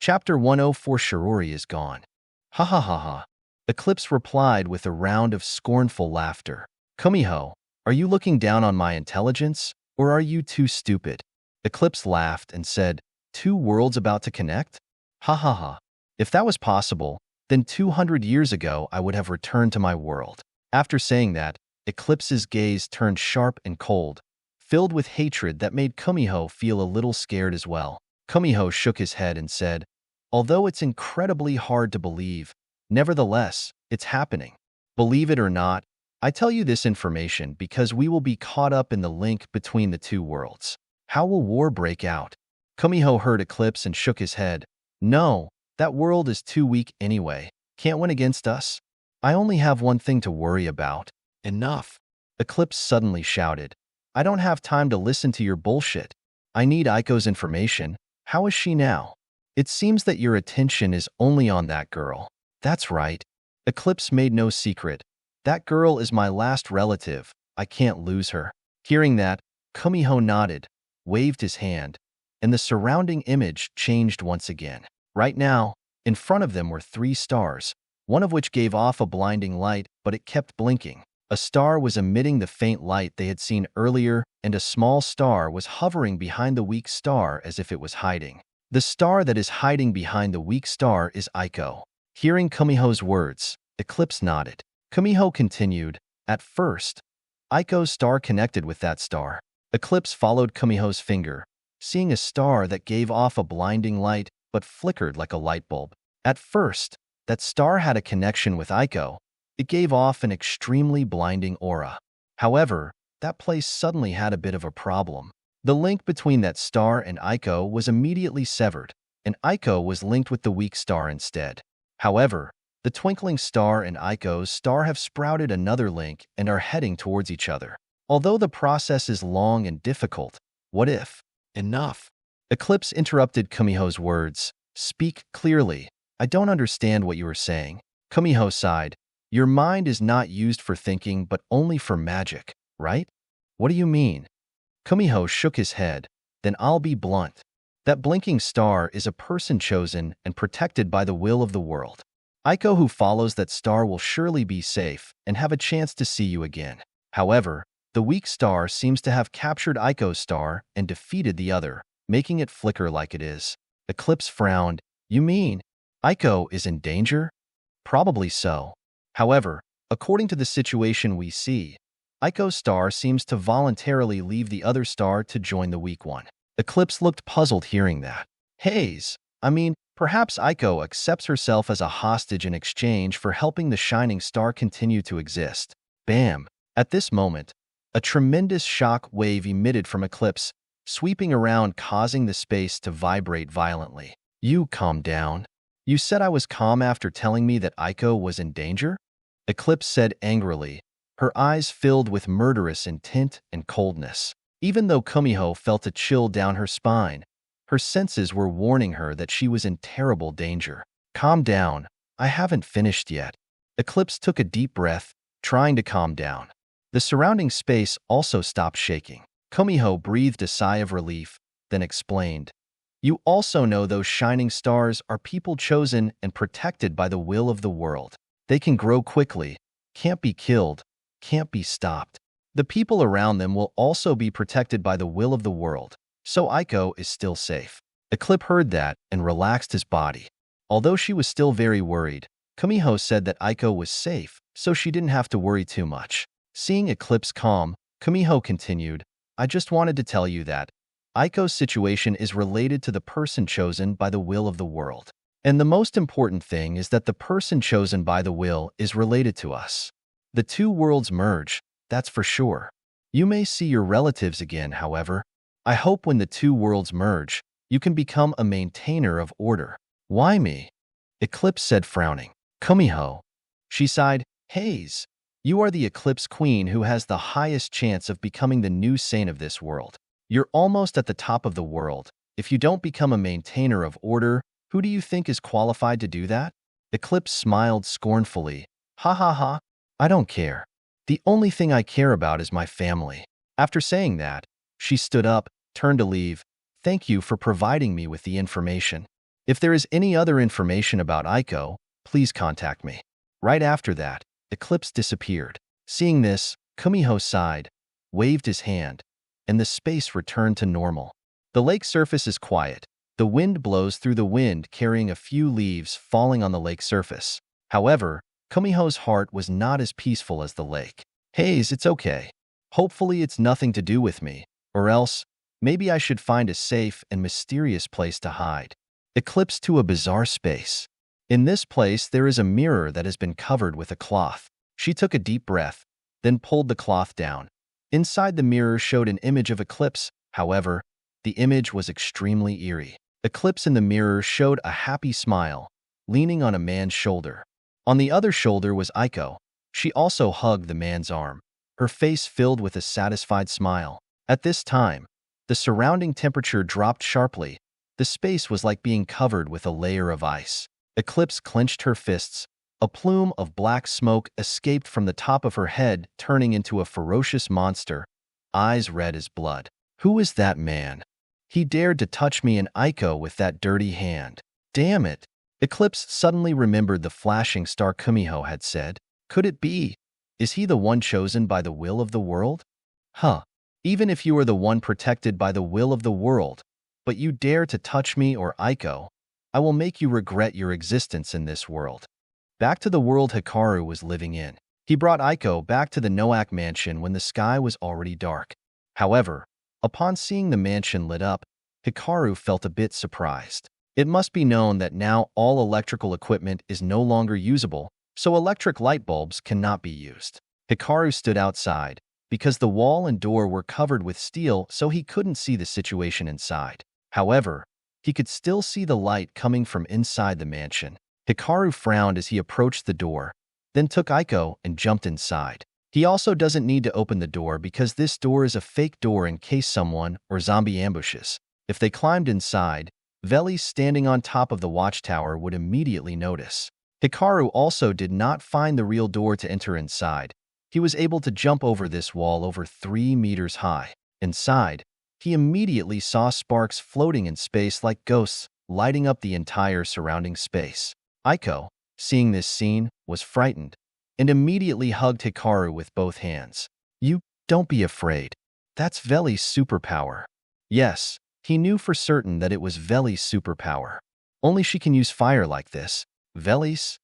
Chapter 104 Shirori is gone. Ha ha ha ha. Eclipse replied with a round of scornful laughter. Kumiho, are you looking down on my intelligence, or are you too stupid? Eclipse laughed and said, 2 worlds about to connect? Ha ha ha. If that was possible, then 200 years ago I would have returned to my world. After saying that, Eclipse's gaze turned sharp and cold, filled with hatred that made Kumiho feel a little scared as well. Kumiho shook his head and said, although it's incredibly hard to believe, nevertheless, it's happening. Believe it or not, I tell you this information because we will be caught up in the link between the 2 worlds. How will war break out? Kumiho heard Eclipse and shook his head. No, that world is too weak anyway. Can't win against us. I only have one thing to worry about. Enough. Eclipse suddenly shouted. I don't have time to listen to your bullshit. I need Aiko's information. How is she now? It seems that your attention is only on that girl. That's right. Eclipse made no secret. That girl is my last relative. I can't lose her. Hearing that, Kumiho nodded, waved his hand, and the surrounding image changed once again. Right now, in front of them were 3 stars, one of which gave off a blinding light, but it kept blinking. A star was emitting the faint light they had seen earlier, and a small star was hovering behind the weak star as if it was hiding. The star that is hiding behind the weak star is Aiko. Hearing Kumiho's words, Eclipse nodded. Kumiho continued, at first, Aiko's star connected with that star. Eclipse followed Kumiho's finger, seeing a star that gave off a blinding light but flickered like a light bulb. At first, that star had a connection with Aiko. It gave off an extremely blinding aura. However, that place suddenly had a bit of a problem. The link between that star and Aiko was immediately severed, and Aiko was linked with the weak star instead. However, the twinkling star and Aiko's star have sprouted another link and are heading towards each other. Although the process is long and difficult, what if? Enough. Eclipse interrupted Kumiho's words. Speak clearly. I don't understand what you are saying. Kumiho sighed. Your mind is not used for thinking but only for magic, right? What do you mean? Kumiho shook his head. Then I'll be blunt. That blinking star is a person chosen and protected by the will of the world. Aiko who follows that star will surely be safe and have a chance to see you again. However, the weak star seems to have captured Aiko's star and defeated the other, making it flicker like it is. Eclipse frowned. You mean Aiko is in danger? Probably so. However, according to the situation we see, Aiko's star seems to voluntarily leave the other star to join the weak one. Eclipse looked puzzled hearing that. Perhaps Aiko accepts herself as a hostage in exchange for helping the shining star continue to exist. Bam! At this moment, a tremendous shock wave emitted from Eclipse, sweeping around causing the space to vibrate violently. You calm down. You said I was calm after telling me that Aiko was in danger? Eclipse said angrily, her eyes filled with murderous intent and coldness. Even though Kumiho felt a chill down her spine, her senses were warning her that she was in terrible danger. Calm down. I haven't finished yet. Eclipse took a deep breath, trying to calm down. The surrounding space also stopped shaking. Kumiho breathed a sigh of relief, then explained. You also know those shining stars are people chosen and protected by the will of the world. They can grow quickly, can't be killed, can't be stopped. The people around them will also be protected by the will of the world, so Aiko is still safe. Eclipse heard that and relaxed his body. Although she was still very worried, Kumiho said that Aiko was safe, so she didn't have to worry too much. Seeing Eclipse calm, Kumiho continued, I just wanted to tell you that Aiko's situation is related to the person chosen by the will of the world. And the most important thing is that the person chosen by the will is related to us. The 2 worlds merge, that's for sure. You may see your relatives again, however. I hope when the 2 worlds merge, you can become a maintainer of order. Why me? Eclipse said frowning. Kumiho. She sighed. Haze, you are the Eclipse Queen who has the highest chance of becoming the new saint of this world. You're almost at the top of the world. If you don't become a maintainer of order, who do you think is qualified to do that? Eclipse smiled scornfully. Ha ha ha. I don't care. The only thing I care about is my family. After saying that, she stood up, turned to leave. Thank you for providing me with the information. If there is any other information about Aiko, please contact me. Right after that, Eclipse disappeared. Seeing this, Kumiho sighed, waved his hand, and the space returned to normal. The lake surface is quiet. The wind blows through the wind, carrying a few leaves falling on the lake surface. However, Kumiho's heart was not as peaceful as the lake. Haze, it's okay. Hopefully it's nothing to do with me, or else, maybe I should find a safe and mysterious place to hide. Eclipse to a bizarre space. In this place, there is a mirror that has been covered with a cloth. She took a deep breath, then pulled the cloth down. Inside the mirror showed an image of Eclipse. However, the image was extremely eerie. Eclipse in the mirror showed a happy smile, leaning on a man's shoulder. On the other shoulder was Aiko. She also hugged the man's arm, her face filled with a satisfied smile. At this time, the surrounding temperature dropped sharply. The space was like being covered with a layer of ice. Eclipse clenched her fists. A plume of black smoke escaped from the top of her head, turning into a ferocious monster, eyes red as blood. Who is that man? He dared to touch me and Aiko with that dirty hand. Damn it! Eclipse suddenly remembered the flashing star Kumiho had said. Could it be? Is he the one chosen by the will of the world? Huh. Even if you are the one protected by the will of the world, but you dare to touch me or Aiko, I will make you regret your existence in this world. Back to the world Hikaru was living in. He brought Aiko back to the Noak mansion when the sky was already dark. However, upon seeing the mansion lit up, Hikaru felt a bit surprised. It must be known that now all electrical equipment is no longer usable, so electric light bulbs cannot be used. Hikaru stood outside, because the wall and door were covered with steel, so he couldn't see the situation inside. However, he could still see the light coming from inside the mansion. Hikaru frowned as he approached the door, then took Aiko and jumped inside. He also doesn't need to open the door because this door is a fake door in case someone or zombie ambushes. If they climbed inside, Veli standing on top of the watchtower would immediately notice. Hikaru also did not find the real door to enter inside. He was able to jump over this wall over 3 meters high. Inside, he immediately saw sparks floating in space like ghosts, lighting up the entire surrounding space. Aiko, seeing this scene, was frightened and immediately hugged Hikaru with both hands. Don't be afraid. That's Veli's superpower. Yes, he knew for certain that it was Veli's superpower. Only she can use fire like this. Veli's?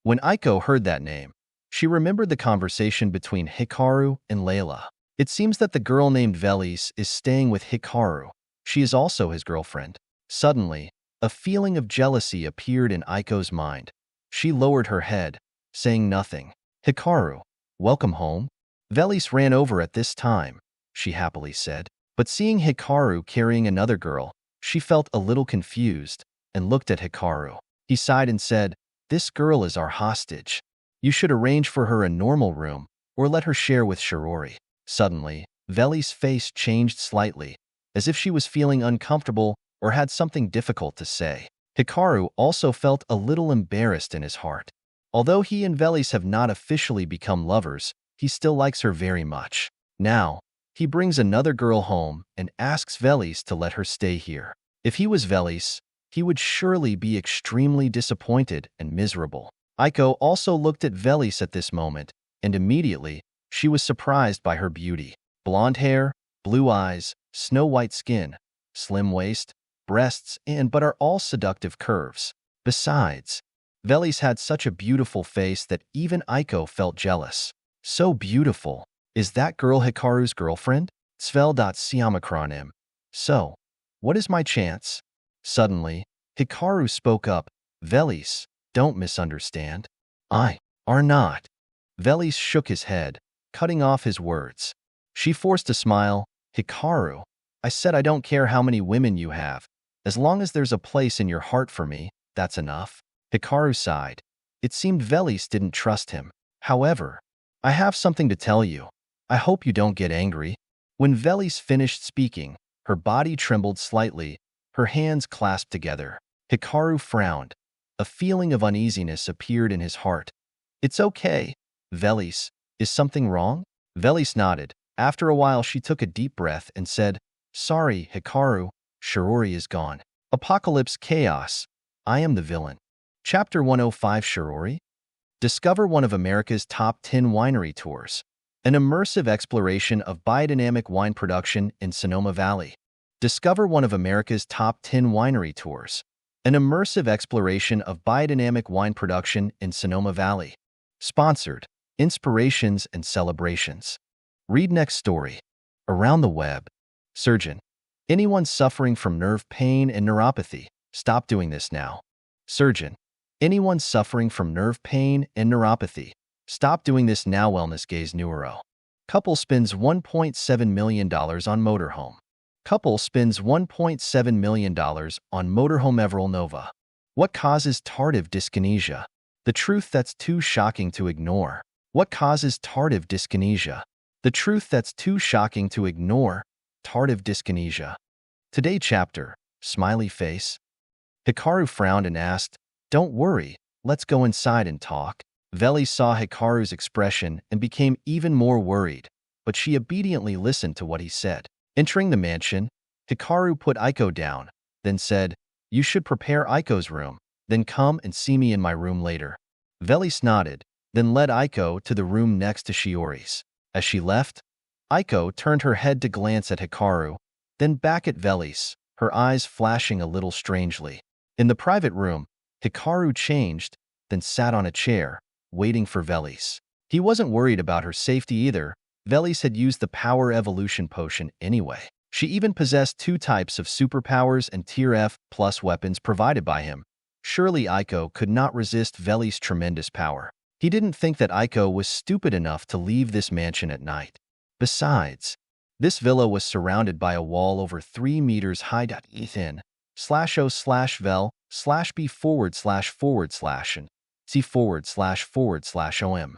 When Aiko heard that name, she remembered the conversation between Hikaru and Layla. It seems that the girl named Veli's is staying with Hikaru. She is also his girlfriend. Suddenly, a feeling of jealousy appeared in Aiko's mind. She lowered her head, saying nothing. Hikaru, welcome home. Veli's ran over at this time, she happily said. But seeing Hikaru carrying another girl, she felt a little confused and looked at Hikaru. He sighed and said, "This girl is our hostage. You should arrange for her a normal room or let her share with Shirori." Suddenly, Veli's face changed slightly, as if she was feeling uncomfortable or had something difficult to say. Hikaru also felt a little embarrassed in his heart. Although he and Veli's have not officially become lovers, he still likes her very much. Now, he brings another girl home and asks Veli's to let her stay here. If he was Veli's, he would surely be extremely disappointed and miserable. Aiko also looked at Veli's at this moment, and immediately, she was surprised by her beauty. Blonde hair, blue eyes, snow-white skin, slim waist, breasts, but are all seductive curves. Besides, Veli's had such a beautiful face that even Aiko felt jealous. So beautiful. Is that girl Hikaru's girlfriend? Svel.Siamakronim. So, what is my chance? Suddenly, Hikaru spoke up. Veli's, don't misunderstand. I are not. Veli's shook his head, cutting off his words. She forced a smile. Hikaru, I said I don't care how many women you have. As long as there's a place in your heart for me, that's enough. Hikaru sighed. It seemed Veli's didn't trust him. However, I have something to tell you. I hope you don't get angry. When Veli's finished speaking, her body trembled slightly, her hands clasped together. Hikaru frowned. A feeling of uneasiness appeared in his heart. It's okay. Veli's, is something wrong? Veli's nodded. After a while, she took a deep breath and said, Sorry, Hikaru, Shirori is gone. Apocalypse chaos. I am the villain. Chapter 105 Shirori? Discover one of America's top 10 winery tours. An immersive exploration of biodynamic wine production in Sonoma Valley. Discover one of America's top 10 winery tours. An immersive exploration of biodynamic wine production in Sonoma Valley. Sponsored. Inspirations and celebrations. Read next story. Around the web. Surgeon. Anyone suffering from nerve pain and neuropathy, stop doing this now. Surgeon. Anyone suffering from nerve pain and neuropathy, stop doing this now. Wellness gaze neuro. Couple spends $1.7 million on motorhome. Couple spends $1.7 million on motorhome. Everil Nova. What causes tardive dyskinesia? The truth that's too shocking to ignore. What causes tardive dyskinesia? The truth that's too shocking to ignore. Tardive dyskinesia. Today chapter, smiley face. Hikaru frowned and asked, "Don't worry, let's go inside and talk." Veli saw Hikaru's expression and became even more worried, but she obediently listened to what he said. Entering the mansion, Hikaru put Aiko down, then said, "You should prepare Aiko's room, then come and see me in my room later." Veli nodded, then led Aiko to the room next to Shiori's. As she left, Aiko turned her head to glance at Hikaru, then back at Veli's, her eyes flashing a little strangely. In the private room, Hikaru changed, then sat on a chair, waiting for Veli's. He wasn't worried about her safety either. Veli's had used the power evolution potion anyway. She even possessed 2 types of superpowers and tier F+ weapons provided by him. Surely Aiko could not resist Veli's tremendous power. He didn't think that Aiko was stupid enough to leave this mansion at night. Besides, this villa was surrounded by a wall over 3 meters high. Ethan /o/vel/b//and c//om.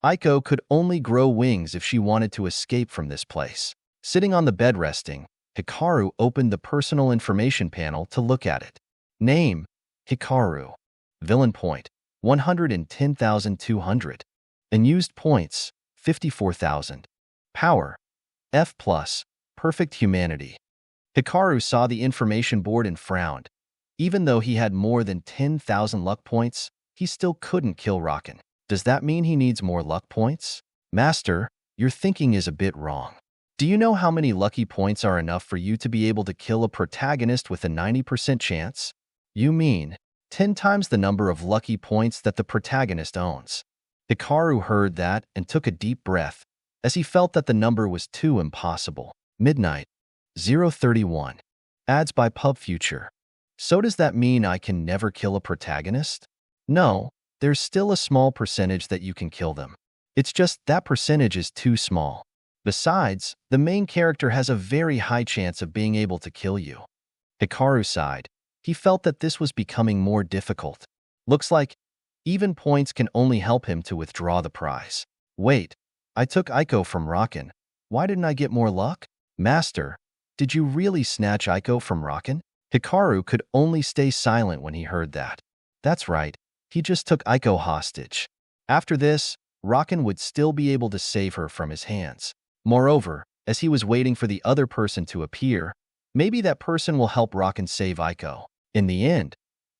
Aiko could only grow wings if she wanted to escape from this place. Sitting on the bed resting, Hikaru opened the personal information panel to look at it. Name, Hikaru. Villain point, 110,200. Unused points, 54,000. Power, F+, perfect humanity. Hikaru saw the information board and frowned. Even though he had more than 10,000 luck points, he still couldn't kill Raken. Does that mean he needs more luck points? Master, your thinking is a bit wrong. Do you know how many lucky points are enough for you to be able to kill a protagonist with a 90% chance? You mean 10 times the number of lucky points that the protagonist owns. Hikaru heard that and took a deep breath, as he felt that the number was too impossible. Midnight, 031. Ads by Pub Future. So does that mean I can never kill a protagonist? No, there's still a small percentage that you can kill them. It's just that percentage is too small. Besides, the main character has a very high chance of being able to kill you. Hikaru sighed. He felt that this was becoming more difficult. Looks like even points can only help him to withdraw the prize. Wait, I took Aiko from Raken. Why didn't I get more luck? Master, did you really snatch Aiko from Raken? Hikaru could only stay silent when he heard that. That's right, he just took Aiko hostage. After this, Raken would still be able to save her from his hands. Moreover, as he was waiting for the other person to appear, maybe that person will help Raken save Aiko. In the end,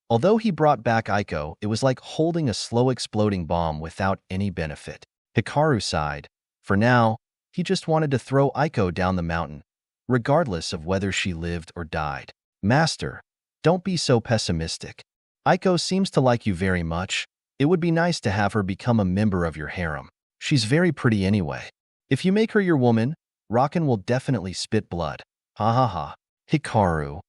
although he brought back Aiko, it was like holding a slow exploding bomb without any benefit. Hikaru sighed. For now, he just wanted to throw Aiko down the mountain, regardless of whether she lived or died. Master, don't be so pessimistic. Aiko seems to like you very much. It would be nice to have her become a member of your harem. She's very pretty anyway. If you make her your woman, Raken will definitely spit blood. Ha ha ha. Hikaru,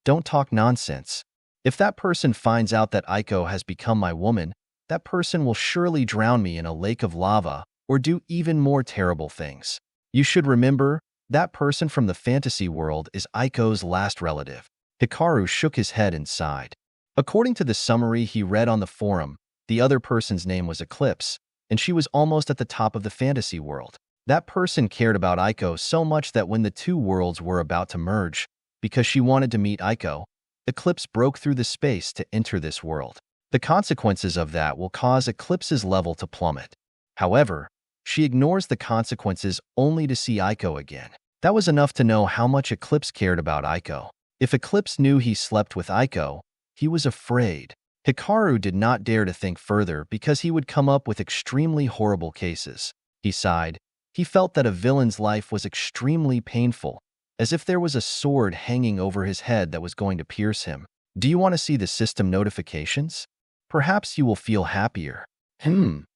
don't talk nonsense. If that person finds out that Aiko has become my woman, that person will surely drown me in a lake of lava or do even more terrible things. You should remember, that person from the fantasy world is Aiko's last relative. Hikaru shook his head and sighed. According to the summary he read on the forum, the other person's name was Eclipse, and she was almost at the top of the fantasy world. That person cared about Aiko so much that when the 2 worlds were about to merge, because she wanted to meet Aiko, Eclipse broke through the space to enter this world. The consequences of that will cause Eclipse's level to plummet. However, she ignores the consequences only to see Aiko again. That was enough to know how much Eclipse cared about Aiko. If Eclipse knew he slept with Aiko, He was afraid. Hikaru did not dare to think further because he would come up with extremely horrible cases. He sighed. He felt that a villain's life was extremely painful, as if there was a sword hanging over his head that was going to pierce him. Do you want to see the system notifications? Perhaps you will feel happier. Hearing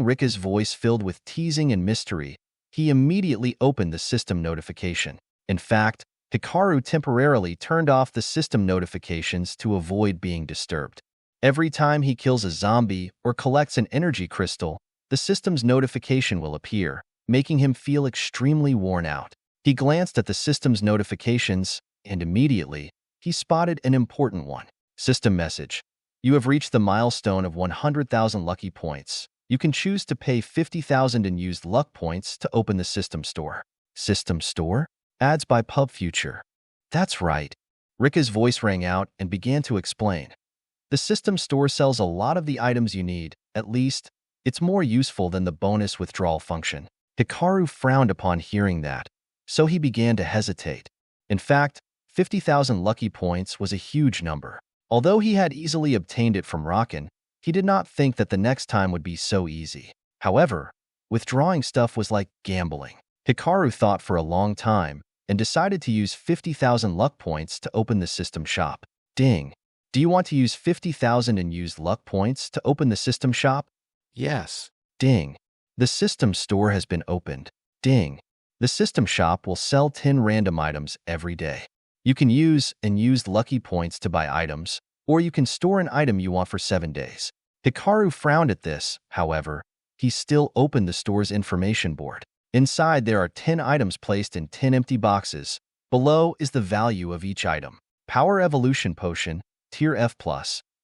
Rika's voice filled with teasing and mystery, he immediately opened the system notification. In fact, Hikaru temporarily turned off the system notifications to avoid being disturbed. Every time he kills a zombie or collects an energy crystal, the system's notification will appear, making him feel extremely worn out. He glanced at the system's notifications, and immediately, he spotted an important one. System message. You have reached the milestone of 100,000 lucky points. You can choose to pay 50,000 in used luck points to open the system store. System store? Ads by Pub Future. That's right. Rika's voice rang out and began to explain. The system store sells a lot of the items you need. At least, it's more useful than the bonus withdrawal function. Hikaru frowned upon hearing that, so he began to hesitate. In fact, 50,000 lucky points was a huge number. Although he had easily obtained it from Rockin, he did not think that the next time would be so easy. However, withdrawing stuff was like gambling. Hikaru thought for a long time and decided to use 50,000 luck points to open the system shop. Ding. Do you want to use 50,000 in used luck points to open the system shop? Yes. Ding. The system store has been opened. Ding. The system shop will sell 10 random items every day. You can use and used lucky points to buy items, or you can store an item you want for 7 days. Hikaru frowned at this, however. He still opened the store's information board. Inside, there are 10 items placed in 10 empty boxes. Below is the value of each item. Power Evolution Potion, Tier F+,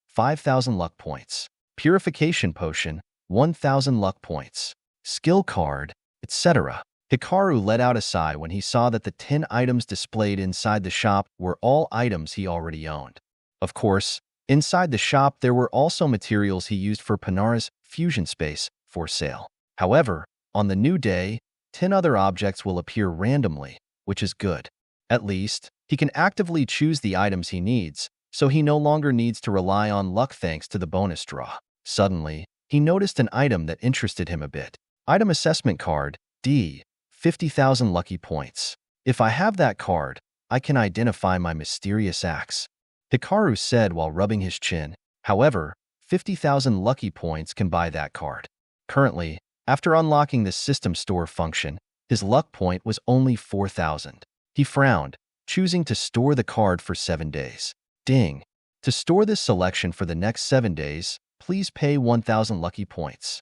5,000 luck points. Purification Potion, 1,000 luck points. Skill Card, etc. Hikaru let out a sigh when he saw that the 10 items displayed inside the shop were all items he already owned. Of course, inside the shop there were also materials he used for Panara's fusion space for sale. However, on the new day, 10 other objects will appear randomly, which is good. At least, he can actively choose the items he needs, so he no longer needs to rely on luck thanks to the bonus draw. Suddenly, he noticed an item that interested him a bit. Item Assessment Card, D, 50,000 lucky points. If I have that card, I can identify my mysterious axe. Hikaru said while rubbing his chin. However, 50,000 lucky points can buy that card. Currently, after unlocking the system store function, his luck point was only 4,000. He frowned, choosing to store the card for 7 days. Ding. To store this selection for the next 7 days, please pay 1,000 lucky points.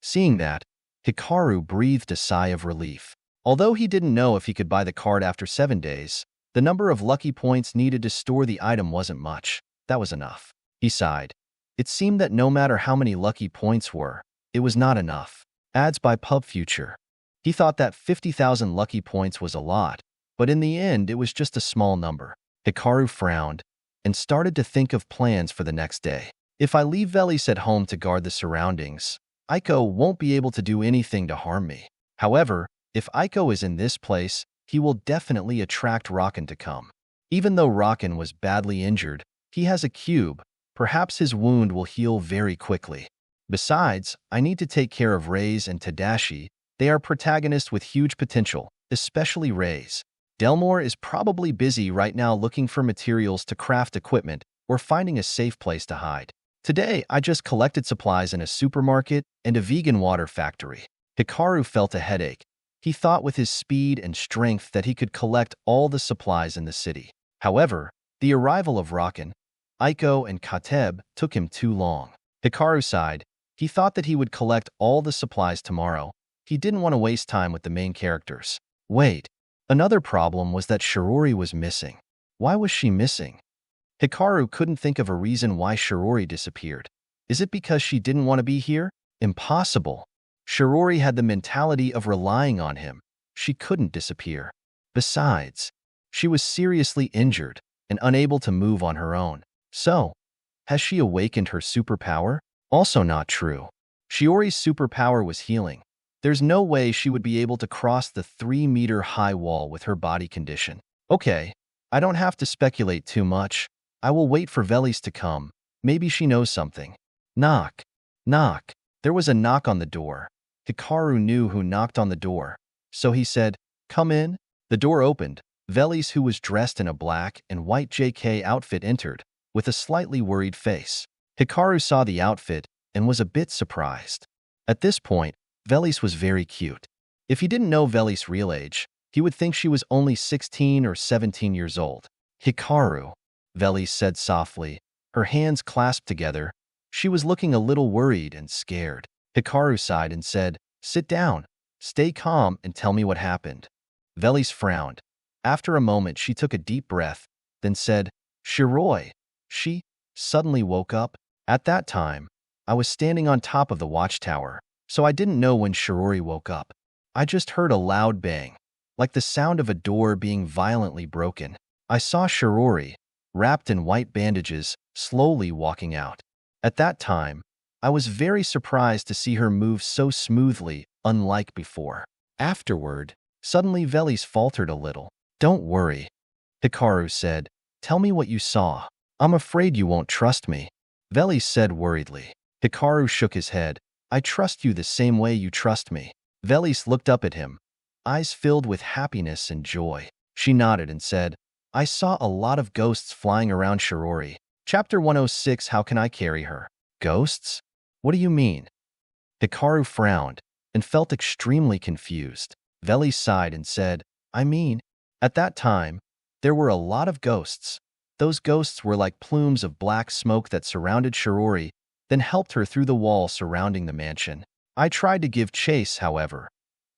Seeing that, Hikaru breathed a sigh of relief. Although he didn't know if he could buy the card after 7 days, the number of lucky points needed to store the item wasn't much. That was enough. He sighed. It seemed that no matter how many lucky points were, it was not enough. Ads by Pub Future. He thought that 50,000 lucky points was a lot, but in the end it was just a small number. Hikaru frowned and started to think of plans for the next day. If I leave Velis at home to guard the surroundings, Aiko won't be able to do anything to harm me. However, if Aiko is in this place, he will definitely attract Rockin to come. Even though Rockin was badly injured, he has a cube. Perhaps his wound will heal very quickly. Besides, I need to take care of Reis and Tadashi. They are protagonists with huge potential, especially Reis. Delmore is probably busy right now looking for materials to craft equipment or finding a safe place to hide. Today, I just collected supplies in a supermarket and a vegan water factory. Hikaru felt a headache. He thought with his speed and strength that he could collect all the supplies in the city. However, the arrival of Rockin, Aiko, and Kateb took him too long. Hikaru sighed. He thought that he would collect all the supplies tomorrow. He didn't want to waste time with the main characters. Wait. Another problem was that Shirori was missing. Why was she missing? Hikaru couldn't think of a reason why Shirori disappeared. Is it because she didn't want to be here? Impossible. Shirori had the mentality of relying on him. She couldn't disappear. Besides, she was seriously injured and unable to move on her own. So, has she awakened her superpower? Also not true. Shiori's superpower was healing. There's no way she would be able to cross the 3-meter high wall with her body condition. Okay, I don't have to speculate too much. I will wait for Velis to come. Maybe she knows something. Knock. Knock. There was a knock on the door. Hikaru knew who knocked on the door, so he said, "Come in." The door opened. Velis, who was dressed in a black and white JK outfit, entered, with a slightly worried face. Hikaru saw the outfit and was a bit surprised. At this point, Velis was very cute. If he didn't know Velis' real age, he would think she was only 16 or 17 years old. "Hikaru," Velis said softly, her hands clasped together. She was looking a little worried and scared. Hikaru sighed and said, "Sit down. Stay calm and tell me what happened." Velis frowned. After a moment, she took a deep breath, then said, "Shiroi." She suddenly woke up. At that time, I was standing on top of the watchtower, so I didn't know when Shiroi woke up. I just heard a loud bang, like the sound of a door being violently broken. I saw Shiroi, wrapped in white bandages, slowly walking out. At that time, I was very surprised to see her move so smoothly, unlike before. Afterward, suddenly Velis faltered a little. "Don't worry," Hikaru said. "Tell me what you saw. I'm afraid you won't trust me," Velis said worriedly. Hikaru shook his head. "I trust you the same way you trust me." Velis looked up at him, eyes filled with happiness and joy. She nodded and said, "I saw a lot of ghosts flying around Shiroi." Chapter 106, How Can I Carry Her? Ghosts? What do you mean? Hikaru frowned and felt extremely confused. Velis sighed and said, "I mean, at that time, there were a lot of ghosts. Those ghosts were like plumes of black smoke that surrounded Shiroi, then helped her through the wall surrounding the mansion. I tried to give chase, however.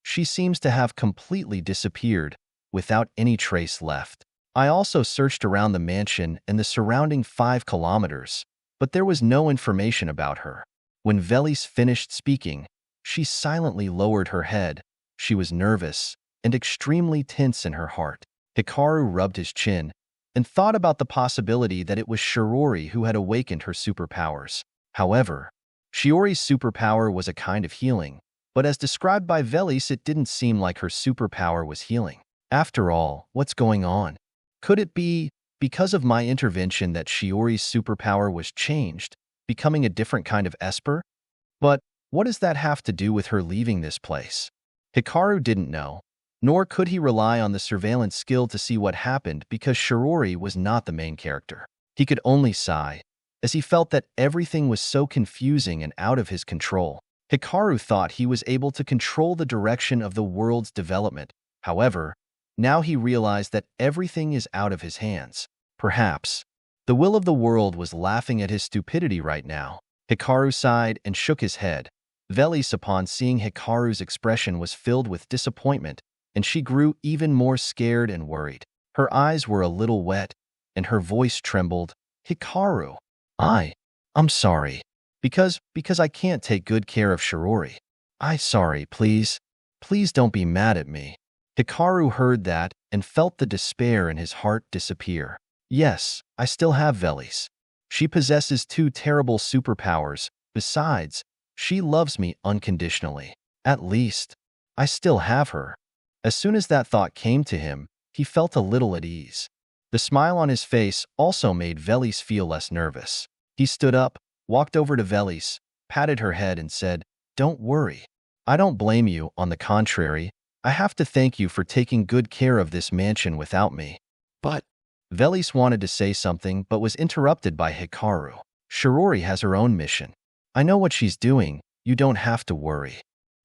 She seems to have completely disappeared, without any trace left. I also searched around the mansion and the surrounding 5 kilometers, but there was no information about her." When Velis finished speaking, she silently lowered her head. She was nervous and extremely tense in her heart. Hikaru rubbed his chin and thought about the possibility that it was Shiroi who had awakened her superpowers. However, Shiori's superpower was a kind of healing, but as described by Velis, it didn't seem like her superpower was healing. After all, what's going on? Could it be because of my intervention that Shiori's superpower was changed, becoming a different kind of Esper? But what does that have to do with her leaving this place? Hikaru didn't know, nor could he rely on the surveillance skill to see what happened because Shiroi was not the main character. He could only sigh, as he felt that everything was so confusing and out of his control. Hikaru thought he was able to control the direction of the world's development. However, now he realized that everything is out of his hands. Perhaps the will of the world was laughing at his stupidity right now. Hikaru sighed and shook his head. Velis, upon seeing Hikaru's expression, was filled with disappointment, and she grew even more scared and worried. Her eyes were a little wet, and her voice trembled. "Hikaru, I'm sorry. Because I can't take good care of Shiroi. Sorry, please. Please don't be mad at me." Hikaru heard that and felt the despair in his heart disappear. "Yes, I still have Velis. She possesses 2 terrible superpowers. Besides, she loves me unconditionally. At least, I still have her." As soon as that thought came to him, he felt a little at ease. The smile on his face also made Velis feel less nervous. He stood up, walked over to Velis, patted her head and said, "Don't worry. I don't blame you, on the contrary. I have to thank you for taking good care of this mansion without me." But Velis wanted to say something but was interrupted by Hikaru. "Shiroi has her own mission. I know what she's doing. You don't have to worry,"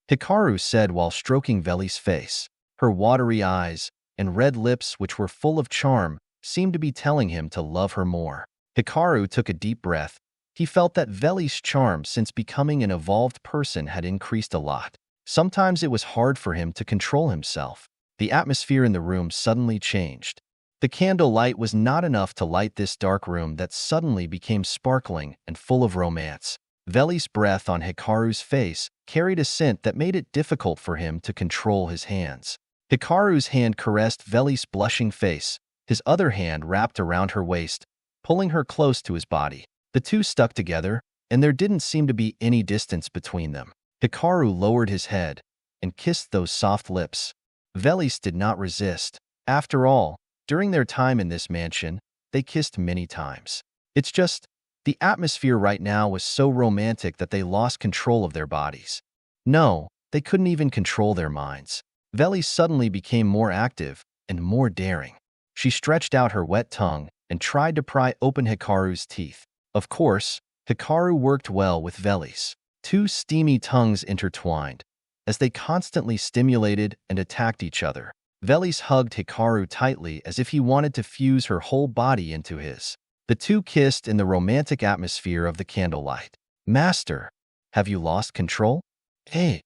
Hikaru said while stroking Velis' face. Her watery eyes and red lips, which were full of charm, seemed to be telling him to love her more. Hikaru took a deep breath. He felt that Velis' charm since becoming an evolved person had increased a lot. Sometimes it was hard for him to control himself. The atmosphere in the room suddenly changed. The candle light was not enough to light this dark room that suddenly became sparkling and full of romance. Velis' breath on Hikaru's face carried a scent that made it difficult for him to control his hands. Hikaru's hand caressed Velis' blushing face, his other hand wrapped around her waist, pulling her close to his body. The two stuck together, and there didn't seem to be any distance between them. Hikaru lowered his head and kissed those soft lips. Velis did not resist. After all, during their time in this mansion, they kissed many times. It's just, the atmosphere right now was so romantic that they lost control of their bodies. No, they couldn't even control their minds. Veli suddenly became more active and more daring. She stretched out her wet tongue and tried to pry open Hikaru's teeth. Of course, Hikaru worked well with Veli's. Two steamy tongues intertwined, as they constantly stimulated and attacked each other. Veli's hugged Hikaru tightly as if he wanted to fuse her whole body into his. The two kissed in the romantic atmosphere of the candlelight. Master, have you lost control? Hey,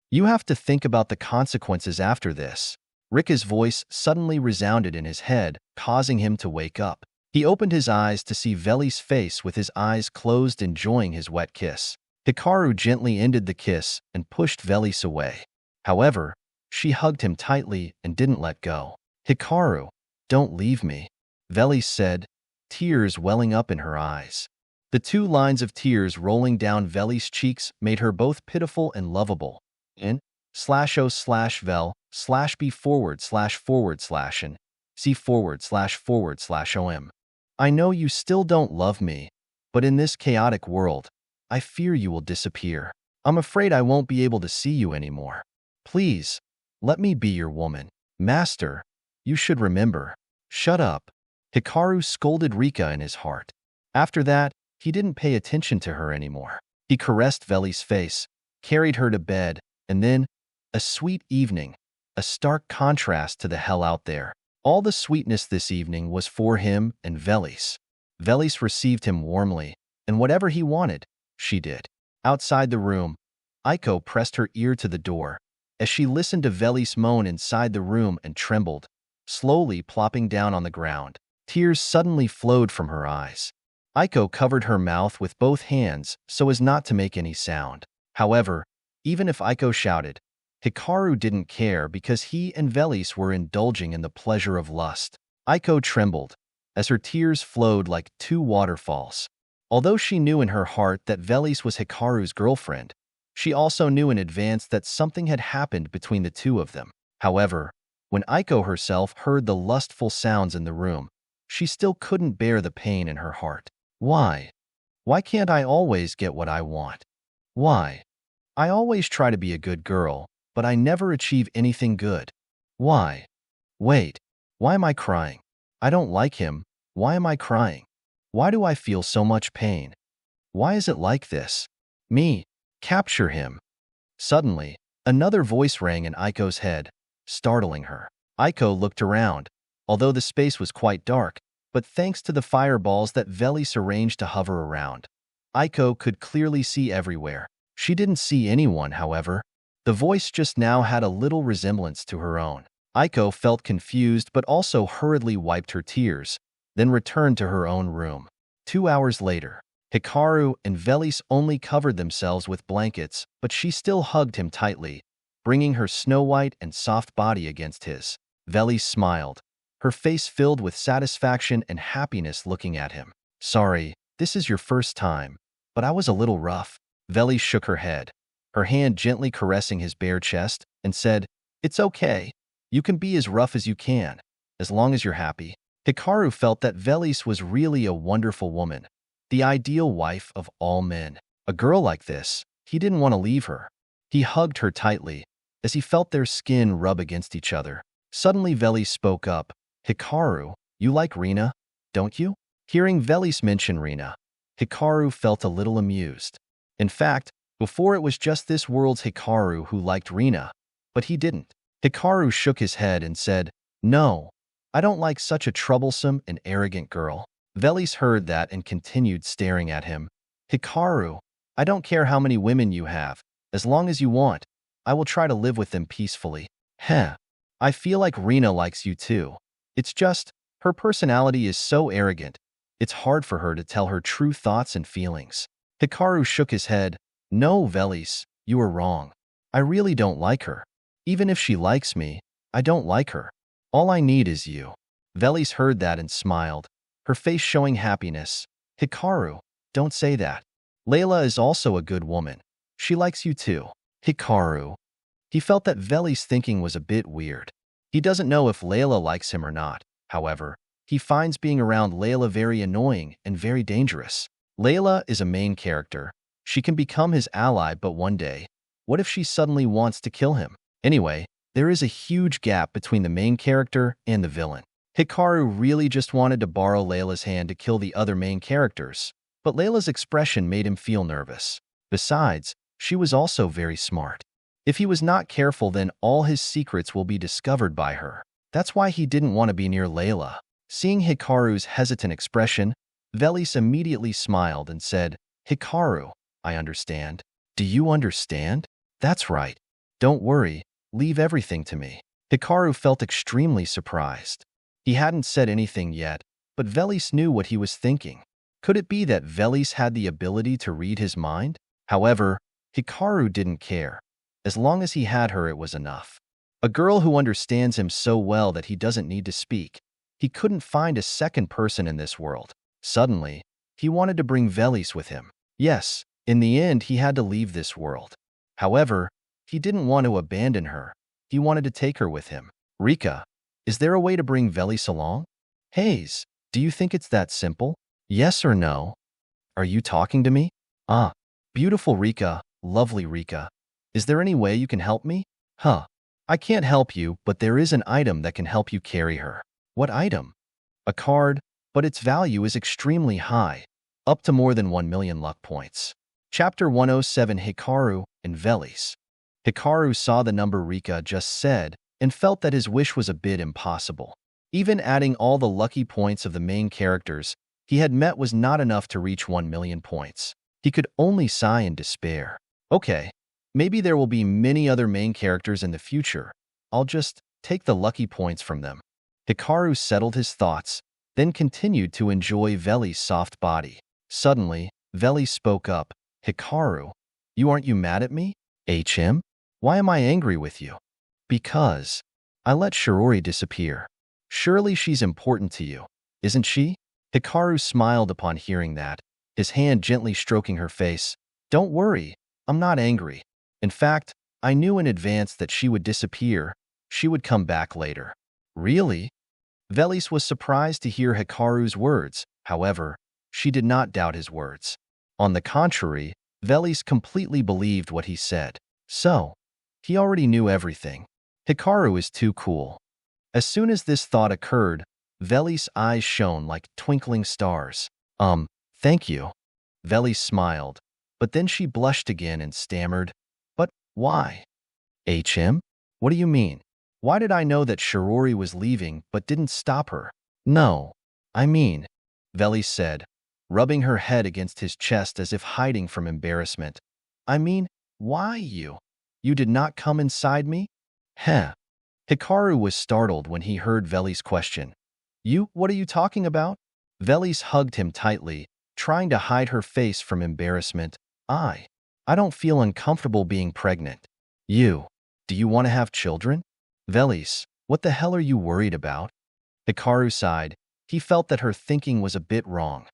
you have to think about the consequences after this. Rika's voice suddenly resounded in his head, causing him to wake up. He opened his eyes to see Veli's face with his eyes closed, enjoying his wet kiss. Hikaru gently ended the kiss and pushed Velis away. However, she hugged him tightly and didn't let go. Hikaru, don't leave me, Velis said, tears welling up in her eyes. The two lines of tears rolling down Veli's cheeks made her both pitiful and lovable. In /o/vel/b//n/c//om. I know you still don't love me, but in this chaotic world, I fear you will disappear. I'm afraid I won't be able to see you anymore. Please, let me be your woman. Master, you should remember. Shut up. Hikaru scolded Rika in his heart. After that, he didn't pay attention to her anymore. He caressed Veli's face, carried her to bed, and then, a sweet evening, a stark contrast to the hell out there. All the sweetness this evening was for him and Velis. Velis received him warmly, and whatever he wanted, she did. Outside the room, Aiko pressed her ear to the door as she listened to Velis moan inside the room and trembled, slowly plopping down on the ground. Tears suddenly flowed from her eyes. Aiko covered her mouth with both hands so as not to make any sound. However, even if Aiko shouted, Hikaru didn't care because he and Velis were indulging in the pleasure of lust. Aiko trembled as her tears flowed like two waterfalls. Although she knew in her heart that Velis was Hikaru's girlfriend, she also knew in advance that something had happened between the two of them. However, when Aiko herself heard the lustful sounds in the room, she still couldn't bear the pain in her heart. Why? Why can't I always get what I want? Why? I always try to be a good girl, but I never achieve anything good. Why? Wait, why am I crying? I don't like him. Why am I crying? Why do I feel so much pain? Why is it like this? Me, capture him. Suddenly, another voice rang in Aiko's head, startling her. Aiko looked around, although the space was quite dark, but thanks to the fireballs that Velis arranged to hover around, Aiko could clearly see everywhere. She didn't see anyone, however. The voice just now had a little resemblance to her own. Aiko felt confused but also hurriedly wiped her tears, then returned to her own room. 2 hours later, Hikaru and Velis only covered themselves with blankets, but she still hugged him tightly, bringing her snow-white and soft body against his. Velis smiled, her face filled with satisfaction and happiness looking at him. Sorry, this is your first time, but I was a little rough. Velis shook her head, her hand gently caressing his bare chest, and said, It's okay. You can be as rough as you can, as long as you're happy. Hikaru felt that Velis was really a wonderful woman, the ideal wife of all men. A girl like this, he didn't want to leave her. He hugged her tightly, as he felt their skin rub against each other. Suddenly Velis spoke up, Hikaru, you like Rina, don't you? Hearing Velis mention Rina, Hikaru felt a little amused. In fact, before it was just this world's Hikaru who liked Rina, but he didn't. Hikaru shook his head and said, No, I don't like such a troublesome and arrogant girl. Velis heard that and continued staring at him. Hikaru, I don't care how many women you have, as long as you want. I will try to live with them peacefully. Heh, I feel like Rina likes you too. It's just, her personality is so arrogant, it's hard for her to tell her true thoughts and feelings. Hikaru shook his head. No, Velis, you are wrong. I really don't like her. Even if she likes me, I don't like her. All I need is you. Velis heard that and smiled, her face showing happiness. Hikaru, don't say that. Layla is also a good woman. She likes you too. Hikaru. He felt that Velis' thinking was a bit weird. He doesn't know if Layla likes him or not. However, He finds being around Layla very annoying and very dangerous. Layla is a main character. She can become his ally, but one day, what if she suddenly wants to kill him? Anyway, there is a huge gap between the main character and the villain. Hikaru really just wanted to borrow Layla's hand to kill the other main characters, but Layla's expression made him feel nervous. Besides, she was also very smart. If he was not careful, then all his secrets will be discovered by her. That's why he didn't want to be near Layla. Seeing Hikaru's hesitant expression, Velis immediately smiled and said, "Hikaru, I understand." "Do you understand?" "That's right. Don't worry, leave everything to me." Hikaru felt extremely surprised. He hadn't said anything yet, but Velis knew what he was thinking. Could it be that Velis had the ability to read his mind? However, Hikaru didn't care. As long as he had her, it was enough. A girl who understands him so well that he doesn't need to speak. He couldn't find a second person in this world. Suddenly, he wanted to bring Velis with him. Yes, in the end, he had to leave this world. However, he didn't want to abandon her. He wanted to take her with him. "Rika, is there a way to bring Velis along?" "Hayes, do you think it's that simple? Yes or no? Are you talking to me?" "Ah, beautiful Rika, lovely Rika. Is there any way you can help me?" "Huh. I can't help you, but there is an item that can help you carry her." "What item?" "A card, but its value is extremely high, up to more than 1 million luck points." Chapter 107: Hikaru and Velis. Hikaru saw the number Rika just said and felt that his wish was a bit impossible. Even adding all the lucky points of the main characters he had met was not enough to reach 1 million points. He could only sigh in despair. "Okay, maybe there will be many other main characters in the future. I'll just take the lucky points from them." Hikaru settled his thoughts, then continued to enjoy Velis' soft body. Suddenly, Velis spoke up. "Hikaru, aren't you mad at me?" "HM? Why am I angry with you?" "Because I let Shirori disappear. Surely she's important to you, isn't she?" Hikaru smiled upon hearing that, his hand gently stroking her face. "Don't worry, I'm not angry. In fact, I knew in advance that she would disappear. She would come back later." "Really?" Velis was surprised to hear Hikaru's words. However, she did not doubt his words. On the contrary, Velis completely believed what he said. So, he already knew everything. Hikaru is too cool. As soon as this thought occurred, Velis' eyes shone like twinkling stars. Thank you." Velis smiled, but then she blushed again and stammered, "But why?" "HM? What do you mean? Why did I know that Shirori was leaving but didn't stop her?" "No, I mean," Velis said, rubbing her head against his chest as if hiding from embarrassment. "I mean, why you? You did not come inside me?" "Heh." Hikaru was startled when he heard Velis' question. What are you talking about?" Velis hugged him tightly, trying to hide her face from embarrassment. I don't feel uncomfortable being pregnant." Do you want to have children?" "Velis, what the hell are you worried about?" Hikaru sighed. He felt that her thinking was a bit wrong.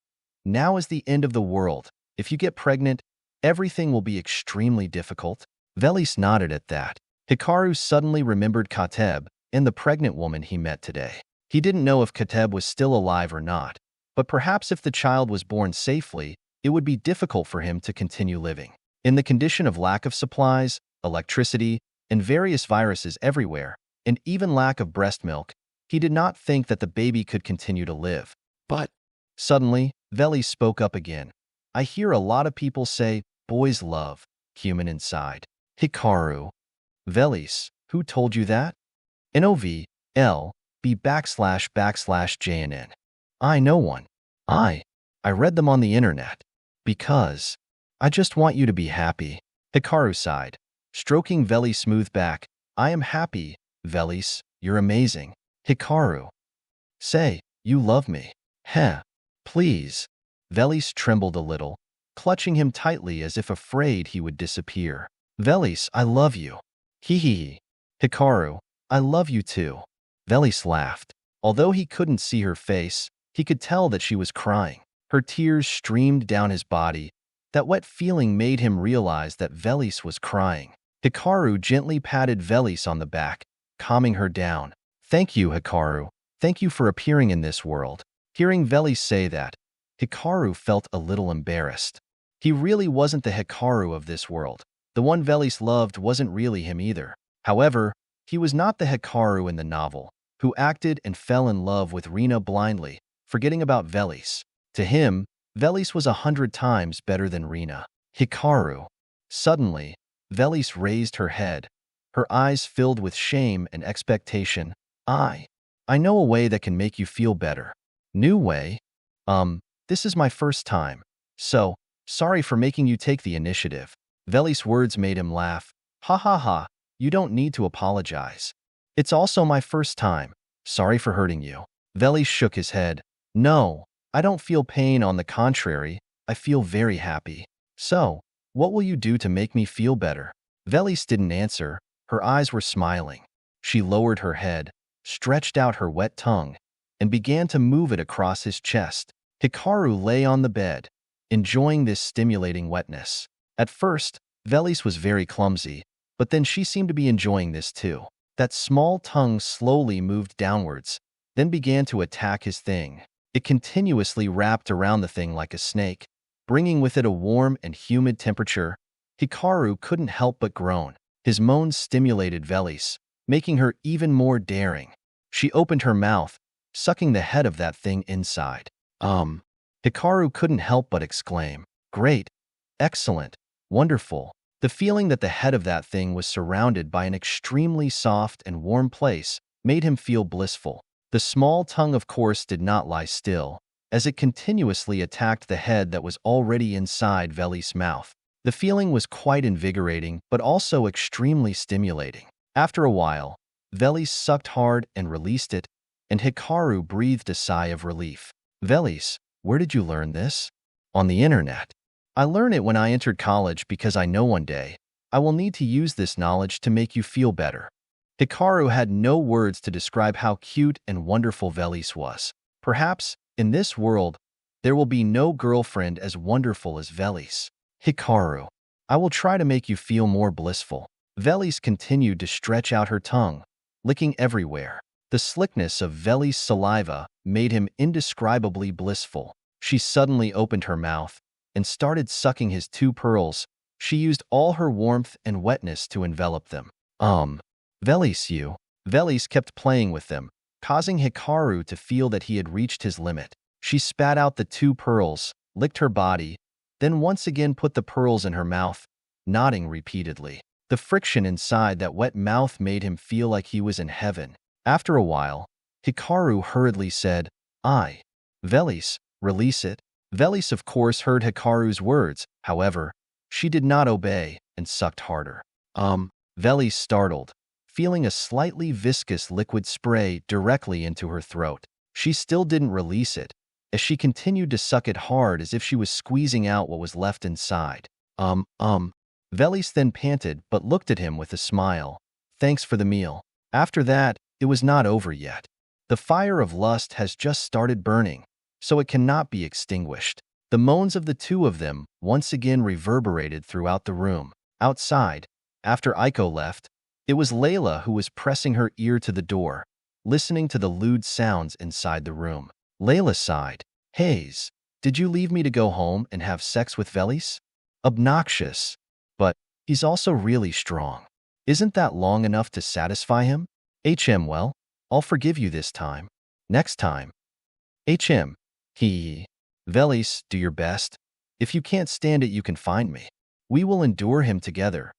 Now is the end of the world. If you get pregnant, everything will be extremely difficult. Velis nodded at that. Hikaru suddenly remembered Kateb and the pregnant woman he met today. He didn't know if Kateb was still alive or not, but perhaps if the child was born safely, it would be difficult for him to continue living. In the condition of lack of supplies, electricity, and various viruses everywhere, and even lack of breast milk, he did not think that the baby could continue to live. But suddenly, Velis spoke up again. "I hear a lot of people say, boys love human inside." Hikaru. "Velis, who told you that?" NOVLB //JNN. "I know one. I read them on the internet. Because I just want you to be happy." Hikaru sighed, stroking Velis' smooth back. "I am happy, Velis. You're amazing." Hikaru. "Say, you love me." "Heh. Please." Velis trembled a little, clutching him tightly as if afraid he would disappear. "Velis, I love you." Hee. "Hikaru, I love you too." Velis laughed. Although he couldn't see her face, he could tell that she was crying. Her tears streamed down his body. That wet feeling made him realize that Velis was crying. Hikaru gently patted Velis on the back, calming her down. "Thank you, Hikaru. Thank you for appearing in this world. Hearing Velis say that, Hikaru felt a little embarrassed. He really wasn't the Hikaru of this world. The one Velis loved wasn't really him either. However, he was not the Hikaru in the novel, who acted and fell in love with Rina blindly, forgetting about Velis. To him, Velis was 100 times better than Rina. Hikaru. Suddenly, Velis raised her head, her eyes filled with shame and expectation. I know a way that can make you feel better. New way? This is my first time. So, sorry for making you take the initiative. Velis' words made him laugh. Ha ha ha, you don't need to apologize. It's also my first time. Sorry for hurting you. Velis shook his head. No, I don't feel pain. On the contrary, I feel very happy. So, what will you do to make me feel better? Velis didn't answer. Her eyes were smiling. She lowered her head, stretched out her wet tongue, and began to move it across his chest. Hikaru lay on the bed, enjoying this stimulating wetness. At first, Velis was very clumsy, but then she seemed to be enjoying this too. That small tongue slowly moved downwards, then began to attack his thing. It continuously wrapped around the thing like a snake, bringing with it a warm and humid temperature. Hikaru couldn't help but groan. His moans stimulated Velis, making her even more daring. She opened her mouth, sucking the head of that thing inside. Hikaru couldn't help but exclaim, "Great, excellent, wonderful." The feeling that the head of that thing was surrounded by an extremely soft and warm place made him feel blissful. The small tongue, of course, did not lie still, as it continuously attacked the head that was already inside Velis' mouth. The feeling was quite invigorating, but also extremely stimulating. After a while, Velis sucked hard and released it, and Hikaru breathed a sigh of relief. Velis, where did you learn this? On the internet. I learned it when I entered college because I know one day I will need to use this knowledge to make you feel better. Hikaru had no words to describe how cute and wonderful Velis was. Perhaps, in this world, there will be no girlfriend as wonderful as Velis. Hikaru, I will try to make you feel more blissful. Velis continued to stretch out her tongue, licking everywhere. The slickness of Velis' saliva made him indescribably blissful. She suddenly opened her mouth and started sucking his two pearls. She used all her warmth and wetness to envelop them. Velis, Velis kept playing with them, causing Hikaru to feel that he had reached his limit. She spat out the two pearls, licked her body, then once again put the pearls in her mouth, nodding repeatedly. The friction inside that wet mouth made him feel like he was in heaven. After a while, Hikaru hurriedly said, Velis, release it. Velis, of course, heard Hikaru's words. However, she did not obey and sucked harder. Velis startled, feeling a slightly viscous liquid spray directly into her throat. She still didn't release it, as she continued to suck it hard as if she was squeezing out what was left inside. Velis then panted but looked at him with a smile. Thanks for the meal. After that, it was not over yet. The fire of lust has just started burning, so it cannot be extinguished. The moans of the two of them once again reverberated throughout the room. Outside, after Aiko left, it was Layla who was pressing her ear to the door, listening to the lewd sounds inside the room. Layla sighed. Hayes, did you leave me to go home and have sex with Velis? Obnoxious. But he's also really strong. Isn't that long enough to satisfy him? Well, I'll forgive you this time. Next time. Velis, do your best. If you can't stand it, you can find me. We will endure him together.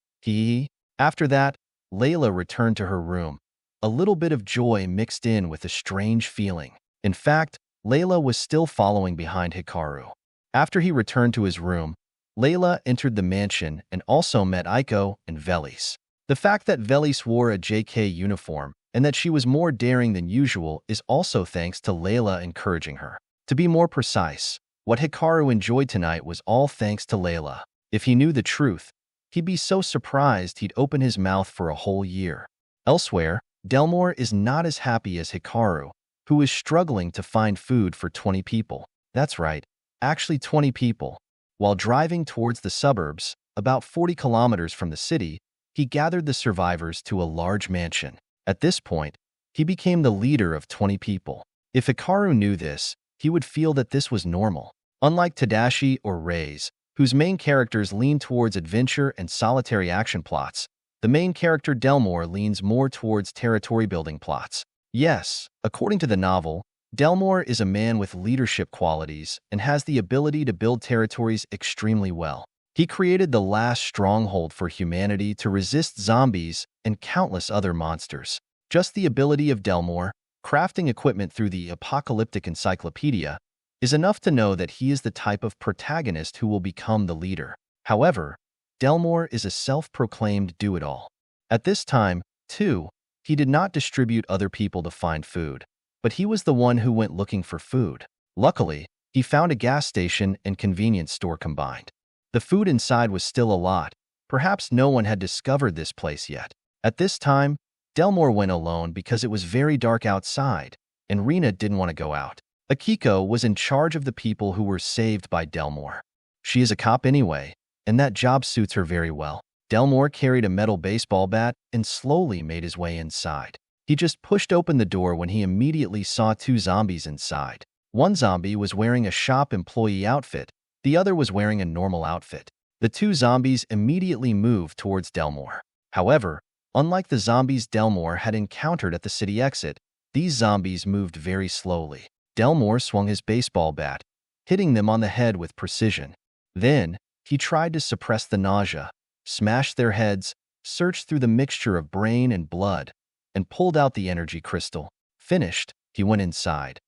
After that, Layla returned to her room, a little bit of joy mixed in with a strange feeling. In fact, Layla was still following behind Hikaru. After he returned to his room, Layla entered the mansion and also met Aiko and Velis. The fact that Velis wore a JK uniform and that she was more daring than usual is also thanks to Layla encouraging her. To be more precise, what Hikaru enjoyed tonight was all thanks to Layla. If he knew the truth, he'd be so surprised he'd open his mouth for a whole year. Elsewhere, Delmore is not as happy as Hikaru, who is struggling to find food for 20 people. That's right, actually 20 people. While driving towards the suburbs, about 40 kilometers from the city, he gathered the survivors to a large mansion. At this point, He became the leader of 20 people. If Hikaru knew this, he would feel that this was normal. Unlike Tadashi or Rei's, whose main characters lean towards adventure and solitary action plots, the main character Delmore leans more towards territory-building plots. Yes, according to the novel, Delmore is a man with leadership qualities and has the ability to build territories extremely well. He created the last stronghold for humanity to resist zombies and countless other monsters. Just the ability of Delmore, crafting equipment through the apocalyptic encyclopedia, is enough to know that he is the type of protagonist who will become the leader. However, Delmore is a self-proclaimed do-it-all. At this time, too, he did not distribute other people to find food, but he was the one who went looking for food. Luckily, he found a gas station and convenience store combined. The food inside was still a lot. Perhaps no one had discovered this place yet. At this time, Delmore went alone because it was very dark outside, and Rina didn't want to go out. Akiko was in charge of the people who were saved by Delmore. She is a cop anyway, and that job suits her very well. Delmore carried a metal baseball bat and slowly made his way inside. He just pushed open the door when he immediately saw two zombies inside. One zombie was wearing a shop employee outfit, the other was wearing a normal outfit. The two zombies immediately moved towards Delmore. However, unlike the zombies Delmore had encountered at the city exit, these zombies moved very slowly. Delmore swung his baseball bat, hitting them on the head with precision. Then, he tried to suppress the nausea, smashed their heads, searched through the mixture of brain and blood, and pulled out the energy crystal. Finished, he went inside,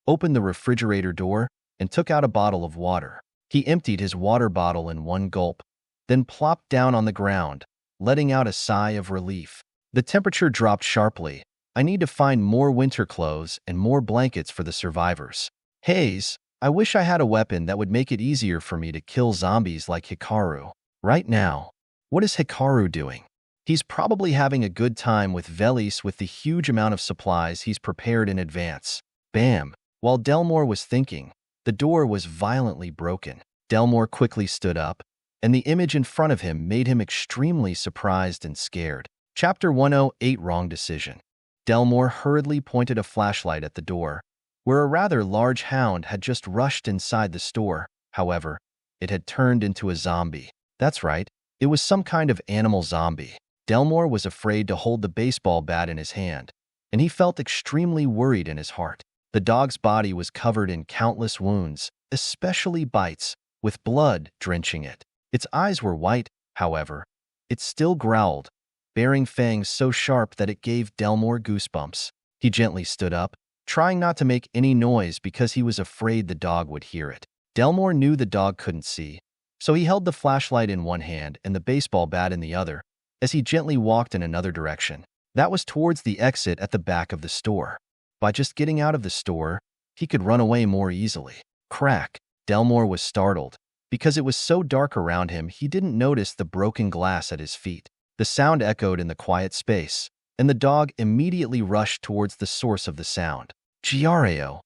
opened the refrigerator door, and took out a bottle of water. He emptied his water bottle in one gulp, then plopped down on the ground, letting out a sigh of relief. The temperature dropped sharply. I need to find more winter clothes and more blankets for the survivors. Hayes, I wish I had a weapon that would make it easier for me to kill zombies like Hikaru. Right now, what is Hikaru doing? He's probably having a good time with Velis with the huge amount of supplies he's prepared in advance. Bam! While Delmore was thinking, the door was violently broken. Delmore quickly stood up, and the image in front of him made him extremely surprised and scared. Chapter 108 Wrong Decision. Delmore hurriedly pointed a flashlight at the door, where a rather large hound had just rushed inside the store. However, it had turned into a zombie. That's right, it was some kind of animal zombie. Delmore was afraid to hold the baseball bat in his hand, and he felt extremely worried in his heart. The dog's body was covered in countless wounds, especially bites, with blood drenching it. Its eyes were white, however. It still growled, baring fangs so sharp that it gave Delmore goosebumps. He gently stood up, trying not to make any noise because he was afraid the dog would hear it. Delmore knew the dog couldn't see, so he held the flashlight in one hand and the baseball bat in the other, as he gently walked in another direction. That was towards the exit at the back of the store. By just getting out of the store, he could run away more easily. Crack! Delmore was startled. Because it was so dark around him, he didn't notice the broken glass at his feet. The sound echoed in the quiet space, and the dog immediately rushed towards the source of the sound. Giareo!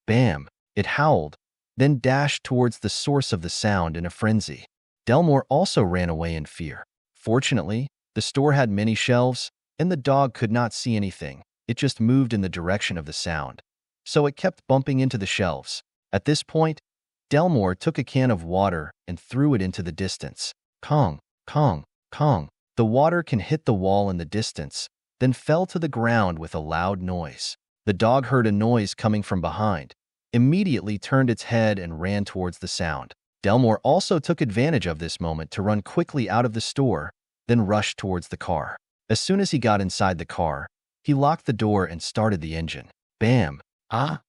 Bam! It howled, then dashed towards the source of the sound in a frenzy. Delmore also ran away in fear. Fortunately, the store had many shelves, and the dog could not see anything. It just moved in the direction of the sound, so it kept bumping into the shelves. At this point, Delmore took a can of water and threw it into the distance. Kong, kong, kong. The water can hit the wall in the distance, then fell to the ground with a loud noise. The dog heard a noise coming from behind, immediately turned its head and ran towards the sound. Delmore also took advantage of this moment to run quickly out of the store, then rushed towards the car. As soon as he got inside the car, he locked the door and started the engine. Bam! Ah!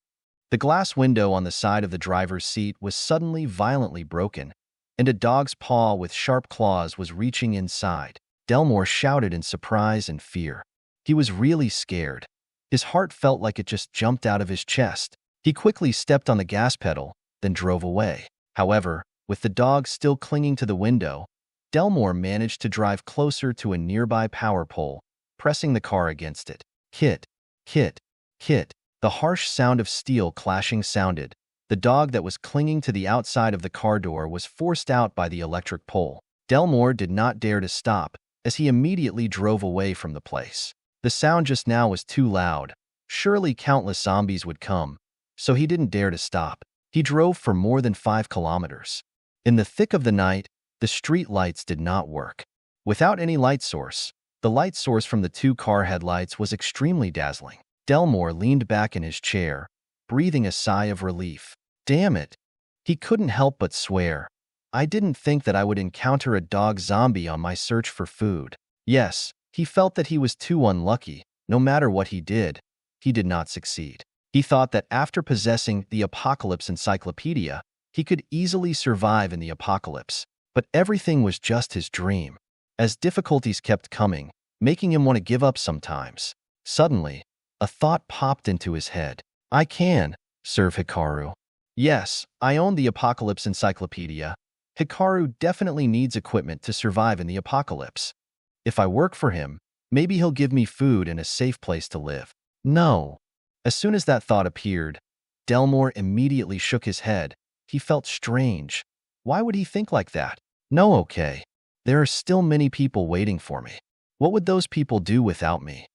The glass window on the side of the driver's seat was suddenly violently broken, and a dog's paw with sharp claws was reaching inside. Delmore shouted in surprise and fear. He was really scared. His heart felt like it just jumped out of his chest. He quickly stepped on the gas pedal, then drove away. However, with the dog still clinging to the window, Delmore managed to drive closer to a nearby power pole, pressing the car against it. Kit, kit, kit. The harsh sound of steel clashing sounded. The dog that was clinging to the outside of the car door was forced out by the electric pole. Delmore did not dare to stop, as he immediately drove away from the place. The sound just now was too loud, Surely countless zombies would come, so he didn't dare to stop. He drove for more than 5 kilometers. In the thick of the night, the street lights did not work. Without any light source, the light source from the 2 car headlights was extremely dazzling. Delmore leaned back in his chair, breathing a sigh of relief. Damn it! He couldn't help but swear. I didn't think that I would encounter a dog zombie on my search for food. Yes, he felt that he was too unlucky. No matter what he did not succeed. He thought that after possessing the Apocalypse Encyclopedia, he could easily survive in the apocalypse. But everything was just his dream. As difficulties kept coming, making him want to give up sometimes, suddenly, a thought popped into his head. I can serve Hikaru. Yes, I own the Apocalypse Encyclopedia. Hikaru definitely needs equipment to survive in the apocalypse. If I work for him, maybe he'll give me food and a safe place to live. No. As soon as that thought appeared, Delmore immediately shook his head. He felt strange. Why would he think like that? No, okay. There are still many people waiting for me. What would those people do without me?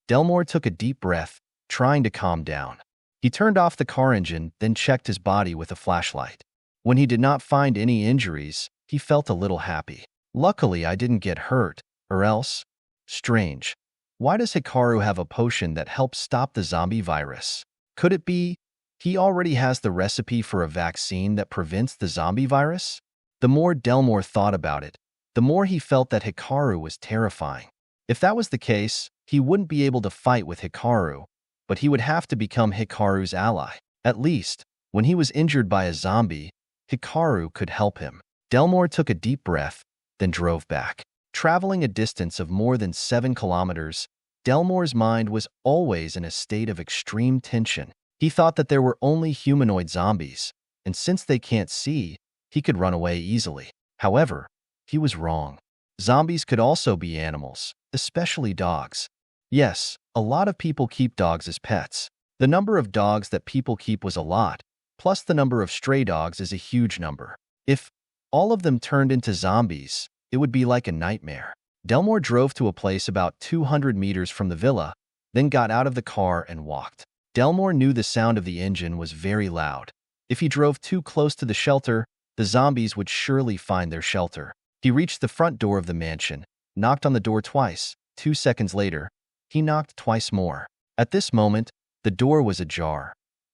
Delmore took a deep breath, trying to calm down. He turned off the car engine, then checked his body with a flashlight. When he did not find any injuries, he felt a little happy. Luckily, I didn't get hurt, or else? Strange. Why does Hikaru have a potion that helps stop the zombie virus? Could it be he already has the recipe for a vaccine that prevents the zombie virus? The more Delmore thought about it, the more he felt that Hikaru was terrifying. If that was the case, he wouldn't be able to fight with Hikaru, but he would have to become Hikaru's ally. At least, when he was injured by a zombie, Hikaru could help him. Delmore took a deep breath, then drove back. Traveling a distance of more than 7 kilometers, Delmore's mind was always in a state of extreme tension. He thought that there were only humanoid zombies, and since they can't see, he could run away easily. However, he was wrong. Zombies could also be animals, especially dogs. Yes, a lot of people keep dogs as pets. The number of dogs that people keep was a lot, plus the number of stray dogs is a huge number. If all of them turned into zombies, it would be like a nightmare. Delmore drove to a place about 200 meters from the villa, then got out of the car and walked. Delmore knew the sound of the engine was very loud. If he drove too close to the shelter, the zombies would surely find their shelter. He reached the front door of the mansion, knocked on the door twice. 2 seconds later, he knocked twice more. At this moment, the door was ajar.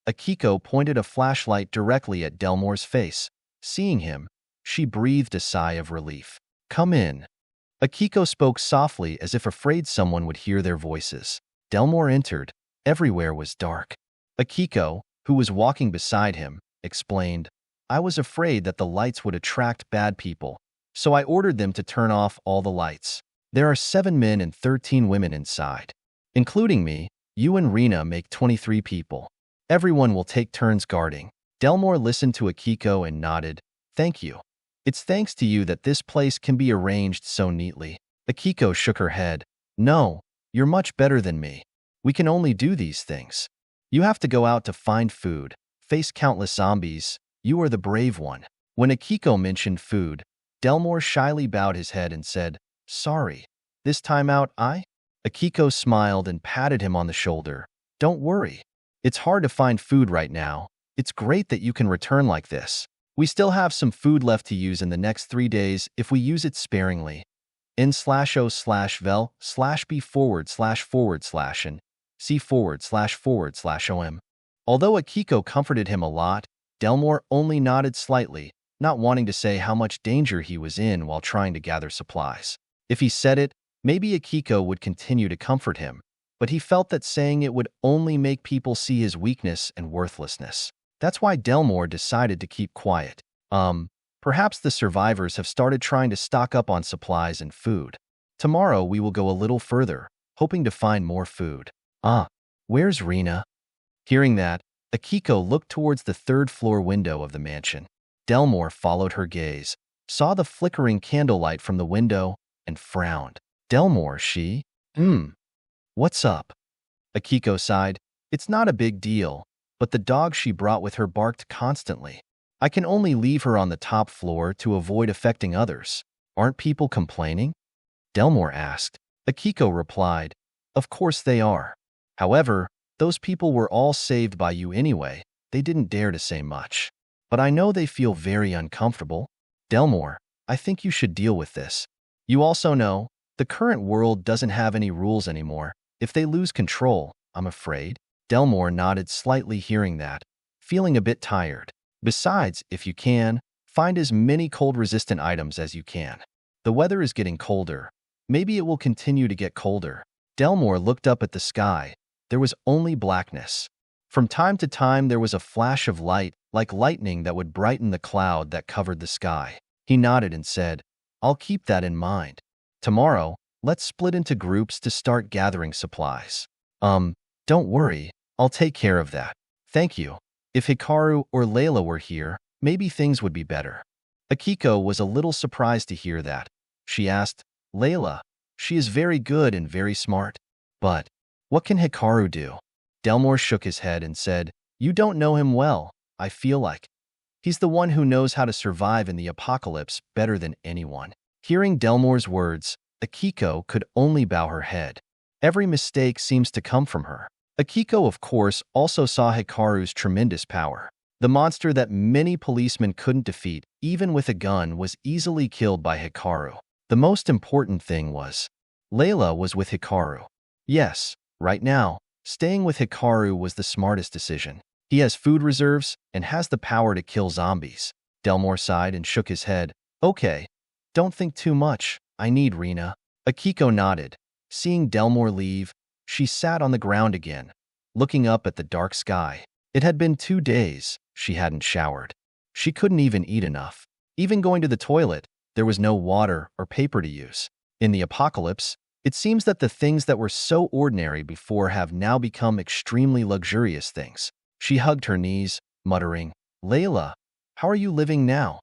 Akiko pointed a flashlight directly at Delmore's face. Seeing him, she breathed a sigh of relief. Come in. Akiko spoke softly as if afraid someone would hear their voices. Delmore entered. Everywhere was dark. Akiko, who was walking beside him, explained, I was afraid that the lights would attract bad people, so I ordered them to turn off all the lights. There are 7 men and 13 women inside. Including me, you and Rina make 23 people. Everyone will take turns guarding. Delmore listened to Akiko and nodded. Thank you. It's thanks to you that this place can be arranged so neatly. Akiko shook her head. No, you're much better than me. We can only do these things. You have to go out to find food, face countless zombies. You are the brave one. When Akiko mentioned food, Delmore shyly bowed his head and said, Sorry. This time out, Akiko smiled and patted him on the shoulder. Don't worry. It's hard to find food right now. It's great that you can return like this. We still have some food left to use in the next 3 days if we use it sparingly. N/O/vel/B//and C//om. Although Akiko comforted him a lot, Delmore only nodded slightly, not wanting to say how much danger he was in while trying to gather supplies. If he said it, maybe Akiko would continue to comfort him, but he felt that saying it would only make people see his weakness and worthlessness. That's why Delmore decided to keep quiet. Perhaps the survivors have started trying to stock up on supplies and food. Tomorrow we will go a little further, hoping to find more food. Where's Rina? Hearing that, Akiko looked towards the 3rd-floor window of the mansion. Delmore followed her gaze, saw the flickering candlelight from the window, and frowned. Delmore, she? What's up? Akiko sighed. It's not a big deal, but the dog she brought with her barked constantly. I can only leave her on the top floor to avoid affecting others. Aren't people complaining? Delmore asked. Akiko replied, Of course they are. However, Those people were all saved by you anyway. They didn't dare to say much. But I know they feel very uncomfortable. Delmore, I think you should deal with this. You also know, the current world doesn't have any rules anymore. If they lose control, I'm afraid. Delmore nodded slightly hearing that, feeling a bit tired. Besides, if you can, find as many cold-resistant items as you can. The weather is getting colder. Maybe it will continue to get colder. Delmore looked up at the sky. There was only blackness. From time to time there was a flash of light, like lightning that would brighten the cloud that covered the sky. He nodded and said, I'll keep that in mind. Tomorrow, let's split into groups to start gathering supplies. Don't worry, I'll take care of that. Thank you. If Hikaru or Layla were here, maybe things would be better. Akiko was a little surprised to hear that. She asked, Layla, she is very good and very smart. But what can Hikaru do? Delmore shook his head and said, You don't know him well, I feel like. He's the one who knows how to survive in the apocalypse better than anyone. Hearing Delmore's words, Akiko could only bow her head. Every mistake seems to come from her. Akiko, of course, also saw Hikaru's tremendous power. The monster that many policemen couldn't defeat, even with a gun, was easily killed by Hikaru. The most important thing was, Layla was with Hikaru. Yes, right now, staying with Hikaru was the smartest decision. He has food reserves and has the power to kill zombies. Delmore sighed and shook his head. Okay, don't think too much. I need Rena. Akiko nodded. Seeing Delmore leave, she sat on the ground again, looking up at the dark sky. It had been 2 days she hadn't showered. She couldn't even eat enough. Even going to the toilet, there was no water or paper to use. In the apocalypse, it seems that the things that were so ordinary before have now become extremely luxurious things. She hugged her knees, muttering, Layla, how are you living now?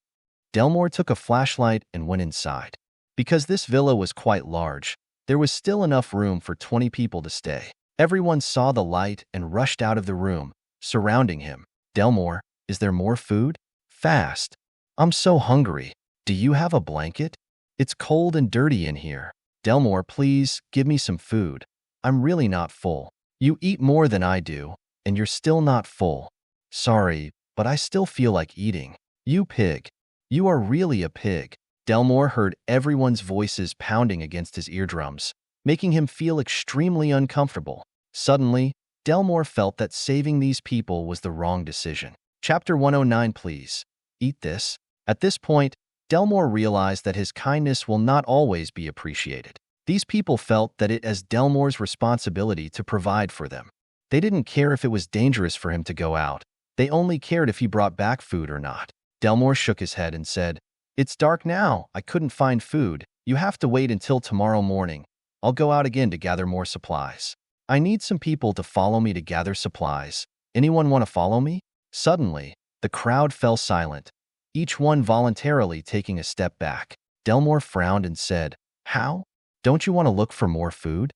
Delmore took a flashlight and went inside. Because this villa was quite large, there was still enough room for 20 people to stay. Everyone saw the light and rushed out of the room, surrounding him. Delmore, is there more food? Fast. I'm so hungry. Do you have a blanket? It's cold and dirty in here. Delmore, please, give me some food. I'm really not full. You eat more than I do, and you're still not full. Sorry, but I still feel like eating. You pig. You are really a pig. Delmore heard everyone's voices pounding against his eardrums, making him feel extremely uncomfortable. Suddenly, Delmore felt that saving these people was the wrong decision. Chapter 109, please. Eat this. At this point, Delmore realized that his kindness will not always be appreciated. These people felt that it was Delmore's responsibility to provide for them. They didn't care if it was dangerous for him to go out. They only cared if he brought back food or not. Delmore shook his head and said, It's dark now. I couldn't find food. You have to wait until tomorrow morning. I'll go out again to gather more supplies. I need some people to follow me to gather supplies. Anyone want to follow me? Suddenly, the crowd fell silent, each one voluntarily taking a step back. Delmore frowned and said, How? Don't you want to look for more food?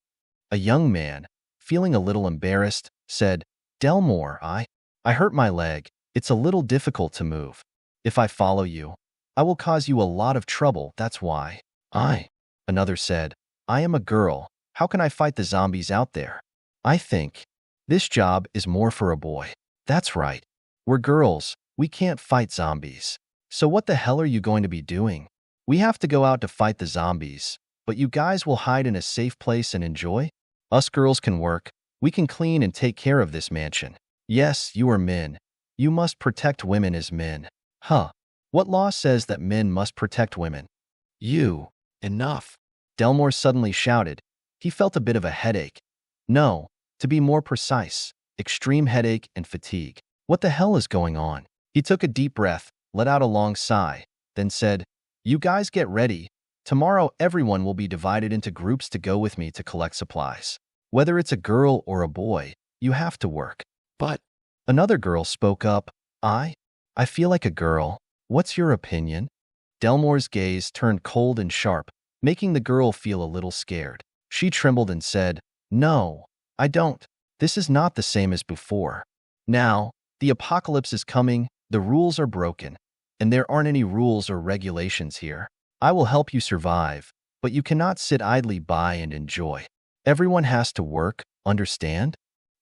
A young man, feeling a little embarrassed, said, Delmore, I hurt my leg. It's a little difficult to move. If I follow you, I will cause you a lot of trouble, that's why. Another said, I am a girl. How can I fight the zombies out there? I think this job is more for a boy. That's right. We're girls. We can't fight zombies. So what the hell are you going to be doing? We have to go out to fight the zombies, but you guys will hide in a safe place and enjoy? Us girls can work. We can clean and take care of this mansion. Yes, you are men. You must protect women as men. Huh. What law says that men must protect women? Enough. Delmore suddenly shouted. He felt a bit of a headache. No, to be more precise, extreme headache and fatigue. What the hell is going on? He took a deep breath, let out a long sigh, then said, You guys get ready. Tomorrow everyone will be divided into groups to go with me to collect supplies. Whether it's a girl or a boy, you have to work. But another girl spoke up. I feel like a girl. What's your opinion? Delmore's gaze turned cold and sharp, making the girl feel a little scared. She trembled and said, No, I don't. This is not the same as before. Now, the apocalypse is coming, the rules are broken, and there aren't any rules or regulations here. I will help you survive, but you cannot sit idly by and enjoy. Everyone has to work, understand?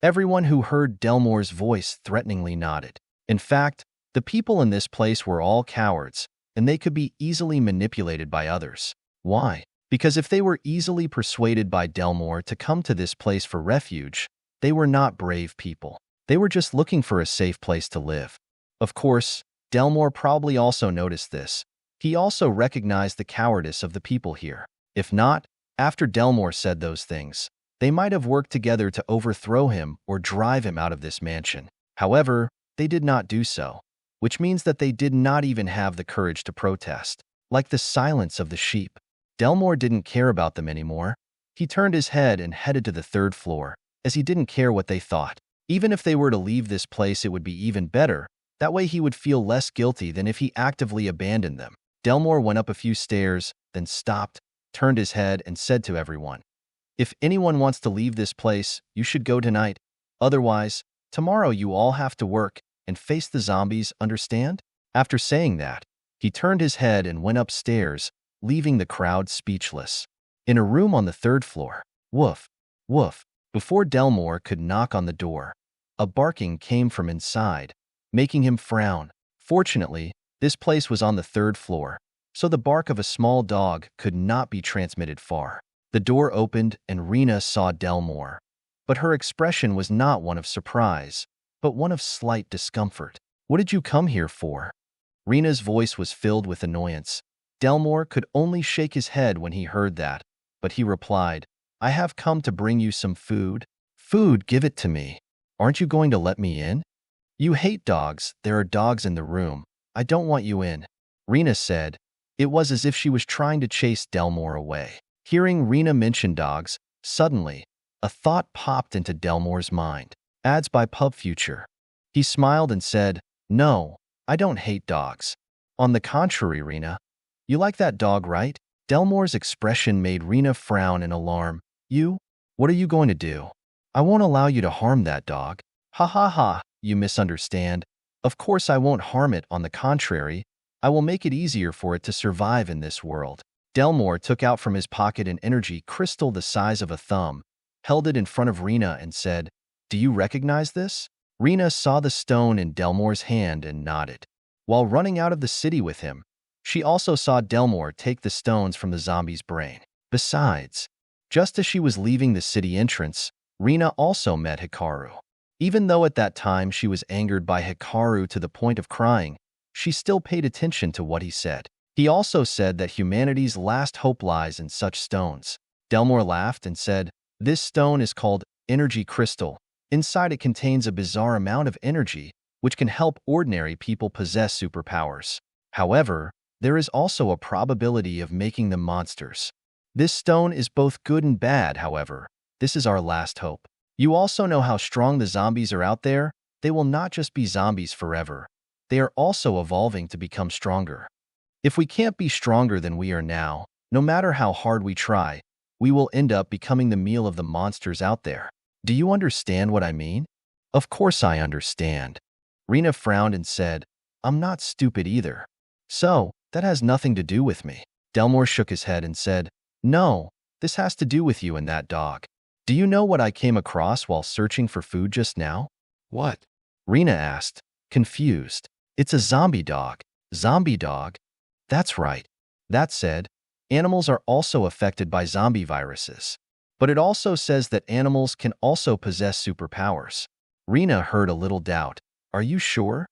Everyone who heard Delmore's voice threateningly nodded. In fact, the people in this place were all cowards, and they could be easily manipulated by others. Why? Because if they were easily persuaded by Delmore to come to this place for refuge, they were not brave people. They were just looking for a safe place to live. Of course, Delmore probably also noticed this. He also recognized the cowardice of the people here. If not, after Delmore said those things, they might have worked together to overthrow him or drive him out of this mansion. However, they did not do so, which means that they did not even have the courage to protest. Like the silence of the sheep, Delmore didn't care about them anymore. He turned his head and headed to the 3rd floor, as he didn't care what they thought. Even if they were to leave this place, it would be even better. That way he would feel less guilty than if he actively abandoned them. Delmore went up a few stairs, then stopped, turned his head, and said to everyone, "If anyone wants to leave this place, you should go tonight. Otherwise, tomorrow you all have to work and face the zombies, understand?" After saying that, he turned his head and went upstairs, leaving the crowd speechless. In a room on the 3rd floor, woof, woof, before Delmore could knock on the door, a barking came from inside, making him frown. Fortunately, this place was on the 3rd floor, so the bark of a small dog could not be transmitted far. The door opened and Rena saw Delmore, but her expression was not one of surprise, but one of slight discomfort. "What did you come here for?" Rena's voice was filled with annoyance. Delmore could only shake his head when he heard that, but he replied, "I have come to bring you some food." "Food, give it to me. Aren't you going to let me in?" "You hate dogs. There are dogs in the room. I don't want you in," Rena said. It was as if she was trying to chase Delmore away. Hearing Rena mention dogs, suddenly, a thought popped into Delmore's mind. Ads by Pub Future. He smiled and said, "No, I don't hate dogs. On the contrary, Rena. You like that dog, right?" Delmore's expression made Rena frown in alarm. "You? What are you going to do?" "I won't allow you to harm that dog." "Ha ha ha, you misunderstand. Of course I won't harm it. On the contrary, I will make it easier for it to survive in this world." Delmore took out from his pocket an energy crystal the size of a thumb, held it in front of Rena and said, "Do you recognize this?" Rena saw the stone in Delmore's hand and nodded. While running out of the city with him, she also saw Delmore take the stones from the zombie's brain. Besides, just as she was leaving the city entrance, Rena also met Hikaru. Even though at that time she was angered by Hikaru to the point of crying, she still paid attention to what he said. He also said that humanity's last hope lies in such stones. Delmore laughed and said, "This stone is called Energy Crystal. Inside it contains a bizarre amount of energy, which can help ordinary people possess superpowers. However, there is also a probability of making them monsters. This stone is both good and bad, however. This is our last hope. You also know how strong the zombies are out there. They will not just be zombies forever. They are also evolving to become stronger. If we can't be stronger than we are now, no matter how hard we try, we will end up becoming the meal of the monsters out there. Do you understand what I mean?" "Of course I understand." Rena frowned and said, "I'm not stupid either. So, that has nothing to do with me." Delmore shook his head and said, "No, this has to do with you and that dog. Do you know what I came across while searching for food just now?" "What?" Rena asked, confused. "It's a zombie dog." "Zombie dog?" "That's right." That said, animals are also affected by zombie viruses. But it also says that animals can also possess superpowers. Rena heard a little doubt. "Are you sure?"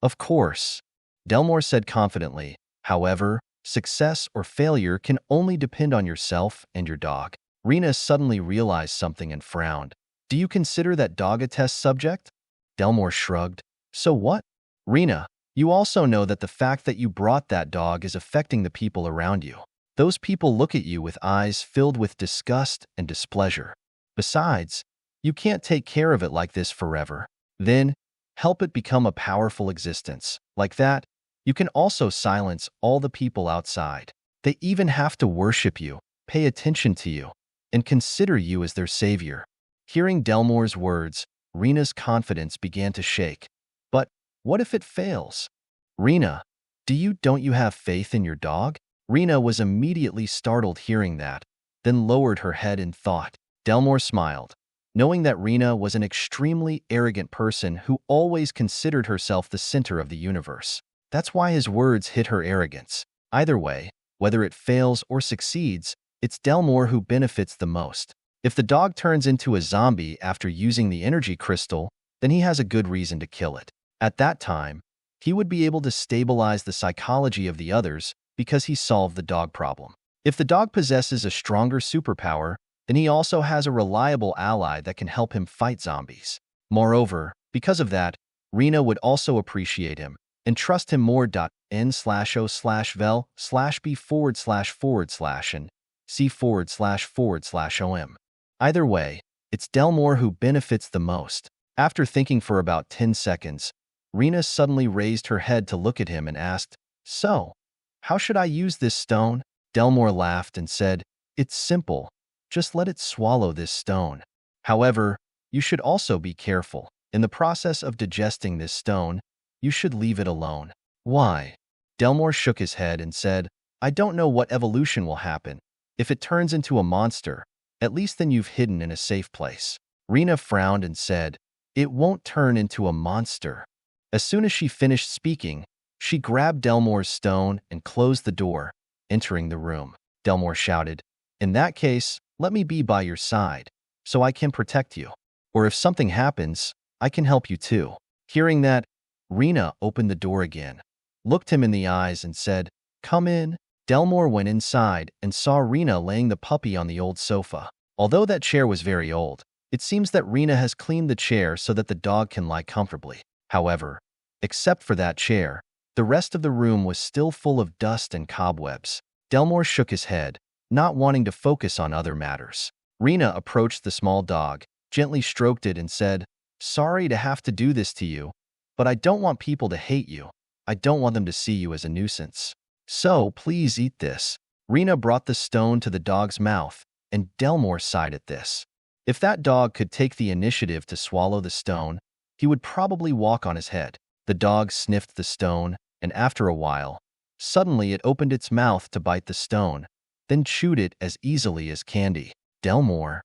"Of course," Delmore said confidently. "However, success or failure can only depend on yourself and your dog." Rena suddenly realized something and frowned. "Do you consider that dog a test subject?" Delmore shrugged. "So what?" "Rena, you also know that the fact that you brought that dog is affecting the people around you. Those people look at you with eyes filled with disgust and displeasure. Besides, you can't take care of it like this forever. Then, help it become a powerful existence. Like that, you can also silence all the people outside. They even have to worship you, pay attention to you, and consider you as their savior." Hearing Delmore's words, Rena's confidence began to shake. "But what if it fails?" "Rena, don't you have faith in your dog?" Rena was immediately startled hearing that, then lowered her head in thought. Delmore smiled. knowing that Rena was an extremely arrogant person who always considered herself the center of the universe. That's why his words hit her arrogance. Either way, whether it fails or succeeds, it's Delmore who benefits the most. If the dog turns into a zombie after using the energy crystal, then he has a good reason to kill it. At that time, he would be able to stabilize the psychology of the others because he solved the dog problem. If the dog possesses a stronger superpower, then he also has a reliable ally that can help him fight zombies. Moreover, because of that, Rena would also appreciate him and trust him more. N/O/vel/b//and c//om. Either way, it's Delmore who benefits the most. After thinking for about 10 seconds, Rena suddenly raised her head to look at him and asked, "So, how should I use this stone?" Delmore laughed and said, "It's simple. Just let it swallow this stone. However, you should also be careful. In the process of digesting this stone, you should leave it alone." "Why?" Delmore shook his head and said, "I don't know what evolution will happen. If it turns into a monster, at least then you've hidden in a safe place." Rena frowned and said, "It won't turn into a monster." As soon as she finished speaking, she grabbed Delmore's stone and closed the door, entering the room. Delmore shouted, "In that case, let me be by your side, so I can protect you. Or if something happens, I can help you too." Hearing that, Rena opened the door again, looked him in the eyes and said, "Come in." Delmore went inside and saw Rena laying the puppy on the old sofa. Although that chair was very old, it seems that Rena has cleaned the chair so that the dog can lie comfortably. However, except for that chair, the rest of the room was still full of dust and cobwebs. Delmore shook his head, not wanting to focus on other matters. Rena approached the small dog, gently stroked it and said, "Sorry to have to do this to you, but I don't want people to hate you. I don't want them to see you as a nuisance. So please eat this." Rena brought the stone to the dog's mouth, and Delmore sighed at this. If that dog could take the initiative to swallow the stone, he would probably walk on his head. The dog sniffed the stone, and after a while, suddenly it opened its mouth to bite the stone, then chewed it as easily as candy. Delmore.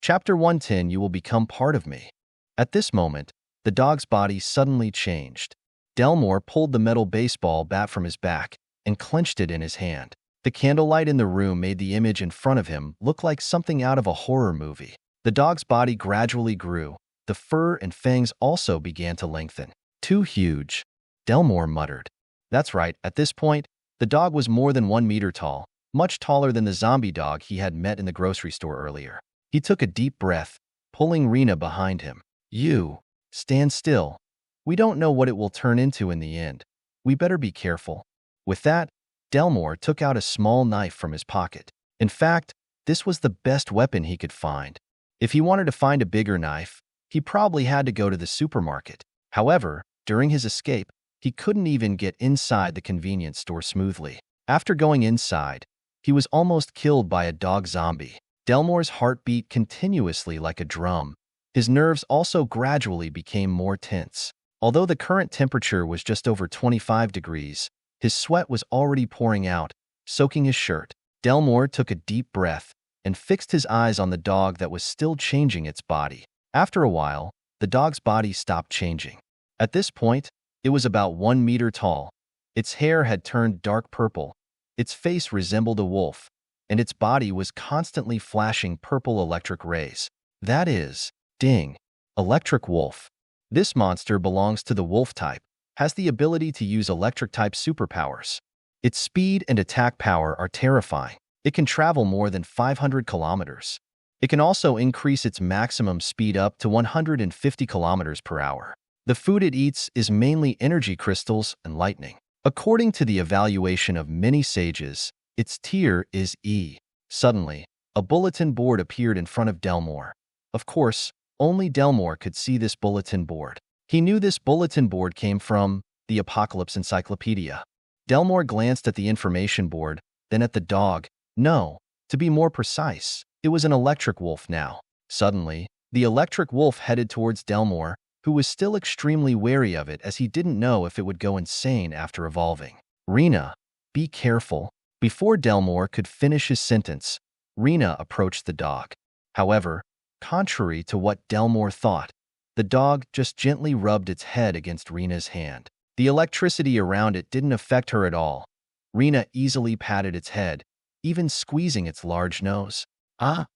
Chapter 110. You will become part of me. At this moment, the dog's body suddenly changed. Delmore pulled the metal baseball bat from his back and clenched it in his hand. The candlelight in the room made the image in front of him look like something out of a horror movie. The dog's body gradually grew. The fur and fangs also began to lengthen. "Too huge," Delmore muttered. That's right, at this point, the dog was more than 1 meter tall, much taller than the zombie dog he had met in the grocery store earlier. He took a deep breath, pulling Rena behind him. "You, stand still. We don't know what it will turn into in the end. We better be careful." With that, Delmore took out a small knife from his pocket. In fact, this was the best weapon he could find. If he wanted to find a bigger knife, he probably had to go to the supermarket. However, during his escape, he couldn't even get inside the convenience store smoothly. After going inside, he was almost killed by a dog zombie. Delmore's heart beat continuously like a drum. His nerves also gradually became more tense. Although the current temperature was just over 25 degrees, his sweat was already pouring out, soaking his shirt. Delmore took a deep breath and fixed his eyes on the dog that was still changing its body. After a while, the dog's body stopped changing. At this point, it was about 1 meter tall. Its hair had turned dark purple. Its face resembled a wolf, and its body was constantly flashing purple electric rays. That is, ding, electric wolf. This monster belongs to the wolf type, has the ability to use electric-type superpowers. Its speed and attack power are terrifying. It can travel more than 500 kilometers. It can also increase its maximum speed up to 150 kilometers per hour. The food it eats is mainly energy crystals and lightning. According to the evaluation of many sages, its tier is E. Suddenly, a bulletin board appeared in front of Delmore. Of course, only Delmore could see this bulletin board. He knew this bulletin board came from the Apocalypse Encyclopedia. Delmore glanced at the information board, then at the dog. No, to be more precise, it was an electric wolf now. Suddenly, the electric wolf headed towards Delmore, who was still extremely wary of it as he didn't know if it would go insane after evolving. "Rena, be careful." Before Delmore could finish his sentence, Rena approached the dog. However, Contrary to what Delmore thought, the dog just gently rubbed its head against Rena's hand. The electricity around it didn't affect her at all. Rena easily patted its head, even squeezing its large nose. Ah,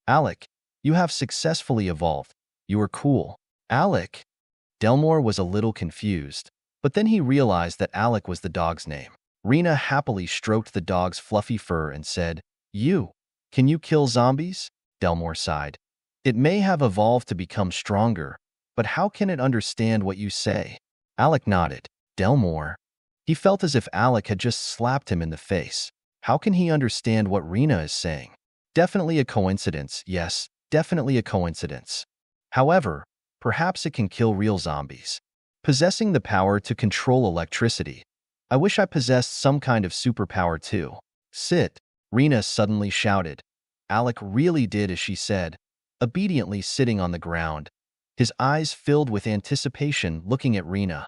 Alec, you have successfully evolved. You are cool. Alec. Delmore was a little confused, but then he realized that Alec was the dog's name. Rena happily stroked the dog's fluffy fur and said, Can you kill zombies? Delmore sighed. It may have evolved to become stronger, but how can it understand what you say? Alec nodded. Delmore. He felt as if Alec had just slapped him in the face. How can he understand what Rena is saying? Definitely a coincidence, yes, definitely a coincidence. However, perhaps it can kill real zombies. Possessing the power to control electricity. I wish I possessed some kind of superpower too. Sit, Rena suddenly shouted. Alec really did as she said, obediently sitting on the ground, his eyes filled with anticipation looking at Rena.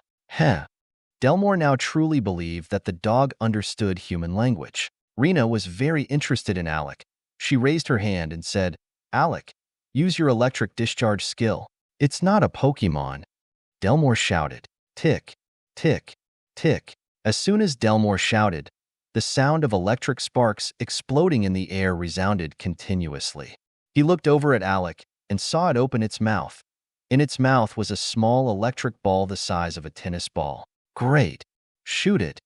Delmore now truly believed that the dog understood human language. Rena was very interested in Alec. She raised her hand and said, Alec, use your electric discharge skill. It's not a Pokemon. Delmore shouted. Tick, tick, tick. As soon as Delmore shouted, the sound of electric sparks exploding in the air resounded continuously. He looked over at Alec and saw it open its mouth. In its mouth was a small electric ball the size of a tennis ball. Great! Shoot it!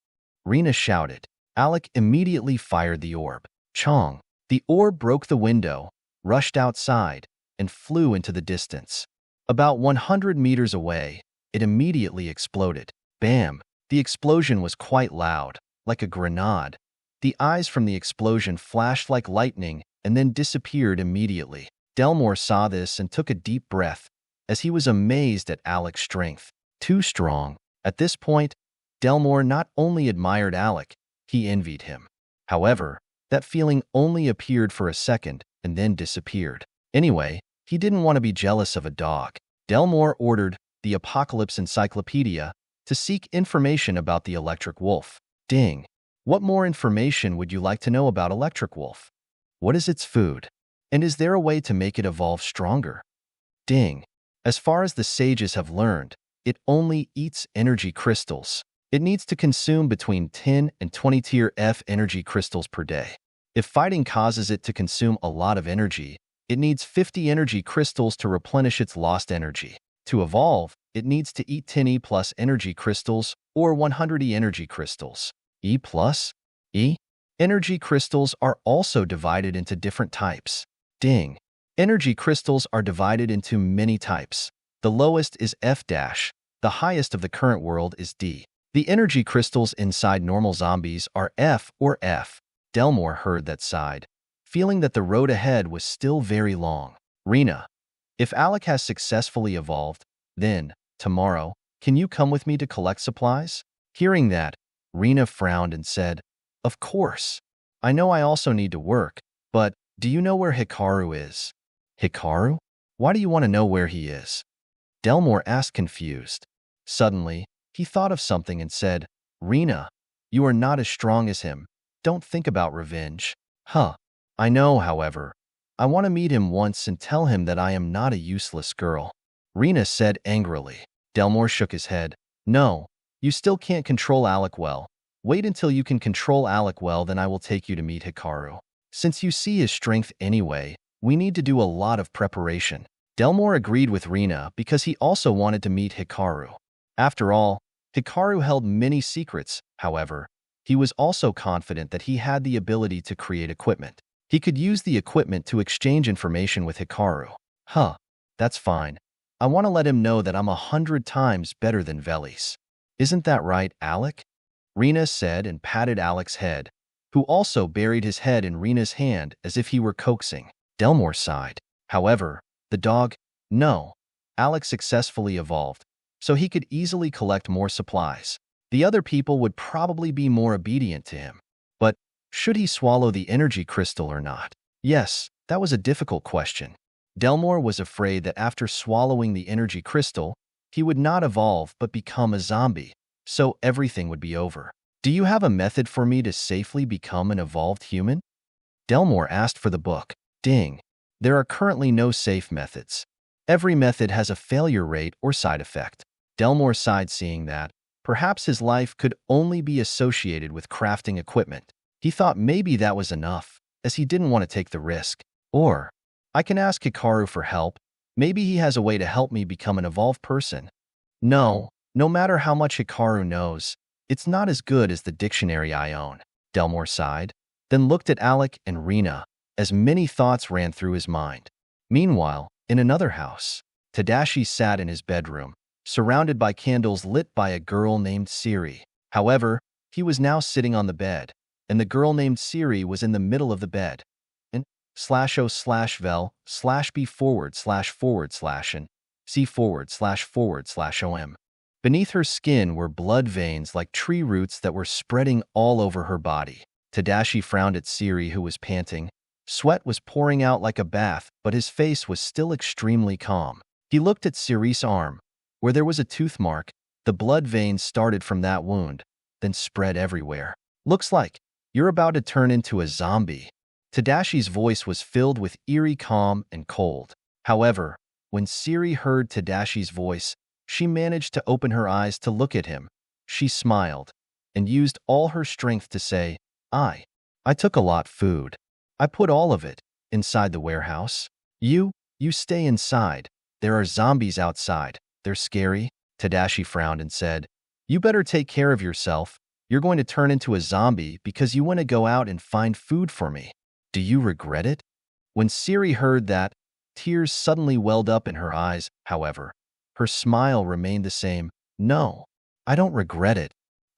Rena shouted. Alec immediately fired the orb. Chong! The orb broke the window, rushed outside, and flew into the distance. About 100 meters away, it immediately exploded. Bam! The explosion was quite loud, like a grenade. The eyes from the explosion flashed like lightning and then disappeared immediately. Delmore saw this and took a deep breath, as he was amazed at Alec's strength. Too strong. At this point, Delmore not only admired Alec, he envied him. However, that feeling only appeared for a second and then disappeared. Anyway, he didn't want to be jealous of a dog. Delmore ordered the Apocalypse Encyclopedia to seek information about the electric wolf. Ding. What more information would you like to know about electric wolf? What is its food? And is there a way to make it evolve stronger? Ding. As far as the sages have learned, it only eats energy crystals. It needs to consume between 10 and 20 tier F energy crystals per day. If fighting causes it to consume a lot of energy, it needs 50 energy crystals to replenish its lost energy. To evolve, it needs to eat 10 E plus energy crystals or 100 E energy crystals. E plus? E? Energy crystals are also divided into different types. Ding. Energy crystals are divided into many types. The lowest is F-, the highest of the current world is D. The energy crystals inside normal zombies are F or F. Delmore heard that sighed, feeling that the road ahead was still very long. Rena, if Alec has successfully evolved, then, tomorrow, can you come with me to collect supplies? Hearing that, Rena frowned and said, Of course. I know I also need to work, but do you know where Hikaru is? Hikaru? Why do you want to know where he is? Delmore asked confused. Suddenly, he thought of something and said, Rena, you are not as strong as him. Don't think about revenge. I know, however. I want to meet him once and tell him that I am not a useless girl. Rena said angrily. Delmore shook his head. No, you still can't control Alec well. Wait until you can control Alec well, then I will take you to meet Hikaru. Since you see his strength anyway, we need to do a lot of preparation. Delmore agreed with Rena because he also wanted to meet Hikaru. After all, Hikaru held many secrets. However, he was also confident that he had the ability to create equipment. He could use the equipment to exchange information with Hikaru. That's fine. I want to let him know that I'm 100 times better than Velis. Isn't that right, Alec? Rena said and patted Alec's head, who also buried his head in Rena's hand as if he were coaxing. Delmore sighed. However, the dog, no. Alec successfully evolved, so he could easily collect more supplies. The other people would probably be more obedient to him. But should he swallow the energy crystal or not? Yes, that was a difficult question. Delmore was afraid that after swallowing the energy crystal, he would not evolve but become a zombie, so everything would be over. Do you have a method for me to safely become an evolved human? Delmore asked for the book. Ding. There are currently no safe methods. Every method has a failure rate or side effect. Delmore sighed, seeing that perhaps his life could only be associated with crafting equipment. He thought maybe that was enough, as he didn't want to take the risk. Or, I can ask Hikaru for help. Maybe he has a way to help me become an evolved person. No matter how much Hikaru knows, it's not as good as the dictionary I own. Delmore sighed, then looked at Alec and Rina, as many thoughts ran through his mind. Meanwhile, in another house, Tadashi sat in his bedroom, surrounded by candles lit by a girl named Siri. However, he was now sitting on the bed, and the girl named Siri was in the middle of the bed. And /o/vel/b//and c//om. Beneath her skin were blood veins like tree roots that were spreading all over her body. Tadashi frowned at Siri, who was panting. Sweat was pouring out like a bath, but his face was still extremely calm. He looked at Siri's arm, where there was a tooth mark. The blood veins started from that wound, then spread everywhere. Looks like you're about to turn into a zombie. Tadashi's voice was filled with eerie calm and cold. However, when Siri heard Tadashi's voice, she managed to open her eyes to look at him. She smiled and used all her strength to say, I took a lot food. I put all of it inside the warehouse. You stay inside. There are zombies outside. They're scary. Tadashi frowned and said, you better take care of yourself. You're going to turn into a zombie because you want to go out and find food for me. Do you regret it? When Siri heard that, tears suddenly welled up in her eyes. However, her smile remained the same. No, I don't regret it.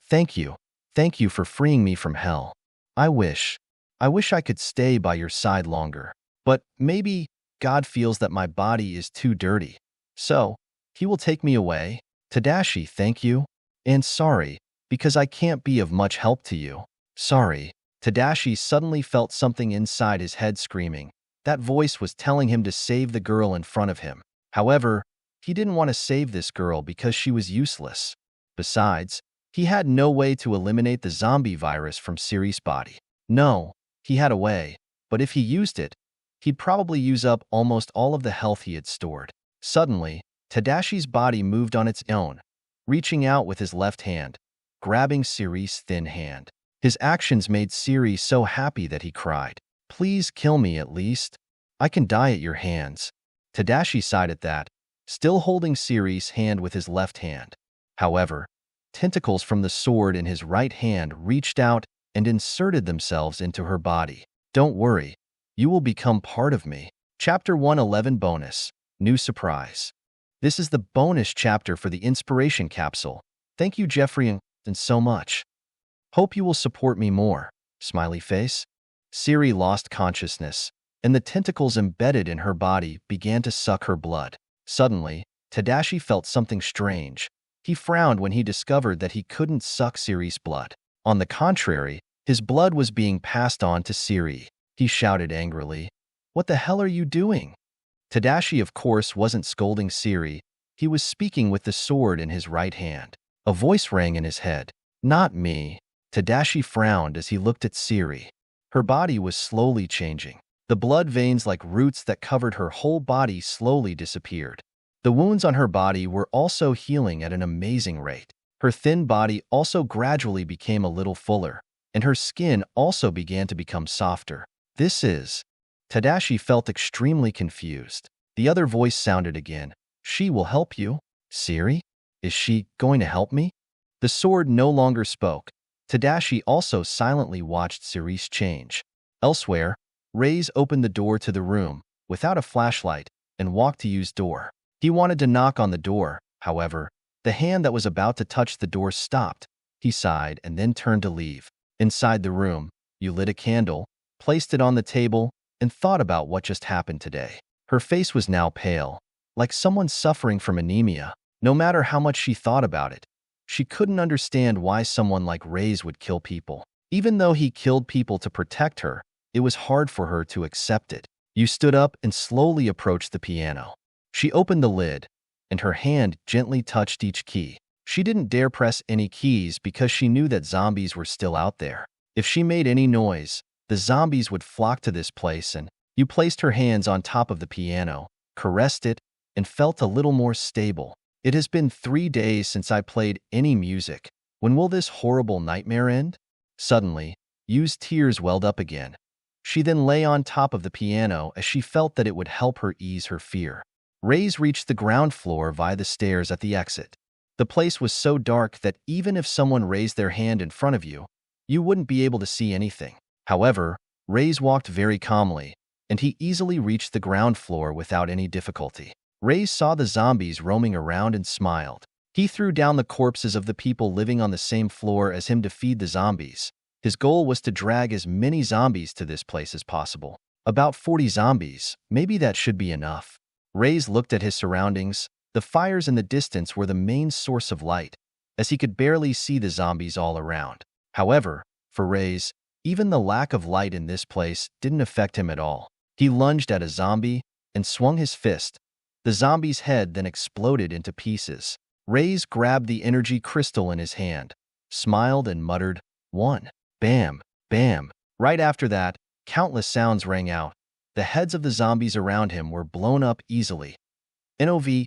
Thank you. Thank you for freeing me from hell. I wish I could stay by your side longer. But maybe God feels that my body is too dirty. So, he will take me away. Tadashi, thank you. And sorry, because I can't be of much help to you. Sorry. Tadashi suddenly felt something inside his head screaming. That voice was telling him to save the girl in front of him. However, he didn't want to save this girl because she was useless. Besides, he had no way to eliminate the zombie virus from Siri's body. No, he had a way, but if he used it, he'd probably use up almost all of the health he had stored. Suddenly, Tadashi's body moved on its own, reaching out with his left hand, grabbing Siri's thin hand. His actions made Siri so happy that he cried, Please kill me at least. I can die at your hands. Tadashi sighed at that, still holding Siri's hand with his left hand. However, tentacles from the sword in his right hand reached out and inserted themselves into her body. Don't worry, you will become part of me. Chapter 111 Bonus. New surprise. This is the bonus chapter for the inspiration capsule. Thank you, Jeffrey, and so much. Hope you will support me more. Smiley face. Siri lost consciousness, and the tentacles embedded in her body began to suck her blood. Suddenly, Tadashi felt something strange. He frowned when he discovered that he couldn't suck Siri's blood. On the contrary, his blood was being passed on to Siri. He shouted angrily, What the hell are you doing? Tadashi, of course, wasn't scolding Siri. He was speaking with the sword in his right hand. A voice rang in his head. Not me. Tadashi frowned as he looked at Siri. Her body was slowly changing. The blood veins like roots that covered her whole body slowly disappeared. The wounds on her body were also healing at an amazing rate. Her thin body also gradually became a little fuller, and her skin also began to become softer. Tadashi felt extremely confused. The other voice sounded again. She will help you. Siri? Is she going to help me? The sword no longer spoke. Tadashi also silently watched Siri's change. Elsewhere, Reyes opened the door to the room, without a flashlight, and walked to use door. He wanted to knock on the door. However, the hand that was about to touch the door stopped. He sighed and then turned to leave. Inside the room, you lit a candle, placed it on the table, and thought about what just happened today. Her face was now pale, like someone suffering from anemia. No matter how much she thought about it, she couldn't understand why someone like Reyes would kill people. Even though he killed people to protect her, it was hard for her to accept it. You stood up and slowly approached the piano. She opened the lid, and her hand gently touched each key. She didn't dare press any keys because she knew that zombies were still out there. If she made any noise, the zombies would flock to this place and You placed her hands on top of the piano, caressed it, and felt a little more stable. It has been 3 days since I played any music. When will this horrible nightmare end? Suddenly, Yu's tears welled up again. She then lay on top of the piano as she felt that it would help her ease her fear. Rays reached the ground floor via the stairs at the exit. The place was so dark that even if someone raised their hand in front of you, you wouldn't be able to see anything. However, Rays walked very calmly, and he easily reached the ground floor without any difficulty. Rays saw the zombies roaming around and smiled. He threw down the corpses of the people living on the same floor as him to feed the zombies. His goal was to drag as many zombies to this place as possible. About 40 zombies, maybe that should be enough. Rays looked at his surroundings. The fires in the distance were the main source of light, as he could barely see the zombies all around. However, for Rays, even the lack of light in this place didn't affect him at all. He lunged at a zombie and swung his fist. The zombie's head then exploded into pieces. Rays grabbed the energy crystal in his hand, smiled and muttered, "One." Bam, bam. Right after that, countless sounds rang out. The heads of the zombies around him were blown up easily. NOVLB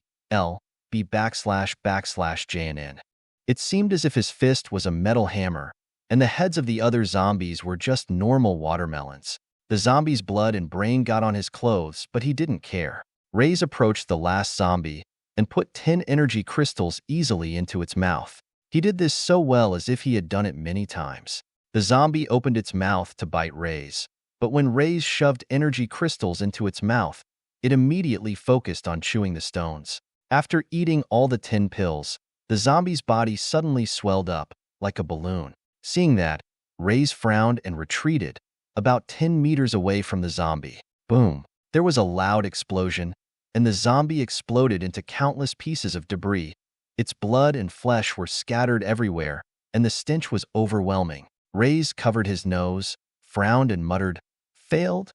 //JNN. It seemed as if his fist was a metal hammer, and the heads of the other zombies were just normal watermelons. The zombie's blood and brain got on his clothes, but he didn't care. Rays approached the last zombie and put 10 energy crystals easily into its mouth. He did this so well as if he had done it many times. The zombie opened its mouth to bite Rays, but when Rays shoved energy crystals into its mouth, it immediately focused on chewing the stones. After eating all the 10 pills, the zombie's body suddenly swelled up, like a balloon. Seeing that, Rays frowned and retreated, about 10 meters away from the zombie. Boom! There was a loud explosion, and the zombie exploded into countless pieces of debris. Its blood and flesh were scattered everywhere, and the stench was overwhelming. Rays covered his nose, frowned and muttered, "Failed?"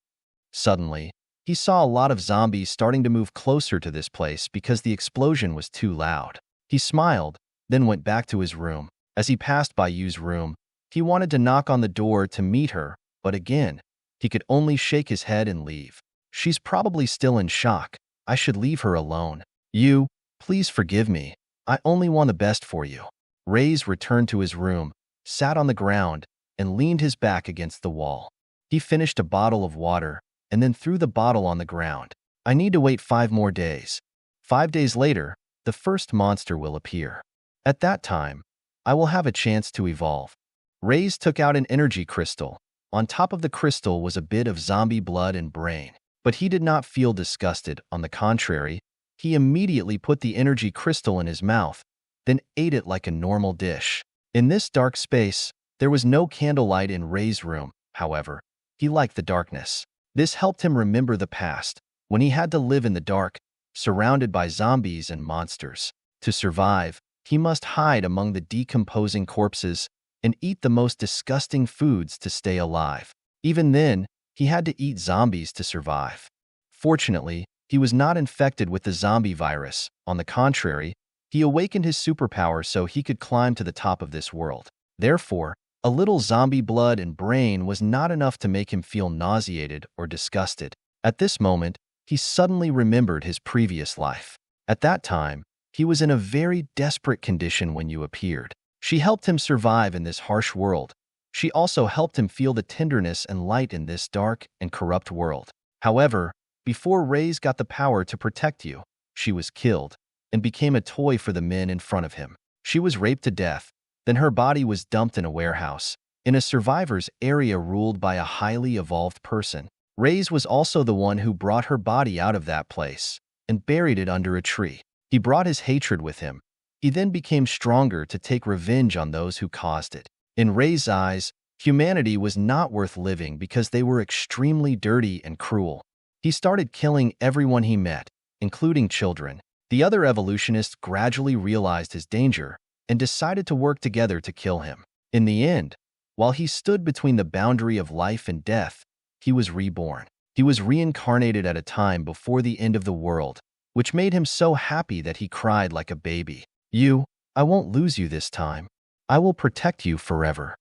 Suddenly, he saw a lot of zombies starting to move closer to this place because the explosion was too loud. He smiled, then went back to his room. As he passed by Yu's room, he wanted to knock on the door to meet her, but again, he could only shake his head and leave. She's probably still in shock. I should leave her alone. Yu, please forgive me. I only want the best for you. Rays returned to his room, sat on the ground, and leaned his back against the wall. He finished a bottle of water and then threw the bottle on the ground. I need to wait 5 more days. 5 days later, the first monster will appear. At that time, I will have a chance to evolve. Rays took out an energy crystal. On top of the crystal was a bit of zombie blood and brain. But he did not feel disgusted. On the contrary, he immediately put the energy crystal in his mouth, then ate it like a normal dish. In this dark space, there was no candlelight in Ray's room. However, he liked the darkness. This helped him remember the past, when he had to live in the dark, surrounded by zombies and monsters. To survive, he must hide among the decomposing corpses and eat the most disgusting foods to stay alive. Even then, he had to eat zombies to survive. Fortunately, he was not infected with the zombie virus. On the contrary, he awakened his superpower so he could climb to the top of this world. Therefore, a little zombie blood and brain was not enough to make him feel nauseated or disgusted. At this moment, he suddenly remembered his previous life. At that time, he was in a very desperate condition when you appeared. She helped him survive in this harsh world. She also helped him feel the tenderness and light in this dark and corrupt world. However, before Rays got the power to protect you, she was killed and became a toy for the men in front of him. She was raped to death. Then her body was dumped in a warehouse, in a survivor's area ruled by a highly evolved person. Rays was also the one who brought her body out of that place and buried it under a tree. He brought his hatred with him. He then became stronger to take revenge on those who caused it. In Ray's eyes, humanity was not worth living because they were extremely dirty and cruel. He started killing everyone he met, including children. The other evolutionists gradually realized his danger and decided to work together to kill him. In the end, while he stood between the boundary of life and death, he was reborn. He was reincarnated at a time before the end of the world, which made him so happy that he cried like a baby. "You, I won't lose you this time. I will protect you forever."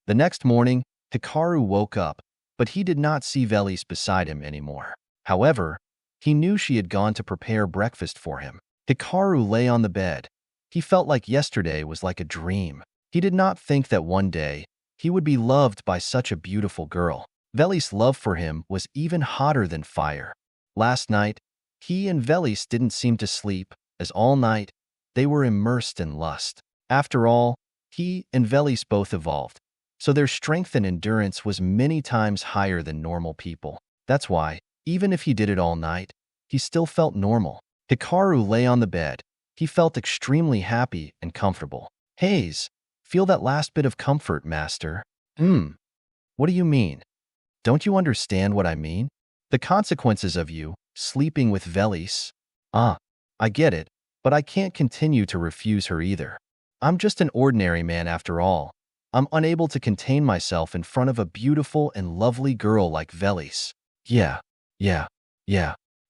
The next morning, Hikaru woke up, but he did not see Velis beside him anymore. However, he knew she had gone to prepare breakfast for him. Hikaru lay on the bed. He felt like yesterday was like a dream. He did not think that one day he would be loved by such a beautiful girl. Velis' love for him was even hotter than fire. Last night, he and Velis didn't seem to sleep, as all night they were immersed in lust. After all, he and Velis both evolved, so their strength and endurance was many times higher than normal people. That's why, even if he did it all night, he still felt normal. Hikaru lay on the bed. He felt extremely happy and comfortable. Hayes, feel that last bit of comfort, master. What do you mean? Don't you understand what I mean? The consequences of you sleeping with Velis. I get it, but I can't continue to refuse her either. I'm just an ordinary man after all. I'm unable to contain myself in front of a beautiful and lovely girl like Velis. Yeah.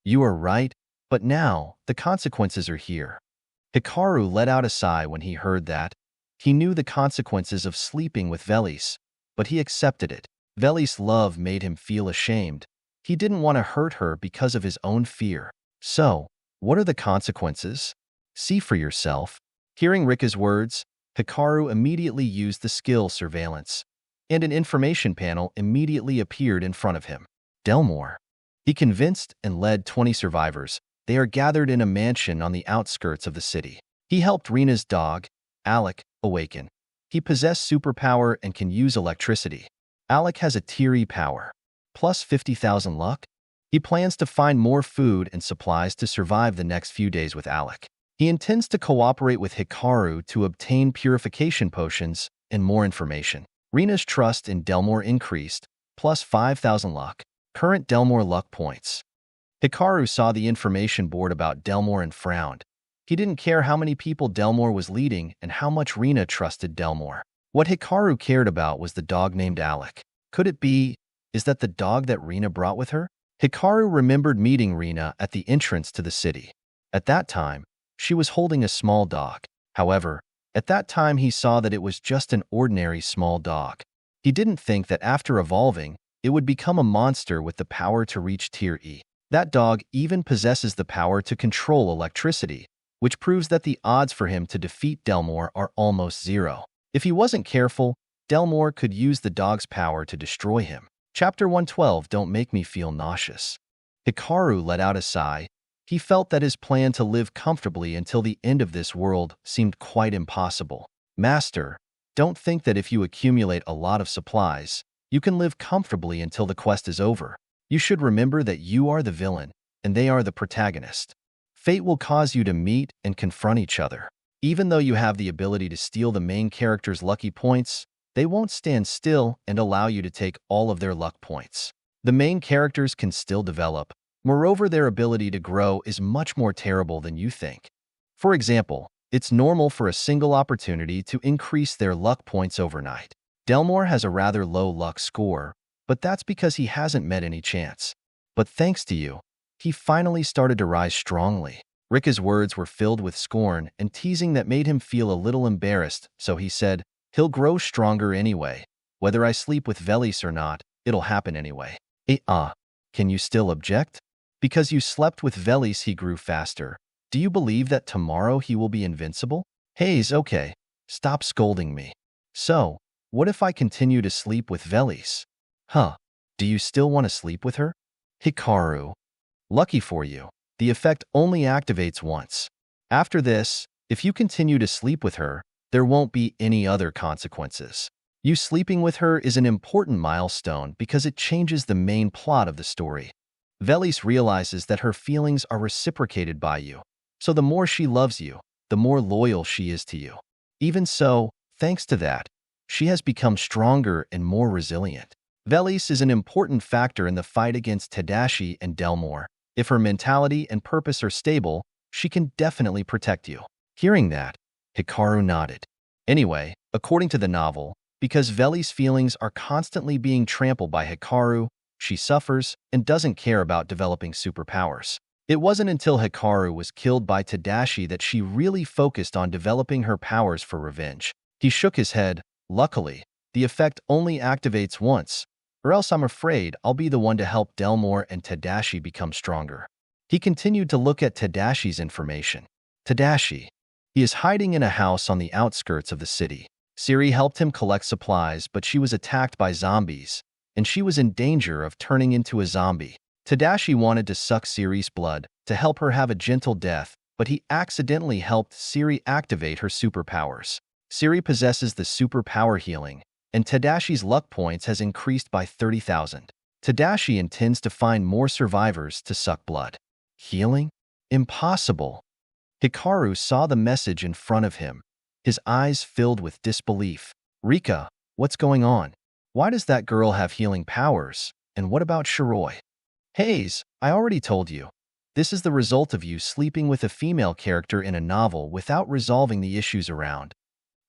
You are right, but now the consequences are here. Hikaru let out a sigh when he heard that. He knew the consequences of sleeping with Velis, but he accepted it. Velis' love made him feel ashamed. He didn't want to hurt her because of his own fear. So, what are the consequences? See for yourself. Hearing Rika's words, Hikaru immediately used the skill surveillance, and an information panel immediately appeared in front of him. Delmore. He convinced and led 20 survivors. They are gathered in a mansion on the outskirts of the city. He helped Rena's dog, Alec, awaken. He possessed superpower and can use electricity. Alec has a tier E power, plus 50,000 luck. He plans to find more food and supplies to survive the next few days with Alec. He intends to cooperate with Hikaru to obtain purification potions and more information. Rena's trust in Delmore increased, plus 5,000 luck. Current Delmore luck points. Hikaru saw the information board about Delmore and frowned. He didn't care how many people Delmore was leading and how much Rena trusted Delmore. What Hikaru cared about was the dog named Alec. Could it be, is that the dog that Rena brought with her? Hikaru remembered meeting Rena at the entrance to the city. At that time, she was holding a small dog. However, at that time he saw that it was just an ordinary small dog. He didn't think that after evolving, it would become a monster with the power to reach tier E. That dog even possesses the power to control electricity, which proves that the odds for him to defeat Delmore are almost zero. If he wasn't careful, Delmore could use the dog's power to destroy him. Chapter 112. Don't make me feel nauseous. Hikaru let out a sigh. He felt that his plan to live comfortably until the end of this world seemed quite impossible. Master, don't think that if you accumulate a lot of supplies, you can live comfortably until the quest is over. You should remember that you are the villain, and they are the protagonist. Fate will cause you to meet and confront each other. Even though you have the ability to steal the main character's lucky points, they won't stand still and allow you to take all of their luck points. The main characters can still develop. Moreover, their ability to grow is much more terrible than you think. For example, it's normal for a single opportunity to increase their luck points overnight. Delmore has a rather low luck score, but that's because he hasn't met any chance. But thanks to you, he finally started to rise strongly. Rika's words were filled with scorn and teasing that made him feel a little embarrassed, so he said, he'll grow stronger anyway. Whether I sleep with Velis or not, it'll happen anyway. Can you still object? Because you slept with Velis he grew faster. Do you believe that tomorrow he will be invincible? Hayes, okay. Stop scolding me. So, what if I continue to sleep with Velis? Do you still want to sleep with her? Hikaru. Lucky for you, the effect only activates once. After this, if you continue to sleep with her, there won't be any other consequences. You sleeping with her is an important milestone because it changes the main plot of the story. Velis realizes that her feelings are reciprocated by you, so the more she loves you, the more loyal she is to you. Even so, thanks to that, she has become stronger and more resilient. Velis is an important factor in the fight against Tadashi and Delmore. If her mentality and purpose are stable, she can definitely protect you. Hearing that, Hikaru nodded. Anyway, according to the novel, because Velis' feelings are constantly being trampled by Hikaru, she suffers and doesn't care about developing superpowers. It wasn't until Hikaru was killed by Tadashi that she really focused on developing her powers for revenge. He shook his head. Luckily, the effect only activates once. or else I'm afraid I'll be the one to help Delmore and Tadashi become stronger. He continued to look at Tadashi's information. Tadashi. He is hiding in a house on the outskirts of the city. Siri helped him collect supplies, but she was attacked by zombies, and she was in danger of turning into a zombie. Tadashi wanted to suck Siri's blood to help her have a gentle death, but he accidentally helped Siri activate her superpowers. Siri possesses the superpower healing, and Tadashi's luck points has increased by 30,000. Tadashi intends to find more survivors to suck blood. Healing? Impossible. Hikaru saw the message in front of him. His eyes filled with disbelief. Rika, what's going on? Why does that girl have healing powers? And what about Shiroi? Hayes, I already told you. This is the result of you sleeping with a female character in a novel without resolving the issues around.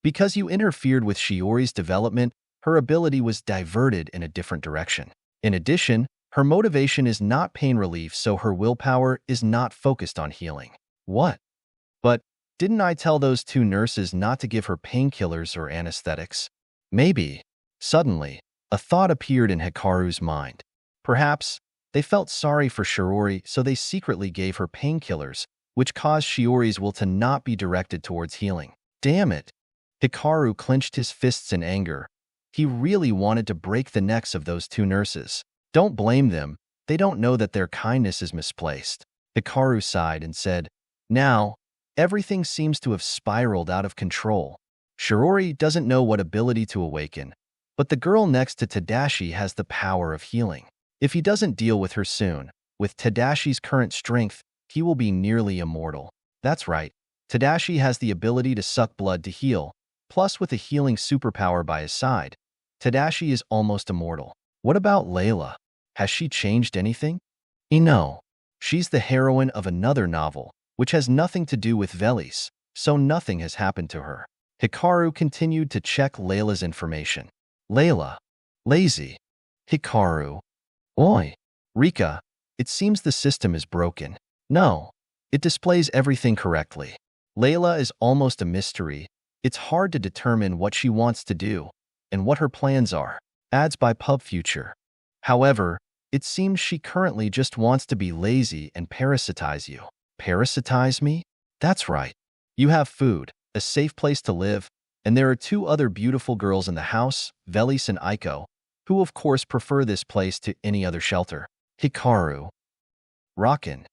Because you interfered with Shiori's development, her ability was diverted in a different direction. In addition, her motivation is not pain relief, so her willpower is not focused on healing. What? But didn't I tell those two nurses not to give her painkillers or anesthetics? Maybe. Suddenly, a thought appeared in Hikaru's mind. Perhaps they felt sorry for Shiori, so they secretly gave her painkillers, which caused Shiori's will to not be directed towards healing. Damn it! Hikaru clenched his fists in anger. He really wanted to break the necks of those two nurses. Don't blame them. They don't know that their kindness is misplaced. Hikaru sighed and said, Now, everything seems to have spiraled out of control. Shiori doesn't know what ability to awaken, but the girl next to Tadashi has the power of healing. If he doesn't deal with her soon, with Tadashi's current strength, he will be nearly immortal. That's right. Tadashi has the ability to suck blood to heal, plus with a healing superpower by his side, Tadashi is almost immortal. What about Layla? Has she changed anything? No. She's the heroine of another novel, which has nothing to do with Velis, so nothing has happened to her. Hikaru continued to check Layla's information. Layla. Lazy. Hikaru. Oi. Rika. It seems the system is broken. No. It displays everything correctly. Layla is almost a mystery. It's hard to determine what she wants to do and what her plans are. Ads by Pub Future. However, it seems she currently just wants to be lazy and parasitize you. Parasitize me? That's right. You have food, a safe place to live, and there are two other beautiful girls in the house, Velis and Aiko, who of course prefer this place to any other shelter. Hikaru. Rockin.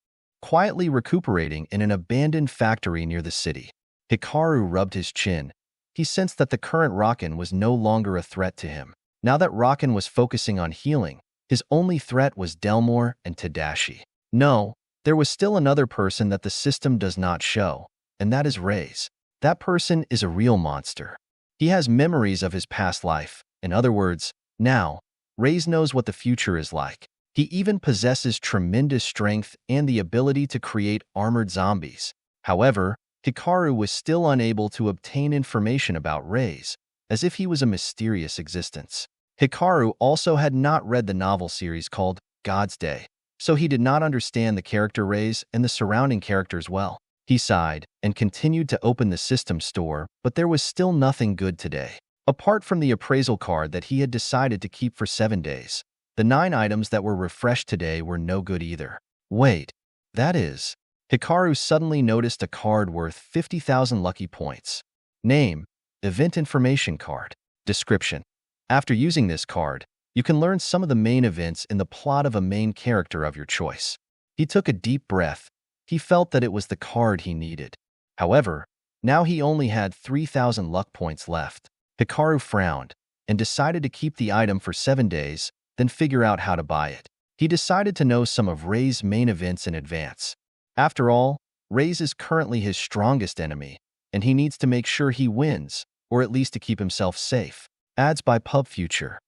Quietly recuperating in an abandoned factory near the city. Hikaru rubbed his chin. He sensed that the current Rockin was no longer a threat to him. Now that Rockin was focusing on healing, his only threat was Delmore and Tadashi. No, there was still another person that the system does not show, and that is Reyes. That person is a real monster. He has memories of his past life. In other words, now, Reyes knows what the future is like. He even possesses tremendous strength and the ability to create armored zombies. However, Hikaru was still unable to obtain information about Reyes, as if he was a mysterious existence. Hikaru also had not read the novel series called God's Day, so he did not understand the character Reyes and the surrounding characters well. He sighed and continued to open the system store, but there was still nothing good today. Apart from the appraisal card that he had decided to keep for 7 days, the 9 items that were refreshed today were no good either. Wait, that is... Hikaru suddenly noticed a card worth 50,000 lucky points. Name, Event Information Card. Description. After using this card, you can learn some of the main events in the plot of a main character of your choice. He took a deep breath. He felt that it was the card he needed. However, now he only had 3,000 luck points left. Hikaru frowned and decided to keep the item for 7 days, then figure out how to buy it. He decided to know some of Rey's main events in advance. After all, Reyes is currently his strongest enemy, and he needs to make sure he wins, or at least to keep himself safe. Ads by Pub Future.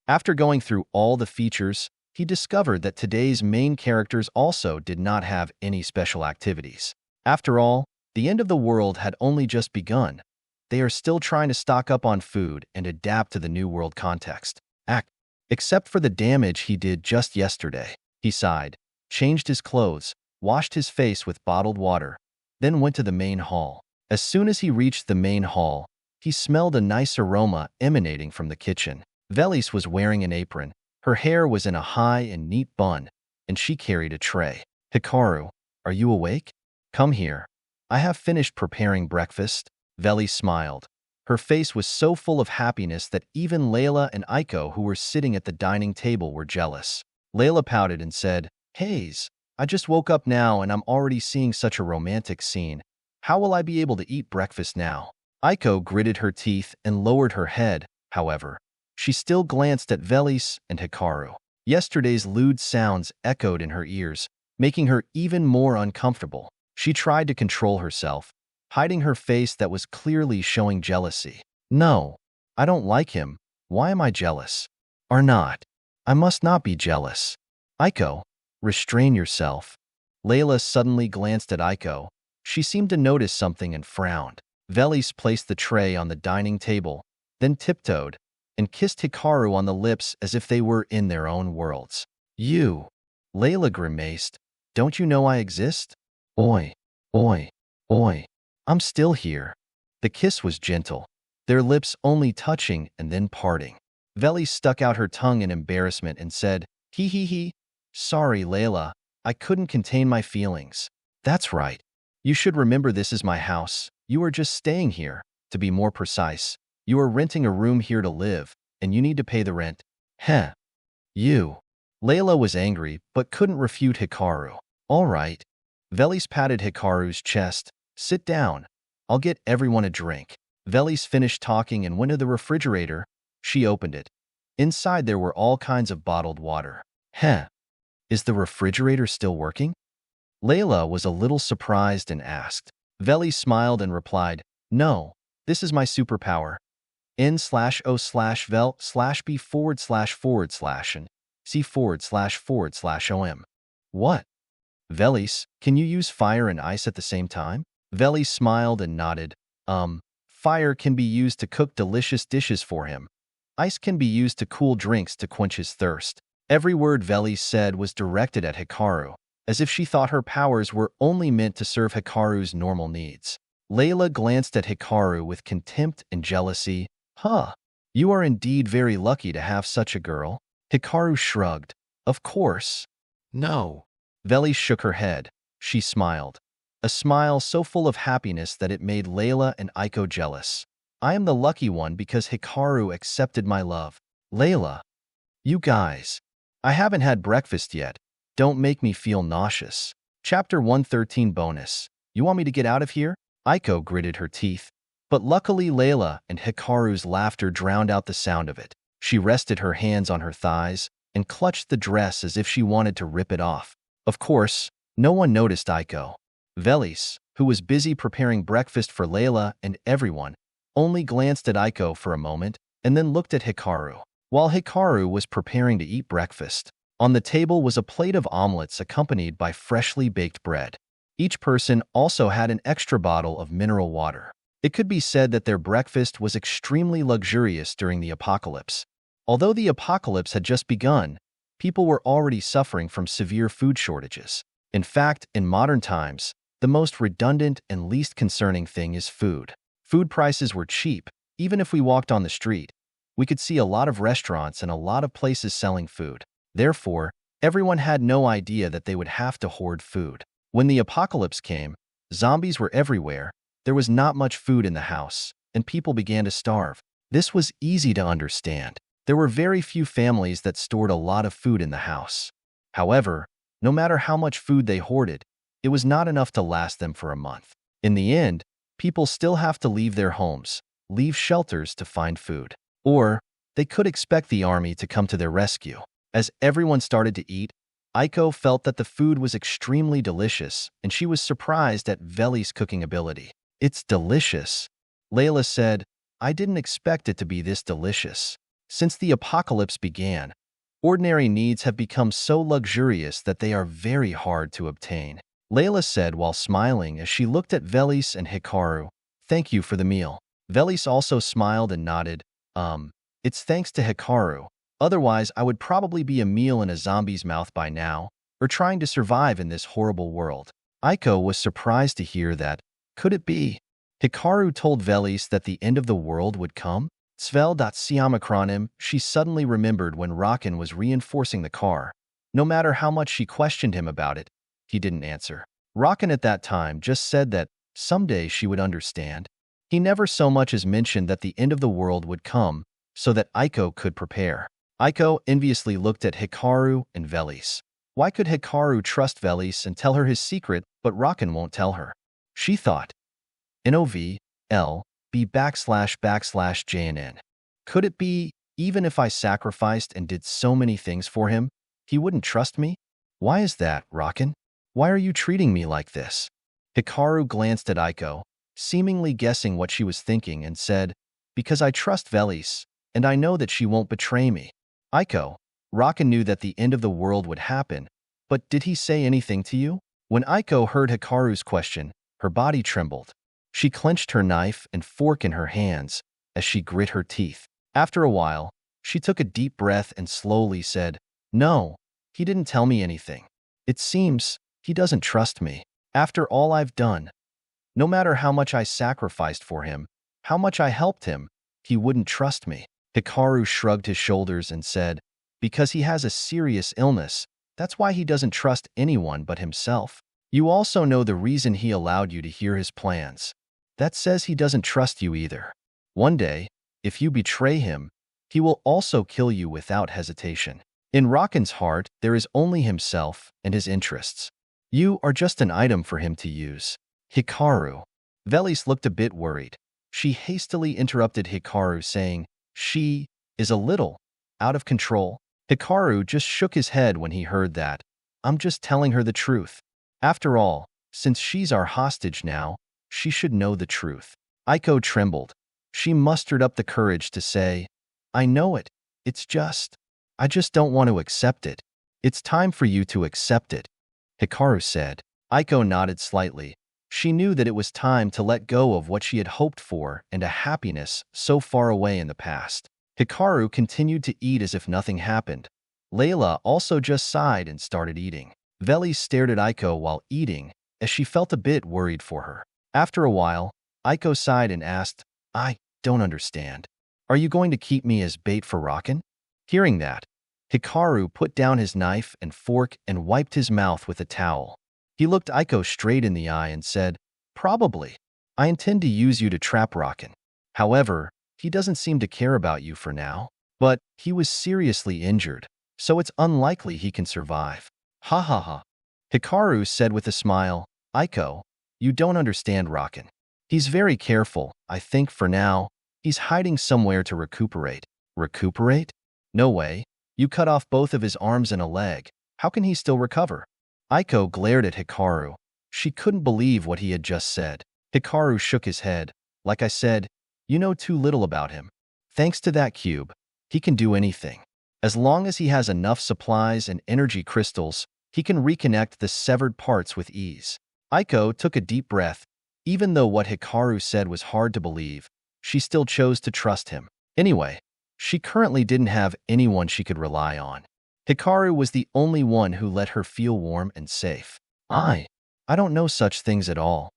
After going through all the features, he discovered that today's main characters also did not have any special activities. After all, the end of the world had only just begun. They are still trying to stock up on food and adapt to the new world context. Except for the damage he did just yesterday. He sighed, changed his clothes, washed his face with bottled water, then went to the main hall. As soon as he reached the main hall, he smelled a nice aroma emanating from the kitchen. Velis was wearing an apron. Her hair was in a high and neat bun, and she carried a tray. Hikaru, are you awake? Come here. I have finished preparing breakfast. Veli smiled. Her face was so full of happiness that even Layla and Aiko, who were sitting at the dining table, were jealous. Layla pouted and said, Haze, I just woke up now and I'm already seeing such a romantic scene. How will I be able to eat breakfast now? Aiko gritted her teeth and lowered her head, however. She still glanced at Velis and Hikaru. Yesterday's lewd sounds echoed in her ears, making her even more uncomfortable. She tried to control herself, hiding her face that was clearly showing jealousy. No, I don't like him. Why am I jealous? Or not? I must not be jealous. Aiko, restrain yourself. Layla suddenly glanced at Aiko. She seemed to notice something and frowned. Velis placed the tray on the dining table, then tiptoed and kissed Hikaru on the lips as if they were in their own worlds. You, Layla grimaced. Don't you know I exist? Oi, oi, oi. I'm still here. The kiss was gentle, their lips only touching and then parting. Veli stuck out her tongue in embarrassment and said, Hee hee hee. Sorry, Layla. I couldn't contain my feelings. That's right. You should remember this is my house. You are just staying here. To be more precise, you are renting a room here to live, and you need to pay the rent. Heh. You. Layla was angry, but couldn't refute Hikaru. All right. Velis patted Hikaru's chest. Sit down. I'll get everyone a drink. Velis finished talking and went to the refrigerator. She opened it. Inside there were all kinds of bottled water. Heh. Is the refrigerator still working? Layla was a little surprised and asked. Veli smiled and replied, No, this is my superpower. N/O/vel/b//b/ and C//om. What? Velis, can you use fire and ice at the same time? Veli smiled and nodded. Fire can be used to cook delicious dishes for him. Ice can be used to cool drinks to quench his thirst. Every word Veli said was directed at Hikaru, as if she thought her powers were only meant to serve Hikaru's normal needs. Layla glanced at Hikaru with contempt and jealousy. Huh, you are indeed very lucky to have such a girl. Hikaru shrugged. Of course. No. Veli shook her head. She smiled. A smile so full of happiness that it made Layla and Aiko jealous. I am the lucky one because Hikaru accepted my love. Layla. You guys. I haven't had breakfast yet. Don't make me feel nauseous. Chapter 113 bonus. You want me to get out of here? Aiko gritted her teeth. But luckily Layla and Hikaru's laughter drowned out the sound of it. She rested her hands on her thighs and clutched the dress as if she wanted to rip it off. Of course, no one noticed Aiko. Velis, who was busy preparing breakfast for Layla and everyone, only glanced at Aiko for a moment and then looked at Hikaru. While Hikaru was preparing to eat breakfast, on the table was a plate of omelets accompanied by freshly baked bread. Each person also had an extra bottle of mineral water. It could be said that their breakfast was extremely luxurious during the apocalypse. Although the apocalypse had just begun, people were already suffering from severe food shortages. In fact, in modern times, the most redundant and least concerning thing is food. Food prices were cheap. Even if we walked on the street, we could see a lot of restaurants and a lot of places selling food. Therefore, everyone had no idea that they would have to hoard food. When the apocalypse came, zombies were everywhere, there was not much food in the house, and people began to starve. This was easy to understand. There were very few families that stored a lot of food in the house. However, no matter how much food they hoarded, it was not enough to last them for a month. In the end, people still have to leave their homes, leave shelters to find food. Or, they could expect the army to come to their rescue. As everyone started to eat, Aiko felt that the food was extremely delicious, and she was surprised at Veli's cooking ability. It's delicious. Layla said, I didn't expect it to be this delicious. Since the apocalypse began, ordinary needs have become so luxurious that they are very hard to obtain. Layla said while smiling as she looked at Velis and Hikaru, Thank you for the meal. Velis also smiled and nodded. It's thanks to Hikaru. Otherwise, I would probably be a meal in a zombie's mouth by now, or trying to survive in this horrible world. Aiko was surprised to hear that. Could it be? Hikaru told Velis that the end of the world would come? Svel.Siamakronim, she suddenly remembered when Rakan was reinforcing the car. No matter how much she questioned him about it, he didn't answer. Rakan at that time just said that someday she would understand. He never so much as mentioned that the end of the world would come so that Aiko could prepare. Aiko enviously looked at Hikaru and Velis. Why could Hikaru trust Velis and tell her his secret, but Rakan won't tell her? She thought. NOVLB //JNN. Could it be, even if I sacrificed and did so many things for him, he wouldn't trust me? Why is that, Rakan? Why are you treating me like this? Hikaru glanced at Aiko, seemingly guessing what she was thinking, and said, because I trust Velis, and I know that she won't betray me. Aiko, Rakan knew that the end of the world would happen, but did he say anything to you? When Aiko heard Hikaru's question, her body trembled. She clenched her knife and fork in her hands as she grit her teeth. After a while, she took a deep breath and slowly said, no, he didn't tell me anything. It seems he doesn't trust me. After all I've done, no matter how much I sacrificed for him, how much I helped him, he wouldn't trust me. Hikaru shrugged his shoulders and said, because he has a serious illness, that's why he doesn't trust anyone but himself. You also know the reason he allowed you to hear his plans. That says he doesn't trust you either. One day, if you betray him, he will also kill you without hesitation. In Rakan's heart, there is only himself and his interests. You are just an item for him to use. Hikaru. Velis looked a bit worried. She hastily interrupted Hikaru, saying, she is a little out of control. Hikaru just shook his head when he heard that. I'm just telling her the truth. After all, since she's our hostage now, she should know the truth. Aiko trembled. She mustered up the courage to say, I know it. I just don't want to accept it. It's time for you to accept it, Hikaru said. Aiko nodded slightly. She knew that it was time to let go of what she had hoped for and a happiness so far away in the past. Hikaru continued to eat as if nothing happened. Layla also just sighed and started eating. Velis stared at Aiko while eating, as she felt a bit worried for her. After a while, Aiko sighed and asked, I don't understand. Are you going to keep me as bait for Rakan? Hearing that, Hikaru put down his knife and fork and wiped his mouth with a towel. He looked Aiko straight in the eye and said, probably. I intend to use you to trap Rakan. However, he doesn't seem to care about you for now. But he was seriously injured, so it's unlikely he can survive. Ha ha ha. Hikaru said with a smile, Aiko, you don't understand Rakan. He's very careful. I think for now, he's hiding somewhere to recuperate. Recuperate? No way. You cut off both of his arms and a leg. How can he still recover? Aiko glared at Hikaru. She couldn't believe what he had just said. Hikaru shook his head. Like I said, you know too little about him. Thanks to that cube, he can do anything. As long as he has enough supplies and energy crystals, he can reconnect the severed parts with ease. Aiko took a deep breath. Even though what Hikaru said was hard to believe, she still chose to trust him. Anyway, she currently didn't have anyone she could rely on. Hikaru was the only one who let her feel warm and safe. I don't know such things at all.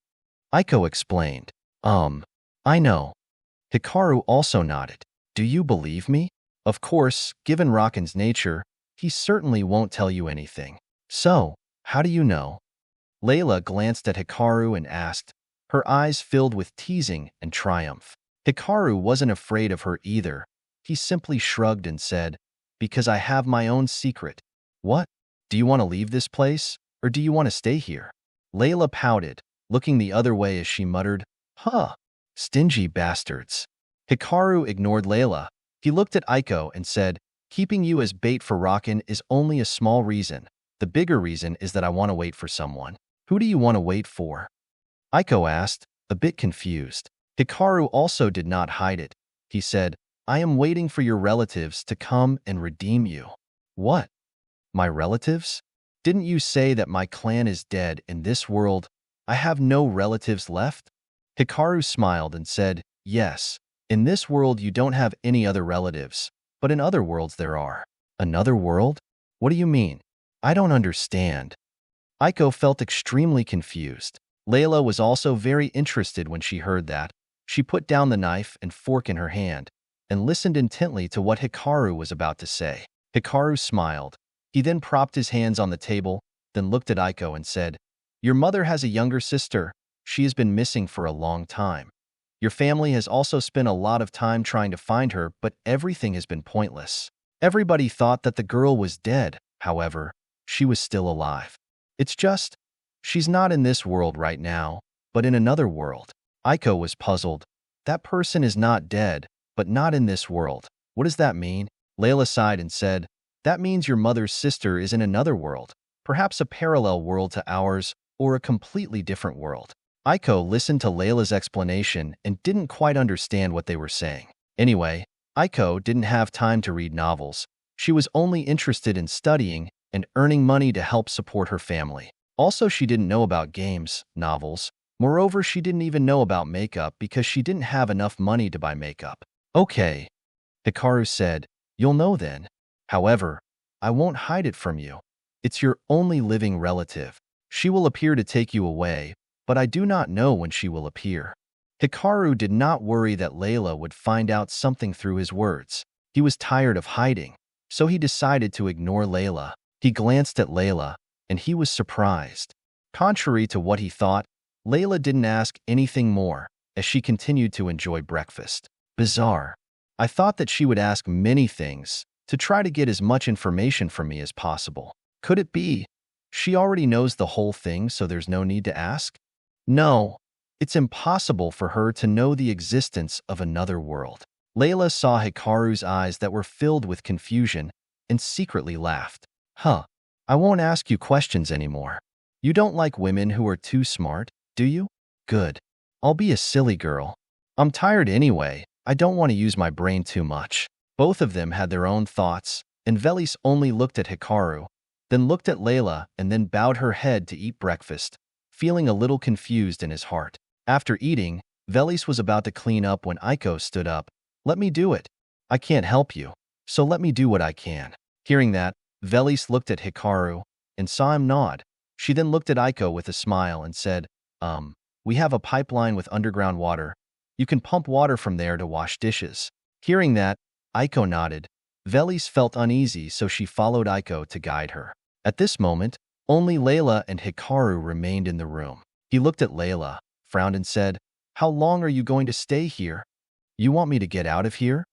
Aiko explained. I know. Hikaru also nodded. Do you believe me? Of course, given Rakan's nature, he certainly won't tell you anything. So, how do you know? Layla glanced at Hikaru and asked, her eyes filled with teasing and triumph. Hikaru wasn't afraid of her either. He simply shrugged and said, because I have my own secret. What? Do you want to leave this place, or do you want to stay here? Layla pouted, looking the other way as she muttered, huh, stingy bastards. Hikaru ignored Layla. He looked at Aiko and said, keeping you as bait for Rakan is only a small reason. The bigger reason is that I want to wait for someone. Who do you want to wait for? Aiko asked, a bit confused. Hikaru also did not hide it. He said, I am waiting for your relatives to come and redeem you. What? My relatives? Didn't you say that my clan is dead in this world? I have no relatives left? Hikaru smiled and said, yes. In this world you don't have any other relatives, but in other worlds there are. Another world? What do you mean? I don't understand. Aiko felt extremely confused. Layla was also very interested when she heard that. She put down the knife and fork in her hand. and listened intently to what Hikaru was about to say. Hikaru smiled. He then propped his hands on the table, then looked at Aiko and said, "Your mother has a younger sister. She has been missing for a long time. Your family has also spent a lot of time trying to find her, but everything has been pointless. Everybody thought that the girl was dead. However, she was still alive. It's just, she's not in this world right now, but in another world." Aiko was puzzled. That person is not dead, but not in this world. What does that mean? Layla sighed and said, "That means your mother's sister is in another world, perhaps a parallel world to ours, or a completely different world." Aiko listened to Layla's explanation and didn't quite understand what they were saying. Anyway, Aiko didn't have time to read novels. She was only interested in studying and earning money to help support her family. Also, she didn't know about games, novels. Moreover, she didn't even know about makeup because she didn't have enough money to buy makeup. "Okay," Hikaru said, "you'll know then. However, I won't hide it from you. It's your only living relative. She will appear to take you away, but I do not know when she will appear." Hikaru did not worry that Layla would find out something through his words. He was tired of hiding, so he decided to ignore Layla. He glanced at Layla, and he was surprised. Contrary to what he thought, Layla didn't ask anything more, as she continued to enjoy breakfast. Bizarre. I thought that she would ask many things, to try to get as much information from me as possible. Could it be she already knows the whole thing, so there's no need to ask? No, it's impossible for her to know the existence of another world. Layla saw Hikaru's eyes that were filled with confusion and secretly laughed. "Huh, I won't ask you questions anymore. You don't like women who are too smart, do you? Good. I'll be a silly girl. I'm tired anyway. I don't want to use my brain too much." Both of them had their own thoughts, and Velis only looked at Hikaru, then looked at Layla, and then bowed her head to eat breakfast, feeling a little confused in his heart. After eating, Velis was about to clean up when Aiko stood up. "Let me do it. I can't help you, so let me do what I can." Hearing that, Velis looked at Hikaru and saw him nod. She then looked at Aiko with a smile and said, "We have a pipeline with underground water. You can pump water from there to wash dishes." Hearing that, Aiko nodded. Velis felt uneasy, so she followed Aiko to guide her. At this moment, only Layla and Hikaru remained in the room. He looked at Layla, frowned and said, "How long are you going to stay here? You want me to get out of here?"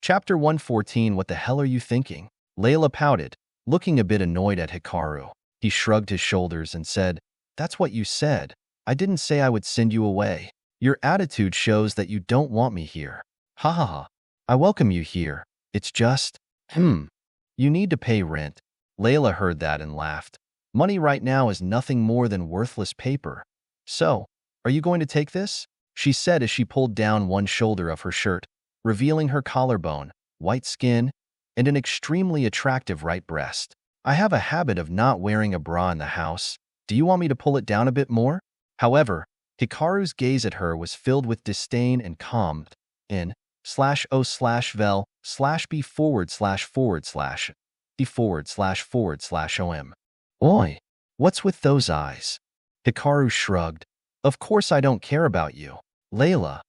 Chapter 114. What the hell are you thinking? Layla pouted, looking a bit annoyed at Hikaru. He shrugged his shoulders and said, "That's what you said. I didn't say I would send you away. Your attitude shows that you don't want me here. Ha ha ha. I welcome you here. It's just, you need to pay rent." Layla heard that and laughed. "Money right now is nothing more than worthless paper. So, are you going to take this?" she said as she pulled down one shoulder of her shirt, revealing her collarbone, white skin, and an extremely attractive right breast. "I have a habit of not wearing a bra in the house. Do you want me to pull it down a bit more?" However, Hikaru's gaze at her was filled with disdain and calmed in /o/vel/b//b//om. "Oi, what's with those eyes?" Hikaru shrugged. "Of course I don't care about you." Layla.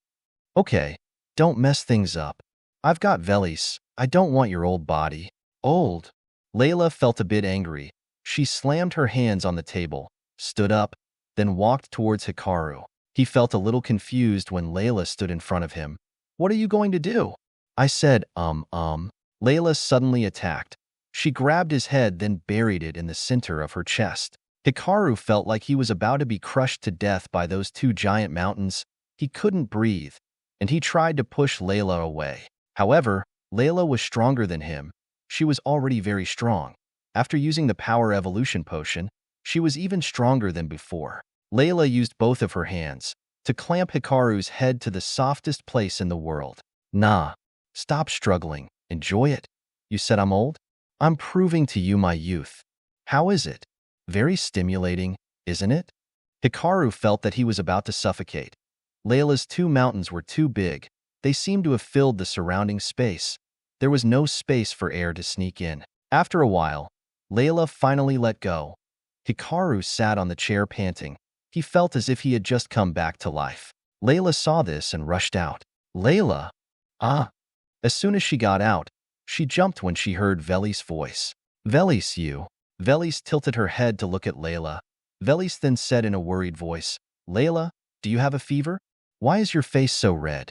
"Okay, don't mess things up. I've got Velis. I don't want your old body." "Old?" Layla felt a bit angry. She slammed her hands on the table, stood up, then walked towards Hikaru. He felt a little confused when Layla stood in front of him. "What are you going to do?" "I said, Layla suddenly attacked. She grabbed his head, then buried it in the center of her chest. Hikaru felt like he was about to be crushed to death by those two giant mountains. He couldn't breathe, and he tried to push Layla away. However, Layla was stronger than him. She was already very strong. After using the power evolution potion, she was even stronger than before. Layla used both of her hands to clamp Hikaru's head to the softest place in the world. "Nah, stop struggling. Enjoy it. You said I'm old? I'm proving to you my youth. How is it? Very stimulating, isn't it?" Hikaru felt that he was about to suffocate. Layla's two mountains were too big. They seemed to have filled the surrounding space. There was no space for air to sneak in. After a while, Layla finally let go. Hikaru sat on the chair panting. He felt as if he had just come back to life. Layla saw this and rushed out. "Layla!" "Ah!" As soon as she got out, she jumped when she heard Veli's voice. Velis, you. Velis tilted her head to look at Layla. Velis then said in a worried voice, Layla, do you have a fever? Why is your face so red?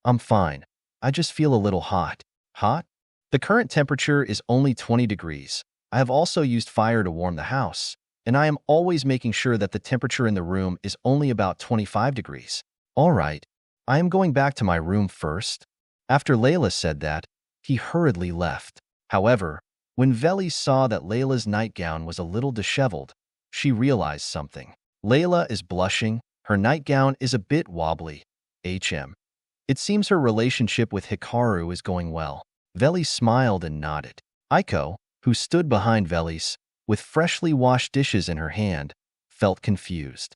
I'm fine. I just feel a little hot. Hot? The current temperature is only 20 degrees. I have also used fire to warm the house, and I am always making sure that the temperature in the room is only about 25 degrees. All right, I am going back to my room first. After Layla said that, he hurriedly left. However, when Velis saw that Layla's nightgown was a little disheveled, she realized something. Layla is blushing, her nightgown is a bit wobbly. It seems her relationship with Hikaru is going well. Velis smiled and nodded. Aiko, who stood behind Velis, with freshly washed dishes in her hand, felt confused.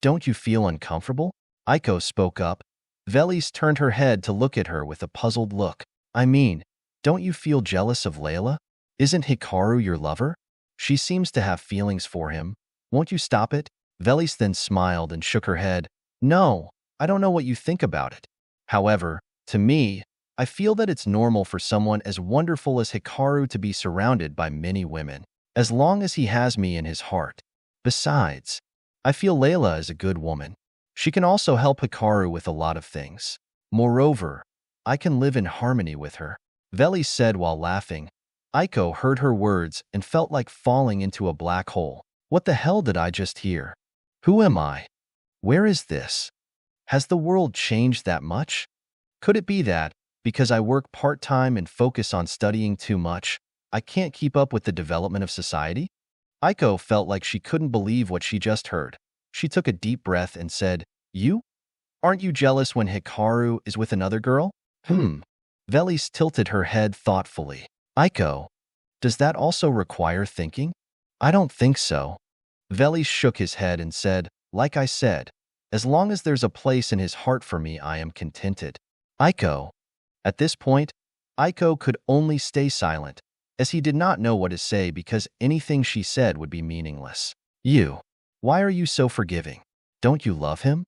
Don't you feel uncomfortable? Aiko spoke up. Velis turned her head to look at her with a puzzled look. Don't you feel jealous of Layla? Isn't Hikaru your lover? She seems to have feelings for him. Won't you stop it? Velis then smiled and shook her head. No, I don't know what you think about it. However, to me, I feel that it's normal for someone as wonderful as Hikaru to be surrounded by many women, as long as he has me in his heart. Besides, I feel Layla is a good woman. She can also help Hikaru with a lot of things. Moreover, I can live in harmony with her. Velis said while laughing. Aiko heard her words and felt like falling into a black hole. What the hell did I just hear? Who am I? Where is this? Has the world changed that much? Could it be that, because I work part-time and focus on studying too much, I can't keep up with the development of society? Aiko felt like she couldn't believe what she just heard. She took a deep breath and said, You? Aren't you jealous when Hikaru is with another girl? Velis tilted her head thoughtfully. Aiko, does that also require thinking? I don't think so. Velis shook his head and said, Like I said, as long as there's a place in his heart for me, I am contented. Aiko. At this point, Aiko could only stay silent, as he did not know what to say because anything she said would be meaningless. Why are you so forgiving? Don't you love him?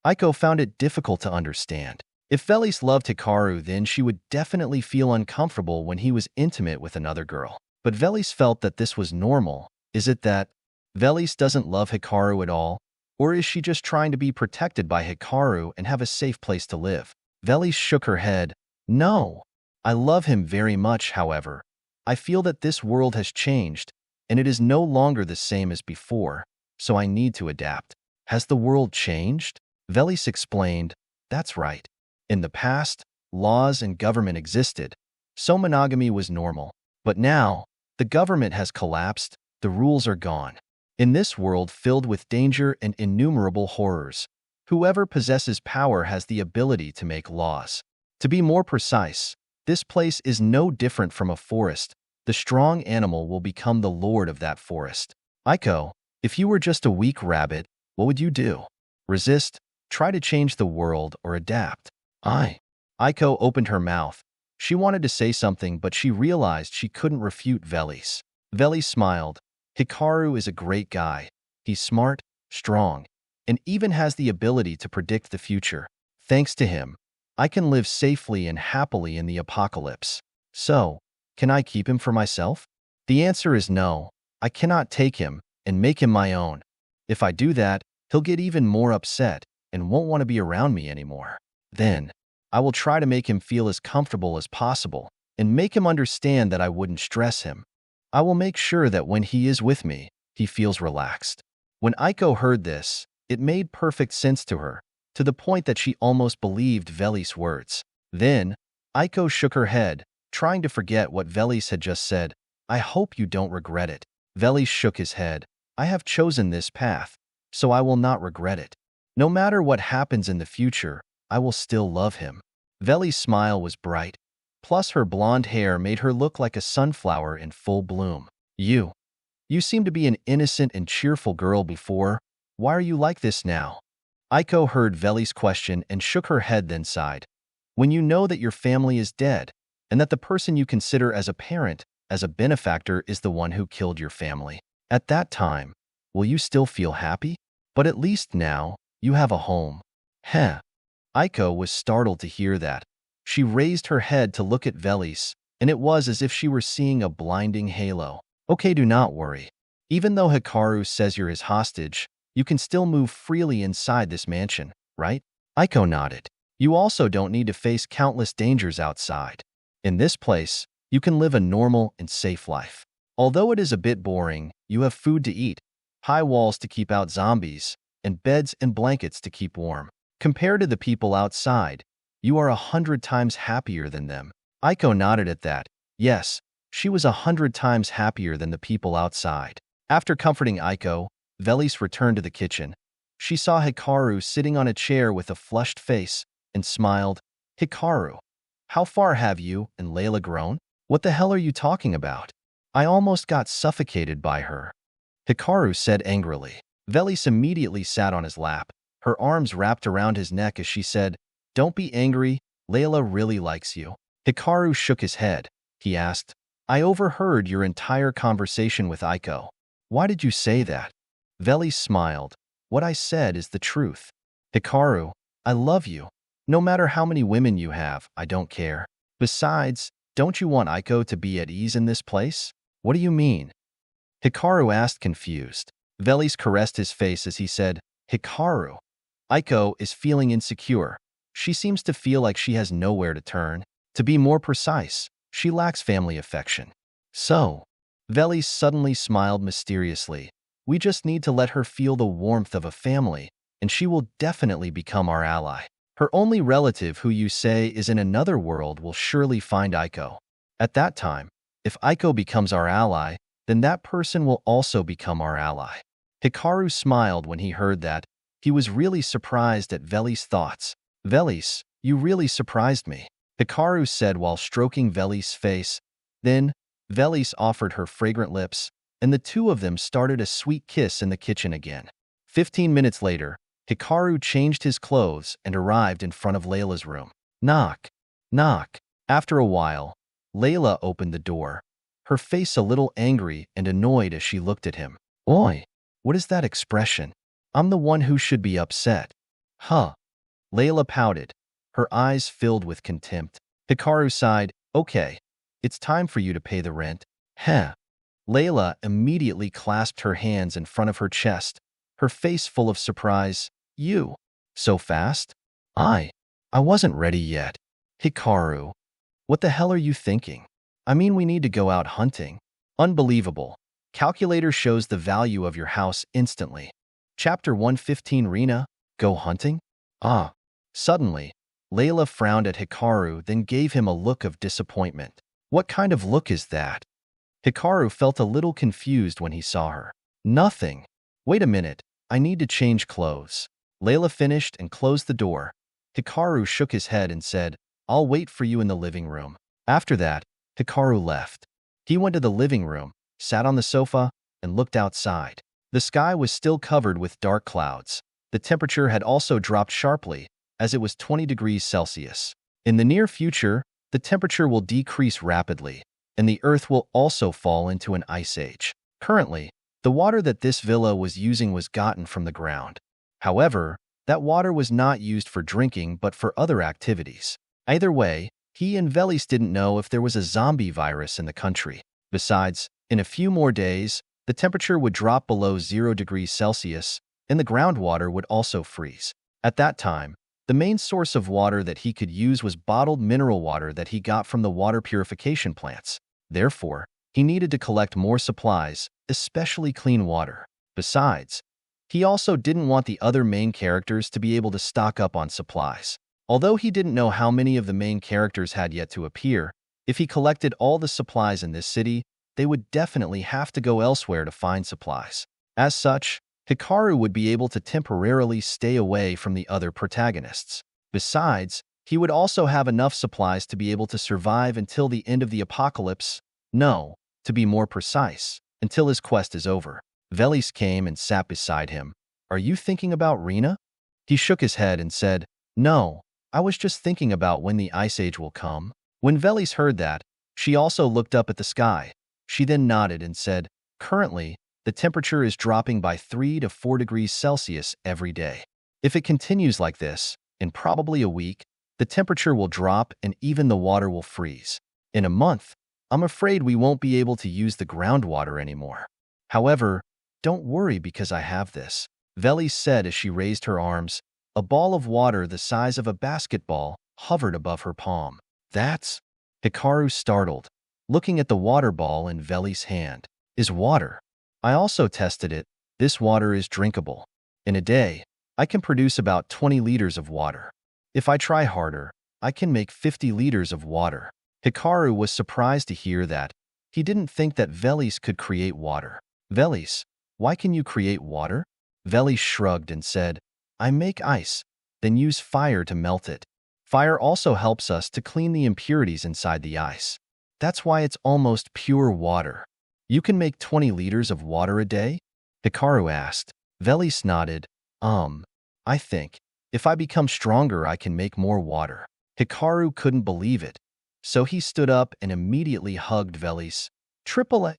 Aiko found it difficult to understand. If Velis loved Hikaru, then she would definitely feel uncomfortable when he was intimate with another girl. But Velis felt that this was normal. Is it that Velis doesn't love Hikaru at all? Or is she just trying to be protected by Hikaru and have a safe place to live? Velis shook her head. No. I love him very much, however. I feel that this world has changed, and it is no longer the same as before, so I need to adapt. Has the world changed? Velis explained. That's right. In the past, laws and government existed, so monogamy was normal. But now, the government has collapsed, the rules are gone. In this world filled with danger and innumerable horrors, whoever possesses power has the ability to make laws. To be more precise, this place is no different from a forest. The strong animal will become the lord of that forest. Aiko, if you were just a weak rabbit, what would you do? Resist, try to change the world, or adapt? Aiko opened her mouth. She wanted to say something, but she realized she couldn't refute Velis. Velis smiled. Hikaru is a great guy. He's smart, strong, and even has the ability to predict the future. Thanks to him, I can live safely and happily in the apocalypse. So, can I keep him for myself? The answer is no. I cannot take him and make him my own. If I do that, he'll get even more upset and won't want to be around me anymore. Then, I will try to make him feel as comfortable as possible and make him understand that I wouldn't stress him. I will make sure that when he is with me, he feels relaxed. When Aiko heard this, it made perfect sense to her, to the point that she almost believed Velis' words. Then, Aiko shook her head, trying to forget what Velis had just said. I hope you don't regret it. Velis shook his head. I have chosen this path, so I will not regret it. No matter what happens in the future, I will still love him. Velis' smile was bright. Plus her blonde hair made her look like a sunflower in full bloom. You seem to be an innocent and cheerful girl before. Why are you like this now? Aiko heard Velis' question and shook her head, then sighed. When you know that your family is dead, and that the person you consider as a parent, as a benefactor, is the one who killed your family, at that time, will you still feel happy? But at least now, you have a home. Aiko was startled to hear that. She raised her head to look at Velis, and it was as if she were seeing a blinding halo. Okay, do not worry. Even though Hikaru says you're his hostage, you can still move freely inside this mansion, right? Aiko nodded. You also don't need to face countless dangers outside. In this place, you can live a normal and safe life. Although it is a bit boring, you have food to eat, high walls to keep out zombies, and beds and blankets to keep warm. Compared to the people outside, you are 100 times happier than them. Aiko nodded at that. Yes, she was 100 times happier than the people outside. After comforting Aiko, Velis returned to the kitchen. She saw Hikaru sitting on a chair with a flushed face and smiled. Hikaru, how far have you and Layla grown? What the hell are you talking about? I almost got suffocated by her. Hikaru said angrily. Velis immediately sat on his lap, her arms wrapped around his neck as she said, Don't be angry, Layla really likes you. Hikaru shook his head. He asked, I overheard your entire conversation with Aiko. Why did you say that? Velis smiled. What I said is the truth. Hikaru, I love you. No matter how many women you have, I don't care. Besides, don't you want Aiko to be at ease in this place? What do you mean? Hikaru asked, confused. Velis caressed his face as he said, Hikaru. Aiko is feeling insecure. She seems to feel like she has nowhere to turn. To be more precise, she lacks family affection. So, Velis suddenly smiled mysteriously. We just need to let her feel the warmth of a family, and she will definitely become our ally. Her only relative who you say is in another world will surely find Aiko. At that time, if Aiko becomes our ally, then that person will also become our ally. Hikaru smiled when he heard that. He was really surprised at Velis' thoughts. Velis, you really surprised me, Hikaru said while stroking Velis' face. Then, Velis offered her fragrant lips, and the two of them started a sweet kiss in the kitchen again. 15 minutes later, Hikaru changed his clothes and arrived in front of Layla's room. Knock, knock. After a while, Layla opened the door, her face a little angry and annoyed as she looked at him. Oi, what is that expression? I'm the one who should be upset. Huh. Layla pouted, her eyes filled with contempt. Hikaru sighed, Okay, it's time for you to pay the rent. Heh. Layla immediately clasped her hands in front of her chest, her face full of surprise. You? So fast? I wasn't ready yet. Hikaru, what the hell are you thinking? I mean, we need to go out hunting. Unbelievable. Calculator shows the value of your house instantly. Chapter 115 Rina, go hunting? Ah. Suddenly, Layla frowned at Hikaru, then gave him a look of disappointment. What kind of look is that? Hikaru felt a little confused when he saw her. Nothing. Wait a minute, I need to change clothes. Layla finished and closed the door. Hikaru shook his head and said, I'll wait for you in the living room. After that, Hikaru left. He went to the living room, sat on the sofa, and looked outside. The sky was still covered with dark clouds. The temperature had also dropped sharply, as it was 20 degrees Celsius. In the near future, the temperature will decrease rapidly, and the Earth will also fall into an ice age. Currently, the water that this villa was using was gotten from the ground. However, that water was not used for drinking but for other activities. Either way, he and Velis didn't know if there was a zombie virus in the country. Besides, in a few more days, the temperature would drop below 0 degrees Celsius, and the groundwater would also freeze. At that time, the main source of water that he could use was bottled mineral water that he got from the water purification plants. Therefore, he needed to collect more supplies, especially clean water. Besides, he also didn't want the other main characters to be able to stock up on supplies. Although he didn't know how many of the main characters had yet to appear, if he collected all the supplies in this city, they would definitely have to go elsewhere to find supplies. As such, Hikaru would be able to temporarily stay away from the other protagonists. Besides, he would also have enough supplies to be able to survive until the end of the apocalypse. No, to be more precise, until his quest is over. Velis came and sat beside him. Are you thinking about Rina? He shook his head and said, No, I was just thinking about when the ice age will come. When Velis heard that, she also looked up at the sky. She then nodded and said, Currently, the temperature is dropping by 3 to 4 degrees Celsius every day. If it continues like this, in probably a week, The temperature will drop and even the water will freeze. In a month, I'm afraid we won't be able to use the groundwater anymore. However, don't worry because I have this, Velis said as she raised her arms. A ball of water the size of a basketball hovered above her palm. That's… Hikaru startled, looking at the water ball in Velis' hand. Is water. I also tested it. This water is drinkable. In a day, I can produce about 20 liters of water. If I try harder, I can make 50 liters of water. Hikaru was surprised to hear that. He didn't think that Velis could create water. Velis, why can you create water? Velis shrugged and said, I make ice, then use fire to melt it. Fire also helps us to clean the impurities inside the ice. That's why it's almost pure water. You can make 20 liters of water a day? Hikaru asked. Velis nodded. I think, if I become stronger I can make more water. Hikaru couldn't believe it. So he stood up and immediately hugged Velis. Triple A.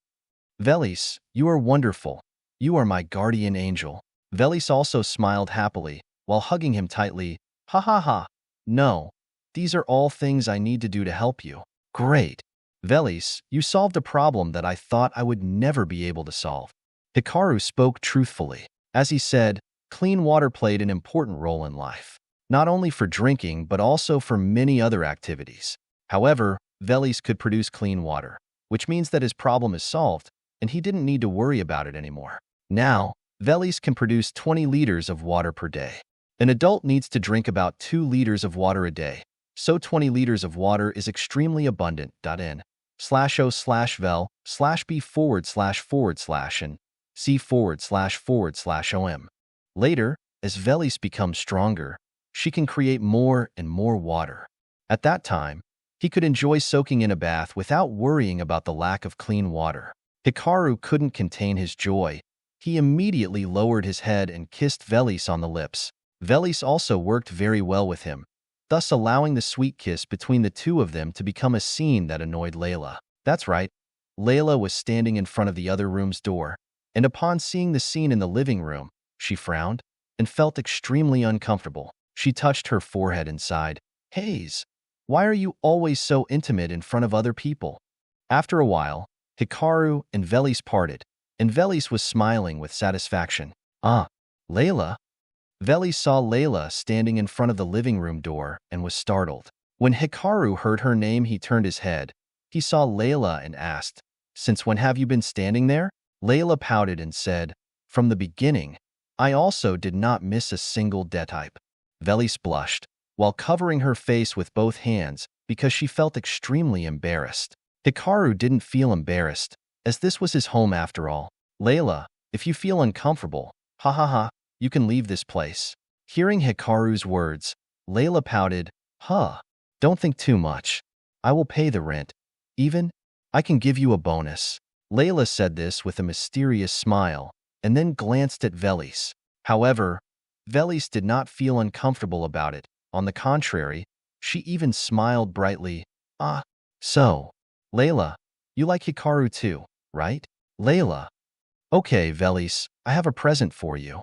Velis, you are wonderful. You are my guardian angel. Velis also smiled happily, while hugging him tightly. Ha ha ha. No. These are all things I need to do to help you. Great. Velis, you solved a problem that I thought I would never be able to solve. Hikaru spoke truthfully. As he said, clean water played an important role in life, not only for drinking but also for many other activities. However, Velis could produce clean water, which means that his problem is solved, and he didn't need to worry about it anymore. Now, Velis can produce 20 liters of water per day. An adult needs to drink about 2 liters of water a day, so 20 liters of water is extremely abundant. n/o/vel/b//and c//om. Later, as Velis becomes stronger, she can create more and more water. At that time, he could enjoy soaking in a bath without worrying about the lack of clean water. Hikaru couldn't contain his joy. He immediately lowered his head and kissed Velis on the lips. Velis also worked very well with him, thus allowing the sweet kiss between the two of them to become a scene that annoyed Layla. That's right, Layla was standing in front of the other room's door, and upon seeing the scene in the living room, she frowned and felt extremely uncomfortable. She touched her forehead and sighed. Hayes, why are you always so intimate in front of other people? After a while, Hikaru and Velis parted, and Velis was smiling with satisfaction. Ah, Layla? Velis saw Layla standing in front of the living room door and was startled. When Hikaru heard her name, he turned his head. He saw Layla and asked, Since when have you been standing there? Layla pouted and said, From the beginning. I also did not miss a single type. Velis blushed, while covering her face with both hands because she felt extremely embarrassed. Hikaru didn't feel embarrassed, as this was his home after all. Layla, if you feel uncomfortable, ha ha ha, you can leave this place. Hearing Hikaru's words, Layla pouted, don't think too much. I will pay the rent. Even, I can give you a bonus. Layla said this with a mysterious smile, and then glanced at Velis. However, Velis did not feel uncomfortable about it. On the contrary, she even smiled brightly. So, Layla, you like Hikaru too, right? Layla. Okay, Velis, I have a present for you.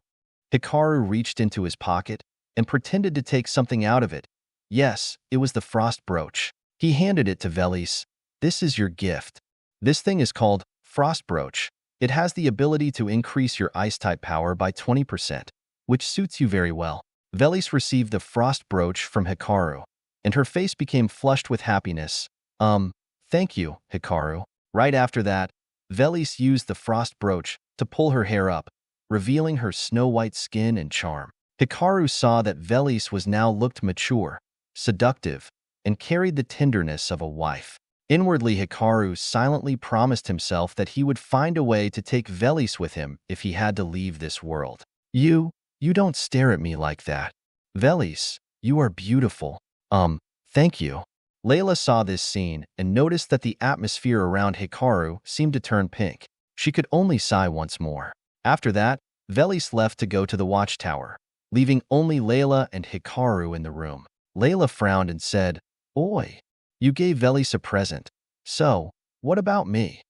Hikaru reached into his pocket and pretended to take something out of it. Yes, it was the frost brooch. He handed it to Velis. This is your gift. This thing is called frost brooch. It has the ability to increase your ice-type power by 20%, which suits you very well. Velis received the frost brooch from Hikaru, and her face became flushed with happiness. Thank you, Hikaru. Right after that, Velis used the frost brooch to pull her hair up, revealing her snow-white skin and charm. Hikaru saw that Velis was now looked mature, seductive, and carried the tenderness of a wife. Inwardly, Hikaru silently promised himself that he would find a way to take Velis with him if he had to leave this world. You don't stare at me like that. Velis, you are beautiful. Thank you. Layla saw this scene and noticed that the atmosphere around Hikaru seemed to turn pink. She could only sigh once more. After that, Velis left to go to the watchtower, leaving only Layla and Hikaru in the room. Layla frowned and said, Oi, you gave Velis a present. So, what about me?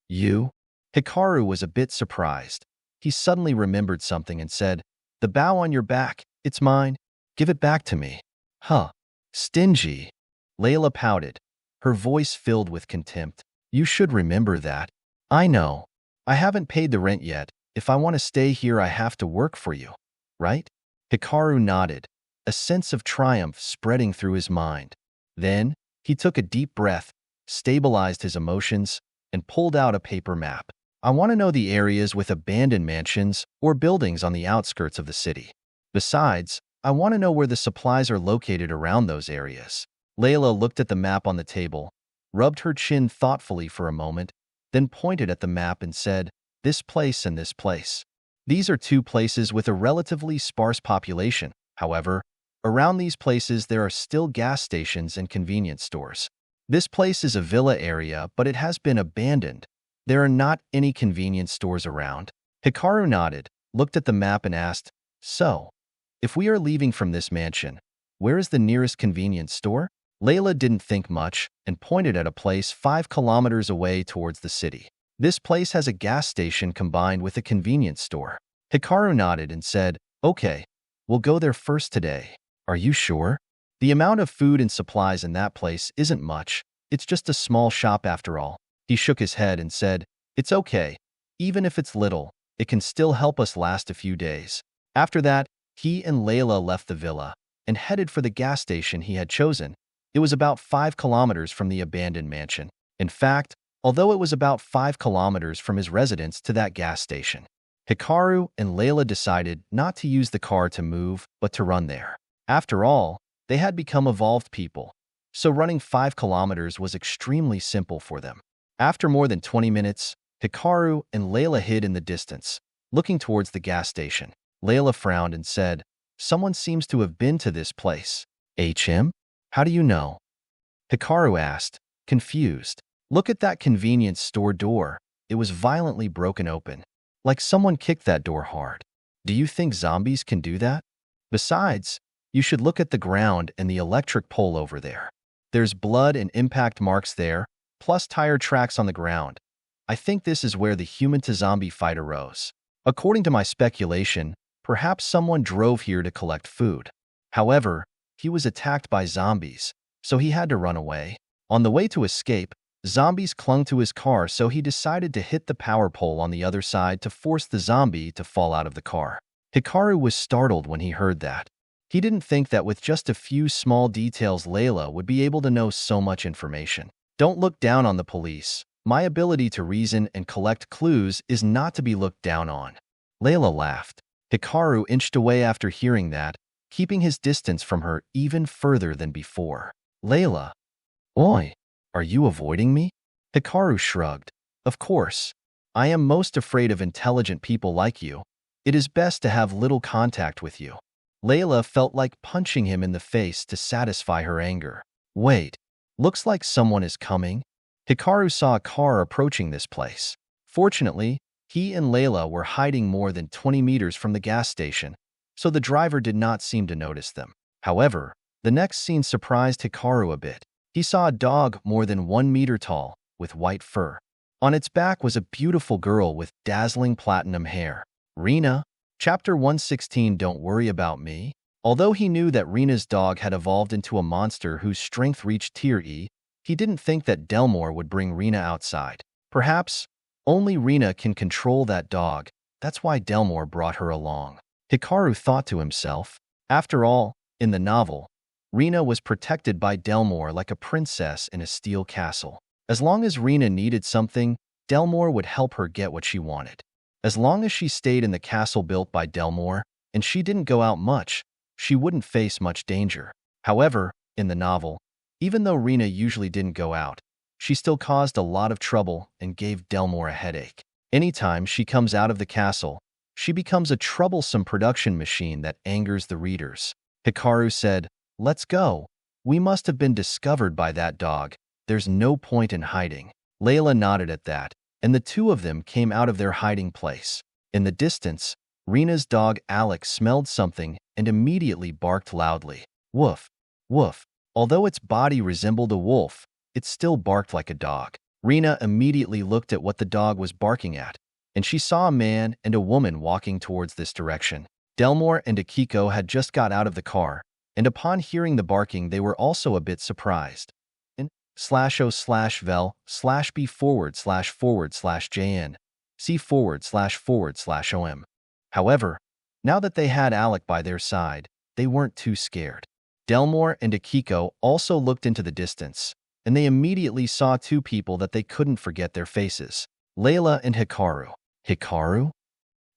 You? Hikaru was a bit surprised. He suddenly remembered something and said, The bow on your back, it's mine. Give it back to me. Huh. Stingy. Layla pouted, her voice filled with contempt. You should remember that. I know. I haven't paid the rent yet. If I want to stay here, I have to work for you, right? Hikaru nodded, a sense of triumph spreading through his mind. Then, he took a deep breath, stabilized his emotions, and pulled out a paper map. I want to know the areas with abandoned mansions or buildings on the outskirts of the city. Besides, I want to know where the supplies are located around those areas. Layla looked at the map on the table, rubbed her chin thoughtfully for a moment, then pointed at the map and said, this place and this place. These are two places with a relatively sparse population. However, around these places there are still gas stations and convenience stores. This place is a villa area, but it has been abandoned. There are not any convenience stores around. Hikaru nodded, looked at the map and asked, so, if we are leaving from this mansion, where is the nearest convenience store? Layla didn't think much and pointed at a place 5 kilometers away towards the city. This place has a gas station combined with a convenience store. Hikaru nodded and said, okay, we'll go there first today. Are you sure? The amount of food and supplies in that place isn't much. It's just a small shop after all. He shook his head and said, it's okay. Even if it's little, it can still help us last a few days. After that, he and Layla left the villa and headed for the gas station he had chosen. It was about 5 kilometers from the abandoned mansion. In fact, although it was about 5 kilometers from his residence to that gas station, Hikaru and Layla decided not to use the car to move, but to run there. After all, they had become evolved people, so running 5 kilometers was extremely simple for them. After more than 20 minutes, Hikaru and Layla hid in the distance, looking towards the gas station. Layla frowned and said, someone seems to have been to this place. HM? How do you know? Hikaru asked, confused. Look at that convenience store door. It was violently broken open, like someone kicked that door hard. Do you think zombies can do that? Besides, you should look at the ground and the electric pole over there. There's blood and impact marks there, plus tire tracks on the ground. I think this is where the human-to-zombie fight arose. According to my speculation, perhaps someone drove here to collect food. However, he was attacked by zombies, so he had to run away. On the way to escape, zombies clung to his car, so he decided to hit the power pole on the other side to force the zombie to fall out of the car. Hikaru was startled when he heard that. He didn't think that with just a few small details Layla would be able to know so much information. Don't look down on the police. My ability to reason and collect clues is not to be looked down on. Layla laughed. Hikaru inched away after hearing that, keeping his distance from her even further than before. Layla. Oi, are you avoiding me? Hikaru shrugged. Of course. I am most afraid of intelligent people like you. It is best to have little contact with you. Layla felt like punching him in the face to satisfy her anger. Wait, looks like someone is coming. Hikaru saw a car approaching this place. Fortunately, he and Layla were hiding more than 20 meters from the gas station, so the driver did not seem to notice them. However, the next scene surprised Hikaru a bit. He saw a dog more than 1 meter tall, with white fur. On its back was a beautiful girl with dazzling platinum hair. Rena. Chapter 116. Don't worry about me. Although he knew that Rena's dog had evolved into a monster whose strength reached tier E, he didn't think that Delmore would bring Rena outside. Perhaps only Rena can control that dog. That's why Delmore brought her along. Hikaru thought to himself. After all, in the novel, Rena was protected by Delmore like a princess in a steel castle. As long as Rena needed something, Delmore would help her get what she wanted. As long as she stayed in the castle built by Delmore, and she didn't go out much, she wouldn't face much danger. However, in the novel, even though Rena usually didn't go out, she still caused a lot of trouble and gave Delmore a headache. Anytime she comes out of the castle, she becomes a troublesome production machine that angers the readers. Hikaru said, "Let's go. We must have been discovered by that dog. There's no point in hiding." Layla nodded at that, and the two of them came out of their hiding place. In the distance, Rena's dog Alex smelled something and immediately barked loudly. Woof, woof. Although its body resembled a wolf, it still barked like a dog. Rena immediately looked at what the dog was barking at, and she saw a man and a woman walking towards this direction. Delmore and Akiko had just got out of the car, and upon hearing the barking they were also a bit surprised. In /o/vel/b//jn c//om. However, now that they had Alec by their side, they weren't too scared. Delmore and Akiko also looked into the distance, and they immediately saw two people that they couldn't forget their faces. Layla and Hikaru. Hikaru?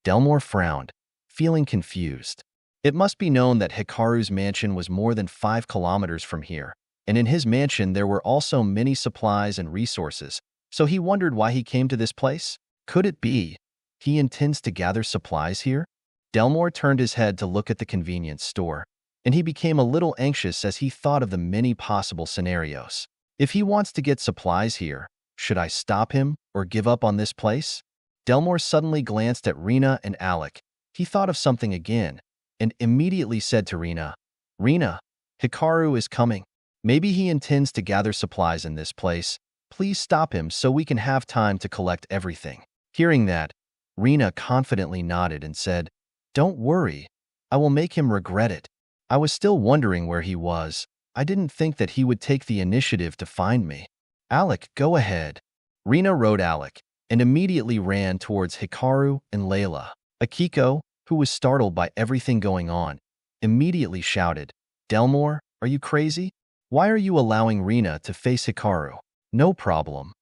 Delmore frowned, feeling confused. It must be known that Hikaru's mansion was more than 5 kilometers from here, and in his mansion there were also many supplies and resources, so he wondered why he came to this place. Could it be he intends to gather supplies here? Delmore turned his head to look at the convenience store, and he became a little anxious as he thought of the many possible scenarios. If he wants to get supplies here, should I stop him or give up on this place? Delmore suddenly glanced at Rena and Alec. He thought of something again and immediately said to Rena, "Rena, Hikaru is coming. Maybe he intends to gather supplies in this place. Please stop him so we can have time to collect everything." Hearing that, Rena confidently nodded and said, "Don't worry. I will make him regret it. I was still wondering where he was. I didn't think that he would take the initiative to find me." "Alec, go ahead." Rena rode Alec and immediately ran towards Hikaru and Layla. Akiko, who was startled by everything going on, immediately shouted, "Delmore, are you crazy? Why are you allowing Rena to face Hikaru?" "No problem."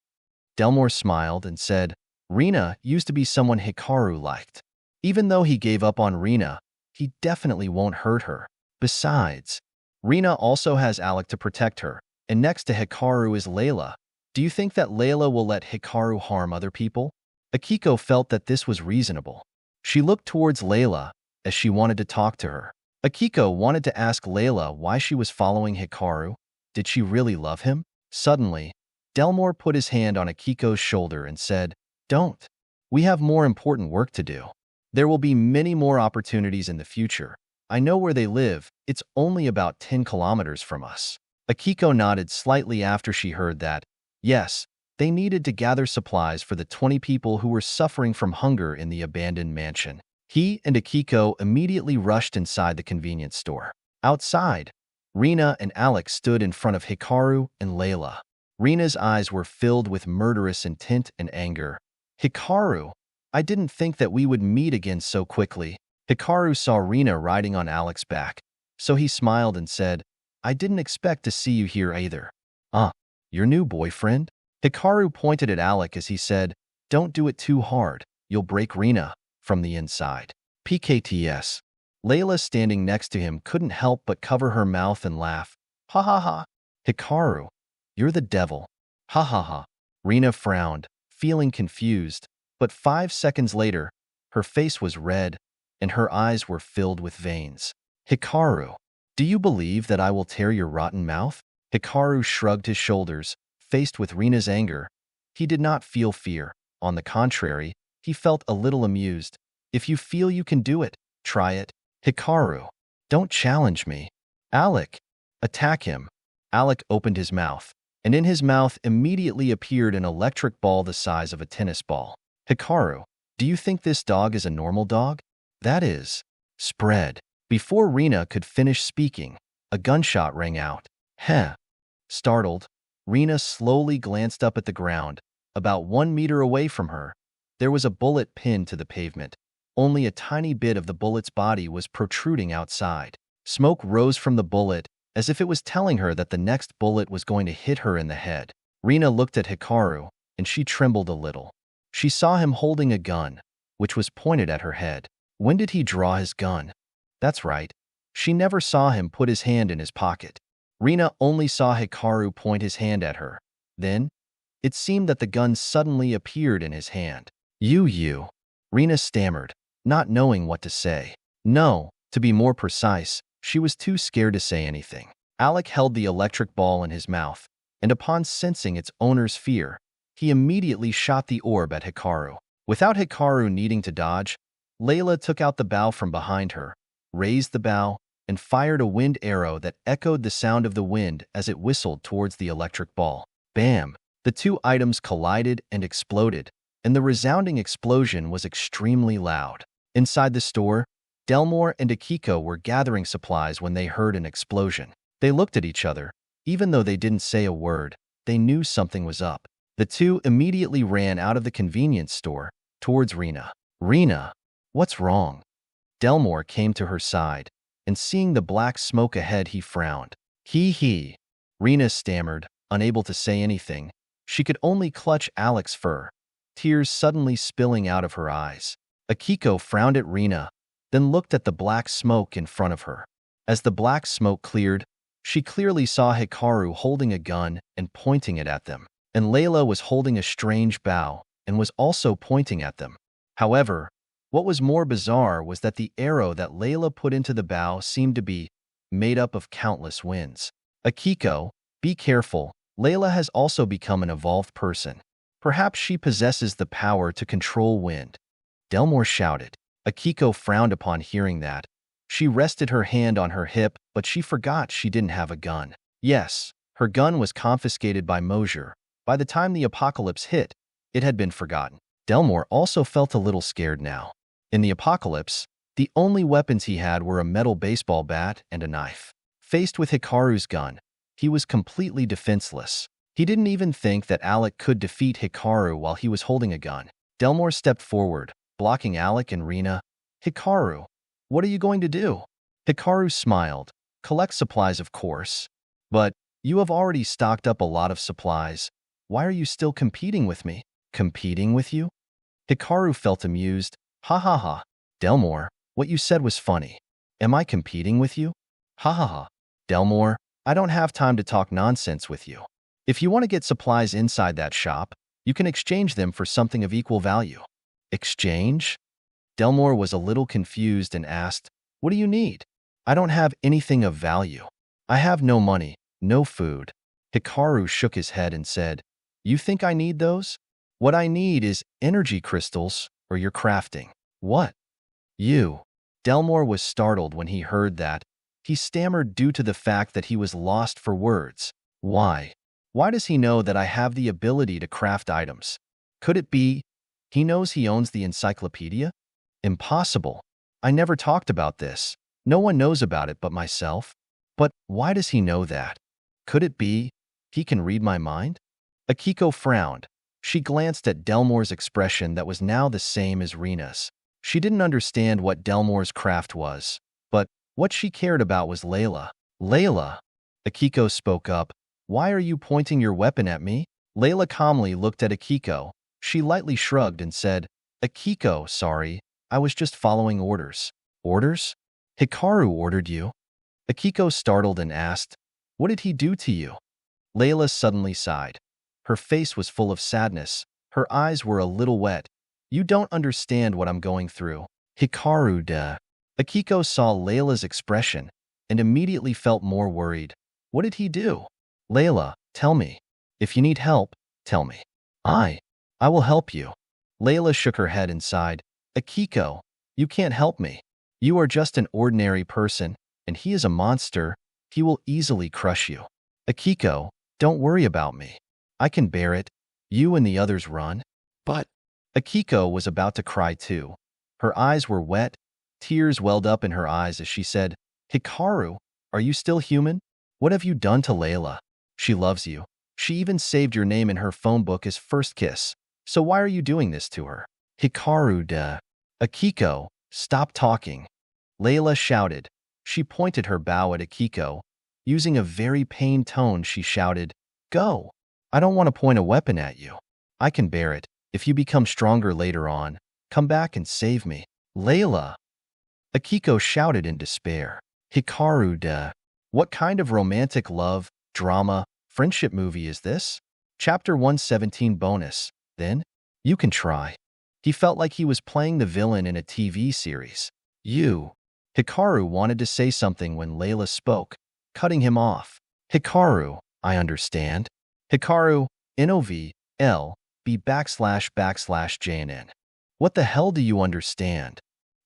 Delmore smiled and said, "Rena used to be someone Hikaru liked. Even though he gave up on Rena, he definitely won't hurt her. Besides, Rena also has Alec to protect her, and next to Hikaru is Layla. Do you think that Layla will let Hikaru harm other people?" Akiko felt that this was reasonable. She looked towards Layla as she wanted to talk to her. Akiko wanted to ask Layla why she was following Hikaru. Did she really love him? Suddenly, Delmore put his hand on Akiko's shoulder and said, "Don't. We have more important work to do. There will be many more opportunities in the future. I know where they live. It's only about 10 kilometers from us." Akiko nodded slightly after she heard that. Yes, they needed to gather supplies for the 20 people who were suffering from hunger in the abandoned mansion. He and Akiko immediately rushed inside the convenience store. Outside, Rena and Alec stood in front of Hikaru and Layla. Rena's eyes were filled with murderous intent and anger. "Hikaru, I didn't think that we would meet again so quickly." Hikaru saw Rena riding on Alec's back, so he smiled and said, "I didn't expect to see you here either." Your new boyfriend?" Hikaru pointed at Alec as he said, "Don't do it too hard. You'll break Rena from the inside." PKTS. Layla, standing next to him, couldn't help but cover her mouth and laugh. "Ha ha ha. Hikaru, you're the devil. Ha ha ha." Rena frowned, feeling confused, but 5 seconds later, her face was red and her eyes were filled with veins. "Hikaru, do you believe that I will tear your rotten mouth?" Hikaru shrugged his shoulders, faced with Rena's anger. He did not feel fear. On the contrary, he felt a little amused. "If you feel you can do it, try it." "Hikaru, don't challenge me." "Alec, attack him." Alec opened his mouth, and in his mouth immediately appeared an electric ball the size of a tennis ball. "Hikaru, do you think this dog is a normal dog? That is, spread." Before Rena could finish speaking, a gunshot rang out. "Heh." Startled, Rena slowly glanced up at the ground. About 1 meter away from her, there was a bullet pinned to the pavement. Only a tiny bit of the bullet's body was protruding outside. Smoke rose from the bullet, as if it was telling her that the next bullet was going to hit her in the head. Rena looked at Hikaru, and she trembled a little. She saw him holding a gun, which was pointed at her head. When did he draw his gun? That's right. She never saw him put his hand in his pocket. Rena only saw Hikaru point his hand at her. Then, it seemed that the gun suddenly appeared in his hand. You. Rena stammered, not knowing what to say. No, to be more precise, she was too scared to say anything. Alec held the electric ball in his mouth, and upon sensing its owner's fear, he immediately shot the orb at Hikaru. Without Hikaru needing to dodge, Layla took out the bow from behind her, raised the bow, and fired a wind arrow that echoed the sound of the wind as it whistled towards the electric ball. Bam! The two items collided and exploded, and the resounding explosion was extremely loud. Inside the store, Delmore and Akiko were gathering supplies when they heard an explosion. They looked at each other. Even though they didn't say a word, they knew something was up. The two immediately ran out of the convenience store towards Rena. Rena, what's wrong? Delmore came to her side, and seeing the black smoke ahead, he frowned. He. Rena stammered, unable to say anything. She could only clutch Alex's fur, tears suddenly spilling out of her eyes. Akiko frowned at Rena, then looked at the black smoke in front of her. As the black smoke cleared, she clearly saw Hikaru holding a gun and pointing it at them. And Layla was holding a strange bow and was also pointing at them. However, what was more bizarre was that the arrow that Layla put into the bow seemed to be made up of countless winds. Akiko, be careful. Layla has also become an evolved person. Perhaps she possesses the power to control wind. Delmore shouted. Akiko frowned upon hearing that. She rested her hand on her hip, but she forgot she didn't have a gun. Yes, her gun was confiscated by Mosier. By the time the apocalypse hit, it had been forgotten. Delmore also felt a little scared now. In the apocalypse, the only weapons he had were a metal baseball bat and a knife. Faced with Hikaru's gun, he was completely defenseless. He didn't even think that Alec could defeat Hikaru while he was holding a gun. Delmore stepped forward, blocking Alec and Rena. Hikaru, what are you going to do? Hikaru smiled. Collect supplies, of course. But you have already stocked up a lot of supplies. Why are you still competing with me? Competing with you? Hikaru felt amused. Ha ha ha. Delmore, what you said was funny. Am I competing with you? Ha ha ha. Delmore, I don't have time to talk nonsense with you. If you want to get supplies inside that shop, you can exchange them for something of equal value. Exchange? Delmore was a little confused and asked, what do you need? I don't have anything of value. I have no money, no food. Hikaru shook his head and said, you think I need those? What I need is energy crystals or your crafting. What? You. Delmore was startled when he heard that. He stammered due to the fact that he was lost for words. Why? Why does he know that I have the ability to craft items? Could it be he knows he owns the encyclopedia? Impossible. I never talked about this. No one knows about it but myself. But why does he know that? Could it be he can read my mind? Akiko frowned. She glanced at Delmore's expression that was now the same as Rena's. She didn't understand what Delmore's craft was, but what she cared about was Layla. Layla, Akiko spoke up. Why are you pointing your weapon at me? Layla calmly looked at Akiko. She lightly shrugged and said, Akiko, sorry, I was just following orders. Orders? Hikaru ordered you? Akiko startled and asked, what did he do to you? Layla suddenly sighed. Her face was full of sadness. Her eyes were a little wet. You don't understand what I'm going through. Hikaru, duh. Akiko saw Layla's expression and immediately felt more worried. What did he do? Layla, tell me. If you need help, tell me. I will help you. Layla shook her head and sighed. Akiko, you can't help me. You are just an ordinary person, and he is a monster. He will easily crush you. Akiko, don't worry about me. I can bear it. You and the others run. But Akiko was about to cry too. Her eyes were wet. Tears welled up in her eyes as she said, Hikaru, are you still human? What have you done to Layla? She loves you. She even saved your name in her phone book as first kiss. So why are you doing this to her? Hikaru, duh. Akiko, stop talking. Layla shouted. She pointed her bow at Akiko. Using a very pained tone, she shouted, go. I don't want to point a weapon at you. I can bear it. If you become stronger later on, come back and save me. Layla. Akiko shouted in despair. Hikaru, duh. What kind of romantic love, drama, friendship movie is this? Chapter 117 bonus. Then, you can try. He felt like he was playing the villain in a TV series. You. Hikaru wanted to say something when Layla spoke, cutting him off. Hikaru, I understand. Hikaru, NOVL, B \JNN. What the hell do you understand?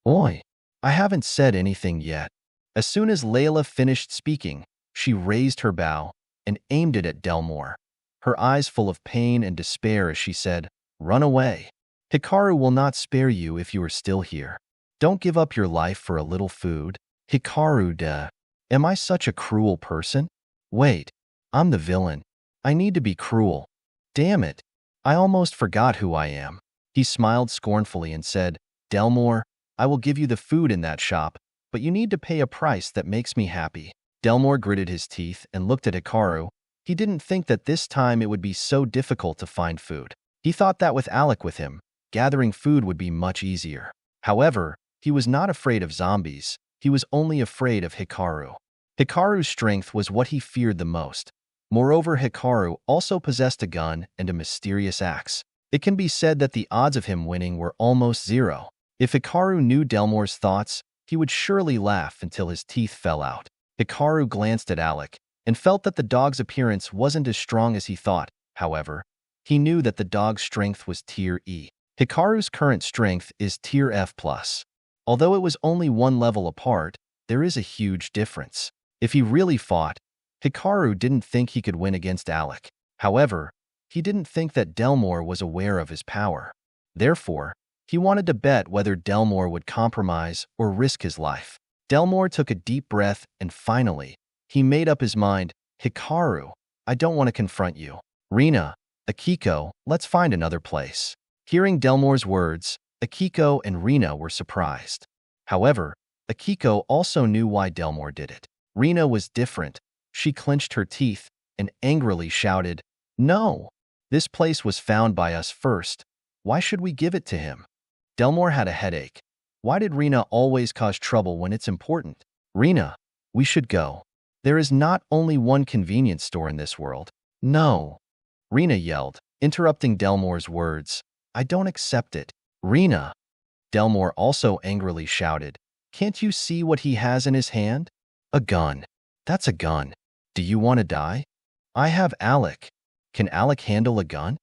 Oi, I haven't said anything yet. As soon as Layla finished speaking, she raised her bow and aimed it at Delmore, her eyes full of pain and despair as she said, run away. Hikaru will not spare you if you are still here. Don't give up your life for a little food. Hikaru duh. Am I such a cruel person? Wait, I'm the villain. I need to be cruel. Damn it. I almost forgot who I am. He smiled scornfully and said, Delmore, I will give you the food in that shop, but you need to pay a price that makes me happy. Delmore gritted his teeth and looked at Hikaru. He didn't think that this time it would be so difficult to find food. He thought that with Alec with him, gathering food would be much easier. However, he was not afraid of zombies. He was only afraid of Hikaru. Hikaru's strength was what he feared the most. Moreover, Hikaru also possessed a gun and a mysterious axe. It can be said that the odds of him winning were almost zero. If Hikaru knew Delmore's thoughts, he would surely laugh until his teeth fell out. Hikaru glanced at Alec and felt that the dog's appearance wasn't as strong as he thought. However, he knew that the dog's strength was Tier E. Hikaru's current strength is Tier F+. Although it was only one level apart, there is a huge difference. If he really fought, Hikaru didn't think he could win against Alec. However, he didn't think that Delmore was aware of his power. Therefore, he wanted to bet whether Delmore would compromise or risk his life. Delmore took a deep breath and finally, he made up his mind. Hikaru, I don't want to confront you. Rina, Akiko, let's find another place. Hearing Delmore's words, Akiko and Rina were surprised. However, Akiko also knew why Delmore did it. Rina was different. She clenched her teeth and angrily shouted, No! This place was found by us first. Why should we give it to him? Delmore had a headache. Why did Rina always cause trouble when it's important? Rina, we should go. There is not only one convenience store in this world. No! Rina yelled, interrupting Delmore's words. I don't accept it. Rina! Delmore also angrily shouted, Can't you see what he has in his hand? A gun. That's a gun. Do you want to die? I have Alec. Can Alec handle a gun?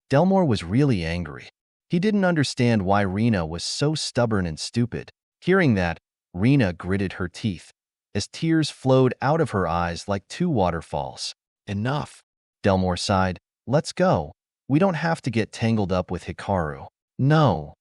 Delmore was really angry. He didn't understand why Rina was so stubborn and stupid. Hearing that, Rina gritted her teeth, as tears flowed out of her eyes like two waterfalls. Enough. Delmore sighed. Let's go. We don't have to get tangled up with Hikaru. No.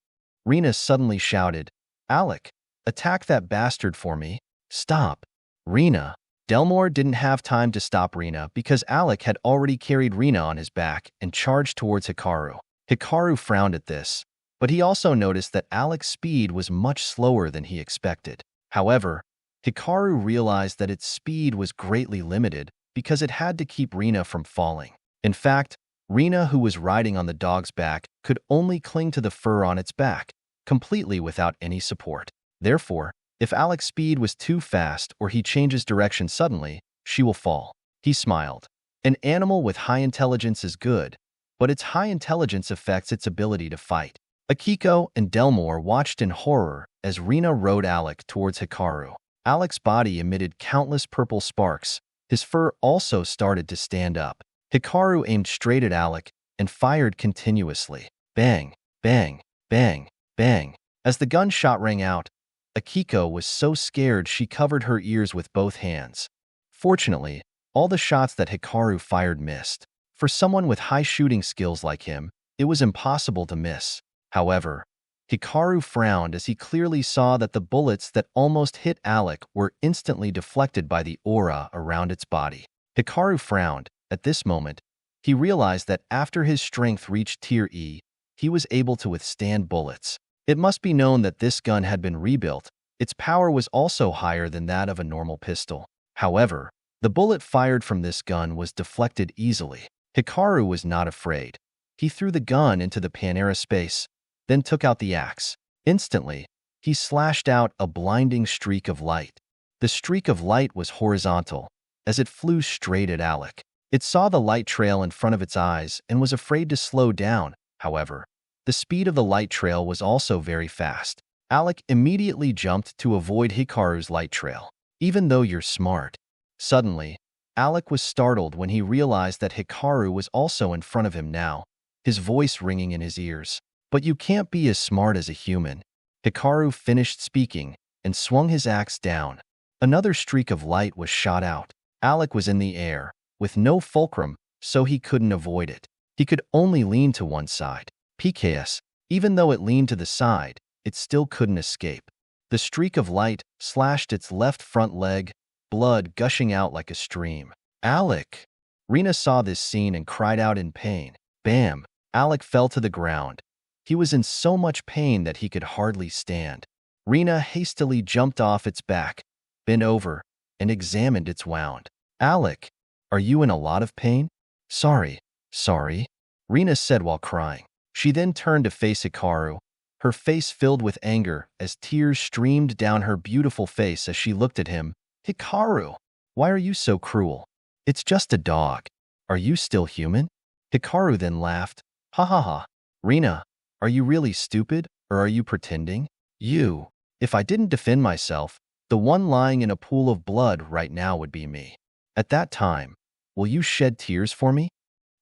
Rina suddenly shouted, Alec, attack that bastard for me. Stop. Rina. Delmore didn't have time to stop Rina because Alec had already carried Rina on his back and charged towards Hikaru. Hikaru frowned at this, but he also noticed that Alec's speed was much slower than he expected. However, Hikaru realized that its speed was greatly limited because it had to keep Rina from falling. In fact, Rina, who was riding on the dog's back, could only cling to the fur on its back, completely without any support. Therefore, if Alec's speed was too fast or he changes direction suddenly, she will fall. He smiled. An animal with high intelligence is good, but its high intelligence affects its ability to fight. Akiko and Delmore watched in horror as Rina rode Alec towards Hikaru. Alec's body emitted countless purple sparks. His fur also started to stand up. Hikaru aimed straight at Alec and fired continuously. Bang, bang, bang, bang. As the gunshot rang out, Akiko was so scared she covered her ears with both hands. Fortunately, all the shots that Hikaru fired missed. For someone with high shooting skills like him, it was impossible to miss. However, Hikaru frowned as he clearly saw that the bullets that almost hit Alec were instantly deflected by the aura around its body. Hikaru frowned. At this moment, he realized that after his strength reached Tier E, he was able to withstand bullets. It must be known that this gun had been rebuilt. Its power was also higher than that of a normal pistol. However, the bullet fired from this gun was deflected easily. Hikaru was not afraid. He threw the gun into the Panera space, then took out the axe. Instantly, he slashed out a blinding streak of light. The streak of light was horizontal, as it flew straight at Alec. It saw the light trail in front of its eyes and was afraid to slow down. However, the speed of the light trail was also very fast. Alec immediately jumped to avoid Hikaru's light trail. Even though you're smart. Suddenly, Alec was startled when he realized that Hikaru was also in front of him now, his voice ringing in his ears. But you can't be as smart as a human. Hikaru finished speaking and swung his axe down. Another streak of light was shot out. Alec was in the air, with no fulcrum, so he couldn't avoid it. He could only lean to one side. PKS, even though it leaned to the side, it still couldn't escape. The streak of light slashed its left front leg, blood gushing out like a stream. Alec! Rena saw this scene and cried out in pain. Bam! Alec fell to the ground. He was in so much pain that he could hardly stand. Rena hastily jumped off its back, bent over, and examined its wound. Alec, are you in a lot of pain? Sorry, Rena said while crying. She then turned to face Hikaru, her face filled with anger as tears streamed down her beautiful face as she looked at him. Hikaru, why are you so cruel? It's just a dog. Are you still human? Hikaru then laughed. Ha ha ha. Rena, are you really stupid, or are you pretending? If I didn't defend myself, the one lying in a pool of blood right now would be me. At that time, will you shed tears for me?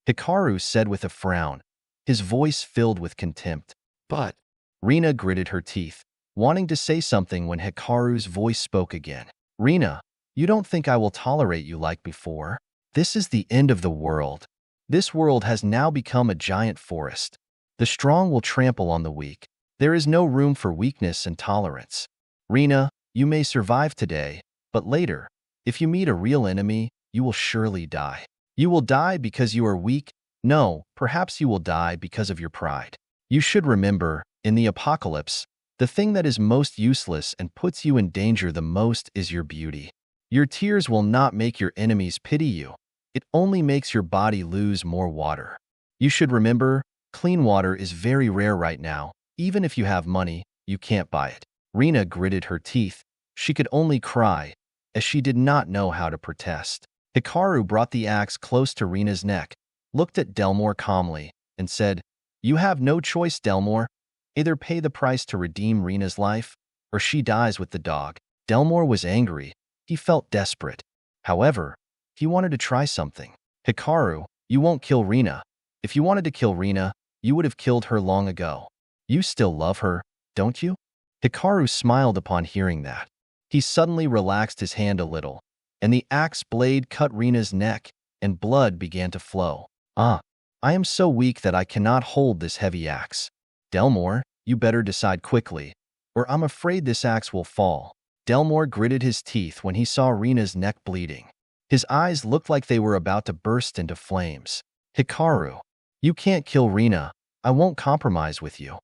Hikaru said with a frown, his voice filled with contempt. But Rena gritted her teeth, wanting to say something when Hikaru's voice spoke again. Rena, you don't think I will tolerate you like before? This is the end of the world. This world has now become a giant forest. The strong will trample on the weak. There is no room for weakness and tolerance. Rena, you may survive today, but later, if you meet a real enemy, you will surely die. You will die because you are weak. No, perhaps you will die because of your pride. You should remember, in the apocalypse, the thing that is most useless and puts you in danger the most is your beauty. Your tears will not make your enemies pity you. It only makes your body lose more water. You should remember, clean water is very rare right now. Even if you have money, you can't buy it. Rena gritted her teeth. She could only cry, as she did not know how to protest. Hikaru brought the axe close to Rena's neck, looked at Delmore calmly, and said, You have no choice, Delmore. Either pay the price to redeem Rena's life, or she dies with the dog. Delmore was angry. He felt desperate. However, he wanted to try something. Hikaru, you won't kill Rena. If you wanted to kill Rena, you would have killed her long ago. You still love her, don't you? Hikaru smiled upon hearing that. He suddenly relaxed his hand a little, and the axe blade cut Rena's neck, and blood began to flow. I am so weak that I cannot hold this heavy axe. Delmore, you better decide quickly, or I'm afraid this axe will fall. Delmore gritted his teeth when he saw Rena's neck bleeding. His eyes looked like they were about to burst into flames. Hikaru, you can't kill Rena. I won't compromise with you.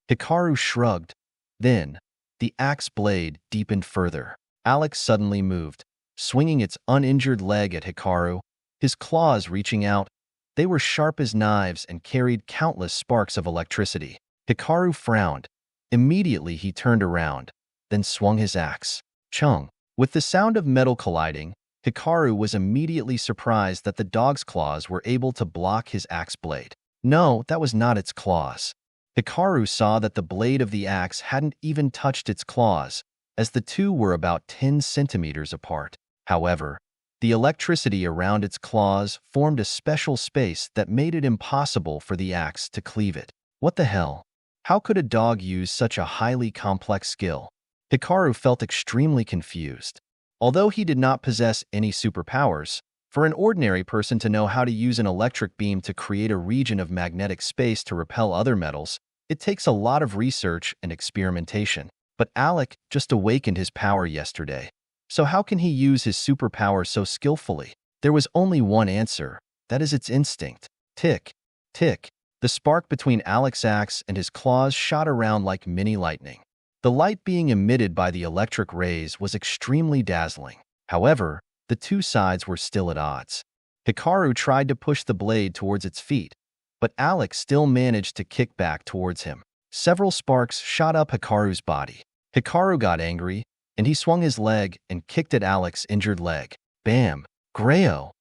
Hikaru shrugged. Then, the axe blade deepened further. Alex suddenly moved, swinging its uninjured leg at Hikaru, his claws reaching out. They were sharp as knives and carried countless sparks of electricity. Hikaru frowned. Immediately he turned around, then swung his axe. Chung! With the sound of metal colliding, Hikaru was immediately surprised that the dog's claws were able to block his axe blade. No, that was not its claws. Hikaru saw that the blade of the axe hadn't even touched its claws, as the two were about 10 centimeters apart. However, the electricity around its claws formed a special space that made it impossible for the axe to cleave it. What the hell? How could a dog use such a highly complex skill? Hikaru felt extremely confused. Although he did not possess any superpowers, for an ordinary person to know how to use an electric beam to create a region of magnetic space to repel other metals, it takes a lot of research and experimentation. But Alec just awakened his power yesterday. So how can he use his superpower so skillfully? There was only one answer. That is its instinct. Tick, tick. The spark between Alec's axe and his claws shot around like mini lightning. The light being emitted by the electric rays was extremely dazzling. However, the two sides were still at odds. Hikaru tried to push the blade towards its feet, but Alec still managed to kick back towards him. Several sparks shot up Hikaru's body. Hikaru got angry, and he swung his leg and kicked at Alec's injured leg. Bam! Grayo!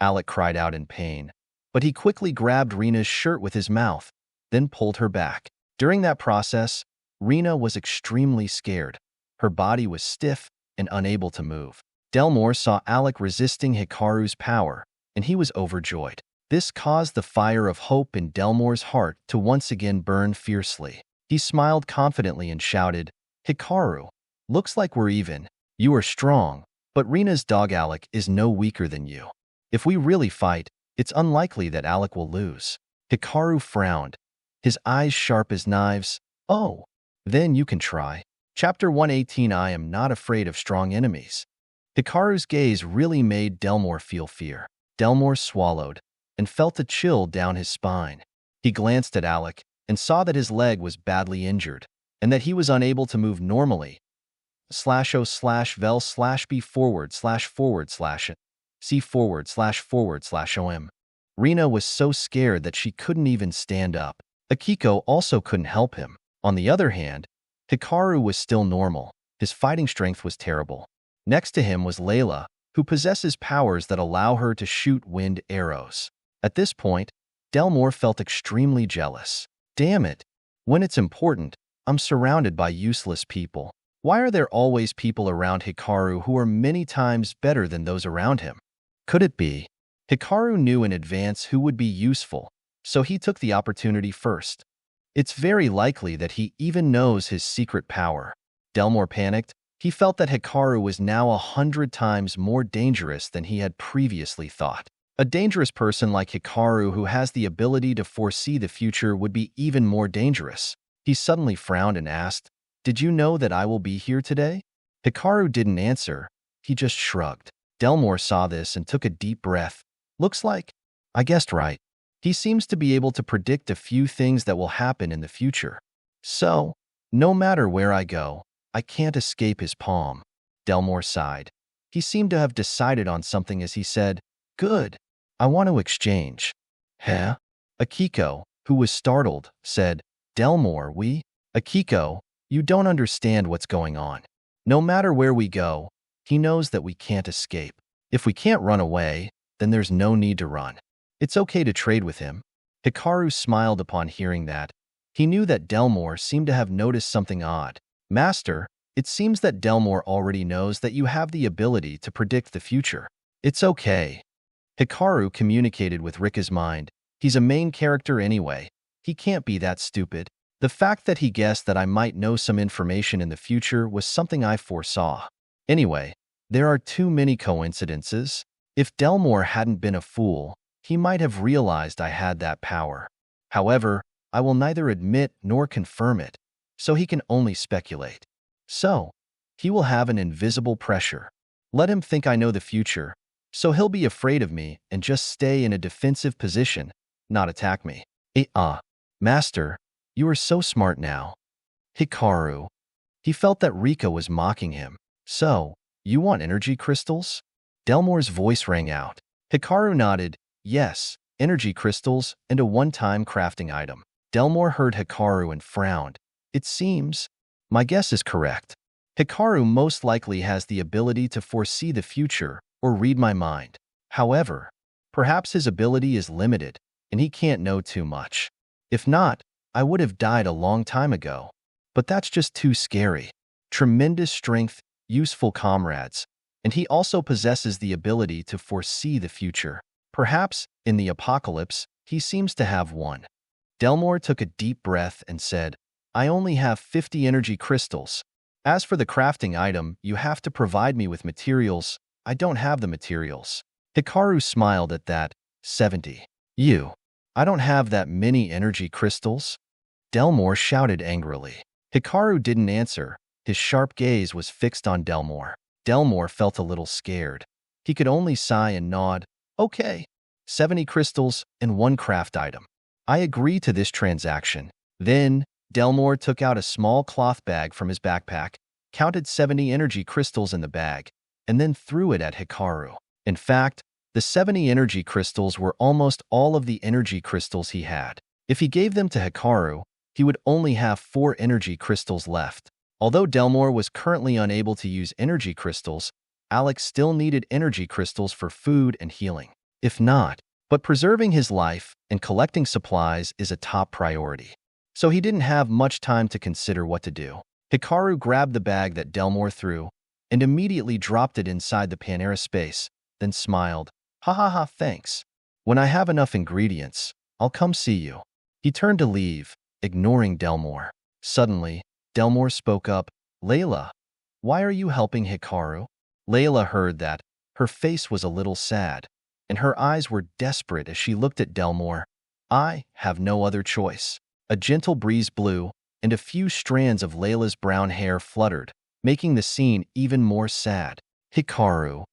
Alec cried out in pain, but he quickly grabbed Rena's shirt with his mouth, then pulled her back. During that process, Rena was extremely scared. Her body was stiff and unable to move. Delmore saw Alec resisting Hikaru's power, and he was overjoyed. This caused the fire of hope in Delmore's heart to once again burn fiercely. He smiled confidently and shouted, Hikaru, looks like we're even. You are strong, but Rena's dog Alec is no weaker than you. If we really fight, it's unlikely that Alec will lose. Hikaru frowned, his eyes sharp as knives. Oh, then you can try. Chapter 118. I am not afraid of strong enemies. Hikaru's gaze really made Delmore feel fear. Delmore swallowed and felt a chill down his spine. He glanced at Alec and saw that his leg was badly injured and that he was unable to move normally. /o/vel/b /c/om. Rina was so scared that she couldn't even stand up. Akiko also couldn't help him. On the other hand, Hikaru was still normal. His fighting strength was terrible. Next to him was Layla, who possesses powers that allow her to shoot wind arrows. At this point, Delmore felt extremely jealous. Damn it. When it's important, I'm surrounded by useless people. Why are there always people around Hikaru who are many times better than those around him? Could it be? Hikaru knew in advance who would be useful, so he took the opportunity first. It's very likely that he even knows his secret power. Delmore panicked. He felt that Hikaru was now 100 times more dangerous than he had previously thought. A dangerous person like Hikaru who has the ability to foresee the future would be even more dangerous. He suddenly frowned and asked, "Did you know that I will be here today?" Hikaru didn't answer. He just shrugged. Delmore saw this and took a deep breath. Looks like I guessed right. He seems to be able to predict a few things that will happen in the future. So, no matter where I go, I can't escape his palm. Delmore sighed. He seemed to have decided on something as he said, "Good. I want to exchange." Huh? Akiko, who was startled, said, "Delmore, Akiko, you don't understand what's going on. No matter where we go, he knows that we can't escape. If we can't run away, then there's no need to run. It's okay to trade with him." Hikaru smiled upon hearing that. He knew that Delmore seemed to have noticed something odd. "Master, it seems that Delmore already knows that you have the ability to predict the future." "It's okay." Hikaru communicated with Rika's mind. He's a main character anyway. He can't be that stupid. The fact that he guessed that I might know some information in the future was something I foresaw. Anyway, there are too many coincidences. If Delmore hadn't been a fool, he might have realized I had that power. However, I will neither admit nor confirm it, so he can only speculate. So, he will have an invisible pressure. Let him think I know the future, so he'll be afraid of me and just stay in a defensive position, not attack me. Master, you are so smart now. Hikaru. He felt that Rika was mocking him. "So, you want energy crystals?" Delmore's voice rang out. Hikaru nodded. "Yes, energy crystals and a one-time crafting item." Delmore heard Hikaru and frowned. "It seems my guess is correct. Hikaru most likely has the ability to foresee the future or read my mind. However, perhaps his ability is limited and he can't know too much. If not, I would have died a long time ago. But that's just too scary. Tremendous strength, useful comrades, and he also possesses the ability to foresee the future. Perhaps, in the apocalypse, he seems to have one." Delmore took a deep breath and said, "I only have 50 energy crystals. As for the crafting item, you have to provide me with materials. I don't have the materials." Hikaru smiled at that. 70. I don't have that many energy crystals?" Delmore shouted angrily. Hikaru didn't answer. His sharp gaze was fixed on Delmore. Delmore felt a little scared. He could only sigh and nod. "Okay. 70 crystals and one craft item. I agree to this transaction." Then, Delmore took out a small cloth bag from his backpack, counted 70 energy crystals in the bag, and then threw it at Hikaru. In fact, the 70 energy crystals were almost all of the energy crystals he had. If he gave them to Hikaru, he would only have 4 energy crystals left. Although Delmore was currently unable to use energy crystals, Alex still needed energy crystals for food and healing. If not, but preserving his life and collecting supplies is a top priority. So he didn't have much time to consider what to do. Hikaru grabbed the bag that Delmore threw and immediately dropped it inside the Panera space, then smiled. "Ha ha ha, thanks. When I have enough ingredients, I'll come see you." He turned to leave, ignoring Delmore. Suddenly, Delmore spoke up. "Layla, why are you helping Hikaru?" Layla heard that. Her face was a little sad, and her eyes were desperate as she looked at Delmore. "I have no other choice." A gentle breeze blew, and a few strands of Layla's brown hair fluttered, making the scene even more sad. Hikaru,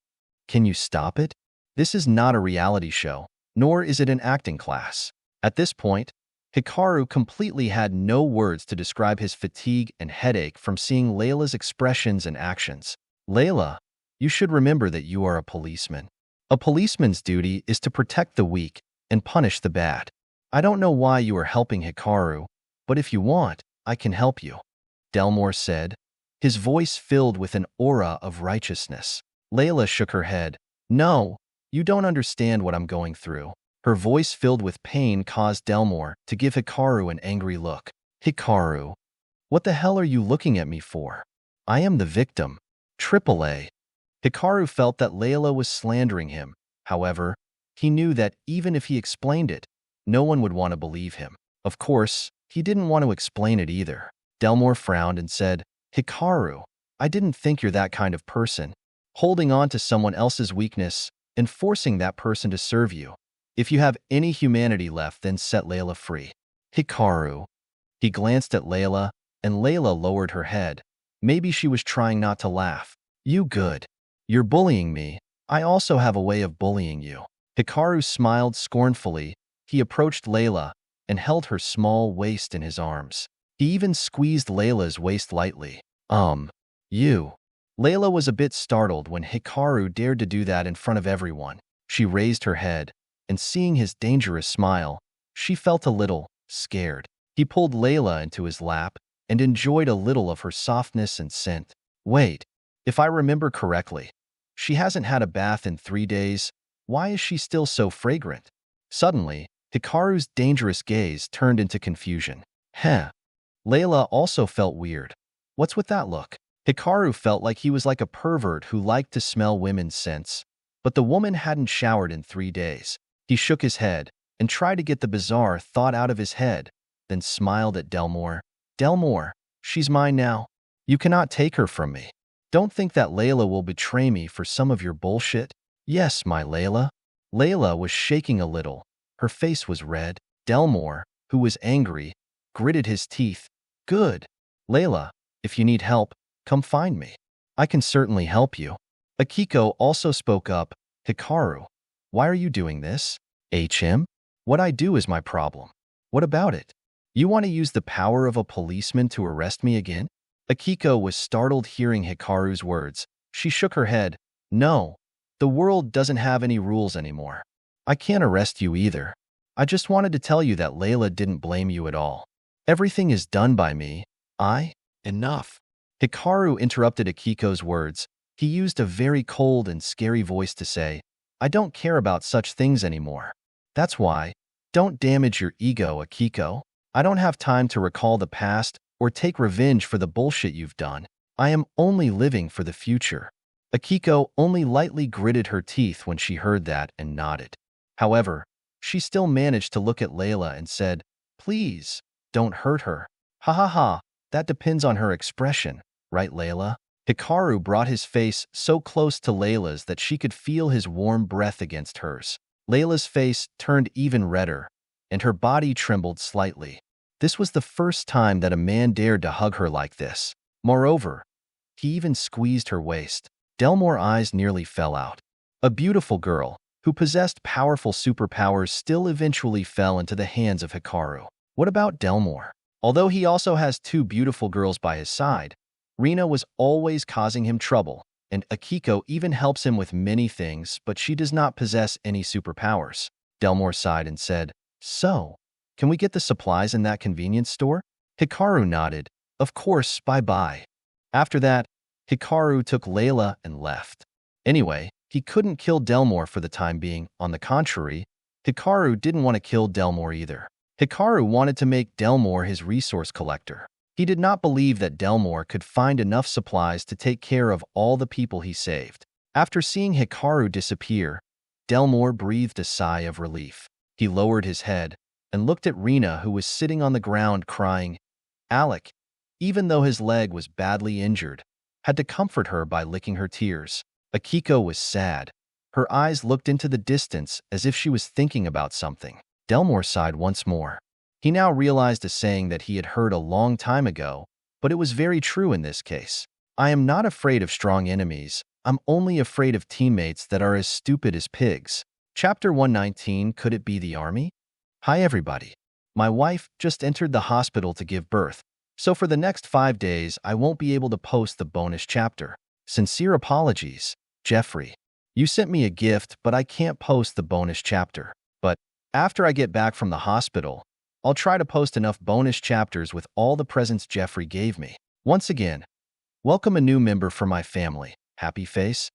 can you stop it? This is not a reality show, nor is it an acting class. At this point, Hikaru completely had no words to describe his fatigue and headache from seeing Layla's expressions and actions. Layla, you should remember that you are a policeman. A policeman's duty is to protect the weak and punish the bad. I don't know why you are helping Hikaru, but if you want, I can help you, Delmore said, his voice filled with an aura of righteousness. Layla shook her head. No, you don't understand what I'm going through. Her voice filled with pain caused Delmore to give Hikaru an angry look. Hikaru, what the hell are you looking at me for? I am the victim. AAA. Hikaru felt that Layla was slandering him. However, he knew that even if he explained it, no one would want to believe him. Of course, he didn't want to explain it either. Delmore frowned and said, Hikaru, I didn't think you're that kind of person, holding on to someone else's weakness and forcing that person to serve you. If you have any humanity left, then set Layla free. Hikaru. He glanced at Layla, and Layla lowered her head. Maybe she was trying not to laugh. You good. You're bullying me. I also have a way of bullying you. Hikaru smiled scornfully. He approached Layla and held her small waist in his arms. He even squeezed Layla's waist lightly. You. Layla was a bit startled when Hikaru dared to do that in front of everyone. She raised her head, and seeing his dangerous smile, she felt a little scared. He pulled Layla into his lap and enjoyed a little of her softness and scent. Wait, if I remember correctly, she hasn't had a bath in 3 days. Why is she still so fragrant? Suddenly, Hikaru's dangerous gaze turned into confusion. Layla also felt weird. What's with that look? Hikaru felt like he was like a pervert who liked to smell women's scents, but the woman hadn't showered in 3 days. He shook his head and tried to get the bizarre thought out of his head, then smiled at Delmore. Delmore, she's mine now. You cannot take her from me. Don't think that Layla will betray me for some of your bullshit. Yes, my Layla. Layla was shaking a little. Her face was red. Delmore, who was angry, gritted his teeth. Good. Layla, if you need help, come find me. I can certainly help you. Akiko also spoke up. Hikaru, why are you doing this? HM? What I do is my problem. What about it? You want to use the power of a policeman to arrest me again? Akiko was startled hearing Hikaru's words. She shook her head. No, the world doesn't have any rules anymore. I can't arrest you either. I just wanted to tell you that Layla didn't blame you at all. Everything is done by me. Enough. Hikaru interrupted Akiko's words. He used a very cold and scary voice to say, I don't care about such things anymore. That's why. Don't damage your ego, Akiko. I don't have time to recall the past or take revenge for the bullshit you've done. I am only living for the future. Akiko only lightly gritted her teeth when she heard that and nodded. However, she still managed to look at Layla and said, Please, don't hurt her. Ha ha ha, that depends on her expression, right, Layla? Hikaru brought his face so close to Layla's that she could feel his warm breath against hers. Layla's face turned even redder, and her body trembled slightly. This was the first time that a man dared to hug her like this. Moreover, he even squeezed her waist. Delmore's eyes nearly fell out. A beautiful girl, who possessed powerful superpowers, still eventually fell into the hands of Hikaru. What about Delmore? Although he also has 2 beautiful girls by his side, Rina was always causing him trouble, and Akiko even helps him with many things, but she does not possess any superpowers. Delmore sighed and said, So, can we get the supplies in that convenience store? Hikaru nodded. Of course, bye-bye. After that, Hikaru took Layla and left. Anyway, he couldn't kill Delmore for the time being. On the contrary, Hikaru didn't want to kill Delmore either. Hikaru wanted to make Delmore his resource collector. He did not believe that Delmore could find enough supplies to take care of all the people he saved. After seeing Hikaru disappear, Delmore breathed a sigh of relief. He lowered his head and looked at Rina, who was sitting on the ground crying. Alec, even though his leg was badly injured, had to comfort her by licking her tears. Akiko was sad. Her eyes looked into the distance as if she was thinking about something. Delmore sighed once more. He now realized a saying that he had heard a long time ago, but it was very true in this case. I am not afraid of strong enemies. I'm only afraid of teammates that are as stupid as pigs. Chapter 119, Could It Be the Army? Hi everybody. My wife just entered the hospital to give birth, so for the next 5 days I won't be able to post the bonus chapter. Sincere apologies, Jeffrey. You sent me a gift, but I can't post the bonus chapter. But after I get back from the hospital, I'll try to post enough bonus chapters with all the presents Jeffrey gave me. Once again, welcome a new member for my family. Happy face?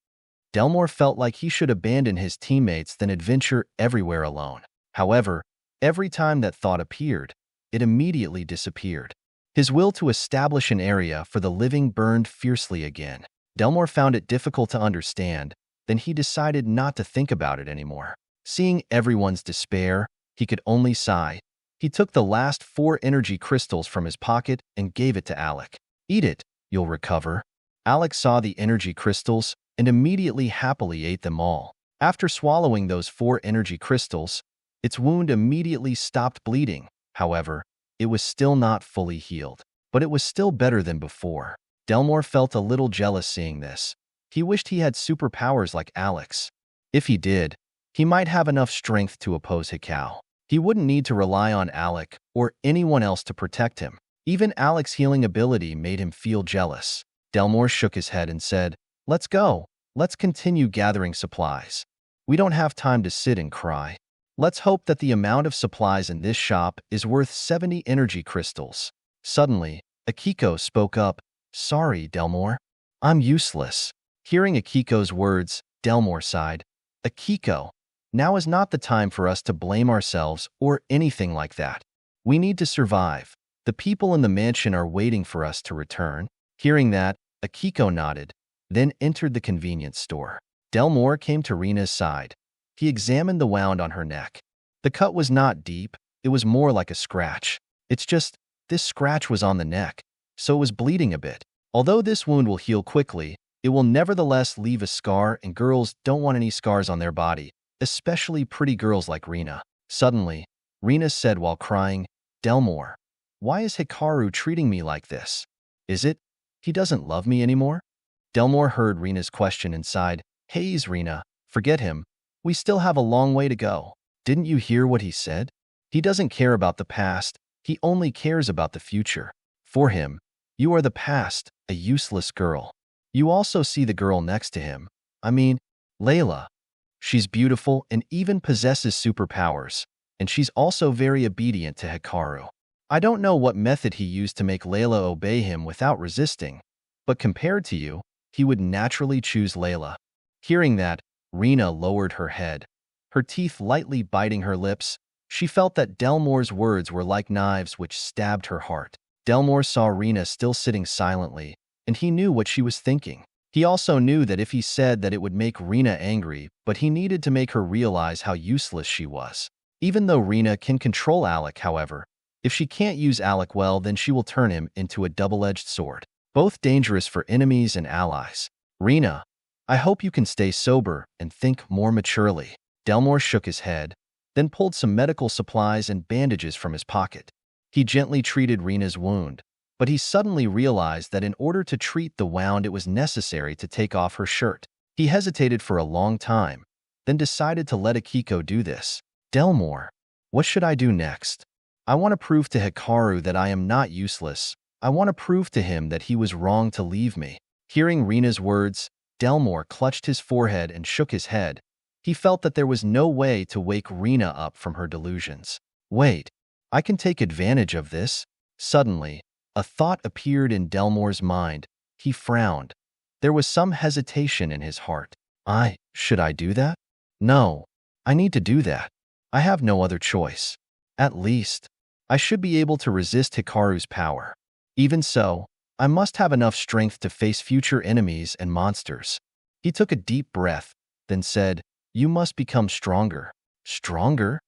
Delmore felt like he should abandon his teammates than adventure everywhere alone. However, every time that thought appeared, it immediately disappeared. His will to establish an area for the living burned fiercely again. Delmore found it difficult to understand, then he decided not to think about it anymore. Seeing everyone's despair, he could only sigh. He took the last 4 energy crystals from his pocket and gave it to Alec. Eat it, you'll recover. Alec saw the energy crystals and immediately happily ate them all. After swallowing those 4 energy crystals, its wound immediately stopped bleeding. However, it was still not fully healed, but it was still better than before. Delmore felt a little jealous seeing this. He wished he had superpowers like Alec's. If he did, he might have enough strength to oppose Hikau. He wouldn't need to rely on Alec or anyone else to protect him. Even Alec's healing ability made him feel jealous. Delmore shook his head and said, "Let's go. Let's continue gathering supplies. We don't have time to sit and cry. Let's hope that the amount of supplies in this shop is worth 70 energy crystals." Suddenly, Akiko spoke up. "Sorry, Delmore. I'm useless." Hearing Akiko's words, Delmore sighed. "Akiko, now is not the time for us to blame ourselves or anything like that. We need to survive. The people in the mansion are waiting for us to return." Hearing that, Akiko nodded, then entered the convenience store. Delmore came to Rina's side. He examined the wound on her neck. The cut was not deep, it was more like a scratch. It's just, this scratch was on the neck, so it was bleeding a bit. Although this wound will heal quickly, it will nevertheless leave a scar, and girls don't want any scars on their body, especially pretty girls like Rina. Suddenly, Rina said while crying, "Delmore, why is Hikaru treating me like this? Is it he doesn't love me anymore?" Delmore heard Rina's question and sighed. "Hey, Rina, forget him. We still have a long way to go. Didn't you hear what he said? He doesn't care about the past, he only cares about the future. For him, you are the past, a useless girl. You also see the girl next to him. I mean, Layla. She's beautiful and even possesses superpowers, and she's also very obedient to Hikaru. I don't know what method he used to make Layla obey him without resisting, but compared to you, he would naturally choose Layla." Hearing that, Rina lowered her head, her teeth lightly biting her lips. She felt that Delmore's words were like knives which stabbed her heart. Delmore saw Rina still sitting silently, and he knew what she was thinking. He also knew that if he said that it would make Rina angry, but he needed to make her realize how useless she was. Even though Rina can control Alec, however, if she can't use Alec well, then she will turn him into a double-edged sword, both dangerous for enemies and allies. "Rina, I hope you can stay sober and think more maturely." Delmore shook his head, then pulled some medical supplies and bandages from his pocket. He gently treated Rina's wound, but he suddenly realized that in order to treat the wound, it was necessary to take off her shirt. He hesitated for a long time, then decided to let Akiko do this. "Delmore, what should I do next? I want to prove to Hikaru that I am not useless. I want to prove to him that he was wrong to leave me." Hearing Rina's words, Delmore clutched his forehead and shook his head. He felt that there was no way to wake Rina up from her delusions. "Wait, I can take advantage of this." Suddenly, a thought appeared in Delmore's mind. He frowned. There was some hesitation in his heart. Should I do that? No, I need to do that. I have no other choice. At least, I should be able to resist Hikaru's power. Even so, I must have enough strength to face future enemies and monsters. He took a deep breath, then said, "You must become stronger." "Stronger?"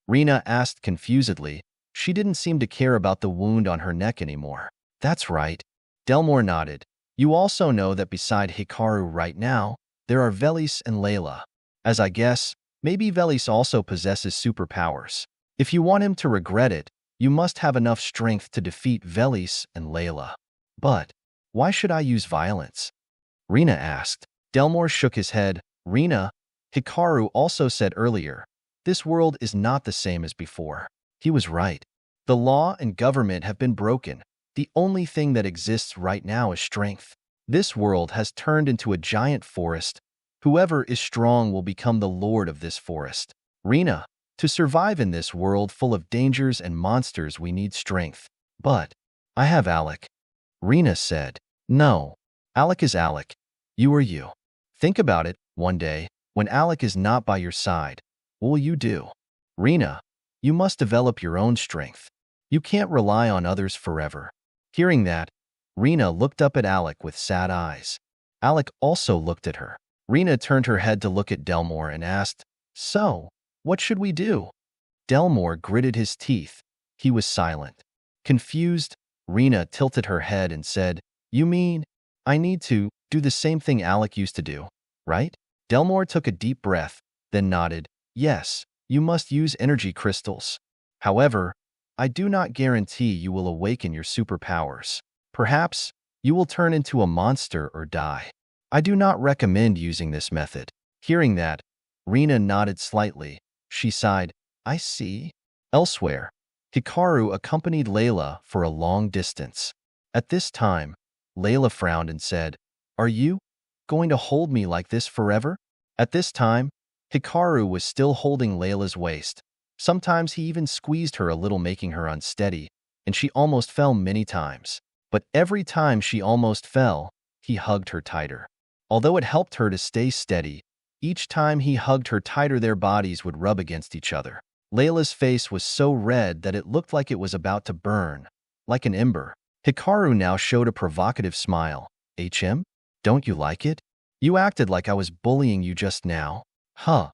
Rina asked confusedly. She didn't seem to care about the wound on her neck anymore. "That's right." Delmore nodded. "You also know that beside Hikaru right now, there are Velis and Layla. As I guess, maybe Velis also possesses superpowers. If you want him to regret it, You must have enough strength to defeat Velis and Layla. But why should I use violence? Rina asked. Delmore shook his head. Rina, Hikaru also said earlier, this world is not the same as before. He was right. The law and government have been broken. The only thing that exists right now is strength. This world has turned into a giant forest. Whoever is strong will become the lord of this forest. Rina, to survive in this world full of dangers and monsters, we need strength. But I have Alec. Rina said. No. Alec is Alec. You are you. Think about it. One day, when Alec is not by your side, what will you do? Rina, you must develop your own strength. You can't rely on others forever. Hearing that, Rina looked up at Alec with sad eyes. Alec also looked at her. Rina turned her head to look at Delmore and asked, So, what should we do? Delmore gritted his teeth. He was silent. Confused, Rina tilted her head and said, You mean, I need to do the same thing Alec used to do, right? Delmore took a deep breath, then nodded. Yes, you must use energy crystals. However, I do not guarantee you will awaken your superpowers. Perhaps you will turn into a monster or die. I do not recommend using this method. Hearing that, Rina nodded slightly. She sighed. I see. Elsewhere, Hikaru accompanied Layla for a long distance. At this time, Layla frowned and said, Are you going to hold me like this forever? At this time, Hikaru was still holding Layla's waist. Sometimes he even squeezed her a little, making her unsteady, and she almost fell many times. But every time she almost fell, he hugged her tighter. Although it helped her to stay steady, each time he hugged her tighter, their bodies would rub against each other. Layla's face was so red that it looked like it was about to burn, like an ember. Hikaru now showed a provocative smile. HM? Don't you like it? You acted like I was bullying you just now. Huh.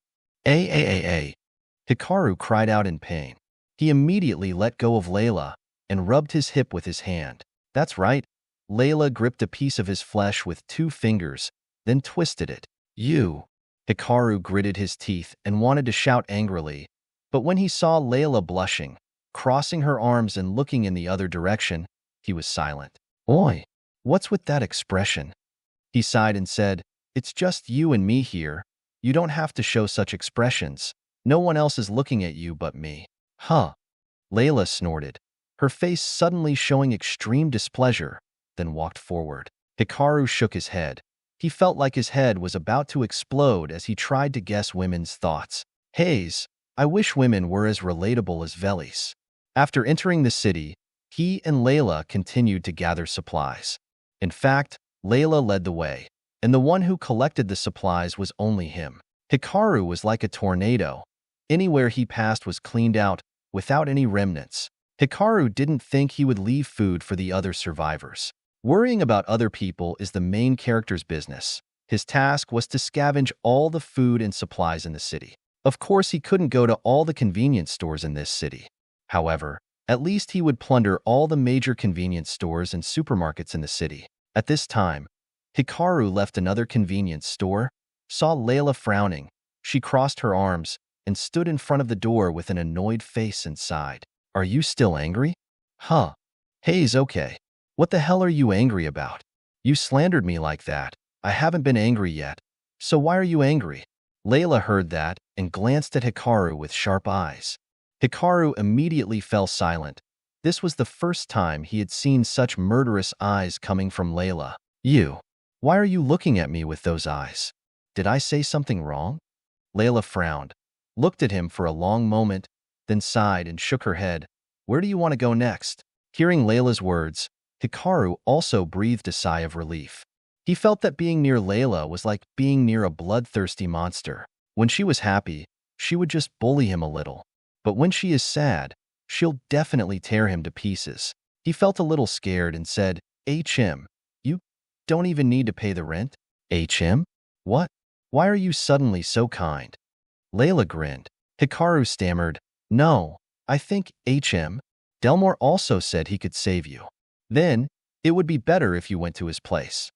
Hikaru cried out in pain. He immediately let go of Layla and rubbed his hip with his hand. That's right. Layla gripped a piece of his flesh with 2 fingers, then twisted it. You. Hikaru gritted his teeth and wanted to shout angrily, but when he saw Layla blushing, crossing her arms and looking in the other direction, he was silent. Oi, what's with that expression? He sighed and said, It's just you and me here. You don't have to show such expressions. No one else is looking at you but me. Huh. Layla snorted, her face suddenly showing extreme displeasure, then walked forward. Hikaru shook his head. He felt like his head was about to explode as he tried to guess women's thoughts. Hayes, I wish women were as relatable as Velis. After entering the city, he and Layla continued to gather supplies. In fact, Layla led the way, and the one who collected the supplies was only him. Hikaru was like a tornado. Anywhere he passed was cleaned out, without any remnants. Hikaru didn't think he would leave food for the other survivors. Worrying about other people is the main character's business. His task was to scavenge all the food and supplies in the city. Of course, he couldn't go to all the convenience stores in this city. However, at least he would plunder all the major convenience stores and supermarkets in the city. At this time, Hikaru left another convenience store, saw Layla frowning. She crossed her arms and stood in front of the door with an annoyed face and sighed. Are you still angry? Huh. Hayes, okay. What the hell are you angry about? You slandered me like that. I haven't been angry yet. So why are you angry? Layla heard that and glanced at Hikaru with sharp eyes. Hikaru immediately fell silent. This was the first time he had seen such murderous eyes coming from Layla. You. Why are you looking at me with those eyes? Did I say something wrong? Layla frowned, looked at him for a long moment, then sighed and shook her head. Where do you want to go next? Hearing Layla's words, Hikaru also breathed a sigh of relief. He felt that being near Layla was like being near a bloodthirsty monster. When she was happy, she would just bully him a little. But when she is sad, she'll definitely tear him to pieces. He felt a little scared and said, HM, you don't even need to pay the rent? HM? What? Why are you suddenly so kind? Layla grinned. Hikaru stammered, No, I think HM. Delmore also said he could save you. Then, it would be better if you went to his place.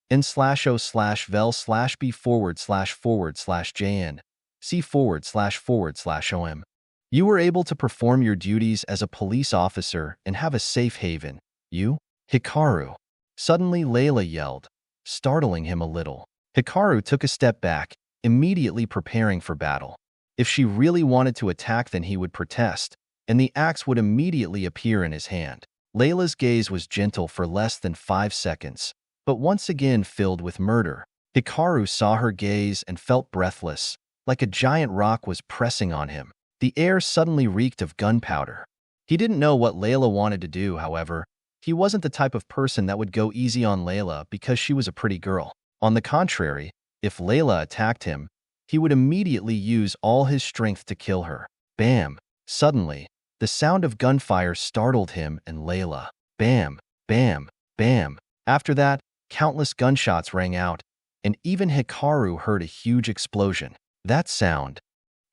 n/o/vel/b//jn c//om You were able to perform your duties as a police officer and have a safe haven. You? Hikaru. Suddenly, Layla yelled, startling him a little. Hikaru took a step back, immediately preparing for battle. If she really wanted to attack, then he would protest, and the axe would immediately appear in his hand. Layla's gaze was gentle for less than 5 seconds, but once again filled with murder. Hikaru saw her gaze and felt breathless, like a giant rock was pressing on him. The air suddenly reeked of gunpowder. He didn't know what Layla wanted to do, however. He wasn't the type of person that would go easy on Layla because she was a pretty girl. On the contrary, if Layla attacked him, he would immediately use all his strength to kill her. Bam! Suddenly, the sound of gunfire startled him and Layla. Bam! Bam! Bam! After that, countless gunshots rang out, and even Hikaru heard a huge explosion. That sound.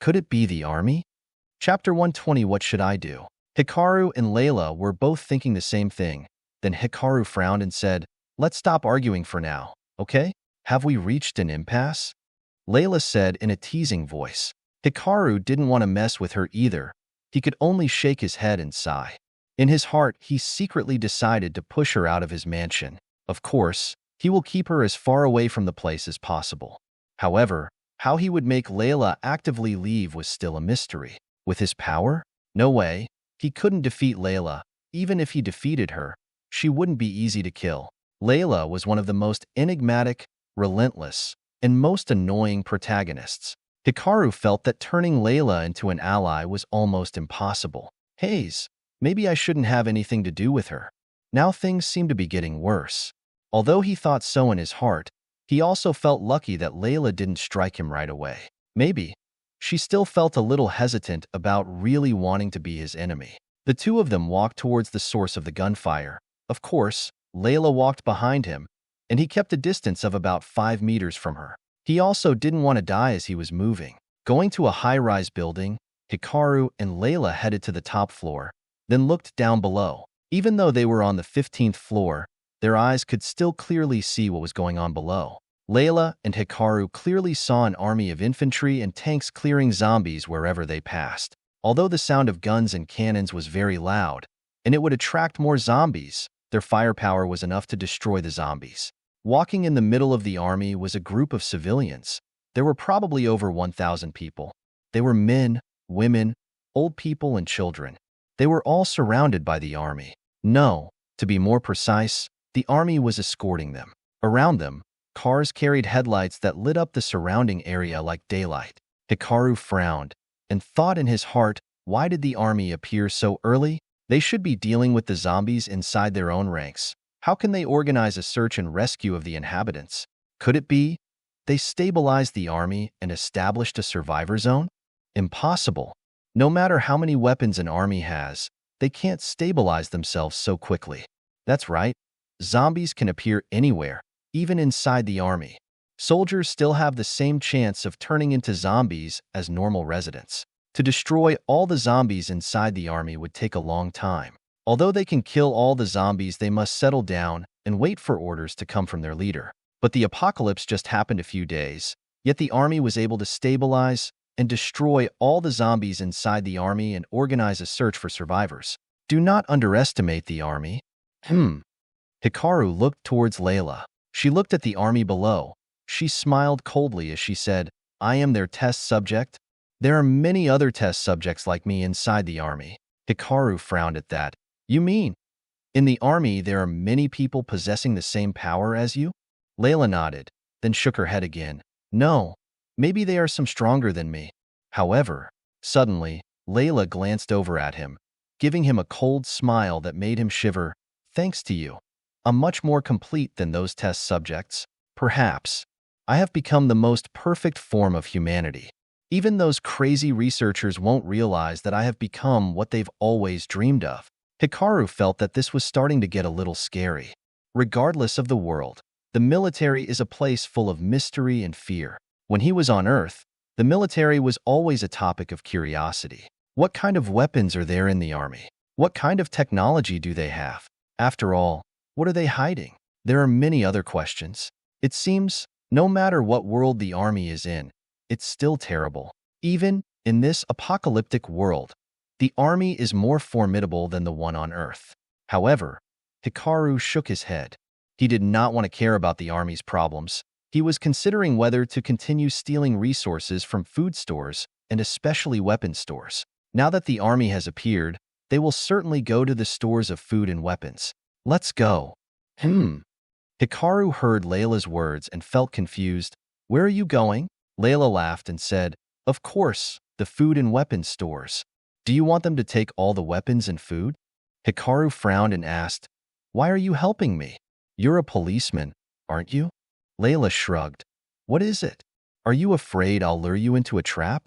Could it be the army? Chapter 120. What should I do? Hikaru and Layla were both thinking the same thing. Then Hikaru frowned and said, "Let's stop arguing for now, okay? Have we reached an impasse?" Layla said in a teasing voice. Hikaru didn't want to mess with her either. He could only shake his head and sigh. In his heart, he secretly decided to push her out of his mansion. Of course, he will keep her as far away from the place as possible. However, how he would make Layla actively leave was still a mystery. With his power? No way. He couldn't defeat Layla. Even if he defeated her, she wouldn't be easy to kill. Layla was one of the most enigmatic, relentless, and most annoying protagonists. Hikaru felt that turning Layla into an ally was almost impossible. Haze, maybe I shouldn't have anything to do with her. Now things seem to be getting worse. Although he thought so in his heart, he also felt lucky that Layla didn't strike him right away. Maybe. She still felt a little hesitant about really wanting to be his enemy. The two of them walked towards the source of the gunfire. Of course, Layla walked behind him, and he kept a distance of about 5 meters from her. He also didn't want to die as he was moving. Going to a high-rise building, Hikaru and Layla headed to the top floor, then looked down below. Even though they were on the 15th floor, their eyes could still clearly see what was going on below. Layla and Hikaru clearly saw an army of infantry and tanks clearing zombies wherever they passed. Although the sound of guns and cannons was very loud, and it would attract more zombies, their firepower was enough to destroy the zombies. Walking in the middle of the army was a group of civilians. There were probably over 1,000 people. They were men, women, old people, and children. They were all surrounded by the army. No, to be more precise, the army was escorting them. Around them, cars carried headlights that lit up the surrounding area like daylight. Hikaru frowned and thought in his heart, why did the army appear so early? They should be dealing with the zombies inside their own ranks. How can they organize a search and rescue of the inhabitants? Could it be they stabilized the army and established a survivor zone? Impossible. No matter how many weapons an army has, they can't stabilize themselves so quickly. That's right. Zombies can appear anywhere, even inside the army. Soldiers still have the same chance of turning into zombies as normal residents. To destroy all the zombies inside the army would take a long time. Although they can kill all the zombies, they must settle down and wait for orders to come from their leader. But the apocalypse just happened a few days, yet the army was able to stabilize and destroy all the zombies inside the army and organize a search for survivors. Do not underestimate the army. Hikaru looked towards Layla. She looked at the army below. She smiled coldly as she said, "I am their test subject. There are many other test subjects like me inside the army." Hikaru frowned at that. "You mean, in the army there are many people possessing the same power as you?" Layla nodded, then shook her head again. "No, maybe they are some stronger than me." However, suddenly, Layla glanced over at him, giving him a cold smile that made him shiver. "Thanks to you, I'm much more complete than those test subjects. Perhaps I have become the most perfect form of humanity. Even those crazy researchers won't realize that I have become what they've always dreamed of." Hikaru felt that this was starting to get a little scary. Regardless of the world, the military is a place full of mystery and fear. When he was on Earth, the military was always a topic of curiosity. What kind of weapons are there in the army? What kind of technology do they have? After all, what are they hiding? There are many other questions. It seems, no matter what world the army is in, it's still terrible. Even In this apocalyptic world, the army is more formidable than the one on Earth. However, Hikaru shook his head. He did not want to care about the army's problems. He was considering whether to continue stealing resources from food stores and especially weapon stores. Now that the army has appeared, they will certainly go to the stores of food and weapons. Let's go. Hikaru heard Layla's words and felt confused. Where are you going? Layla laughed and said, of course, the food and weapons stores. Do you want them to take all the weapons and food? Hikaru frowned and asked, why are you helping me? You're a policeman, aren't you? Layla shrugged. What is it? Are you afraid I'll lure you into a trap?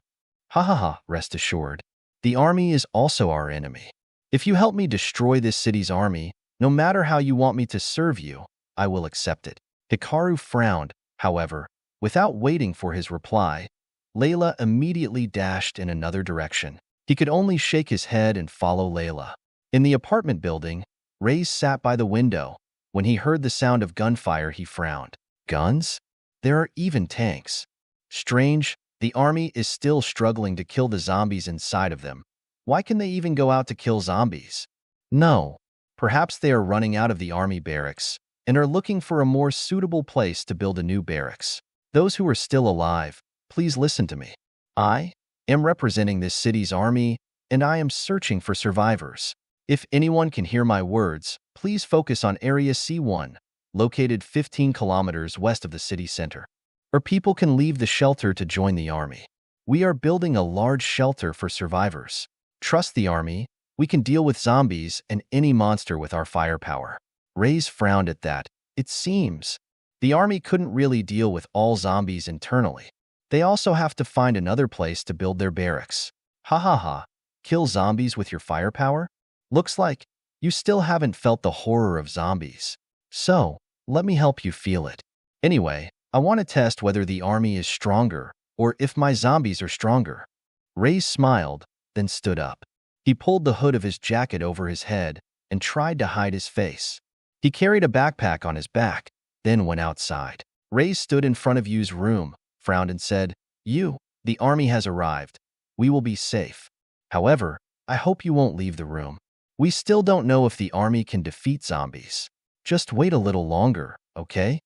Ha ha ha, rest assured. The army is also our enemy. If you help me destroy this city's army, no matter how you want me to serve you, I will accept it. Hikaru frowned, however. Without waiting for his reply, Layla immediately dashed in another direction. He could only shake his head and follow Layla. In the apartment building, Reyes sat by the window. When he heard the sound of gunfire, he frowned. Guns? There are even tanks. Strange, the army is still struggling to kill the zombies inside of them. Why can they even go out to kill zombies? No, perhaps they are running out of the army barracks and are looking for a more suitable place to build a new barracks. Those who are still alive, please listen to me. I am representing this city's army, and I am searching for survivors. If anyone can hear my words, please focus on Area C1, located 15 kilometers west of the city center. Or people can leave the shelter to join the army. We are building a large shelter for survivors. Trust the army. We can deal with zombies and any monster with our firepower. Reyes frowned at that. It seems the army couldn't really deal with all zombies internally. They also have to find another place to build their barracks. Ha ha ha. Kill zombies with your firepower? Looks like you still haven't felt the horror of zombies. So, let me help you feel it. Anyway, I want to test whether the army is stronger or if my zombies are stronger. Reyes smiled, then stood up. He pulled the hood of his jacket over his head and tried to hide his face. He carried a backpack on his back, then went outside. Reyes stood in front of Yu's room, frowned and said, the army has arrived. We will be safe. However, I hope you won't leave the room. We still don't know if the army can defeat zombies. Just wait a little longer, okay?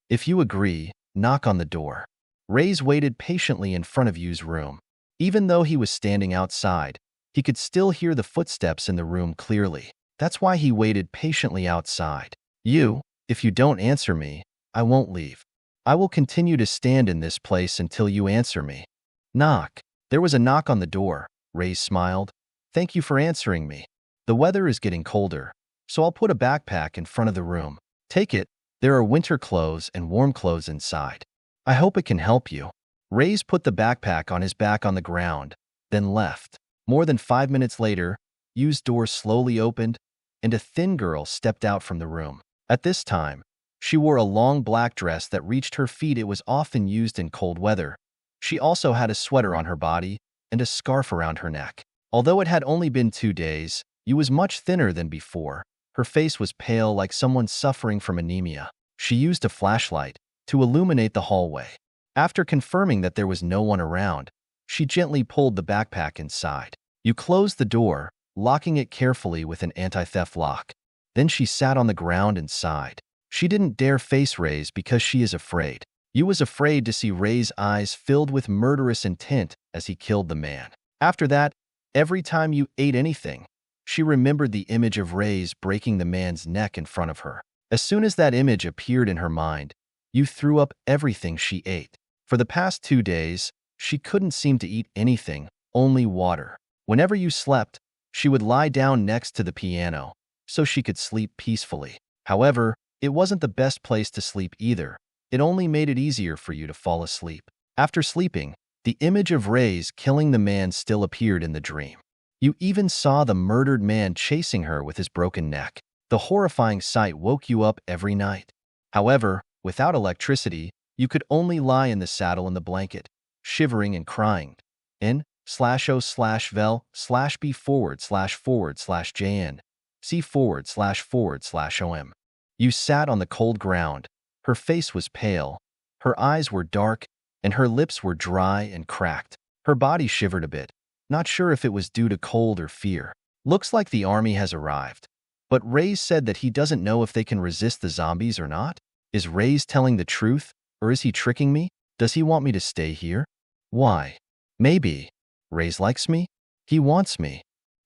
If you agree, knock on the door. Reyes waited patiently in front of Yu's room. Even though he was standing outside, he could still hear the footsteps in the room clearly. That's why he waited patiently outside. If you don't answer me, I won't leave. I will continue to stand in this place until you answer me. Knock. There was a knock on the door. Reyes smiled. Thank you for answering me. The weather is getting colder, so I'll put a backpack in front of the room. Take it. There are winter clothes and warm clothes inside. I hope it can help you. Reyes put the backpack on his back on the ground, then left. More than 5 minutes later, Yu's door slowly opened, and a thin girl stepped out from the room. At this time, she wore a long black dress that reached her feet. It was often used in cold weather. She also had a sweater on her body and a scarf around her neck. Although it had only been 2 days, Yu was much thinner than before. Her face was pale like someone suffering from anemia. She used a flashlight to illuminate the hallway. After confirming that there was no one around, she gently pulled the backpack inside. Yu closed the door, locking it carefully with an anti-theft lock. Then she sat on the ground and sighed. She didn't dare face Reyes because she is afraid. Yu was afraid to see Reyes' eyes filled with murderous intent as he killed the man. After that, every time Yu ate anything, she remembered the image of Reyes breaking the man's neck in front of her. As soon as that image appeared in her mind, Yu threw up everything she ate. For the past 2 days, she couldn't seem to eat anything, only water. Whenever Yu slept, she would lie down next to the piano so she could sleep peacefully. However, it wasn't the best place to sleep either. It only made it easier for Yu to fall asleep. After sleeping, the image of Reyes killing the man still appeared in the dream. Yu even saw the murdered man chasing her with his broken neck. The horrifying sight woke Yu up every night. However, without electricity, Yu could only lie in the saddle in the blanket, shivering and crying. N/O/vel/b//jn C//om. Yu sat on the cold ground. Her face was pale, her eyes were dark, and her lips were dry and cracked. Her body shivered a bit, not sure if it was due to cold or fear. Looks like the army has arrived. But Reyes said that he doesn't know if they can resist the zombies or not. Is Reyes telling the truth, or is he tricking me? Does he want me to stay here? Why? Maybe. Reyes likes me? He wants me.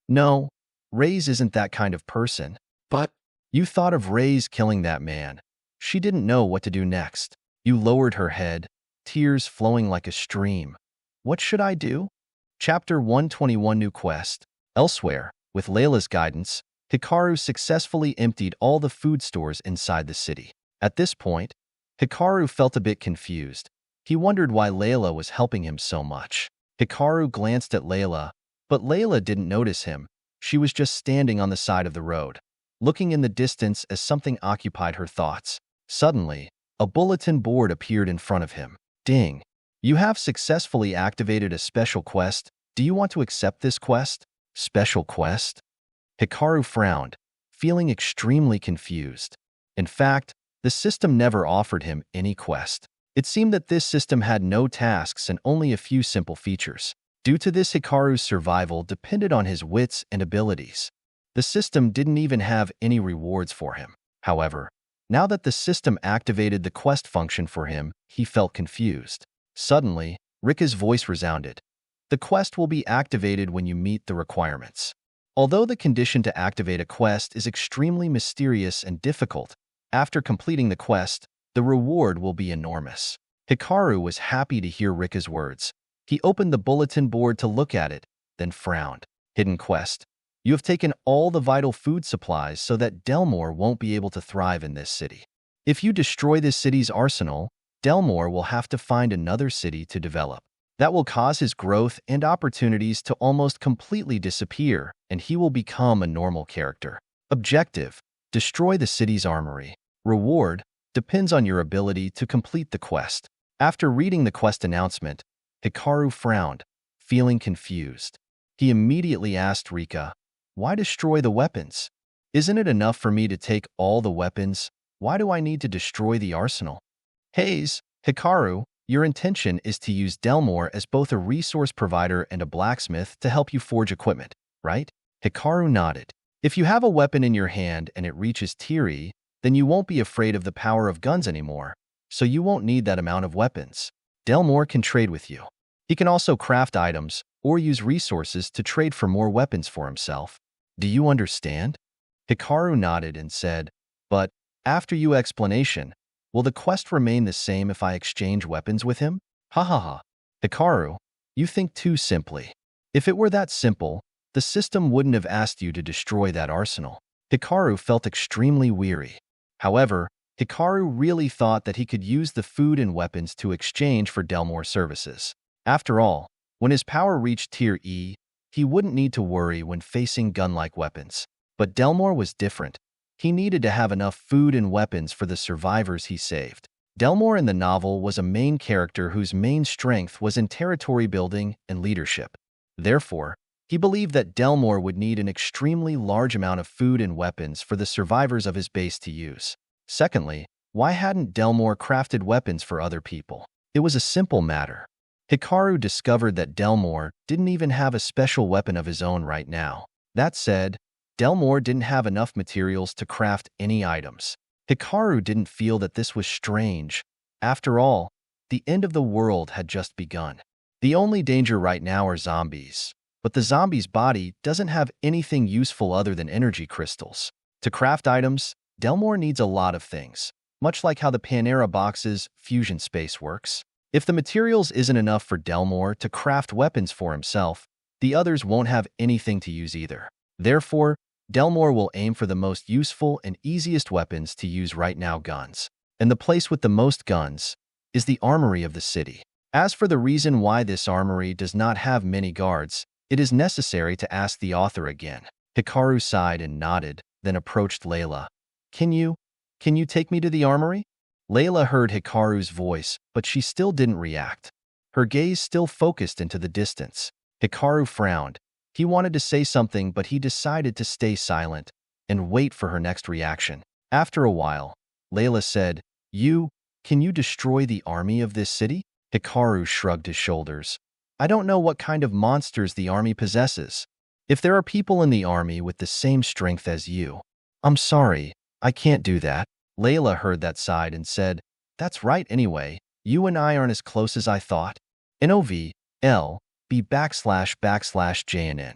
No, Reyes isn't that kind of person. But you thought of Reyes killing that man. She didn't know what to do next. You lowered her head, tears flowing like a stream. What should I do? Chapter 121 New Quest. Elsewhere, with Layla's guidance, Hikaru successfully emptied all the food stores inside the city. At this point, Hikaru felt a bit confused. He wondered why Layla was helping him so much. Hikaru glanced at Layla, but Layla didn't notice him. She was just standing on the side of the road, looking in the distance as something occupied her thoughts. Suddenly, a bulletin board appeared in front of him. Ding! You have successfully activated a special quest. Do you want to accept this quest? Special quest? Hikaru frowned, feeling extremely confused. In fact, the system never offered him any quest. It seemed that this system had no tasks and only a few simple features. Due to this, Hikaru's survival depended on his wits and abilities. The system didn't even have any rewards for him. However, now that the system activated the quest function for him, he felt confused. Suddenly, Rika's voice resounded. The quest will be activated when you meet the requirements. Although the condition to activate a quest is extremely mysterious and difficult, after completing the quest, the reward will be enormous. Hikaru was happy to hear Rika's words. He opened the bulletin board to look at it, then frowned. Hidden quest. You have taken all the vital food supplies so that Delmore won't be able to thrive in this city. If you destroy this city's arsenal, Delmore will have to find another city to develop. That will cause his growth and opportunities to almost completely disappear, and he will become a normal character. Objective: destroy the city's armory. Reward: depends on your ability to complete the quest. After reading the quest announcement, Hikaru frowned, feeling confused. He immediately asked Rika, "Why destroy the weapons? Isn't it enough for me to take all the weapons? Why do I need to destroy the arsenal?" Hayes, Hikaru, your intention is to use Delmore as both a resource provider and a blacksmith to help you forge equipment, right? Hikaru nodded. If you have a weapon in your hand and it reaches Tier E, then you won't be afraid of the power of guns anymore, so you won't need that amount of weapons. Delmore can trade with you. He can also craft items or use resources to trade for more weapons for himself. Do you understand? Hikaru nodded and said, but after your explanation, will the quest remain the same if I exchange weapons with him? Ha ha ha. Hikaru, you think too simply. If it were that simple, the system wouldn't have asked you to destroy that arsenal. Hikaru felt extremely weary. However, Hikaru really thought that he could use the food and weapons to exchange for Delmore services. After all, when his power reached Tier E, he wouldn't need to worry when facing gun-like weapons. But Delmore was different. He needed to have enough food and weapons for the survivors he saved. Delmore in the novel was a main character whose main strength was in territory building and leadership. Therefore, he believed that Delmore would need an extremely large amount of food and weapons for the survivors of his base to use. Secondly, why hadn't Delmore crafted weapons for other people? It was a simple matter. Hikaru discovered that Delmore didn't even have a special weapon of his own right now. That said, Delmore didn't have enough materials to craft any items. Hikaru didn't feel that this was strange. After all, the end of the world had just begun. The only danger right now are zombies. But the zombie's body doesn't have anything useful other than energy crystals. To craft items, Delmore needs a lot of things, much like how the Panera box's fusion space works. If the materials isn't enough for Delmore to craft weapons for himself, the others won't have anything to use either. Therefore, Delmore will aim for the most useful and easiest weapons to use right now: guns. And the place with the most guns is the armory of the city. As for the reason why this armory does not have many guards, it is necessary to ask the author again. Hikaru sighed and nodded, then approached Layla. Can you take me to the armory? Layla heard Hikaru's voice, but she still didn't react. Her gaze still focused into the distance. Hikaru frowned. He wanted to say something, but he decided to stay silent and wait for her next reaction. After a while, Layla said, can you destroy the army of this city? Hikaru shrugged his shoulders. I don't know what kind of monsters the army possesses. If there are people in the army with the same strength as you, I'm sorry, I can't do that. Layla heard that side and said, That's right anyway, you and I aren't as close as I thought. NOVLB //JNN.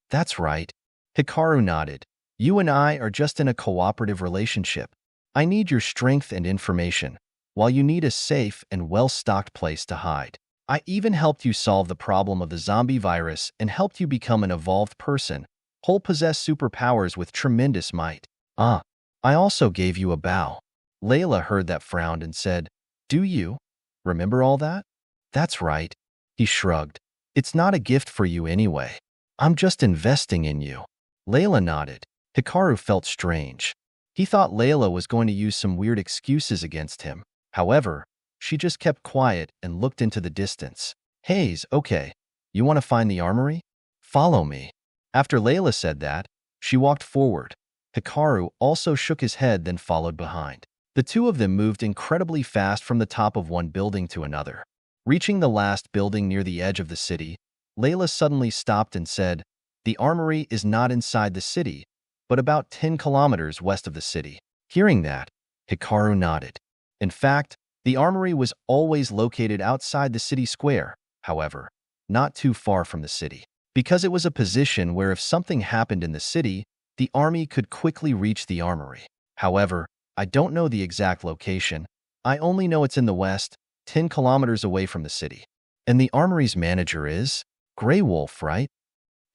That's right. Hikaru nodded. You and I are just in a cooperative relationship. I need your strength and information, while you need a safe and well-stocked place to hide. I even helped you solve the problem of the zombie virus and helped you become an evolved person, whole possess superpowers with tremendous might. I also gave you a bow. Layla heard that frowned and said, Do you remember all that? That's right. He shrugged. It's not a gift for you anyway. I'm just investing in you. Layla nodded. Hikaru felt strange. He thought Layla was going to use some weird excuses against him. However, she just kept quiet and looked into the distance. Hayes, okay. You want to find the armory? Follow me. After Layla said that, she walked forward. Hikaru also shook his head, then followed behind. The two of them moved incredibly fast from the top of one building to another. Reaching the last building near the edge of the city, Layla suddenly stopped and said, The armory is not inside the city, but about 10 kilometers west of the city. Hearing that, Hikaru nodded. In fact, the armory was always located outside the city square, however, not too far from the city. Because it was a position where if something happened in the city, the army could quickly reach the armory. However, I don't know the exact location. I only know it's in the west, 10 kilometers away from the city. And the armory's manager is Grey Wolf, right?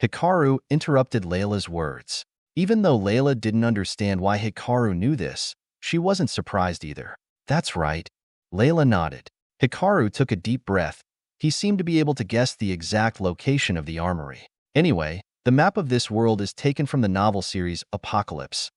Hikaru interrupted Layla's words. Even though Layla didn't understand why Hikaru knew this, she wasn't surprised either. That's right. Layla nodded. Hikaru took a deep breath. He seemed to be able to guess the exact location of the armory. Anyway, the map of this world is taken from the novel series Apocalypse.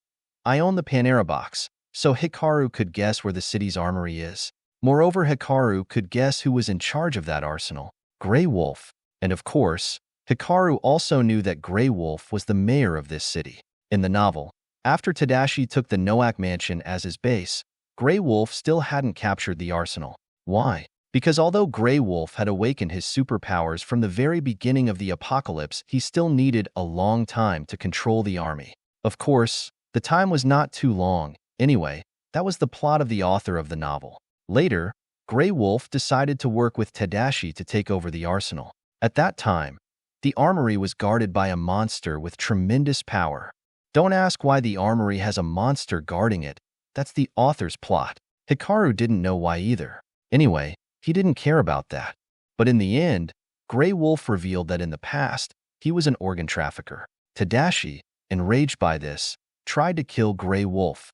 I own the Panera box, so Hikaru could guess where the city's armory is. Moreover, Hikaru could guess who was in charge of that arsenal. Grey Wolf. And of course, Hikaru also knew that Grey Wolf was the mayor of this city. In the novel, after Tadashi took the Noak mansion as his base, Grey Wolf still hadn't captured the arsenal. Why? Because although Grey Wolf had awakened his superpowers from the very beginning of the apocalypse, he still needed a long time to control the army. Of course, the time was not too long. Anyway, that was the plot of the author of the novel. Later, Grey Wolf decided to work with Tadashi to take over the arsenal. At that time, the armory was guarded by a monster with tremendous power. Don't ask why the armory has a monster guarding it. That's the author's plot. Hikaru didn't know why either. Anyway, he didn't care about that. But in the end, Grey Wolf revealed that in the past, he was an organ trafficker. Tadashi, enraged by this, tried to kill Grey Wolf.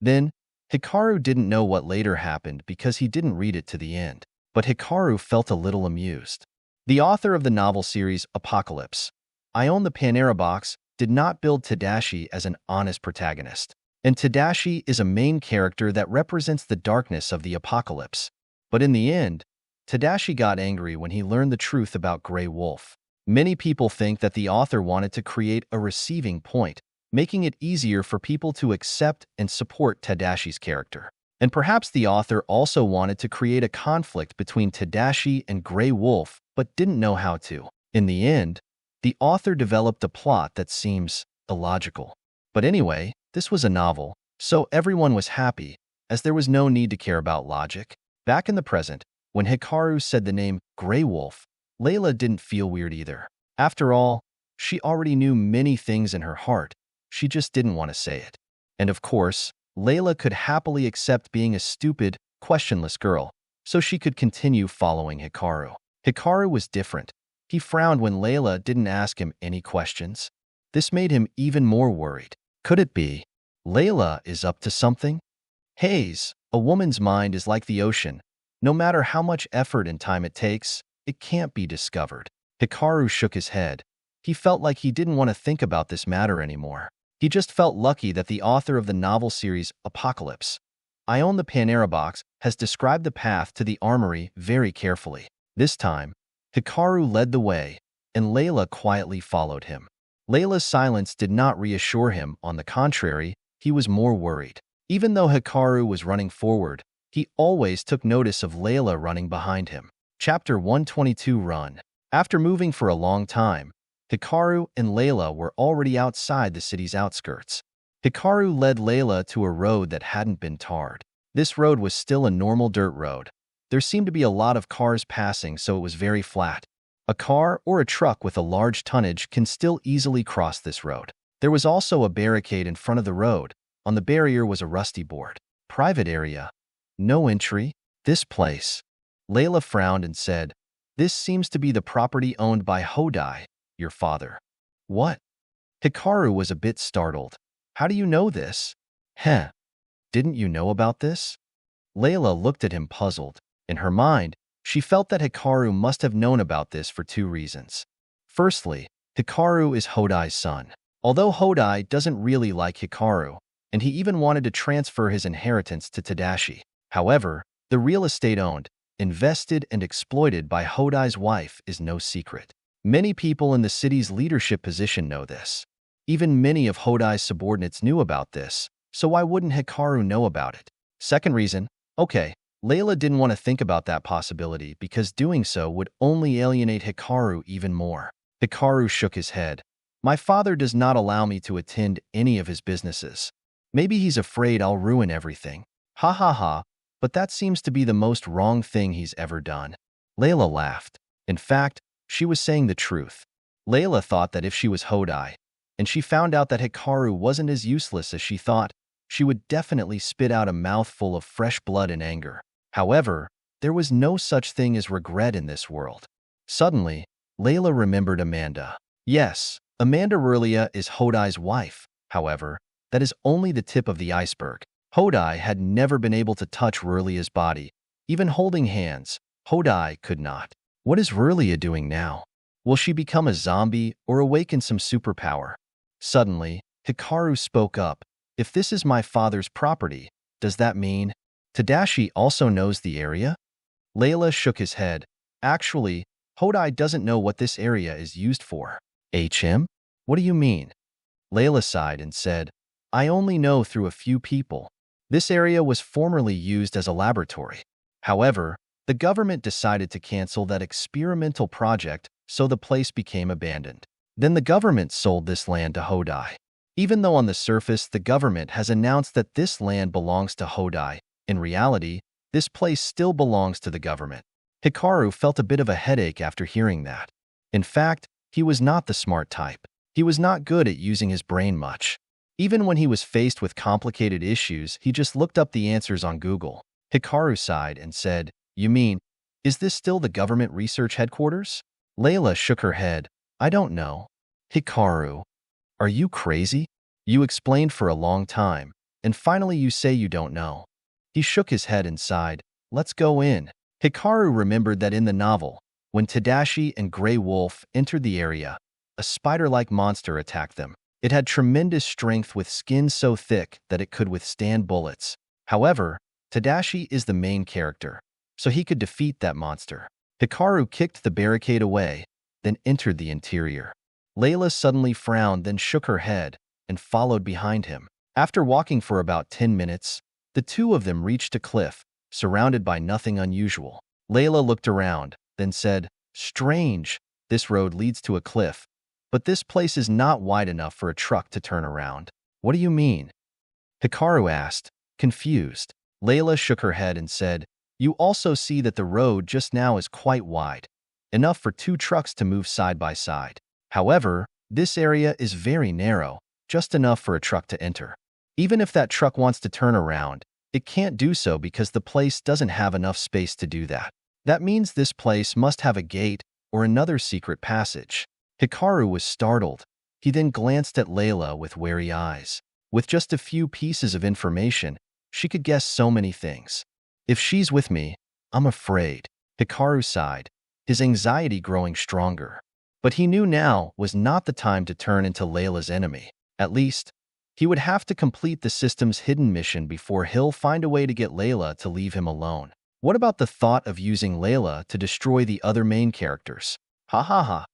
Then, Hikaru didn't know what later happened because he didn't read it to the end. But Hikaru felt a little amused. The author of the novel series Apocalypse, I Own the Panera Box, did not build Tadashi as an honest protagonist. And Tadashi is a main character that represents the darkness of the apocalypse. But in the end, Tadashi got angry when he learned the truth about Grey Wolf. Many people think that the author wanted to create a receiving point, making it easier for people to accept and support Tadashi's character. And perhaps the author also wanted to create a conflict between Tadashi and Grey Wolf, but didn't know how to. In the end, the author developed a plot that seems illogical. But anyway, this was a novel, so everyone was happy, as there was no need to care about logic. Back in the present, when Hikaru said the name Grey Wolf, Layla didn't feel weird either. After all, she already knew many things in her heart. She just didn't want to say it. And of course, Layla could happily accept being a stupid, questionless girl, so she could continue following Hikaru. Hikaru was different. He frowned when Layla didn't ask him any questions. This made him even more worried. Could it be Layla is up to something? Hayes, a woman's mind is like the ocean. No matter how much effort and time it takes, it can't be discovered. Hikaru shook his head. He felt like he didn't want to think about this matter anymore. He just felt lucky that the author of the novel series Apocalypse, I Own the Panera Box, has described the path to the armory very carefully. This time, Hikaru led the way, and Layla quietly followed him. Layla's silence did not reassure him. On the contrary, he was more worried. Even though Hikaru was running forward, he always took notice of Layla running behind him. Chapter 122 Run. After moving for a long time, Hikaru and Layla were already outside the city's outskirts. Hikaru led Layla to a road that hadn't been tarred. This road was still a normal dirt road. There seemed to be a lot of cars passing, so it was very flat. A car or a truck with a large tonnage can still easily cross this road. There was also a barricade in front of the road. On the barrier was a rusty board. Private area. No entry. This place. Layla frowned and said, "This seems to be the property owned by Hodai, your father." What? Hikaru was a bit startled. How do you know this? Heh. Didn't you know about this? Layla looked at him puzzled. In her mind, she felt that Hikaru must have known about this for two reasons. Firstly, Hikaru is Hodai's son. Although Hodai doesn't really like Hikaru, and he even wanted to transfer his inheritance to Tadashi. However, the real estate owned, invested, and exploited by Hodai's wife is no secret. Many people in the city's leadership position know this. Even many of Hodai's subordinates knew about this, so why wouldn't Hikaru know about it? Second reason, okay, Layla didn't want to think about that possibility because doing so would only alienate Hikaru even more. Hikaru shook his head. My father does not allow me to attend any of his businesses. Maybe he's afraid I'll ruin everything. Ha ha ha, but that seems to be the most wrong thing he's ever done. Layla laughed. In fact, she was saying the truth. Layla thought that if she was Hodai, and she found out that Hikaru wasn't as useless as she thought, she would definitely spit out a mouthful of fresh blood in anger. However, there was no such thing as regret in this world. Suddenly, Layla remembered Amanda. Yes, Amanda Rulia is Hodai's wife. However, that is only the tip of the iceberg. Hodai had never been able to touch Rulia's body. Even holding hands, Hodai could not. What is Rulia doing now? Will she become a zombie or awaken some superpower? Suddenly, Hikaru spoke up. If this is my father's property, does that mean Tadashi also knows the area? Layla shook his head. Actually, Hodai doesn't know what this area is used for. HM? What do you mean? Layla sighed and said, I only know through a few people. This area was formerly used as a laboratory. However, the government decided to cancel that experimental project, so the place became abandoned. Then the government sold this land to Hodai. Even though on the surface the government has announced that this land belongs to Hodai, in reality, this place still belongs to the government. Hikaru felt a bit of a headache after hearing that. In fact, he was not the smart type. He was not good at using his brain much. Even when he was faced with complicated issues, he just looked up the answers on Google. Hikaru sighed and said, You mean, is this still the government research headquarters? Layla shook her head. I don't know. Hikaru, are you crazy? You explained for a long time, and finally you say you don't know. He shook his head and sighed. Let's go in. Hikaru remembered that in the novel, when Tadashi and Grey Wolf entered the area, a spider-like monster attacked them. It had tremendous strength with skin so thick that it could withstand bullets. However, Tadashi is the main character, so he could defeat that monster. Hikaru kicked the barricade away, then entered the interior. Layla suddenly frowned, then shook her head and followed behind him. After walking for about 10 minutes, the two of them reached a cliff, surrounded by nothing unusual. Layla looked around, then said, Strange, this road leads to a cliff, but this place is not wide enough for a truck to turn around. What do you mean? Hikaru asked, confused. Layla shook her head and said, You also see that the road just now is quite wide, enough for 2 trucks to move side by side. However, this area is very narrow, just enough for a truck to enter. Even if that truck wants to turn around, it can't do so because the place doesn't have enough space to do that. That means this place must have a gate or another secret passage. Hikaru was startled. He then glanced at Layla with wary eyes. With just a few pieces of information, she could guess so many things. If she's with me, I'm afraid. Hikaru sighed, his anxiety growing stronger. But he knew now was not the time to turn into Layla's enemy. At least, he would have to complete the system's hidden mission before he'll find a way to get Layla to leave him alone. What about the thought of using Layla to destroy the other main characters? Ha ha ha.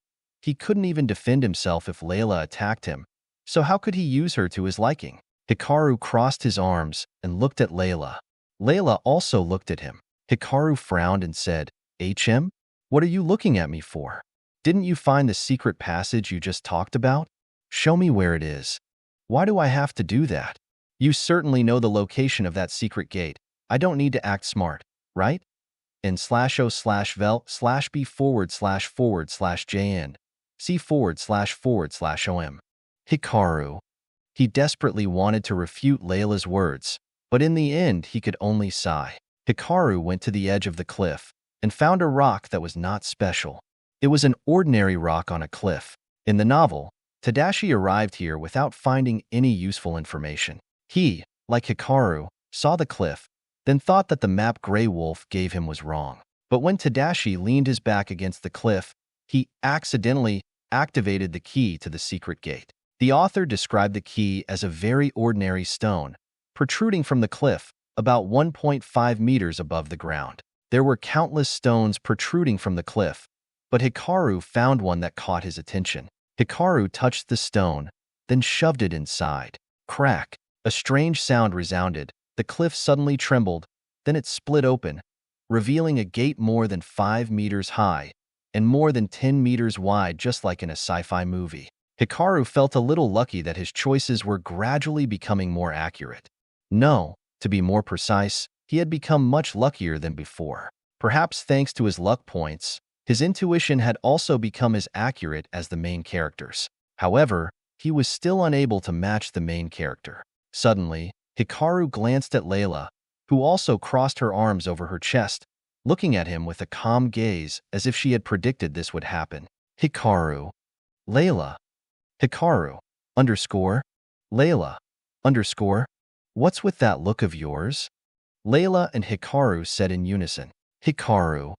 He couldn't even defend himself if Layla attacked him, so how could he use her to his liking? Hikaru crossed his arms and looked at Layla. Layla also looked at him. Hikaru frowned and said, HM? What are you looking at me for? Didn't you find the secret passage you just talked about? Show me where it is. Why do I have to do that? You certainly know the location of that secret gate. I don't need to act smart, right? In /o/vel/b/forward/jn. C//om. Hikaru. He desperately wanted to refute Layla's words, but in the end he could only sigh. Hikaru went to the edge of the cliff and found a rock that was not special. It was an ordinary rock on a cliff. In the novel, Tadashi arrived here without finding any useful information. He, like Hikaru, saw the cliff, then thought that the map Grey Wolf gave him was wrong. But when Tadashi leaned his back against the cliff, he accidentally activated the key to the secret gate. The author described the key as a very ordinary stone, protruding from the cliff about 1.5 meters above the ground. There were countless stones protruding from the cliff, but Hikaru found one that caught his attention. Hikaru touched the stone, then shoved it inside. Crack! A strange sound resounded. The cliff suddenly trembled, then it split open, revealing a gate more than 5 meters high and more than 10 meters wide, just like in a sci-fi movie. Hikaru felt a little lucky that his choices were gradually becoming more accurate. No, to be more precise, he had become much luckier than before. Perhaps thanks to his luck points, his intuition had also become as accurate as the main character's. However, he was still unable to match the main character. Suddenly, Hikaru glanced at Layla, who also crossed her arms over her chest, looking at him with a calm gaze as if she had predicted this would happen. Hikaru. Layla. Hikaru. Layla. What's with that look of yours? Layla and Hikaru said in unison. Hikaru.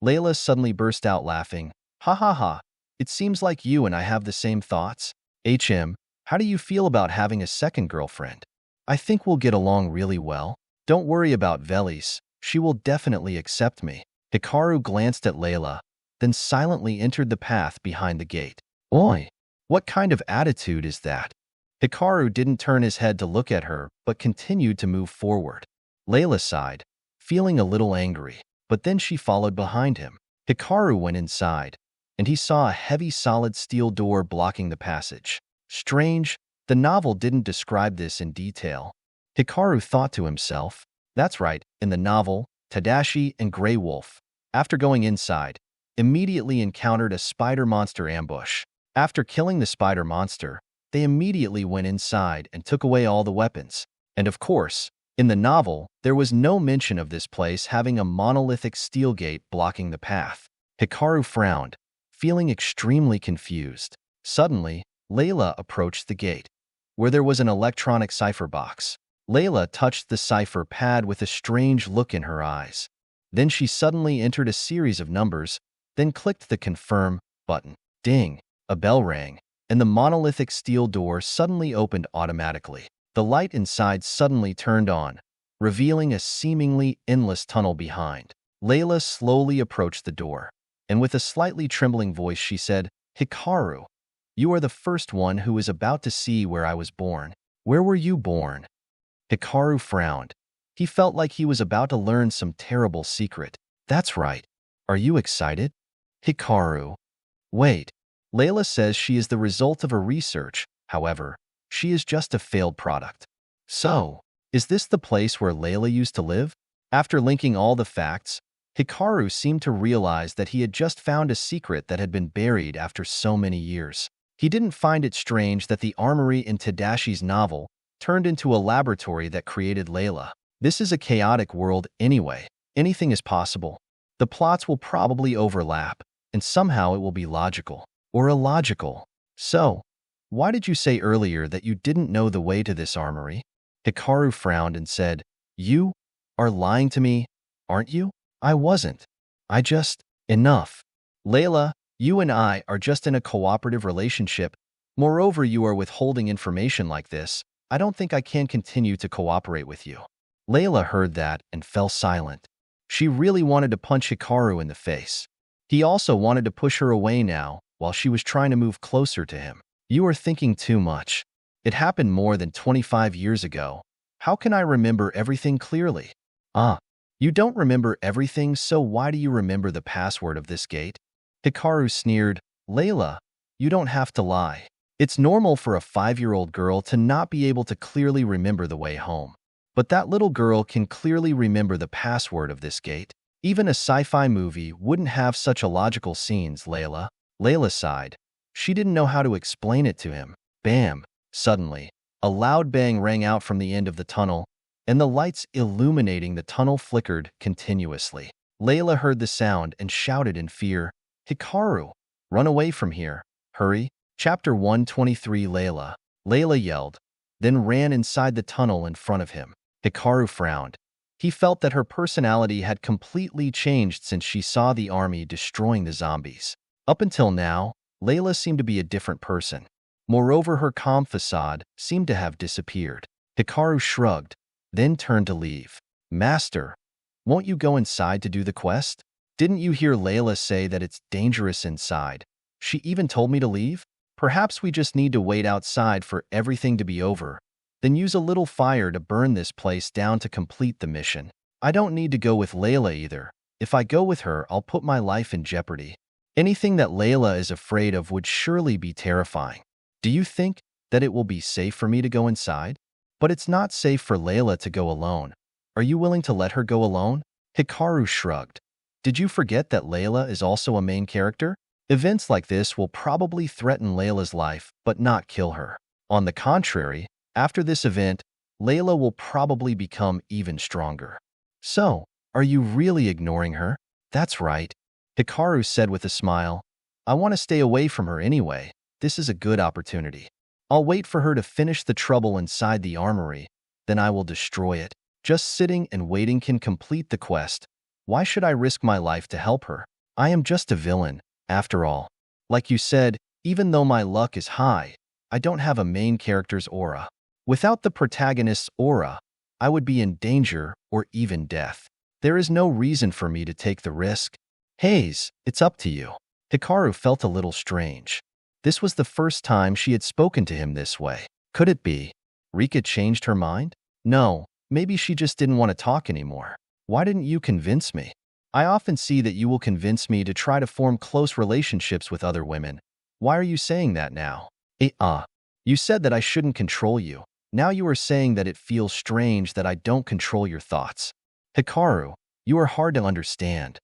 Layla suddenly burst out laughing. Ha ha ha. It seems like you and I have the same thoughts. How do you feel about having a second girlfriend? I think we'll get along really well. Don't worry about Velis. She will definitely accept me. Hikaru glanced at Layla, then silently entered the path behind the gate. Oi! What kind of attitude is that? Hikaru didn't turn his head to look at her, but continued to move forward. Layla sighed, feeling a little angry, but then she followed behind him. Hikaru went inside, and he saw a heavy solid steel door blocking the passage. Strange, the novel didn't describe this in detail. Hikaru thought to himself, that's right, in the novel, Tadashi and Grey Wolf, after going inside, immediately encountered a spider monster ambush. After killing the spider monster, they immediately went inside and took away all the weapons. And of course, in the novel, there was no mention of this place having a monolithic steel gate blocking the path. Hikaru frowned, feeling extremely confused. Suddenly, Layla approached the gate, where there was an electronic cipher box. Layla touched the cipher pad with a strange look in her eyes. Then she suddenly entered a series of numbers, then clicked the confirm button. Ding! A bell rang, and the monolithic steel door suddenly opened automatically. The light inside suddenly turned on, revealing a seemingly endless tunnel behind. Layla slowly approached the door, and with a slightly trembling voice she said, Hikaru, you are the first one who is about to see where I was born. Where were you born? Hikaru frowned. He felt like he was about to learn some terrible secret. That's right. Are you excited? Hikaru. Wait. Layla says she is the result of a research. However, she is just a failed product. So, is this the place where Layla used to live? After linking all the facts, Hikaru seemed to realize that he had just found a secret that had been buried after so many years. He didn't find it strange that the armory in Tadashi's novel turned into a laboratory that created Layla. This is a chaotic world anyway. Anything is possible. The plots will probably overlap, and somehow it will be logical. Or illogical. So, why did you say earlier that you didn't know the way to this armory? Hikaru frowned and said, You are lying to me, aren't you? I wasn't. Enough. Layla, you and I are just in a cooperative relationship. Moreover, you are withholding information like this. I don't think I can continue to cooperate with you. Layla heard that and fell silent. She really wanted to punch Hikaru in the face. He also wanted to push her away now, while she was trying to move closer to him. You are thinking too much. It happened more than 25 years ago. How can I remember everything clearly? You don't remember everything, so why do you remember the password of this gate? Hikaru sneered. Layla, you don't have to lie. It's normal for a 5-year-old girl to not be able to clearly remember the way home. But that little girl can clearly remember the password of this gate. Even a sci-fi movie wouldn't have such illogical scenes, Layla. Layla sighed. She didn't know how to explain it to him. Bam! Suddenly, a loud bang rang out from the end of the tunnel, and the lights illuminating the tunnel flickered continuously. Layla heard the sound and shouted in fear, Hikaru, run away from here. Hurry. Chapter 123 Layla yelled, then ran inside the tunnel in front of him. Hikaru frowned. He felt that her personality had completely changed since she saw the army destroying the zombies. Up until now, Layla seemed to be a different person. Moreover, her calm facade seemed to have disappeared. Hikaru shrugged, then turned to leave. Master, won't you go inside to do the quest? Didn't you hear Layla say that it's dangerous inside? She even told me to leave? Perhaps we just need to wait outside for everything to be over, then use a little fire to burn this place down to complete the mission. I don't need to go with Layla either. If I go with her, I'll put my life in jeopardy. Anything that Layla is afraid of would surely be terrifying. Do you think that it will be safe for me to go inside? But it's not safe for Layla to go alone. Are you willing to let her go alone? Hikaru shrugged. Did you forget that Layla is also a main character? Events like this will probably threaten Layla's life, but not kill her. On the contrary, after this event, Layla will probably become even stronger. So, are you really ignoring her? That's right, Hikaru said with a smile. I want to stay away from her anyway. This is a good opportunity. I'll wait for her to finish the trouble inside the armory, then I will destroy it. Just sitting and waiting can complete the quest. Why should I risk my life to help her? I am just a villain, after all. Like you said, even though my luck is high, I don't have a main character's aura. Without the protagonist's aura, I would be in danger or even death. There is no reason for me to take the risk. Hayes, it's up to you. Hikaru felt a little strange. This was the first time she had spoken to him this way. Could it be Rika changed her mind? No, maybe she just didn't want to talk anymore. Why didn't you convince me? I often see that you will convince me to try to form close relationships with other women. Why are you saying that now? You said that I shouldn't control you. Now you are saying that it feels strange that I don't control your thoughts. Hikaru, you are hard to understand.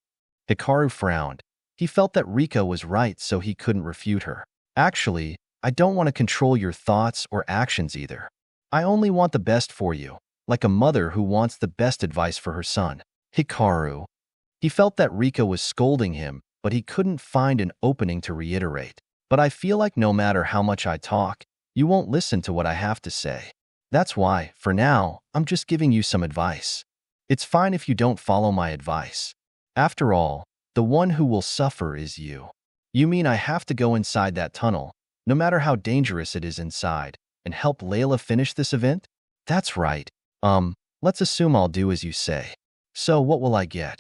Hikaru frowned. He felt that Rika was right, so he couldn't refute her. Actually, I don't want to control your thoughts or actions either. I only want the best for you, like a mother who wants the best advice for her son. Hikaru. He felt that Rika was scolding him, but he couldn't find an opening to reiterate. But I feel like no matter how much I talk, you won't listen to what I have to say. That's why, for now, I'm just giving you some advice. It's fine if you don't follow my advice. After all, the one who will suffer is you. You mean I have to go inside that tunnel, no matter how dangerous it is inside, and help Layla finish this event? That's right. Let's assume I'll do as you say. So what will I get?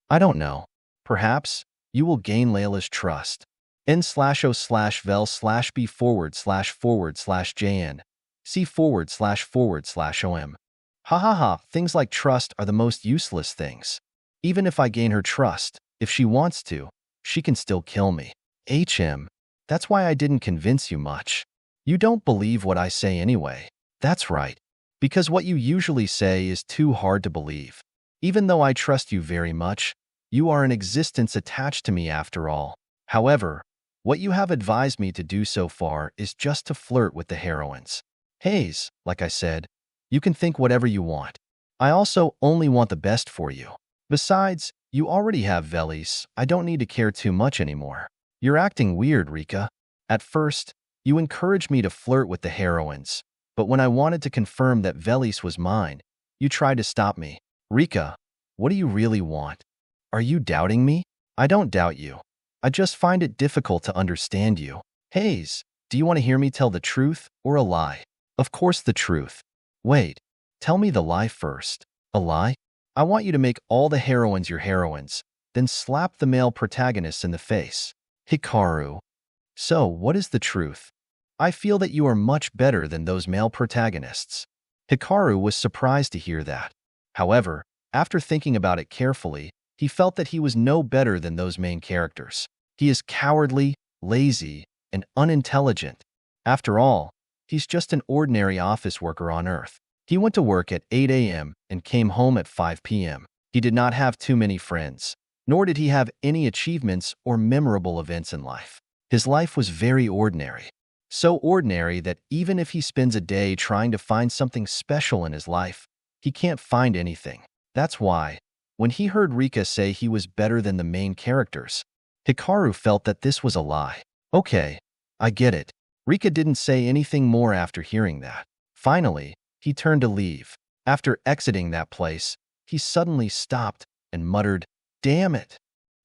I don't know. Perhaps you will gain Layla's trust. n/o/vel/b//jn c//om. Ha ha ha, things like trust are the most useless things. Even if I gain her trust, if she wants to, she can still kill me. That's why I didn't convince you much. You don't believe what I say anyway. That's right. Because what you usually say is too hard to believe. Even though I trust you very much, you are an existence attached to me after all. However, what you have advised me to do so far is just to flirt with the heroines. Hayes, like I said, you can think whatever you want. I also only want the best for you. Besides, you already have Velis. I don't need to care too much anymore. You're acting weird, Rika. At first, you encouraged me to flirt with the heroines, but when I wanted to confirm that Velis was mine, you tried to stop me. Rika, what do you really want? Are you doubting me? I don't doubt you. I just find it difficult to understand you. Hayes, do you want to hear me tell the truth or a lie? Of course the truth. Wait, tell me the lie first. A lie? I want you to make all the heroines your heroines, then slap the male protagonists in the face. Hikaru. So, what is the truth? I feel that you are much better than those male protagonists. Hikaru was surprised to hear that. However, After thinking about it carefully, he felt that he was no better than those main characters. He is cowardly, lazy, and unintelligent. After all, he's just an ordinary office worker on Earth. He went to work at 8 a.m. and came home at 5 p.m. He did not have too many friends, nor did he have any achievements or memorable events in life. His life was very ordinary. So ordinary that even if he spends a day trying to find something special in his life, he can't find anything. That's why, when he heard Rika say he was better than the main characters, Hikaru felt that this was a lie. Okay, I get it. Rika didn't say anything more after hearing that. Finally, he turned to leave. After exiting that place, he suddenly stopped and muttered, "Damn it."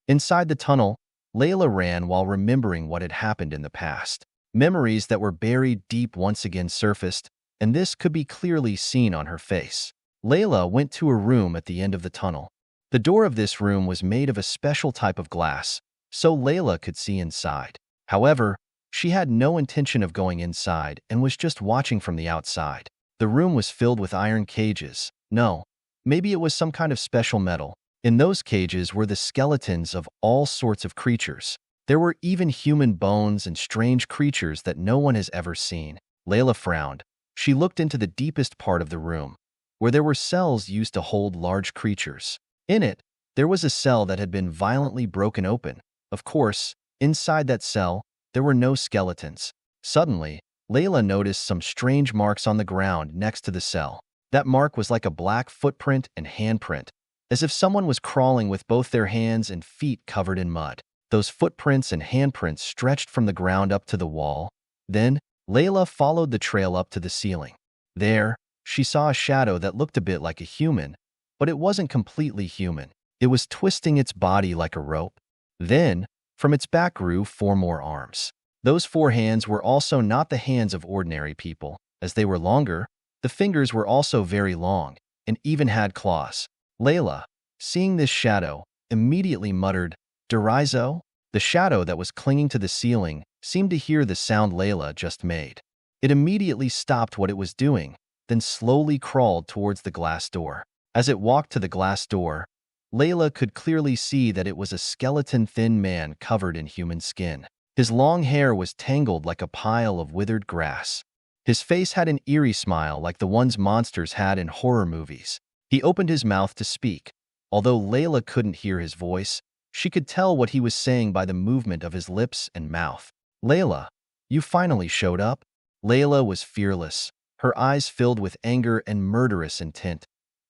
Inside the tunnel, Layla ran while remembering what had happened in the past. Memories that were buried deep once again surfaced, and this could be clearly seen on her face. Layla went to a room at the end of the tunnel. The door of this room was made of a special type of glass, so Layla could see inside. However, she had no intention of going inside and was just watching from the outside. The room was filled with iron cages. No, maybe it was some kind of special metal. In those cages were the skeletons of all sorts of creatures. There were even human bones and strange creatures that no one has ever seen. Layla frowned. She looked into the deepest part of the room, where there were cells used to hold large creatures. In it, there was a cell that had been violently broken open. Of course, inside that cell, there were no skeletons. Suddenly, Layla noticed some strange marks on the ground next to the cell. That mark was like a black footprint and handprint, as if someone was crawling with both their hands and feet covered in mud. Those footprints and handprints stretched from the ground up to the wall. Then, Layla followed the trail up to the ceiling. There, she saw a shadow that looked a bit like a human, but it wasn't completely human. It was twisting its body like a rope. Then, from its back grew 4 more arms. Those 4 hands were also not the hands of ordinary people. As they were longer, the fingers were also very long and even had claws. Layla, seeing this shadow, immediately muttered, "Derizo?" The shadow that was clinging to the ceiling seemed to hear the sound Layla just made. It immediately stopped what it was doing, then slowly crawled towards the glass door. As it walked to the glass door, Layla could clearly see that it was a skeleton-thin man covered in human skin. His long hair was tangled like a pile of withered grass. His face had an eerie smile like the ones monsters had in horror movies. He opened his mouth to speak. Although Layla couldn't hear his voice, she could tell what he was saying by the movement of his lips and mouth. "Layla, you finally showed up?" Layla was fearless, her eyes filled with anger and murderous intent.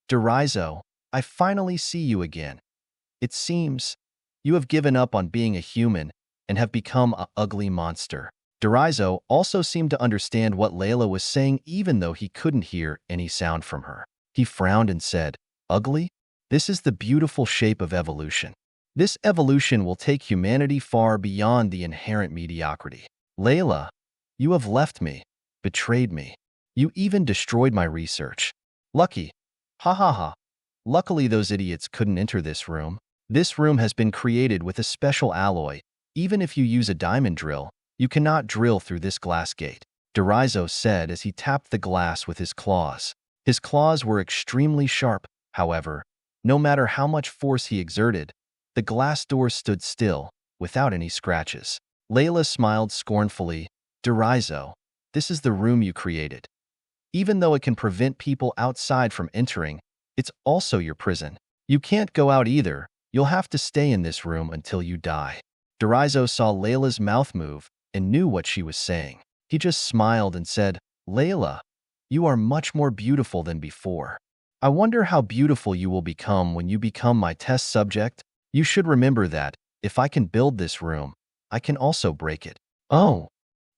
"Derizo, I finally see you again. It seems you have given up on being a human and have become an ugly monster." Derizo also seemed to understand what Layla was saying even though he couldn't hear any sound from her. He frowned and said, "Ugly? This is the beautiful shape of evolution. This evolution will take humanity far beyond the inherent mediocrity. Layla, you have left me, betrayed me. You even destroyed my research. Lucky. Ha ha ha. Luckily those idiots couldn't enter this room. This room has been created with a special alloy. Even if you use a diamond drill, you cannot drill through this glass gate," Derizo said as he tapped the glass with his claws. His claws were extremely sharp, however. No matter how much force he exerted, the glass door stood still, without any scratches. Layla smiled scornfully. "Derizo, this is the room you created. Even though it can prevent people outside from entering, it's also your prison. You can't go out either. You'll have to stay in this room until you die." Derizo saw Layla's mouth move and knew what she was saying. He just smiled and said, "Layla, you are much more beautiful than before. I wonder how beautiful you will become when you become my test subject. You should remember that, if I can build this room, I can also break it." "Oh."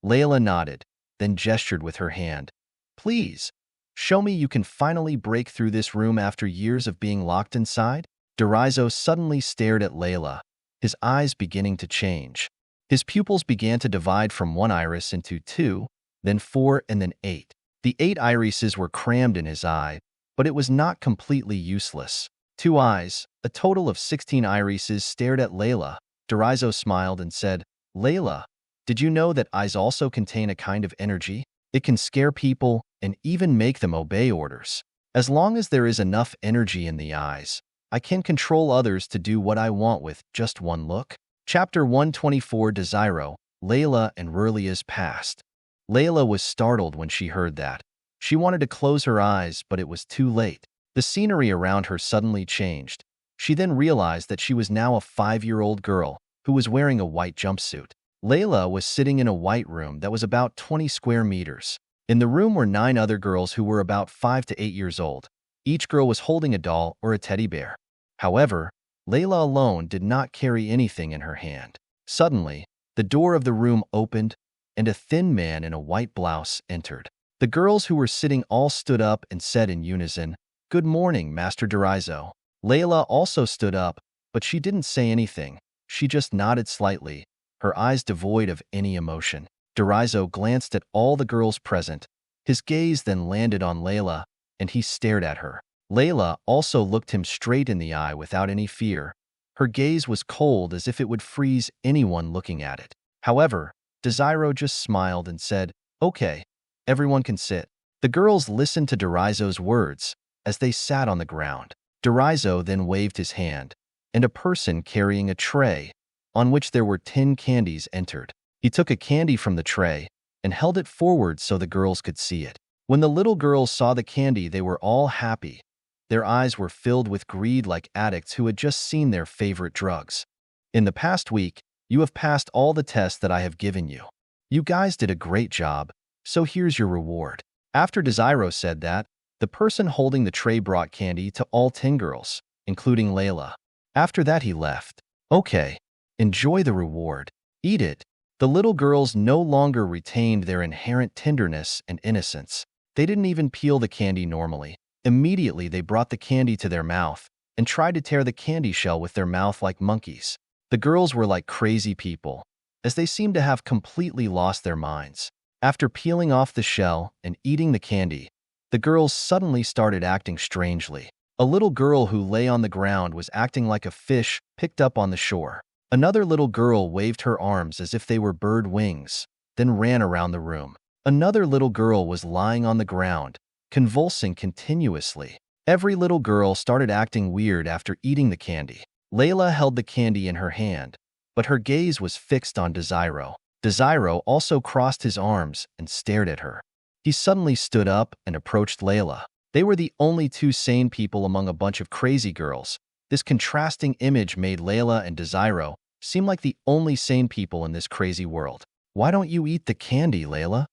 Layla nodded, then gestured with her hand. "Please, show me you can finally break through this room after years of being locked inside." Derizo suddenly stared at Layla, his eyes beginning to change. His pupils began to divide from 1 iris into 2, then 4, and then 8. The 8 irises were crammed in his eye, but it was not completely useless. 2 eyes, a total of 16 irises, stared at Layla. Derizo smiled and said, "Layla, did you know that eyes also contain a kind of energy? It can scare people and even make them obey orders." As long as there is enough energy in the eyes, I can control others to do what I want with just one look. Chapter 124 Desiro, Layla and Rurlia's Past. Layla was startled when she heard that. She wanted to close her eyes, but it was too late. The scenery around her suddenly changed. She then realized that she was now a 5-year-old girl who was wearing a white jumpsuit. Layla was sitting in a white room that was about 20 square meters. In the room were 9 other girls who were about 5 to 8 years old. Each girl was holding a doll or a teddy bear. However, Layla alone did not carry anything in her hand. Suddenly, the door of the room opened, and a thin man in a white blouse entered. The girls who were sitting all stood up and said in unison, "Good morning, Master Derizo." Layla also stood up, but she didn't say anything. She just nodded slightly, her eyes devoid of any emotion. Derizo glanced at all the girls present. His gaze then landed on Layla, and he stared at her. Layla also looked him straight in the eye without any fear. Her gaze was cold as if it would freeze anyone looking at it. However, Desiro just smiled and said, "Okay, everyone can sit." The girls listened to Derizo's words as they sat on the ground. Derizo then waved his hand, and a person carrying a tray on which there were 10 candies entered. He took a candy from the tray and held it forward so the girls could see it. When the little girls saw the candy, they were all happy. Their eyes were filled with greed like addicts who had just seen their favorite drugs. "In the past week, you have passed all the tests that I have given you. You guys did a great job, so here's your reward." After Desiro said that, the person holding the tray brought candy to all 10 girls, including Layla. After that, he left. "Okay, enjoy the reward. Eat it." The little girls no longer retained their inherent tenderness and innocence. They didn't even peel the candy normally. Immediately, they brought the candy to their mouth and tried to tear the candy shell with their mouth like monkeys. The girls were like crazy people, as they seemed to have completely lost their minds. After peeling off the shell and eating the candy, the girls suddenly started acting strangely. A little girl who lay on the ground was acting like a fish picked up on the shore. Another little girl waved her arms as if they were bird wings, then ran around the room. Another little girl was lying on the ground, convulsing continuously. Every little girl started acting weird after eating the candy. Layla held the candy in her hand, but her gaze was fixed on Desiro. Desiro also crossed his arms and stared at her. He suddenly stood up and approached Layla. They were the only 2 sane people among a bunch of crazy girls. This contrasting image made Layla and Desiro seem like the only sane people in this crazy world. "Why don't you eat the candy, Layla?"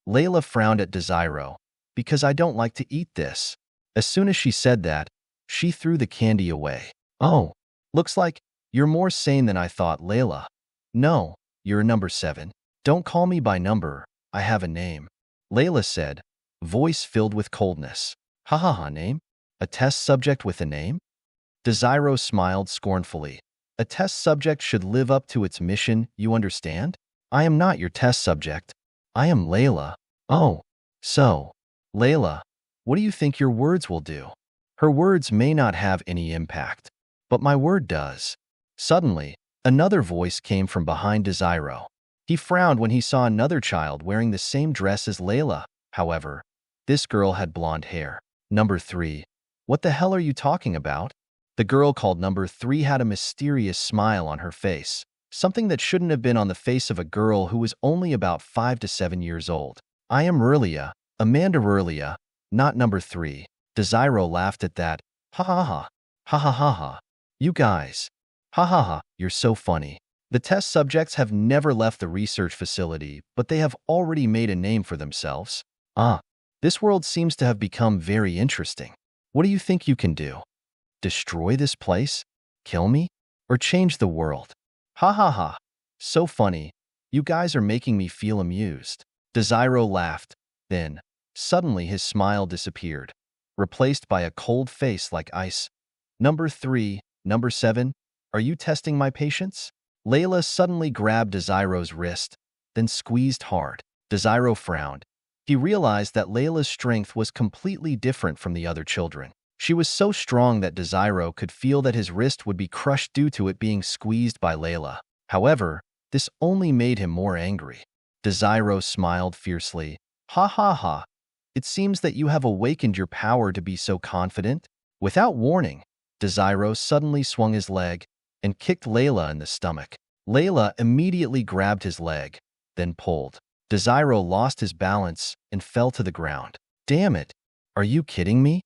Layla frowned at Desiro. "Because I don't like to eat this." As soon as she said that, she threw the candy away. "Oh, looks like you're more sane than I thought, Layla." "No, you're a number 7. Don't call me by number, I have a name," Layla said, voice filled with coldness. "Ha ha ha, name? A test subject with a name?" Desiro smiled scornfully. "A test subject should live up to its mission, you understand? I am not your test subject. I am Layla." "Oh, so, Layla, what do you think your words will do?" "Her words may not have any impact, but my word does." Suddenly, another voice came from behind Desiro. He frowned when he saw another child wearing the same dress as Layla. However, this girl had blonde hair. "Number 3, what the hell are you talking about?" The girl called number 3 had a mysterious smile on her face, something that shouldn't have been on the face of a girl who was only about 5 to 7 years old. "I am Rurlia, Amanda Rurlia, not number 3. Desiro laughed at that. "Ha ha ha. Ha ha ha ha. You guys. Ha ha ha, you're so funny. The test subjects have never left the research facility, but they have already made a name for themselves. This world seems to have become very interesting. What do you think you can do? Destroy this place? Kill me? Or change the world? Ha ha ha. So funny. You guys are making me feel amused." Desiro laughed. Then, suddenly his smile disappeared, replaced by a cold face like ice. "Number 3, number 7, are you testing my patience?" Layla suddenly grabbed Desiro's wrist, then squeezed hard. Desiro frowned. He realized that Layla's strength was completely different from the other children. She was so strong that Desiro could feel that his wrist would be crushed due to it being squeezed by Layla. However, this only made him more angry. Desiro smiled fiercely. "Ha ha ha. It seems that you have awakened your power to be so confident. Without warning, Desiro suddenly swung his leg and kicked Layla in the stomach. Layla immediately grabbed his leg, then pulled. Desiro lost his balance and fell to the ground. Damn it! Are you kidding me?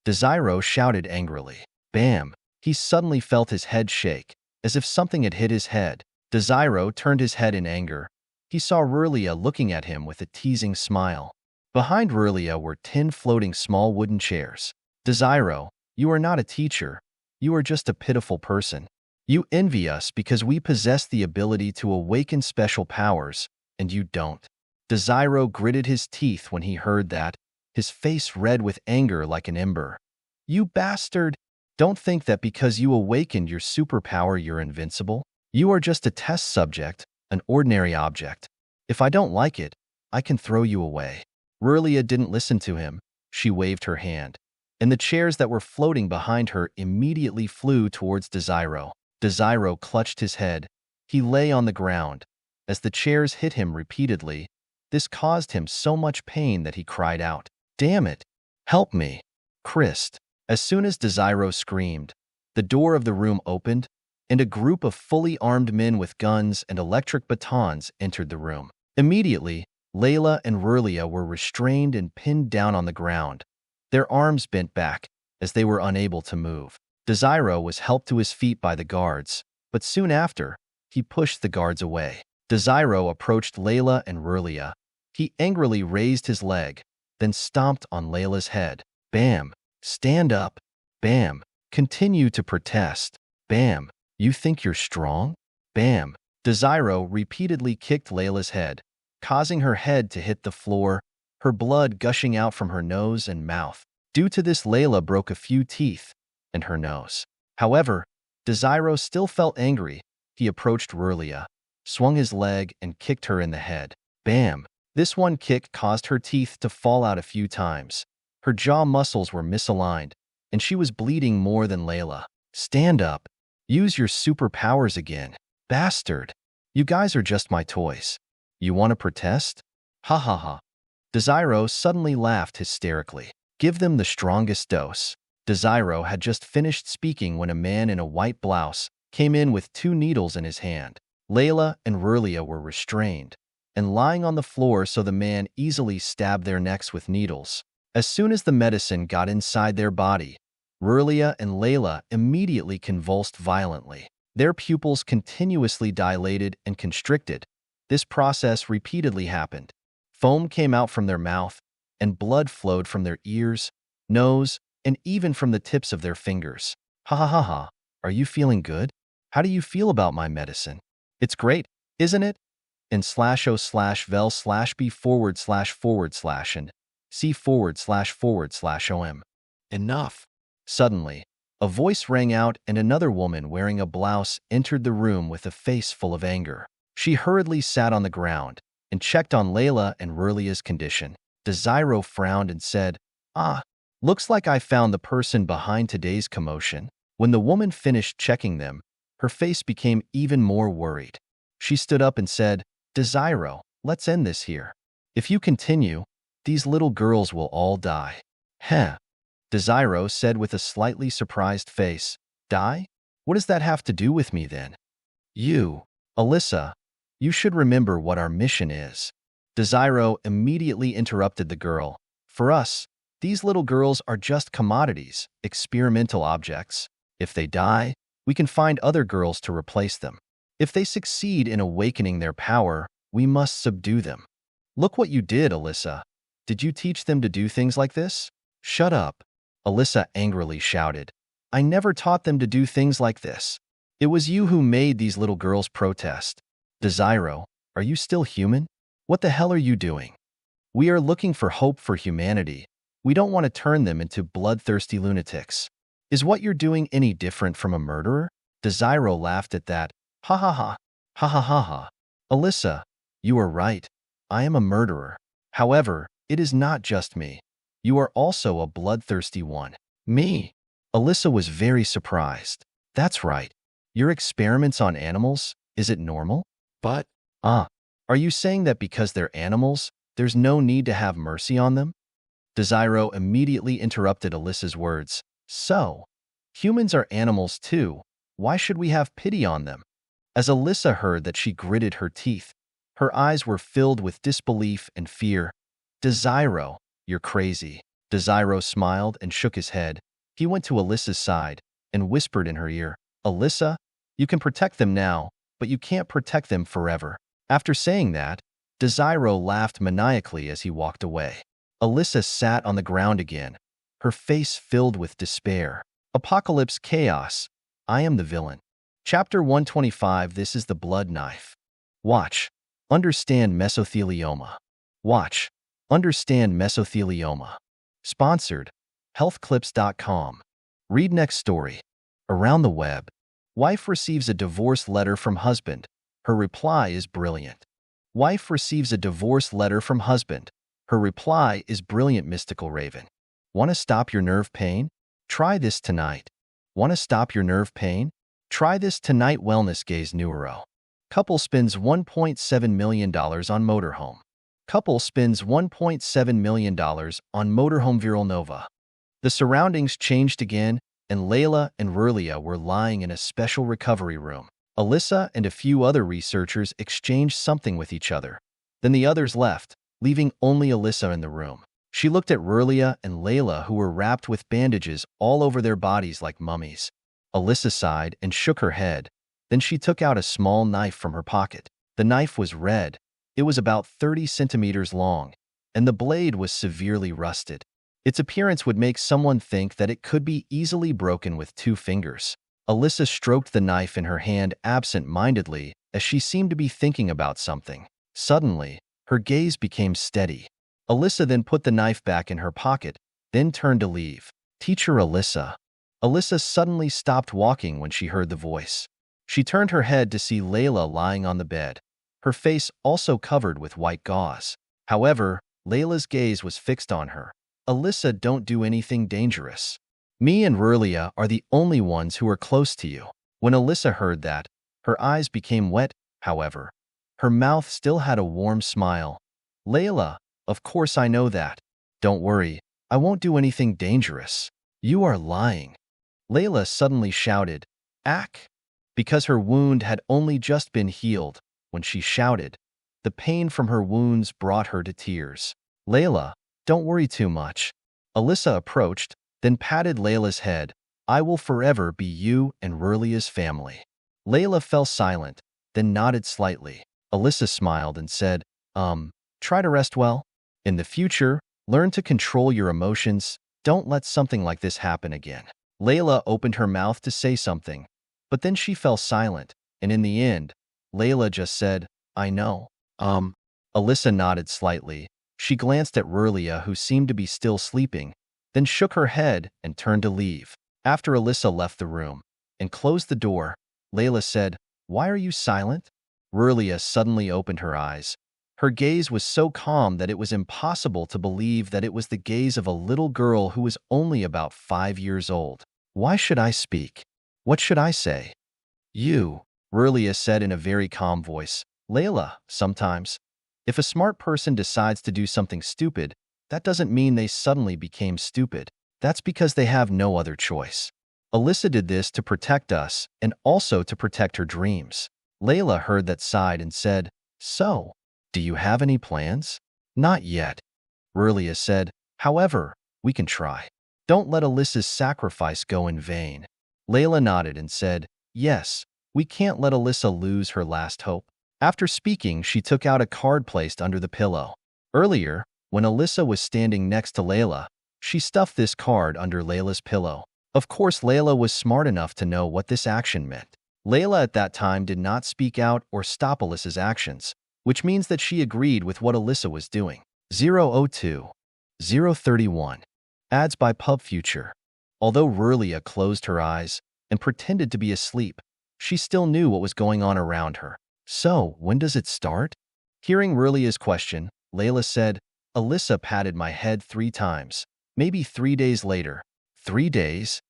Desiro shouted angrily. Bam! He suddenly felt his head shake, as if something had hit his head. Desiro turned his head in anger. He saw Rurlia looking at him with a teasing smile. Behind Rurlia were 10 floating small wooden chairs. Desiro, you are not a teacher. You are just a pitiful person. You envy us because we possess the ability to awaken special powers, and you don't. Desiro gritted his teeth when he heard that, his face red with anger like an ember. You bastard! Don't think that because you awakened your superpower you're invincible. You are just a test subject, an ordinary object. If I don't like it, I can throw you away. Rurlia didn't listen to him. She waved her hand, and the chairs that were floating behind her immediately flew towards Desiro. Desiro clutched his head. He lay on the ground. As the chairs hit him repeatedly, this caused him so much pain that he cried out, "Damn it! Help me! Christ!" As soon as Desiro screamed, the door of the room opened, and a group of fully armed men with guns and electric batons entered the room. Immediately, Layla and Rurlia were restrained and pinned down on the ground, their arms bent back as they were unable to move. Desiro was helped to his feet by the guards, but soon after, he pushed the guards away. Desiro approached Layla and Rurlia. He angrily raised his leg, then stomped on Layla's head. Bam! Stand up! Bam! Continue to protest! Bam! You think you're strong? Bam! Desiro repeatedly kicked Layla's head, causing her head to hit the floor, her blood gushing out from her nose and mouth. Due to this, Layla broke a few teeth and her nose. However, Desiro still felt angry. He approached Rurlia, swung his leg, and kicked her in the head. Bam! This one kick caused her teeth to fall out a few times. Her jaw muscles were misaligned, and she was bleeding more than Layla. Stand up. Use your superpowers again. Bastard. You guys are just my toys. You want to protest? Ha ha ha. Desiro suddenly laughed hysterically. Give them the strongest dose. Desiro had just finished speaking when a man in a white blouse came in with 2 needles in his hand. Layla and Rurlia were restrained and lying on the floor, so the man easily stabbed their necks with needles. As soon as the medicine got inside their body, Rurlia and Layla immediately convulsed violently. Their pupils continuously dilated and constricted. This process repeatedly happened. Foam came out from their mouth, and blood flowed from their ears, nose, and even from the tips of their fingers. Ha ha ha ha. Are you feeling good? How do you feel about my medicine? It's great, isn't it? In /o/vel/b//b// and c///om. Enough. Suddenly, a voice rang out and another woman wearing a blouse entered the room with a face full of anger. She hurriedly sat on the ground and checked on Layla and Rurlia's condition. Desiro frowned and said, "Ah, looks like I found the person behind today's commotion." When the woman finished checking them, her face became even more worried. She stood up and said, "Desiro, let's end this here. If you continue, these little girls will all die." Heh. Desiro said with a slightly surprised face. Die? What does that have to do with me then? You, Alyssa, you should remember what our mission is. Desiro immediately interrupted the girl. For us, these little girls are just commodities, experimental objects. If they die, we can find other girls to replace them. If they succeed in awakening their power, we must subdue them. Look what you did, Alyssa. Did you teach them to do things like this? Shut up, Alyssa angrily shouted. I never taught them to do things like this. It was you who made these little girls protest. Desiro, are you still human? What the hell are you doing? We are looking for hope for humanity. We don't want to turn them into bloodthirsty lunatics. Is what you're doing any different from a murderer? Desiro laughed at that. Ha ha ha. Ha ha ha ha. Alyssa, you are right. I am a murderer. However, it is not just me. You are also a bloodthirsty one. Me? Alyssa was very surprised. That's right. Your experiments on animals, is it normal? But, are you saying that because they're animals, there's no need to have mercy on them? Desiro immediately interrupted Alyssa's words. So, humans are animals too. Why should we have pity on them? As Alyssa heard that, she gritted her teeth. Her eyes were filled with disbelief and fear. Desiro, you're crazy. Desiro smiled and shook his head. He went to Alyssa's side and whispered in her ear, Alyssa, you can protect them now, but you can't protect them forever. After saying that, Desiro laughed maniacally as he walked away. Alyssa sat on the ground again, her face filled with despair. Apocalypse Chaos. I am the villain. Chapter 125. This is the blood knife. Watch. Understand mesothelioma. Watch. Understand mesothelioma. Sponsored. Healthclips.com. Read next story. Around the web. Wife receives a divorce letter from husband. Her reply is brilliant. Wife receives a divorce letter from husband. Her reply is brilliant. Mystical Raven. Want to stop your nerve pain? Try this tonight. Want to stop your nerve pain? Try this tonight. Wellness Gaze Neuro. Couple spends $1.7 million on motorhome. Couple spends $1.7 million on motorhome. Viral Nova. The surroundings changed again, and Layla and Rurlia were lying in a special recovery room. Alyssa and a few other researchers exchanged something with each other. Then the others left, leaving only Alyssa in the room. She looked at Rurlia and Layla, who were wrapped with bandages all over their bodies like mummies. Alyssa sighed and shook her head. Then she took out a small knife from her pocket. The knife was red. It was about 30 centimeters long, and the blade was severely rusted. Its appearance would make someone think that it could be easily broken with 2 fingers. Alyssa stroked the knife in her hand absent-mindedly as she seemed to be thinking about something. Suddenly, her gaze became steady. Alyssa then put the knife back in her pocket, then turned to leave. Teacher Alyssa. Alyssa suddenly stopped walking when she heard the voice. She turned her head to see Layla lying on the bed, her face also covered with white gauze. However, Layla's gaze was fixed on her. Alyssa, don't do anything dangerous. Me and Rurlia are the only ones who are close to you. When Alyssa heard that, her eyes became wet, however. Her mouth still had a warm smile. Layla, of course I know that. Don't worry, I won't do anything dangerous. You are lying. Layla suddenly shouted, Ack! Because her wound had only just been healed. When she shouted, the pain from her wounds brought her to tears. Layla, don't worry too much. Alyssa approached, then patted Layla's head. I will forever be you and Rurlia's family. Layla fell silent, then nodded slightly. Alyssa smiled and said, try to rest well. In the future, learn to control your emotions. Don't let something like this happen again. Layla opened her mouth to say something, but then she fell silent, and in the end, Layla just said, I know. Alyssa nodded slightly. She glanced at Rurlia, who seemed to be still sleeping, then shook her head and turned to leave. After Alyssa left the room and closed the door, Layla said, Why are you silent? Rurlia suddenly opened her eyes. Her gaze was so calm that it was impossible to believe that it was the gaze of a little girl who was only about 5 years old. Why should I speak? What should I say? You, Rurlia said in a very calm voice. Layla, sometimes, if a smart person decides to do something stupid, that doesn't mean they suddenly became stupid. That's because they have no other choice. Alyssa did this to protect us and also to protect her dreams. Layla heard that, sighed, and said, So, do you have any plans? Not yet. Rurlia said, However, we can try. Don't let Alyssa's sacrifice go in vain. Layla nodded and said, Yes, we can't let Alyssa lose her last hope. After speaking, she took out a card placed under the pillow. Earlier, when Alyssa was standing next to Layla, she stuffed this card under Layla's pillow. Of course, Layla was smart enough to know what this action meant. Layla at that time did not speak out or stop Alyssa's actions, which means that she agreed with what Alyssa was doing. 002. 031. Ads by Pub Future. Although Rurlia closed her eyes and pretended to be asleep, she still knew what was going on around her. So, when does it start? Hearing Rurlia's question, Layla said, Alyssa patted my head 3 times. Maybe 3 days later. 3 days?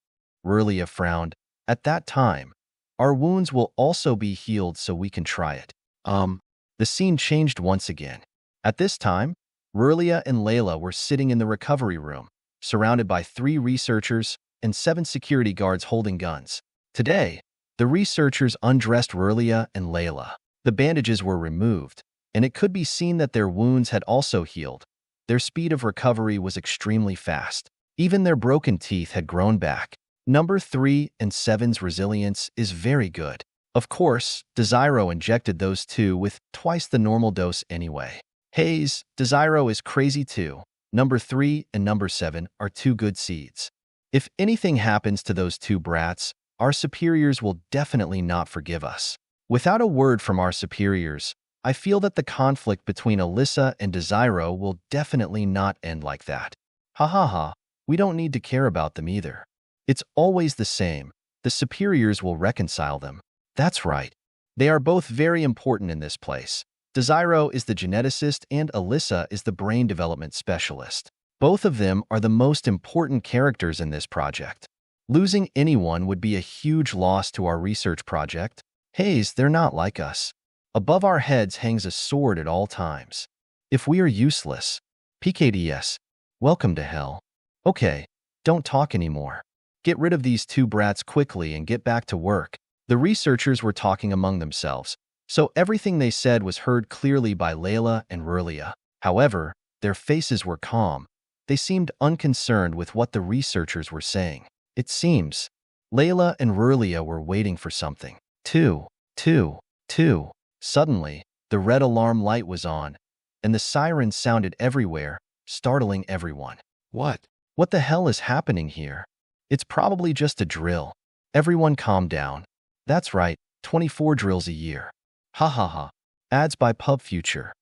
Rurlia frowned. At that time, our wounds will also be healed, so we can try it. The scene changed once again. At this time, Rurlia and Layla were sitting in the recovery room, surrounded by 3 researchers and 7 security guards holding guns. Today, the researchers undressed Rurlia and Layla. The bandages were removed, and it could be seen that their wounds had also healed. Their speed of recovery was extremely fast. Even their broken teeth had grown back. Number 3 and 7's resilience is very good. Of course, Desiro injected those 2 with twice the normal dose anyway. Hayes, Desiro is crazy too. Number 3 and number 7 are 2 good seeds. If anything happens to those 2 brats, our superiors will definitely not forgive us. Without a word from our superiors, I feel that the conflict between Alyssa and Desiro will definitely not end like that. Ha ha ha, we don't need to care about them either. It's always the same. The superiors will reconcile them. That's right. They are both very important in this place. Desiro is the geneticist and Alyssa is the brain development specialist. Both of them are the most important characters in this project. Losing anyone would be a huge loss to our research project. Hayes, they're not like us. Above our heads hangs a sword at all times. If we are useless, PKDS, welcome to hell. Okay, don't talk anymore. Get rid of these 2 brats quickly and get back to work. The researchers were talking among themselves, so everything they said was heard clearly by Layla and Rurlia. However, their faces were calm. They seemed unconcerned with what the researchers were saying. It seems Layla and Rurlia were waiting for something. 2, 2, 2. Suddenly, the red alarm light was on, and the sirens sounded everywhere, startling everyone. What the hell is happening here? It's probably just a drill. Everyone calm down. That's right, 24 drills a year. Ha ha ha. Ads by Pub Future.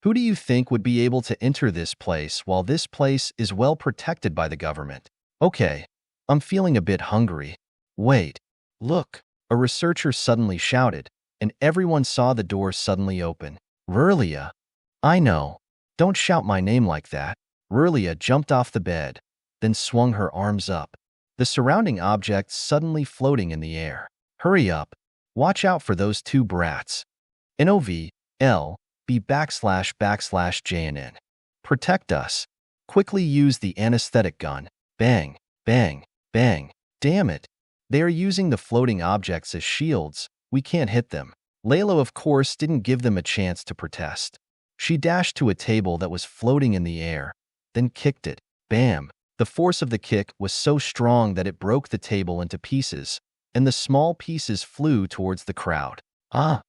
Who do you think would be able to enter this place while this place is well protected by the government? Okay, I'm feeling a bit hungry. Wait, look, a researcher suddenly shouted, and everyone saw the door suddenly open. Rurlia. I know. Don't shout my name like that. Rurlia jumped off the bed, then swung her arms up. The surrounding objects suddenly floating in the air. Hurry up. Watch out for those 2 brats. NOV-LB //JNN. Protect us. Quickly use the anesthetic gun. Bang, bang, bang. Damn it. They are using the floating objects as shields. We can't hit them. Layla, of course, didn't give them a chance to protest. She dashed to a table that was floating in the air, then kicked it. Bam! The force of the kick was so strong that it broke the table into pieces, and the small pieces flew towards the crowd. Ah!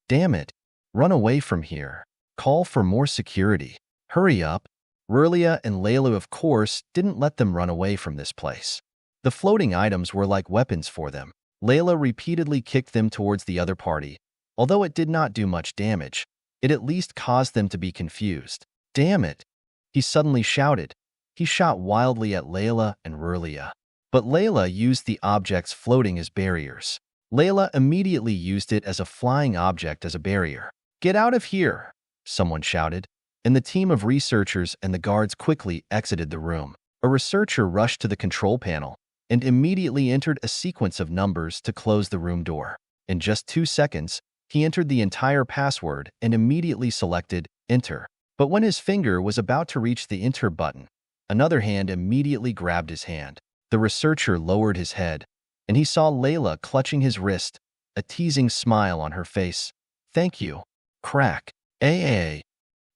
Damn it! Run away from here. Call for more security. Hurry up. Rurlia and Layla, of course, didn't let them run away from this place. The floating items were like weapons for them. Layla repeatedly kicked them towards the other party. Although it did not do much damage, it at least caused them to be confused. Damn it! He suddenly shouted. He shot wildly at Layla and Rurlia. But Layla used the objects floating as barriers. Layla immediately used it as a flying object as a barrier. Get out of here! Someone shouted, and the team of researchers and the guards quickly exited the room. A researcher rushed to the control panel and immediately entered a sequence of numbers to close the room door. In just 2 seconds, he entered the entire password and immediately selected Enter. But when his finger was about to reach the Enter button, another hand immediately grabbed his hand. The researcher lowered his head, and he saw Layla clutching his wrist, a teasing smile on her face. Thank you. Crack. Aaa.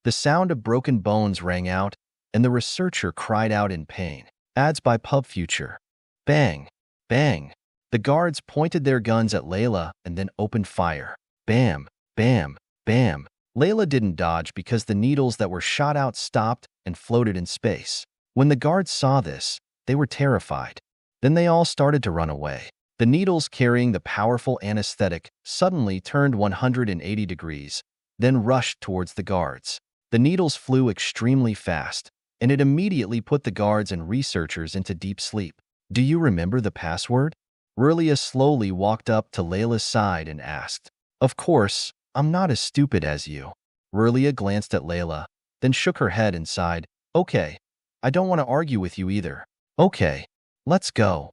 The sound of broken bones rang out, and the researcher cried out in pain. Ads by Pub Future. Bang. Bang. The guards pointed their guns at Layla and then opened fire. Bam. Bam. Bam. Layla didn't dodge because the needles that were shot out stopped and floated in space. When the guards saw this, they were terrified. Then they all started to run away. The needles carrying the powerful anesthetic suddenly turned 180 degrees, then rushed towards the guards. The needles flew extremely fast, and it immediately put the guards and researchers into deep sleep. Do you remember the password? Rurlia slowly walked up to Layla's side and asked. Of course, I'm not as stupid as you. Rurlia glanced at Layla, then shook her head and sighed. Okay, I don't want to argue with you either. Okay, let's go.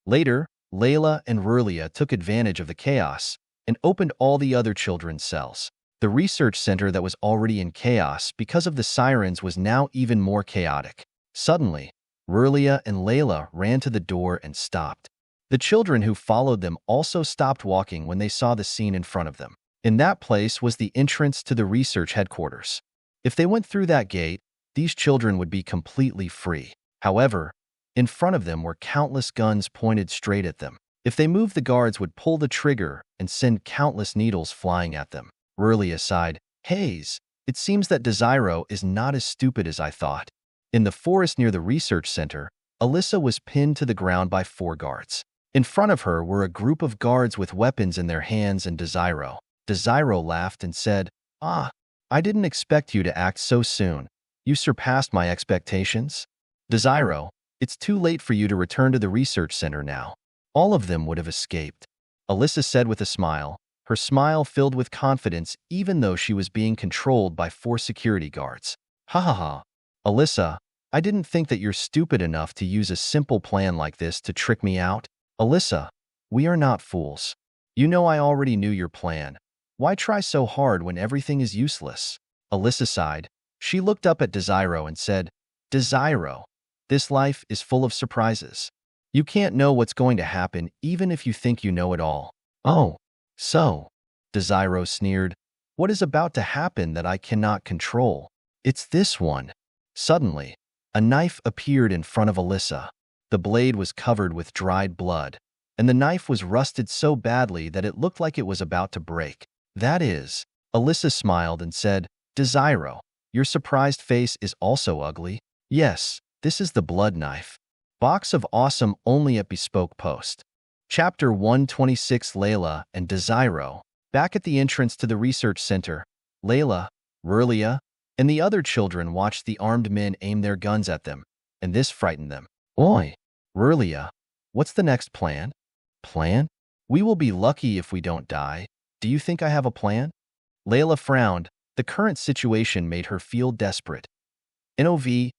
Later, Layla and Rurlia took advantage of the chaos and opened all the other children's cells. The research center that was already in chaos because of the sirens was now even more chaotic. Suddenly, Rurlia and Layla ran to the door and stopped. The children who followed them also stopped walking when they saw the scene in front of them. In that place was the entrance to the research headquarters. If they went through that gate, these children would be completely free. However, in front of them were countless guns pointed straight at them. If they moved, the guards would pull the trigger and send countless needles flying at them. Rurlia sighed. Hayes, it seems that Desiro is not as stupid as I thought. In the forest near the research center, Alyssa was pinned to the ground by 4 guards. In front of her were a group of guards with weapons in their hands and Desiro. Desiro laughed and said, I didn't expect you to act so soon. You surpassed my expectations. Desiro, it's too late for you to return to the research center now. All of them would have escaped. Alyssa said with a smile, her smile filled with confidence even though she was being controlled by 4 security guards. Ha ha ha. Alyssa, I didn't think that you're stupid enough to use a simple plan like this to trick me out. Alyssa, we are not fools. You know I already knew your plan. Why try so hard when everything is useless? Alyssa sighed. She looked up at Desiro and said, Desiro, this life is full of surprises. You can't know what's going to happen even if you think you know it all. Oh, so, Desiro sneered, what is about to happen that I cannot control? It's this one. Suddenly, a knife appeared in front of Alyssa. The blade was covered with dried blood, and the knife was rusted so badly that it looked like it was about to break. That is, Alyssa smiled and said, Desiro, your surprised face is also ugly. Yes, this is the blood knife. Box of Awesome only at Bespoke Post. Chapter 126. Layla and Desiro. Back at the entrance to the research center, Layla, Rurlia, and the other children watched the armed men aim their guns at them, and this frightened them. Oi, Rurlia, what's the next plan? Plan? We will be lucky if we don't die. Do you think I have a plan? Layla frowned. The current situation made her feel desperate. NOVLB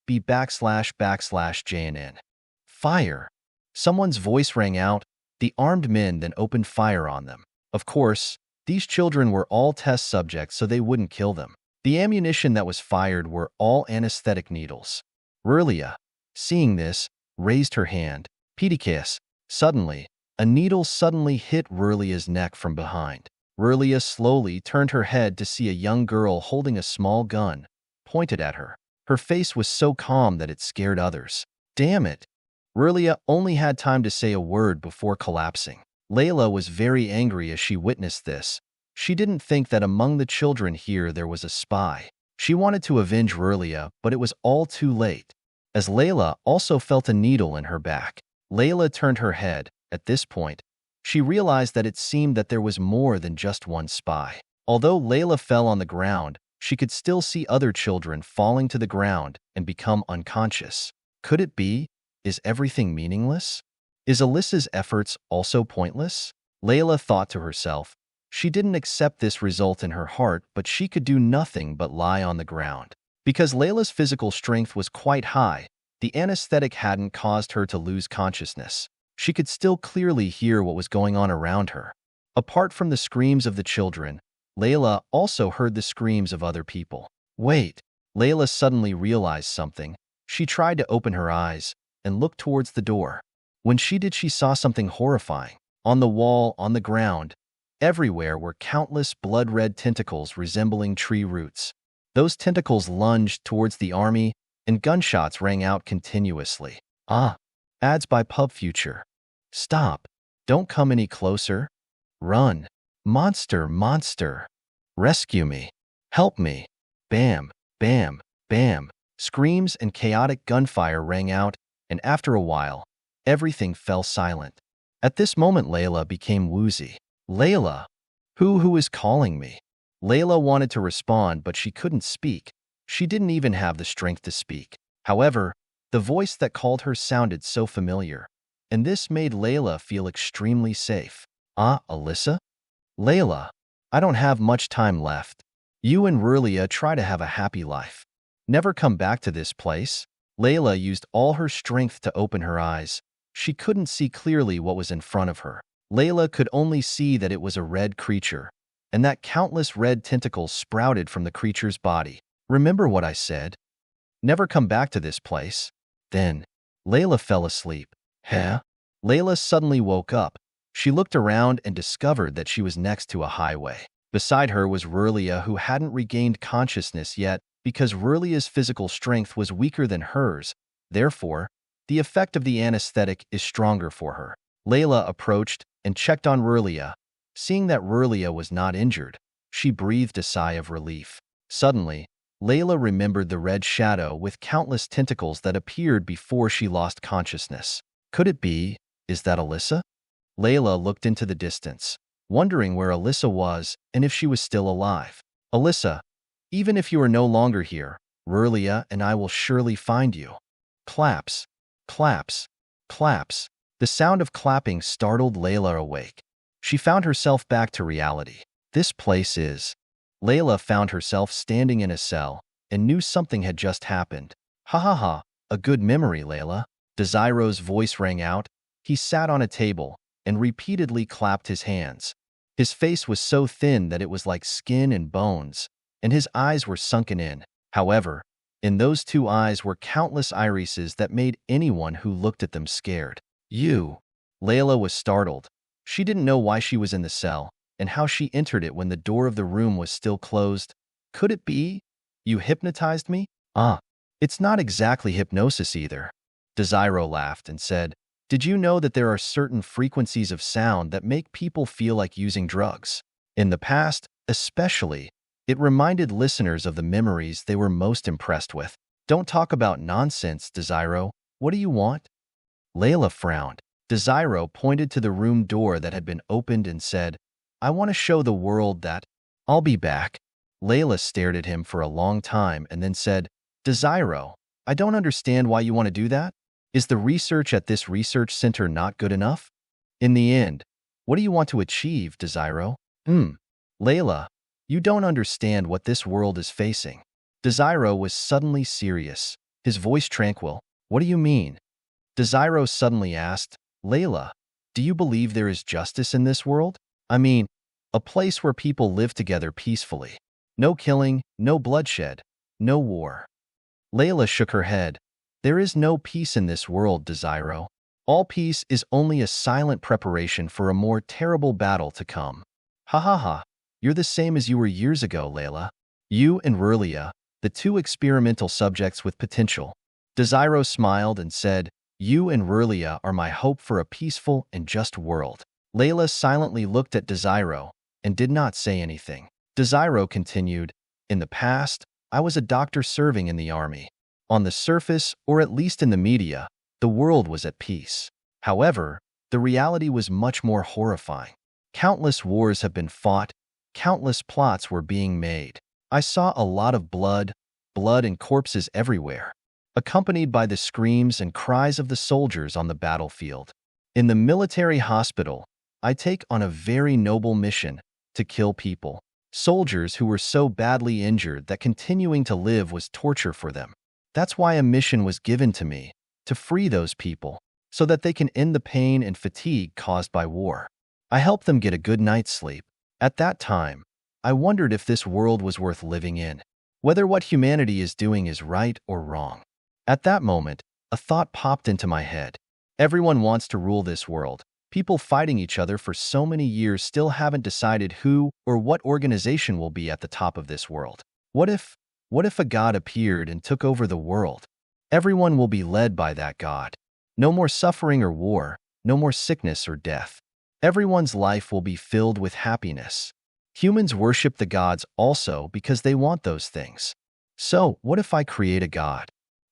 //JNN. Fire. Someone's voice rang out. The armed men then opened fire on them. Of course, these children were all test subjects, so they wouldn't kill them. The ammunition that was fired were all anesthetic needles. Rurlia, seeing this, raised her hand. Pedicus. Suddenly, a needle suddenly hit Rurlia's neck from behind. Rurlia slowly turned her head to see a young girl holding a small gun, pointed at her. Her face was so calm that it scared others. Damn it! Rurlia only had time to say a word before collapsing. Layla was very angry as she witnessed this. She didn't think that among the children here there was a spy. She wanted to avenge Rurlia, but it was all too late, as Layla also felt a needle in her back. Layla turned her head. At this point, she realized that it seemed that there was more than just one spy. Although Layla fell on the ground, she could still see other children falling to the ground and become unconscious. Could it be? Is everything meaningless? Is Alyssa's efforts also pointless? Layla thought to herself. She didn't accept this result in her heart, but she could do nothing but lie on the ground. Because Layla's physical strength was quite high, the anesthetic hadn't caused her to lose consciousness. She could still clearly hear what was going on around her. Apart from the screams of the children, Layla also heard the screams of other people. Wait, Layla suddenly realized something. She tried to open her eyes and looked towards the door. When she did, she saw something horrifying. On the wall, on the ground, everywhere were countless blood-red tentacles resembling tree roots. Those tentacles lunged towards the army, and gunshots rang out continuously. Ads by Pub Future. Stop. Don't come any closer. Run. Monster, monster. Rescue me. Help me. Bam, bam, bam. Screams and chaotic gunfire rang out, and after a while, everything fell silent. At this moment, Layla became woozy. Layla, who is calling me? Layla wanted to respond, but she couldn't speak. She didn't even have the strength to speak. However, the voice that called her sounded so familiar, and this made Layla feel extremely safe. Alyssa? Layla, I don't have much time left. You and Rurlia try to have a happy life. Never come back to this place. Layla used all her strength to open her eyes. She couldn't see clearly what was in front of her. Layla could only see that it was a red creature. and that countless red tentacles sprouted from the creature's body. Remember what I said? Never come back to this place. Then, Layla fell asleep. Huh? Layla suddenly woke up. She looked around and discovered that she was next to a highway. Beside her was Rurlia, who hadn't regained consciousness yet because Rurlia's physical strength was weaker than hers. Therefore, the effect of the anesthetic is stronger for her. Layla approached and checked on Rurlia. Seeing that Rurlia was not injured, she breathed a sigh of relief. Suddenly, Layla remembered the red shadow with countless tentacles that appeared before she lost consciousness. Could it be? Is that Alyssa? Layla looked into the distance, wondering where Alyssa was and if she was still alive. Alyssa, even if you are no longer here, Rurlia and I will surely find you. Claps, claps, claps. The sound of clapping startled Layla awake. She found herself back to reality. This place is... Layla found herself standing in a cell and knew something had just happened. Ha ha ha, a good memory, Layla. Desiro's voice rang out. He sat on a table and repeatedly clapped his hands. His face was so thin that it was like skin and bones, and his eyes were sunken in. However, in those two eyes were countless irises that made anyone who looked at them scared. You. Layla was startled. She didn't know why she was in the cell and how she entered it when the door of the room was still closed. Could it be? You hypnotized me? It's not exactly hypnosis either. Desiro laughed and said, did you know that there are certain frequencies of sound that make people feel like using drugs? In the past, especially, it reminded listeners of the memories they were most impressed with. Don't talk about nonsense, Desiro. What do you want? Layla frowned. Desiro pointed to the room door that had been opened and said, I want to show the world that... I'll be back. Layla stared at him for a long time and then said, Desiro, I don't understand why you want to do that. Is the research at this research center not good enough? In the end, what do you want to achieve, Desiro? Layla, you don't understand what this world is facing. Desiro was suddenly serious, his voice tranquil. What do you mean? Desiro suddenly asked, Layla, do you believe there is justice in this world? I mean, a place where people live together peacefully. No killing, no bloodshed, no war. Layla shook her head. There is no peace in this world, Desiro. All peace is only a silent preparation for a more terrible battle to come. Ha ha ha. You're the same as you were years ago, Layla. You and Rurlia, the two experimental subjects with potential. Desiro smiled and said, you and Rurlia are my hope for a peaceful and just world. Layla silently looked at Desiro and did not say anything. Desiro continued, in the past, I was a doctor serving in the army. On the surface, or at least in the media, the world was at peace. However, the reality was much more horrifying. Countless wars have been fought, countless plots were being made. I saw a lot of blood and corpses everywhere, accompanied by the screams and cries of the soldiers on the battlefield. In the military hospital, I take on a very noble mission to kill people. Soldiers who were so badly injured that continuing to live was torture for them. That's why a mission was given to me, to free those people, so that they can end the pain and fatigue caused by war. I help them get a good night's sleep. At that time, I wondered if this world was worth living in, whether what humanity is doing is right or wrong. At that moment, a thought popped into my head. Everyone wants to rule this world. People fighting each other for so many years still haven't decided who or what organization will be at the top of this world. What if a god appeared and took over the world? Everyone will be led by that god. No more suffering or war, no more sickness or death. Everyone's life will be filled with happiness. Humans worship the gods also because they want those things. So, what if I create a god?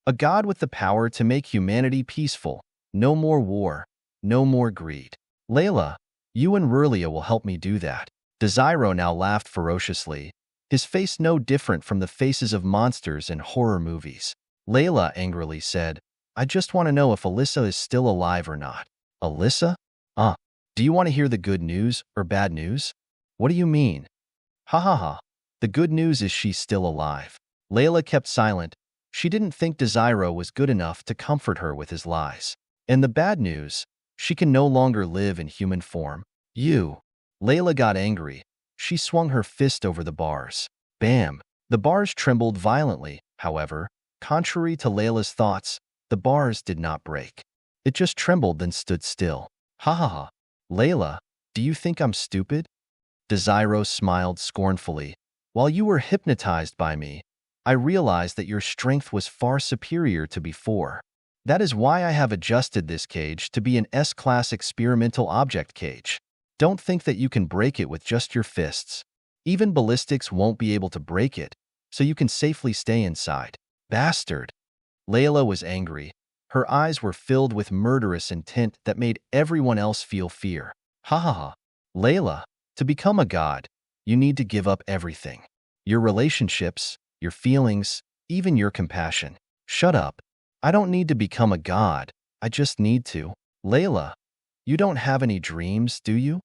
A god with the power to make humanity peaceful. No more war, no more greed. Layla, you and Rurlia will help me do that. Desiro now laughed ferociously, his face no different from the faces of monsters in horror movies. Layla angrily said, I just want to know if Alyssa is still alive or not. Alyssa? Do you want to hear the good news or bad news? What do you mean? Ha ha ha. The good news is she's still alive. Layla kept silent. She didn't think Desiro was good enough to comfort her with his lies. And the bad news, she can no longer live in human form. You. Layla got angry. She swung her fist over the bars. Bam! The bars trembled violently. However, contrary to Layla's thoughts, the bars did not break. It just trembled then stood still. Ha ha ha. Layla, do you think I'm stupid? Desiro smiled scornfully. While you were hypnotized by me, I realized that your strength was far superior to before. That is why I have adjusted this cage to be an S-class experimental object cage. Don't think that you can break it with just your fists. Even ballistics won't be able to break it, so you can safely stay inside. Bastard! Layla was angry. Her eyes were filled with murderous intent that made everyone else feel fear. Ha ha ha. Layla, to become a god, you need to give up everything. Your relationships, your feelings, even your compassion. Shut up. I don't need to become a god. I just need to. Layla, you don't have any dreams, do you?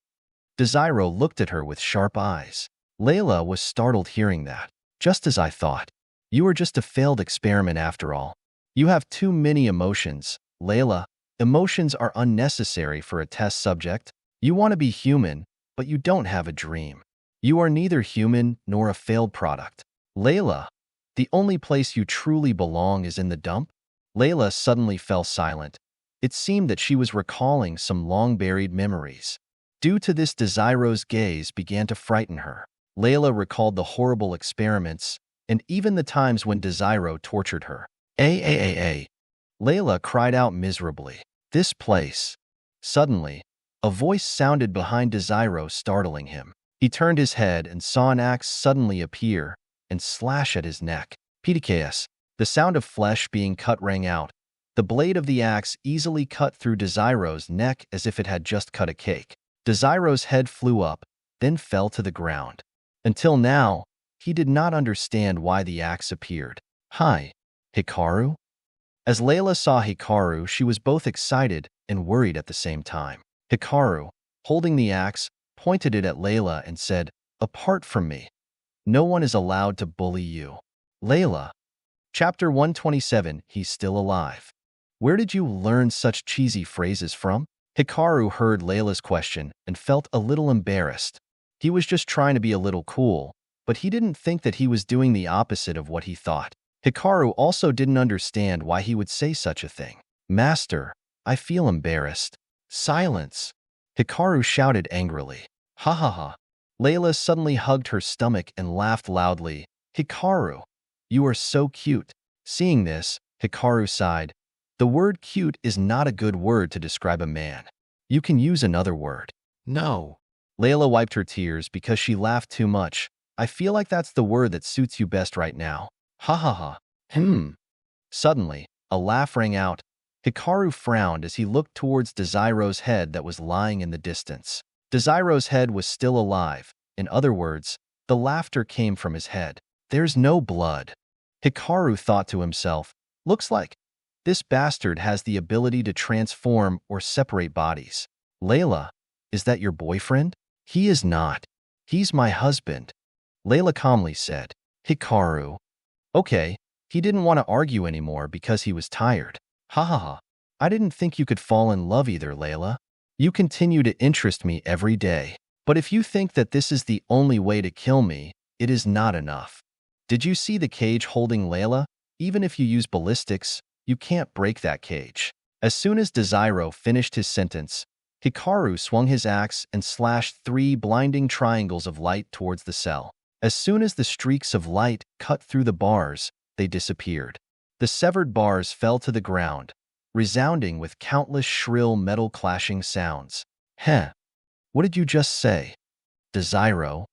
Desiro looked at her with sharp eyes. Layla was startled hearing that. Just as I thought. You are just a failed experiment after all. You have too many emotions. Layla, emotions are unnecessary for a test subject. You want to be human, but you don't have a dream. You are neither human nor a failed product. Layla, the only place you truly belong is in the dump? Layla suddenly fell silent. It seemed that she was recalling some long-buried memories. Due to this, Desiro's gaze began to frighten her. Layla recalled the horrible experiments and even the times when Desiro tortured her. Layla cried out miserably. This place. Suddenly, a voice sounded behind Desiro, startling him. He turned his head and saw an axe suddenly appear and slash at his neck. PDKS. The sound of flesh being cut rang out. The blade of the axe easily cut through Desiro's neck as if it had just cut a cake. Desiro's head flew up, then fell to the ground. Until now, he did not understand why the axe appeared. Hi, Hikaru? As Layla saw Hikaru, she was both excited and worried at the same time. Hikaru, holding the axe, pointed it at Layla and said, "Apart from me, no one is allowed to bully you." Layla. Chapter 127, He's Still Alive. Where did you learn such cheesy phrases from? Hikaru heard Layla's question and felt a little embarrassed. He was just trying to be a little cool, but he didn't think that he was doing the opposite of what he thought. Hikaru also didn't understand why he would say such a thing. Master, I feel embarrassed. Silence! Hikaru shouted angrily. Ha ha ha. Layla suddenly hugged her stomach and laughed loudly. Hikaru, you are so cute. Seeing this, Hikaru sighed. The word cute is not a good word to describe a man. You can use another word. No. Layla wiped her tears because she laughed too much. I feel like that's the word that suits you best right now. Ha ha ha. Suddenly, a laugh rang out. Hikaru frowned as he looked towards Desiro's head that was lying in the distance. Desiro's head was still alive. In other words, the laughter came from his head. There's no blood. Hikaru thought to himself, looks like this bastard has the ability to transform or separate bodies. Layla, is that your boyfriend? He is not. He's my husband. Layla calmly said. Hikaru. Okay, he didn't want to argue anymore because he was tired. Ha ha ha. I didn't think you could fall in love either, Layla. You continue to interest me every day. But if you think that this is the only way to kill me, it is not enough. Did you see the cage holding Layla? Even if you use ballistics, you can't break that cage. As soon as Desiro finished his sentence, Hikaru swung his axe and slashed 3 blinding triangles of light towards the cell. As soon as the streaks of light cut through the bars, they disappeared. The severed bars fell to the ground, resounding with countless shrill metal clashing sounds. Heh. What did you just say? Desiro.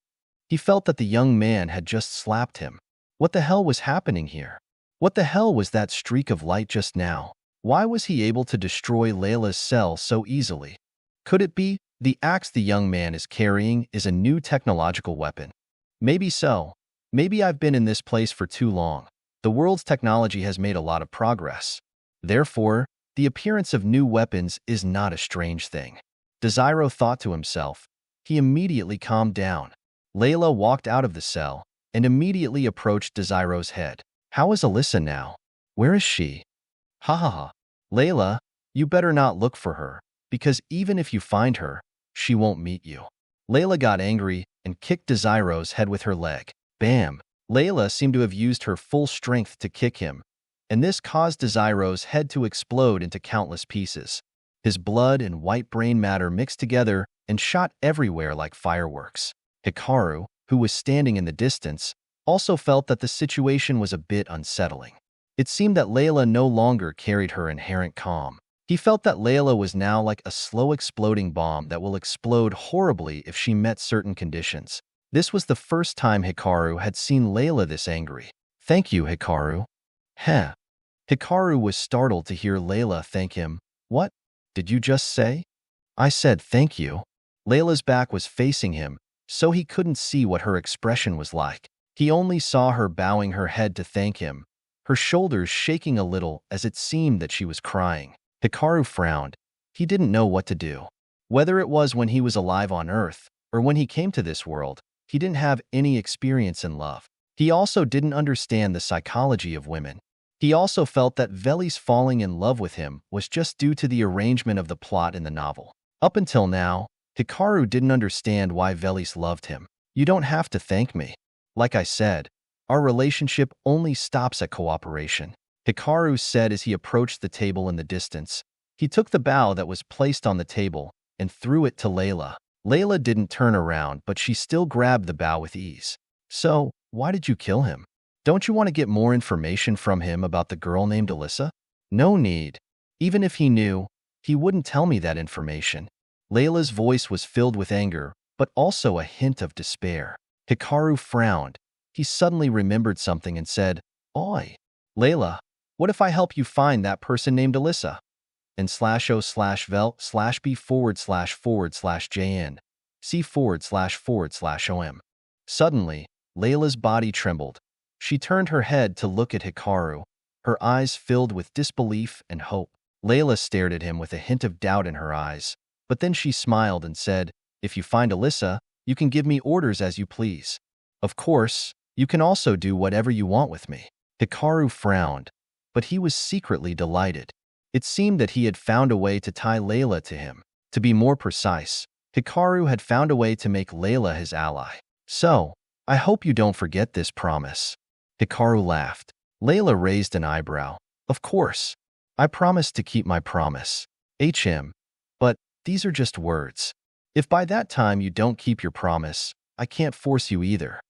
He felt that the young man had just slapped him. What the hell was happening here? What the hell was that streak of light just now? Why was he able to destroy Layla's cell so easily? Could it be the axe the young man is carrying is a new technological weapon? Maybe so. Maybe I've been in this place for too long. The world's technology has made a lot of progress. Therefore, the appearance of new weapons is not a strange thing. Desiro thought to himself. He immediately calmed down. Layla walked out of the cell and immediately approached Desiro's head. How is Alyssa now? Where is she? Ha ha ha. Layla, you better not look for her, because even if you find her, she won't meet you. Layla got angry and kicked Desiro's head with her leg. Bam! Layla seemed to have used her full strength to kick him, and this caused Desiro's head to explode into countless pieces. His blood and white brain matter mixed together and shot everywhere like fireworks. Hikaru, who was standing in the distance, also felt that the situation was a bit unsettling. It seemed that Layla no longer carried her inherent calm. He felt that Layla was now like a slow exploding bomb that will explode horribly if she met certain conditions. This was the first time Hikaru had seen Layla this angry. "Thank you, Hikaru." Heh. Hikaru was startled to hear Layla thank him. "What did you just say?" "I said thank you." Layla's back was facing him, so he couldn't see what her expression was like. He only saw her bowing her head to thank him, her shoulders shaking a little as it seemed that she was crying. Hikaru frowned. He didn't know what to do. Whether it was when he was alive on Earth or when he came to this world, he didn't have any experience in love. He also didn't understand the psychology of women. He also felt that Veli's falling in love with him was just due to the arrangement of the plot in the novel. Up until now, Hikaru didn't understand why Velis loved him. "You don't have to thank me. Like I said, our relationship only stops at cooperation," Hikaru said as he approached the table in the distance. He took the bow that was placed on the table and threw it to Layla. Layla didn't turn around, but she still grabbed the bow with ease. "So, why did you kill him? Don't you want to get more information from him about the girl named Alyssa?" "No need. Even if he knew, he wouldn't tell me that information." Layla's voice was filled with anger, but also a hint of despair. Hikaru frowned. He suddenly remembered something and said, "Oi, Layla, what if I help you find that person named Alyssa?" And /o/vel/b//jn c//om. Suddenly, Layla's body trembled. She turned her head to look at Hikaru, her eyes filled with disbelief and hope. Layla stared at him with a hint of doubt in her eyes, but then she smiled and said, "If you find Alyssa, you can give me orders as you please. Of course, you can also do whatever you want with me." Hikaru frowned, but he was secretly delighted. It seemed that he had found a way to tie Layla to him. To be more precise, Hikaru had found a way to make Layla his ally. "So, I hope you don't forget this promise." Hikaru laughed. Layla raised an eyebrow. "Of course. I promise to keep my promise. But these are just words. If by that time you don't keep your promise, I can't force you either."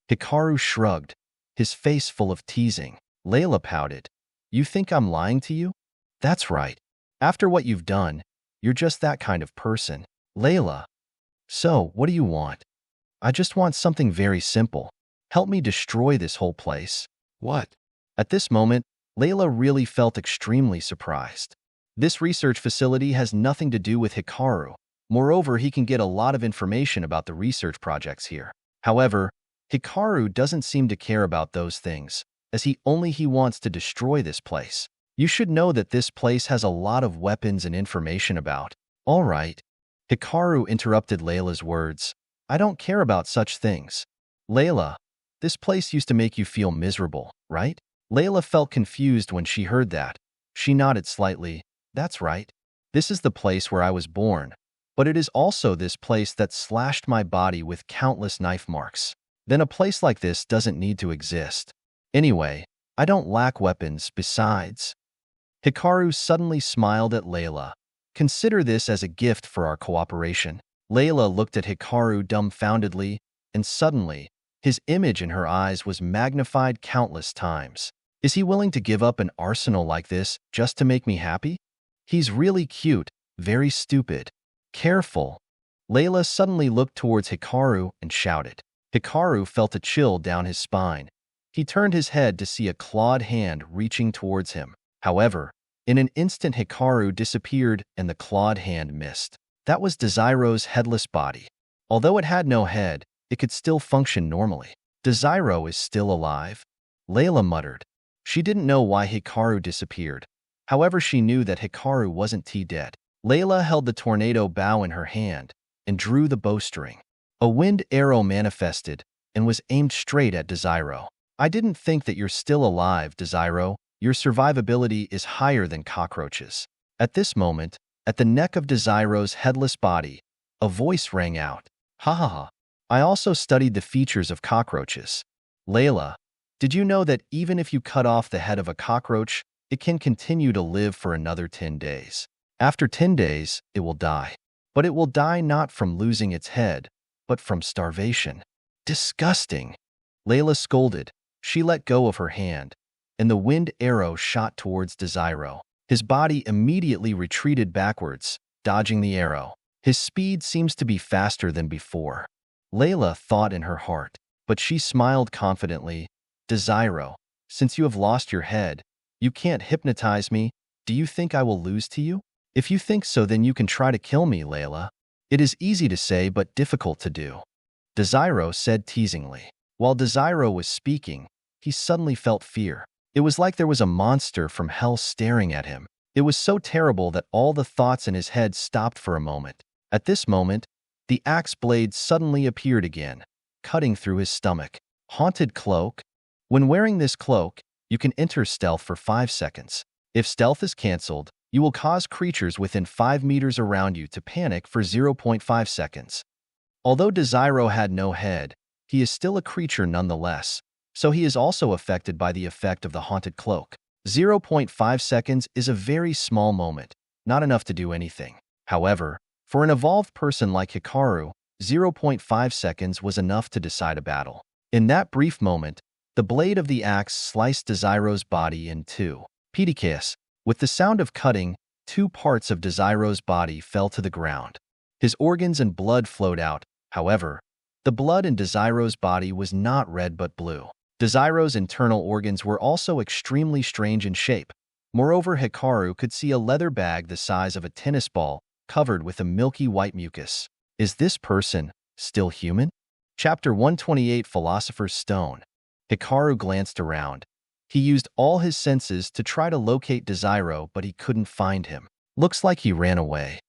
Hikaru shrugged, his face full of teasing. Layla pouted. "You think I'm lying to you?" "That's right. After what you've done, you're just that kind of person." "Layla, so what do you want?" "I just want something very simple. Help me destroy this whole place." "What?" At this moment, Layla really felt extremely surprised. This research facility has nothing to do with Hikaru. Moreover, he can get a lot of information about the research projects here. However, Hikaru doesn't seem to care about those things, as he wants to destroy this place. "You should know that this place has a lot of weapons and information about." "All right." Hikaru interrupted Layla's words. "I don't care about such things." "Layla, this place used to make you feel miserable, right?" Layla felt confused when she heard that. She nodded slightly. "That's right. This is the place where I was born, but it is also this place that slashed my body with countless knife marks. Then a place like this doesn't need to exist. Anyway, I don't lack weapons besides." Hikaru suddenly smiled at Layla. "Consider this as a gift for our cooperation." Layla looked at Hikaru dumbfoundedly, and suddenly, his image in her eyes was magnified countless times. Is he willing to give up an arsenal like this just to make me happy? He's really cute, very stupid. Careful. Layla suddenly looked towards Hikaru and shouted. Hikaru felt a chill down his spine. He turned his head to see a clawed hand reaching towards him. However, in an instant Hikaru disappeared and the clawed hand missed. That was Desiro's headless body. Although it had no head, it could still function normally. "Desiro is still alive?" Layla muttered. She didn't know why Hikaru disappeared. However, she knew that Hikaru wasn't dead. Layla held the tornado bow in her hand and drew the bowstring. A wind arrow manifested and was aimed straight at Desiro. "I didn't think that you're still alive, Desiro. Your survivability is higher than cockroaches." At this moment, at the neck of Desiro's headless body, a voice rang out. "Ha ha ha. I also studied the features of cockroaches. Layla, did you know that even if you cut off the head of a cockroach, it can continue to live for another 10 days? After 10 days, it will die. But it will die not from losing its head, but from starvation. Disgusting! Layla scolded. She let go of her hand, and the wind arrow shot towards Desiro. His body immediately retreated backwards, dodging the arrow. His speed seems to be faster than before. Layla thought in her heart, but she smiled confidently. Desiro, since you have lost your head, you can't hypnotize me. Do you think I will lose to you? If you think so, then you can try to kill me, Layla. It is easy to say but difficult to do, Desiro said teasingly. While Desiro was speaking, he suddenly felt fear. It was like there was a monster from hell staring at him. It was so terrible that all the thoughts in his head stopped for a moment. At this moment, the axe blade suddenly appeared again, cutting through his stomach. Haunted cloak. When wearing this cloak, you can enter stealth for 5 seconds. If stealth is cancelled, you will cause creatures within 5 meters around you to panic for 0.5 seconds. Although Desiro had no head, he is still a creature nonetheless, so he is also affected by the effect of the haunted cloak. 0.5 seconds is a very small moment, not enough to do anything. However, for an evolved person like Hikaru, 0.5 seconds was enough to decide a battle. In that brief moment, the blade of the axe sliced Desiro's body in two. Pedicus, with the sound of cutting, 2 parts of Desiro's body fell to the ground. His organs and blood flowed out. However, the blood in Desiro's body was not red but blue. Desiro's internal organs were also extremely strange in shape. Moreover, Hikaru could see a leather bag the size of a tennis ball covered with a milky white mucus. Is this person still human? Chapter 128, Philosopher's Stone. Hikaru glanced around. He used all his senses to try to locate Desiro, but he couldn't find him. Looks like he ran away,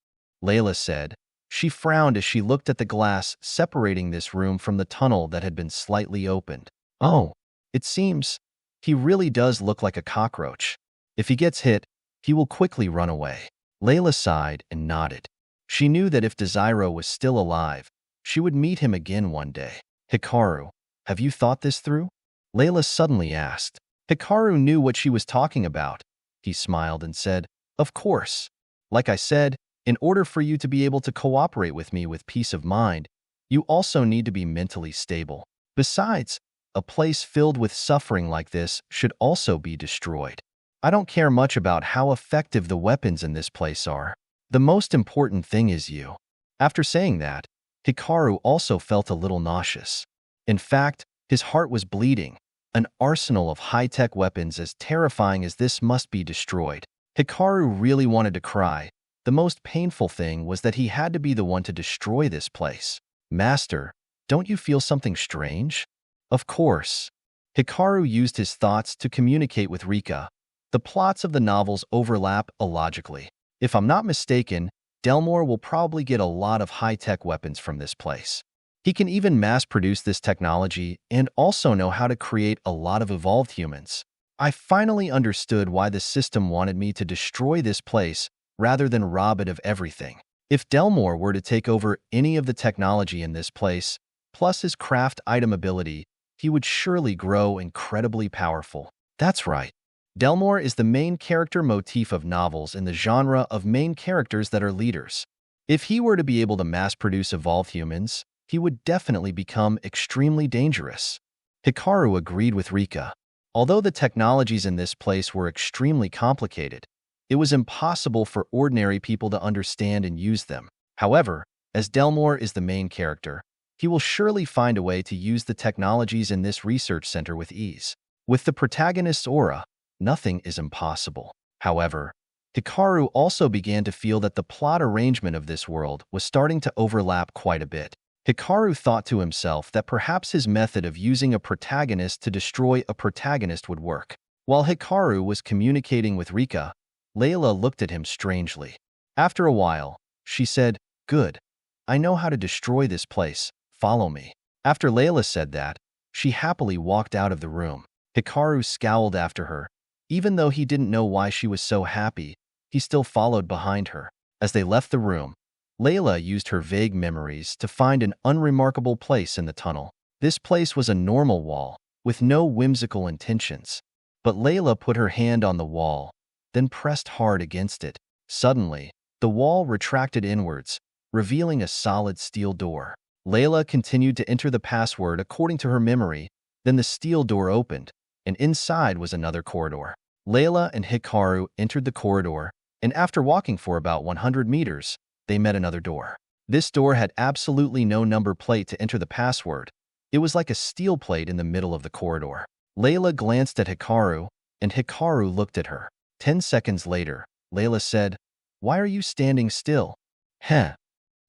Layla said. She frowned as she looked at the glass separating this room from the tunnel that had been slightly opened. Oh, it seems he really does look like a cockroach. If he gets hit, he will quickly run away. Layla sighed and nodded. She knew that if Desiro was still alive, she would meet him again one day. Hikaru, have you thought this through? Layla suddenly asked. Hikaru knew what she was talking about. He smiled and said, Of course. Like I said, in order for you to be able to cooperate with me with peace of mind, you also need to be mentally stable. Besides, a place filled with suffering like this should also be destroyed. I don't care much about how effective the weapons in this place are. The most important thing is you. After saying that, Hikaru also felt a little nauseous. In fact, his heart was bleeding. An arsenal of high-tech weapons as terrifying as this must be destroyed. Hikaru really wanted to cry. The most painful thing was that he had to be the one to destroy this place. Master, don't you feel something strange? Of course. Hikaru used his thoughts to communicate with Rika. The plots of the novels overlap illogically. If I'm not mistaken, Delmore will probably get a lot of high-tech weapons from this place. He can even mass-produce this technology and also know how to create a lot of evolved humans. I finally understood why the system wanted me to destroy this place rather than rob it of everything. If Delmore were to take over any of the technology in this place, plus his craft item ability, he would surely grow incredibly powerful. That's right. Delmore is the main character motif of novels in the genre of main characters that are leaders. If he were to be able to mass-produce evolved humans, he would definitely become extremely dangerous. Hikaru agreed with Rika. Although the technologies in this place were extremely complicated, it was impossible for ordinary people to understand and use them. However, as Delmore is the main character, he will surely find a way to use the technologies in this research center with ease. With the protagonist's aura, nothing is impossible. However, Hikaru also began to feel that the plot arrangement of this world was starting to overlap quite a bit. Hikaru thought to himself that perhaps his method of using a protagonist to destroy a protagonist would work. While Hikaru was communicating with Rika, Layla looked at him strangely. After a while, she said, Good. I know how to destroy this place. Follow me. After Layla said that, she happily walked out of the room. Hikaru scowled after her. Even though he didn't know why she was so happy, he still followed behind her. As they left the room, Layla used her vague memories to find an unremarkable place in the tunnel. This place was a normal wall, with no whimsical intentions. But Layla put her hand on the wall, then pressed hard against it. Suddenly, the wall retracted inwards, revealing a solid steel door. Layla continued to enter the password according to her memory, then the steel door opened, and inside was another corridor. Layla and Hikaru entered the corridor, and after walking for about 100 meters, they met another door. This door had absolutely no number plate to enter the password. It was like a steel plate in the middle of the corridor. Layla glanced at Hikaru, and Hikaru looked at her. 10 seconds later, Layla said, "Why are you standing still?" "Heh.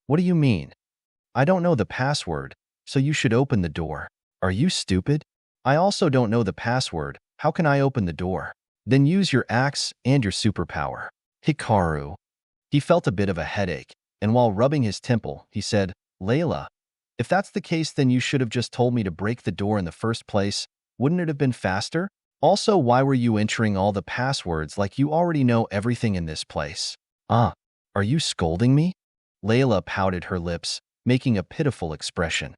What do you mean? I don't know the password, so you should open the door." "Are you stupid? I also don't know the password. How can I open the door?" "Then use your axe and your superpower." Hikaru. He felt a bit of a headache, and while rubbing his temple, he said, "Layla, if that's the case, then you should have just told me to break the door in the first place. Wouldn't it have been faster? Also, why were you entering all the passwords like you already know everything in this place?" "Ah, are you scolding me?" Layla pouted her lips, making a pitiful expression.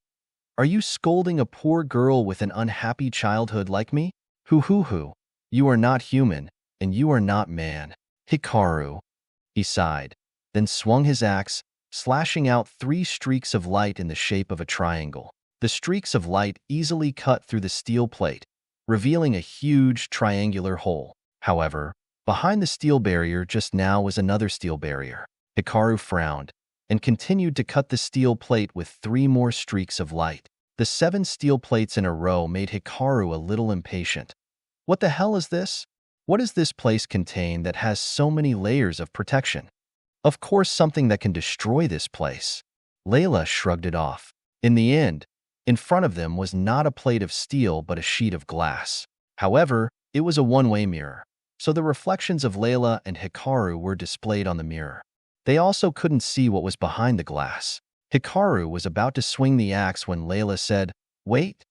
"Are you scolding a poor girl with an unhappy childhood like me? Hoo. You are not human, and you are not man." "Hikaru." He sighed, then swung his axe, slashing out 3 streaks of light in the shape of a triangle. The streaks of light easily cut through the steel plate, revealing a huge triangular hole. However, behind the steel barrier just now was another steel barrier. Hikaru frowned and continued to cut the steel plate with 3 more streaks of light. The 7 steel plates in a row made Hikaru a little impatient. What the hell is this? What does this place contain that has so many layers of protection? Of course, something that can destroy this place. Layla shrugged it off. In the end, in front of them was not a plate of steel but a sheet of glass. However, it was a one-way mirror, so the reflections of Layla and Hikaru were displayed on the mirror. They also couldn't see what was behind the glass. Hikaru was about to swing the axe when Layla said, "Wait,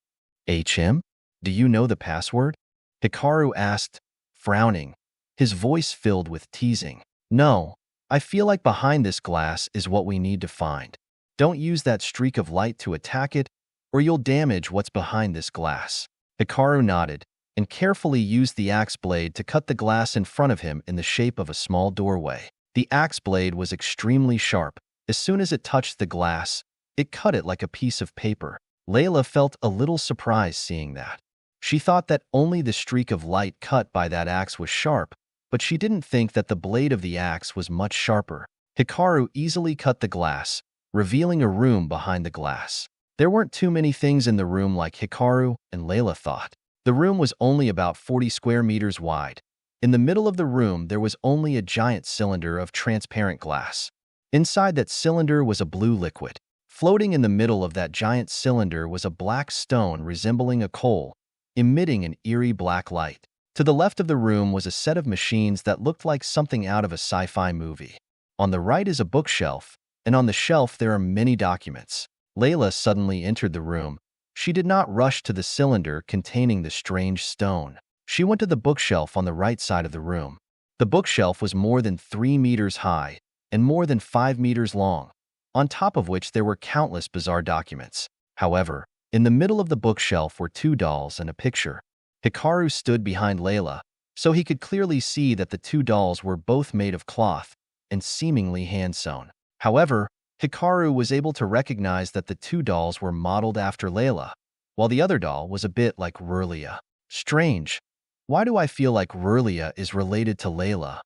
HM? Do you know the password?" Hikaru asked, frowning, his voice filled with teasing. "No, I feel like behind this glass is what we need to find. Don't use that streak of light to attack it, or you'll damage what's behind this glass." Hikaru nodded and carefully used the axe blade to cut the glass in front of him in the shape of a small doorway. The axe blade was extremely sharp. As soon as it touched the glass, it cut it like a piece of paper. Layla felt a little surprised seeing that. She thought that only the streak of light cut by that axe was sharp, but she didn't think that the blade of the axe was much sharper. Hikaru easily cut the glass, revealing a room behind the glass. There weren't too many things in the room like Hikaru and Layla thought. The room was only about 40 square meters wide. In the middle of the room, there was only a giant cylinder of transparent glass. Inside that cylinder was a blue liquid. Floating in the middle of that giant cylinder was a black stone resembling a coal, emitting an eerie black light. To the left of the room was a set of machines that looked like something out of a sci-fi movie. On the right is a bookshelf, and on the shelf there are many documents. Layla suddenly entered the room. She did not rush to the cylinder containing the strange stone. She went to the bookshelf on the right side of the room. The bookshelf was more than 3 meters high and more than 5 meters long, on top of which there were countless bizarre documents. However, in the middle of the bookshelf were 2 dolls and a picture. Hikaru stood behind Layla, so he could clearly see that the 2 dolls were both made of cloth and seemingly hand-sewn. However, Hikaru was able to recognize that the 2 dolls were modeled after Layla, while the other doll was a bit like Rurlia. Strange. Why do I feel like Rurlia is related to Layla?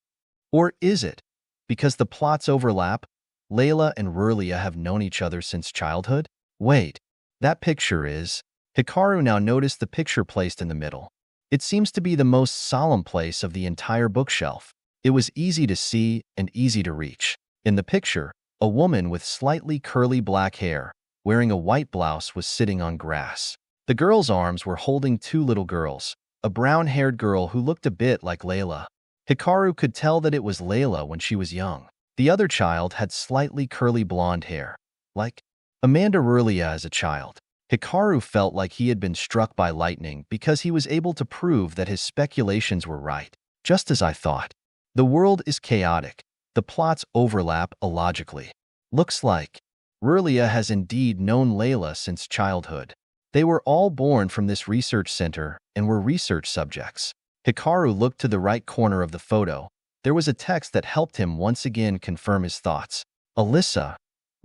Or is it? Because the plots overlap? Layla and Rurlia have known each other since childhood? Wait, that picture is... Hikaru now noticed the picture placed in the middle. It seems to be the most solemn place of the entire bookshelf. It was easy to see and easy to reach. In the picture, a woman with slightly curly black hair, wearing a white blouse, was sitting on grass. The girl's arms were holding 2 little girls, a brown-haired girl who looked a bit like Layla. Hikaru could tell that it was Layla when she was young. The other child had slightly curly blonde hair, like Amanda Rurlia as a child. Hikaru felt like he had been struck by lightning because he was able to prove that his speculations were right. Just as I thought. The world is chaotic. The plots overlap illogically. Looks like Rurlia has indeed known Layla since childhood. They were all born from this research center and were research subjects. Hikaru looked to the right corner of the photo. There was a text that helped him once again confirm his thoughts. Alyssa,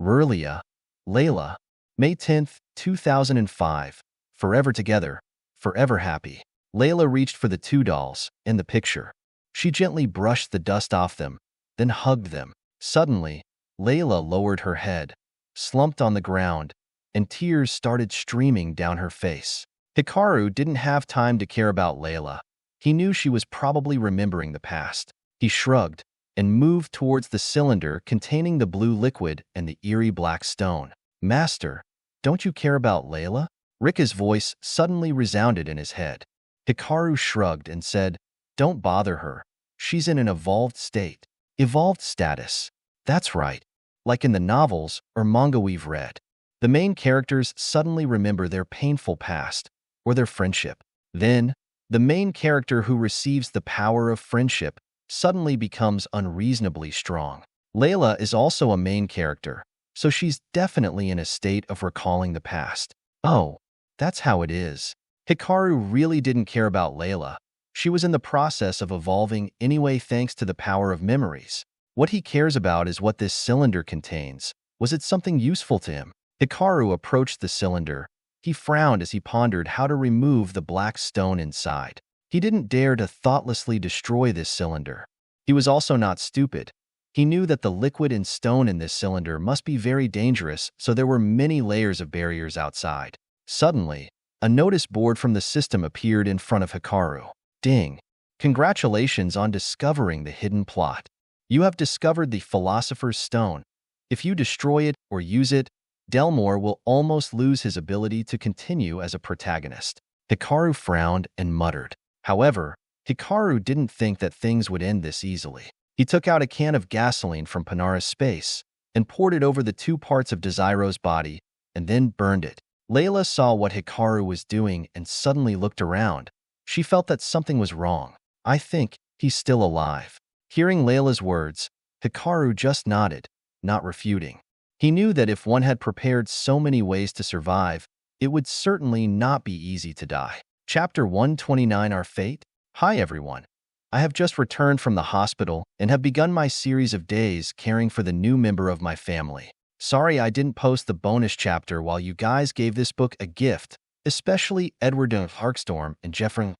Rurlia, Layla, May 10th, 2005. Forever together, forever happy. Layla reached for the two dolls in the picture. She gently brushed the dust off them, then hugged them. Suddenly, Layla lowered her head, slumped on the ground, and tears started streaming down her face. Hikaru didn't have time to care about Layla. He knew she was probably remembering the past. He shrugged and moved towards the cylinder containing the blue liquid and the eerie black stone. Master, don't you care about Layla? Rika's voice suddenly resounded in his head. Hikaru shrugged and said, don't bother her. She's in an evolved state. Evolved status. That's right. Like in the novels or manga we've read. The main characters suddenly remember their painful past or their friendship. Then, the main character who receives the power of friendship suddenly becomes unreasonably strong. Layla is also a main character, so she's definitely in a state of recalling the past. Oh, that's how it is. Hikaru really didn't care about Layla. She was in the process of evolving anyway thanks to the power of memories. What he cares about is what this cylinder contains. Was it something useful to him? Hikaru approached the cylinder. He frowned as he pondered how to remove the black stone inside. He didn't dare to thoughtlessly destroy this cylinder. He was also not stupid. He knew that the liquid and stone in this cylinder must be very dangerous, so there were many layers of barriers outside. Suddenly, a notice board from the system appeared in front of Hikaru. Ding! Congratulations on discovering the hidden plot. You have discovered the Philosopher's Stone. If you destroy it or use it, Delmore will almost lose his ability to continue as a protagonist. Hikaru frowned and muttered. However, Hikaru didn't think that things would end this easily. He took out a can of gasoline from Panara's space and poured it over the two parts of Desiro's body and then burned it. Layla saw what Hikaru was doing and suddenly looked around. She felt that something was wrong. I think he's still alive. Hearing Layla's words, Hikaru just nodded, not refuting. He knew that if one had prepared so many ways to survive, it would certainly not be easy to die. Chapter 129, Our Fate? Hi everyone. I have just returned from the hospital and have begun my series of days caring for the new member of my family. Sorry I didn't post the bonus chapter while you guys gave this book a gift, especially Edward Harkstorm and Jeffrey.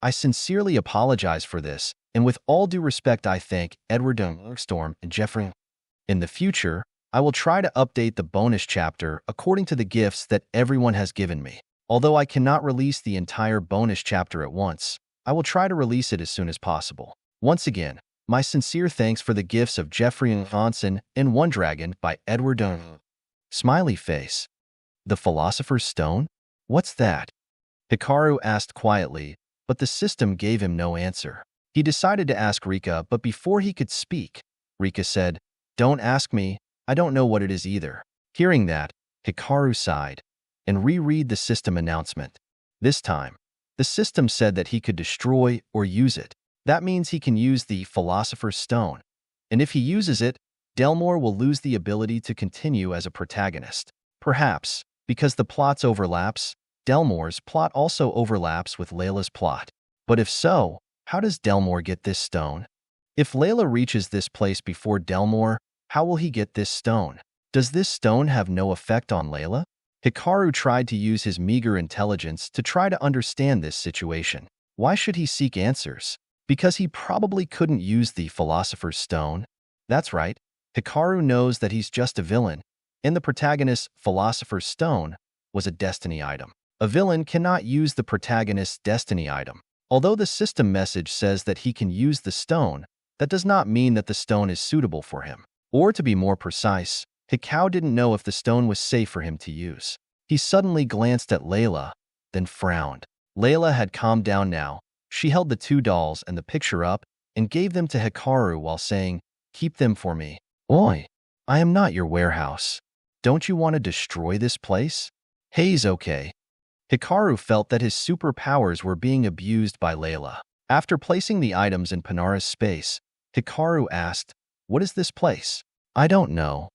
I sincerely apologize for this, and with all due respect I thank Edward Harkstorm and Jeffrey. In the future, I will try to update the bonus chapter according to the gifts that everyone has given me. Although I cannot release the entire bonus chapter at once, I will try to release it as soon as possible. Once again, my sincere thanks for the gifts of Jeffrey Hansen and One Dragon by Edward Smiley face. The Philosopher's Stone? What's that? Hikaru asked quietly, but the system gave him no answer. He decided to ask Rika, but before he could speak, Rika said, Don't ask me, I don't know what it is either. Hearing that, Hikaru sighed and reread the system announcement. This time, the system said that he could destroy or use it. That means he can use the Philosopher's Stone. And if he uses it, Delmore will lose the ability to continue as a protagonist. Perhaps, because the plots overlaps, Delmore's plot also overlaps with Layla's plot. But if so, how does Delmore get this stone? If Layla reaches this place before Delmore, how will he get this stone? Does this stone have no effect on Layla? Hikaru tried to use his meager intelligence to try to understand this situation. Why should he seek answers? Because he probably couldn't use the Philosopher's Stone. That's right, Hikaru knows that he's just a villain, and the protagonist's Philosopher's Stone was a destiny item. A villain cannot use the protagonist's destiny item. Although the system message says that he can use the stone, that does not mean that the stone is suitable for him. Or to be more precise, Hikaru didn't know if the stone was safe for him to use. He suddenly glanced at Layla, then frowned. Layla had calmed down now. She held the two dolls and the picture up and gave them to Hikaru while saying, Keep them for me. Oi, I am not your warehouse. Don't you want to destroy this place? Hey's okay. Hikaru felt that his superpowers were being abused by Layla. After placing the items in Panara's space, Hikaru asked, What is this place? I don't know.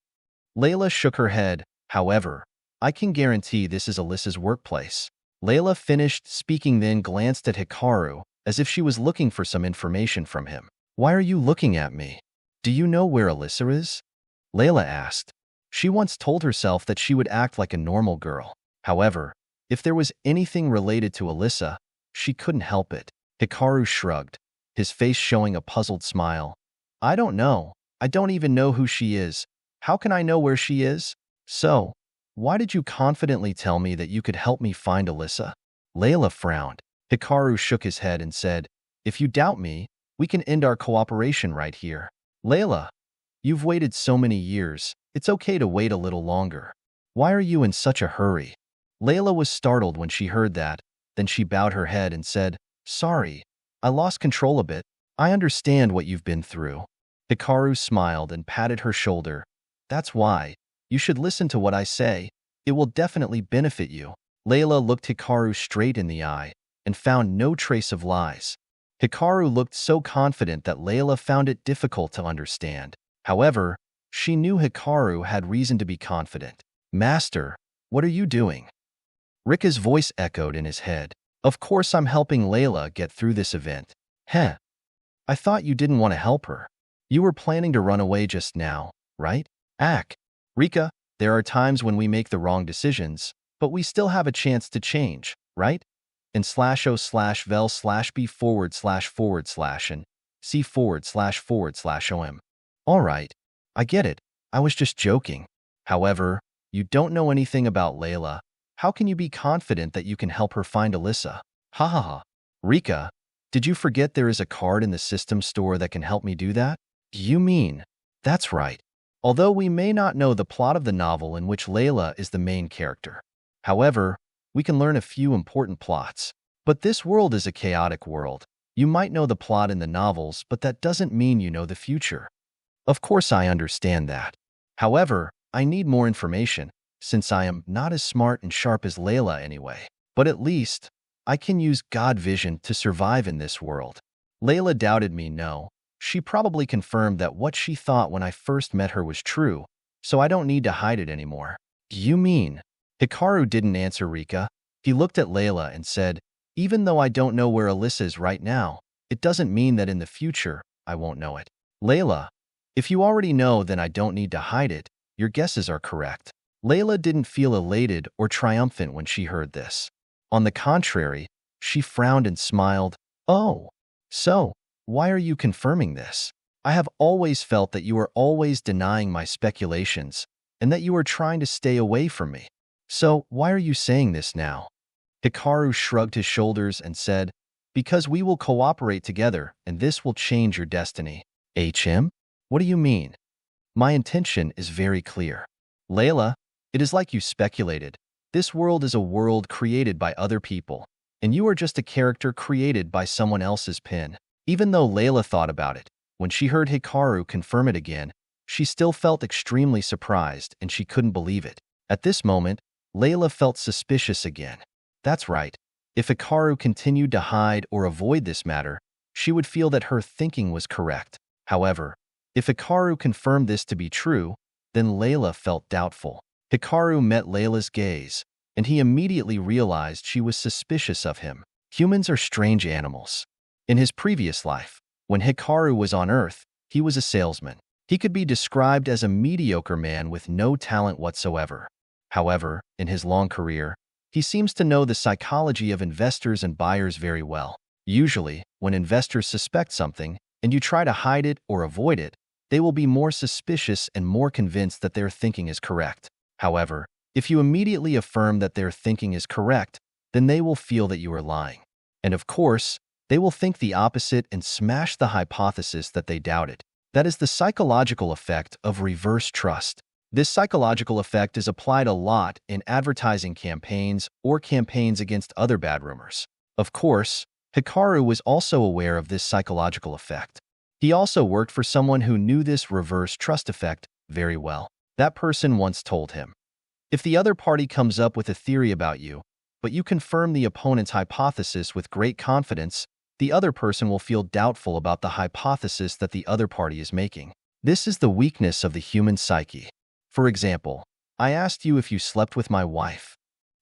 Layla shook her head. However, I can guarantee this is Alyssa's workplace. Layla finished speaking, then glanced at Hikaru, as if she was looking for some information from him. Why are you looking at me? Do you know where Alyssa is? Layla asked. She once told herself that she would act like a normal girl. However, if there was anything related to Alyssa, she couldn't help it. Hikaru shrugged, his face showing a puzzled smile. I don't know. I don't even know who she is. How can I know where she is? So, why did you confidently tell me that you could help me find Alyssa? Layla frowned. Hikaru shook his head and said, If you doubt me, we can end our cooperation right here. Layla, you've waited so many years. It's okay to wait a little longer. Why are you in such a hurry? Layla was startled when she heard that. Then she bowed her head and said, Sorry, I lost control a bit. I understand what you've been through. Hikaru smiled and patted her shoulder. That's why. You should listen to what I say. It will definitely benefit you. Layla looked Hikaru straight in the eye and found no trace of lies. Hikaru looked so confident that Layla found it difficult to understand. However, she knew Hikaru had reason to be confident. Master, what are you doing? Rika's voice echoed in his head. Of course I'm helping Layla get through this event. Heh. I thought you didn't want to help her. You were planning to run away just now, right? Rika, there are times when we make the wrong decisions, but we still have a chance to change, right? In /o/vel/b///and c//om. All right, I get it. I was just joking. However, you don't know anything about Layla. How can you be confident that you can help her find Alyssa? Ha ha ha. Rika, did you forget there is a card in the system store that can help me do that? You mean? That's right. Although we may not know the plot of the novel in which Layla is the main character. However, we can learn a few important plots. But this world is a chaotic world. You might know the plot in the novels, but that doesn't mean you know the future. Of course I understand that. However, I need more information, since I am not as smart and sharp as Layla anyway. But at least, I can use God vision to survive in this world. Layla doubted me, no. She probably confirmed that what she thought when I first met her was true, so I don't need to hide it anymore. You mean? Hikaru didn't answer Rika. He looked at Layla and said, Even though I don't know where Alyssa is right now, it doesn't mean that in the future, I won't know it. Layla, if you already know, then I don't need to hide it. Your guesses are correct. Layla didn't feel elated or triumphant when she heard this. On the contrary, she frowned and smiled. Oh, so, why are you confirming this? I have always felt that you are always denying my speculations and that you are trying to stay away from me. So, why are you saying this now? Hikaru shrugged his shoulders and said, Because we will cooperate together and this will change your destiny. What do you mean? My intention is very clear. Layla, it is like you speculated. This world is a world created by other people, and you are just a character created by someone else's pen. Even though Layla thought about it, when she heard Hikaru confirm it again, she still felt extremely surprised and she couldn't believe it. At this moment, Layla felt suspicious again. That's right. If Hikaru continued to hide or avoid this matter, she would feel that her thinking was correct. However, if Hikaru confirmed this to be true, then Layla felt doubtful. Hikaru met Layla's gaze, and he immediately realized she was suspicious of him. Humans are strange animals. In his previous life, when Hikaru was on Earth, he was a salesman. He could be described as a mediocre man with no talent whatsoever. However, in his long career, he seems to know the psychology of investors and buyers very well. Usually, when investors suspect something, and you try to hide it or avoid it, they will be more suspicious and more convinced that their thinking is correct. However, if you immediately affirm that their thinking is correct, then they will feel that you are lying. And of course, they will think the opposite and smash the hypothesis that they doubted. That is the psychological effect of reverse trust. This psychological effect is applied a lot in advertising campaigns or campaigns against other bad rumors. Of course, Hikaru was also aware of this psychological effect. He also worked for someone who knew this reverse trust effect very well. That person once told him, if the other party comes up with a theory about you, but you confirm the opponent's hypothesis with great confidence, the other person will feel doubtful about the hypothesis that the other party is making. This is the weakness of the human psyche. For example, I asked you if you slept with my wife.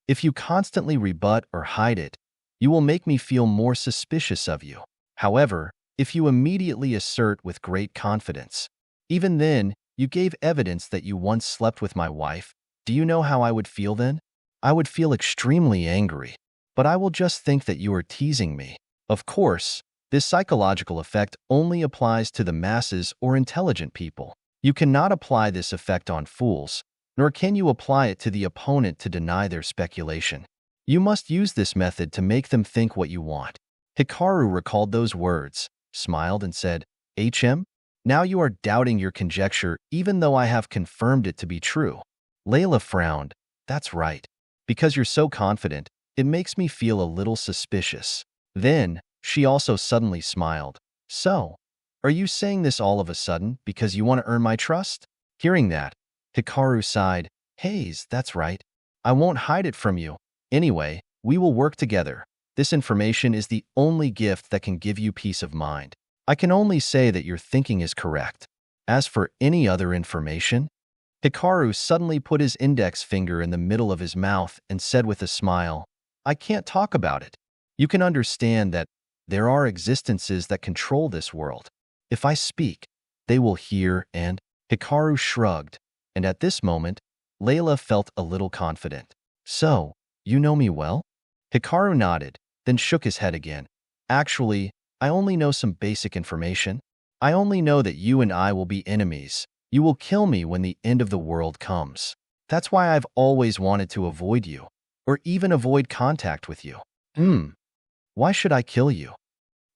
If you constantly rebut or hide it, you will make me feel more suspicious of you. However, if you immediately assert with great confidence, even then, you gave evidence that you once slept with my wife, do you know how I would feel then? I would feel extremely angry, but I will just think that you are teasing me. Of course, this psychological effect only applies to the masses or intelligent people. You cannot apply this effect on fools, nor can you apply it to the opponent to deny their speculation. You must use this method to make them think what you want. Hikaru recalled those words, smiled, and said, Now you are doubting your conjecture even though I have confirmed it to be true. Layla frowned. That's right. Because you're so confident, it makes me feel a little suspicious. Then, she also suddenly smiled. So, are you saying this all of a sudden because you want to earn my trust? Hearing that, Hikaru sighed. Hayes, that's right. I won't hide it from you. Anyway, we will work together. This information is the only gift that can give you peace of mind. I can only say that your thinking is correct. As for any other information, Hikaru suddenly put his index finger in the middle of his mouth and said with a smile, I can't talk about it. You can understand that there are existences that control this world. If I speak, they will hear and… Hikaru shrugged, and at this moment, Layla felt a little confident. So, you know me well? Hikaru nodded, then shook his head again. Actually, I only know some basic information. I only know that you and I will be enemies. You will kill me when the end of the world comes. That's why I've always wanted to avoid you, or even avoid contact with you. Why should I kill you?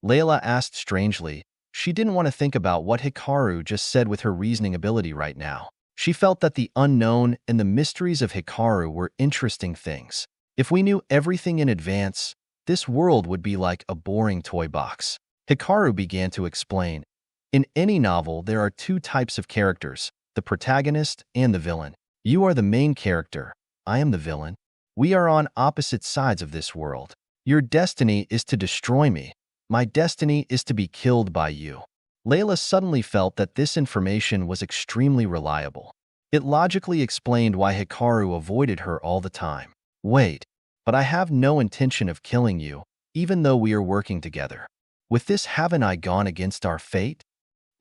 Layla asked strangely. She didn't want to think about what Hikaru just said with her reasoning ability right now. She felt that the unknown and the mysteries of Hikaru were interesting things. If we knew everything in advance, this world would be like a boring toy box. Hikaru began to explain. In any novel, there are two types of characters, the protagonist and the villain. You are the main character. I am the villain. We are on opposite sides of this world. Your destiny is to destroy me. My destiny is to be killed by you. Layla suddenly felt that this information was extremely reliable. It logically explained why Hikaru avoided her all the time. Wait, but I have no intention of killing you, even though we are working together. With this, haven't I gone against our fate?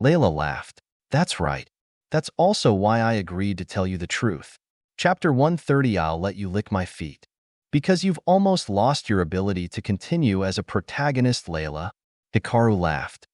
Layla laughed. That's right. That's also why I agreed to tell you the truth. Chapter 130. I'll let you lick my feet. Because you've almost lost your ability to continue as a protagonist, Layla. Hikaru laughed.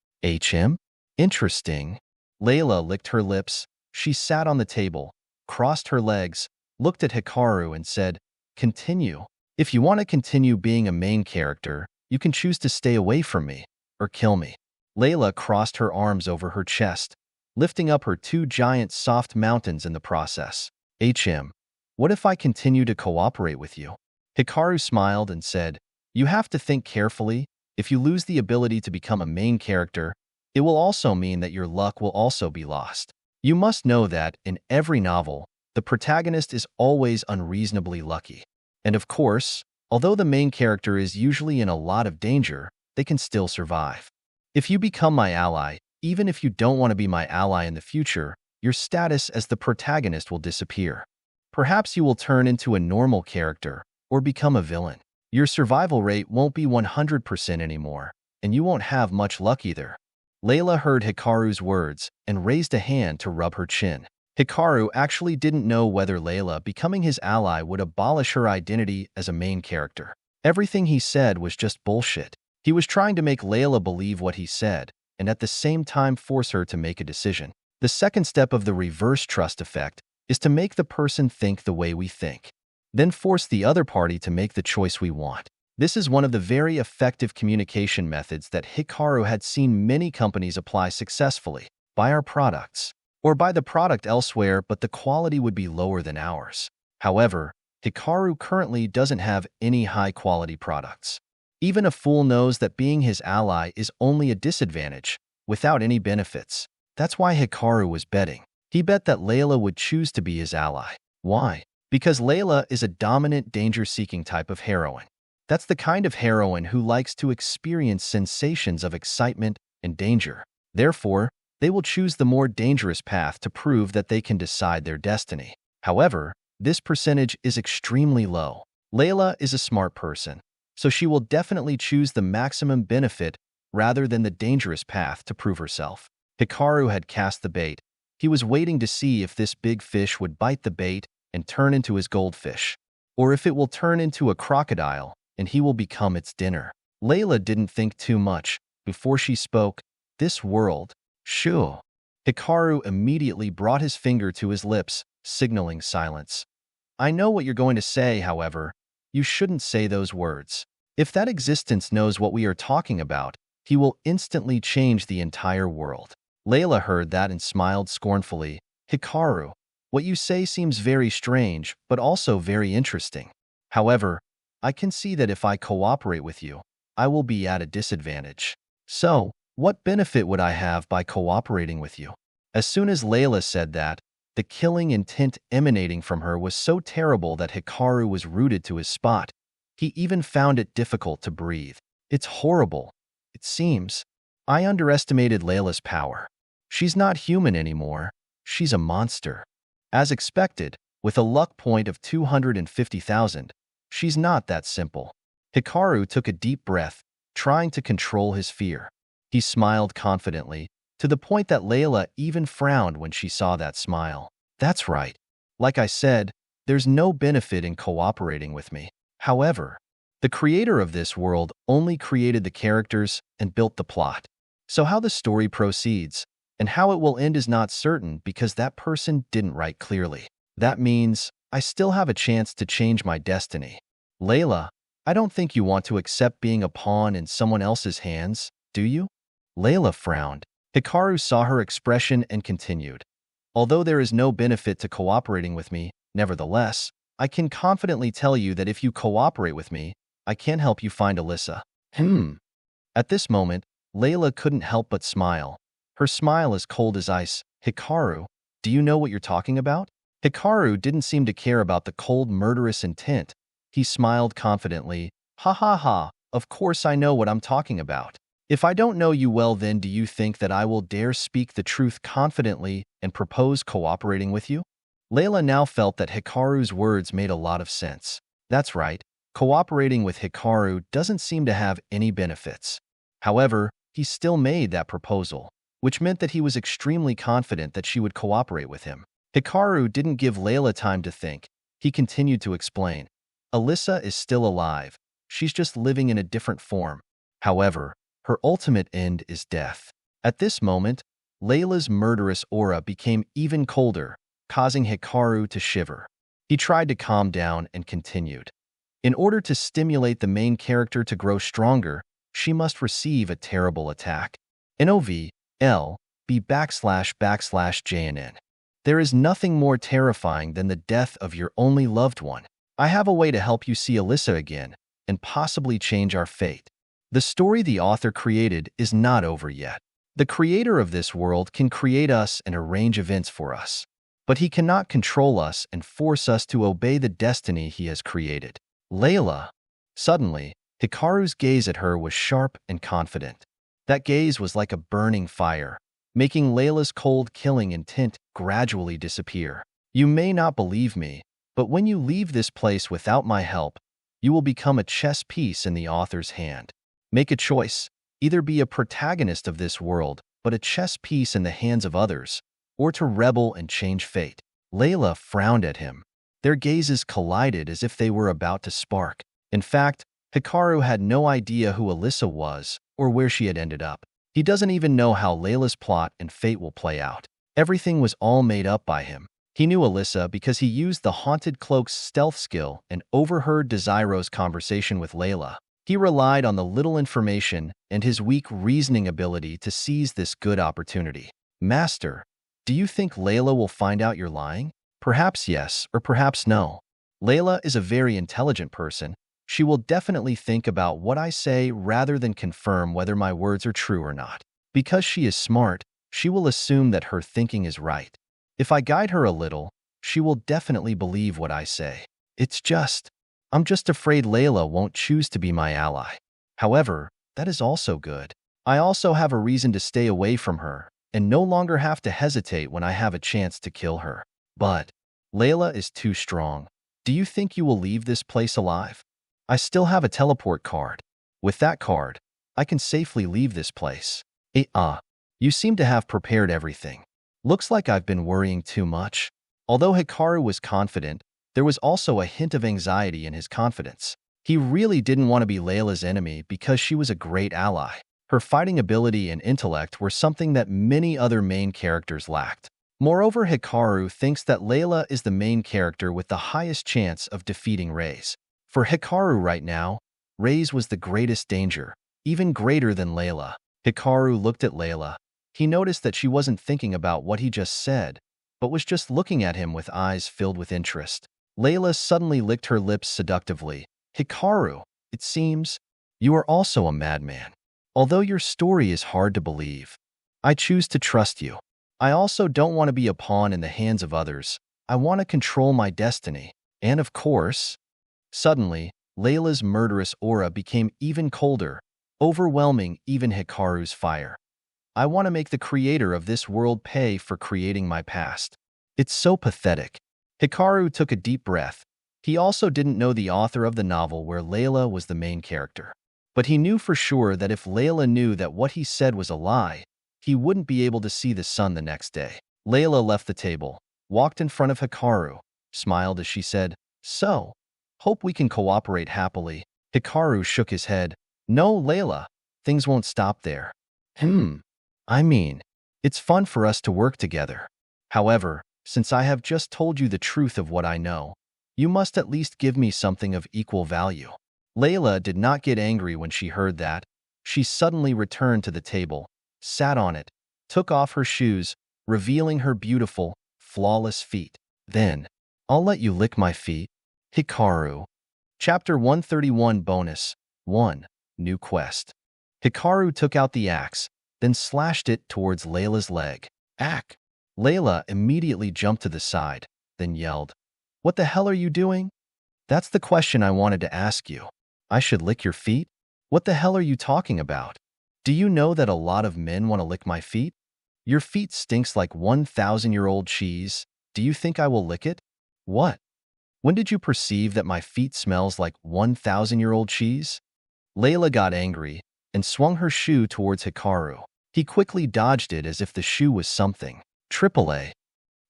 Interesting. Layla licked her lips. She sat on the table, crossed her legs, looked at Hikaru and said, Continue. If you want to continue being a main character, you can choose to stay away from me, or kill me. Layla crossed her arms over her chest, lifting up her two giant soft mountains in the process. What if I continue to cooperate with you? Hikaru smiled and said, You have to think carefully. If you lose the ability to become a main character, it will also mean that your luck will also be lost. You must know that, in every novel, the protagonist is always unreasonably lucky. And of course, although the main character is usually in a lot of danger, they can still survive. If you become my ally, even if you don't want to be my ally in the future, your status as the protagonist will disappear. Perhaps you will turn into a normal character, or become a villain. Your survival rate won't be 100% anymore, and you won't have much luck either. Layla heard Hikaru's words and raised a hand to rub her chin. Hikaru actually didn't know whether Layla becoming his ally would abolish her identity as a main character. Everything he said was just bullshit. He was trying to make Layla believe what he said, and at the same time force her to make a decision. The second step of the reverse trust effect is to make the person think the way we think, then force the other party to make the choice we want. This is one of the very effective communication methods that Hikaru had seen many companies apply successfully. Buy our products, or buy the product elsewhere, but the quality would be lower than ours. However, Hikaru currently doesn't have any high-quality products. Even a fool knows that being his ally is only a disadvantage, without any benefits. That's why Hikaru was betting. He bet that Layla would choose to be his ally. Why? Because Layla is a dominant, danger-seeking type of heroine. That's the kind of heroine who likes to experience sensations of excitement and danger. Therefore, They will choose the more dangerous path to prove that they can decide their destiny. However, this percentage is extremely low. Layla is a smart person, so she will definitely choose the maximum benefit rather than the dangerous path to prove herself. Hikaru had cast the bait. He was waiting to see if this big fish would bite the bait and turn into his goldfish, or if it will turn into a crocodile and he will become its dinner. Layla didn't think too much. Before she spoke, "This world, shoo." Hikaru immediately brought his finger to his lips, signaling silence. "I know what you're going to say, however. You shouldn't say those words. If that existence knows what we are talking about, he will instantly change the entire world." Layla heard that and smiled scornfully. "Hikaru, what you say seems very strange, but also very interesting. However, I can see that if I cooperate with you, I will be at a disadvantage. So, what benefit would I have by cooperating with you?" As soon as Layla said that, the killing intent emanating from her was so terrible that Hikaru was rooted to his spot. He even found it difficult to breathe. "It's horrible. It seems. I underestimated Layla's power. She's not human anymore. She's a monster." As expected, with a luck point of 250,000, she's not that simple. Hikaru took a deep breath, trying to control his fear. He smiled confidently, to the point that Layla even frowned when she saw that smile. "That's right. Like I said, there's no benefit in cooperating with me. However, the creator of this world only created the characters and built the plot. So how the story proceeds and how it will end is not certain because that person didn't write clearly. That means I still have a chance to change my destiny. Layla, I don't think you want to accept being a pawn in someone else's hands, do you?" Layla frowned. Hikaru saw her expression and continued. "Although there is no benefit to cooperating with me, nevertheless, I can confidently tell you that if you cooperate with me, I can help you find Alyssa." At this moment, Layla couldn't help but smile. Her smile as cold as ice. "Hikaru, do you know what you're talking about?" Hikaru didn't seem to care about the cold, murderous intent. He smiled confidently. "Ha ha ha, of course I know what I'm talking about. If I don't know you well, then do you think that I will dare speak the truth confidently and propose cooperating with you?" Layla now felt that Hikaru's words made a lot of sense. That's right, cooperating with Hikaru doesn't seem to have any benefits. However, he still made that proposal, which meant that he was extremely confident that she would cooperate with him. Hikaru didn't give Layla time to think. He continued to explain. "Alyssa is still alive. She's just living in a different form. However, her ultimate end is death." At this moment, Layla's murderous aura became even colder, causing Hikaru to shiver. He tried to calm down and continued. "In order to stimulate the main character to grow stronger, she must receive a terrible attack. NOVLB //JNN. There is nothing more terrifying than the death of your only loved one. I have a way to help you see Alyssa again and possibly change our fate." The story the author created is not over yet. The creator of this world can create us and arrange events for us, but he cannot control us and force us to obey the destiny he has created. Layla. Suddenly, Hikaru's gaze at her was sharp and confident. That gaze was like a burning fire, making Layla's cold killing intent gradually disappear. "You may not believe me, but when you leave this place without my help, you will become a chess piece in the author's hand. Make a choice. Either be a protagonist of this world, but a chess piece in the hands of others, or to rebel and change fate." Layla frowned at him. Their gazes collided as if they were about to spark. In fact, Hikaru had no idea who Alyssa was or where she had ended up. He doesn't even know how Layla's plot and fate will play out. Everything was all made up by him. He knew Alyssa because he used the Haunted Cloak's stealth skill and overheard Desiro's conversation with Layla. He relied on the little information and his weak reasoning ability to seize this good opportunity. "Master, do you think Layla will find out you're lying?" "Perhaps yes, or perhaps no. Layla is a very intelligent person. She will definitely think about what I say rather than confirm whether my words are true or not. Because she is smart, she will assume that her thinking is right. If I guide her a little, she will definitely believe what I say. I'm just afraid Layla won't choose to be my ally. However, that is also good. I also have a reason to stay away from her, and no longer have to hesitate when I have a chance to kill her. But Layla is too strong. Do you think you will leave this place alive? I still have a teleport card. With that card, I can safely leave this place. You seem to have prepared everything. Looks like I've been worrying too much. Although Hikaru was confident, there was also a hint of anxiety in his confidence. He really didn't want to be Layla's enemy because she was a great ally. Her fighting ability and intellect were something that many other main characters lacked. Moreover, Hikaru thinks that Layla is the main character with the highest chance of defeating Ray's. For Hikaru right now, Ray's was the greatest danger, even greater than Layla. Hikaru looked at Layla. He noticed that she wasn't thinking about what he just said, but was just looking at him with eyes filled with interest. Layla suddenly licked her lips seductively. Hikaru, it seems, you are also a madman. Although your story is hard to believe, I choose to trust you. I also don't want to be a pawn in the hands of others. I want to control my destiny. And of course, suddenly, Layla's murderous aura became even colder, overwhelming even Hikaru's fire. I want to make the creator of this world pay for creating my past. It's so pathetic. Hikaru took a deep breath. He also didn't know the author of the novel where Layla was the main character. But he knew for sure that if Layla knew that what he said was a lie, he wouldn't be able to see the sun the next day. Layla left the table, walked in front of Hikaru, smiled as she said, "So, hope we can cooperate happily." Hikaru shook his head. "No, Layla, things won't stop there." I mean, it's fun for us to work together. However, since I have just told you the truth of what I know, you must at least give me something of equal value." Layla did not get angry when she heard that. She suddenly returned to the table, sat on it, took off her shoes, revealing her beautiful, flawless feet. "Then, I'll let you lick my feet." Hikaru. Chapter 131 Bonus 1. New Quest. Hikaru took out the axe, then slashed it towards Layla's leg. "Ack!" Layla immediately jumped to the side, then yelled, "What the hell are you doing?" "That's the question I wanted to ask you. I should lick your feet? What the hell are you talking about? Do you know that a lot of men want to lick my feet? Your feet stinks like 1,000-year-old cheese. Do you think I will lick it?" "What? When did you perceive that my feet smells like 1,000-year-old cheese?" Layla got angry and swung her shoe towards Hikaru. He quickly dodged it as if the shoe was something. "AAA.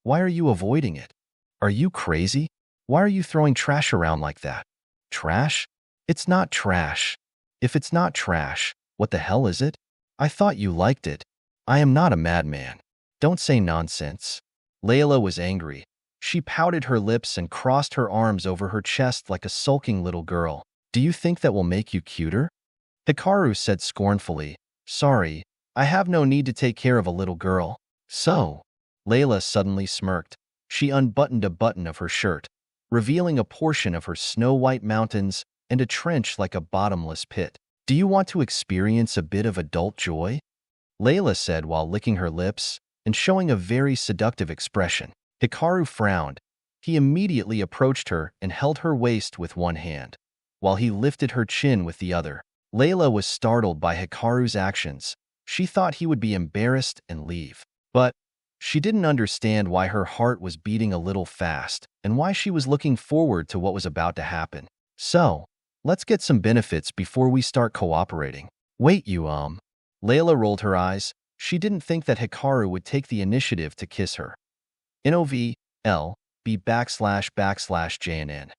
Why are you avoiding it? Are you crazy? Why are you throwing trash around like that?" "Trash? It's not trash. If it's not trash, what the hell is it? I thought you liked it. I am not a madman. Don't say nonsense." Layla was angry. She pouted her lips and crossed her arms over her chest like a sulking little girl. "Do you think that will make you cuter?" Hikaru said scornfully, "Sorry, I have no need to take care of a little girl." "So?" Layla suddenly smirked. She unbuttoned a button of her shirt, revealing a portion of her snow-white mountains and a trench like a bottomless pit. "Do you want to experience a bit of adult joy?" Layla said while licking her lips and showing a very seductive expression. Hikaru frowned. He immediately approached her and held her waist with one hand, while he lifted her chin with the other. Layla was startled by Hikaru's actions. She thought he would be embarrassed and leave. But she didn't understand why her heart was beating a little fast and why she was looking forward to what was about to happen. "So, let's get some benefits before we start cooperating." "Wait, Layla rolled her eyes. She didn't think that Hikaru would take the initiative to kiss her. NOVLB //JNN.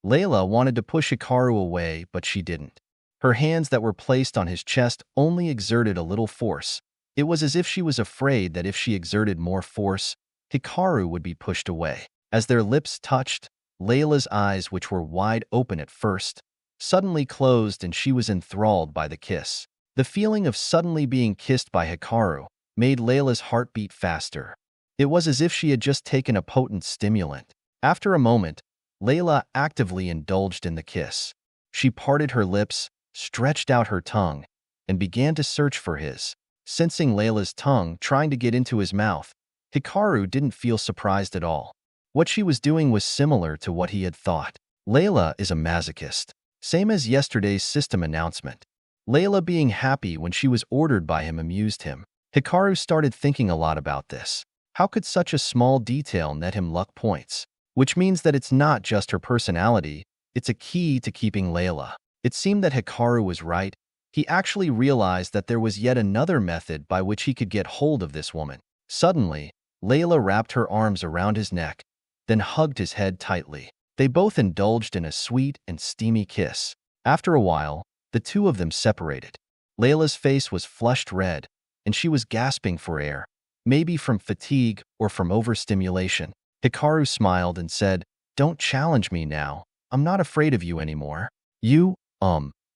Layla wanted to push Hikaru away, but she didn't. Her hands that were placed on his chest only exerted a little force. It was as if she was afraid that if she exerted more force, Hikaru would be pushed away. As their lips touched, Layla's eyes, which were wide open at first, suddenly closed and she was enthralled by the kiss. The feeling of suddenly being kissed by Hikaru made Layla's heart beat faster. It was as if she had just taken a potent stimulant. After a moment, Layla actively indulged in the kiss. She parted her lips, stretched out her tongue, and began to search for his. Sensing Layla's tongue trying to get into his mouth, Hikaru didn't feel surprised at all. What she was doing was similar to what he had thought. Layla is a masochist, same as yesterday's system announcement. Layla being happy when she was ordered by him amused him. Hikaru started thinking a lot about this. How could such a small detail net him luck points? Which means that it's not just her personality, it's a key to keeping Layla. It seemed that Hikaru was right. He actually realized that there was yet another method by which he could get hold of this woman. Suddenly, Layla wrapped her arms around his neck, then hugged his head tightly. They both indulged in a sweet and steamy kiss. After a while, the two of them separated. Layla's face was flushed red, and she was gasping for air, maybe from fatigue or from overstimulation. Hikaru smiled and said, "Don't challenge me now. I'm not afraid of you anymore." You,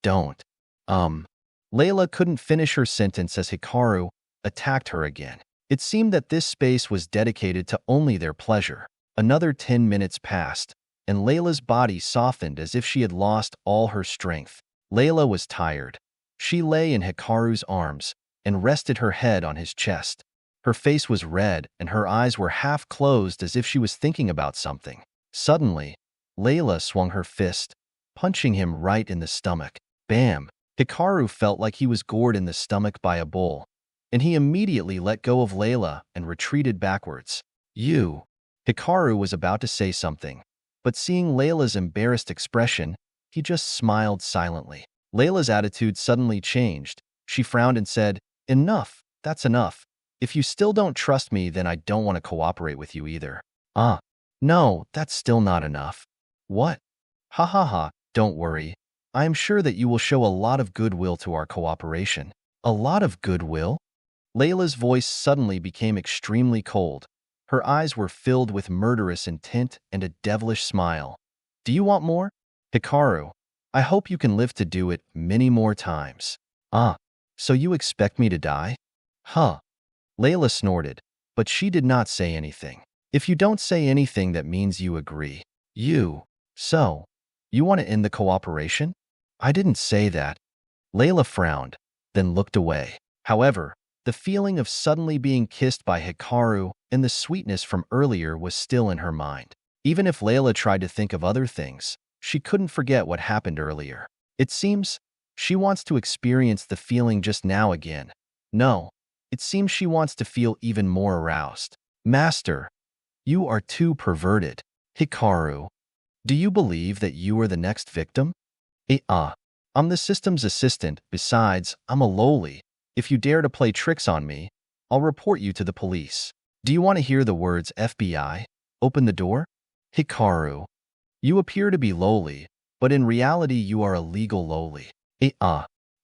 don't. Layla couldn't finish her sentence as Hikaru attacked her again. It seemed that this space was dedicated to only their pleasure. Another 10 minutes passed, and Layla's body softened as if she had lost all her strength. Layla was tired. She lay in Hikaru's arms and rested her head on his chest. Her face was red and her eyes were half closed as if she was thinking about something. Suddenly, Layla swung her fist, punching him right in the stomach. Bam! Hikaru felt like he was gored in the stomach by a bull, and he immediately let go of Layla and retreated backwards. You! Hikaru was about to say something, but seeing Layla's embarrassed expression, he just smiled silently. Layla's attitude suddenly changed. She frowned and said, "Enough, that's enough. If you still don't trust me, then I don't want to cooperate with you either." No, that's still not enough." "What?" "Ha ha ha, don't worry. I am sure that you will show a lot of goodwill to our cooperation." "A lot of goodwill?" Layla's voice suddenly became extremely cold. Her eyes were filled with murderous intent and a devilish smile. "Do you want more?" "Hikaru, I hope you can live to do it many more times." So you expect me to die?" "Huh." Layla snorted, but she did not say anything. "If you don't say anything, that means you agree." So, you want to end the cooperation?" "I didn't say that." Layla frowned, then looked away. However, the feeling of suddenly being kissed by Hikaru and the sweetness from earlier was still in her mind. Even if Layla tried to think of other things, she couldn't forget what happened earlier. It seems she wants to experience the feeling just now again. No, it seems she wants to feel even more aroused. "Master, you are too perverted." "Hikaru, do you believe that you are the next victim?" I'm the system's assistant. Besides, I'm a lowly. If you dare to play tricks on me, I'll report you to the police." "Do you want to hear the words FBI? Open the door?" "Hikaru, you appear to be lowly, but in reality you are a legal lowly."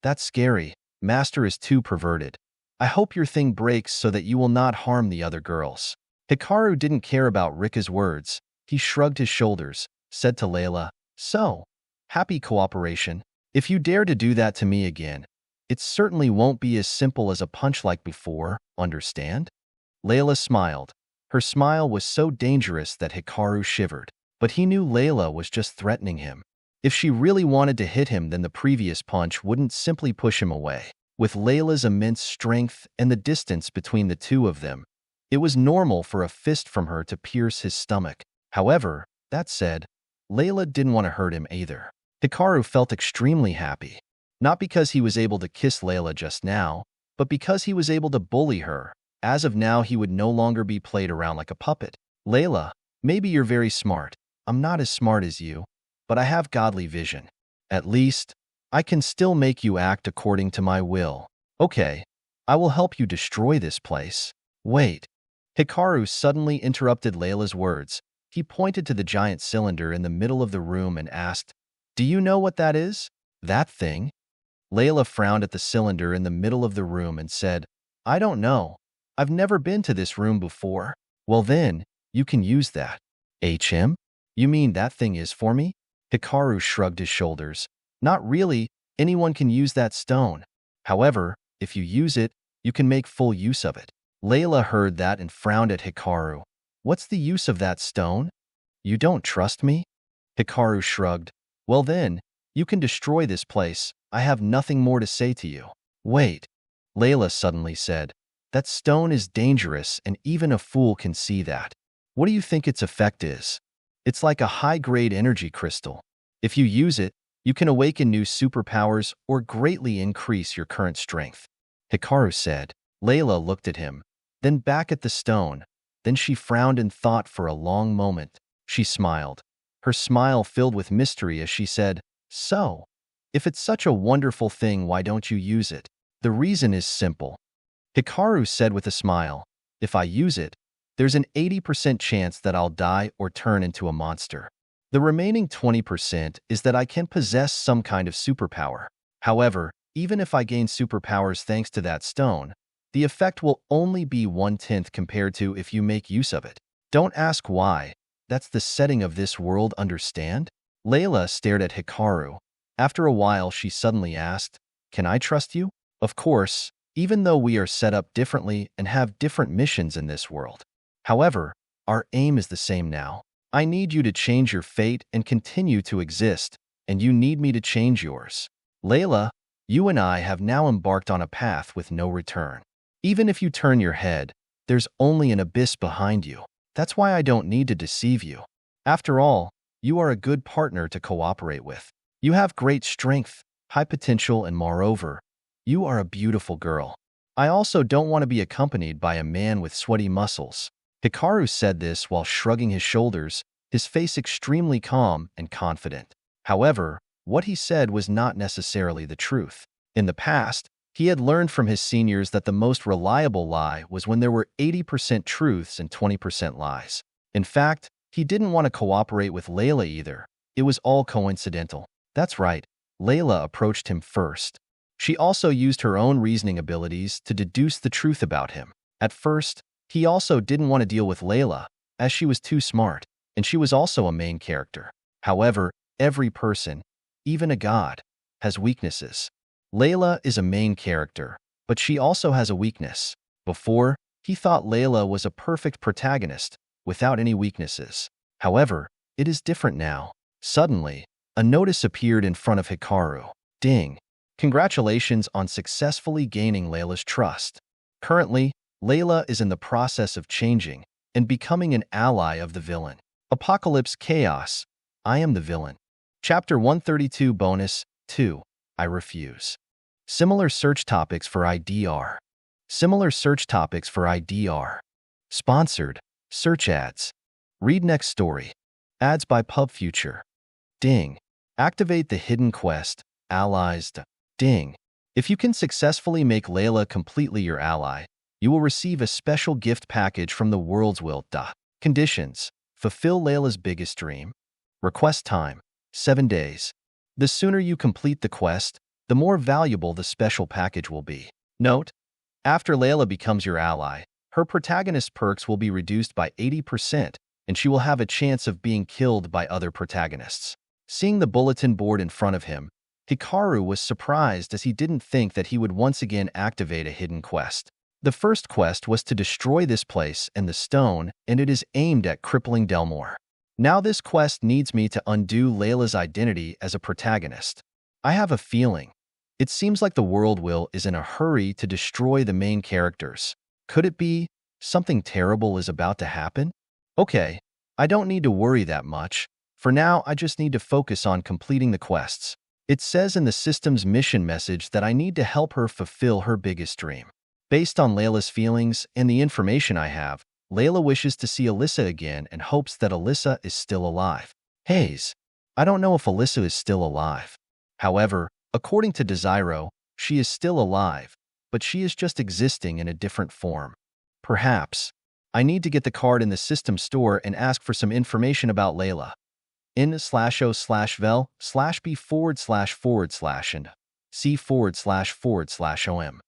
That's scary. Master is too perverted. I hope your thing breaks so that you will not harm the other girls." Hikaru didn't care about Rika's words. He shrugged his shoulders, said to Layla, "So, happy cooperation. If you dare to do that to me again, it certainly won't be as simple as a punch like before, understand?" Layla smiled. Her smile was so dangerous that Hikaru shivered. But he knew Layla was just threatening him. If she really wanted to hit him, then the previous punch wouldn't simply push him away. With Layla's immense strength and the distance between the two of them, it was normal for a fist from her to pierce his stomach. However, that said, Layla didn't want to hurt him either. Hikaru felt extremely happy. Not because he was able to kiss Layla just now, but because he was able to bully her. As of now, he would no longer be played around like a puppet. "Layla, maybe you're very smart. I'm not as smart as you, but I have godly vision. At least, I can still make you act according to my will. Okay, I will help you destroy this place." "Wait." Hikaru suddenly interrupted Layla's words. He pointed to the giant cylinder in the middle of the room and asked, "Do you know what that is?" "That thing?" Layla frowned at the cylinder in the middle of the room and said, "I don't know. I've never been to this room before." "Well then, you can use that." "HM? You mean that thing is for me?" Hikaru shrugged his shoulders. "Not really. Anyone can use that stone. However, if you use it, you can make full use of it." Layla heard that and frowned at Hikaru. "What's the use of that stone? You don't trust me?" Hikaru shrugged. "Well then, you can destroy this place. I have nothing more to say to you." "Wait," Layla suddenly said. "That stone is dangerous and even a fool can see that. What do you think its effect is?" "It's like a high-grade energy crystal. If you use it, you can awaken new superpowers or greatly increase your current strength." Hikaru said. Layla looked at him, then back at the stone. Then she frowned in thought for a long moment. She smiled. Her smile filled with mystery as she said, "So, if it's such a wonderful thing, why don't you use it?" "The reason is simple," Hikaru said with a smile. "If I use it, there's an 80% chance that I'll die or turn into a monster. The remaining 20% is that I can possess some kind of superpower. However, even if I gain superpowers thanks to that stone, the effect will only be 1/10 compared to if you make use of it. Don't ask why. That's the setting of this world, understand?" Layla stared at Hikaru. After a while, she suddenly asked, "Can I trust you?" "Of course, even though we are set up differently and have different missions in this world. However, our aim is the same now. I need you to change your fate and continue to exist, and you need me to change yours. Layla, you and I have now embarked on a path with no return. Even if you turn your head, there's only an abyss behind you. That's why I don't need to deceive you. After all, you are a good partner to cooperate with. You have great strength, high potential, and moreover, you are a beautiful girl. I also don't want to be accompanied by a man with sweaty muscles." Hikaru said this while shrugging his shoulders, his face extremely calm and confident. However, what he said was not necessarily the truth. In the past, he had learned from his seniors that the most reliable lie was when there were 80% truths and 20% lies. In fact, he didn't want to cooperate with Layla either. It was all coincidental. That's right, Layla approached him first. She also used her own reasoning abilities to deduce the truth about him. At first, he also didn't want to deal with Layla, as she was too smart, and she was also a main character. However, every person, even a god, has weaknesses. Layla is a main character, but she also has a weakness. Before, he thought Layla was a perfect protagonist, without any weaknesses. However, it is different now. Suddenly, a notice appeared in front of Hikaru. Ding! Congratulations on successfully gaining Layla's trust. Currently, Layla is in the process of changing and becoming an ally of the villain. Apocalypse Chaos. I am the villain. Chapter 132 Bonus 2. I refuse. Similar search topics for IDR. Similar search topics for IDR. Sponsored. Search ads. Read next story. Ads by PubFuture. Ding. Activate the hidden quest. Allies. Ding. If you can successfully make Layla completely your ally, you will receive a special gift package from the World's Will. Conditions. Fulfill Layla's biggest dream. Request time. 7 days. The sooner you complete the quest, the more valuable the special package will be. Note: after Layla becomes your ally, her protagonist perks will be reduced by 80%, and she will have a chance of being killed by other protagonists. Seeing the bulletin board in front of him, Hikaru was surprised as he didn't think that he would once again activate a hidden quest. The first quest was to destroy this place and the stone, and it is aimed at crippling Delmore. Now this quest needs me to undo Layla's identity as a protagonist. I have a feeling. It seems like the World Will is in a hurry to destroy the main characters. Could it be something terrible is about to happen? Okay, I don't need to worry that much. For now, I just need to focus on completing the quests. It says in the system's mission message that I need to help her fulfill her biggest dream. Based on Layla's feelings and the information I have, Layla wishes to see Alyssa again and hopes that Alyssa is still alive. Haze. I don't know if Alyssa is still alive. However, according to Desiro, she is still alive, but she is just existing in a different form. Perhaps. I need to get the card in the system store and ask for some information about Layla. in/o/vel/b//and c//om.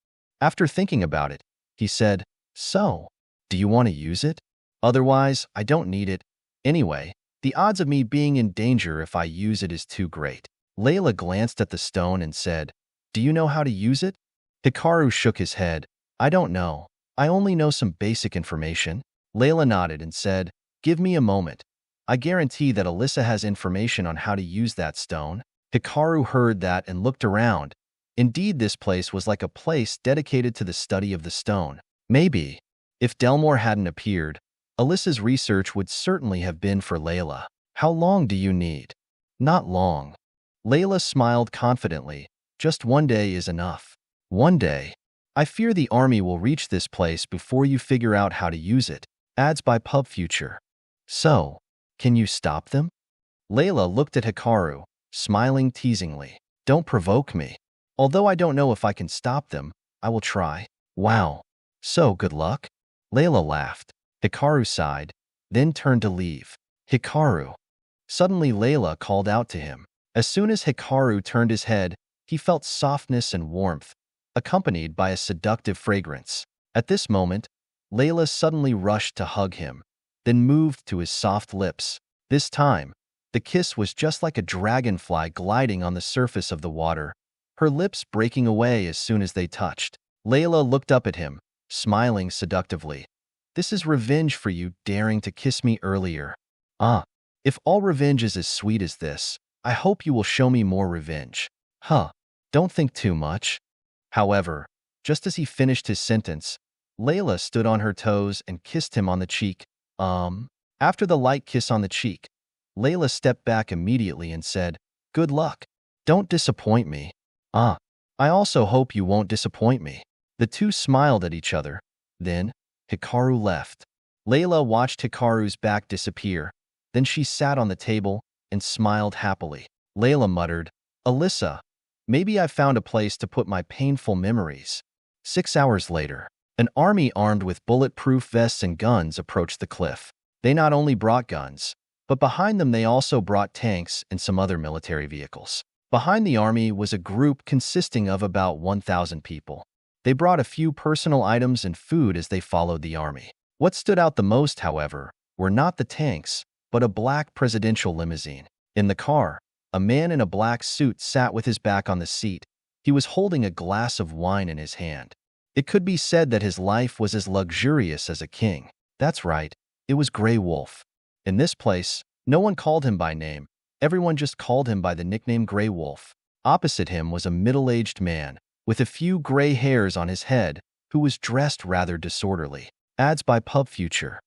After thinking about it, he said, "So, do you want to use it? Otherwise, I don't need it. Anyway, the odds of me being in danger if I use it is too great." Layla glanced at the stone and said, "Do you know how to use it?" Hikaru shook his head. "I don't know. I only know some basic information." Layla nodded and said, "Give me a moment. I guarantee that Alyssa has information on how to use that stone." Hikaru heard that and looked around. Indeed, this place was like a place dedicated to the study of the stone. Maybe, if Delmore hadn't appeared, Alyssa's research would certainly have been for Layla. "How long do you need?" "Not long." Layla smiled confidently. "Just 1 day is enough." 1 day. I fear the army will reach this place before you figure out how to use it. Ads by Pub Future. So, can you stop them? Layla looked at Hikaru, smiling teasingly. Don't provoke me. Although I don't know if I can stop them, I will try. Wow. So, good luck? Layla laughed. Hikaru sighed, then turned to leave. Hikaru. Suddenly Layla called out to him. As soon as Hikaru turned his head, he felt softness and warmth, accompanied by a seductive fragrance. At this moment, Layla suddenly rushed to hug him, then moved to his soft lips. This time, the kiss was just like a dragonfly gliding on the surface of the water, her lips breaking away as soon as they touched. Layla looked up at him, smiling seductively. This is revenge for you daring to kiss me earlier. If all revenge is as sweet as this, I hope you will show me more revenge. Don't think too much. However, just as he finished his sentence, Layla stood on her toes and kissed him on the cheek. After the light kiss on the cheek, Layla stepped back immediately and said, Good luck. Don't disappoint me. I also hope you won't disappoint me. The two smiled at each other. Then, Hikaru left. Layla watched Hikaru's back disappear. Then she sat on the table and smiled happily. Layla muttered, Alyssa, maybe I found a place to put my painful memories. 6 hours later, an army armed with bulletproof vests and guns approached the cliff. They not only brought guns, but behind them they also brought tanks and some other military vehicles. Behind the army was a group consisting of about 1,000 people. They brought a few personal items and food as they followed the army. What stood out the most, however, were not the tanks, but a black presidential limousine. In the car, a man in a black suit sat with his back on the seat. He was holding a glass of wine in his hand. It could be said that his life was as luxurious as a king. That's right, it was Grey Wolf. In this place, no one called him by name. Everyone just called him by the nickname Grey Wolf. Opposite him was a middle-aged man, with a few gray hairs on his head, who was dressed rather disorderly. Ads by Pub Future.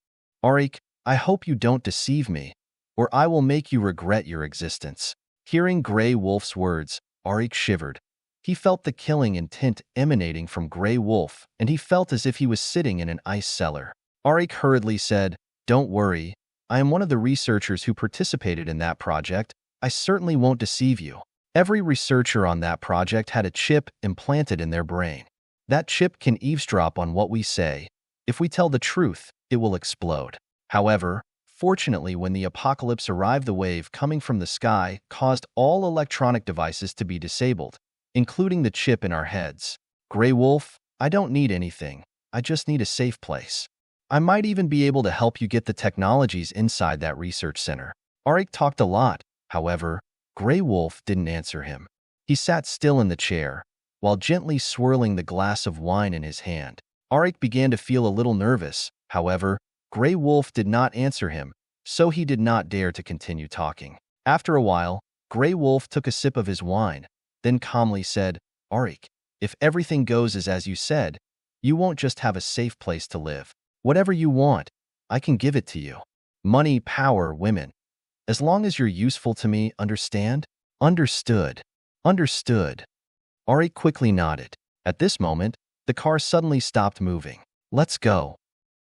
Arik, I hope you don't deceive me, or I will make you regret your existence. Hearing Grey Wolf's words, Arik shivered. He felt the killing intent emanating from Grey Wolf, and he felt as if he was sitting in an ice cellar. Arik hurriedly said, Don't worry, I am one of the researchers who participated in that project. I certainly won't deceive you. Every researcher on that project had a chip implanted in their brain. That chip can eavesdrop on what we say. If we tell the truth, it will explode. However, fortunately, when the apocalypse arrived, the wave coming from the sky caused all electronic devices to be disabled, including the chip in our heads. Grey Wolf, I don't need anything. I just need a safe place. I might even be able to help you get the technologies inside that research center. Arik talked a lot. However, Grey Wolf didn't answer him. He sat still in the chair, while gently swirling the glass of wine in his hand. Arik began to feel a little nervous. However, Grey Wolf did not answer him, so he did not dare to continue talking. After a while, Grey Wolf took a sip of his wine, then calmly said, Arik, if everything goes as you said, you won't just have a safe place to live. Whatever you want, I can give it to you. Money, power, women. As long as you're useful to me, understand? Understood. Understood. Arik quickly nodded. At this moment, the car suddenly stopped moving. Let's go.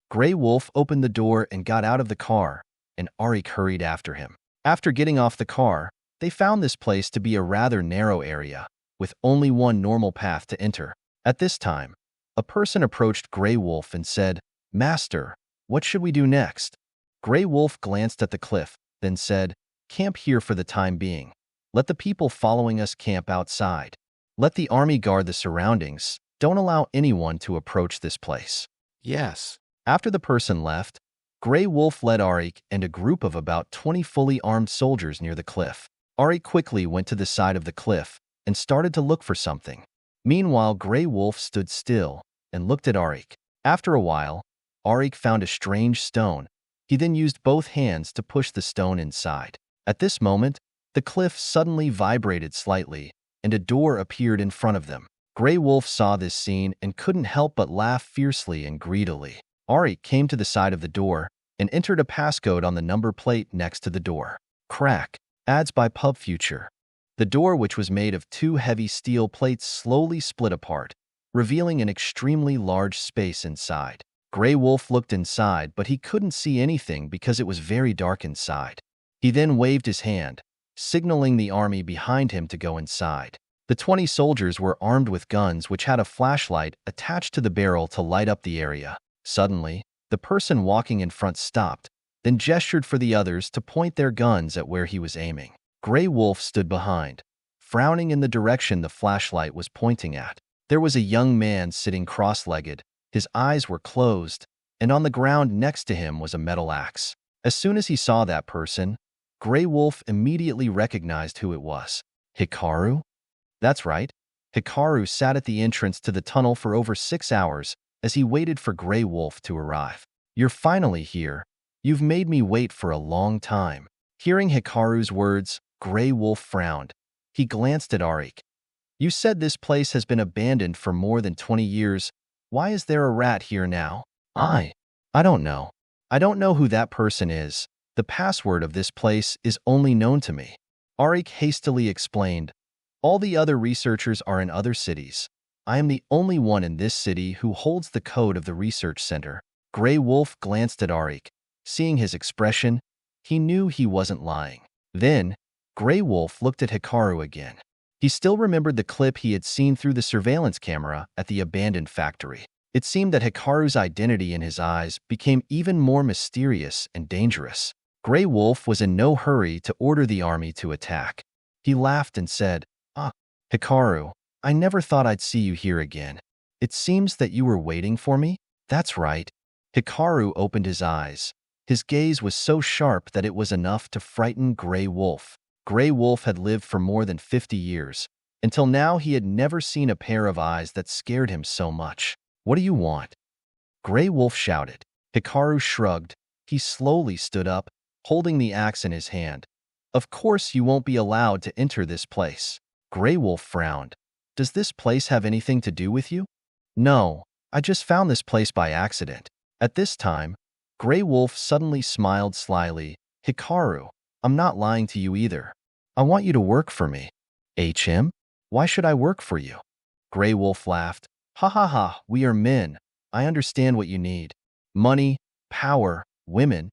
Grey Wolf opened the door and got out of the car, and Arik hurried after him. After getting off the car, they found this place to be a rather narrow area, with only one normal path to enter. At this time, a person approached Grey Wolf and said, Master, what should we do next? Grey Wolf glanced at the cliff, then said, Camp here for the time being. Let the people following us camp outside. Let the army guard the surroundings. Don't allow anyone to approach this place. Yes. After the person left, Grey Wolf led Arik and a group of about 20 fully armed soldiers near the cliff. Arik quickly went to the side of the cliff and started to look for something. Meanwhile, Grey Wolf stood still and looked at Arik. After a while, Arik found a strange stone. He then used both hands to push the stone inside. At this moment, the cliff suddenly vibrated slightly, and a door appeared in front of them. Grey Wolf saw this scene and couldn't help but laugh fiercely and greedily. Arik came to the side of the door and entered a passcode on the number plate next to the door. Crack. Ads by Pub Future. The door, which was made of two heavy steel plates, slowly split apart, revealing an extremely large space inside. Gray Wolf looked inside, but he couldn't see anything because it was very dark inside. He then waved his hand, signaling the army behind him to go inside. The 20 soldiers were armed with guns which had a flashlight attached to the barrel to light up the area. Suddenly, the person walking in front stopped, then gestured for the others to point their guns at where he was aiming. Gray Wolf stood behind, frowning in the direction the flashlight was pointing at. There was a young man sitting cross-legged. His eyes were closed, and on the ground next to him was a metal axe. As soon as he saw that person, Gray Wolf immediately recognized who it was. Hikaru? That's right. Hikaru sat at the entrance to the tunnel for over 6 hours as he waited for Gray Wolf to arrive. You're finally here. You've made me wait for a long time. Hearing Hikaru's words, Gray Wolf frowned. He glanced at Arik. You said this place has been abandoned for more than 20 years. Why is there a rat here now? I don't know. I don't know who that person is. The password of this place is only known to me. Arik hastily explained. All the other researchers are in other cities. I am the only one in this city who holds the code of the research center. Gray Wolf glanced at Arik. Seeing his expression, he knew he wasn't lying. Then, Gray Wolf looked at Hikaru again. He still remembered the clip he had seen through the surveillance camera at the abandoned factory. It seemed that Hikaru's identity in his eyes became even more mysterious and dangerous. Gray Wolf was in no hurry to order the army to attack. He laughed and said, Hikaru, I never thought I'd see you here again. It seems that you were waiting for me? That's right. Hikaru opened his eyes. His gaze was so sharp that it was enough to frighten Gray Wolf. Gray Wolf had lived for more than 50 years. Until now, he had never seen a pair of eyes that scared him so much. What do you want? Gray Wolf shouted. Hikaru shrugged. He slowly stood up, holding the axe in his hand. Of course you won't be allowed to enter this place. Gray Wolf frowned. Does this place have anything to do with you? No, I just found this place by accident. At this time, Gray Wolf suddenly smiled slyly. Hikaru, I'm not lying to you either. I want you to work for me. HM? Why should I work for you? Gray Wolf laughed. Ha ha ha, we are men. I understand what you need. Money, power, women,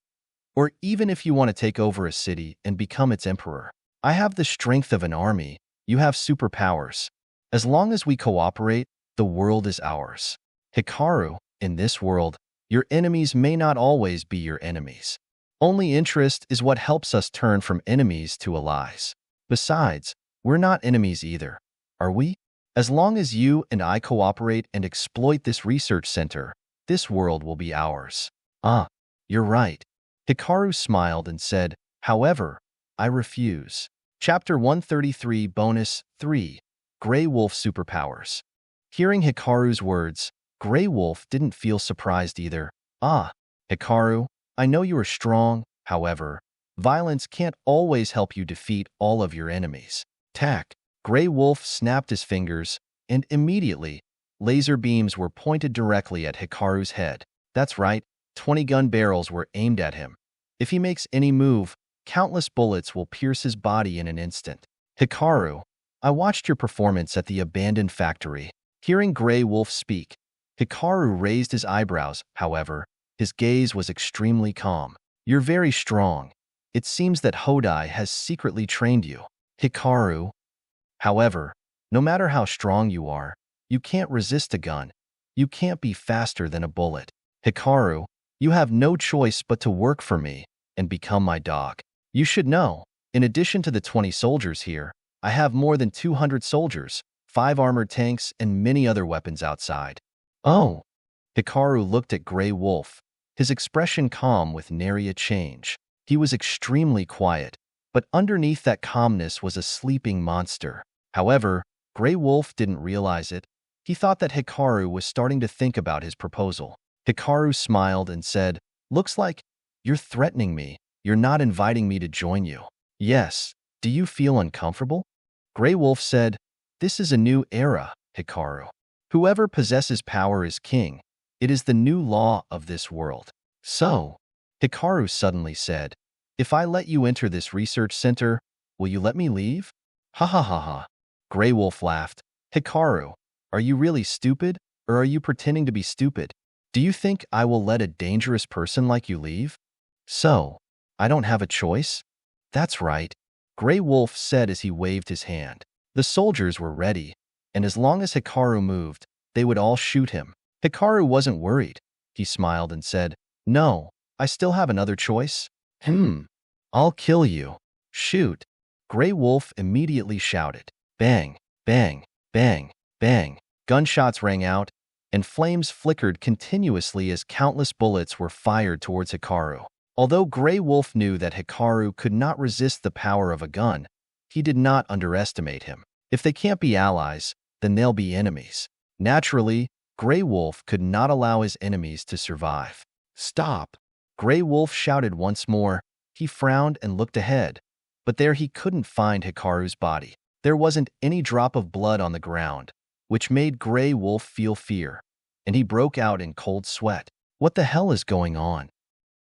or even if you want to take over a city and become its emperor. I have the strength of an army. You have superpowers. As long as we cooperate, the world is ours. Hikaru, in this world, your enemies may not always be your enemies. Only interest is what helps us turn from enemies to allies. Besides, we're not enemies either, are we? As long as you and I cooperate and exploit this research center, this world will be ours. You're right. Hikaru smiled and said, however, I refuse. Chapter 133 Bonus 3 Gray Wolf Superpowers. Hearing Hikaru's words, Gray Wolf didn't feel surprised either. Hikaru, I know you are strong, however, violence can't always help you defeat all of your enemies. Tack. Gray Wolf snapped his fingers, and immediately, laser beams were pointed directly at Hikaru's head. That's right, 20 gun barrels were aimed at him. If he makes any move, countless bullets will pierce his body in an instant. Hikaru, I watched your performance at the abandoned factory. Hearing Gray Wolf speak, Hikaru raised his eyebrows, however, his gaze was extremely calm. You're very strong. It seems that Hodai has secretly trained you. Hikaru. However, no matter how strong you are, you can't resist a gun. You can't be faster than a bullet. Hikaru, you have no choice but to work for me and become my dog. You should know, in addition to the 20 soldiers here, I have more than 200 soldiers, 5 armored tanks, and many other weapons outside. Oh. Hikaru looked at Gray Wolf, his expression calm with nary a change. He was extremely quiet, but underneath that calmness was a sleeping monster. However, Gray Wolf didn't realize it. He thought that Hikaru was starting to think about his proposal. Hikaru smiled and said, looks like you're threatening me. You're not inviting me to join you. Yes. Do you feel uncomfortable? Gray Wolf said, this is a new era, Hikaru. Whoever possesses power is king. It is the new law of this world. So, Hikaru suddenly said, if I let you enter this research center, will you let me leave? Ha ha ha ha. Gray Wolf laughed. Hikaru, Are you really stupid, or are you pretending to be stupid? Do you think I will let a dangerous person like you leave? So, I don't have a choice? That's right, Grey Wolf said as he waved his hand. The soldiers were ready, and as long as Hikaru moved, they would all shoot him. Hikaru wasn't worried. He smiled and said, "No, I still have another choice. I'll kill you." "Shoot!" Grey Wolf immediately shouted. Bang, bang, bang, bang. Gunshots rang out, and flames flickered continuously as countless bullets were fired towards Hikaru. Although Grey Wolf knew that Hikaru could not resist the power of a gun, he did not underestimate him. If they can't be allies, then they'll be enemies. Naturally, Grey Wolf could not allow his enemies to survive. "Stop!" Grey Wolf shouted once more. He frowned and looked ahead, but there he couldn't find Hikaru's body. There wasn't any drop of blood on the ground, which made Grey Wolf feel fear, and he broke out in cold sweat. "What the hell is going on?"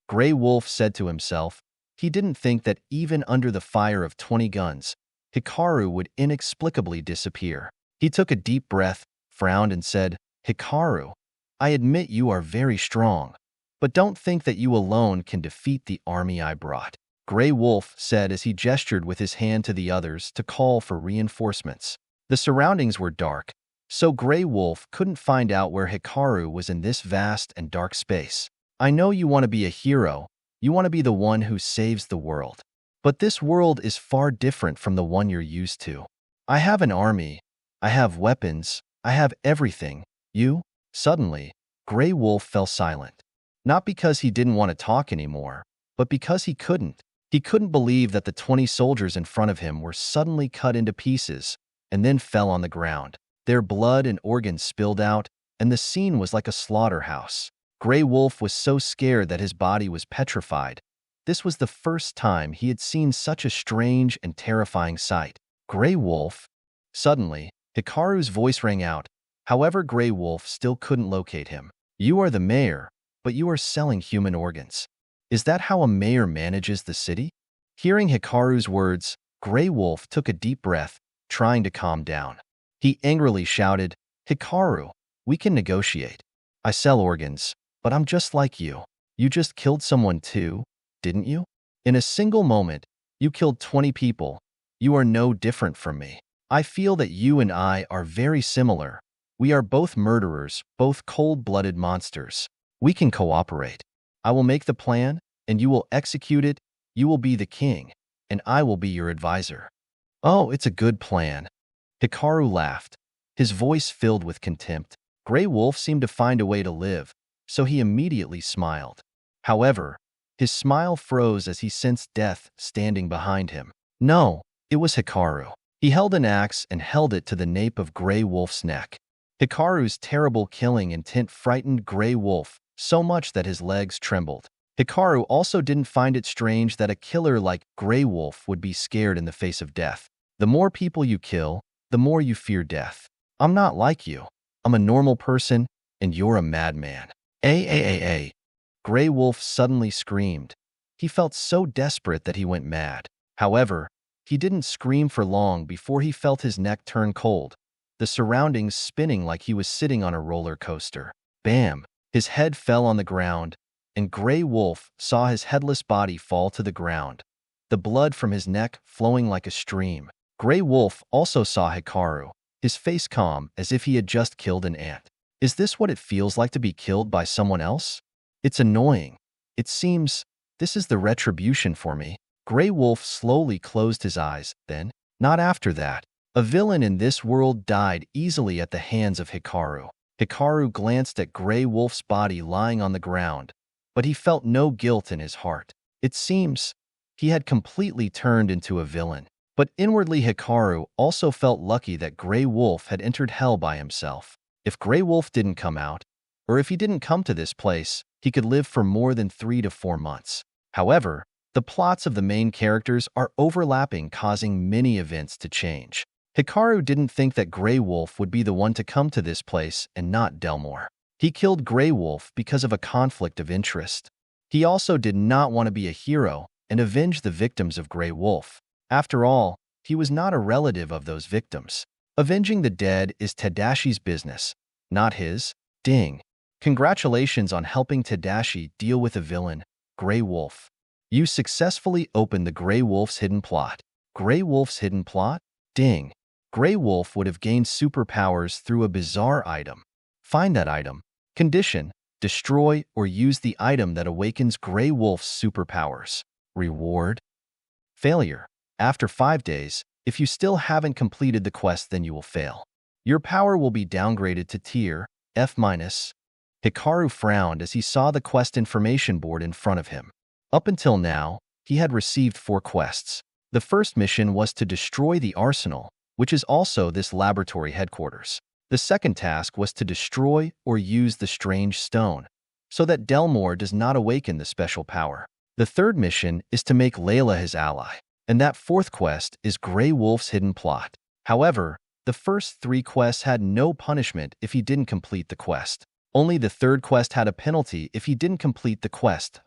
Grey Wolf said to himself. He didn't think that even under the fire of 20 guns, Hikaru would inexplicably disappear. He took a deep breath, frowned, and said, "Hikaru, I admit you are very strong, but don't think that you alone can defeat the army I brought." Grey Wolf said as he gestured with his hand to the others to call for reinforcements. The surroundings were dark, so Grey Wolf couldn't find out where Hikaru was in this vast and dark space. "I know you want to be a hero. You want to be the one who saves the world. But this world is far different from the one you're used to. I have an army. I have weapons. I have everything. You?" Suddenly, Grey Wolf fell silent. Not because he didn't want to talk anymore, but because he couldn't. He couldn't believe that the 20 soldiers in front of him were suddenly cut into pieces and then fell on the ground. Their blood and organs spilled out, and the scene was like a slaughterhouse. Grey Wolf was so scared that his body was petrified. This was the first time he had seen such a strange and terrifying sight. "Grey Wolf?" Suddenly, Hikaru's voice rang out. However, Grey Wolf still couldn't locate him. "You are the mayor, but you are selling human organs. Is that how a mayor manages the city?" Hearing Hikaru's words, Grey Wolf took a deep breath, trying to calm down. He angrily shouted, "Hikaru, we can negotiate. I sell organs, but I'm just like you. You just killed someone too, didn't you? In a single moment, you killed 20 people. You are no different from me. I feel that you and I are very similar. We are both murderers, both cold-blooded monsters. We can cooperate. I will make the plan, and you will execute it. You will be the king, and I will be your advisor." "Oh, it's a good plan." Hikaru laughed, his voice filled with contempt. Grey Wolf seemed to find a way to live, so he immediately smiled. However, his smile froze as he sensed death standing behind him. No, it was Hikaru. He held an axe and held it to the nape of Grey Wolf's neck. Hikaru's terrible killing intent frightened Grey Wolf so much that his legs trembled. Hikaru also didn't find it strange that a killer like Grey Wolf would be scared in the face of death. The more people you kill, the more you fear death. "I'm not like you. I'm a normal person, and you're a madman." A. Grey Wolf suddenly screamed. He felt so desperate that he went mad. However, he didn't scream for long before he felt his neck turn cold, the surroundings spinning like he was sitting on a roller coaster. Bam! His head fell on the ground, and Grey Wolf saw his headless body fall to the ground, the blood from his neck flowing like a stream. Grey Wolf also saw Hikaru, his face calm as if he had just killed an ant. Is this what it feels like to be killed by someone else? It's annoying. It seems this is the retribution for me. Grey Wolf slowly closed his eyes, then, not after that. A villain in this world died easily at the hands of Hikaru. Hikaru glanced at Grey Wolf's body lying on the ground, but he felt no guilt in his heart. It seems he had completely turned into a villain. But inwardly, Hikaru also felt lucky that Grey Wolf had entered hell by himself. If Grey Wolf didn't come out, or if he didn't come to this place, he could live for more than 3 to 4 months. However, the plots of the main characters are overlapping, causing many events to change. Hikaru didn't think that Grey Wolf would be the one to come to this place and not Delmore. He killed Grey Wolf because of a conflict of interest. He also did not want to be a hero and avenge the victims of Grey Wolf. After all, he was not a relative of those victims. Avenging the dead is Tadashi's business, not his. Ding. Congratulations on helping Tadashi deal with a villain, Grey Wolf. You successfully opened the Grey Wolf's hidden plot. Grey Wolf's hidden plot? Ding. Grey Wolf would have gained superpowers through a bizarre item. Find that item. Condition: destroy or use the item that awakens Grey Wolf's superpowers. Reward: failure. After 5 days, if you still haven't completed the quest, then you will fail. Your power will be downgraded to tier F-. Hikaru frowned as he saw the quest information board in front of him. Up until now, he had received 4 quests. The first mission was to destroy the arsenal, which is also this laboratory headquarters. The second task was to destroy or use the strange stone, so that Delmore does not awaken the special power. The third mission is to make Layla his ally. And that fourth quest is Grey Wolf's hidden plot. However, the first 3 quests had no punishment if he didn't complete the quest. Only the third quest had a penalty if he didn't complete the quest.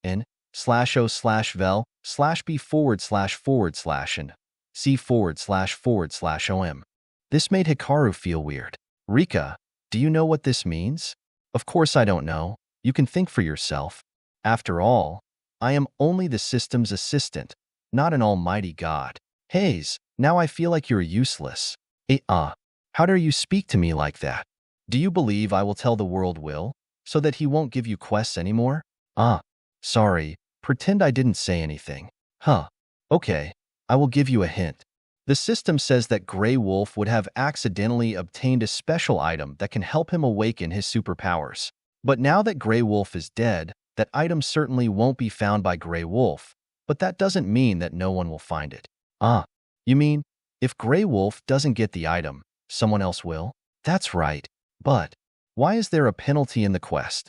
N/O/vel/B//and C//om. This made Hikaru feel weird. Rika, do you know what this means? Of course I don't know. You can think for yourself. After all, I am only the system's assistant, not an almighty god. Hayes, now I feel like you're useless. How dare you speak to me like that? Do you believe I will tell the world Will, so that he won't give you quests anymore? Sorry, pretend I didn't say anything. Okay, I will give you a hint. The system says that Grey Wolf would have accidentally obtained a special item that can help him awaken his superpowers. But now that Grey Wolf is dead, that item certainly won't be found by Grey Wolf. But that doesn't mean that no one will find it. You mean, if Grey Wolf doesn't get the item, someone else will? That's right. But why is there a penalty in the quest?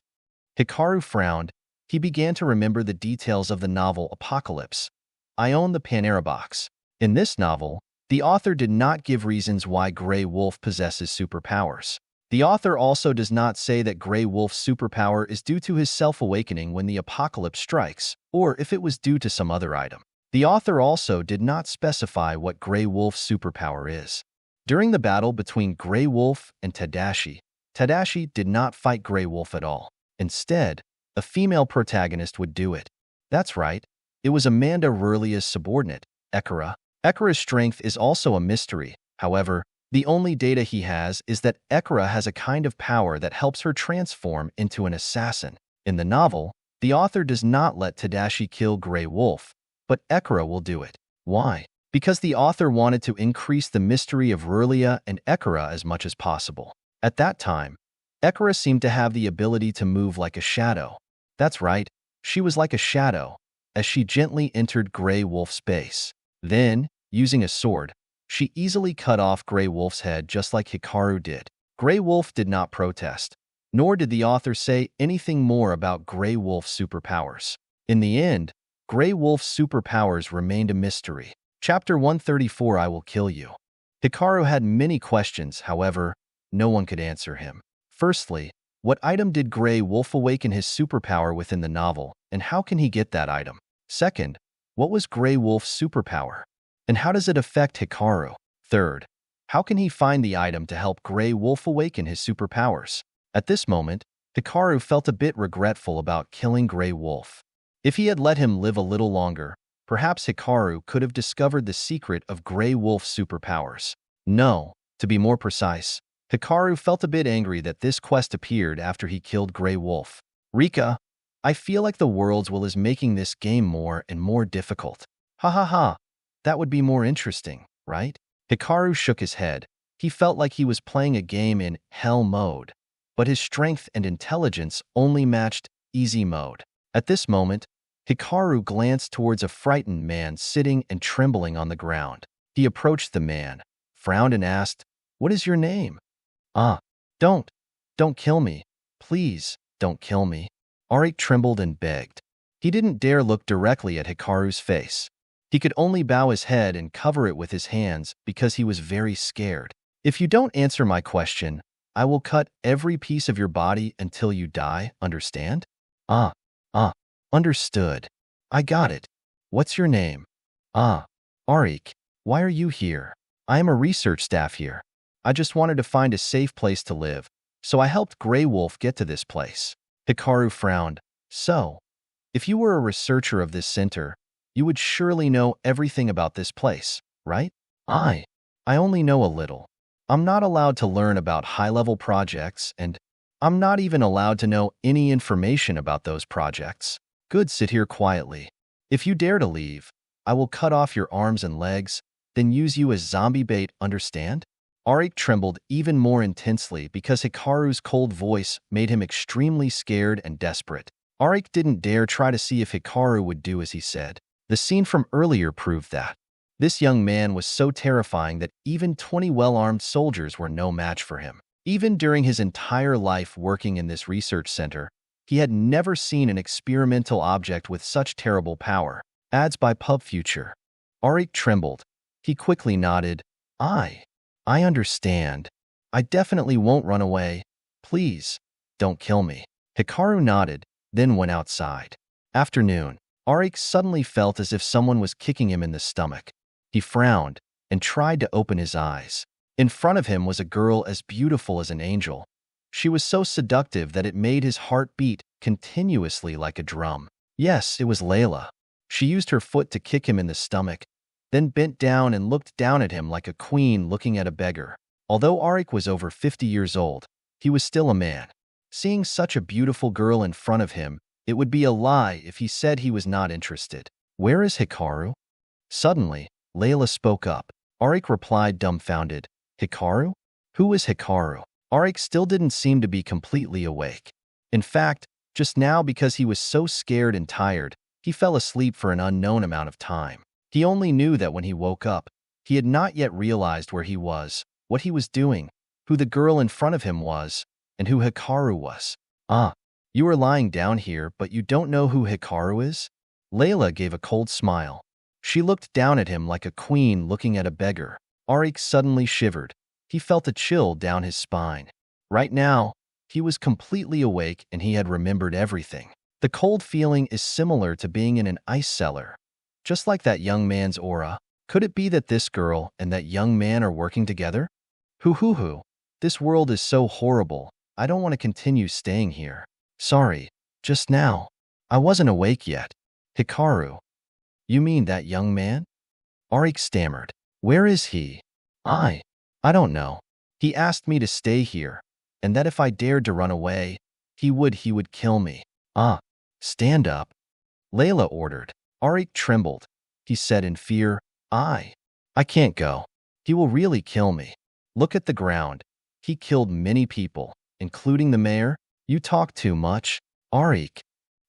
Hikaru frowned. He began to remember the details of the novel Apocalypse. I own the Panera box. In this novel, the author did not give reasons why Grey Wolf possesses superpowers. The author also does not say that Grey Wolf's superpower is due to his self-awakening when the apocalypse strikes, or if it was due to some other item. The author also did not specify what Grey Wolf's superpower is. During the battle between Grey Wolf and Tadashi, Tadashi did not fight Grey Wolf at all. Instead, a female protagonist would do it. That's right, it was Amanda Rurlia's subordinate, Ekura. Ekura's strength is also a mystery. However, the only data he has is that Ekura has a kind of power that helps her transform into an assassin. In the novel, the author does not let Tadashi kill Grey Wolf, but Ekura will do it. Why? Because the author wanted to increase the mystery of Rurlia and Ekura as much as possible. At that time, Ekura seemed to have the ability to move like a shadow. That's right, she was like a shadow, as she gently entered Grey Wolf's base. Then, using a sword, she easily cut off Grey Wolf's head just like Hikaru did. Grey Wolf did not protest, nor did the author say anything more about Grey Wolf's superpowers. In the end, Grey Wolf's superpowers remained a mystery. Chapter 134, I Will Kill You. Hikaru had many questions, however, no one could answer him. Firstly, what item did Grey Wolf awaken his superpower within the novel, and how can he get that item? Second, what was Grey Wolf's superpower? And how does it affect Hikaru? Third, how can he find the item to help Grey Wolf awaken his superpowers? At this moment, Hikaru felt a bit regretful about killing Grey Wolf. If he had let him live a little longer, perhaps Hikaru could have discovered the secret of Grey Wolf's superpowers. No, to be more precise, Hikaru felt a bit angry that this quest appeared after he killed Grey Wolf. Rika, I feel like the World's Will is making this game more and more difficult. That would be more interesting, right? Hikaru shook his head. He felt like he was playing a game in hell mode, but his strength and intelligence only matched easy mode. At this moment, Hikaru glanced towards a frightened man sitting and trembling on the ground. He approached the man, frowned and asked, "What is your name?" Don't kill me. Please, don't kill me." Arik trembled and begged. He didn't dare look directly at Hikaru's face. He could only bow his head and cover it with his hands because he was very scared. "If you don't answer my question, I will cut every piece of your body until you die, understand?" Understood. I got it. What's your name?" Arik. Why are you here? I am a research staff here. I just wanted to find a safe place to live, so I helped Grey Wolf get to this place. Hikaru frowned. So, if you were a researcher of this center, you would surely know everything about this place, right? I only know a little. I'm not allowed to learn about high-level projects, and I'm not even allowed to know any information about those projects. Good, sit here quietly. If you dare to leave, I will cut off your arms and legs, then use you as zombie bait, understand? Arik trembled even more intensely because Hikaru's cold voice made him extremely scared and desperate. Arik didn't dare try to see if Hikaru would do as he said. The scene from earlier proved that. This young man was so terrifying that even 20 well-armed soldiers were no match for him. Even during his entire life working in this research center, he had never seen an experimental object with such terrible power. Ads by Pub Future. Arik trembled. He quickly nodded. I understand. I definitely won't run away. Please, don't kill me. Hikaru nodded, then went outside. Afternoon. Arik suddenly felt as if someone was kicking him in the stomach. He frowned and tried to open his eyes. In front of him was a girl as beautiful as an angel. She was so seductive that it made his heart beat continuously like a drum. Yes, it was Layla. She used her foot to kick him in the stomach, then bent down and looked down at him like a queen looking at a beggar. Although Arik was over 50 years old, he was still a man. Seeing such a beautiful girl in front of him, it would be a lie if he said he was not interested. Where is Hikaru? Suddenly, Layla spoke up. Arik replied dumbfounded. Hikaru? Who is Hikaru? Arik still didn't seem to be completely awake. In fact, just now because he was so scared and tired, he fell asleep for an unknown amount of time. He only knew that when he woke up, he had not yet realized where he was, what he was doing, who the girl in front of him was, and who Hikaru was. You are lying down here, but you don't know who Hikaru is? Layla gave a cold smile. She looked down at him like a queen looking at a beggar. Arik suddenly shivered. He felt a chill down his spine. Right now, he was completely awake and he had remembered everything. The cold feeling is similar to being in an ice cellar. Just like that young man's aura. Could it be that this girl and that young man are working together? Hoo. This world is so horrible. I don't want to continue staying here. Sorry, just now. I wasn't awake yet. Hikaru. You mean that young man? Arik stammered. Where is he? I don't know. He asked me to stay here, and that if I dared to run away, he would kill me. Stand up. Layla ordered. Arik trembled. He said in fear, I can't go. He will really kill me. Look at the ground. He killed many people, including the mayor. You talk too much, Arik.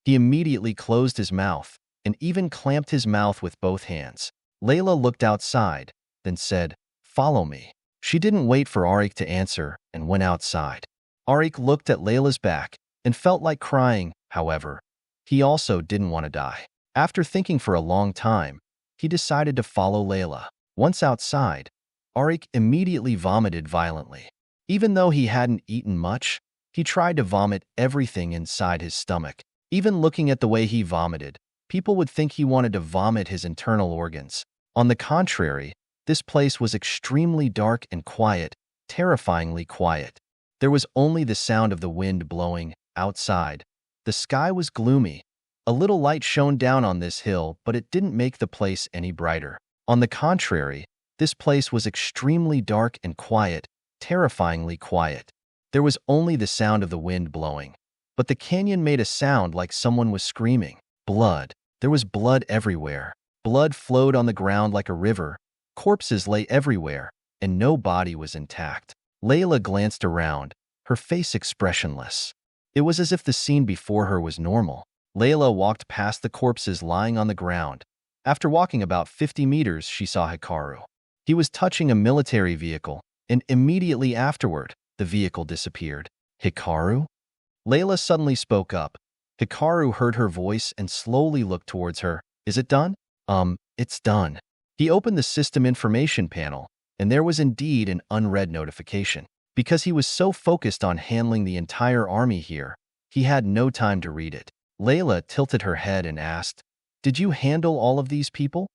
He immediately closed his mouth and even clamped his mouth with both hands. Layla looked outside, then said, Follow me. She didn't wait for Arik to answer and went outside. Arik looked at Layla's back and felt like crying. However, he also didn't want to die. After thinking for a long time, he decided to follow Layla. Once outside, Arik immediately vomited violently. Even though he hadn't eaten much, he tried to vomit everything inside his stomach. Even looking at the way he vomited, people would think he wanted to vomit his internal organs. On the contrary, this place was extremely dark and quiet, terrifyingly quiet. There was only the sound of the wind blowing outside. The sky was gloomy. A little light shone down on this hill, but it didn't make the place any brighter. On the contrary, this place was extremely dark and quiet, terrifyingly quiet. There was only the sound of the wind blowing. But the canyon made a sound like someone was screaming. Blood. There was blood everywhere. Blood flowed on the ground like a river. Corpses lay everywhere, and no body was intact. Layla glanced around, her face expressionless. It was as if the scene before her was normal. Layla walked past the corpses lying on the ground. After walking about 50 meters, she saw Hikaru. He was touching a military vehicle, and immediately afterward, the vehicle disappeared. Hikaru? Layla suddenly spoke up. Hikaru heard her voice and slowly looked towards her. Is it done? It's done. He opened the system information panel, and there was indeed an unread notification. Because he was so focused on handling the entire army here, he had no time to read it. Layla tilted her head and asked, Did you handle all of these people?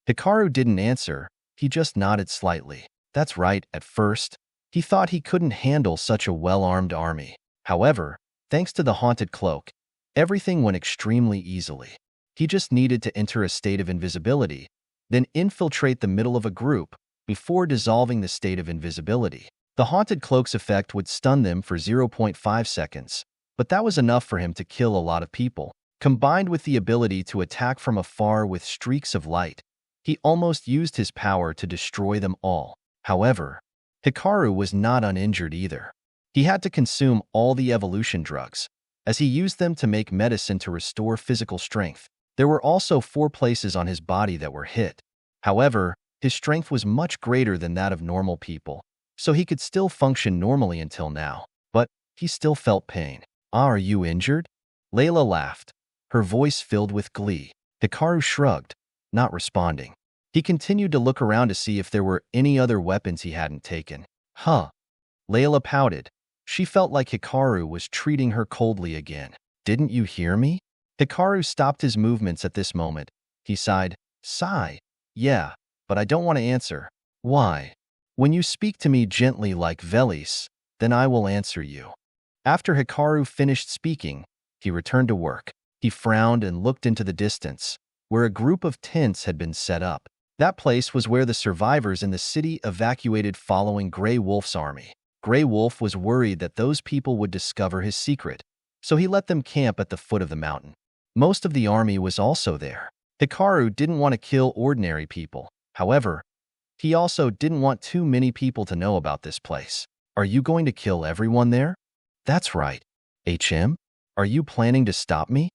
Hikaru didn't answer, he just nodded slightly. That's right, at first, he thought he couldn't handle such a well-armed army. However, thanks to the haunted cloak, everything went extremely easily. He just needed to enter a state of invisibility, then infiltrate the middle of a group before dissolving the state of invisibility. The haunted cloak's effect would stun them for 0.5 seconds, but that was enough for him to kill a lot of people. Combined with the ability to attack from afar with streaks of light, he almost used his power to destroy them all. However, Hikaru was not uninjured either. He had to consume all the evolution drugs, as he used them to make medicine to restore physical strength. There were also 4 places on his body that were hit. However, his strength was much greater than that of normal people, so he could still function normally until now. But he still felt pain. Are you injured? Layla laughed, her voice filled with glee. Hikaru shrugged, not responding. He continued to look around to see if there were any other weapons he hadn't taken. Huh. Layla pouted. She felt like Hikaru was treating her coldly again. Didn't you hear me? Hikaru stopped his movements at this moment. He sighed. Sigh. Yeah, but I don't want to answer. Why? When you speak to me gently like Velis, then I will answer you. After Hikaru finished speaking, he returned to work. He frowned and looked into the distance, where a group of tents had been set up. That place was where the survivors in the city evacuated following Grey Wolf's army. Grey Wolf was worried that those people would discover his secret, so he let them camp at the foot of the mountain. Most of the army was also there. Hikaru didn't want to kill ordinary people. However, he also didn't want too many people to know about this place. Are you going to kill everyone there? That's right. HM? Are you planning to stop me?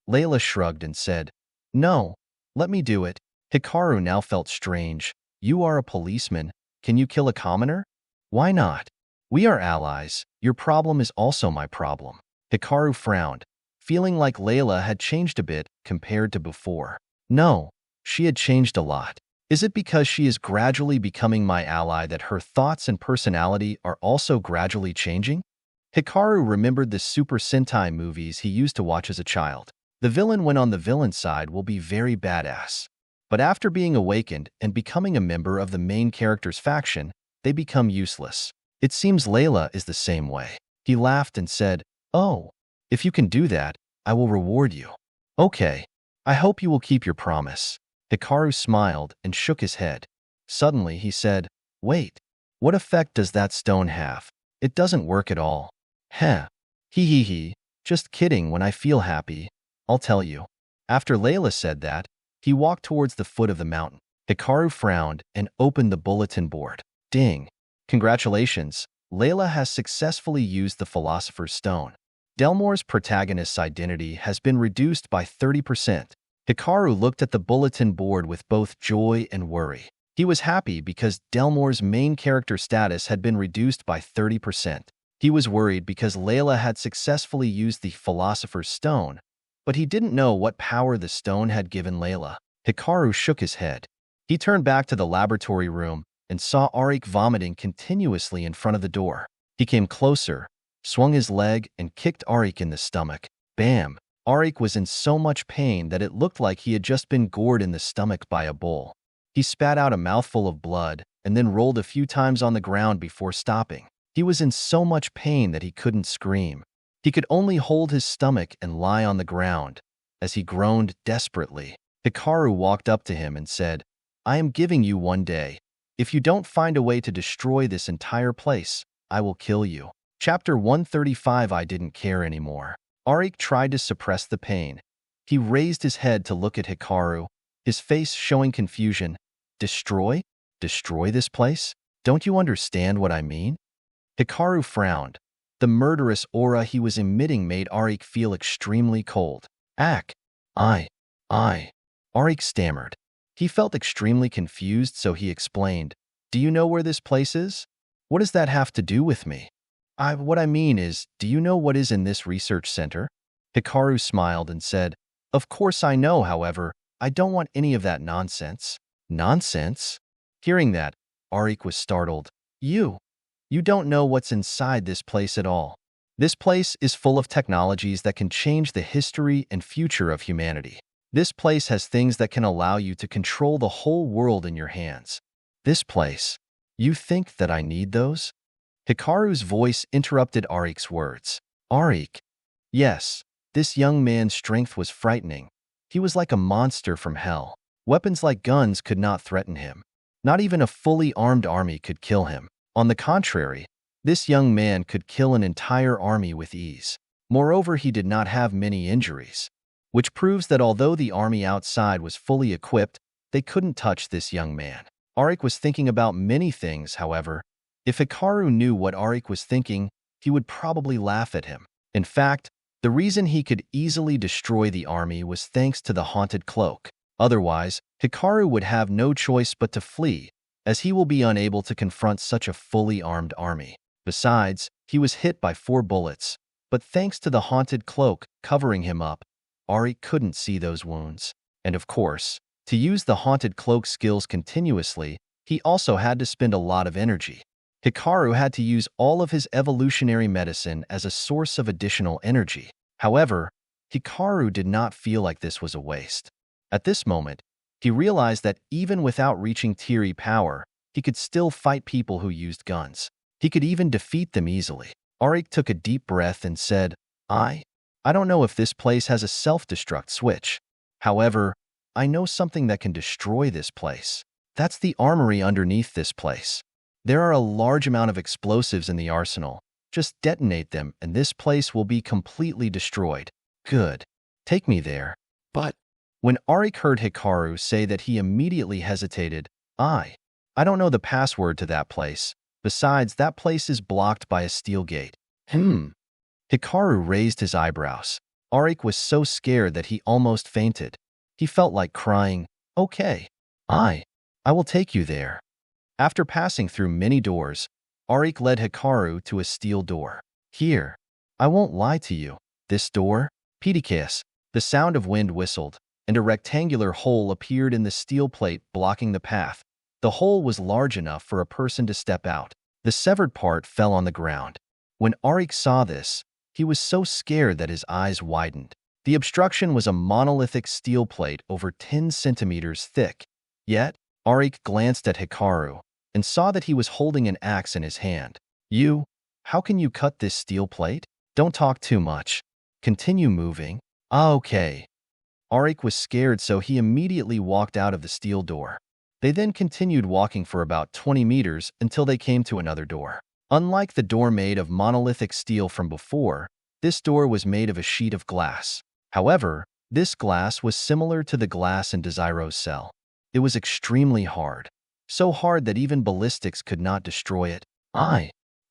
Layla shrugged and said, No, let me do it. Hikaru now felt strange. You are a policeman. Can you kill a commoner? Why not? We are allies. Your problem is also my problem. Hikaru frowned, feeling like Layla had changed a bit compared to before. No, she had changed a lot. Is it because she is gradually becoming my ally that her thoughts and personality are also gradually changing? Hikaru remembered the Super Sentai movies he used to watch as a child. The villain when on the villain's side will be very badass. But after being awakened and becoming a member of the main character's faction, they become useless. It seems Layla is the same way. He laughed and said, Oh, if you can do that, I will reward you. Okay, I hope you will keep your promise. Hikaru smiled and shook his head. Suddenly he said, Wait, what effect does that stone have? It doesn't work at all. Heh. He. Just kidding. When I feel happy, I'll tell you. After Layla said that, he walked towards the foot of the mountain. Hikaru frowned and opened the bulletin board. Ding. Congratulations, Layla has successfully used the Philosopher's Stone. Delmore's protagonist's identity has been reduced by 30%. Hikaru looked at the bulletin board with both joy and worry. He was happy because Delmore's main character status had been reduced by 30%. He was worried because Layla had successfully used the Philosopher's Stone, but he didn't know what power the stone had given Layla. Hikaru shook his head. He turned back to the laboratory room and saw Arik vomiting continuously in front of the door. He came closer, swung his leg, and kicked Arik in the stomach. Bam! Arik was in so much pain that it looked like he had just been gored in the stomach by a bull. He spat out a mouthful of blood and then rolled a few times on the ground before stopping. He was in so much pain that he couldn't scream. He could only hold his stomach and lie on the ground as he groaned desperately. Hikaru walked up to him and said, I am giving you 1 day. If you don't find a way to destroy this entire place, I will kill you. Chapter 135. I didn't care anymore. Arik tried to suppress the pain. He raised his head to look at Hikaru, his face showing confusion. Destroy? Destroy this place? Don't you understand what I mean? Hikaru frowned. The murderous aura he was emitting made Arik feel extremely cold. I. Arik stammered. He felt extremely confused, so he explained, Do you know where this place is? What does that have to do with me? What I mean is, do you know what is in this research center? Hikaru smiled and said, Of course I know, however, I don't want any of that nonsense. Nonsense? Hearing that, Arik was startled. You don't know what's inside this place at all. This place is full of technologies that can change the history and future of humanity. This place has things that can allow you to control the whole world in your hands. This place. You think that I need those? Hikaru's voice interrupted Arik's words. Arik. Yes, this young man's strength was frightening. He was like a monster from hell. Weapons like guns could not threaten him. Not even a fully armed army could kill him. On the contrary, this young man could kill an entire army with ease. Moreover, he did not have many injuries, which proves that although the army outside was fully equipped, they couldn't touch this young man. Arik was thinking about many things, however. If Hikaru knew what Arik was thinking, he would probably laugh at him. In fact, the reason he could easily destroy the army was thanks to the haunted cloak. Otherwise, Hikaru would have no choice but to flee, as he will be unable to confront such a fully armed army. Besides, he was hit by 4 bullets, but thanks to the haunted cloak covering him up, Arik couldn't see those wounds. And of course, to use the haunted cloak skills continuously, he also had to spend a lot of energy. Hikaru had to use all of his evolutionary medicine as a source of additional energy. However, Hikaru did not feel like this was a waste. At this moment, he realized that even without reaching Teary power, he could still fight people who used guns. He could even defeat them easily. Arik took a deep breath and said, I don't know if this place has a self-destruct switch. However, I know something that can destroy this place. That's the armory underneath this place. There are a large amount of explosives in the arsenal. Just detonate them and this place will be completely destroyed. Good. Take me there. But when Arik heard Hikaru say that, he immediately hesitated. I don't know the password to that place. Besides, that place is blocked by a steel gate. Hikaru raised his eyebrows. Arik was so scared that he almost fainted. He felt like crying. Okay. I will take you there. After passing through many doors, Arik led Hikaru to a steel door. Here. I won't lie to you. This door? Pedikias. The sound of wind whistled, and a rectangular hole appeared in the steel plate blocking the path. The hole was large enough for a person to step out. The severed part fell on the ground. When Arik saw this, he was so scared that his eyes widened. The obstruction was a monolithic steel plate over 10 centimeters thick. Yet, Arik glanced at Hikaru and saw that he was holding an axe in his hand. How can you cut this steel plate? Don't talk too much. Continue moving. Okay. Arik was scared, so he immediately walked out of the steel door. They then continued walking for about 20 meters until they came to another door. Unlike the door made of monolithic steel from before, this door was made of a sheet of glass. However, this glass was similar to the glass in Desiro's cell. It was extremely hard. So hard that even ballistics could not destroy it. I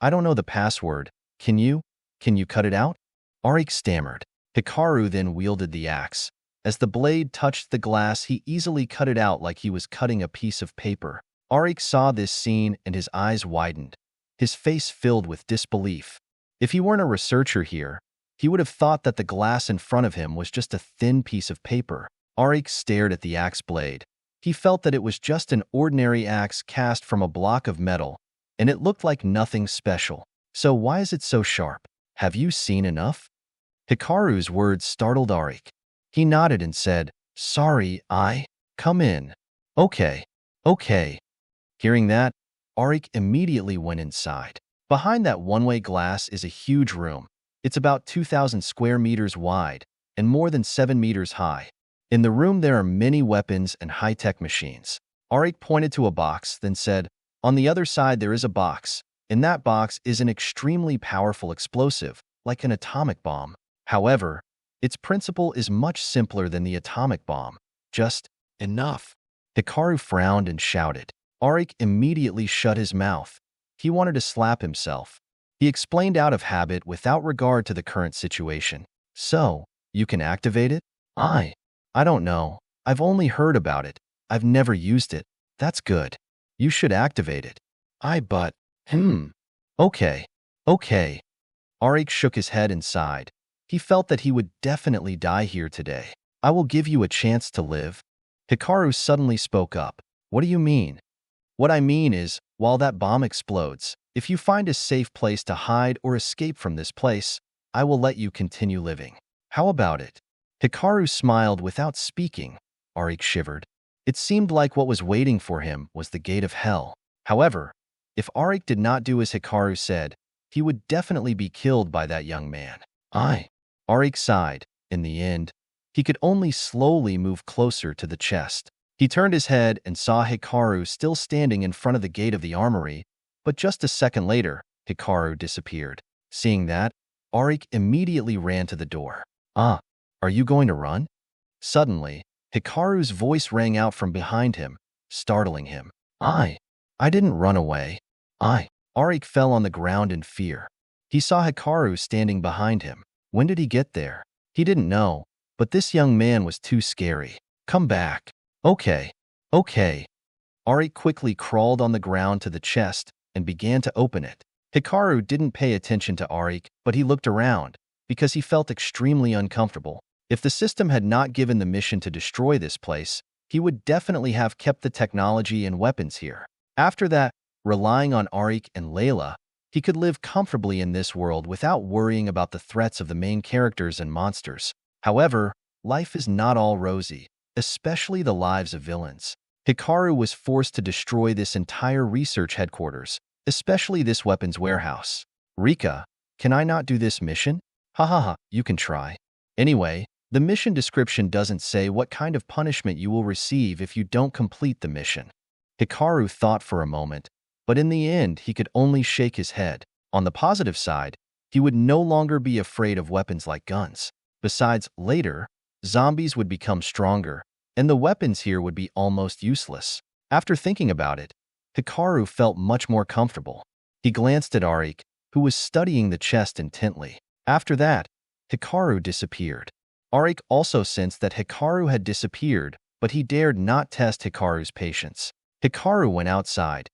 don't know the password. Can you cut it out? Arik stammered. Hikaru then wielded the axe. As the blade touched the glass, he easily cut it out like he was cutting a piece of paper. Arik saw this scene and his eyes widened. His face filled with disbelief. If he weren't a researcher here, he would have thought that the glass in front of him was just a thin piece of paper. Arik stared at the axe blade. He felt that it was just an ordinary axe cast from a block of metal, and it looked like nothing special. So why is it so sharp? Have you seen enough? Hikaru's words startled Arik. He nodded and said, Sorry, come in. Okay. Hearing that, Arik immediately went inside. Behind that one-way glass is a huge room. It's about 2,000 square meters wide and more than 7 meters high. In the room, there are many weapons and high-tech machines. Arik pointed to a box, then said, On the other side, there is a box. In that box is an extremely powerful explosive, like an atomic bomb. However, its principle is much simpler than the atomic bomb. Just enough. Hikaru frowned and shouted. Arik immediately shut his mouth. He wanted to slap himself. He explained out of habit without regard to the current situation. So, you can activate it? I don't know. I've only heard about it. I've never used it. That's good. You should activate it. Okay. Arik shook his head and sighed. He felt that he would definitely die here today. I will give you a chance to live. Hikaru suddenly spoke up. What do you mean? What I mean is, while that bomb explodes, if you find a safe place to hide or escape from this place, I will let you continue living. How about it? Hikaru smiled without speaking. Arik shivered. It seemed like what was waiting for him was the gate of hell. However, If Arik did not do as Hikaru said, he would definitely be killed by that young man. Arik sighed. In the end, he could only slowly move closer to the chest. He turned his head and saw Hikaru still standing in front of the gate of the armory, but just a second later, Hikaru disappeared. Seeing that, Arik immediately ran to the door. Are you going to run? Suddenly, Hikaru's voice rang out from behind him, startling him. I didn't run away. Arik fell on the ground in fear. He saw Hikaru standing behind him. When did he get there? He didn't know, but this young man was too scary. Come back. Okay. Arik quickly crawled on the ground to the chest and began to open it. Hikaru didn't pay attention to Arik, but he looked around because he felt extremely uncomfortable. If the system had not given the mission to destroy this place, he would definitely have kept the technology and weapons here. After that, relying on Arik and Layla, he could live comfortably in this world without worrying about the threats of the main characters and monsters. However, life is not all rosy, especially the lives of villains. Hikaru was forced to destroy this entire research headquarters, especially this weapons warehouse. Rika, can I not do this mission? You can try. Anyway, the mission description doesn't say what kind of punishment you will receive if you don't complete the mission. Hikaru thought for a moment, but in the end he could only shake his head. On the positive side, he would no longer be afraid of weapons like guns. Besides, later, zombies would become stronger, and the weapons here would be almost useless. After thinking about it, Hikaru felt much more comfortable. He glanced at Arik, who was studying the chest intently. After that, Hikaru disappeared. Arik also sensed that Hikaru had disappeared, but he dared not test Hikaru's patience. Hikaru went outside.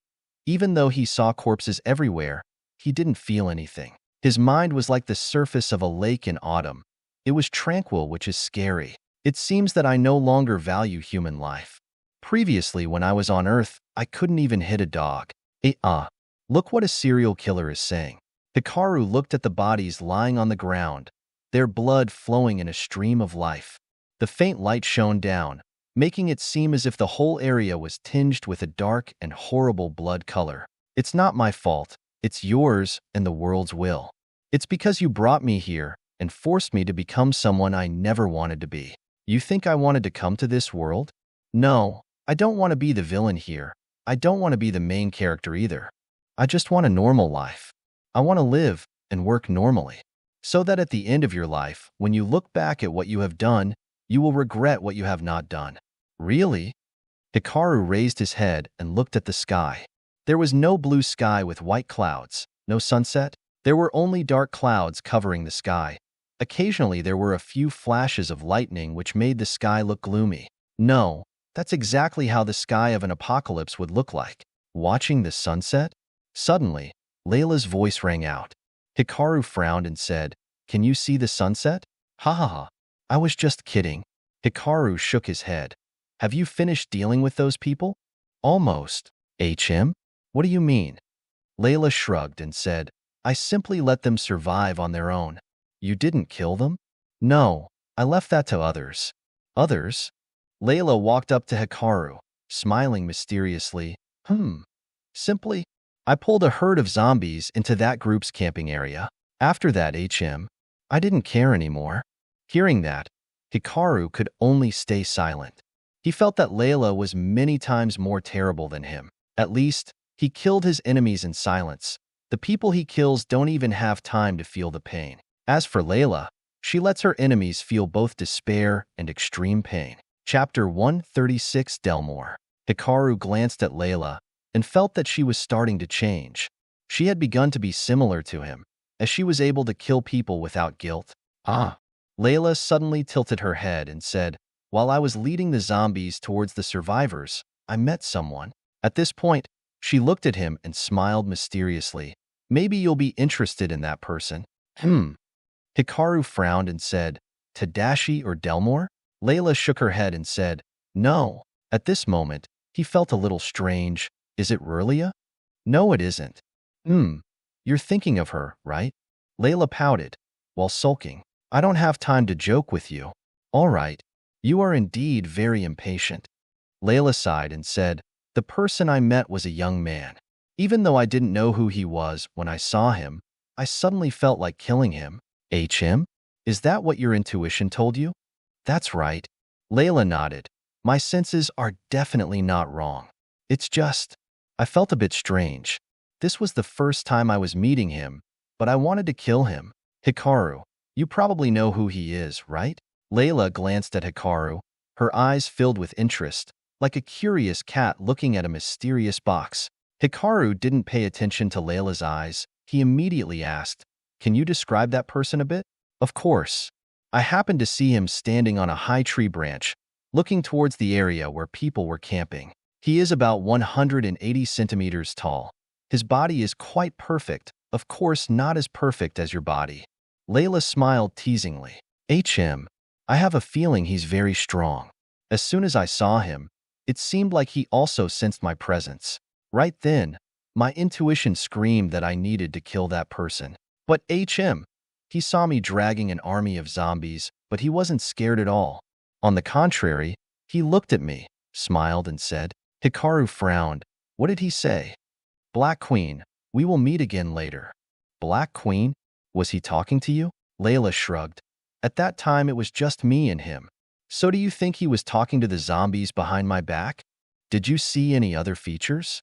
Even though he saw corpses everywhere, he didn't feel anything. His mind was like the surface of a lake in autumn. It was tranquil, which is scary. It seems that I no longer value human life. Previously, when I was on Earth, I couldn't even hit a dog. Look what a serial killer is saying. Hikaru looked at the bodies lying on the ground, their blood flowing in a stream of life. The faint light shone down, making it seem as if the whole area was tinged with a dark and horrible blood color. It's not my fault. It's yours and the world's will. It's because you brought me here and forced me to become someone I never wanted to be. You think I wanted to come to this world? No, I don't want to be the villain here. I don't want to be the main character either. I just want a normal life. I want to live and work normally, so that at the end of your life, when you look back at what you have done, you will regret what you have not done. Really? Hikaru raised his head and looked at the sky. There was no blue sky with white clouds, no sunset. There were only dark clouds covering the sky. Occasionally, there were a few flashes of lightning which made the sky look gloomy. No, that's exactly how the sky of an apocalypse would look like. Watching the sunset? Suddenly, Layla's voice rang out. Hikaru frowned and said, "Can you see the sunset?" I was just kidding. Hikaru shook his head. Have you finished dealing with those people? Almost. What do you mean? Layla shrugged and said, I simply let them survive on their own. You didn't kill them? No, I left that to others. Others? Layla walked up to Hikaru, smiling mysteriously. Simply, I pulled a herd of zombies into that group's camping area. After that, I didn't care anymore. Hearing that, Hikaru could only stay silent. He felt that Layla was many times more terrible than him. At least, he killed his enemies in silence. The people he kills don't even have time to feel the pain. As for Layla, she lets her enemies feel both despair and extreme pain. Chapter 136 Delmore. Hikaru glanced at Layla and felt that she was starting to change. She had begun to be similar to him, as she was able to kill people without guilt. Layla suddenly tilted her head and said, While I was leading the zombies towards the survivors, I met someone. At this point, she looked at him and smiled mysteriously. Maybe you'll be interested in that person. Hikaru frowned and said, Tadashi or Delmore? Layla shook her head and said, No. At this moment, he felt a little strange. Is it Rurlia? No, it isn't. You're thinking of her, right? Layla pouted, while sulking. I don't have time to joke with you. All right. You are indeed very impatient. Layla sighed and said, The person I met was a young man. Even though I didn't know who he was when I saw him, I suddenly felt like killing him. Him? Is that what your intuition told you? That's right. Layla nodded. My senses are definitely not wrong. It's just, I felt a bit strange. This was the first time I was meeting him, but I wanted to kill him. Hikaru, you probably know who he is, right? Layla glanced at Hikaru, her eyes filled with interest, like a curious cat looking at a mysterious box. Hikaru didn't pay attention to Layla's eyes. He immediately asked, "Can you describe that person a bit?" Of course. I happened to see him standing on a high tree branch, looking towards the area where people were camping. He is about 180 centimeters tall. His body is quite perfect, of course not as perfect as your body. Layla smiled teasingly. I have a feeling he's very strong. As soon as I saw him, it seemed like he also sensed my presence. Right then, my intuition screamed that I needed to kill that person. But he saw me dragging an army of zombies, but he wasn't scared at all. On the contrary, he looked at me, smiled, and said. Hikaru frowned. What did he say? Black Queen, we will meet again later. Black Queen? Was he talking to you? Layla shrugged. At that time, it was just me and him. So do you think he was talking to the zombies behind my back? Did you see any other features?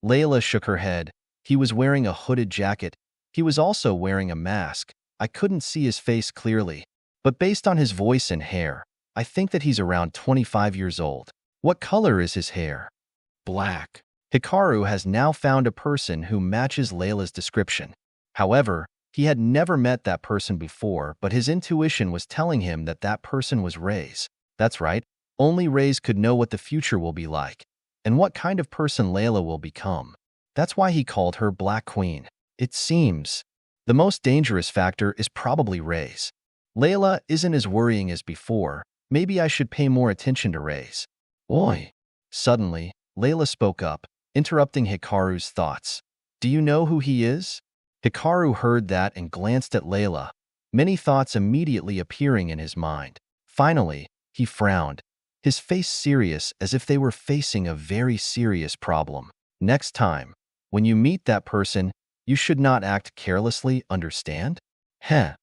Layla shook her head. He was wearing a hooded jacket. He was also wearing a mask. I couldn't see his face clearly, but based on his voice and hair, I think that he's around 25 years old. What color is his hair? Black. Hikaru has now found a person who matches Layla's description. However, he had never met that person before, but his intuition was telling him that that person was Reyes. That's right, only Reyes could know what the future will be like, and what kind of person Layla will become. That's why he called her Black Queen. It seems the most dangerous factor is probably Reyes. Layla isn't as worrying as before. Maybe I should pay more attention to Reyes. Oi. Suddenly, Layla spoke up, interrupting Hikaru's thoughts. Do you know who he is? Hikaru heard that and glanced at Layla, many thoughts immediately appearing in his mind. Finally, he frowned, his face serious as if they were facing a very serious problem. Next time, when you meet that person, you should not act carelessly, understand? Heh.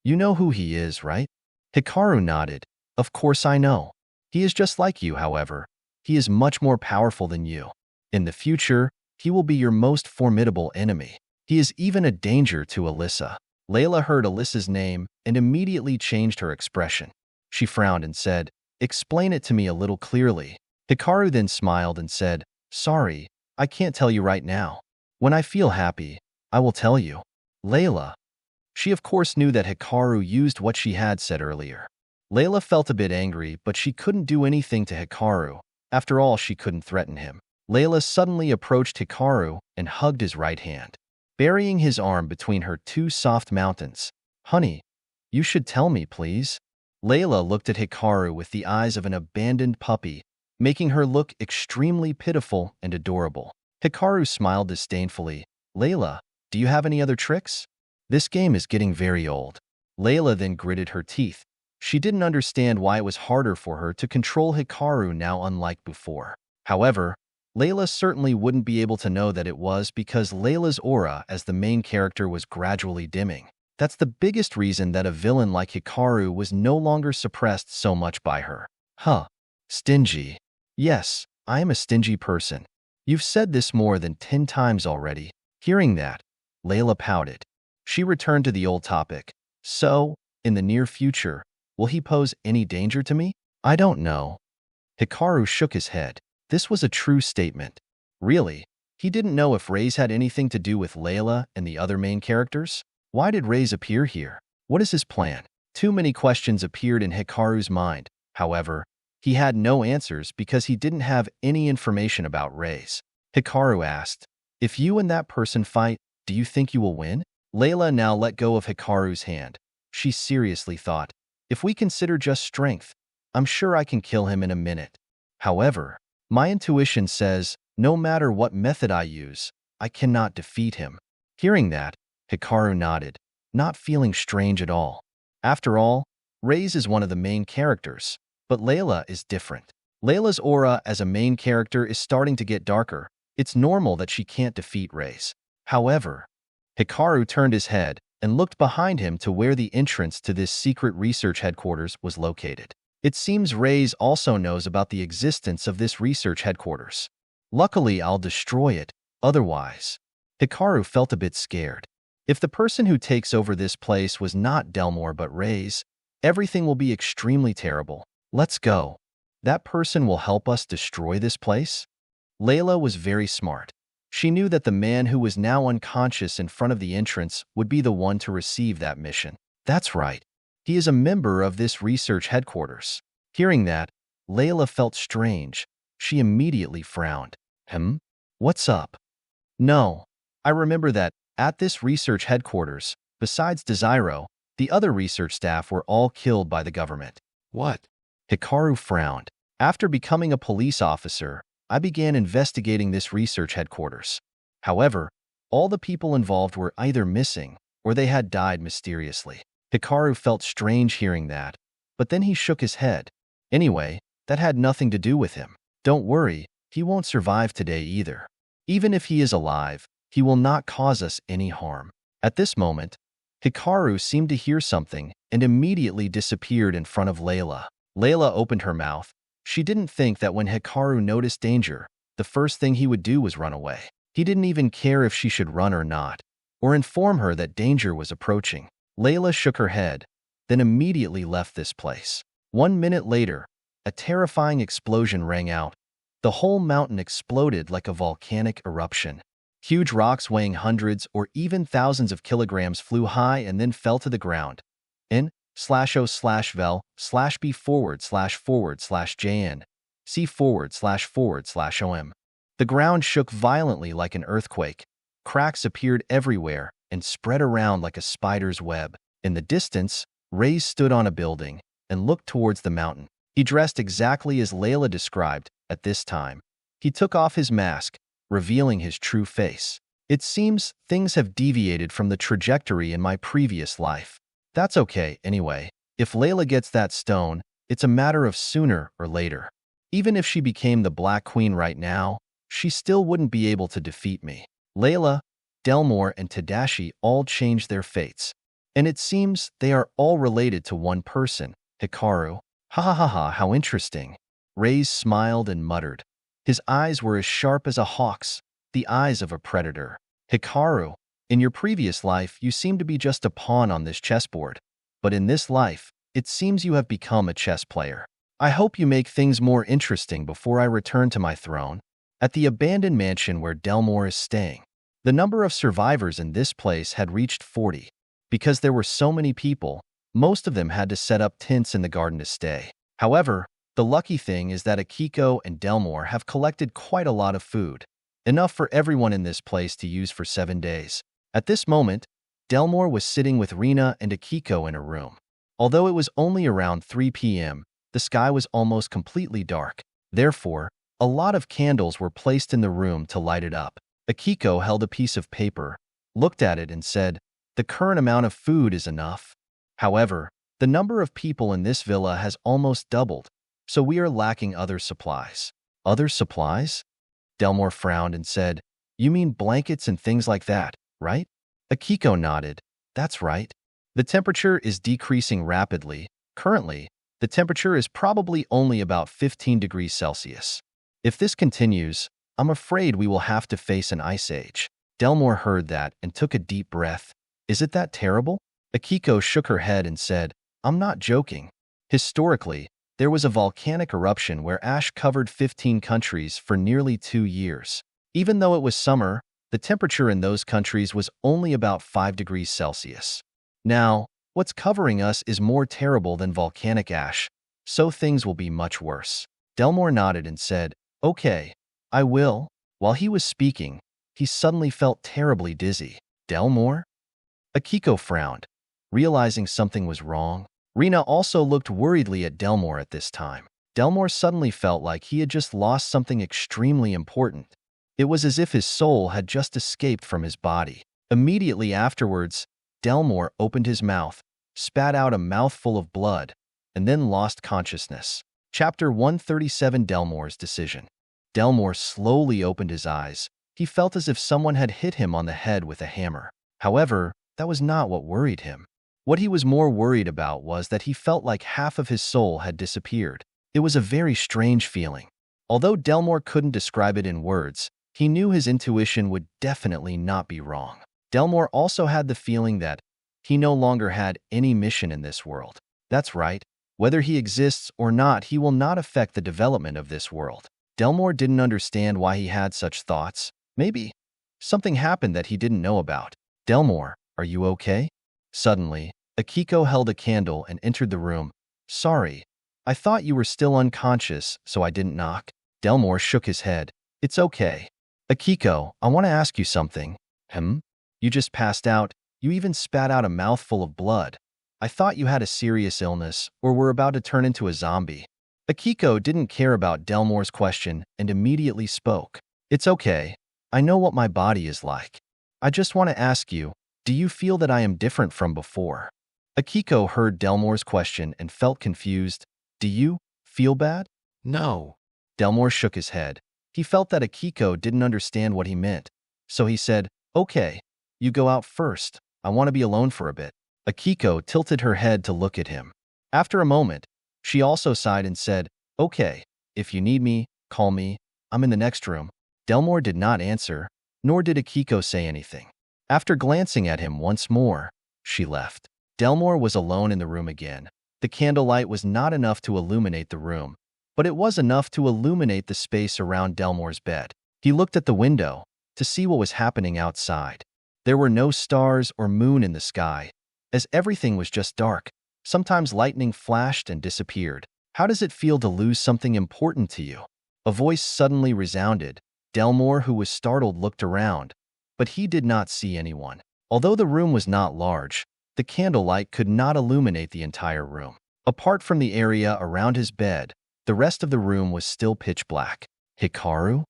You know who he is, right? Hikaru nodded. Of course I know. He is just like you, however. He is much more powerful than you. In the future, he will be your most formidable enemy. He is even a danger to Alyssa. Layla heard Alyssa's name and immediately changed her expression. She frowned and said, "Explain it to me a little clearly." Hikaru then smiled and said, "Sorry, I can't tell you right now. When I feel happy, I will tell you." Layla. She of course knew that Hikaru used what she had said earlier. Layla felt a bit angry, but she couldn't do anything to Hikaru. After all, she couldn't threaten him. Layla suddenly approached Hikaru and hugged his right hand, burying his arm between her two soft mountains. Honey, you should tell me, please. Layla looked at Hikaru with the eyes of an abandoned puppy, making her look extremely pitiful and adorable. Hikaru smiled disdainfully. Layla, do you have any other tricks? This game is getting very old. Layla then gritted her teeth. She didn't understand why it was harder for her to control Hikaru now unlike before. However, Layla certainly wouldn't be able to know that it was because Layla's aura as the main character was gradually dimming. That's the biggest reason that a villain like Hikaru was no longer suppressed so much by her. Stingy. Yes, I am a stingy person. You've said this more than 10 times already. Hearing that, Layla pouted. She returned to the old topic. So, in the near future, will he pose any danger to me? I don't know. Hikaru shook his head. This was a true statement. Really, he didn't know if Reyes had anything to do with Layla and the other main characters. Why did Reyes appear here? What is his plan? Too many questions appeared in Hikaru's mind. However, he had no answers because he didn't have any information about Reyes. Hikaru asked, if you and that person fight, do you think you will win? Layla now let go of Hikaru's hand. She seriously thought, if we consider just strength, I'm sure I can kill him in a minute. However, my intuition says, no matter what method I use, I cannot defeat him. Hearing that, Hikaru nodded, not feeling strange at all. After all, Reyes is one of the main characters, but Layla is different. Layla's aura as a main character is starting to get darker. It's normal that she can't defeat Ray's. However, Hikaru turned his head and looked behind him to where the entrance to this secret research headquarters was located. It seems Ray's also knows about the existence of this research headquarters. Luckily, I'll destroy it, otherwise. Hikaru felt a bit scared. If the person who takes over this place was not Delmore but Ray's, everything will be extremely terrible. Let's go. That person will help us destroy this place? Layla was very smart. She knew that the man who was now unconscious in front of the entrance would be the one to receive that mission. That's right. He is a member of this research headquarters. Hearing that, Layla felt strange. She immediately frowned. What's up? No. I remember that, at this research headquarters, besides Desiro, the other research staff were all killed by the government. What? Hikaru frowned. After becoming a police officer, I began investigating this research headquarters. However, all the people involved were either missing or they had died mysteriously. Hikaru felt strange hearing that, but then he shook his head. Anyway, that had nothing to do with him. Don't worry, he won't survive today either. Even if he is alive, he will not cause us any harm. At this moment, Hikaru seemed to hear something and immediately disappeared in front of Layla. Layla opened her mouth. She didn't think that when Hikaru noticed danger, the first thing he would do was run away. He didn't even care if she should run or not, or inform her that danger was approaching. Layla shook her head, then immediately left this place. 1 minute later, a terrifying explosion rang out. The whole mountain exploded like a volcanic eruption. Huge rocks weighing hundreds or even thousands of kilograms flew high and then fell to the ground. N/O/vel/B//JN C//OM. The ground shook violently like an earthquake. Cracks appeared everywhere and spread around like a spider's web. In the distance, Ray stood on a building and looked towards the mountain. He dressed exactly as Layla described at this time. He took off his mask, revealing his true face. It seems things have deviated from the trajectory in my previous life. That's okay, anyway. If Layla gets that stone, it's a matter of sooner or later. Even if she became the Black Queen right now, she still wouldn't be able to defeat me. Layla, Delmore, and Tadashi all changed their fates. And it seems they are all related to one person, Hikaru. Ha ha ha ha, how interesting. Ray's smiled and muttered. His eyes were as sharp as a hawk's, the eyes of a predator. Hikaru, in your previous life, you seemed to be just a pawn on this chessboard. But in this life, it seems you have become a chess player. I hope you make things more interesting before I return to my throne. At the abandoned mansion where Delmore is staying, the number of survivors in this place had reached 40. Because there were so many people, most of them had to set up tents in the garden to stay. However, the lucky thing is that Akiko and Delmore have collected quite a lot of food, enough for everyone in this place to use for 7 days. At this moment, Delmore was sitting with Rina and Akiko in a room. Although it was only around 3 p.m., the sky was almost completely dark. Therefore, a lot of candles were placed in the room to light it up. Akiko held a piece of paper, looked at it and said, "The current amount of food is enough. However, the number of people in this villa has almost doubled, so we are lacking other supplies." Other supplies? Delmore frowned and said, "You mean blankets and things like that, right?" Akiko nodded. "That's right. The temperature is decreasing rapidly. Currently, the temperature is probably only about 15 degrees Celsius. If this continues, I'm afraid we will have to face an ice age." Delmore heard that and took a deep breath. "Is it that terrible?" Akiko shook her head and said, "I'm not joking. Historically, there was a volcanic eruption where ash covered 15 countries for nearly 2 years. Even though it was summer, the temperature in those countries was only about 5 degrees Celsius. Now, what's covering us is more terrible than volcanic ash, so things will be much worse." Delmore nodded and said, "Okay, I will." While he was speaking, he suddenly felt terribly dizzy. "Delmore?" Akiko frowned, realizing something was wrong. Rina also looked worriedly at Delmore at this time. Delmore suddenly felt like he had just lost something extremely important. It was as if his soul had just escaped from his body. Immediately afterwards, Delmore opened his mouth, spat out a mouthful of blood, and then lost consciousness. Chapter 137: Delmore's Decision. Delmore slowly opened his eyes. He felt as if someone had hit him on the head with a hammer. However, that was not what worried him. What he was more worried about was that he felt like half of his soul had disappeared. It was a very strange feeling. Although Delmore couldn't describe it in words, he knew his intuition would definitely not be wrong. Delmore also had the feeling that he no longer had any mission in this world. That's right. Whether he exists or not, he will not affect the development of this world. Delmore didn't understand why he had such thoughts. Maybe something happened that he didn't know about. Delmore, are you okay? Suddenly, Akiko held a candle and entered the room. Sorry, I thought you were still unconscious, so I didn't knock. Delmore shook his head. It's okay. Akiko, I want to ask you something. You just passed out. You even spat out a mouthful of blood. I thought you had a serious illness or were about to turn into a zombie. Akiko didn't care about Delmore's question and immediately spoke. It's okay. I know what my body is like. I just want to ask you, do you feel that I am different from before? Akiko heard Delmore's question and felt confused. Do you feel bad? No. Delmore shook his head. He felt that Akiko didn't understand what he meant. So he said, okay, you go out first. I want to be alone for a bit. Akiko tilted her head to look at him. After a moment, she also sighed and said, okay, if you need me, call me. I'm in the next room. Delmore did not answer, nor did Akiko say anything. After glancing at him once more, she left. Delmore was alone in the room again. The candlelight was not enough to illuminate the room, but it was enough to illuminate the space around Delmore's bed. He looked at the window to see what was happening outside. There were no stars or moon in the sky, as everything was just dark. Sometimes lightning flashed and disappeared. How does it feel to lose something important to you? A voice suddenly resounded. Delmore, who was startled, looked around, but he did not see anyone. Although the room was not large, the candlelight could not illuminate the entire room. Apart from the area around his bed, the rest of the room was still pitch black. Hikaru?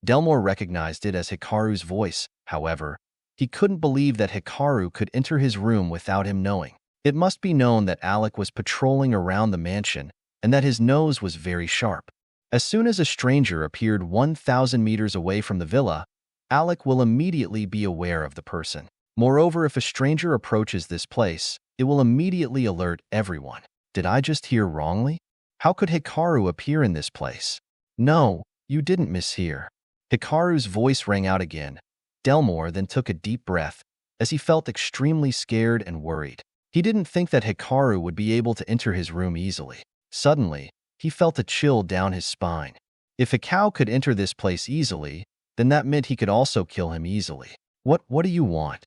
Delmore recognized it as Hikaru's voice. However, he couldn't believe that Hikaru could enter his room without him knowing. It must be known that Alec was patrolling around the mansion and that his nose was very sharp. As soon as a stranger appeared 1,000 meters away from the villa, Alec will immediately be aware of the person. Moreover, if a stranger approaches this place, it will immediately alert everyone. Did I just hear wrongly? How could Hikaru appear in this place? No, you didn't mishear. Hikaru's voice rang out again. Delmore then took a deep breath, as he felt extremely scared and worried. He didn't think that Hikaru would be able to enter his room easily. Suddenly, he felt a chill down his spine. If Hikaru could enter this place easily, then that meant he could also kill him easily. What do you want?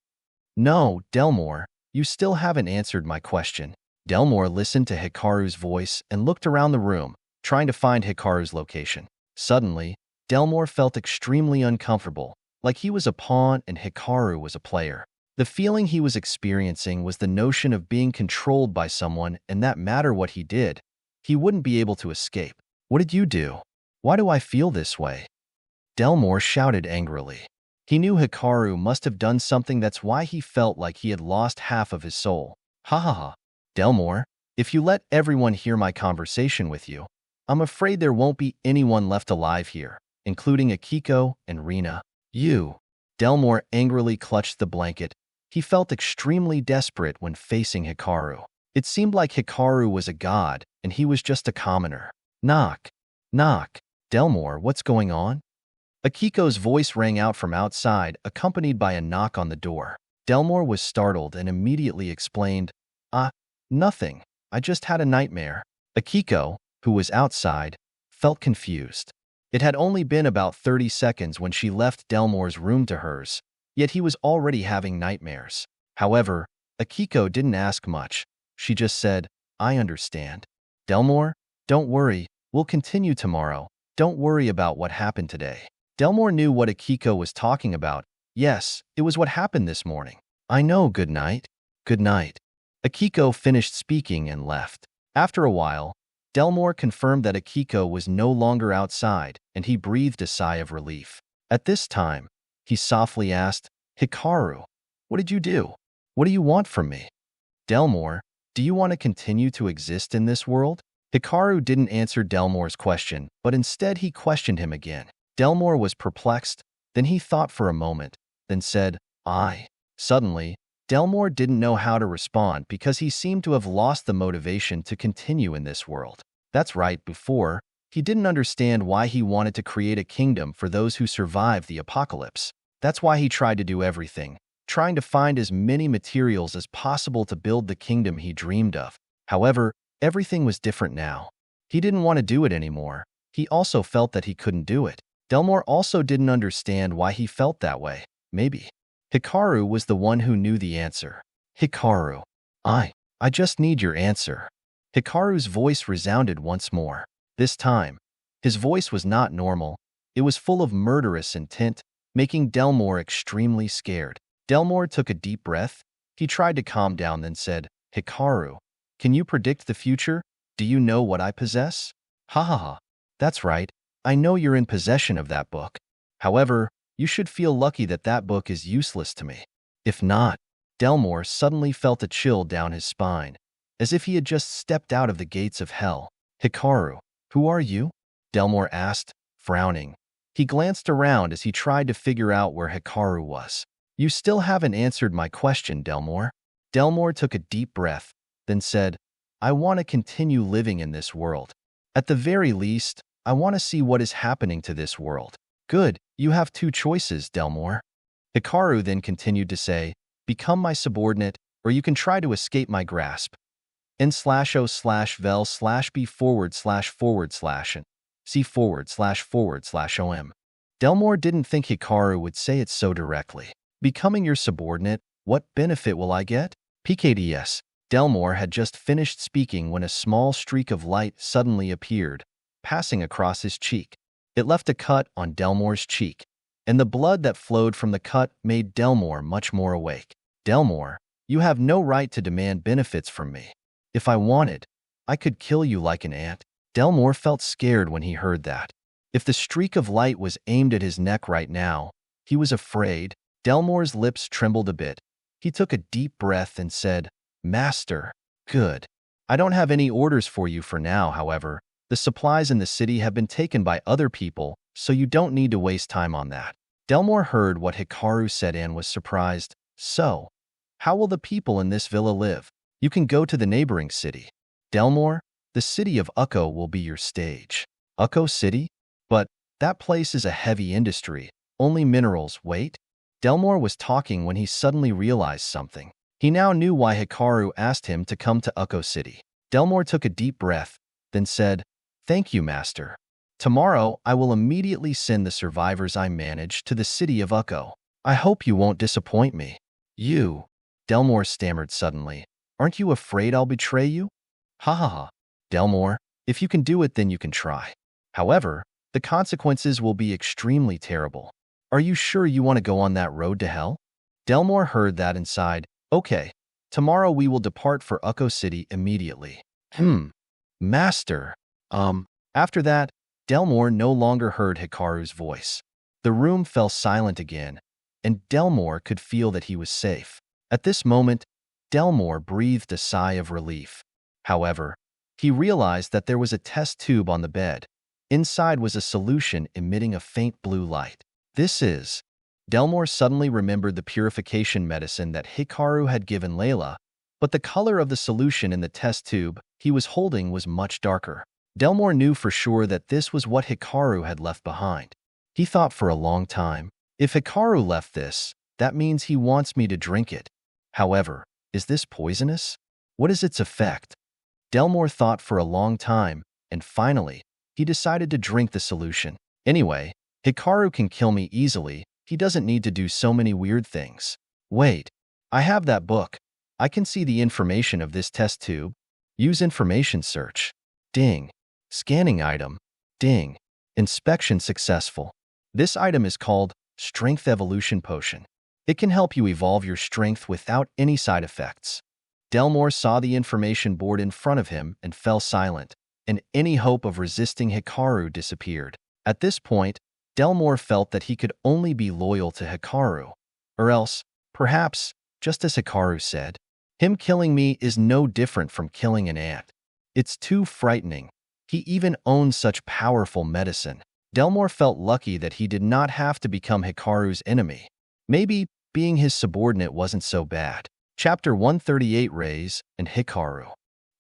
No, Delmore, you still haven't answered my question. Delmore listened to Hikaru's voice and looked around the room, trying to find Hikaru's location. Suddenly, Delmore felt extremely uncomfortable, like he was a pawn and Hikaru was a player. The feeling he was experiencing was the notion of being controlled by someone, and that matter what he did, he wouldn't be able to escape. What did you do? Why do I feel this way? Delmore shouted angrily. He knew Hikaru must have done something, that's why he felt like he had lost half of his soul. Ha ha ha. Delmore, if you let everyone hear my conversation with you, I'm afraid there won't be anyone left alive here, including Akiko and Rina. You. Delmore angrily clutched the blanket. He felt extremely desperate when facing Hikaru. It seemed like Hikaru was a god, and he was just a commoner. Knock. Knock. Delmore, what's going on? Akiko's voice rang out from outside, accompanied by a knock on the door. Delmore was startled and immediately explained, nothing. I just had a nightmare. Akiko, who was outside, felt confused. It had only been about 30 seconds when she left Delmore's room to hers, yet he was already having nightmares. However, Akiko didn't ask much. She just said, I understand. Delmore, don't worry, we'll continue tomorrow. Don't worry about what happened today. Delmore knew what Akiko was talking about. Yes, it was what happened this morning. I know, good night. Good night. Akiko finished speaking and left. After a while, Delmore confirmed that Akiko was no longer outside, and he breathed a sigh of relief. At this time, he softly asked, Hikaru, what did you do? What do you want from me? Delmore, do you want to continue to exist in this world? Hikaru didn't answer Delmore's question, but instead he questioned him again. Delmore was perplexed, then he thought for a moment, then said, I. Suddenly, Delmore didn't know how to respond because he seemed to have lost the motivation to continue in this world. That's right, before, he didn't understand why he wanted to create a kingdom for those who survived the apocalypse. That's why he tried to do everything, trying to find as many materials as possible to build the kingdom he dreamed of. However, everything was different now. He didn't want to do it anymore. He also felt that he couldn't do it. Delmore also didn't understand why he felt that way. Maybe Hikaru was the one who knew the answer. Hikaru, I just need your answer. Hikaru's voice resounded once more. This time, his voice was not normal. It was full of murderous intent, making Delmore extremely scared. Delmore took a deep breath. He tried to calm down, then said, Hikaru, can you predict the future? Do you know what I possess? Ha ha ha. That's right. I know you're in possession of that book. However, you should feel lucky that that book is useless to me. If not, Delmore suddenly felt a chill down his spine, as if he had just stepped out of the gates of hell. Hikaru, who are you? Delmore asked, frowning. He glanced around as he tried to figure out where Hikaru was. You still haven't answered my question, Delmore. Delmore took a deep breath, then said, I want to continue living in this world. At the very least, I want to see what is happening to this world. Good, you have two choices, Delmore. Hikaru then continued to say, become my subordinate, or you can try to escape my grasp. N/O/vel/b//c/om. Delmore didn't think Hikaru would say it so directly. Becoming your subordinate, what benefit will I get? PKDS. Delmore had just finished speaking when a small streak of light suddenly appeared, passing across his cheek. It left a cut on Delmore's cheek, and the blood that flowed from the cut made Delmore much more awake. Delmore, you have no right to demand benefits from me. If I wanted, I could kill you like an ant. Delmore felt scared when he heard that. If the streak of light was aimed at his neck right now, he was afraid. Delmore's lips trembled a bit. He took a deep breath and said, Master, good. I don't have any orders for you for now, however. The supplies in the city have been taken by other people, so you don't need to waste time on that. Delmore heard what Hikaru said and was surprised. So, how will the people in this villa live? You can go to the neighboring city. Delmore, the city of Ukko will be your stage. Ukko City? But that place is a heavy industry. Only minerals, wait. Delmore was talking when he suddenly realized something. He now knew why Hikaru asked him to come to Ukko City. Delmore took a deep breath, then said, Thank you, Master. Tomorrow, I will immediately send the survivors I manage to the city of Ukko. I hope you won't disappoint me. You, Delmore stammered suddenly. Aren't you afraid I'll betray you? Ha ha ha. Delmore, if you can do it, then you can try. However, the consequences will be extremely terrible. Are you sure you want to go on that road to hell? Delmore heard that and sighed. Okay, tomorrow we will depart for Ukko City immediately. Master. After that, Delmore no longer heard Hikaru's voice. The room fell silent again, and Delmore could feel that he was safe. At this moment, Delmore breathed a sigh of relief. However, he realized that there was a test tube on the bed. Inside was a solution emitting a faint blue light. Delmore suddenly remembered the purification medicine that Hikaru had given Layla, but the color of the solution in the test tube he was holding was much darker. Delmore knew for sure that this was what Hikaru had left behind. He thought for a long time, if Hikaru left this, that means he wants me to drink it. However, is this poisonous? What is its effect? Delmore thought for a long time, and finally, he decided to drink the solution. Anyway, Hikaru can kill me easily. He doesn't need to do so many weird things. Wait, I have that book. I can see the information of this test tube. Use information search. Ding. Scanning item. Ding. Inspection successful. This item is called Strength Evolution Potion. It can help you evolve your strength without any side effects. Delmore saw the information board in front of him and fell silent, and any hope of resisting Hikaru disappeared. At this point, Delmore felt that he could only be loyal to Hikaru, or else, perhaps, just as Hikaru said, him killing me is no different from killing an ant. It's too frightening. He even owns such powerful medicine. Delmore felt lucky that he did not have to become Hikaru's enemy. Maybe being his subordinate wasn't so bad. Chapter 138, Reis and Hikaru.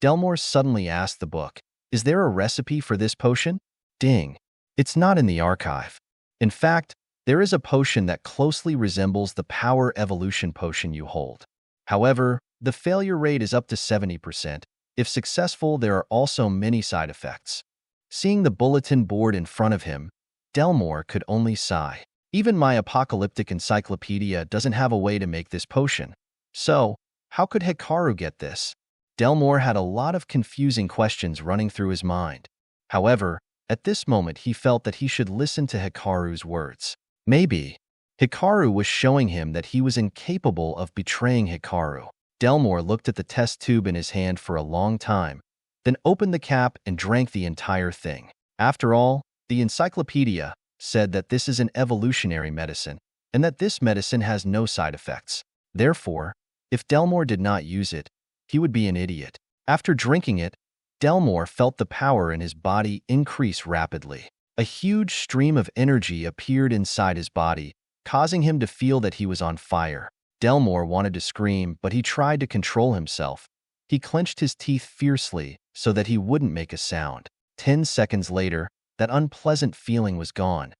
Delmore suddenly asked the book, "Is there a recipe for this potion?" Ding. It's not in the archive. In fact, there is a potion that closely resembles the power evolution potion you hold. However, the failure rate is up to 70%. If successful, there are also many side effects. Seeing the bulletin board in front of him, Delmore could only sigh. Even my apocalyptic encyclopedia doesn't have a way to make this potion. So, how could Hikaru get this? Delmore had a lot of confusing questions running through his mind. However, at this moment he felt that he should listen to Hikaru's words. Maybe Hikaru was showing him that he was incapable of betraying Hikaru. Delmore looked at the test tube in his hand for a long time, then opened the cap and drank the entire thing. After all, the encyclopedia said that this is an evolutionary medicine, and that this medicine has no side effects. Therefore, if Delmore did not use it, he would be an idiot. After drinking it, Delmore felt the power in his body increase rapidly. A huge stream of energy appeared inside his body, causing him to feel that he was on fire. Delmore wanted to scream, but he tried to control himself. He clenched his teeth fiercely so that he wouldn't make a sound. 10 seconds later, that unpleasant feeling was gone,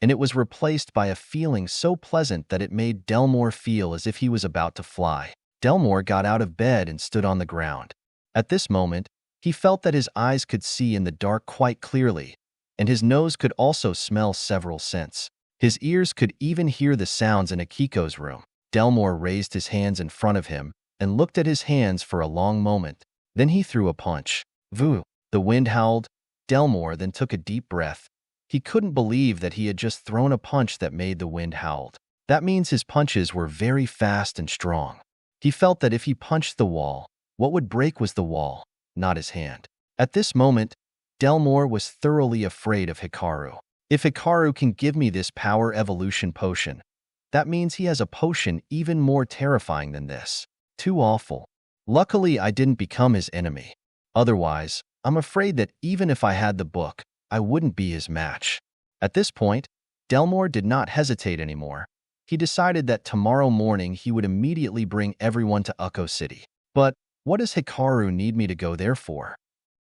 and it was replaced by a feeling so pleasant that it made Delmore feel as if he was about to fly. Delmore got out of bed and stood on the ground. At this moment, he felt that his eyes could see in the dark quite clearly, and his nose could also smell several scents. His ears could even hear the sounds in Akiko's room. Delmore raised his hands in front of him and looked at his hands for a long moment. Then he threw a punch. Voo! The wind howled. Delmore then took a deep breath. He couldn't believe that he had just thrown a punch that made the wind howled. That means his punches were very fast and strong. He felt that if he punched the wall, what would break was the wall, not his hand. At this moment, Delmore was thoroughly afraid of Hikaru. If Hikaru can give me this power evolution potion, that means he has a potion even more terrifying than this. Too awful. Luckily, I didn't become his enemy. Otherwise, I'm afraid that even if I had the book, I wouldn't be his match. At this point, Delmore did not hesitate anymore. He decided that tomorrow morning he would immediately bring everyone to Ukko City. But what does Hikaru need me to go there for?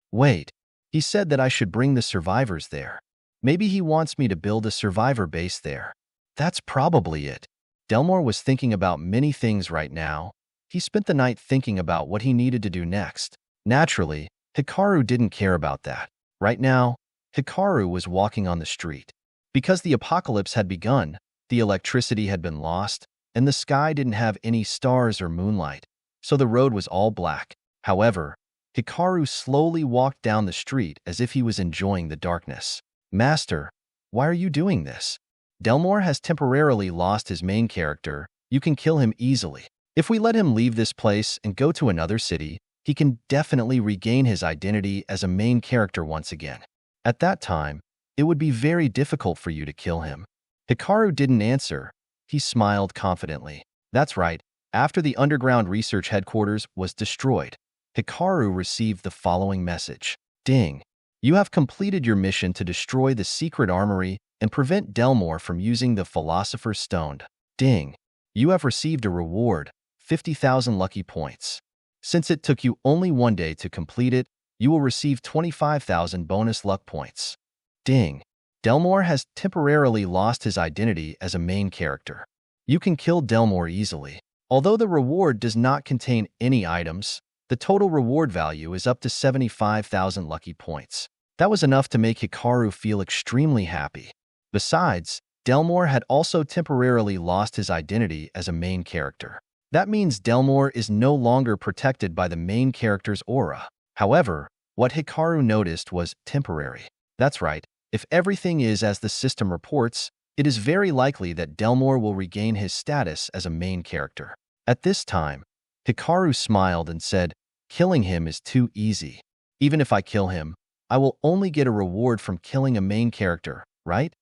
Wait, he said that I should bring the survivors there. Maybe he wants me to build a survivor base there. That's probably it. Delmore was thinking about many things right now. He spent the night thinking about what he needed to do next. Naturally, Hikaru didn't care about that. Right now, Hikaru was walking on the street. Because the apocalypse had begun, the electricity had been lost, and the sky didn't have any stars or moonlight, so the road was all black. However, Hikaru slowly walked down the street as if he was enjoying the darkness. Master, why are you doing this? Delmore has temporarily lost his main character. You can kill him easily. If we let him leave this place and go to another city, he can definitely regain his identity as a main character once again. At that time, it would be very difficult for you to kill him. Hikaru didn't answer. He smiled confidently. That's right. After the underground research headquarters was destroyed, Hikaru received the following message. Ding. You have completed your mission to destroy the secret armory and prevent Delmore from using the Philosopher's Stone. Ding. You have received a reward, 50,000 lucky points. Since it took you only one day to complete it, you will receive 25,000 bonus luck points. Ding. Delmore has temporarily lost his identity as a main character. You can kill Delmore easily. Although the reward does not contain any items, the total reward value is up to 75,000 lucky points. That was enough to make Hikaru feel extremely happy. Besides, Delmore had also temporarily lost his identity as a main character. That means Delmore is no longer protected by the main character's aura. However, what Hikaru noticed was temporary. That's right, if everything is as the system reports, it is very likely that Delmore will regain his status as a main character. At this time, Hikaru smiled and said, killing him is too easy. Even if I kill him, I will only get a reward from killing a main character, right?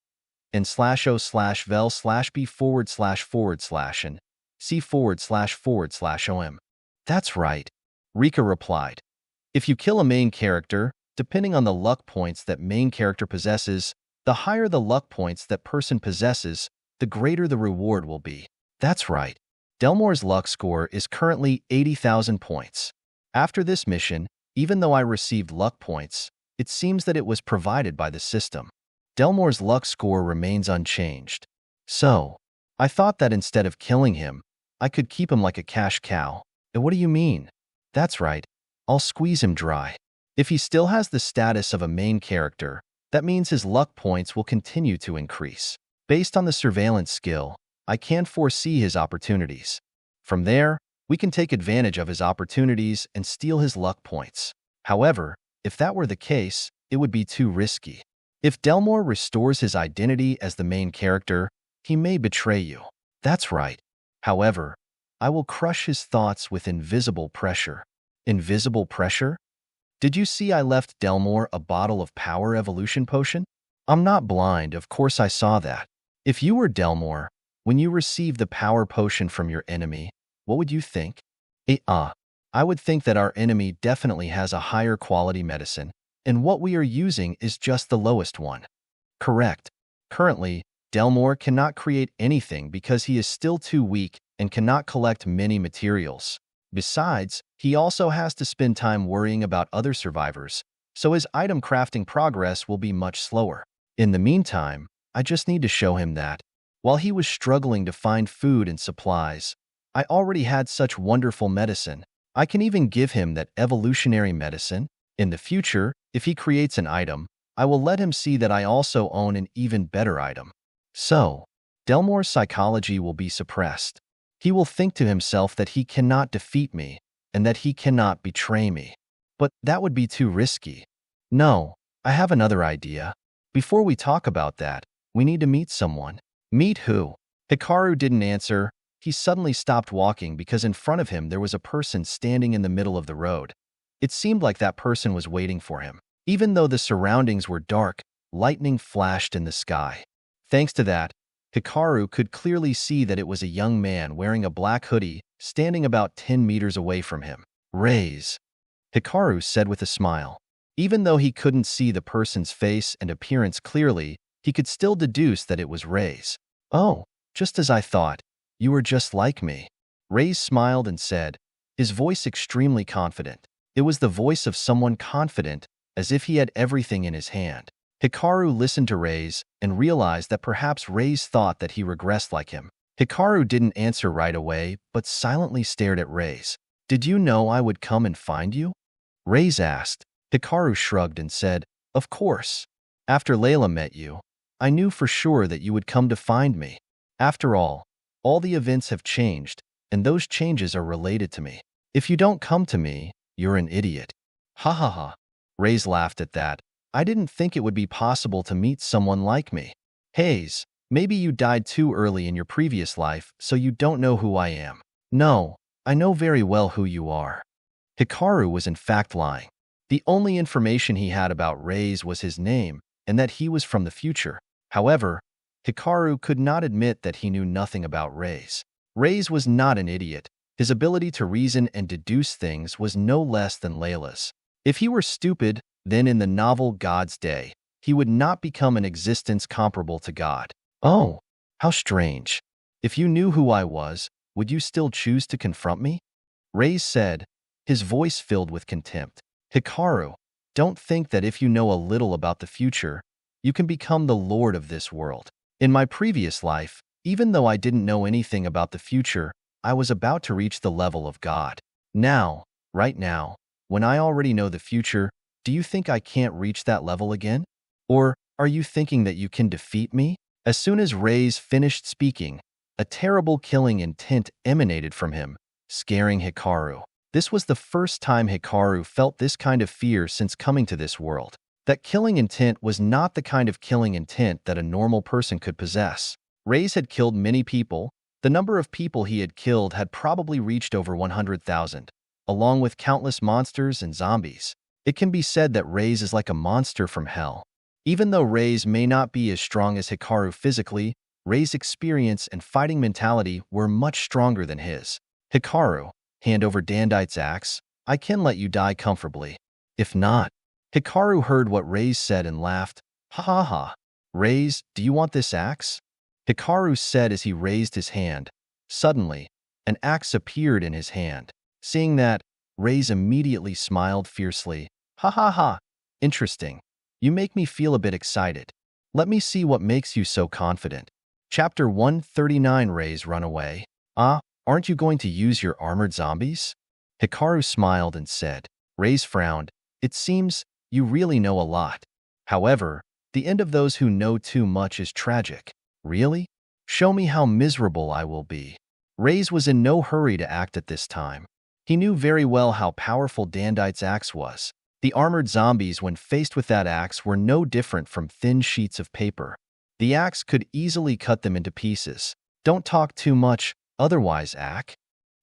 And /o/vel/b//and c//om. That's right, Rika replied. If you kill a main character, depending on the luck points that main character possesses, the higher the luck points that person possesses, the greater the reward will be. That's right. Delmore's luck score is currently 80,000 points. After this mission, even though I received luck points, it seems that it was provided by the system. Delmore's luck score remains unchanged. So, I thought that instead of killing him, I could keep him like a cash cow. And what do you mean? That's right. I'll squeeze him dry. If he still has the status of a main character, that means his luck points will continue to increase. Based on the surveillance skill, I can foresee his opportunities. From there, we can take advantage of his opportunities and steal his luck points. However, if that were the case, it would be too risky. If Delmore restores his identity as the main character, he may betray you. That's right. However, I will crush his thoughts with invisible pressure. Invisible pressure? Did you see I left Delmore a bottle of power evolution potion? I'm not blind, of course I saw that. If you were Delmore, when you received the power potion from your enemy, what would you think? I would think that our enemy definitely has a higher quality medicine, and what we are using is just the lowest one. Correct. Currently, Delmore cannot create anything because he is still too weak and cannot collect many materials. Besides, he also has to spend time worrying about other survivors, so his item crafting progress will be much slower. In the meantime, I just need to show him that, while he was struggling to find food and supplies, I already had such wonderful medicine. I can even give him that evolutionary medicine. In the future, if he creates an item, I will let him see that I also own an even better item. So, Delmore's psychology will be suppressed. He will think to himself that he cannot defeat me and that he cannot betray me. But that would be too risky. No, I have another idea. Before we talk about that, we need to meet someone. Meet who? Hikaru didn't answer. He suddenly stopped walking because in front of him there was a person standing in the middle of the road. It seemed like that person was waiting for him. Even though the surroundings were dark, lightning flashed in the sky. Thanks to that, Hikaru could clearly see that it was a young man wearing a black hoodie, standing about 10 meters away from him. Raise, Hikaru said with a smile. Even though he couldn't see the person's face and appearance clearly, he could still deduce that it was Raise. Oh, just as I thought. You were just like me. Raise smiled and said, his voice extremely confident. It was the voice of someone confident, as if he had everything in his hand. Hikaru listened to Raise and realized that perhaps Raise thought that he regressed like him. Hikaru didn't answer right away, but silently stared at Raise. Did you know I would come and find you? Raise asked. Hikaru shrugged and said, of course. After Layla met you, I knew for sure that you would come to find me. After all the events have changed, and those changes are related to me. If you don't come to me, you're an idiot. Ha ha ha. Raise laughed at that. I didn't think it would be possible to meet someone like me. Hayes, maybe you died too early in your previous life, so you don't know who I am. No, I know very well who you are. Hikaru was in fact lying. The only information he had about Raise was his name, and that he was from the future. However, Hikaru could not admit that he knew nothing about Raise. Raise was not an idiot. His ability to reason and deduce things was no less than Layla's. If he were stupid, then in the novel God's Day, he would not become an existence comparable to God. Oh, how strange. If you knew who I was, would you still choose to confront me? Raise said, his voice filled with contempt. Hikaru, don't think that if you know a little about the future, you can become the lord of this world. In my previous life, even though I didn't know anything about the future, I was about to reach the level of God. Now, right now, when I already know the future, do you think I can't reach that level again? Or are you thinking that you can defeat me? As soon as Raise finished speaking, a terrible killing intent emanated from him, scaring Hikaru. This was the first time Hikaru felt this kind of fear since coming to this world. That killing intent was not the kind of killing intent that a normal person could possess. Raise had killed many people. The number of people he had killed had probably reached over 100,000, along with countless monsters and zombies. It can be said that Raise is like a monster from hell. Even though Raise may not be as strong as Hikaru physically, Rai's experience and fighting mentality were much stronger than his. Hikaru, hand over Dandite's axe. I can let you die comfortably. If not. Hikaru heard what Rei's said and laughed. Ha ha ha. Reis, do you want this axe? Hikaru said as he raised his hand. Suddenly, an axe appeared in his hand. Seeing that, Reis immediately smiled fiercely. Ha ha ha. Interesting. You make me feel a bit excited. Let me see what makes you so confident. Chapter 139. Reis run away. Ah, aren't you going to use your armored zombies? Hikaru smiled and said. Reis frowned. It seems you really know a lot. However, the end of those who know too much is tragic. Really? Show me how miserable I will be. Reis was in no hurry to act at this time. He knew very well how powerful Dandite's axe was. The armored zombies, when faced with that axe, were no different from thin sheets of paper. The axe could easily cut them into pieces. Don't talk too much, otherwise, Ak.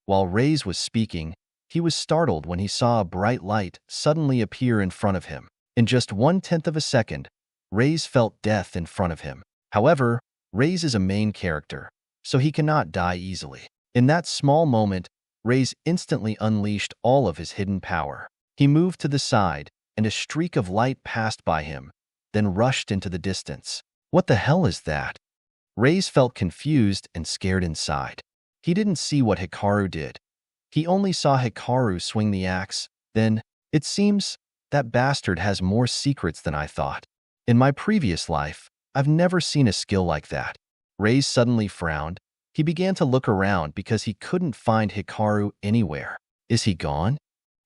While Reis was speaking, he was startled when he saw a bright light suddenly appear in front of him. In just 1/10 of a second, Reis felt death in front of him. However, Reis is a main character, so he cannot die easily. In that small moment, Reis instantly unleashed all of his hidden power. He moved to the side, and a streak of light passed by him, then rushed into the distance. What the hell is that? Reis felt confused and scared inside. He didn't see what Hikaru did. He only saw Hikaru swing the axe. Then, it seems, that bastard has more secrets than I thought. In my previous life, I've never seen a skill like that. Reis suddenly frowned. He began to look around because he couldn't find Hikaru anywhere. Is he gone?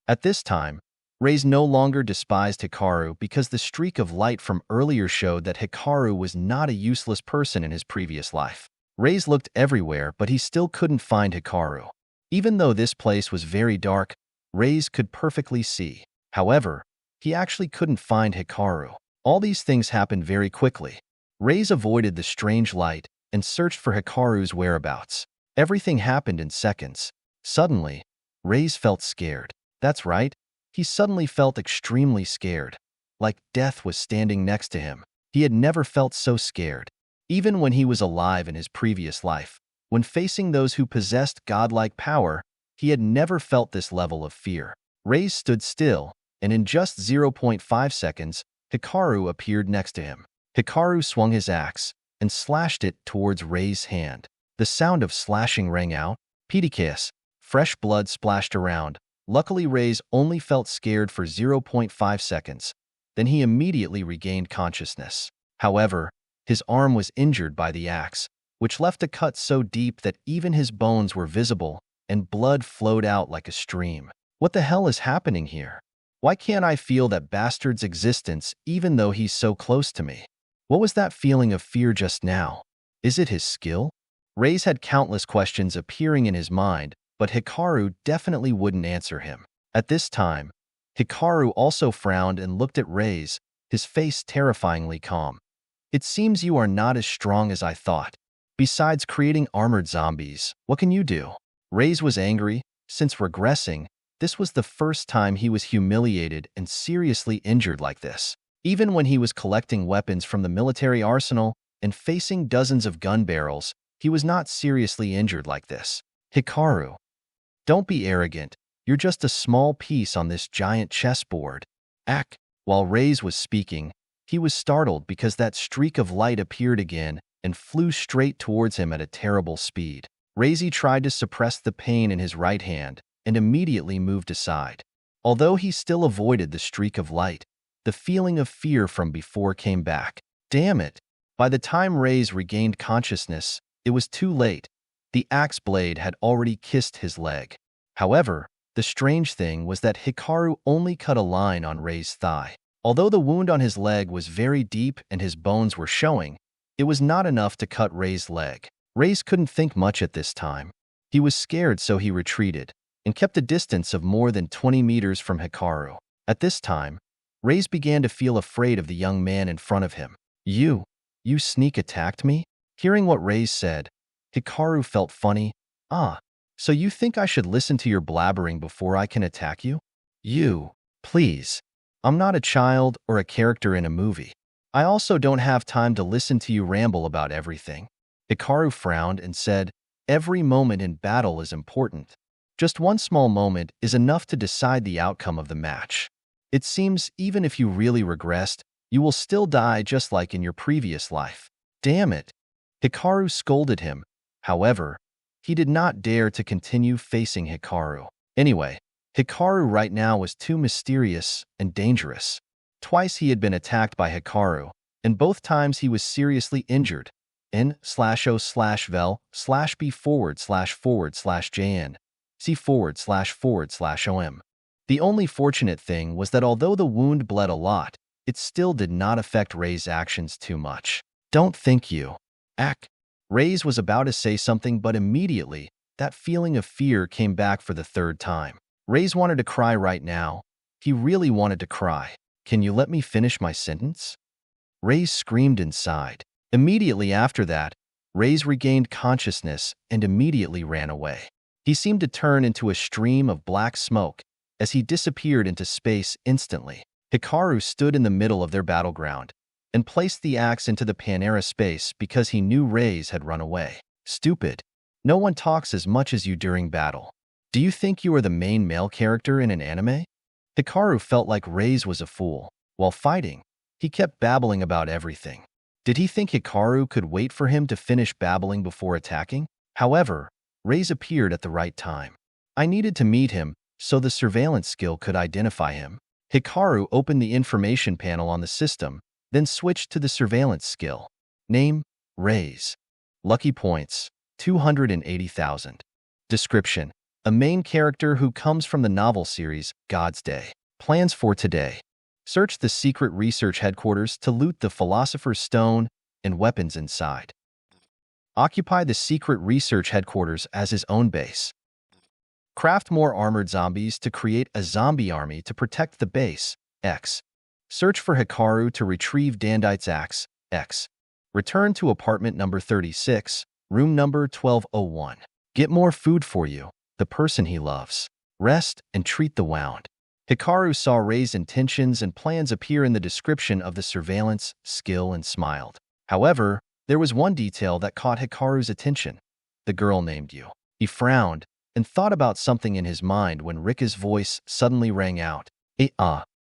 At this time, Reis no longer despised Hikaru because the streak of light from earlier showed that Hikaru was not a useless person in his previous life. Reis looked everywhere, but he still couldn't find Hikaru. Even though this place was very dark, Reis could perfectly see. However, he actually couldn't find Hikaru. All these things happened very quickly. Reis avoided the strange light and searched for Hikaru's whereabouts. Everything happened in seconds. Suddenly, Reis felt scared. That's right, he suddenly felt extremely scared, like death was standing next to him. He had never felt so scared. Even when he was alive in his previous life, when facing those who possessed godlike power, he had never felt this level of fear. Reis stood still, and in just 0.5 seconds, Hikaru appeared next to him. Hikaru swung his axe and slashed it towards Reis' hand. The sound of slashing rang out. Pedicaeus. Fresh blood splashed around. Luckily, Reis only felt scared for 0.5 seconds. Then he immediately regained consciousness. However, his arm was injured by the axe, which left a cut so deep that even his bones were visible, and blood flowed out like a stream. What the hell is happening here? Why can't I feel that bastard's existence even though he's so close to me? What was that feeling of fear just now? Is it his skill? Reis had countless questions appearing in his mind, but Hikaru definitely wouldn't answer him. At this time, Hikaru also frowned and looked at Reis, his face terrifyingly calm. It seems you are not as strong as I thought. Besides creating armored zombies, what can you do? Reis was angry. Since regressing, this was the first time he was humiliated and seriously injured like this. Even when he was collecting weapons from the military arsenal and facing dozens of gun barrels, he was not seriously injured like this. Hikaru, don't be arrogant. You're just a small piece on this giant chessboard. Ak. While Reis was speaking, he was startled because that streak of light appeared again and flew straight towards him at a terrible speed. Reis tried to suppress the pain in his right hand and immediately moved aside. Although he still avoided the streak of light, the feeling of fear from before came back. Damn it! By the time Reis regained consciousness, it was too late. The axe blade had already kissed his leg. However, the strange thing was that Hikaru only cut a line on Reis' thigh. Although the wound on his leg was very deep and his bones were showing, it was not enough to cut Reis' leg. Reis couldn't think much at this time. He was scared, so he retreated and kept a distance of more than 20 meters from Hikaru. At this time, Reis began to feel afraid of the young man in front of him. You sneak attacked me? Hearing what Reis said, Hikaru felt funny. Ah, so you think I should listen to your blabbering before I can attack you? Please. I'm not a child or a character in a movie. I also don't have time to listen to you ramble about everything. Hikaru frowned and said, every moment in battle is important. Just one small moment is enough to decide the outcome of the match. It seems even if you really regressed, you will still die just like in your previous life. Damn it. Hikaru scolded him. However, he did not dare to continue facing Hikaru. Anyway, Hikaru right now was too mysterious and dangerous. Twice he had been attacked by Hikaru, and both times he was seriously injured. N/O/vel/B//jn C//om. The only fortunate thing was that although the wound bled a lot, it still did not affect Rei's actions too much. Don't think you. Ack. Rei's was about to say something, but immediately, that feeling of fear came back for the third time. Rei's wanted to cry right now. He really wanted to cry. Can you let me finish my sentence? Rei's screamed inside. Immediately after that, Rei's regained consciousness and immediately ran away. He seemed to turn into a stream of black smoke as he disappeared into space instantly. Hikaru stood in the middle of their battleground and placed the axe into the Panera space because he knew Rei's had run away. Stupid. No one talks as much as you during battle. Do you think you are the main male character in an anime? Hikaru felt like Rei's was a fool. While fighting, he kept babbling about everything. Did he think Hikaru could wait for him to finish babbling before attacking? However, Rei's appeared at the right time. I needed to meet him so the surveillance skill could identify him. Hikaru opened the information panel on the system, then switched to the surveillance skill. Name, Rei's. Lucky points, 280,000. Description: a main character who comes from the novel series God's Day. Plans for today: search the secret research headquarters to loot the Philosopher's Stone and weapons inside. Occupy the secret research headquarters as his own base. Craft more armored zombies to create a zombie army to protect the base. X. Search for Hikaru to retrieve Dandite's axe. X. Return to apartment number 36, room number 1201. Get more food for you, the person he loves. Rest and treat the wound. Hikaru saw Rei's intentions and plans appear in the description of the surveillance skill and smiled. However, there was one detail that caught Hikaru's attention. The girl named you. He frowned and thought about something in his mind when Rika's voice suddenly rang out.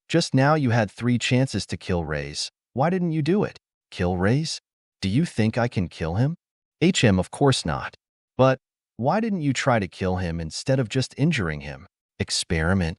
Just now you had 3 chances to kill Rei's. Why didn't you do it? Kill Rei's? Do you think I can kill him? Of course not. But why didn't you try to kill him instead of just injuring him? Experiment.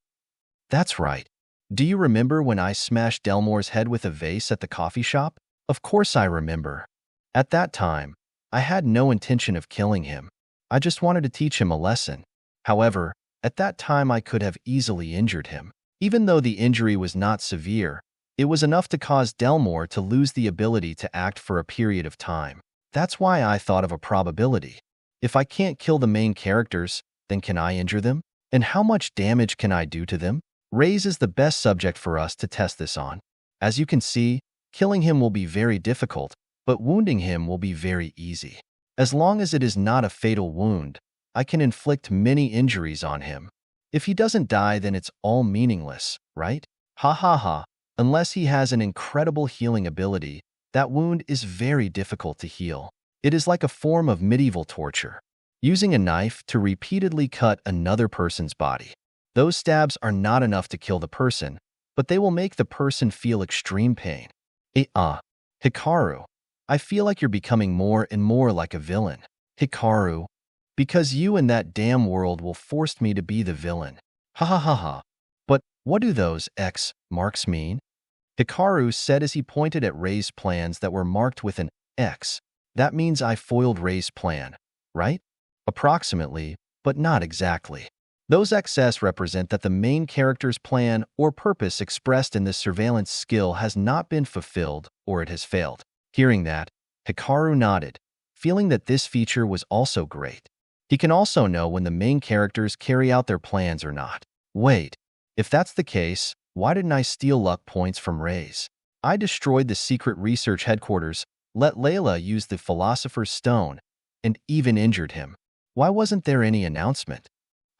That's right. Do you remember when I smashed Delmore's head with a vase at the coffee shop? Of course I remember. At that time, I had no intention of killing him. I just wanted to teach him a lesson. However, at that time I could have easily injured him. Even though the injury was not severe, it was enough to cause Delmore to lose the ability to act for a period of time. That's why I thought of a probability. If I can't kill the main characters, then can I injure them? And how much damage can I do to them? Rei's is the best subject for us to test this on. As you can see, killing him will be very difficult, but wounding him will be very easy. As long as it is not a fatal wound, I can inflict many injuries on him. If he doesn't die, then it's all meaningless, right? Ha ha ha. Unless he has an incredible healing ability, that wound is very difficult to heal. It is like a form of medieval torture. Using a knife to repeatedly cut another person's body. Those stabs are not enough to kill the person, but they will make the person feel extreme pain. Hikaru, I feel like you're becoming more and more like a villain. Hikaru, because you and that damn world will force me to be the villain. Ha ha ha ha. But what do those X marks mean? Hikaru said as he pointed at Rei's plans that were marked with an X. That means I foiled Rei's plan, right? Approximately, but not exactly. Those XS represent that the main character's plan or purpose expressed in this surveillance skill has not been fulfilled or it has failed. Hearing that, Hikaru nodded, feeling that this feature was also great. He can also know when the main characters carry out their plans or not. Wait, if that's the case, why didn't I steal luck points from Rei's? I destroyed the secret research headquarters, let Layla use the Philosopher's Stone, and even injured him. Why wasn't there any announcement?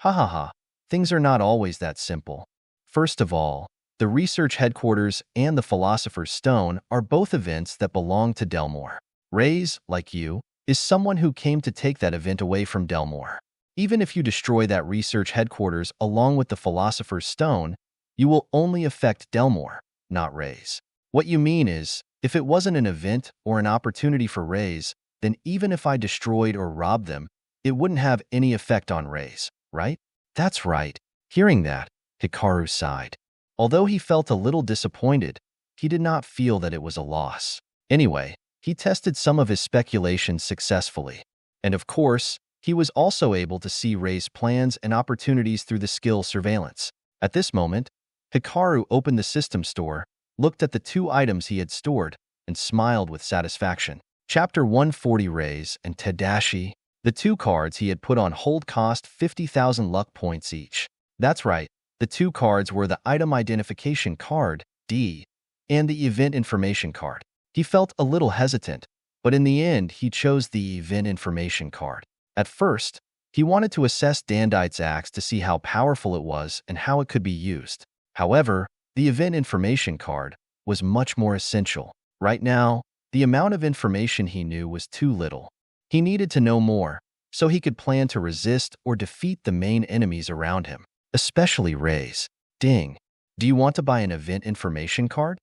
Ha ha ha, things are not always that simple. First of all, the research headquarters and the Philosopher's Stone are both events that belong to Delmore. Rei's, like you, is someone who came to take that event away from Delmore. Even if you destroy that research headquarters along with the Philosopher's Stone, you will only affect Delmore, not Ray's. What you mean is, if it wasn't an event or an opportunity for Ray's, then even if I destroyed or robbed them, it wouldn't have any effect on Ray's, right? That's right. Hearing that, Hikaru sighed. Although he felt a little disappointed, he did not feel that it was a loss. Anyway, he tested some of his speculations successfully. And of course, he was also able to see Ray's plans and opportunities through the skill surveillance. At this moment, Hikaru opened the system store, looked at the 2 items he had stored, and smiled with satisfaction. Chapter 140 Rays and Tadashi. The 2 cards he had put on hold cost 50,000 luck points each. That's right, the 2 cards were the Item Identification Card, D, and the Event Information Card. He felt a little hesitant, but in the end he chose the Event Information Card. At first, he wanted to assess Dandite's axe to see how powerful it was and how it could be used. However, the Event Information Card was much more essential. Right now, the amount of information he knew was too little. He needed to know more, so he could plan to resist or defeat the main enemies around him, especially Ray's. Ding. Do you want to buy an Event Information Card?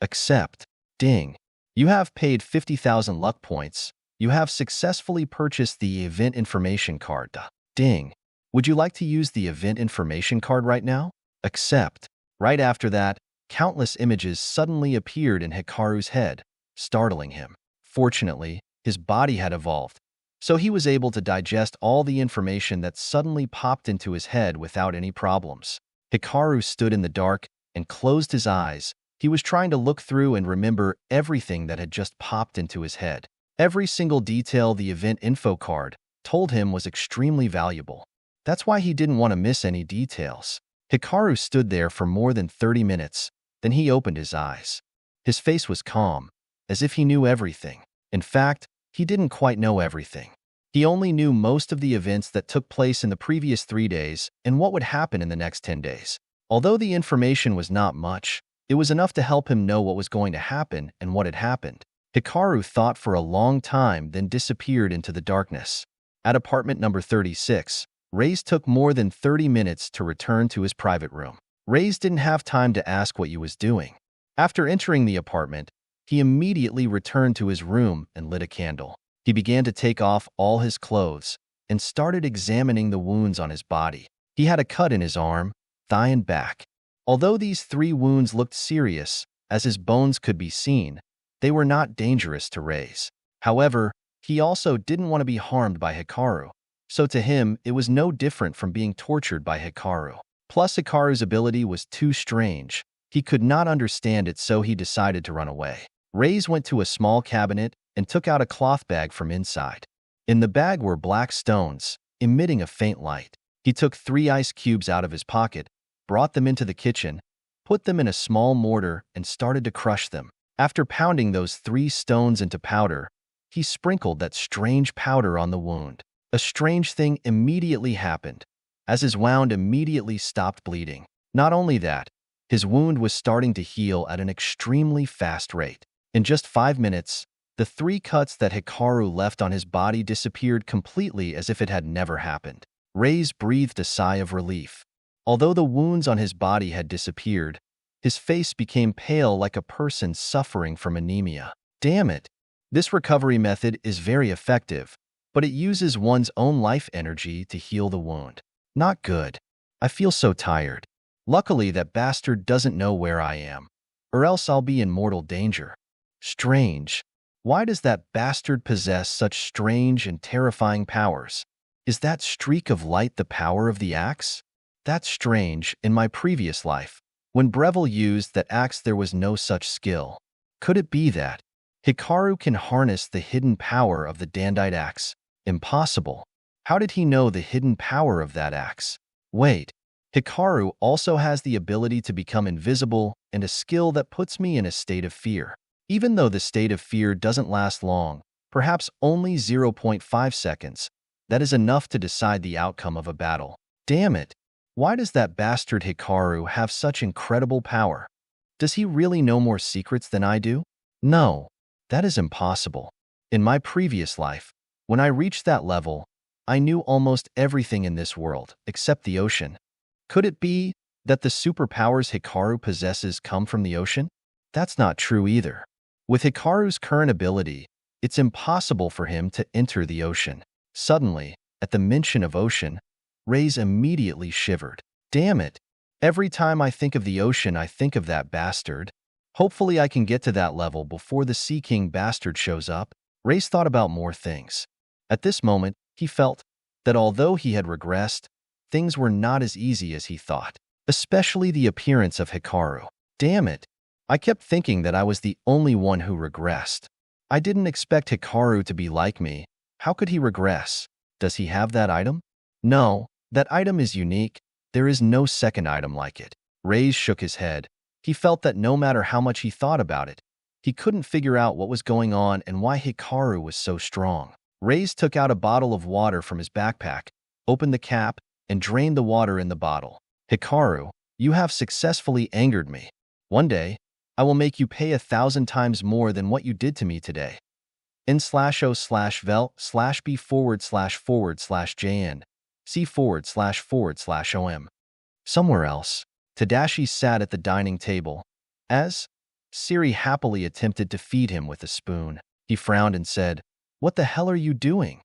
Accept. Ding. You have paid 50,000 luck points. You have successfully purchased the Event Information Card. Ding. Would you like to use the Event Information Card right now? Accept. Right after that, countless images suddenly appeared in Hikaru's head, startling him. Fortunately, his body had evolved, so he was able to digest all the information that suddenly popped into his head without any problems. Hikaru stood in the dark and closed his eyes. He was trying to look through and remember everything that had just popped into his head. Every single detail the event info card told him was extremely valuable. That's why he didn't want to miss any details. Hikaru stood there for more than 30 minutes. Then he opened his eyes. His face was calm, as if he knew everything. In fact, he didn't quite know everything. He only knew most of the events that took place in the previous 3 days and what would happen in the next 10 days. Although the information was not much, it was enough to help him know what was going to happen and what had happened. Hikaru thought for a long time, then disappeared into the darkness. At apartment number 36, Ray's took more than 30 minutes to return to his private room. Ray's didn't have time to ask what he was doing. After entering the apartment, he immediately returned to his room and lit a candle. He began to take off all his clothes and started examining the wounds on his body. He had a cut in his arm, thigh, and back. Although these 3 wounds looked serious, as his bones could be seen, they were not dangerous to Ray's. However, he also didn't want to be harmed by Hikaru, so to him it was no different from being tortured by Hikaru. Plus, Hikaru's ability was too strange. He could not understand it, so he decided to run away. Ray's went to a small cabinet and took out a cloth bag from inside. In the bag were black stones, emitting a faint light. He took 3 ice cubes out of his pocket, brought them into the kitchen, put them in a small mortar, and started to crush them. After pounding those 3 stones into powder, he sprinkled that strange powder on the wound. A strange thing immediately happened, as his wound immediately stopped bleeding. Not only that, his wound was starting to heal at an extremely fast rate. In just 5 minutes, the 3 cuts that Hikaru left on his body disappeared completely as if it had never happened. Ray's breathed a sigh of relief. Although the wounds on his body had disappeared, his face became pale like a person suffering from anemia. Damn it! This recovery method is very effective, but it uses one's own life energy to heal the wound. Not good. I feel so tired. Luckily, that bastard doesn't know where I am, or else I'll be in mortal danger. Strange. Why does that bastard possess such strange and terrifying powers? Is that streak of light the power of the axe? That's strange. In my previous life, when Breville used that axe, there was no such skill. Could it be that Hikaru can harness the hidden power of the Dandite axe? Impossible. How did he know the hidden power of that axe? Wait, Hikaru also has the ability to become invisible and a skill that puts me in a state of fear. Even though the state of fear doesn't last long, perhaps only 0.5 seconds, that is enough to decide the outcome of a battle. Damn it! Why does that bastard Hikaru have such incredible power? Does he really know more secrets than I do? No, that is impossible. In my previous life, when I reached that level, I knew almost everything in this world, except the ocean. Could it be that the superpowers Hikaru possesses come from the ocean? That's not true either. With Hikaru's current ability, it's impossible for him to enter the ocean. Suddenly, at the mention of ocean, Ray's immediately shivered. Damn it. Every time I think of the ocean, I think of that bastard. Hopefully I can get to that level before the Sea King bastard shows up. Ray's thought about more things. At this moment, he felt that although he had regressed, things were not as easy as he thought, especially the appearance of Hikaru. Damn it. I kept thinking that I was the only one who regressed. I didn't expect Hikaru to be like me. How could he regress? Does he have that item? No, that item is unique. There is no second item like it. Ray shook his head. He felt that no matter how much he thought about it, he couldn't figure out what was going on and why Hikaru was so strong. Ray took out a bottle of water from his backpack, opened the cap, and drained the water in the bottle. Hikaru, you have successfully angered me. One day, I will make you pay 1,000 times more than what you did to me today. n/o/vel/b//jn c//om. Somewhere else, Tadashi sat at the dining table. As Siri happily attempted to feed him with a spoon, he frowned and said, "What the hell are you doing?"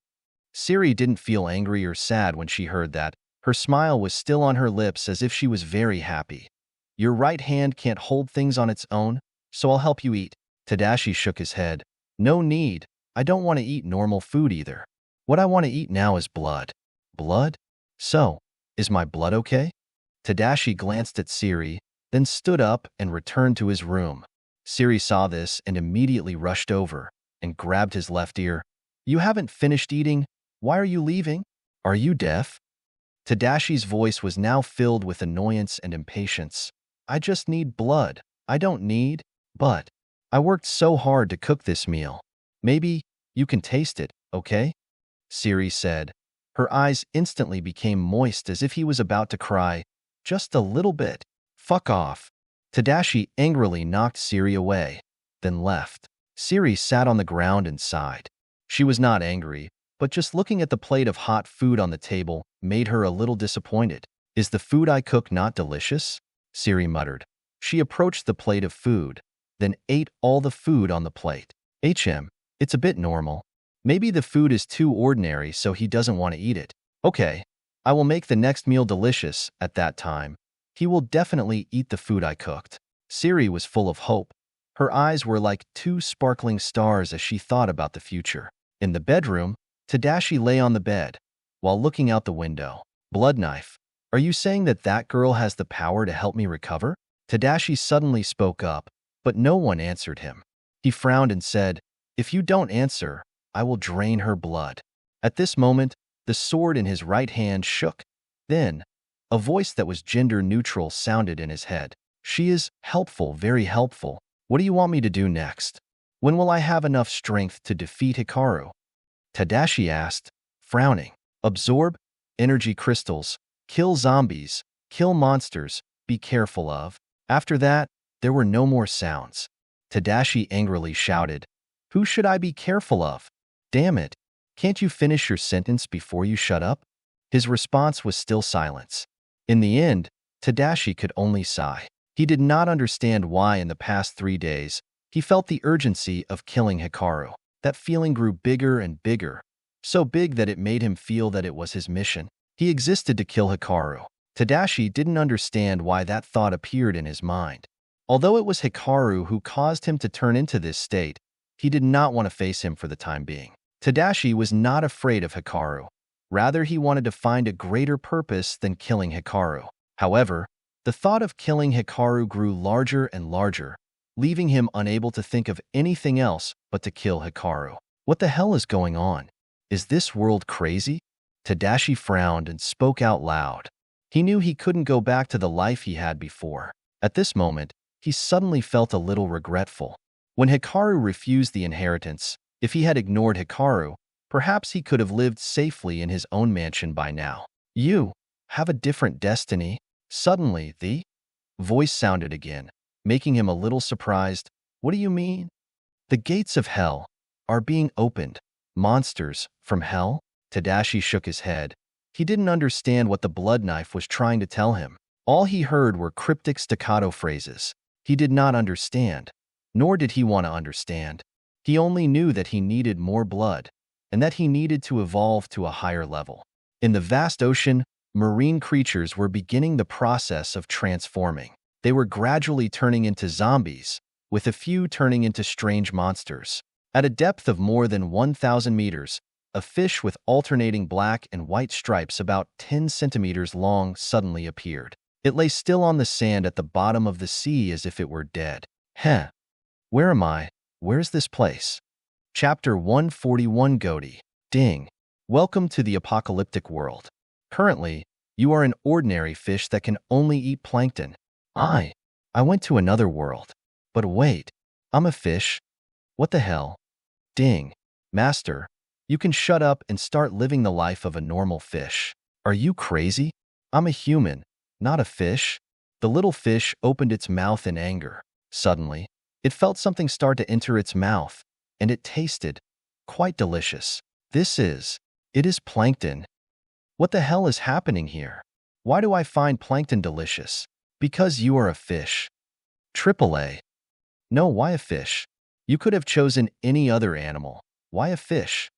Siri didn't feel angry or sad when she heard that. Her smile was still on her lips as if she was very happy. Your right hand can't hold things on its own, so I'll help you eat. Tadashi shook his head. No need. I don't want to eat normal food either. What I want to eat now is blood. Blood? So, is my blood okay? Tadashi glanced at Siri, then stood up and returned to his room. Siri saw this and immediately rushed over and grabbed his left ear. You haven't finished eating. Why are you leaving? Are you deaf? Tadashi's voice was now filled with annoyance and impatience. I just need blood. I don't need, but I worked so hard to cook this meal. Maybe you can taste it, okay? Siri said. Her eyes instantly became moist as if he was about to cry. Just a little bit. Fuck off. Tadashi angrily knocked Siri away, then left. Siri sat on the ground and sighed. She was not angry, but just looking at the plate of hot food on the table made her a little disappointed. Is the food I cook not delicious? Siri muttered. She approached the plate of food, then ate all the food on the plate. It's a bit normal. Maybe the food is too ordinary so he doesn't want to eat it. Okay, I will make the next meal delicious at that time. He will definitely eat the food I cooked. Siri was full of hope. Her eyes were like two sparkling stars as she thought about the future. In the bedroom, Tadashi lay on the bed, while looking out the window. Blood knife. Are you saying that that girl has the power to help me recover? Tadashi suddenly spoke up, but no one answered him. He frowned and said, If you don't answer, I will drain her blood. At this moment, the sword in his right hand shook. Then, a voice that was gender-neutral sounded in his head. She is helpful, very helpful. What do you want me to do next? When will I have enough strength to defeat Hikaru? Tadashi asked, frowning. Absorb energy crystals, kill zombies, kill monsters, be careful of. After that, there were no more sounds. Tadashi angrily shouted, Who should I be careful of? Damn it, can't you finish your sentence before you shut up? His response was still silence. In the end, Tadashi could only sigh. He did not understand why in the past 3 days, he felt the urgency of killing Hikaru. That feeling grew bigger and bigger, so big that it made him feel that it was his mission. He existed to kill Hikaru. Tadashi didn't understand why that thought appeared in his mind. Although it was Hikaru who caused him to turn into this state, he did not want to face him for the time being. Tadashi was not afraid of Hikaru. Rather, he wanted to find a greater purpose than killing Hikaru. However, the thought of killing Hikaru grew larger and larger, leaving him unable to think of anything else but to kill Hikaru. What the hell is going on? Is this world crazy? Tadashi frowned and spoke out loud. He knew he couldn't go back to the life he had before. At this moment, he suddenly felt a little regretful. When Hikaru refused the inheritance, if he had ignored Hikaru, perhaps he could have lived safely in his own mansion by now. You have a different destiny. Suddenly, the voice sounded again, making him a little surprised. What do you mean? The gates of hell are being opened. Monsters from hell? Tadashi shook his head. He didn't understand what the blood knife was trying to tell him. All he heard were cryptic staccato phrases. He did not understand, nor did he want to understand. He only knew that he needed more blood, and that he needed to evolve to a higher level. In the vast ocean, marine creatures were beginning the process of transforming. They were gradually turning into zombies, with a few turning into strange monsters. At a depth of more than 1,000 meters, a fish with alternating black and white stripes about 10 centimeters long suddenly appeared. It lay still on the sand at the bottom of the sea as if it were dead. Heh. Where am I? Where's this place? Chapter 141 Godi. Ding. Welcome to the apocalyptic world. Currently, you are an ordinary fish that can only eat plankton. I went to another world. But wait, I'm a fish? What the hell? Ding. Master, you can shut up and start living the life of a normal fish. Are you crazy? I'm a human, not a fish. The little fish opened its mouth in anger. Suddenly, it felt something start to enter its mouth, and it tasted quite delicious. It is plankton. What the hell is happening here? Why do I find plankton delicious? Because you are a fish. AAA. No, why a fish? You could have chosen any other animal. Why a fish?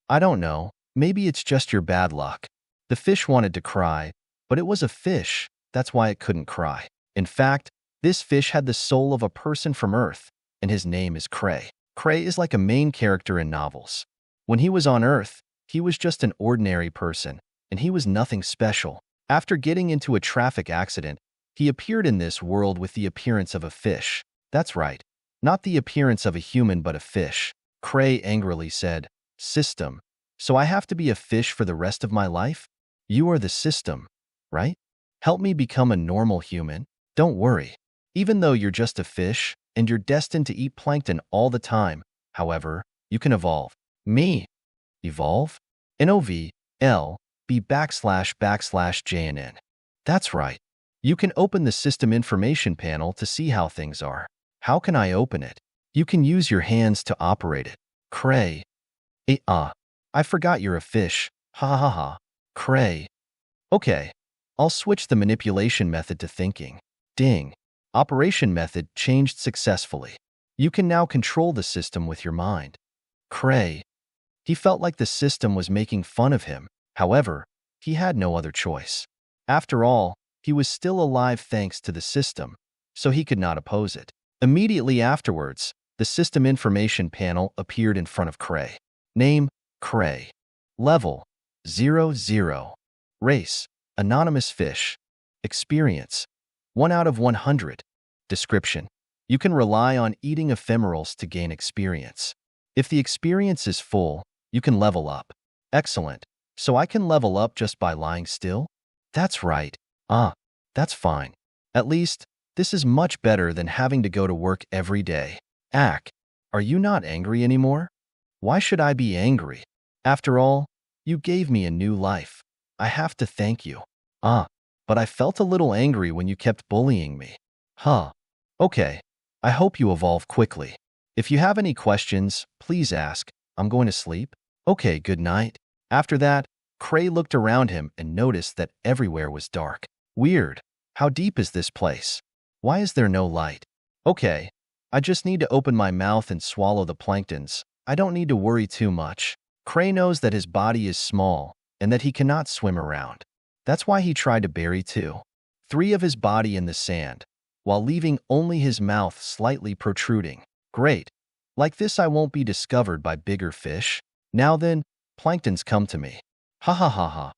I don't know. Maybe it's just your bad luck. The fish wanted to cry, but it was a fish. That's why it couldn't cry. In fact, this fish had the soul of a person from Earth, and his name is Cray. Cray is like a main character in novels. When he was on Earth, he was just an ordinary person, and he was nothing special. After getting into a traffic accident, he appeared in this world with the appearance of a fish. That's right. Not the appearance of a human, but a fish. Cray angrily said, System. So I have to be a fish for the rest of my life? You are the system, right? Help me become a normal human. Don't worry. Even though you're just a fish, and you're destined to eat plankton all the time, however, you can evolve. Me? Evolve? NOVLB //JNN. That's right. You can open the system information panel to see how things are. How can I open it? You can use your hands to operate it. Cray. I forgot you're a fish. Ha ha ha. Cray. Okay. I'll switch the manipulation method to thinking. Ding. Operation method changed successfully. You can now control the system with your mind. Cray. He felt like the system was making fun of him. However, he had no other choice. After all, he was still alive thanks to the system, so he could not oppose it. Immediately afterwards, the system information panel appeared in front of Cray. Name, Cray. Level, 00. Race, anonymous fish. Experience, 1 out of 100. Description, you can rely on eating ephemerals to gain experience. If the experience is full, you can level up. Excellent. So I can level up just by lying still? That's right. That's fine. At least, this is much better than having to go to work every day. Are you not angry anymore? Why should I be angry? After all, you gave me a new life. I have to thank you. But I felt a little angry when you kept bullying me. Okay. I hope you evolve quickly. If you have any questions, please ask. I'm going to sleep. Okay, good night. After that, Cray looked around him and noticed that everywhere was dark. Weird. How deep is this place? Why is there no light? Okay. I just need to open my mouth and swallow the planktons. I don't need to worry too much. Cray knows that his body is small and that he cannot swim around. That's why he tried to bury 3 of his body in the sand, while leaving only his mouth slightly protruding. Great. Like this I won't be discovered by bigger fish. Now then, planktons come to me. Ha ha ha ha.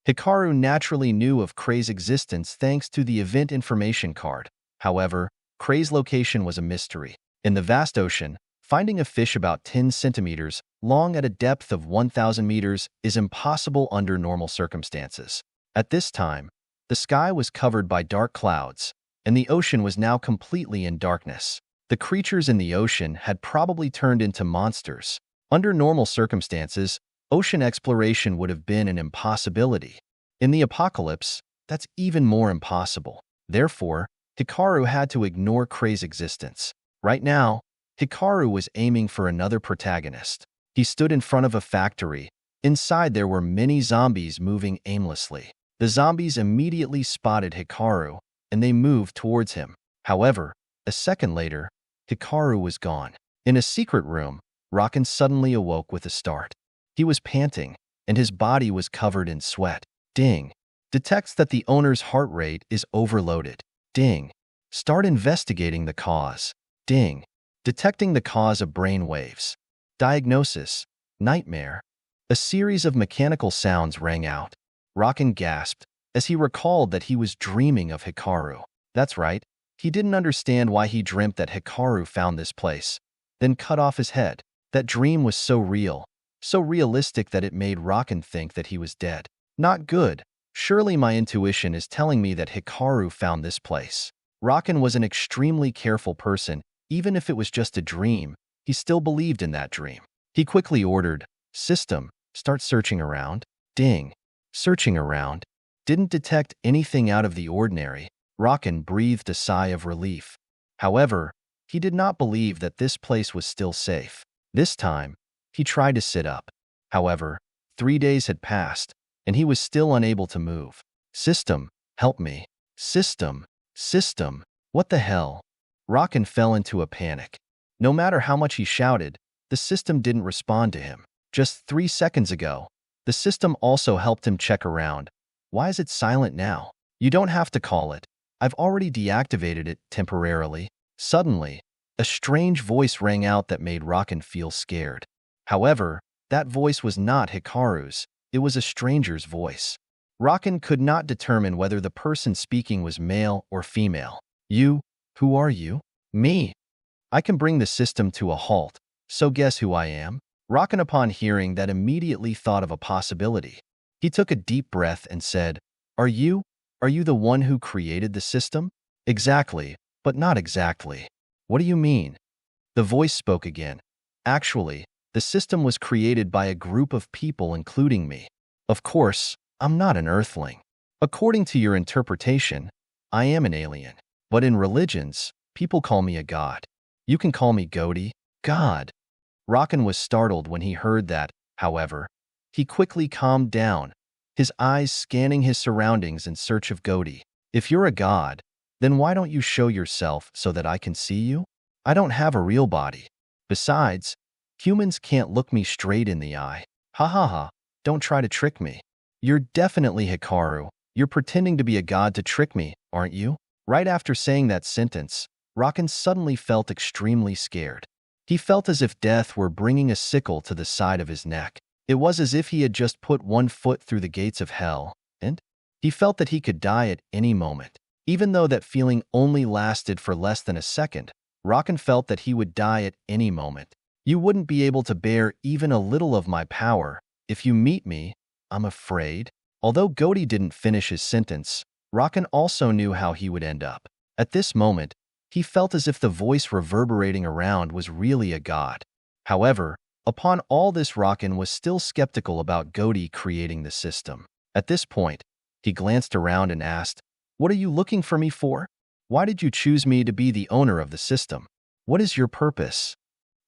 Hikaru naturally knew of Cray's existence thanks to the event information card. However, Cray's location was a mystery. In the vast ocean, finding a fish about 10 centimeters long at a depth of 1,000 meters is impossible under normal circumstances. At this time, the sky was covered by dark clouds, and the ocean was now completely in darkness. The creatures in the ocean had probably turned into monsters. Under normal circumstances, ocean exploration would have been an impossibility. In the apocalypse, that's even more impossible. Therefore, Hikaru had to ignore Cray's existence. Right now, Hikaru was aiming for another protagonist. He stood in front of a factory, Inside there were many zombies moving aimlessly. The zombies immediately spotted Hikaru, and they moved towards him. However, a second later, Hikaru was gone. In a secret room, Raken suddenly awoke with a start. He was panting, and his body was covered in sweat. Ding. Detects that the owner's heart rate is overloaded. Ding. Start investigating the cause. Ding. Detecting the cause of brain waves. Diagnosis. Nightmare. A series of mechanical sounds rang out. Raken gasped as he recalled that he was dreaming of Hikaru. That's right. He didn't understand why he dreamt that Hikaru found this place, then cut off his head. That dream was so real, so realistic that it made Raken think that he was dead. Not good. Surely my intuition is telling me that Hikaru found this place. Raken was an extremely careful person. Even if it was just a dream, he still believed in that dream. He quickly ordered, "System, start searching around." Ding. Searching around. Didn't detect anything out of the ordinary. Raken breathed a sigh of relief. However, he did not believe that this place was still safe. This time, he tried to sit up. However, 3 days had passed, and he was still unable to move. System, help me. System, system, what the hell? Raken fell into a panic. No matter how much he shouted, the system didn't respond to him. Just 3 seconds ago, the system also helped him check around. Why is it silent now? You don't have to call it. I've already deactivated it temporarily. Suddenly, a strange voice rang out that made Raken feel scared. However, that voice was not Hikaru's. It was a stranger's voice. Raken could not determine whether the person speaking was male or female. You? Who are you? Me. I can bring the system to a halt, so guess who I am? Raken, upon hearing that, immediately thought of a possibility. He took a deep breath and said, Are you the one who created the system? Exactly, but not exactly. What do you mean? The voice spoke again. Actually, the system was created by a group of people, including me. Of course, I'm not an Earthling. According to your interpretation, I am an alien. But in religions, people call me a god. You can call me Goaty. God. Raken was startled when he heard that. However, he quickly calmed down, his eyes scanning his surroundings in search of Goaty. If you're a god, then why don't you show yourself so that I can see you? I don't have a real body. Besides, humans can't look me straight in the eye. Ha ha ha, don't try to trick me. You're definitely Hikaru. You're pretending to be a god to trick me, aren't you? Right after saying that sentence, Raken suddenly felt extremely scared. He felt as if death were bringing a sickle to the side of his neck. It was as if he had just put one foot through the gates of hell, and he felt that he could die at any moment. Even though that feeling only lasted for less than a second, Raken felt that he would die at any moment. You wouldn't be able to bear even a little of my power. If you meet me, I'm afraid. Although Goaty didn't finish his sentence, Raken also knew how he would end up. At this moment, he felt as if the voice reverberating around was really a god. However, upon all this, Raken was still skeptical about Goaty creating the system. At this point, he glanced around and asked, What are you looking for me for? Why did you choose me to be the owner of the system? What is your purpose?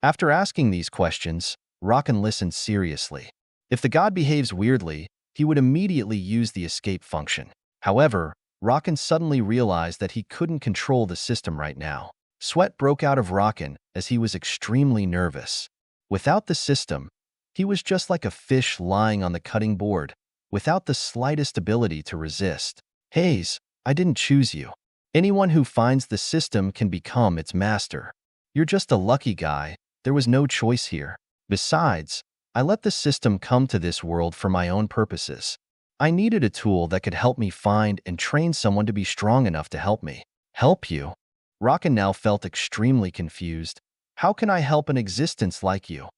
After asking these questions, Raken listened seriously. If the god behaves weirdly, he would immediately use the escape function. However, Raken suddenly realized that he couldn't control the system right now. Sweat broke out of Raken as he was extremely nervous. Without the system, he was just like a fish lying on the cutting board, without the slightest ability to resist. Hayes, I didn't choose you. Anyone who finds the system can become its master. You're just a lucky guy. There was no choice here. Besides, I let the system come to this world for my own purposes. I needed a tool that could help me find and train someone to be strong enough to help me. Help you? Raken now felt extremely confused. How can I help an existence like you?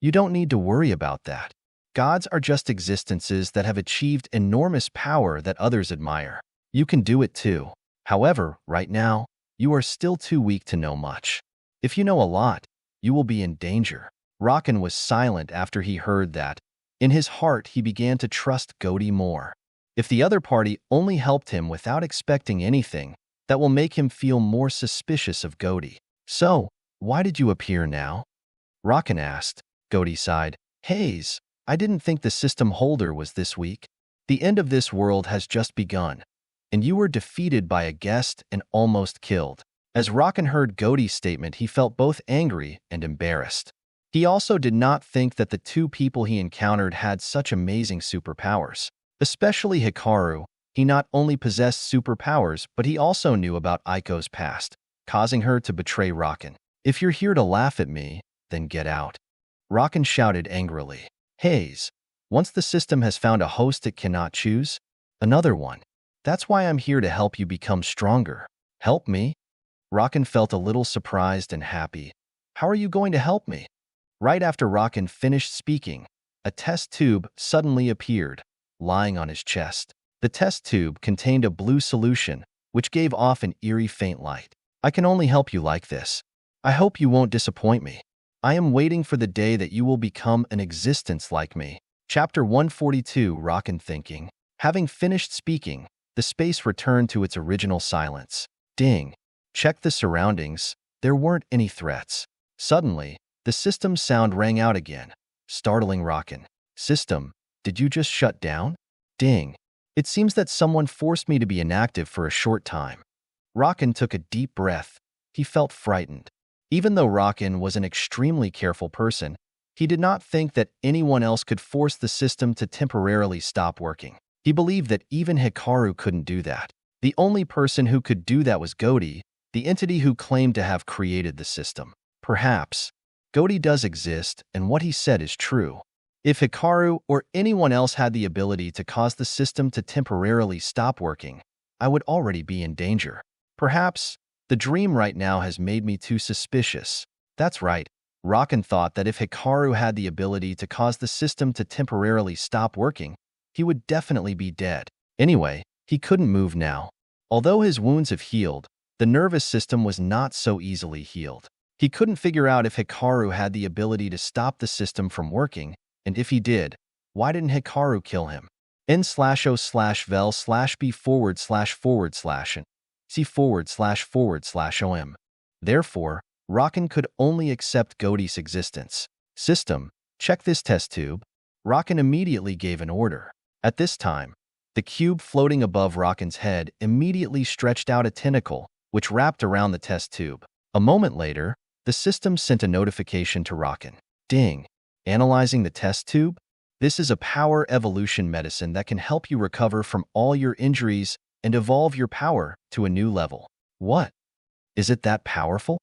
You don't need to worry about that. Gods are just existences that have achieved enormous power that others admire. You can do it too. However, right now, you are still too weak to know much. If you know a lot, you will be in danger. Raken was silent after he heard that. In his heart, he began to trust Goaty more. If the other party only helped him without expecting anything, that will make him feel more suspicious of Goaty. So, why did you appear now? Raken asked. Goaty sighed. Hayes, I didn't think the system holder was this weak. The end of this world has just begun, and you were defeated by a guest and almost killed. As Rakan heard Goaty's statement, he felt both angry and embarrassed. He also did not think that the two people he encountered had such amazing superpowers. Especially Hikaru. He not only possessed superpowers, but he also knew about Aiko's past, causing her to betray Rakan. If you're here to laugh at me, then get out. Rakan shouted angrily. Haze, once the system has found a host it cannot choose, another one. That's why I'm here to help you become stronger. Help me? Rakan felt a little surprised and happy. How are you going to help me? Right after Rakan finished speaking, a test tube suddenly appeared, lying on his chest. The test tube contained a blue solution, which gave off an eerie faint light. I can only help you like this. I hope you won't disappoint me. I am waiting for the day that you will become an existence like me. Chapter 142. Rakan thinking. Having finished speaking, the space returned to its original silence. Ding. Check the surroundings. There weren't any threats. Suddenly, the system's sound rang out again, startling Rakan. System, did you just shut down? Ding. It seems that someone forced me to be inactive for a short time. Rakan took a deep breath. He felt frightened. Even though Rakan was an extremely careful person, he did not think that anyone else could force the system to temporarily stop working. He believed that even Hikaru couldn't do that. The only person who could do that was Goaty, the entity who claimed to have created the system. Perhaps Goaty does exist, and what he said is true. If Hikaru or anyone else had the ability to cause the system to temporarily stop working, I would already be in danger. Perhaps the dream right now has made me too suspicious. That's right. Rakan thought that if Hikaru had the ability to cause the system to temporarily stop working, he would definitely be dead. Anyway, he couldn't move now. Although his wounds have healed, the nervous system was not so easily healed. He couldn't figure out if Hikaru had the ability to stop the system from working, and if he did, why didn't Hikaru kill him? n/o/vel/b/c/om. Therefore, Rakan could only accept Goaty's existence. System, check this test tube. Rakan immediately gave an order. At this time, the cube floating above Rakan's head immediately stretched out a tentacle, which wrapped around the test tube. A moment later, the system sent a notification to Rakan. Ding. Analyzing the test tube? This is a power evolution medicine that can help you recover from all your injuries and evolve your power to a new level. What? Is it that powerful?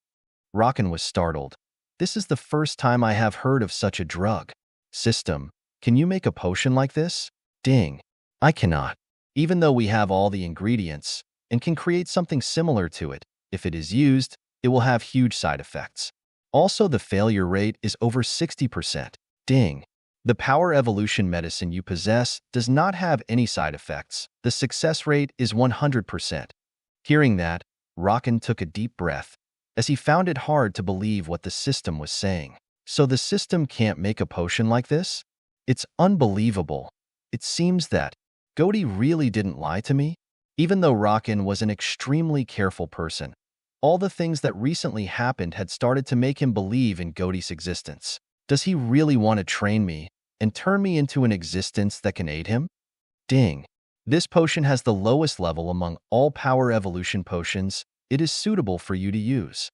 Rakan was startled. This is the first time I have heard of such a drug. System, can you make a potion like this? Ding. I cannot. Even though we have all the ingredients and can create something similar to it, if it is used, it will have huge side effects. Also, the failure rate is over 60%. Ding. The power evolution medicine you possess does not have any side effects. The success rate is 100%. Hearing that, Rakan took a deep breath, as he found it hard to believe what the system was saying. So the system can't make a potion like this? It's unbelievable. It seems that Goaty really didn't lie to me. Even though Rakan was an extremely careful person, all the things that recently happened had started to make him believe in Goaty's existence. Does he really want to train me and turn me into an existence that can aid him? Ding. This potion has the lowest level among all power evolution potions. It is suitable for you to use.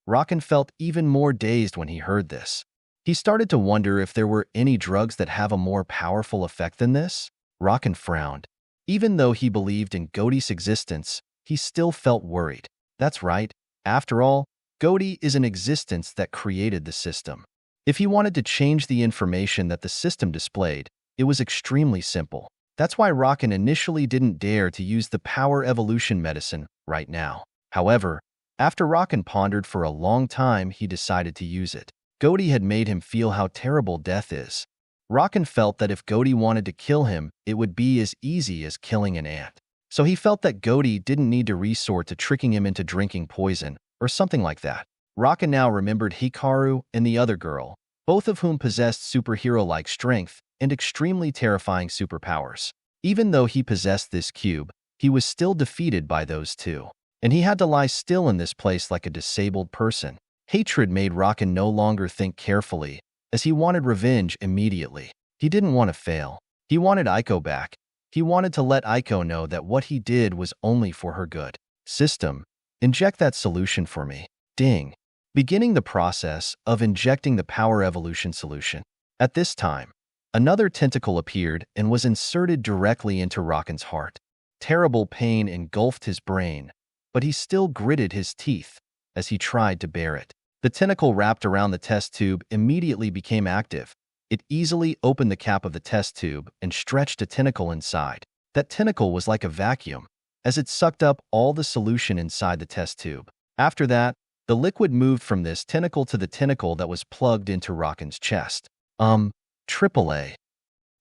Rakan felt even more dazed when he heard this. He started to wonder if there were any drugs that have a more powerful effect than this. Rakan frowned. Even though he believed in Goaty's existence, he still felt worried. That's right. After all, Goaty is an existence that created the system. If he wanted to change the information that the system displayed, it was extremely simple. That's why Rakan initially didn't dare to use the power evolution medicine right now. However, after Rakan pondered for a long time, he decided to use it. Goaty had made him feel how terrible death is. Rakan felt that if Goaty wanted to kill him, it would be as easy as killing an ant. So he felt that Goaty didn't need to resort to tricking him into drinking poison or something like that. Rakan now remembered Hikaru and the other girl, both of whom possessed superhero-like strength and extremely terrifying superpowers. Even though he possessed this cube, he was still defeated by those two, and he had to lie still in this place like a disabled person. Hatred made Rakan no longer think carefully, as he wanted revenge immediately. He didn't want to fail. He wanted Aiko back. He wanted to let Aiko know that what he did was only for her good. System, inject that solution for me. Ding. Beginning the process of injecting the power evolution solution. At this time, another tentacle appeared and was inserted directly into Rockin's heart. Terrible pain engulfed his brain, but he still gritted his teeth as he tried to bear it. The tentacle wrapped around the test tube immediately became active. It easily opened the cap of the test tube and stretched a tentacle inside. That tentacle was like a vacuum, as it sucked up all the solution inside the test tube. After that, the liquid moved from this tentacle to the tentacle that was plugged into Rockin's chest. AAA.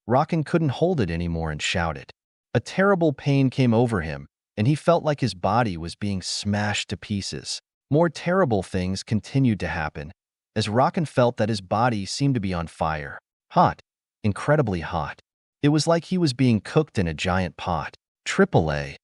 Rockin couldn't hold it anymore and shouted. A terrible pain came over him, and he felt like his body was being smashed to pieces. More terrible things continued to happen, as Rockin felt that his body seemed to be on fire. Hot. Incredibly hot. It was like he was being cooked in a giant pot. AAA.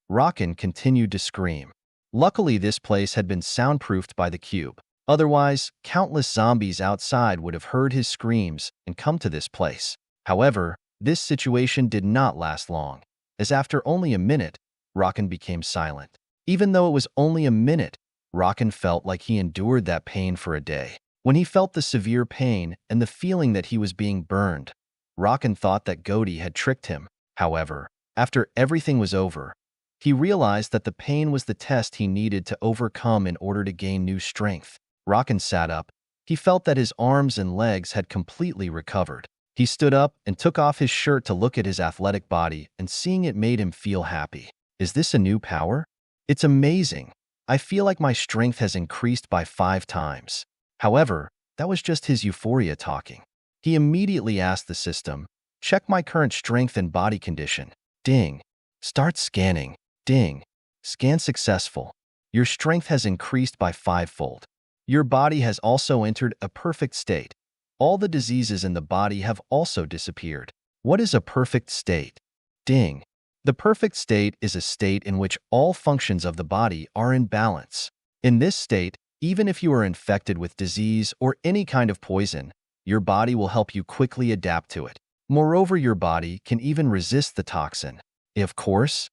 Rockin continued to scream. Luckily, this place had been soundproofed by the cube. Otherwise, countless zombies outside would have heard his screams and come to this place. However, this situation did not last long, as after only a minute, Rockin became silent. Even though it was only a minute, Rockin felt like he endured that pain for a day. When he felt the severe pain and the feeling that he was being burned, Rockin thought that Goaty had tricked him. However, after everything was over, he realized that the pain was the test he needed to overcome in order to gain new strength. Rockin sat up. He felt that his arms and legs had completely recovered. He stood up and took off his shirt to look at his athletic body, and seeing it made him feel happy. Is this a new power? It's amazing. I feel like my strength has increased by 5 times. However, that was just his euphoria talking. He immediately asked the system, check my current strength and body condition. Ding. Start scanning. Ding. Scan successful. Your strength has increased by 5-fold. Your body has also entered a perfect state. All the diseases in the body have also disappeared. What is a perfect state? Ding. The perfect state is a state in which all functions of the body are in balance. In this state, even if you are infected with disease or any kind of poison, your body will help you quickly adapt to it. Moreover, your body can even resist the toxin. Of course,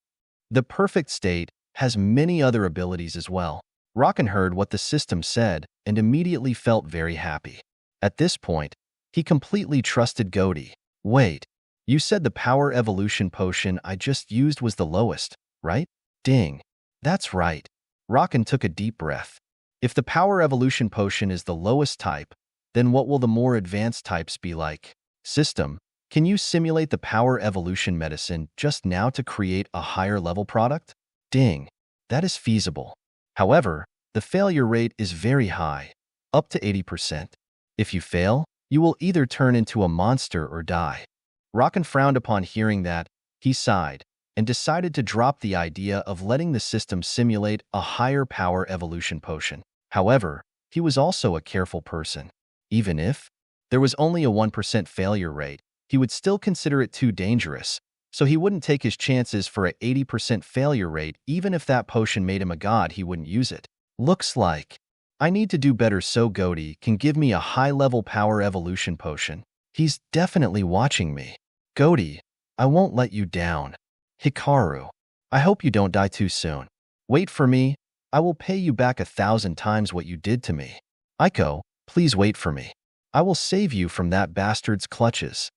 the perfect state has many other abilities as well. Rockin heard what the system said and immediately felt very happy. At this point, he completely trusted Goaty. Wait, you said the power evolution potion I just used was the lowest, right? Ding. That's right. Rockin took a deep breath. If the power evolution potion is the lowest type, then what will the more advanced types be like? System, can you simulate the power evolution medicine just now to create a higher level product? Ding. That is feasible. However, the failure rate is very high, up to 80%. If you fail, you will either turn into a monster or die. Rockin frowned upon hearing that. He sighed and decided to drop the idea of letting the system simulate a higher power evolution potion. However, he was also a careful person. Even if there was only a 1% failure rate, he would still consider it too dangerous, so he wouldn't take his chances for an 80% failure rate. Even if that potion made him a god, he wouldn't use it. Looks like I need to do better so Goaty can give me a high-level power evolution potion. He's definitely watching me. Goaty, I won't let you down. Hikaru, I hope you don't die too soon. Wait for me. I will pay you back 1,000 times what you did to me. Aiko, please wait for me. I will save you from that bastard's clutches.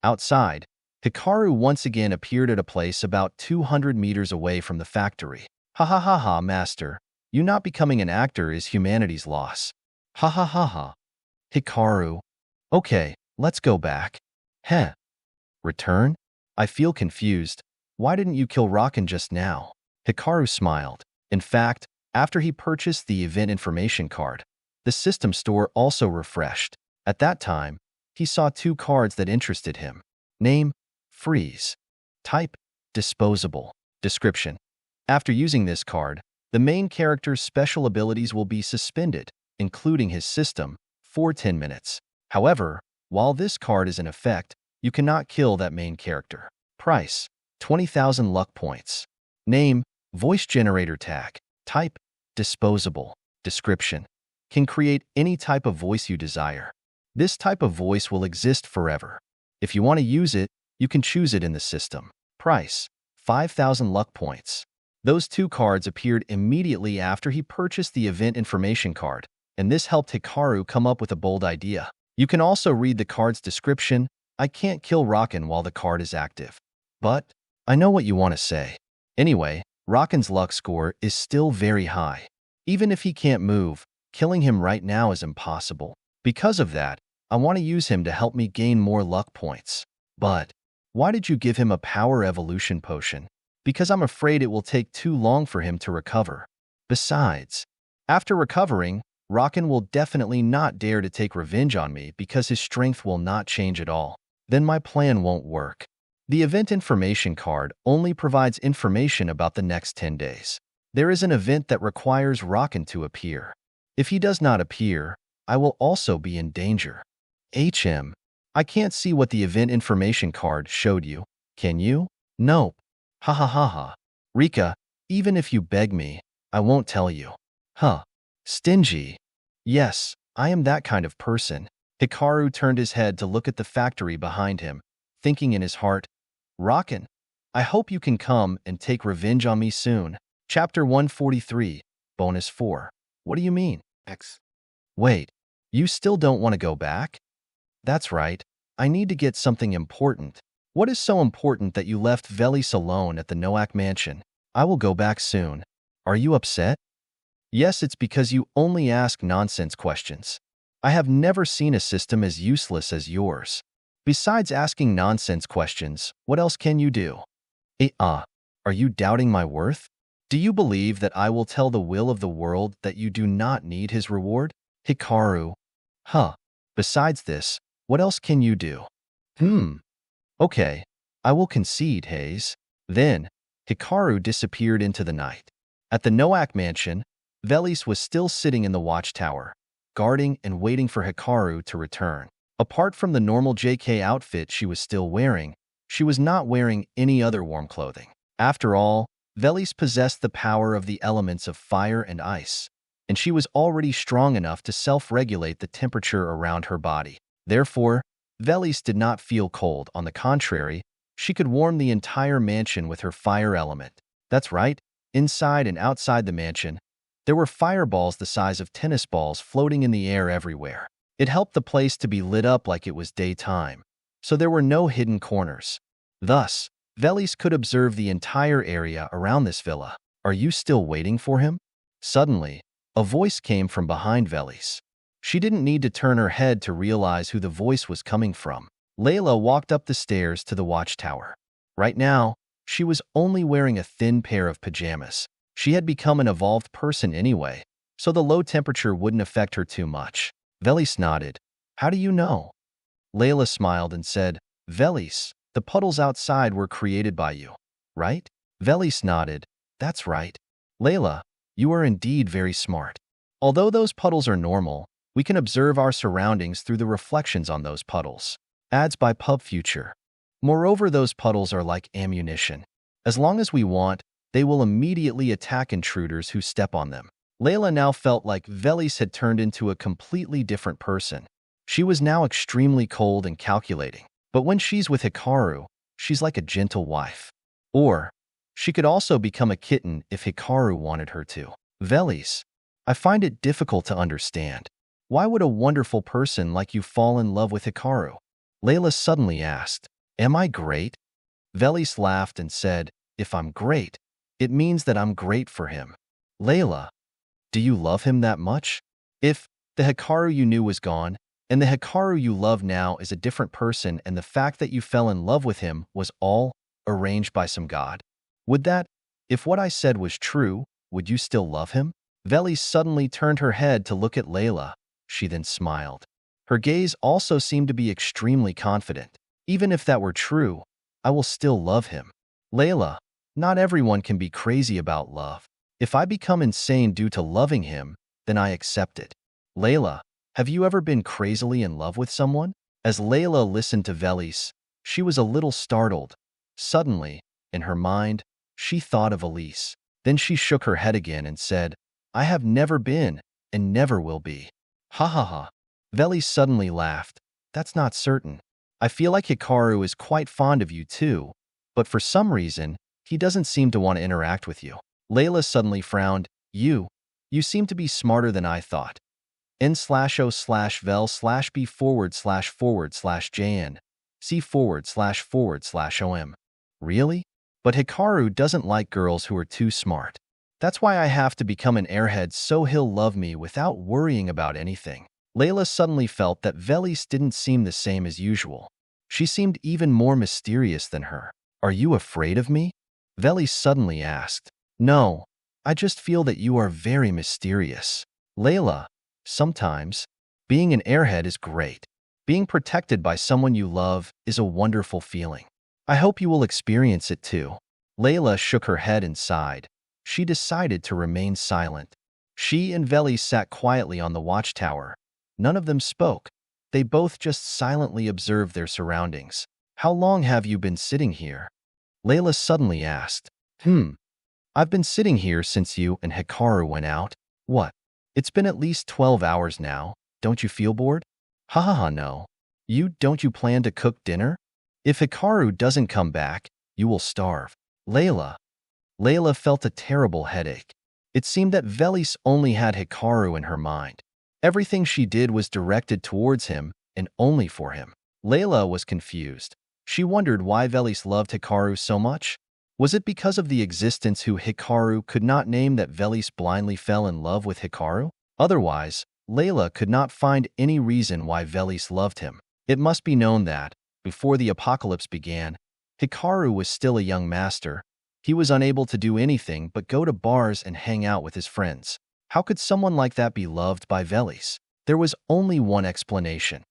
Outside, Hikaru once again appeared at a place about 200 meters away from the factory. Ha ha ha ha, master. You not becoming an actor is humanity's loss. Ha ha ha ha. Hikaru. Okay, let's go back. Heh. Return? I feel confused. Why didn't you kill Rockin just now? Hikaru smiled. In fact, after he purchased the event information card, the system store also refreshed. At that time, he saw 2 cards that interested him. Name, freeze. Type, disposable. Description. After using this card, the main character's special abilities will be suspended, including his system, for 10 minutes. However, while this card is in effect, you cannot kill that main character. Price, 20,000 luck points. Name, voice generator tag. Type, disposable. Description. Can create any type of voice you desire. This type of voice will exist forever. If you want to use it, you can choose it in the system. Price: 5,000 luck points. Those two cards appeared immediately after he purchased the event information card, and this helped Hikaru come up with a bold idea. You can also read the card's description. I can't kill Rockin while the card is active. But I know what you want to say. Anyway, Rockin's luck score is still very high. Even if he can't move, killing him right now is impossible. Because of that, I want to use him to help me gain more luck points. But why did you give him a power evolution potion? Because I'm afraid it will take too long for him to recover. Besides, after recovering, Rockin will definitely not dare to take revenge on me because his strength will not change at all. Then my plan won't work. The event information card only provides information about the next 10 days. There is an event that requires Rockin to appear. If he does not appear, I will also be in danger. I can't see what the event information card showed you. Can you? Nope. Ha ha ha ha. Rika, even if you beg me, I won't tell you. Huh. Stingy. Yes, I am that kind of person. Hikaru turned his head to look at the factory behind him, thinking in his heart, Rockin, I hope you can come and take revenge on me soon. Chapter 143, Bonus 4. What do you mean? Wait, you still don't want to go back? That's right. I need to get something important. What is so important that you left Velis alone at the Noak mansion? I will go back soon. Are you upset? Yes, it's because you only ask nonsense questions. I have never seen a system as useless as yours. Besides asking nonsense questions, what else can you do? Are you doubting my worth? Do you believe that I will tell the will of the world that you do not need his reward? Hikaru. Besides this, what else can you do? Okay, I will concede, Hayes. Then, Hikaru disappeared into the night. At the Noak mansion, Velis was still sitting in the watchtower, guarding and waiting for Hikaru to return. Apart from the normal JK outfit she was still wearing, she was not wearing any other warm clothing. After all, Velis possessed the power of the elements of fire and ice, and she was already strong enough to self-regulate the temperature around her body. Therefore, Velis did not feel cold. On the contrary, she could warm the entire mansion with her fire element. That's right, inside and outside the mansion, there were fireballs the size of tennis balls floating in the air everywhere. It helped the place to be lit up like it was daytime, so there were no hidden corners. Thus, Velis could observe the entire area around this villa. Are you still waiting for him? Suddenly, a voice came from behind Velis. She didn't need to turn her head to realize who the voice was coming from. Layla walked up the stairs to the watchtower. Right now, she was only wearing a thin pair of pajamas. She had become an evolved person anyway, so the low temperature wouldn't affect her too much. Velis nodded. How do you know? Layla smiled and said, Velis, the puddles outside were created by you, right? Velis nodded. That's right. Layla, you are indeed very smart. Although those puddles are normal, we can observe our surroundings through the reflections on those puddles. Ads by Pub Future. Moreover, those puddles are like ammunition. As long as we want, they will immediately attack intruders who step on them. Layla now felt like Velis had turned into a completely different person. She was now extremely cold and calculating. But when she's with Hikaru, she's like a gentle wife. Or, she could also become a kitten if Hikaru wanted her to. Velis, I find it difficult to understand. Why would a wonderful person like you fall in love with Hikaru? Layla suddenly asked. Am I great? Velis laughed and said, if I'm great, it means that I'm great for him. Layla, do you love him that much? If the Hikaru you knew was gone, and the Hikaru you love now is a different person, and the fact that you fell in love with him was all arranged by some god, would that, if what I said was true, would you still love him? Velis suddenly turned her head to look at Layla. She then smiled. Her gaze also seemed to be extremely confident. Even if that were true, I will still love him. Layla, not everyone can be crazy about love. If I become insane due to loving him, then I accept it. Layla, have you ever been crazily in love with someone? As Layla listened to Velis, she was a little startled. Suddenly, in her mind, she thought of Elise. Then she shook her head again and said, I have never been, and never will be. Ha ha ha. Velis suddenly laughed. That's not certain. I feel like Hikaru is quite fond of you too, but for some reason, he doesn't seem to want to interact with you. Layla suddenly frowned. You seem to be smarter than I thought. N/O/vel/b/.jn C//om. Really? But Hikaru doesn't like girls who are too smart. That's why I have to become an airhead so he'll love me without worrying about anything. Layla suddenly felt that Velis didn't seem the same as usual. She seemed even more mysterious than her. Are you afraid of me? Velis suddenly asked. No, I just feel that you are very mysterious. Layla, sometimes, being an airhead is great. Being protected by someone you love is a wonderful feeling. I hope you will experience it too. Layla shook her head and sighed. She decided to remain silent. She and Velis sat quietly on the watchtower. None of them spoke. They both just silently observed their surroundings. How long have you been sitting here? Layla suddenly asked. I've been sitting here since you and Hikaru went out. What? It's been at least 12 hours now. Don't you feel bored? Ha ha ha, no. Don't you plan to cook dinner? If Hikaru doesn't come back, you will starve. Layla felt a terrible headache. It seemed that Velis only had Hikaru in her mind. Everything she did was directed towards him and only for him. Layla was confused. She wondered why Velis loved Hikaru so much. Was it because of the existence who Hikaru could not name that Velis blindly fell in love with Hikaru? Otherwise, Layla could not find any reason why Velis loved him. It must be known that, before the apocalypse began, Hikaru was still a young master. He was unable to do anything but go to bars and hang out with his friends. How could someone like that be loved by Velis? There was only one explanation.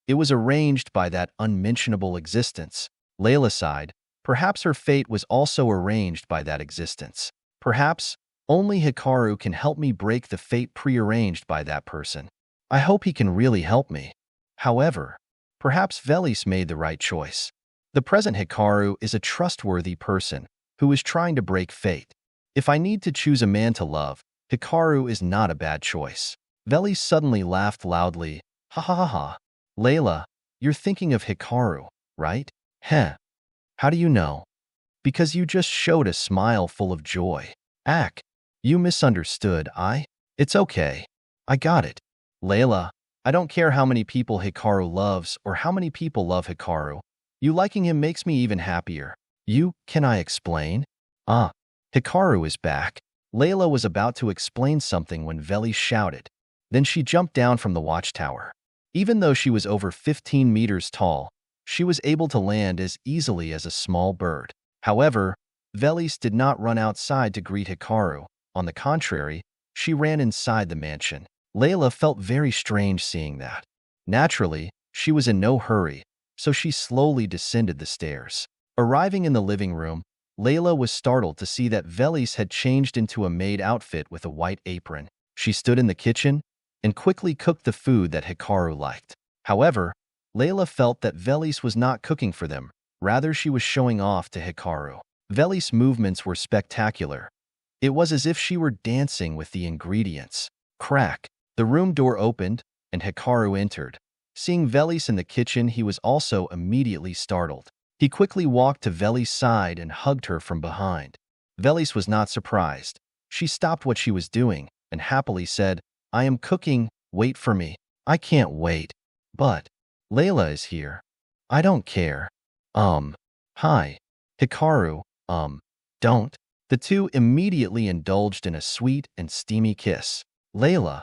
It was arranged by that unmentionable existence. Layla sighed. Perhaps her fate was also arranged by that existence. Perhaps only Hikaru can help me break the fate prearranged by that person. I hope he can really help me. However, perhaps Velis made the right choice. The present Hikaru is a trustworthy person who is trying to break fate. If I need to choose a man to love, Hikaru is not a bad choice. Velis suddenly laughed loudly. Ha ha ha ha. Layla, you're thinking of Hikaru, right? Heh. How do you know? Because you just showed a smile full of joy. You misunderstood, It's okay. I got it. Layla, I don't care how many people Hikaru loves or how many people love Hikaru. You liking him makes me even happier. Can I explain? Hikaru is back. Layla was about to explain something when Velis shouted. Then she jumped down from the watchtower. Even though she was over 15 meters tall, she was able to land as easily as a small bird. However, Velis did not run outside to greet Hikaru. On the contrary, she ran inside the mansion. Layla felt very strange seeing that. Naturally, she was in no hurry, so she slowly descended the stairs. Arriving in the living room, Layla was startled to see that Velis had changed into a maid outfit with a white apron. She stood in the kitchen and quickly cooked the food that Hikaru liked. However, Layla felt that Velis was not cooking for them. Rather, she was showing off to Hikaru. Velis' movements were spectacular. It was as if she were dancing with the ingredients. Crack! The room door opened, and Hikaru entered. Seeing Velis in the kitchen, he was also immediately startled. He quickly walked to Velis' side and hugged her from behind. Velis was not surprised. She stopped what she was doing and happily said, I am cooking, wait for me. I can't wait. But Layla is here. I don't care. Hi. Hikaru, don't. The two immediately indulged in a sweet and steamy kiss. Layla.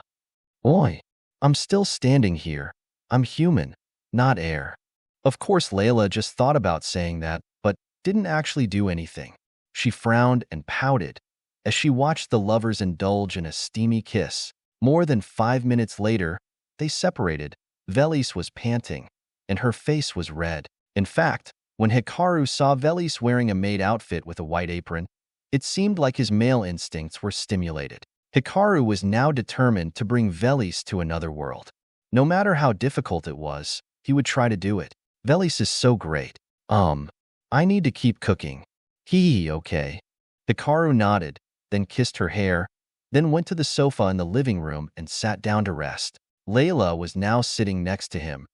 Oi. I'm still standing here. I'm human, not air. Of course, Layla just thought about saying that, but didn't actually do anything. She frowned and pouted as she watched the lovers indulge in a steamy kiss. More than 5 minutes later, they separated. Velis was panting, and her face was red. In fact, when Hikaru saw Velis wearing a maid outfit with a white apron, it seemed like his male instincts were stimulated. Hikaru was now determined to bring Velis to another world. No matter how difficult it was, he would try to do it. Velis is so great. I need to keep cooking. Okay. Hikaru nodded, then kissed her hair, then went to the sofa in the living room and sat down to rest. Layla was now sitting next to him.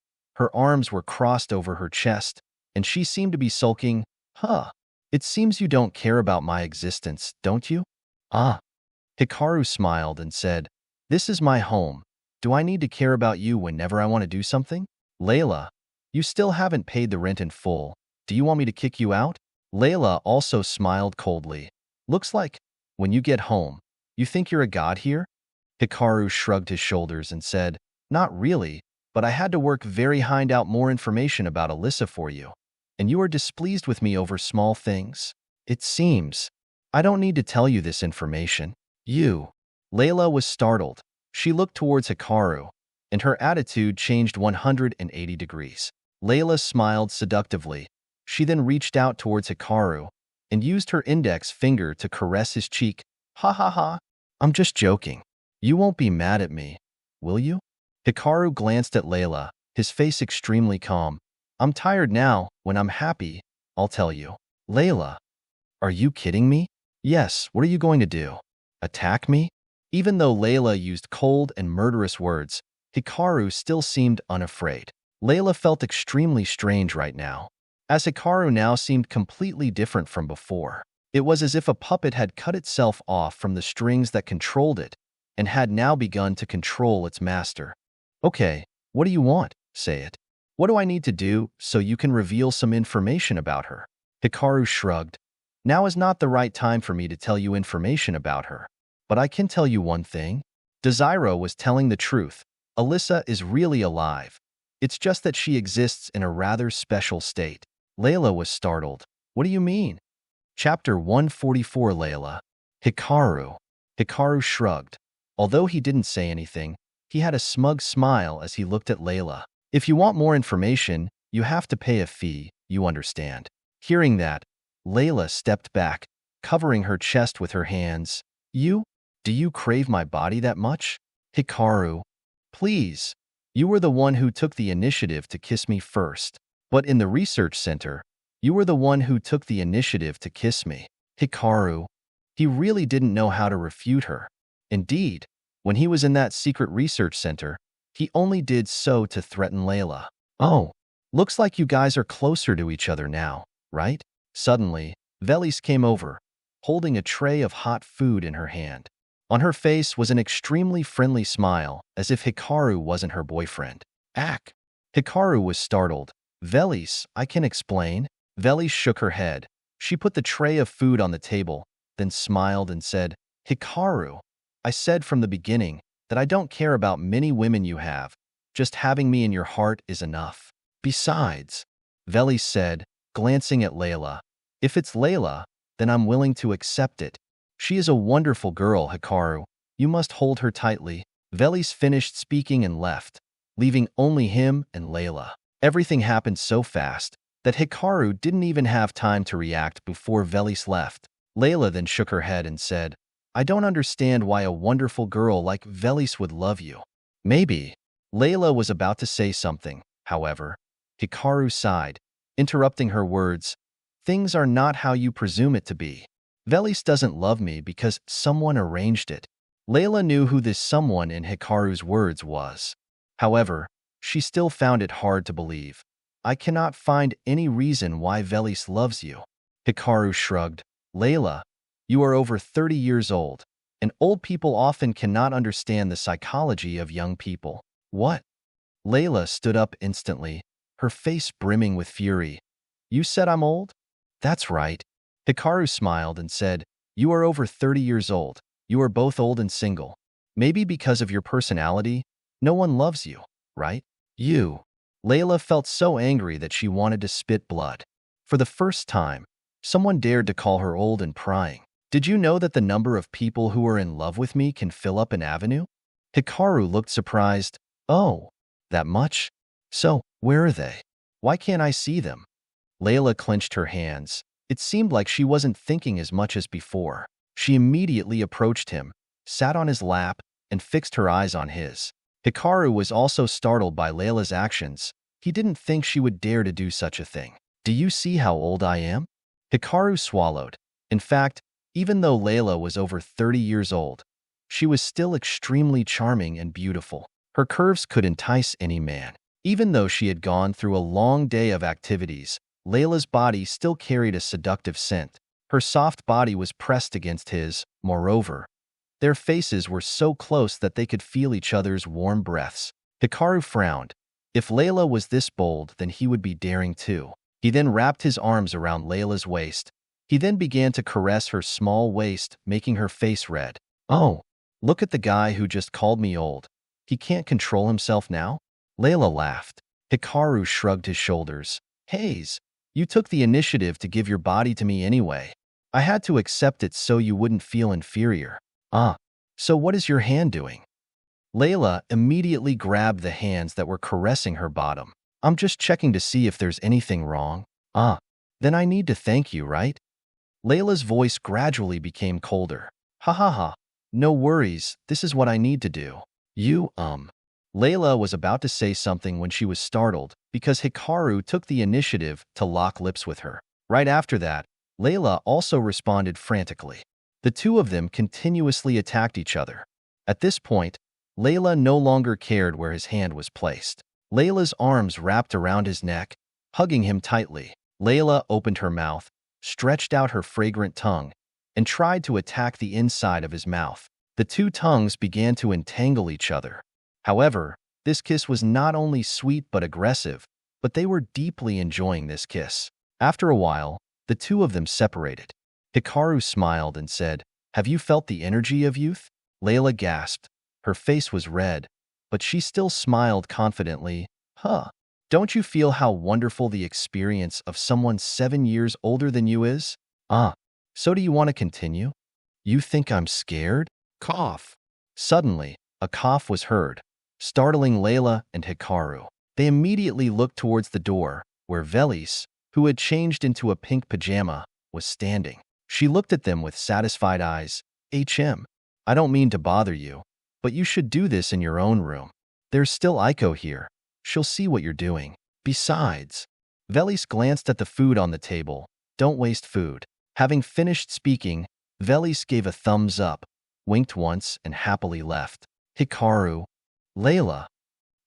Her arms were crossed over her chest, and she seemed to be sulking. Huh. It seems you don't care about my existence, don't you? Ah. Hikaru smiled and said, This is my home. Do I need to care about you whenever I want to do something? Layla, you still haven't paid the rent in full. Do you want me to kick you out? Layla also smiled coldly. Looks like, when you get home, you think you're a god here? Hikaru shrugged his shoulders and said, Not really, but I had to work very hard out more information about Alyssa for you. And you are displeased with me over small things? It seems. I don't need to tell you this information. You. Layla was startled. She looked towards Hikaru, and her attitude changed 180 degrees. Layla smiled seductively. She then reached out towards Hikaru and used her index finger to caress his cheek. Ha ha ha. I'm just joking. You won't be mad at me, will you? Hikaru glanced at Layla, his face extremely calm. I'm tired now. When I'm happy, I'll tell you. Layla, are you kidding me? Yes, what are you going to do? Attack me? Even though Layla used cold and murderous words, Hikaru still seemed unafraid. Layla felt extremely strange right now, as Hikaru now seemed completely different from before. It was as if a puppet had cut itself off from the strings that controlled it and had now begun to control its master. Okay, what do you want? Say it. What do I need to do so you can reveal some information about her? Hikaru shrugged. Now is not the right time for me to tell you information about her. But I can tell you one thing. Desiro was telling the truth. Alyssa is really alive. It's just that she exists in a rather special state. Layla was startled. What do you mean? Chapter 144 Layla. Hikaru. Hikaru shrugged. Although he didn't say anything, he had a smug smile as he looked at Layla. If you want more information, you have to pay a fee, you understand. Hearing that, Layla stepped back, covering her chest with her hands. You? Do you crave my body that much? Hikaru, please. You were the one who took the initiative to kiss me first. But in the research center, you were the one who took the initiative to kiss me. Hikaru. He really didn't know how to refute her. Indeed, when he was in that secret research center, he only did so to threaten Layla. Oh, looks like you guys are closer to each other now, right? Suddenly, Velis came over, holding a tray of hot food in her hand. On her face was an extremely friendly smile, as if Hikaru wasn't her boyfriend. Ack! Hikaru was startled. Velis, I can explain. Velis shook her head. She put the tray of food on the table, then smiled and said, Hikaru, I said from the beginning that I don't care about many women you have. Just having me in your heart is enough. Besides, Velis said, glancing at Layla, if it's Layla, then I'm willing to accept it. She is a wonderful girl, Hikaru. You must hold her tightly. Velis finished speaking and left, leaving only him and Layla. Everything happened so fast that Hikaru didn't even have time to react before Velis left. Layla then shook her head and said, I don't understand why a wonderful girl like Velis would love you. Maybe. Layla was about to say something, however. Hikaru sighed, interrupting her words. Things are not how you presume it to be. Velis doesn't love me because someone arranged it. Layla knew who this someone in Hikaru's words was. However, she still found it hard to believe. I cannot find any reason why Velis loves you. Hikaru shrugged. Layla, you are over 30 years old, and old people often cannot understand the psychology of young people. What? Layla stood up instantly, her face brimming with fury. You said I'm old? That's right. Hikaru smiled and said, You are over 30 years old. You are both old and single. Maybe because of your personality, no one loves you, right? You. Layla felt so angry that she wanted to spit blood. For the first time, someone dared to call her old and prying. Did you know that the number of people who are in love with me can fill up an avenue? Hikaru looked surprised. Oh, that much? So, where are they? Why can't I see them? Layla clenched her hands. It seemed like she wasn't thinking as much as before. She immediately approached him, sat on his lap, and fixed her eyes on his. Hikaru was also startled by Layla's actions. He didn't think she would dare to do such a thing. Do you see how old I am? Hikaru swallowed. In fact, even though Layla was over 30 years old, she was still extremely charming and beautiful. Her curves could entice any man. Even though she had gone through a long day of activities, Layla's body still carried a seductive scent. Her soft body was pressed against his. Moreover, their faces were so close that they could feel each other's warm breaths. Hikaru frowned. If Layla was this bold, then he would be daring too. He then wrapped his arms around Layla's waist. He then began to caress her small waist, making her face red. Oh, look at the guy who just called me old. He can't control himself now? Layla laughed. Hikaru shrugged his shoulders. Haze, you took the initiative to give your body to me anyway. I had to accept it so you wouldn't feel inferior. Ah, so what is your hand doing? Layla immediately grabbed the hands that were caressing her bottom. I'm just checking to see if there's anything wrong. Ah, then I need to thank you, right? Layla's voice gradually became colder. Ha ha ha. No worries, this is what I need to do. Layla was about to say something when she was startled because Hikaru took the initiative to lock lips with her. Right after that, Layla also responded frantically. The two of them continuously attacked each other. At this point, Layla no longer cared where his hand was placed. Layla's arms wrapped around his neck, hugging him tightly. Layla opened her mouth, stretched out her fragrant tongue, and tried to attack the inside of his mouth. The two tongues began to entangle each other. However, this kiss was not only sweet but aggressive, but they were deeply enjoying this kiss. After a while, the two of them separated. Hikaru smiled and said, "Have you felt the energy of youth?" Layla gasped. Her face was red, but she still smiled confidently. Huh. Don't you feel how wonderful the experience of someone 7 years older than you is? Ah, so do you want to continue? You think I'm scared? Cough. Suddenly, a cough was heard, startling Layla and Hikaru. They immediately looked towards the door, where Velis, who had changed into a pink pajama, was standing. She looked at them with satisfied eyes. I don't mean to bother you, but you should do this in your own room. There's still Aiko here. She'll see what you're doing. Besides, Velis glanced at the food on the table. Don't waste food. Having finished speaking, Velis gave a thumbs up, winked once, and happily left. Hikaru, Layla.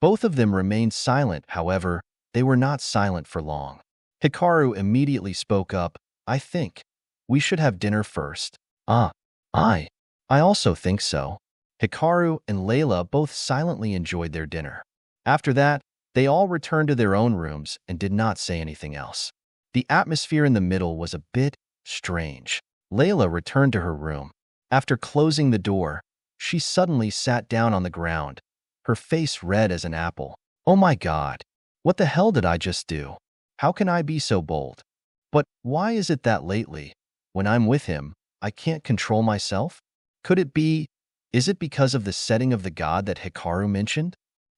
Both of them remained silent, however, they were not silent for long. Hikaru immediately spoke up. I think we should have dinner first. I also think so. Hikaru and Layla both silently enjoyed their dinner. After that, they all returned to their own rooms and did not say anything else. The atmosphere in the middle was a bit strange. Layla returned to her room. After closing the door, she suddenly sat down on the ground, her face red as an apple. Oh my God, what the hell did I just do? How can I be so bold? But why is it that lately, when I'm with him, I can't control myself? Is it because of the setting of the god that Hikaru mentioned?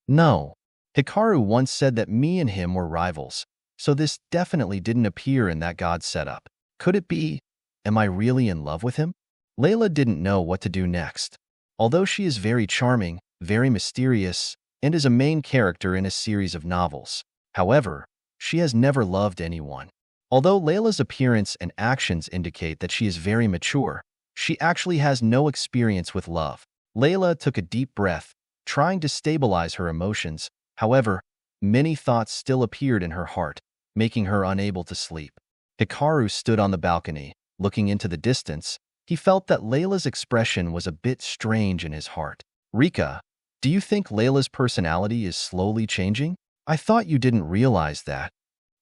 No. Hikaru once said that me and him were rivals, so this definitely didn't appear in that god setup. Could it be? Am I really in love with him? Layla didn't know what to do next. Although she is very charming, very mysterious, and is a main character in a series of novels. However, she has never loved anyone. Although Layla's appearance and actions indicate that she is very mature, she actually has no experience with love. Layla took a deep breath, trying to stabilize her emotions. However, many thoughts still appeared in her heart, making her unable to sleep. Hikaru stood on the balcony, looking into the distance. He felt that Layla's expression was a bit strange in his heart. Rika, do you think Layla's personality is slowly changing? I thought you didn't realize that.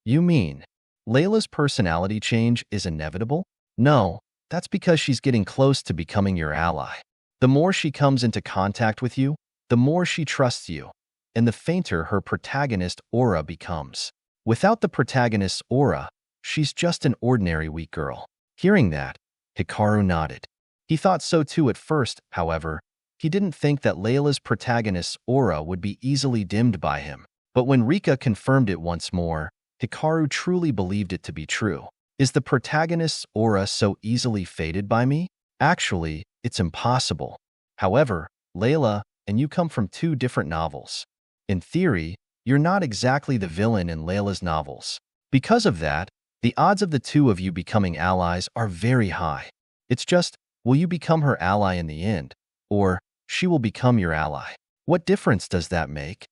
You mean Layla's personality change is inevitable? No, that's because she's getting close to becoming your ally. The more she comes into contact with you, the more she trusts you, and the fainter her protagonist aura becomes. Without the protagonist's aura, she's just an ordinary weak girl. Hearing that, Hikaru nodded. He thought so too at first, however. He didn't think that Layla's protagonist's aura would be easily dimmed by him. But when Rika confirmed it once more, Hikaru truly believed it to be true. Is the protagonist's aura so easily faded by me? Actually, it's impossible. However, Layla and you come from 2 different novels. In theory, you're not exactly the villain in Layla's novels. Because of that, the odds of the 2 of you becoming allies are very high. It's just, will you become her ally in the end, or she will become your ally? What difference does that make?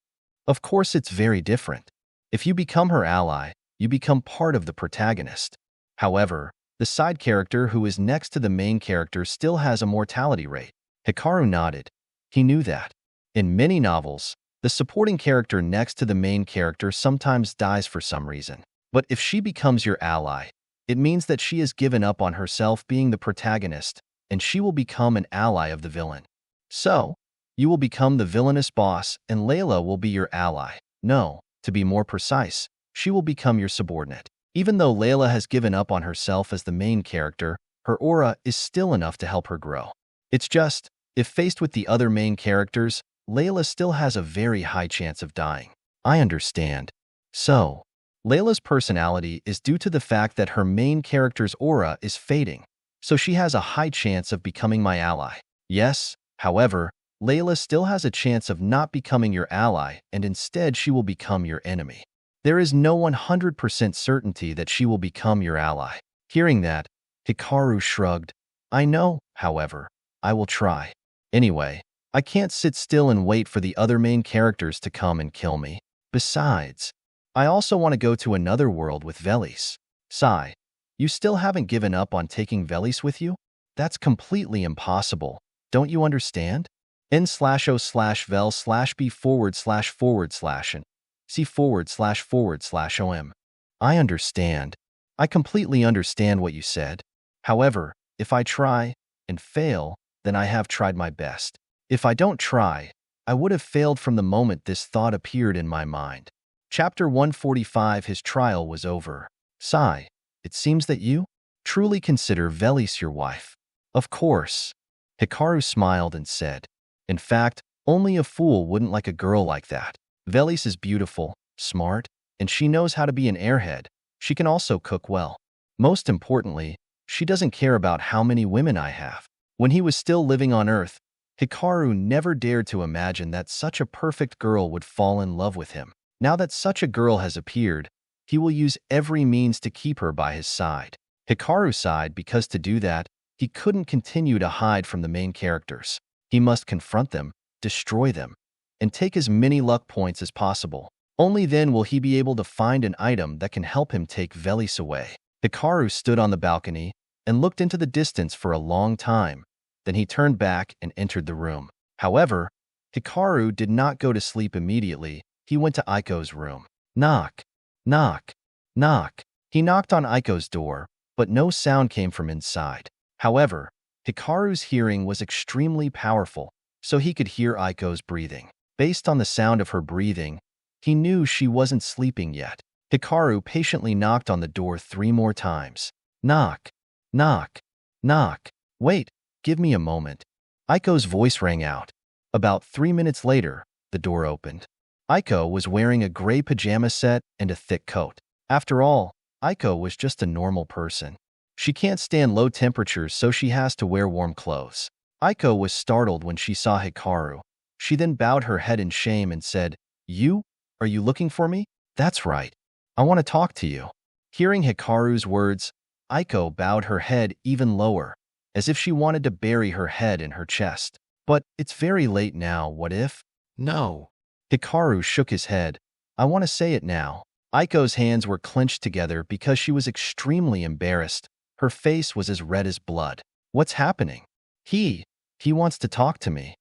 Of course, it's very different. If you become her ally, you become part of the protagonist. However, the side character who is next to the main character still has a mortality rate. Hikaru nodded. He knew that. In many novels, the supporting character next to the main character sometimes dies for some reason. But if she becomes your ally, it means that she has given up on herself being the protagonist, and she will become an ally of the villain. So, you will become the villainous boss, and Layla will be your ally. No, to be more precise, she will become your subordinate. Even though Layla has given up on herself as the main character, her aura is still enough to help her grow. It's just, if faced with the other main characters, Layla still has a very high chance of dying. I understand. So, Layla's personality is due to the fact that her main character's aura is fading, so she has a high chance of becoming my ally. Yes, however, Layla still has a chance of not becoming your ally, and instead she will become your enemy. There is no 100% certainty that she will become your ally. Hearing that, Hikaru shrugged. I know, however, I will try. Anyway, I can't sit still and wait for the other main characters to come and kill me. Besides, I also want to go to another world with Velis. Sigh, you still haven't given up on taking Velis with you? That's completely impossible. Don't you understand? n/o/vel/b//and c//om. I understand. I completely understand what you said. However, if I try and fail, then I have tried my best. If I don't try, I would have failed from the moment this thought appeared in my mind. Chapter 145. His trial was over. Sigh, it seems that you truly consider Velis your wife. Of course. Hikaru smiled and said, in fact, only a fool wouldn't like a girl like that. Velis is beautiful, smart, and she knows how to be an airhead. She can also cook well. Most importantly, she doesn't care about how many women I have. When he was still living on Earth, Hikaru never dared to imagine that such a perfect girl would fall in love with him. Now that such a girl has appeared, he will use every means to keep her by his side. Hikaru sighed because to do that, he couldn't continue to hide from the main characters. He must confront them, destroy them, and take as many luck points as possible. Only then will he be able to find an item that can help him take Velis away. Hikaru stood on the balcony and looked into the distance for a long time. Then he turned back and entered the room. However, Hikaru did not go to sleep immediately. He went to Aiko's room. Knock, knock, knock. He knocked on Aiko's door, but no sound came from inside. However, Hikaru's hearing was extremely powerful, so he could hear Aiko's breathing. Based on the sound of her breathing, he knew she wasn't sleeping yet. Hikaru patiently knocked on the door 3 more times. Knock, knock, knock. Wait, give me a moment. Aiko's voice rang out. About 3 minutes later, the door opened. Aiko was wearing a gray pajama set and a thick coat. After all, Aiko was just a normal person. She can't stand low temperatures, so she has to wear warm clothes. Aiko was startled when she saw Hikaru. She then bowed her head in shame and said, "You? Are you looking for me?" "That's right. I want to talk to you." Hearing Hikaru's words, Aiko bowed her head even lower, as if she wanted to bury her head in her chest. "But it's very late now, what if?" "No." Hikaru shook his head. "I want to say it now." Aiko's hands were clenched together because she was extremely embarrassed. Her face was as red as blood. "What's happening?" He wants to talk to me."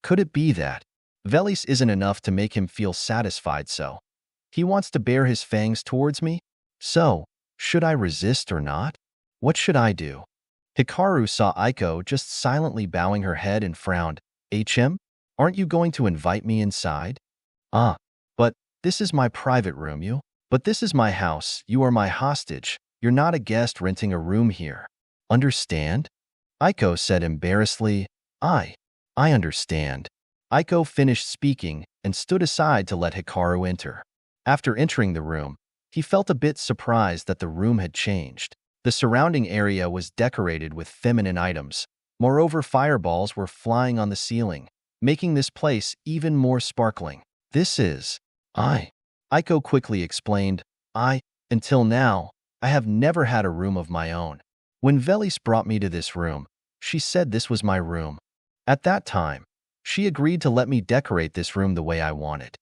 Could it be that Velis isn't enough to make him feel satisfied, so he wants to bare his fangs towards me? So, should I resist or not? What should I do? Hikaru saw Aiko just silently bowing her head and frowned. Aren't you going to invite me inside?" But this is my private room, you. But this is my house, you are my hostage. You're not a guest renting a room here. Understand? Aiko said embarrassedly. I understand." Aiko finished speaking and stood aside to let Hikaru enter. After entering the room, he felt a bit surprised that the room had changed. The surrounding area was decorated with feminine items. Moreover, fireballs were flying on the ceiling, making this place even more sparkling. "This is Aiko quickly explained. Until now, I have never had a room of my own. When Velis brought me to this room, she said this was my room. At that time, she agreed to let me decorate this room the way I wanted.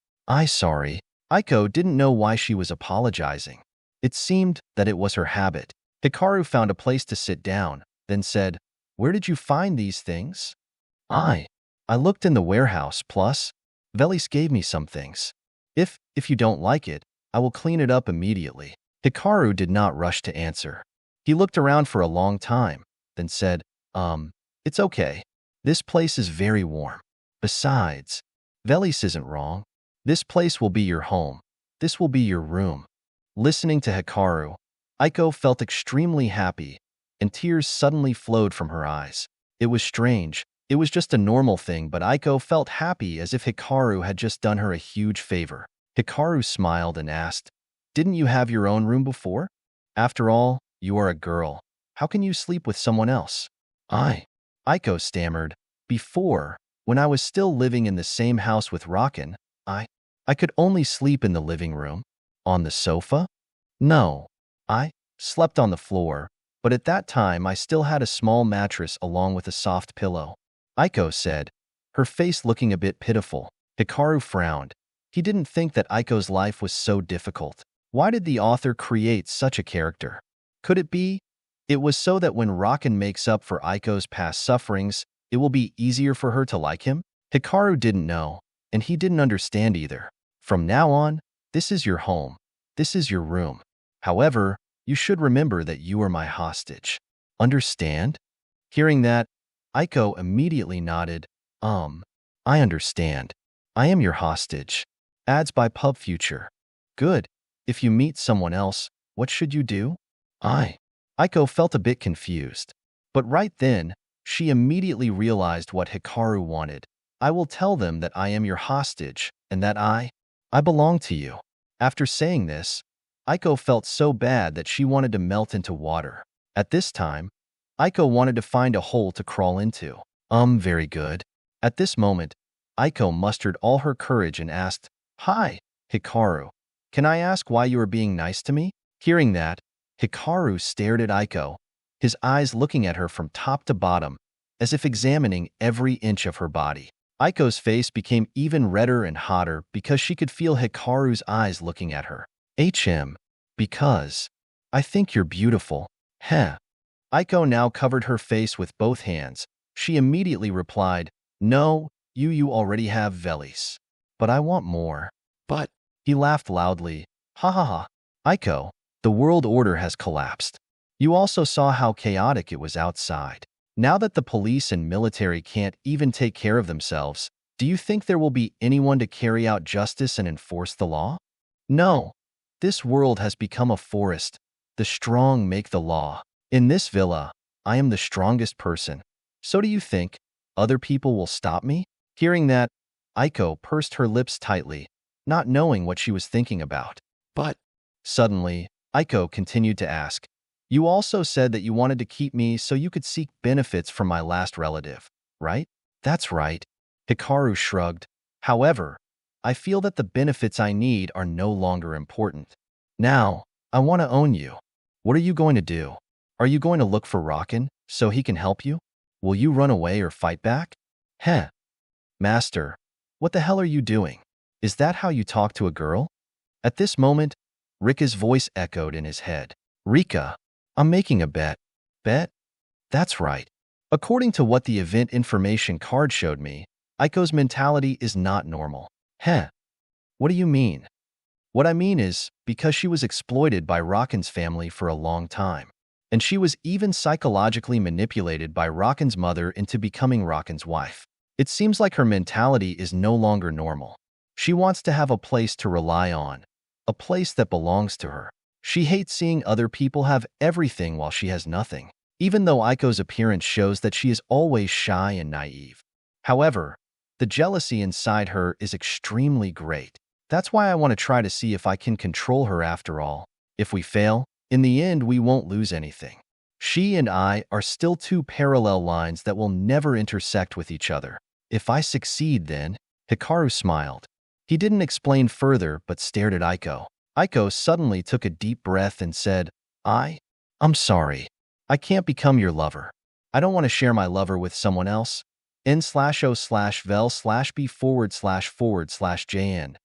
Sorry. Aiko didn't know why she was apologizing. It seemed that it was her habit. Hikaru found a place to sit down, then said, "Where did you find these things?" I. I looked in the warehouse, plus, Velis gave me some things. If you don't like it, I will clean it up immediately. Hikaru did not rush to answer. He looked around for a long time, then said, it's okay. This place is very warm. Besides, Velis isn't wrong. This place will be your home. This will be your room. Listening to Hikaru, Aiko felt extremely happy, and tears suddenly flowed from her eyes. It was strange. It was just a normal thing, but Aiko felt happy as if Hikaru had just done her a huge favor. Hikaru smiled and asked, "Didn't you have your own room before? After all, you are a girl. How can you sleep with someone else?" Aiko stammered, "Before, when I was still living in the same house with Rakan, I could only sleep in the living room. On the sofa? No. I slept on the floor, but at that time I still had a small mattress along with a soft pillow," Aiko said, her face looking a bit pitiful. Hikaru frowned. He didn't think that Aiko's life was so difficult. Why did the author create such a character? Could it be? It was so that when Rakan makes up for Aiko's past sufferings, it will be easier for her to like him? Hikaru didn't know, and he didn't understand either. From now on, this is your home. This is your room. However, you should remember that you are my hostage. Understand? Hearing that, Aiko immediately nodded. I understand. I am your hostage. Ads by Pub Future. Good. If you meet someone else, what should you do? Aiko felt a bit confused. But right then, she immediately realized what Hikaru wanted. I will tell them that I am your hostage, and that I belong to you. After saying this, Aiko felt so bad that she wanted to melt into water. At this time, Aiko wanted to find a hole to crawl into. Very good. At this moment, Aiko mustered all her courage and asked, "Hi, Hikaru. Can I ask why you are being nice to me?" Hearing that, Hikaru stared at Aiko, his eyes looking at her from top to bottom, as if examining every inch of her body. Aiko's face became even redder and hotter because she could feel Hikaru's eyes looking at her. Because I think you're beautiful. Heh. Aiko now covered her face with both hands. She immediately replied, "No, you already have Velis. But I want more." But he laughed loudly. "Ha ha ha. Aiko, the world order has collapsed. You also saw how chaotic it was outside. Now that the police and military can't even take care of themselves, do you think there will be anyone to carry out justice and enforce the law? No. This world has become a forest. The strong make the law. In this villa, I am the strongest person. So do you think other people will stop me?" Hearing that, Aiko pursed her lips tightly, not knowing what she was thinking about. But suddenly, Aiko continued to ask, "You also said that you wanted to keep me so you could seek benefits from my last relative, right?" "That's right." Hikaru shrugged. "However, I feel that the benefits I need are no longer important. Now, I want to own you. What are you going to do? Are you going to look for Rakan so he can help you? Will you run away or fight back?" "Heh. Master, what the hell are you doing? Is that how you talk to a girl?" At this moment, Rika's voice echoed in his head. "Rika, I'm making a bet." "Bet?" "That's right. According to what the event information card showed me, Aiko's mentality is not normal." "Heh. What do you mean?" "What I mean is, because she was exploited by Rakan's family for a long time, and she was even psychologically manipulated by Rakan's mother into becoming Rakan's wife. It seems like her mentality is no longer normal. She wants to have a place to rely on, a place that belongs to her. She hates seeing other people have everything while she has nothing, even though Aiko's appearance shows that she is always shy and naive. However, the jealousy inside her is extremely great. That's why I want to try to see if I can control her after all. If we fail, in the end we won't lose anything. She and I are still two parallel lines that will never intersect with each other. If I succeed, then..." Hikaru smiled. He didn't explain further but stared at Aiko. Aiko suddenly took a deep breath and said, I'm sorry. I can't become your lover. I don't want to share my lover with someone else. N/O/vel/b/jn.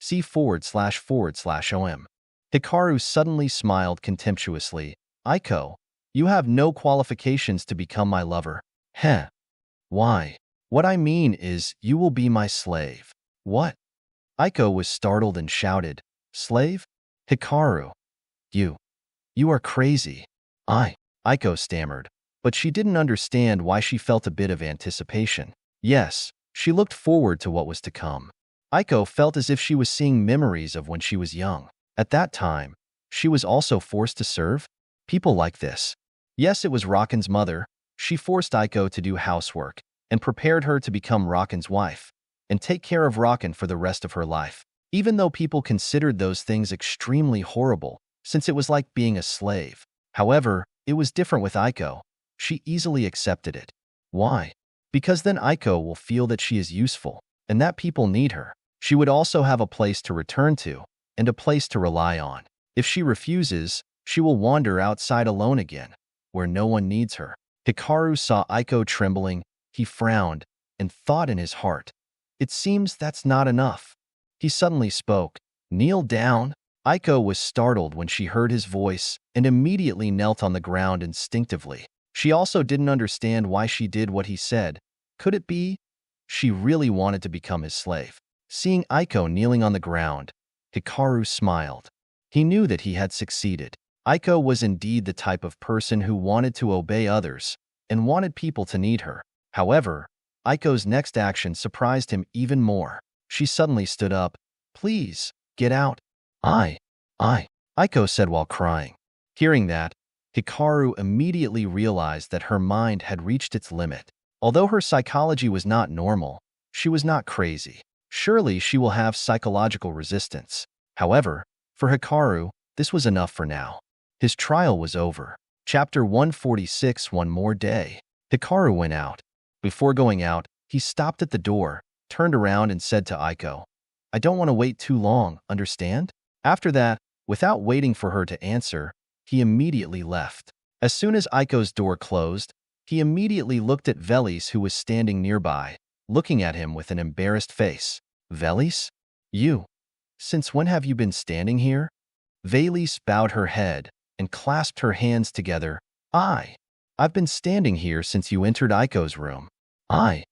C///OM. Hikaru suddenly smiled contemptuously. Aiko, you have no qualifications to become my lover. Heh. Why? What I mean is, you will be my slave. What? Aiko was startled and shouted, Slave? Hikaru. You. You are crazy. Aiko stammered, but she didn't understand why she felt a bit of anticipation. Yes, she looked forward to what was to come. Aiko felt as if she was seeing memories of when she was young. At that time, she was also forced to serve people like this. Yes, it was Rockin's mother. She forced Aiko to do housework and prepared her to become Rockin's wife and take care of Rockin for the rest of her life. Even though people considered those things extremely horrible, since it was like being a slave. However, it was different with Aiko. She easily accepted it. Why? Because then Aiko will feel that she is useful and that people need her. She would also have a place to return to and a place to rely on. If she refuses, she will wander outside alone again, where no one needs her. Hikaru saw Aiko trembling. He frowned and thought in his heart, it seems that's not enough. He suddenly spoke, kneel down. Aiko was startled when she heard his voice and immediately knelt on the ground instinctively. She also didn't understand why she did what he said. Could it be she really wanted to become his slave? Seeing Aiko kneeling on the ground, Hikaru smiled. He knew that he had succeeded. Aiko was indeed the type of person who wanted to obey others and wanted people to need her. However, Aiko's next action surprised him even more. She suddenly stood up. Please, get out. Aiko said while crying. Hearing that, Hikaru immediately realized that her mind had reached its limit. Although her psychology was not normal, she was not crazy. Surely she will have psychological resistance. However, for Hikaru, this was enough for now. His trial was over. Chapter 146. One more day. Hikaru went out. Before going out, he stopped at the door, turned around and said to Aiko, I don't want to wait too long, understand? After that, without waiting for her to answer, he immediately left. As soon as Aiko's door closed, he immediately looked at Velis, who was standing nearby, looking at him with an embarrassed face. Velis? You? Since when have you been standing here? Velis bowed her head and clasped her hands together. I've been standing here since you entered Aiko's room. I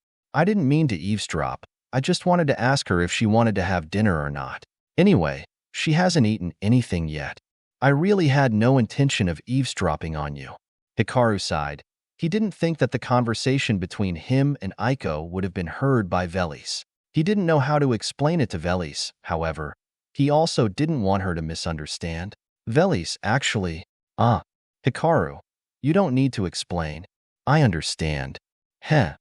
didn't mean to eavesdrop. I just wanted to ask her if she wanted to have dinner or not. Anyway, she hasn't eaten anything yet. I really had no intention of eavesdropping on you. Hikaru sighed. He didn't think that the conversation between him and Aiko would have been heard by Velis. He didn't know how to explain it to Velis, however. He also didn't want her to misunderstand. Velis, actually. Hikaru, you don't need to explain. I understand. Heh.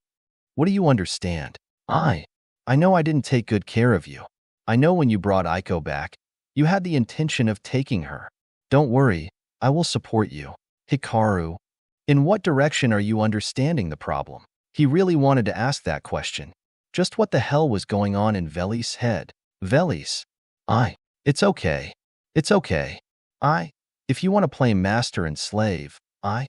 What do you understand? I know I didn't take good care of you. I know when you brought Aiko back, you had the intention of taking her. Don't worry, I will support you. Hikaru, in what direction are you understanding the problem? He really wanted to ask that question. Just what the hell was going on in Velis' head? Velis, it's okay. It's okay. If you want to play master and slave, I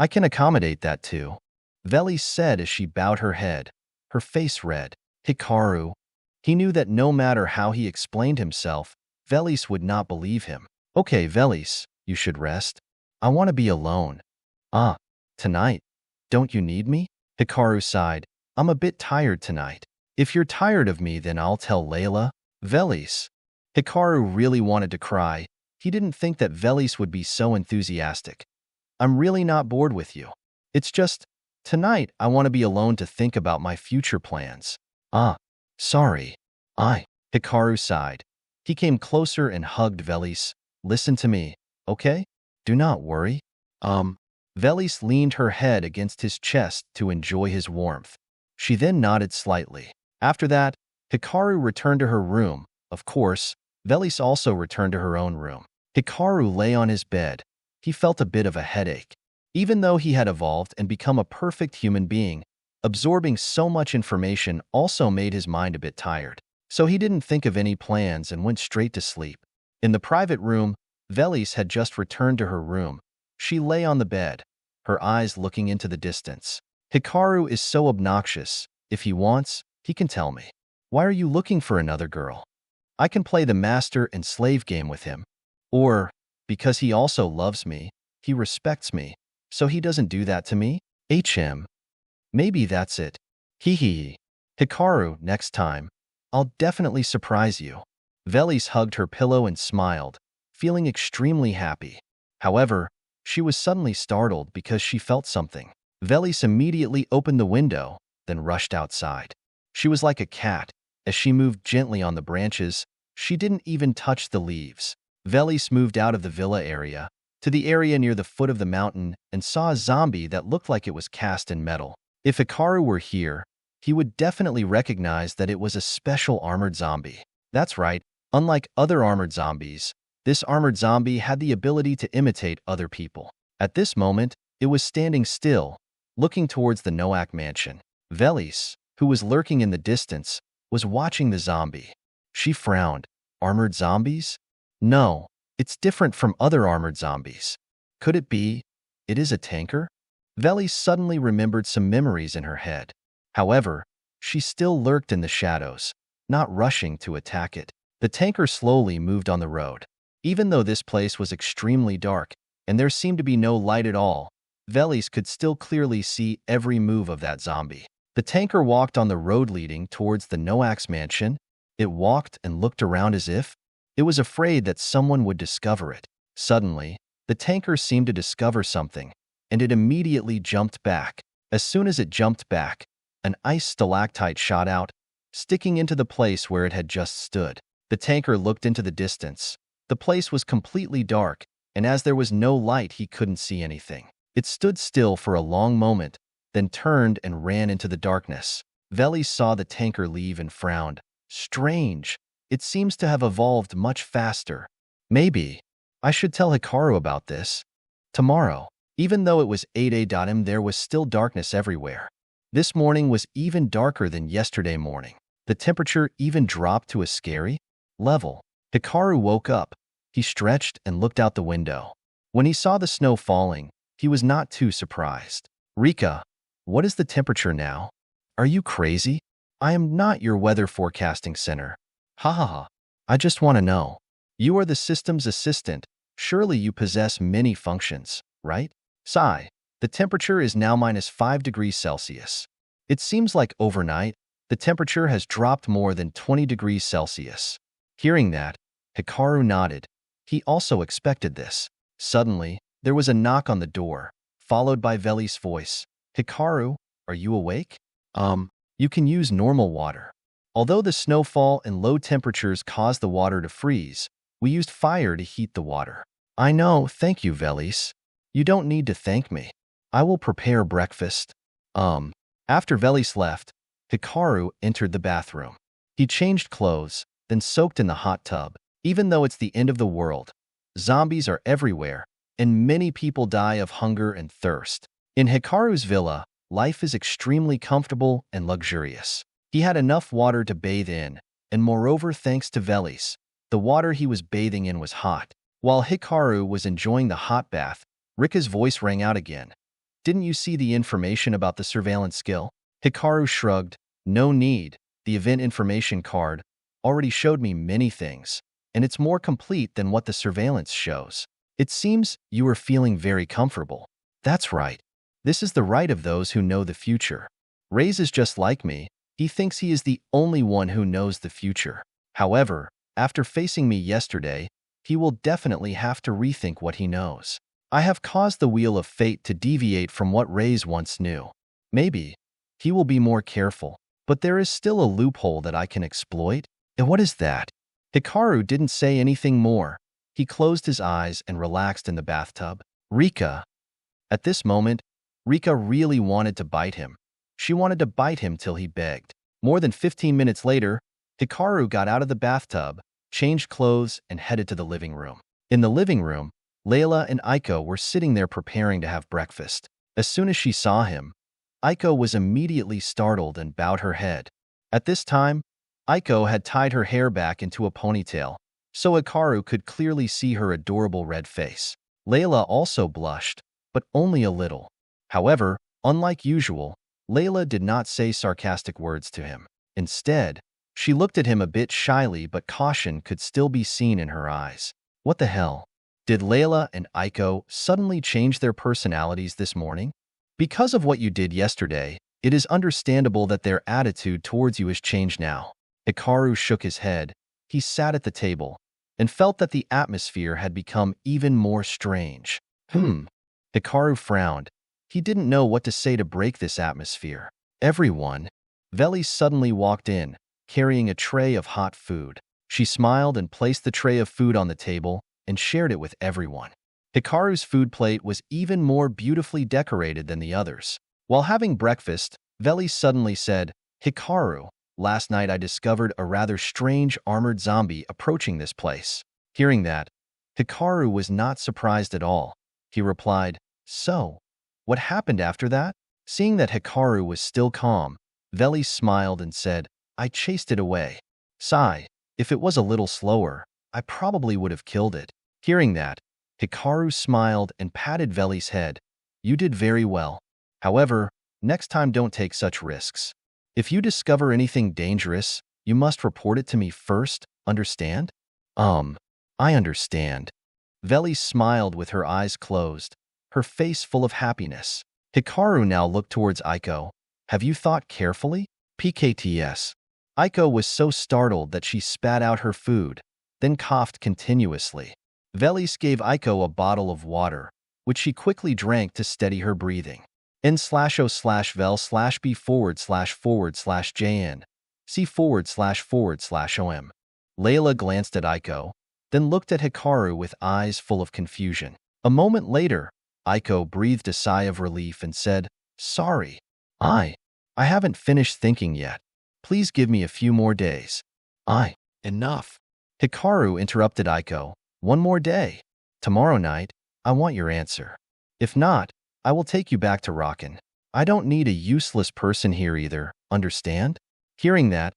can accommodate that too. Velis said as she bowed her head, her face red. Hikaru. He knew that no matter how he explained himself, Velis would not believe him. Okay, Velis, you should rest. I want to be alone. Tonight? Don't you need me? Hikaru sighed. I'm a bit tired tonight. If you're tired of me, then I'll tell Layla. Velis. Hikaru really wanted to cry. He didn't think that Velis would be so enthusiastic. I'm really not bored with you. It's just, tonight I want to be alone to think about my future plans. Sorry. Hikaru sighed. He came closer and hugged Velis. Listen to me, okay? Do not worry. Velis leaned her head against his chest to enjoy his warmth. She then nodded slightly. After that, Hikaru returned to her room. Of course, Velis also returned to her own room. Hikaru lay on his bed. He felt a bit of a headache. Even though he had evolved and become a perfect human being, absorbing so much information also made his mind a bit tired. So he didn't think of any plans and went straight to sleep. In the private room, Velis had just returned to her room. She lay on the bed, her eyes looking into the distance. Hikaru is so obnoxious. If he wants, he can tell me. Why are you looking for another girl? I can play the master and slave game with him. Or, because he also loves me, he respects me, so he doesn't do that to me? Maybe that's it. Hee hee. Hikaru, next time, I'll definitely surprise you. Velis hugged her pillow and smiled, feeling extremely happy. However, she was suddenly startled because she felt something. Velis immediately opened the window, then rushed outside. She was like a cat. As she moved gently on the branches, she didn't even touch the leaves. Velis moved out of the villa area to the area near the foot of the mountain and saw a zombie that looked like it was cast in metal. If Hikaru were here, he would definitely recognize that it was a special armored zombie. That's right, unlike other armored zombies, this armored zombie had the ability to imitate other people. At this moment, it was standing still, looking towards the Noak mansion. Velis, who was lurking in the distance, was watching the zombie. She frowned. Armored zombies? No, it's different from other armored zombies. Could it be? It is a tanker? Velis suddenly remembered some memories in her head. However, she still lurked in the shadows, not rushing to attack it. The tanker slowly moved on the road. Even though this place was extremely dark and there seemed to be no light at all, Velis could still clearly see every move of that zombie. The tanker walked on the road leading towards the Noak's mansion. It walked and looked around as if it was afraid that someone would discover it. Suddenly, the tanker seemed to discover something, and it immediately jumped back. As soon as it jumped back, an ice stalactite shot out, sticking into the place where it had just stood. The tanker looked into the distance. The place was completely dark, and as there was no light, he couldn't see anything. It stood still for a long moment, then turned and ran into the darkness. Velis saw the tanker leave and frowned. Strange. It seems to have evolved much faster. Maybe I should tell Hikaru about this tomorrow. Even though it was 8 a.m., there was still darkness everywhere. This morning was even darker than yesterday morning. The temperature even dropped to a scary level. Hikaru woke up. He stretched and looked out the window. When he saw the snow falling, he was not too surprised. Rika, what is the temperature now? Are you crazy? I am not your weather forecasting center. Ha ha ha. I just want to know. You are the system's assistant. Surely you possess many functions, right? Sigh. The temperature is now -5 degrees Celsius. It seems like overnight, the temperature has dropped more than 20 degrees Celsius. Hearing that, Hikaru nodded. He also expected this. Suddenly, there was a knock on the door, followed by Velis' voice. Hikaru, are you awake? You can use normal water. Although the snowfall and low temperatures caused the water to freeze, we used fire to heat the water. I know, thank you, Velis. You don't need to thank me. I will prepare breakfast. After Velis left, Hikaru entered the bathroom. He changed clothes, then soaked in the hot tub. Even though it's the end of the world, zombies are everywhere, and many people die of hunger and thirst. In Hikaru's villa, life is extremely comfortable and luxurious. He had enough water to bathe in, and moreover, thanks to Velis, the water he was bathing in was hot. While Hikaru was enjoying the hot bath, Rika's voice rang out again. Didn't you see the information about the surveillance skill? Hikaru shrugged. No need. The event information card already showed me many things, and it's more complete than what the surveillance shows. It seems you are feeling very comfortable. That's right. This is the right of those who know the future. Reyes is just like me. He thinks he is the only one who knows the future. However, after facing me yesterday, he will definitely have to rethink what he knows. I have caused the wheel of fate to deviate from what Reyes once knew. Maybe he will be more careful, but there is still a loophole that I can exploit. And what is that? Hikaru didn't say anything more. He closed his eyes and relaxed in the bathtub. Rika. At this moment, Rika really wanted to bite him. She wanted to bite him till he begged. More than 15 minutes later, Hikaru got out of the bathtub, changed clothes, and headed to the living room. In the living room, Layla and Aiko were sitting there preparing to have breakfast. As soon as she saw him, Aiko was immediately startled and bowed her head. At this time, Aiko had tied her hair back into a ponytail, so Hikaru could clearly see her adorable red face. Layla also blushed, but only a little. However, unlike usual, Layla did not say sarcastic words to him. Instead, She looked at him a bit shyly, but caution could still be seen in her eyes. What the hell? Did Layla and Aiko suddenly change their personalities this morning? Because of what you did yesterday, it is understandable that their attitude towards you has changed now. Hikaru shook his head. He sat at the table and felt that the atmosphere had become even more strange. Hikaru frowned. He didn't know what to say to break this atmosphere. Everyone. Veli suddenly walked in, carrying a tray of hot food. She smiled and placed the tray of food on the table and shared it with everyone. Hikaru's food plate was even more beautifully decorated than the others. While having breakfast, Veli suddenly said, "Hikaru, last night I discovered a rather strange armored zombie approaching this place." Hearing that, Hikaru was not surprised at all. He replied, "So, what happened after that?" Seeing that Hikaru was still calm, Veli smiled and said, "I chased it away. Sigh, if it was a little slower, I probably would have killed it." Hearing that, Hikaru smiled and patted Veli's head. "You did very well. However, next time don't take such risks. If you discover anything dangerous, you must report it to me first, understand?" I understand." Veli smiled with her eyes closed, her face full of happiness. Hikaru now looked towards Aiko. "Have you thought carefully?" PKTS. Aiko was so startled that she spat out her food, then coughed continuously. Velis gave Aiko a bottle of water, which she quickly drank to steady her breathing. N/O/vel/B//jn. C//om. Layla glanced at Aiko, then looked at Hikaru with eyes full of confusion. A moment later, Aiko breathed a sigh of relief and said, "Sorry. I haven't finished thinking yet. Please give me a few more days." Enough. Hikaru interrupted Aiko. "One more day. Tomorrow night, I want your answer. If not, I will take you back to Rockin'. I don't need a useless person here either, understand?" Hearing that,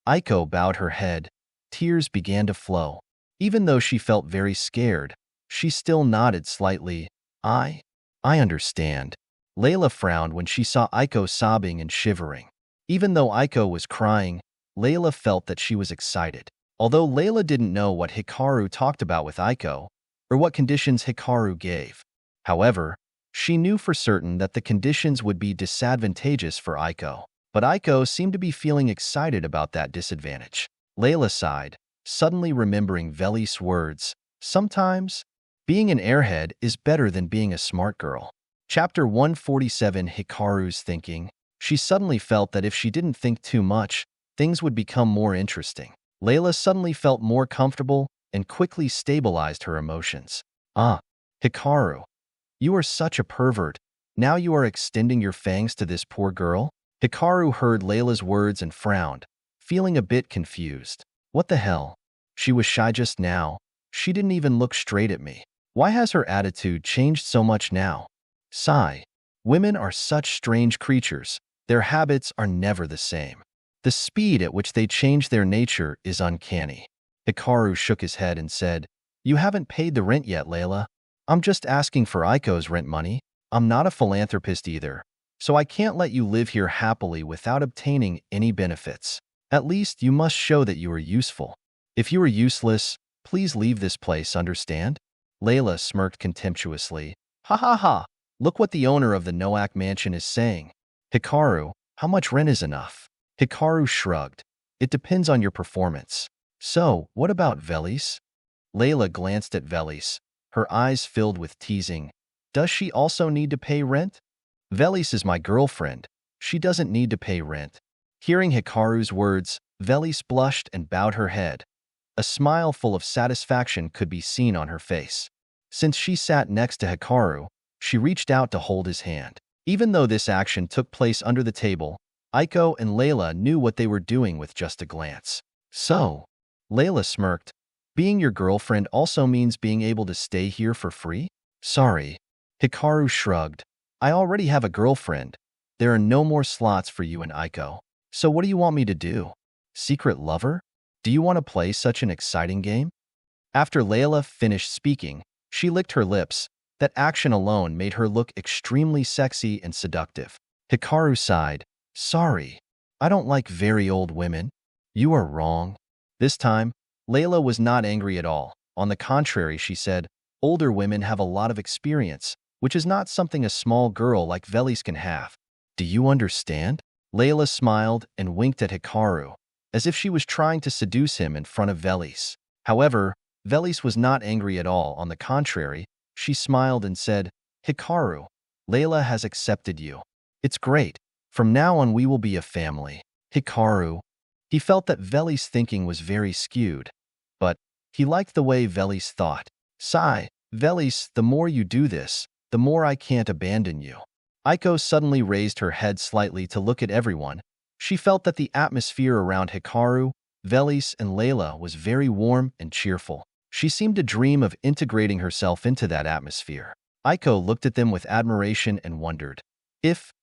Aiko bowed her head. Tears began to flow. Even though she felt very scared, she still nodded slightly. I understand." Layla frowned when she saw Aiko sobbing and shivering. Even though Aiko was crying, Layla felt that she was excited. Although Layla didn't know what Hikaru talked about with Aiko, or what conditions Hikaru gave. However, she knew for certain that the conditions would be disadvantageous for Aiko. But Aiko seemed to be feeling excited about that disadvantage. Layla sighed, suddenly remembering Veli's words. Sometimes, being an airhead is better than being a smart girl. Chapter 147. Hikaru's thinking. She suddenly felt that if she didn't think too much, things would become more interesting. Layla suddenly felt more comfortable and quickly stabilized her emotions. Hikaru, you are such a pervert. Now you are extending your fangs to this poor girl?" Hikaru heard Layla's words and frowned, feeling a bit confused. What the hell? She was shy just now. She didn't even look straight at me. Why has her attitude changed so much now? Sigh. Women are such strange creatures. Their habits are never the same. The speed at which they change their nature is uncanny. Hikaru shook his head and said, "You haven't paid the rent yet, Layla. I'm just asking for Aiko's rent money. I'm not a philanthropist either, so I can't let you live here happily without obtaining any benefits. At least you must show that you are useful. If you are useless, please leave this place, understand?" Layla smirked contemptuously. "Ha ha ha, look what the owner of the Noak mansion is saying. Hikaru, how much rent is enough?" Hikaru shrugged. "It depends on your performance." "So, what about Velis?" Layla glanced at Velis, her eyes filled with teasing. "Does she also need to pay rent?" "Velis is my girlfriend. She doesn't need to pay rent." Hearing Hikaru's words, Velis blushed and bowed her head. A smile full of satisfaction could be seen on her face. Since she sat next to Hikaru, she reached out to hold his hand. Even though this action took place under the table, Aiko and Layla knew what they were doing with just a glance. "So," Layla smirked, "being your girlfriend also means being able to stay here for free?" "Sorry." Hikaru shrugged. "I already have a girlfriend. There are no more slots for you and Aiko. So what do you want me to do? Secret lover? Do you want to play such an exciting game?" After Layla finished speaking, she licked her lips. That action alone made her look extremely sexy and seductive. Hikaru sighed. "Sorry. I don't like very old women." You are wrong. This time, Layla was not angry at all. On the contrary, she said, older women have a lot of experience, which is not something a small girl like Velis can have. Do you understand? Layla smiled and winked at Hikaru, as if she was trying to seduce him in front of Velis. However, Velis was not angry at all. On the contrary, she smiled and said, Hikaru, Layla has accepted you. It's great. From now on we will be a family. Hikaru. He felt that Velis' thinking was very skewed, but he liked the way Velis thought. Sigh, Velis, the more you do this, the more I can't abandon you. Aiko suddenly raised her head slightly to look at everyone. She felt that the atmosphere around Hikaru, Velis, and Layla was very warm and cheerful. She seemed to dream of integrating herself into that atmosphere. Aiko looked at them with admiration and wondered, If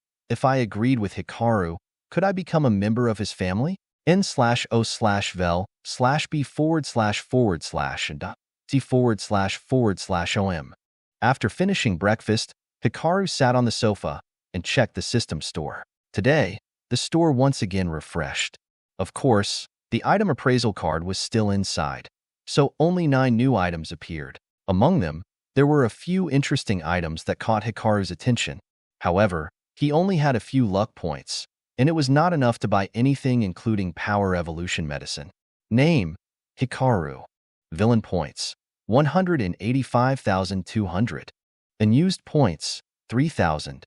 I agreed with Hikaru, could I become a member of his family? n/o/vel/b/and t/om. After finishing breakfast, Hikaru sat on the sofa and checked the system store. Today, the store once again refreshed. Of course, the item appraisal card was still inside, so only 9 new items appeared. Among them, there were a few interesting items that caught Hikaru's attention. However, he only had a few luck points, and it was not enough to buy anything including Power Evolution Medicine. Name: Hikaru. Villain points: 185,200. Unused points: 3,000.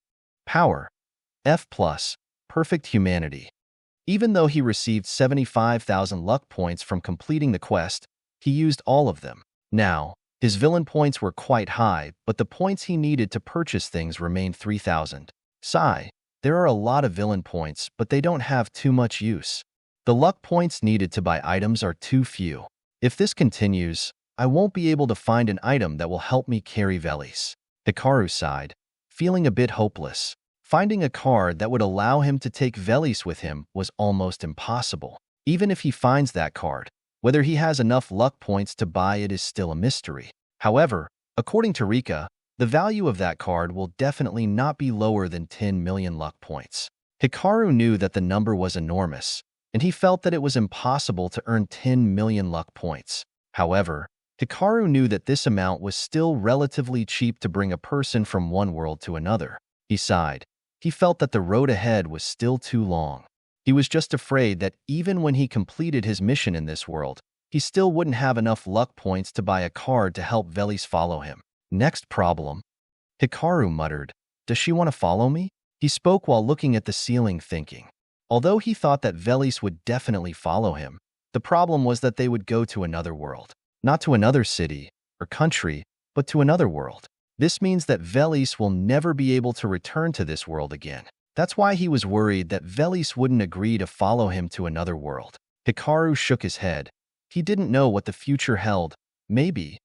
Power: F+, Perfect Humanity. Even though he received 75,000 luck points from completing the quest, he used all of them. Now, his villain points were quite high, but the points he needed to purchase things remained 3,000. Sigh, there are a lot of villain points, but they don't have too much use. The luck points needed to buy items are too few. If this continues, I won't be able to find an item that will help me carry Velis. Hikaru sighed, feeling a bit hopeless. Finding a card that would allow him to take Velis with him was almost impossible. Even if he finds that card, whether he has enough luck points to buy it is still a mystery. However, according to Rika, the value of that card will definitely not be lower than 10 million luck points. Hikaru knew that the number was enormous, and he felt that it was impossible to earn 10 million luck points. However, Hikaru knew that this amount was still relatively cheap to bring a person from one world to another. He sighed. He felt that the road ahead was still too long. He was just afraid that even when he completed his mission in this world, he still wouldn't have enough luck points to buy a card to help Velis follow him. Next problem. Hikaru muttered, Does she want to follow me? He spoke while looking at the ceiling thinking. Although he thought that Velis would definitely follow him, the problem was that they would go to another world. Not to another city or country, but to another world. This means that Velis will never be able to return to this world again. That's why he was worried that Velis wouldn't agree to follow him to another world. Hikaru shook his head. He didn't know what the future held. Maybe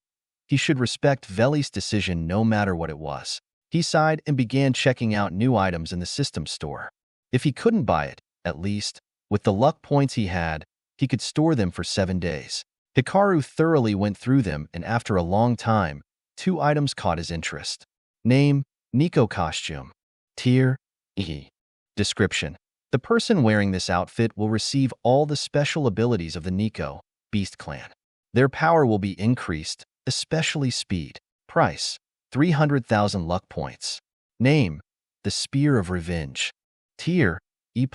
he should respect Velis' decision no matter what it was. He sighed and began checking out new items in the system store. If he couldn't buy it, at least, with the luck points he had, he could store them for 7 days. Hikaru thoroughly went through them, and after a long time, 2 items caught his interest. Name: Nico Costume. Tier: E. Description: The person wearing this outfit will receive all the special abilities of the Nico Beast Clan. Their power will be increased, especially speed. Price: 300,000 luck points. Name: The Spear of Revenge. Tier: E+.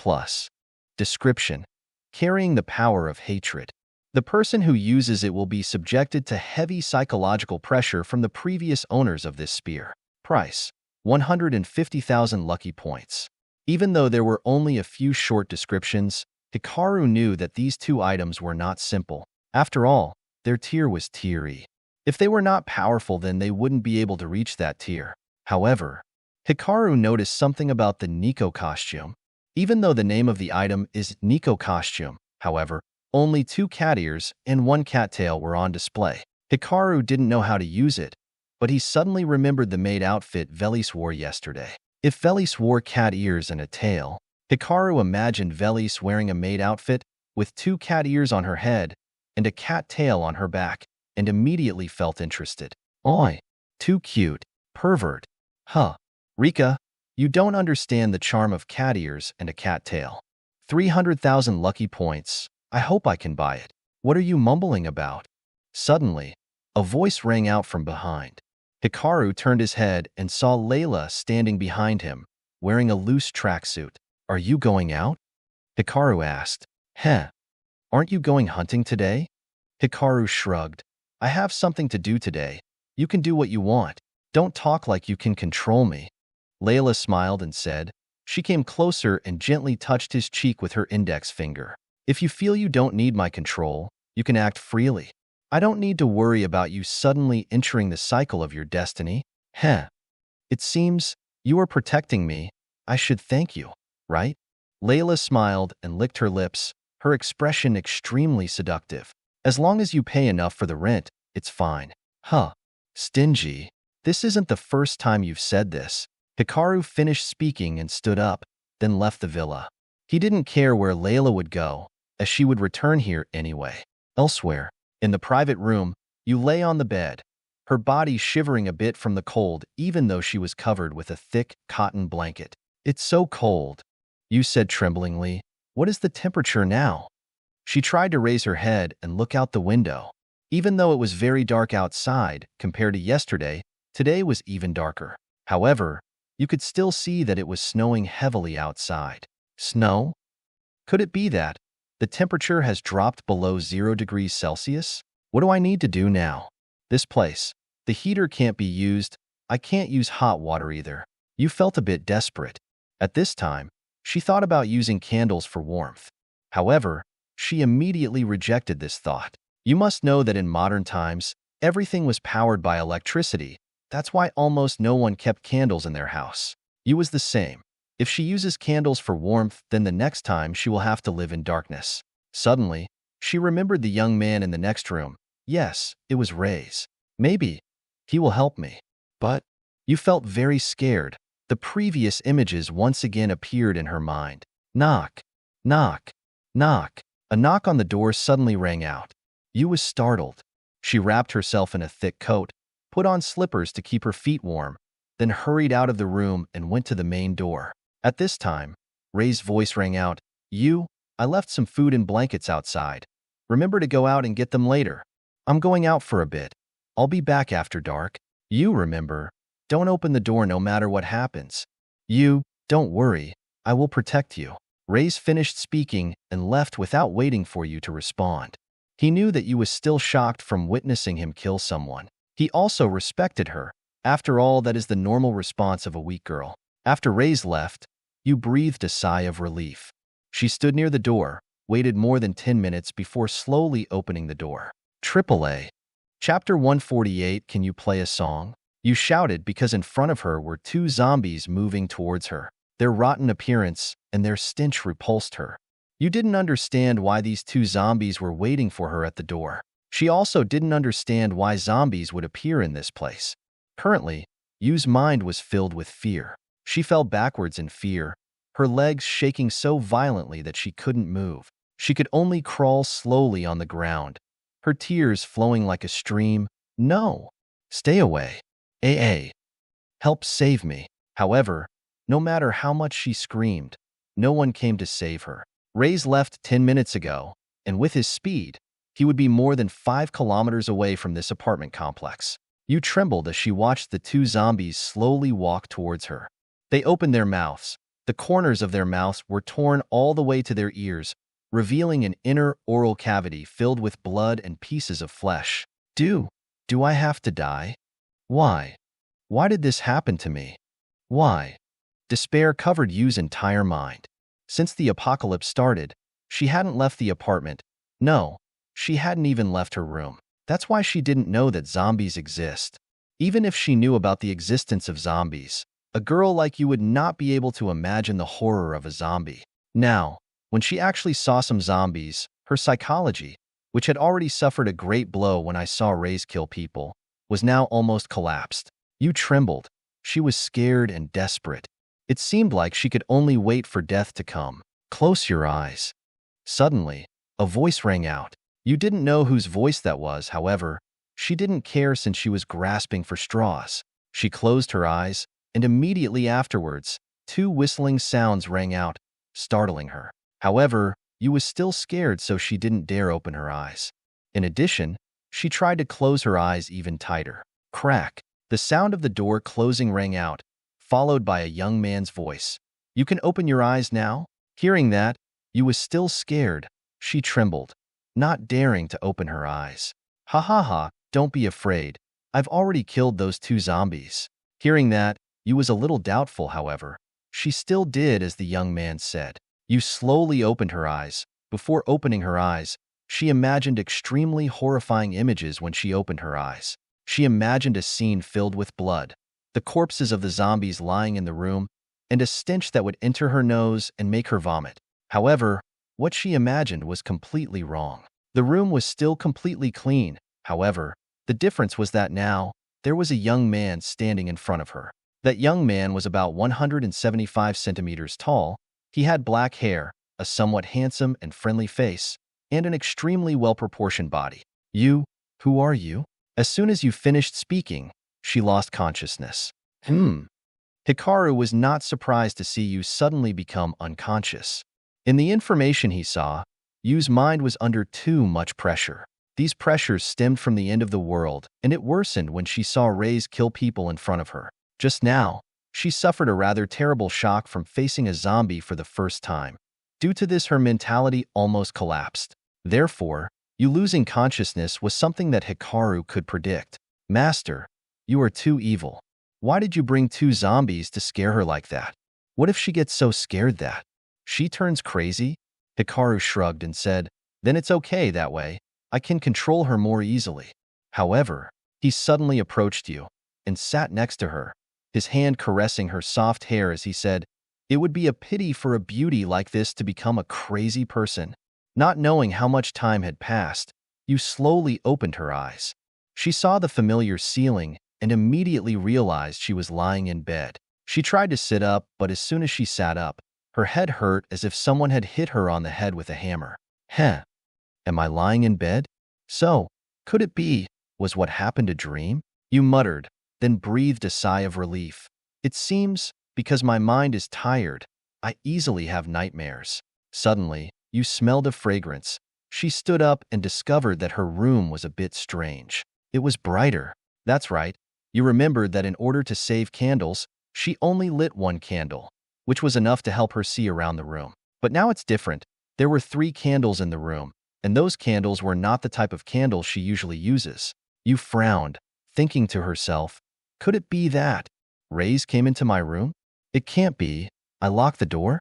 Description: Carrying the power of hatred. The person who uses it will be subjected to heavy psychological pressure from the previous owners of this spear. Price: 150,000 lucky points. Even though there were only a few short descriptions, Hikaru knew that these 2 items were not simple. After all, their tier was Tier E. If they were not powerful, then they wouldn't be able to reach that tier. However, Hikaru noticed something about the Nico Costume. Even though the name of the item is Nico Costume, however, only 2 cat ears and 1 cat tail were on display. Hikaru didn't know how to use it, but he suddenly remembered the maid outfit Velis wore yesterday. If Velis wore cat ears and a tail, Hikaru imagined Velis wearing a maid outfit with 2 cat ears on her head and a cat tail on her back, and immediately felt interested. Oi, too cute, pervert. Huh. Rika, you don't understand the charm of cat ears and a cat tail. 300,000 lucky points. I hope I can buy it. What are you mumbling about? Suddenly, a voice rang out from behind. Hikaru turned his head and saw Layla standing behind him, wearing a loose tracksuit. Are you going out? Hikaru asked. Heh. Aren't you going hunting today? Hikaru shrugged. I have something to do today. You can do what you want. Don't talk like you can control me. Layla smiled and said. She came closer and gently touched his cheek with her index finger. If you feel you don't need my control, you can act freely. I don't need to worry about you suddenly entering the cycle of your destiny. Heh. It seems you are protecting me. I should thank you, right? Layla smiled and licked her lips, her expression extremely seductive. As long as you pay enough for the rent, it's fine. Huh. Stingy. This isn't the first time you've said this. Hikaru finished speaking and stood up, then left the villa. He didn't care where Layla would go, as she would return here anyway. Elsewhere, in the private room, you lay on the bed, her body shivering a bit from the cold even though she was covered with a thick cotton blanket. It's so cold, you said tremblingly. What is the temperature now? She tried to raise her head and look out the window. Even though it was very dark outside compared to yesterday, today was even darker. However, you could still see that it was snowing heavily outside. Snow? Could it be that the temperature has dropped below 0 degrees Celsius? What do I need to do now? This place. The heater can't be used. I can't use hot water either. You felt a bit desperate. At this time, she thought about using candles for warmth. However, she immediately rejected this thought. You must know that in modern times, everything was powered by electricity. That's why almost no one kept candles in their house. You was the same. If she uses candles for warmth, then the next time she will have to live in darkness. Suddenly, she remembered the young man in the next room. Yes, it was Ray's. Maybe he will help me. But you felt very scared. The previous images once again appeared in her mind. Knock, knock, knock. A knock on the door suddenly rang out. You was startled. She wrapped herself in a thick coat, put on slippers to keep her feet warm, then hurried out of the room and went to the main door. At this time, Ray's voice rang out. I left some food and blankets outside. Remember to go out and get them later. I'm going out for a bit. I'll be back after dark. You remember, don't open the door no matter what happens. Don't worry, I will protect you. Ray's finished speaking and left without waiting for you to respond. He knew that you was still shocked from witnessing him kill someone. He also respected her. After all, that is the normal response of a weak girl. After Ray's left, you breathed a sigh of relief. She stood near the door, waited more than 10 minutes before slowly opening the door. AAA. Chapter 148. Can you play a song? You shouted because in front of her were 2 zombies moving towards her. Their rotten appearance and their stench repulsed her. You didn't understand why these 2 zombies were waiting for her at the door. She also didn't understand why zombies would appear in this place. Currently, Yu's mind was filled with fear. She fell backwards in fear, her legs shaking so violently that she couldn't move. She could only crawl slowly on the ground, her tears flowing like a stream. No! Stay away. AA. Help save me. However, no matter how much she screamed, no one came to save her. Ray's left 10 minutes ago, and with his speed, he would be more than 5 kilometers away from this apartment complex. You trembled as she watched the 2 zombies slowly walk towards her. They opened their mouths. The corners of their mouths were torn all the way to their ears, revealing an inner oral cavity filled with blood and pieces of flesh. Do I have to die? Why? Why did this happen to me? Why? Despair covered Yu's entire mind. Since the apocalypse started, she hadn't left the apartment. No, she hadn't even left her room. That's why she didn't know that zombies exist. Even if she knew about the existence of zombies, a girl like you would not be able to imagine the horror of a zombie. Now, when she actually saw some zombies, her psychology, which had already suffered a great blow when I saw Rays kill people, was now almost collapsed. You trembled. She was scared and desperate. It seemed like she could only wait for death to come. Close your eyes. Suddenly, a voice rang out. You didn't know whose voice that was, however. She didn't care since she was grasping for straws. She closed her eyes, and immediately afterwards, 2 whistling sounds rang out, startling her. However, Yu was still scared, so she didn't dare open her eyes. In addition, she tried to close her eyes even tighter. Crack! The sound of the door closing rang out, followed by a young man's voice. "You can open your eyes now?" Hearing that, Yu was still scared. She trembled, not daring to open her eyes. "Ha ha ha, don't be afraid. I've already killed those 2 zombies." Hearing that, Yu was a little doubtful, however. She still did as the young man said. Yu slowly opened her eyes. Before opening her eyes, she imagined extremely horrifying images when she opened her eyes. She imagined a scene filled with blood, the corpses of the zombies lying in the room, and a stench that would enter her nose and make her vomit. However, what she imagined was completely wrong. The room was still completely clean. However, the difference was that now, there was a young man standing in front of her. That young man was about 175 centimeters tall. He had black hair, a somewhat handsome and friendly face, and an extremely well-proportioned body. "You, who are you?" As soon as you finished speaking, she lost consciousness. Hikaru was not surprised to see Yu suddenly become unconscious. In the information he saw, Yu's mind was under too much pressure. These pressures stemmed from the end of the world, and it worsened when she saw Rays kill people in front of her. Just now, she suffered a rather terrible shock from facing a zombie for the first time. Due to this, her mentality almost collapsed. Therefore, Yu losing consciousness was something that Hikaru could predict. "Master, you are too evil. Why did you bring 2 zombies to scare her like that? What if she gets so scared that she turns crazy?" Hikaru shrugged and said, "Then it's okay that way. I can control her more easily." However, he suddenly approached Yu and sat next to her, his hand caressing her soft hair as he said, "It would be a pity for a beauty like this to become a crazy person." Not knowing how much time had passed, Yu slowly opened her eyes. She saw the familiar ceiling and immediately realized she was lying in bed. She tried to sit up, but as soon as she sat up, her head hurt as if someone had hit her on the head with a hammer. "Heh, am I lying in bed? So, could it be, was what happened a dream?" Yu muttered, then breathed a sigh of relief. "It seems, because my mind is tired, I easily have nightmares." Suddenly, Yu smelled a fragrance. She stood up and discovered that her room was a bit strange. It was brighter. That's right. You remembered that in order to save candles, she only lit 1 candle, which was enough to help her see around the room. But now it's different. There were 3 candles in the room, and those candles were not the type of candles she usually uses. Yu frowned, thinking to herself, "Could it be that Rays came into my room? It can't be. I locked the door?"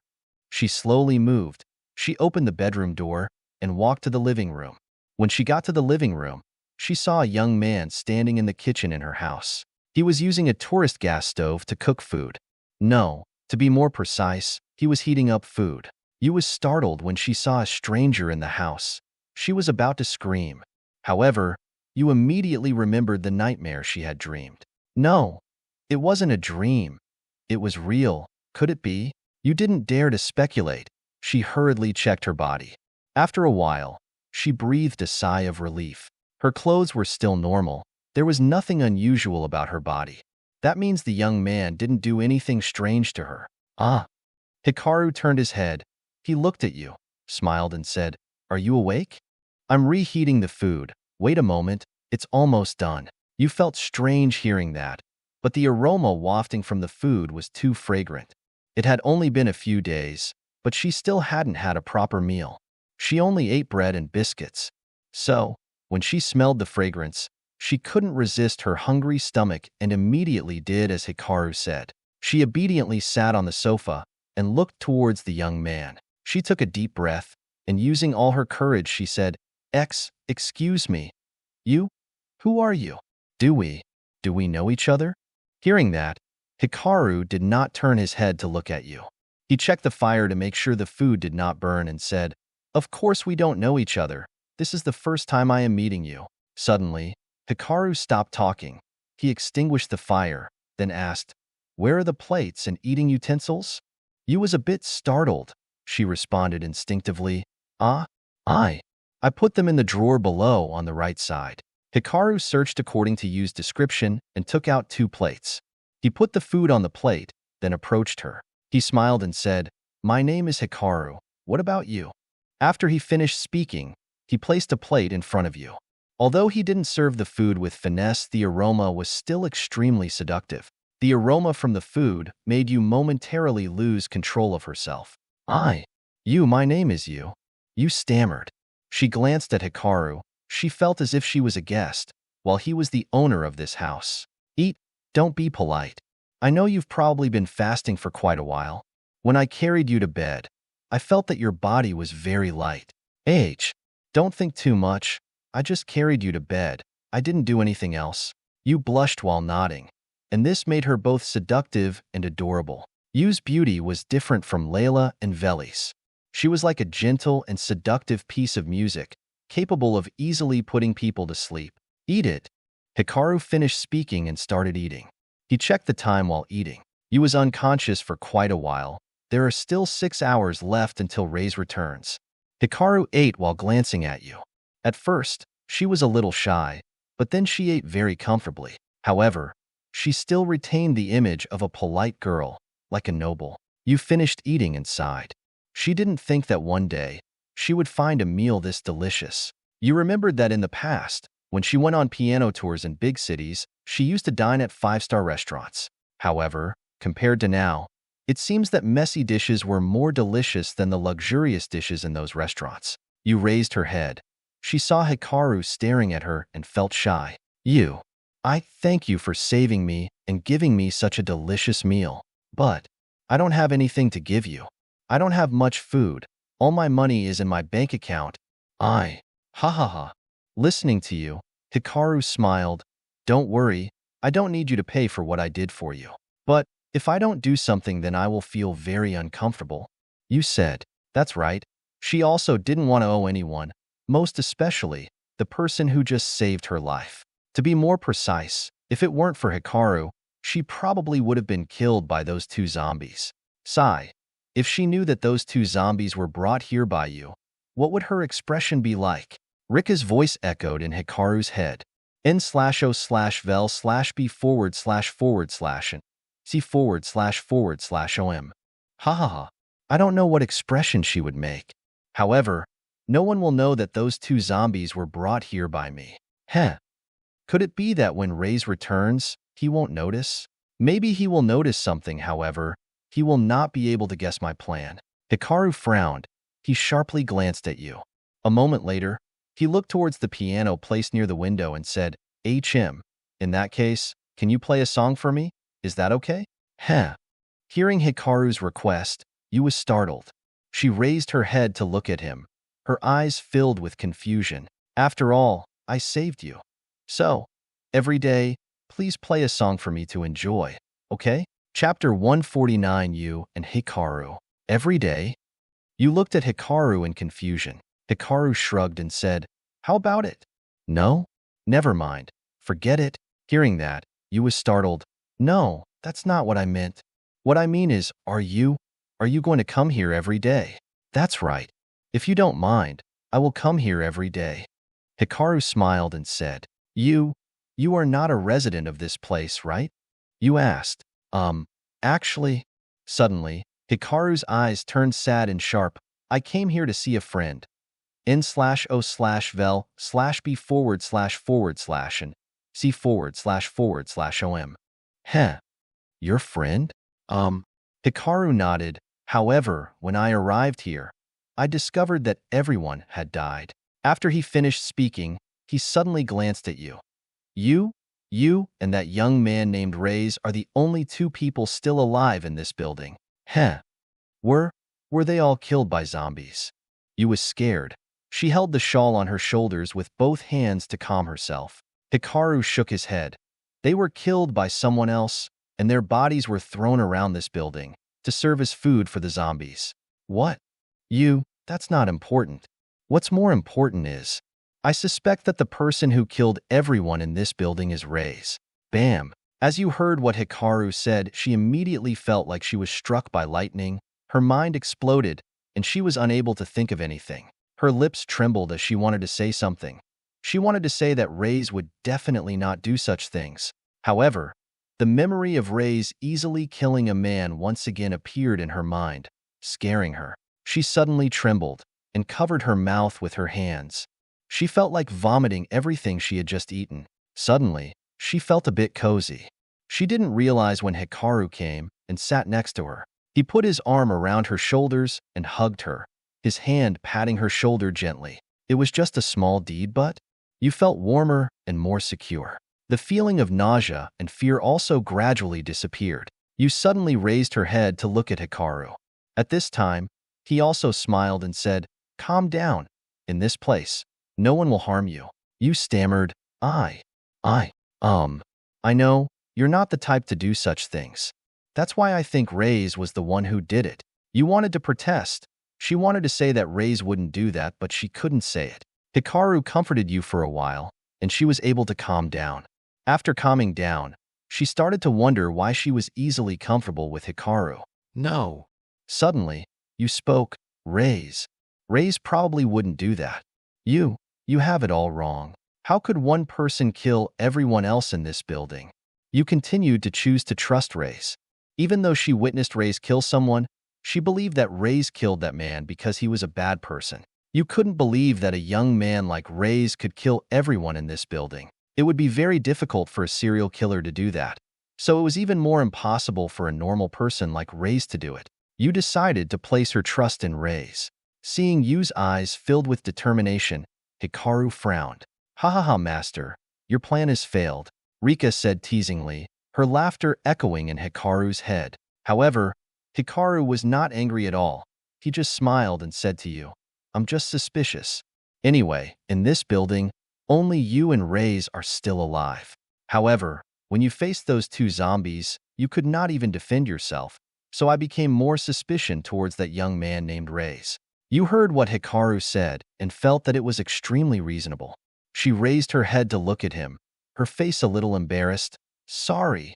She slowly moved. She opened the bedroom door and walked to the living room. When she got to the living room, she saw a young man standing in the kitchen in her house. He was using a tourist gas stove to cook food. No, to be more precise, he was heating up food. Yu was startled when she saw a stranger in the house. She was about to scream. However, Yu immediately remembered the nightmare she had dreamed. No, it wasn't a dream. It was real. Could it be? Yu didn't dare to speculate. She hurriedly checked her body. After a while, she breathed a sigh of relief. Her clothes were still normal. There was nothing unusual about her body. That means the young man didn't do anything strange to her. "Ah." Hikaru turned his head. He looked at Yu, smiled and said, "Are you awake? I'm reheating the food. Wait a moment, it's almost done." Yu felt strange hearing that, but the aroma wafting from the food was too fragrant. It had only been a few days, but she still hadn't had a proper meal. She only ate bread and biscuits. So, when she smelled the fragrance, she couldn't resist her hungry stomach and immediately did as Hikaru said. She obediently sat on the sofa and looked towards the young man. She took a deep breath, and using all her courage, she said, Excuse me. You? Who are you? Do we know each other?" Hearing that, Hikaru did not turn his head to look at Yu. He checked the fire to make sure the food did not burn and said, "Of course we don't know each other. This is the first time I am meeting you." Suddenly, Hikaru stopped talking. He extinguished the fire, then asked, "Where are the plates and eating utensils?" Yu was a bit startled. She responded instinctively, I put them in the drawer below on the right side." Hikaru searched according to Yu's description and took out 2 plates. He put the food on the plate, then approached her. He smiled and said, "My name is Hikaru. What about you?" After he finished speaking, he placed a plate in front of you. Although he didn't serve the food with finesse, the aroma was still extremely seductive. The aroma from the food made you momentarily lose control of herself. My name is you. You stammered. She glanced at Hikaru. She felt as if she was a guest, while he was the owner of this house. Eat, don't be polite. I know you've probably been fasting for quite a while. When I carried you to bed, I felt that your body was very light. Don't think too much. I just carried you to bed. I didn't do anything else. You blushed while nodding, and this made her both seductive and adorable. Yu's beauty was different from Layla and Veli's. She was like a gentle and seductive piece of music, capable of easily putting people to sleep. Eat it. Hikaru finished speaking and started eating. He checked the time while eating. Yu was unconscious for quite a while. There are still 6 hours left until Rei's returns. Hikaru ate while glancing at you. At first, she was a little shy, but then she ate very comfortably. However, she still retained the image of a polite girl, like a noble. You finished eating and sighed. She didn't think that one day she would find a meal this delicious. You remembered that in the past, when she went on piano tours in big cities, she used to dine at 5-star restaurants. However, compared to now, it seems that messy dishes were more delicious than the luxurious dishes in those restaurants. You raised her head. She saw Hikaru staring at her and felt shy. I thank you for saving me and giving me such a delicious meal. But I don't have anything to give you. I don't have much food. All my money is in my bank account. Ha ha ha. Listening to you, Hikaru smiled. Don't worry, I don't need you to pay for what I did for you. But if I don't do something, then I will feel very uncomfortable. You said. That's right. She also didn't want to owe anyone, most especially the person who just saved her life. To be more precise, if it weren't for Hikaru, she probably would have been killed by those 2 zombies. Sigh. If she knew that those 2 zombies were brought here by you, what would her expression be like? Rika's voice echoed in Hikaru's head. N/O/vel/b//c//om. Ha ha ha. I don't know what expression she would make. However, no one will know that those 2 zombies were brought here by me. Could it be that when Rei's returns, he won't notice? Maybe he will notice something, however, he will not be able to guess my plan. Hikaru frowned. He sharply glanced at you. A moment later, he looked towards the piano placed near the window and said, "HM, in that case, can you play a song for me? Is that okay?" Hearing Hikaru's request, Yu was startled. She raised her head to look at him, her eyes filled with confusion. After all, I saved you. So, every day, please play a song for me to enjoy, okay? Chapter 149. Yu and Hikaru. Every day? You looked at Hikaru in confusion. Hikaru shrugged and said, "How about it?" "No? Never mind. Forget it." Hearing that, Yu was startled. "No, that's not what I meant. What I mean is, are you going to come here every day?" "That's right. If you don't mind, I will come here every day." Hikaru smiled and said, You are not a resident of this place, right?" Yu asked. Actually." Suddenly, Hikaru's eyes turned sad and sharp. "I came here to see a friend. N/O/vel/b//and c//om. Your friend? Hikaru nodded. "However, when I arrived here, I discovered that everyone had died." After he finished speaking, he suddenly glanced at you. You and that young man named Rei's are the only 2 people still alive in this building. Were they all killed by zombies?" Yu was scared. She held the shawl on her shoulders with both hands to calm herself. Hikaru shook his head. "They were killed by someone else, and their bodies were thrown around this building to serve as food for the zombies." "What?" "Yu, that's not important. What's more important is, I suspect that the person who killed everyone in this building is Rei's." Bam! As you heard what Hikaru said, she immediately felt like she was struck by lightning. Her mind exploded, and she was unable to think of anything. Her lips trembled as she wanted to say something. She wanted to say that Rei's would definitely not do such things. However, the memory of Rei's easily killing a man once again appeared in her mind, scaring her. She suddenly trembled. and covered her mouth with her hands. She felt like vomiting everything she had just eaten. Suddenly, she felt a bit cozy. She didn't realize when Hikaru came and sat next to her. He put his arm around her shoulders and hugged her, his hand patting her shoulder gently. It was just a small deed, but you felt warmer and more secure. The feeling of nausea and fear also gradually disappeared. You suddenly raised her head to look at Hikaru. At this time, he also smiled and said, "Calm down. In this place, no one will harm you." You stammered, I know, you're not the type to do such things. That's why I think Reyes was the one who did it." You wanted to protest. She wanted to say that Reyes wouldn't do that, but she couldn't say it. Hikaru comforted you for a while, and she was able to calm down. After calming down, she started to wonder why she was easily comfortable with Hikaru. No. Suddenly, you spoke, "Reyes. Reyes probably wouldn't do that. You have it all wrong. How could one person kill everyone else in this building?" You continued to choose to trust Reyes. Even though she witnessed Reyes kill someone, she believed that Reyes killed that man because he was a bad person. You couldn't believe that a young man like Reyes could kill everyone in this building. It would be very difficult for a serial killer to do that. So it was even more impossible for a normal person like Reyes to do it. You decided to place her trust in Reyes. Seeing Yu's eyes filled with determination, Hikaru frowned. "Ha ha ha, master. Your plan has failed," Rika said teasingly, her laughter echoing in Hikaru's head. However, Hikaru was not angry at all. He just smiled and said to you, "I'm just suspicious. Anyway, in this building, only you and Reyes are still alive. However, when you faced those two zombies, you could not even defend yourself, so I became more suspicious towards that young man named Reyes." You heard what Hikaru said and felt that it was extremely reasonable. She raised her head to look at him, her face a little embarrassed. "Sorry.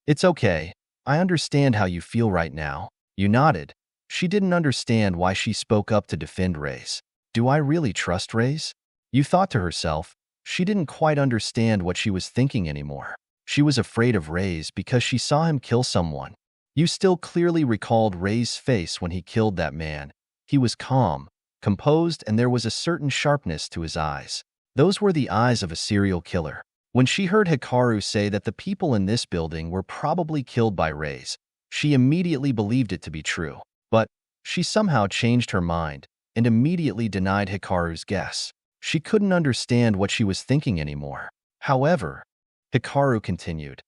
It's okay. I understand how you feel right now." You nodded. She didn't understand why she spoke up to defend Reyes. Do I really trust Reyes? You thought to herself. She didn't quite understand what she was thinking anymore. She was afraid of Reyes because she saw him kill someone. You still clearly recalled Reyes' face when he killed that man. He was calm, composed, and there was a certain sharpness to his eyes. Those were the eyes of a serial killer. When she heard Hikaru say that the people in this building were probably killed by Reyes, she immediately believed it to be true. But she somehow changed her mind and immediately denied Hikaru's guess. She couldn't understand what she was thinking anymore. However, Hikaru continued,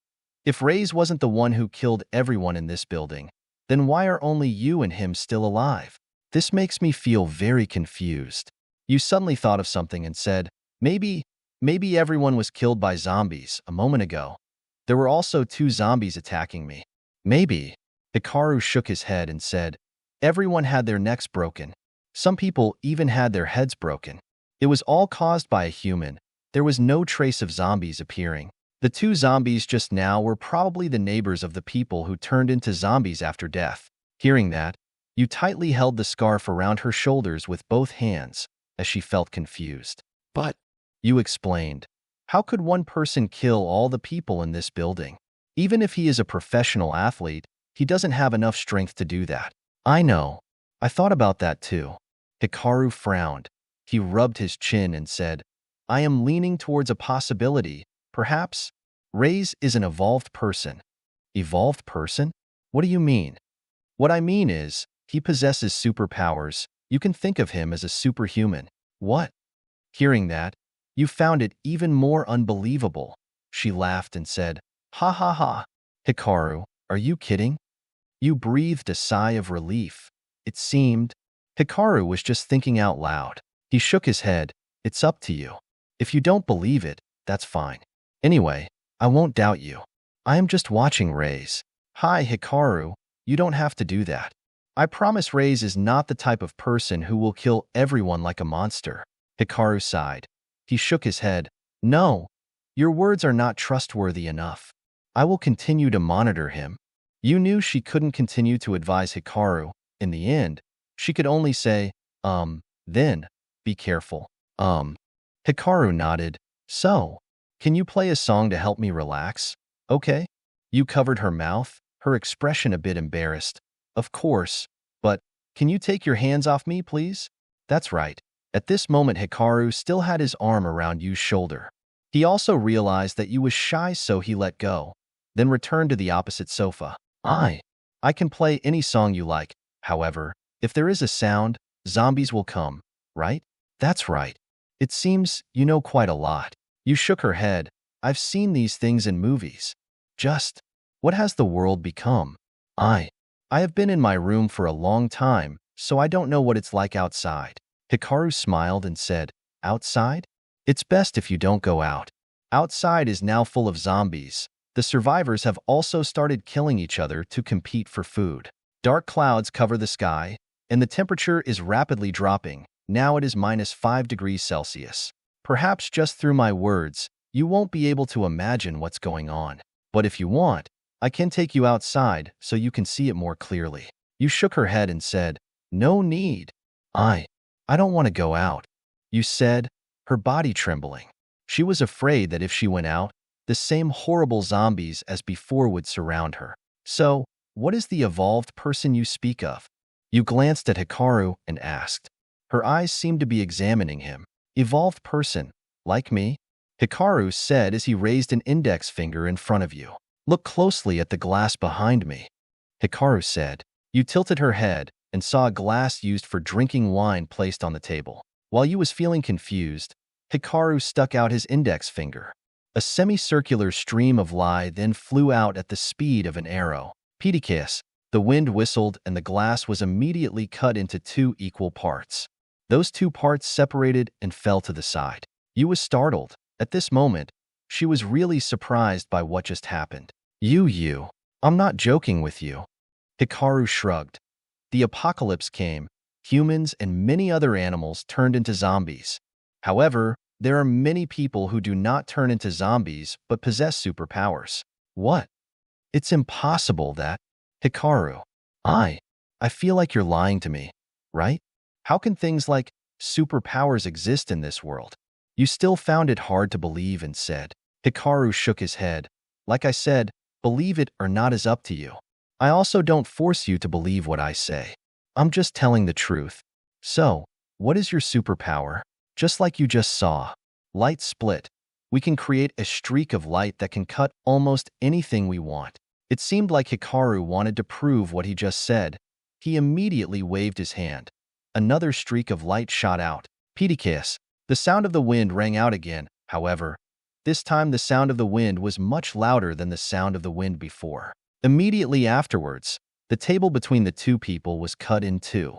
"If Reyes wasn't the one who killed everyone in this building, then why are only you and him still alive? This makes me feel very confused." You suddenly thought of something and said, Maybe everyone was killed by zombies a moment ago. There were also two zombies attacking me." "Maybe." Hikaru shook his head and said, "Everyone had their necks broken. Some people even had their heads broken. It was all caused by a human. There was no trace of zombies appearing. The two zombies just now were probably the neighbors of the people who turned into zombies after death." Hearing that, you tightly held the scarf around her shoulders with both hands as she felt confused. But You explained, "How could one person kill all the people in this building? Even if he is a professional athlete, he doesn't have enough strength to do that." "I know. I thought about that too." Hikaru frowned. He rubbed his chin and said, "I am leaning towards a possibility. Perhaps Reyes is an evolved person." "Evolved person? What do you mean?" "What I mean is, he possesses superpowers. You can think of him as a superhuman." "What?" Hearing that, you found it even more unbelievable. She laughed and said, "Ha ha ha. Hikaru, are you kidding?" You breathed a sigh of relief. It seemed Hikaru was just thinking out loud. He shook his head. "It's up to you. If you don't believe it, that's fine. Anyway, I won't doubt you. I am just watching Reyes." "Hi, Hikaru, you don't have to do that. I promise Reyes is not the type of person who will kill everyone like a monster." Hikaru sighed. He shook his head. "No, your words are not trustworthy enough. I will continue to monitor him." You knew she couldn't continue to advise Hikaru. In the end, she could only say, then, be careful. Hikaru nodded. "So, can you play a song to help me relax?" "Okay." You covered her mouth, her expression a bit embarrassed. "Of course, but Can you take your hands off me, please? That's right. At this moment, Hikaru still had his arm around Yu's shoulder. He also realized that Yu was shy, so he let go, then returned to the opposite sofa. I can play any song you like. However, if there is a sound, zombies will come, right? That's right. It seems you know quite a lot. Yu shook her head. I've seen these things in movies. Just, what has the world become? I have been in my room for a long time, so I don't know what it's like outside. Hikaru smiled and said, outside? It's best if you don't go out. Outside is now full of zombies. The survivors have also started killing each other to compete for food. Dark clouds cover the sky, and the temperature is rapidly dropping. Now it is -5 degrees Celsius. Perhaps just through my words, you won't be able to imagine what's going on. But if you want, I can take you outside so you can see it more clearly. You shook her head and said, no need. I don't want to go out. You said, her body trembling. She was afraid that if she went out, the same horrible zombies as before would surround her. So, what is the evolved person you speak of? You glanced at Hikaru and asked. Her eyes seemed to be examining him. Evolved person, like me? Hikaru said as he raised an index finger in front of you. Look closely at the glass behind me. Hikaru said. You tilted her head and saw a glass used for drinking wine placed on the table. While you was feeling confused, Hikaru stuck out his index finger. A semicircular stream of light then flew out at the speed of an arrow. Protagonist. The wind whistled and the glass was immediately cut into 2 equal parts. Those 2 parts separated and fell to the side. Yu was startled. At this moment, she was really surprised by what just happened. Yu, I'm not joking with you. Hikaru shrugged. The apocalypse came. Humans and many other animals turned into zombies. However, there are many people who do not turn into zombies but possess superpowers. What? It's impossible that… Hikaru. I feel like you're lying to me, right? How can things like superpowers exist in this world? You still found it hard to believe and said. Hikaru shook his head. Like I said, believe it or not is up to you. I also don't force you to believe what I say. I'm just telling the truth. So, what is your superpower? Just like you just saw. Light split. We can create a streak of light that can cut almost anything we want. It seemed like Hikaru wanted to prove what he just said. He immediately waved his hand. Another streak of light shot out. Protagonist. The sound of the wind rang out again, however. This time the sound of the wind was much louder than the sound of the wind before. Immediately afterwards, the table between the 2 people was cut in 2.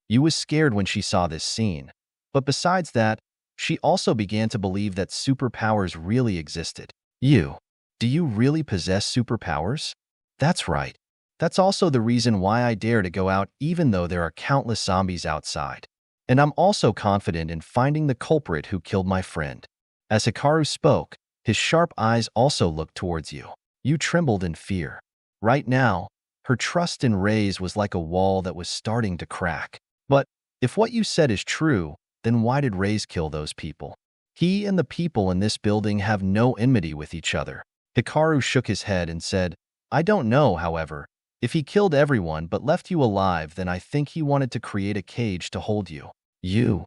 Yu was scared when she saw this scene. But besides that, she also began to believe that superpowers really existed. Yu, do you really possess superpowers? That's right. That's also the reason why I dare to go out even though there are countless zombies outside. And I'm also confident in finding the culprit who killed my friend. As Hikaru spoke, his sharp eyes also looked towards you. You trembled in fear. Right now, her trust in Reyes was like a wall that was starting to crack. But if what you said is true, then why did Reyes kill those people? He and the people in this building have no enmity with each other. Hikaru shook his head and said, I don't know, however. If he killed everyone but left you alive, then I think he wanted to create a cage to hold you. You.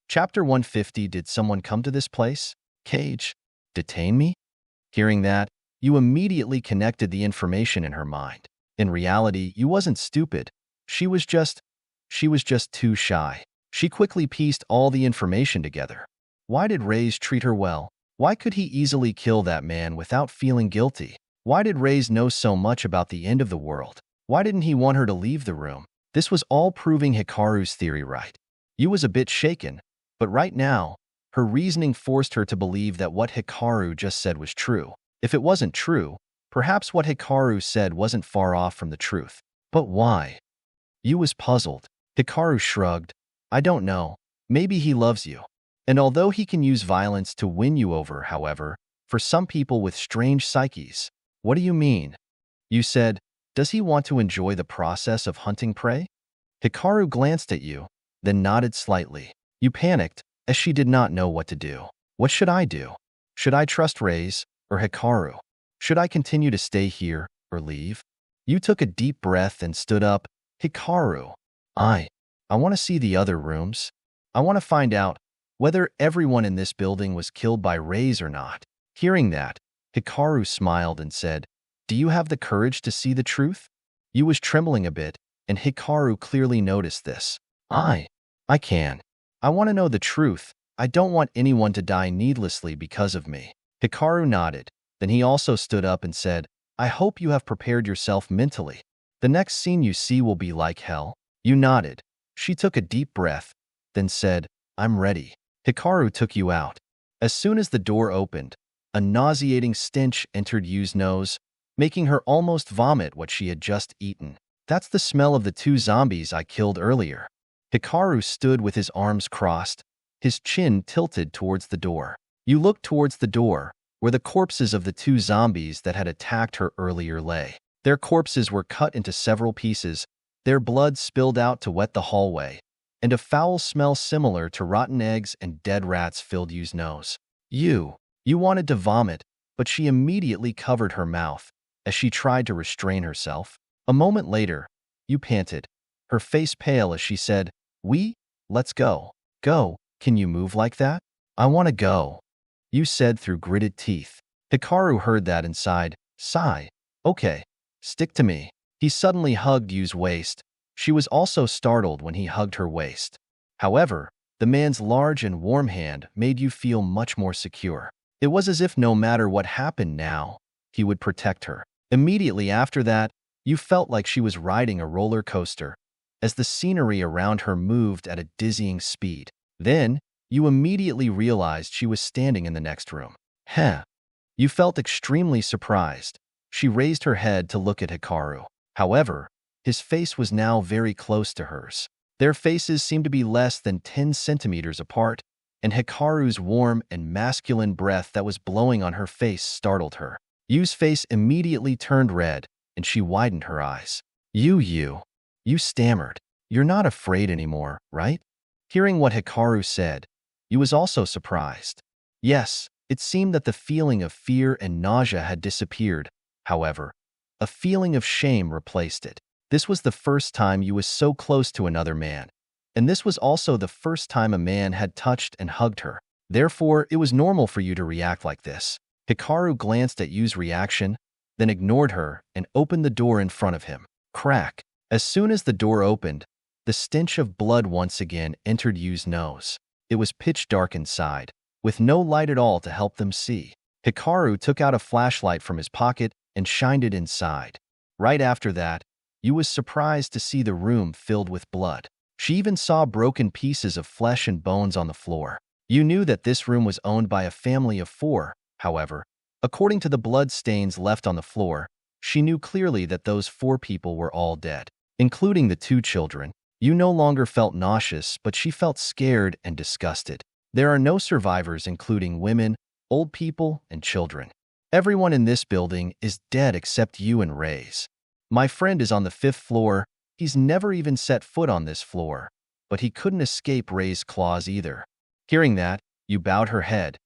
Chapter 150. Did someone come to this place? Cage. Detain me? Hearing that, you immediately connected the information in her mind. In reality, you wasn't stupid. She was just too shy. She quickly pieced all the information together. Why did Reyes treat her well? Why could he easily kill that man without feeling guilty? Why did Reyes know so much about the end of the world? Why didn't he want her to leave the room? This was all proving Hikaru's theory right. Yu was a bit shaken, but right now, her reasoning forced her to believe that what Hikaru just said was true. If it wasn't true, perhaps what Hikaru said wasn't far off from the truth. But why? Yu was puzzled. Hikaru shrugged. I don't know. Maybe he loves you. And although he can use violence to win you over, however, for some people with strange psyches. What do you mean? You said, does he want to enjoy the process of hunting prey? Hikaru glanced at you, then nodded slightly. You panicked, as she did not know what to do. What should I do? Should I trust Reyes or Hikaru? Should I continue to stay here or leave? You took a deep breath and stood up. Hikaru, I want to see the other rooms. I want to find out whether everyone in this building was killed by rays or not. Hearing that, Hikaru smiled and said, Do you have the courage to see the truth? Yu was trembling a bit, and Hikaru clearly noticed this. I can. I want to know the truth. I don't want anyone to die needlessly because of me. Hikaru nodded. Then he also stood up and said, I hope you have prepared yourself mentally. The next scene you see will be like hell. Yu nodded. She took a deep breath, then said, I'm ready. Hikaru took Yu out. As soon as the door opened, a nauseating stench entered Yu's nose, making her almost vomit what she had just eaten. That's the smell of the 2 zombies I killed earlier. Hikaru stood with his arms crossed, his chin tilted towards the door. Yu looked towards the door, where the corpses of the 2 zombies that had attacked her earlier lay. Their corpses were cut into several pieces, their blood spilled out to wet the hallway, and a foul smell similar to rotten eggs and dead rats filled Yu's nose. Yu wanted to vomit, but she immediately covered her mouth as she tried to restrain herself. A moment later, Yu panted, her face pale as she said, Let's go. Go, can you move like that? I want to go, Yu said through gritted teeth. Hikaru heard that and sighed, Sigh. Okay, stick to me. He suddenly hugged Yu's waist. She was also startled when he hugged her waist. However, the man's large and warm hand made Yu feel much more secure. It was as if no matter what happened now, he would protect her. Immediately after that, Yu felt like she was riding a roller coaster, as the scenery around her moved at a dizzying speed. Then, Yu immediately realized she was standing in the next room. Yu felt extremely surprised. She raised her head to look at Hikaru. However, his face was now very close to hers. Their faces seemed to be less than 10 centimeters apart, and Hikaru's warm and masculine breath that was blowing on her face startled her. Yu's face immediately turned red, and she widened her eyes. Yu stammered. You're not afraid anymore, right? Hearing what Hikaru said, Yu was also surprised. Yes, it seemed that the feeling of fear and nausea had disappeared. However, a feeling of shame replaced it. This was the first time Yu was so close to another man, and this was also the first time a man had touched and hugged her. Therefore, it was normal for Yu to react like this. Hikaru glanced at Yu's reaction, then ignored her and opened the door in front of him. Crack. As soon as the door opened, the stench of blood once again entered Yu's nose. It was pitch dark inside, with no light at all to help them see. Hikaru took out a flashlight from his pocket and shined it inside. Right after that, Yu was surprised to see the room filled with blood. She even saw broken pieces of flesh and bones on the floor. Yu knew that this room was owned by a family of 4, however. According to the blood stains left on the floor, she knew clearly that those 4 people were all dead, including the 2 children. Yu no longer felt nauseous, but she felt scared and disgusted. There are no survivors, including women, old people, and children. Everyone in this building is dead except you and Ray's. My friend is on the 5th floor. He's never even set foot on this floor, but he couldn't escape Ray's claws either. Hearing that, Yu bowed her head,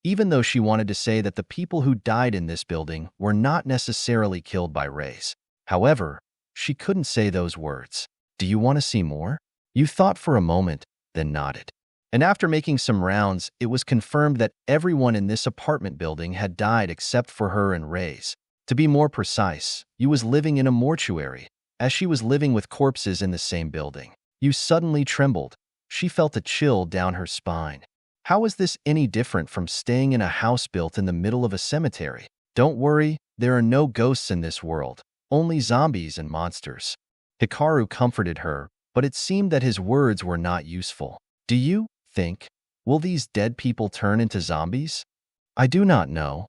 even though she wanted to say that the people who died in this building were not necessarily killed by Ray's. However, she couldn't say those words. Do you want to see more? Yu thought for a moment, then nodded. And after making some rounds, it was confirmed that everyone in this apartment building had died except for her and Ray's. To be more precise, Yu was living in a mortuary, as she was living with corpses in the same building. Yu suddenly trembled. She felt a chill down her spine. How is this any different from staying in a house built in the middle of a cemetery? Don't worry, there are no ghosts in this world, only zombies and monsters. Hikaru comforted her, but it seemed that his words were not useful. Do you think, will these dead people turn into zombies? I do not know.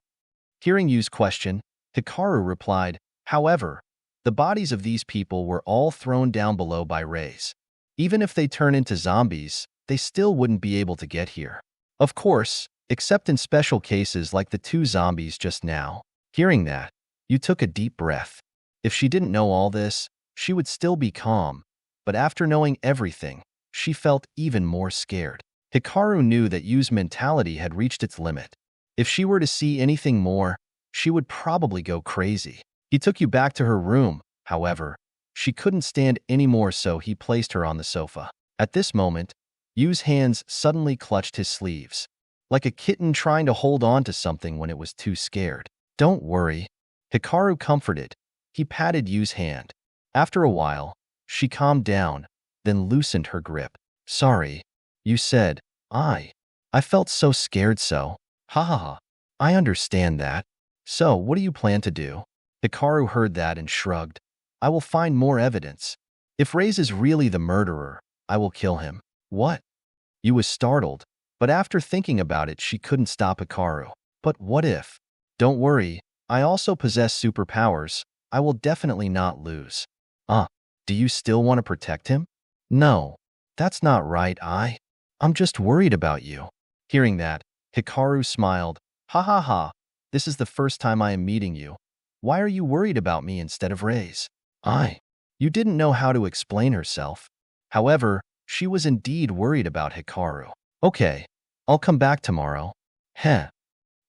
Hearing Yu's question, Hikaru replied, however, the bodies of these people were all thrown down below by Rays. Even if they turn into zombies, they still wouldn't be able to get here. Of course, except in special cases like the 2 zombies just now. Hearing that, Yu took a deep breath. If she didn't know all this, she would still be calm, but after knowing everything, she felt even more scared. Hikaru knew that Yu's mentality had reached its limit. If she were to see anything more, she would probably go crazy. He took Yu back to her room, however, She couldn't stand anymore, so he placed her on the sofa. At this moment, Yu's hands suddenly clutched his sleeves, like a kitten trying to hold on to something when it was too scared. Don't worry, Hikaru comforted. He patted Yu's hand. After a while, she calmed down, then loosened her grip. Sorry, Yu said. I felt so scared so. Ha ha ha. I understand that. So, what do you plan to do? Hikaru heard that and shrugged. I will find more evidence. If Reyes is really the murderer, I will kill him. What? Yu was startled, but after thinking about it, she couldn't stop Hikaru. But what if? Don't worry, I also possess superpowers. I will definitely not lose. Do you still want to protect him? No, that's not right. I'm just worried about you. Hearing that, Hikaru smiled. Ha ha ha, this is the first time I am meeting you. Why are you worried about me instead of Reyes? You didn't know how to explain herself. However, she was indeed worried about Hikaru. Okay, I'll come back tomorrow. Heh.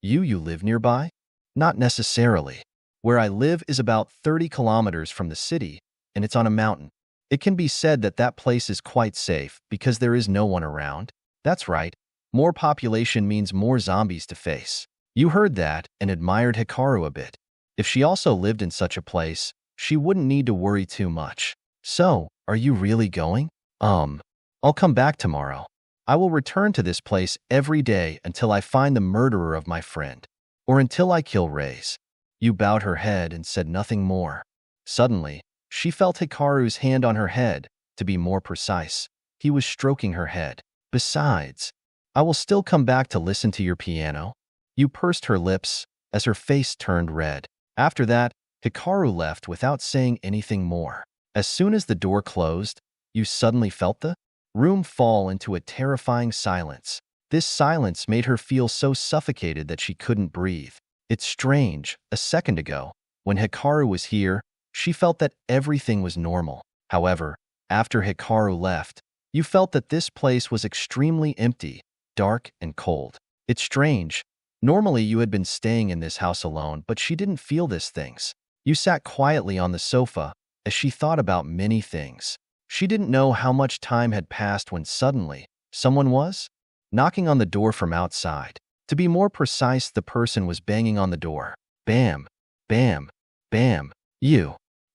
You live nearby? Not necessarily. Where I live is about 30 kilometers from the city, and it's on a mountain. It can be said that that place is quite safe because there is no one around. That's right. More population means more zombies to face. You heard that and admired Hikaru a bit. If she also lived in such a place, she wouldn't need to worry too much. So, are you really going? I'll come back tomorrow. I will return to this place every day until I find the murderer of my friend, or until I kill Reyes. You bowed her head and said nothing more. Suddenly, she felt Hikaru's hand on her head. To be more precise, he was stroking her head. Besides, I will still come back to listen to your piano. You pursed her lips as her face turned red. After that, Hikaru left without saying anything more. As soon as the door closed, you suddenly felt the room fall into a terrifying silence. This silence made her feel so suffocated that she couldn't breathe. It's strange, a second ago, when Hikaru was here, she felt that everything was normal. However, after Hikaru left, you felt that this place was extremely empty, dark, and cold. It's strange. Normally you had been staying in this house alone, but she didn't feel these things. You sat quietly on the sofa as she thought about many things. She didn't know how much time had passed when suddenly, someone was knocking on the door from outside. To be more precise, the person was banging on the door. Bam, bam, bam.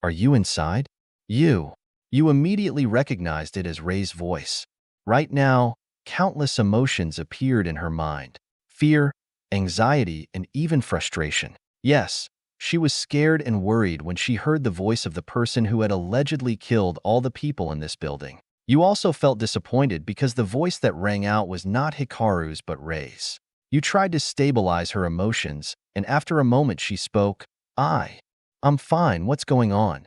Are you inside? You immediately recognized it as Rey's voice. Right now, countless emotions appeared in her mind. Fear, anxiety, and even frustration. Yes, she was scared and worried when she heard the voice of the person who had allegedly killed all the people in this building. You also felt disappointed because the voice that rang out was not Hikaru's but Rey's. You tried to stabilize her emotions, and after a moment she spoke. I'm fine, what's going on?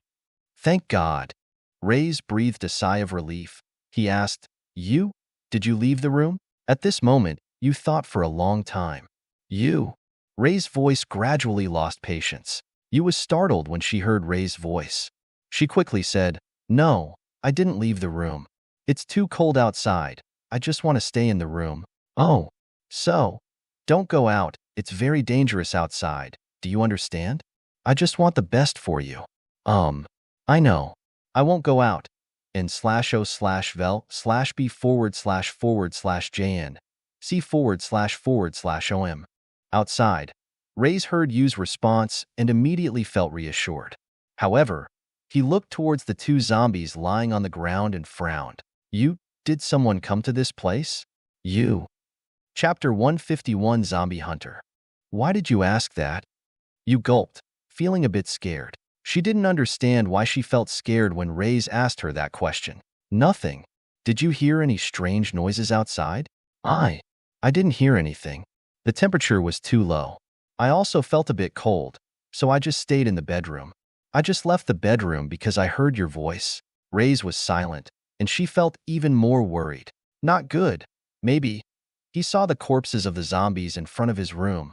Thank God. Reyes breathed a sigh of relief. He asked, did you leave the room? At this moment, you thought for a long time. Rey's voice gradually lost patience. You was startled when she heard Rey's voice. She quickly said, No, I didn't leave the room. It's too cold outside. I just want to stay in the room. Oh, so, don't go out. It's very dangerous outside. Do you understand? I just want the best for you. I know. I won't go out. n/o/vel/b//jn. c//om. Outside, Reyes heard Yu's response and immediately felt reassured. However, he looked towards the two zombies lying on the ground and frowned. Did someone come to this place? Chapter 151 Zombie Hunter. Why did you ask that? You gulped, feeling a bit scared. She didn't understand why she felt scared when Reyes asked her that question. Nothing. Did you hear any strange noises outside? I didn't hear anything. The temperature was too low. I also felt a bit cold, so I just stayed in the bedroom. I just left the bedroom because I heard your voice. Reyes was silent, and she felt even more worried. Not good. Maybe. He saw the corpses of the zombies in front of his room.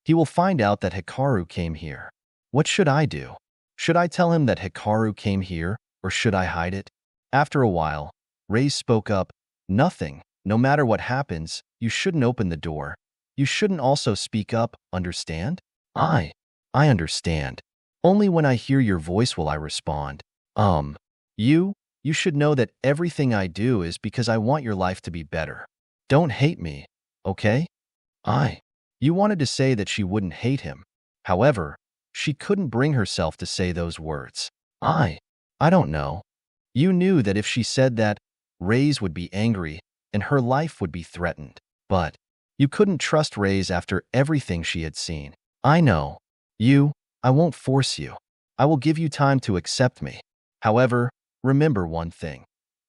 He will find out that Hikaru came here. What should I do? Should I tell him that Hikaru came here, or should I hide it? After a while, Reyes spoke up. Nothing. No matter what happens, you shouldn't open the door. You shouldn't also speak up, understand? I understand. Only when I hear your voice will I respond. Um, you should know that everything I do is because I want your life to be better. Don't hate me, okay? I. You wanted to say that she wouldn't hate him. However, she couldn't bring herself to say those words. I don't know. You knew that if she said that, Reyes would be angry and her life would be threatened. But you couldn't trust Reyes after everything she had seen. I know. I won't force you. I will give you time to accept me. However, remember one thing.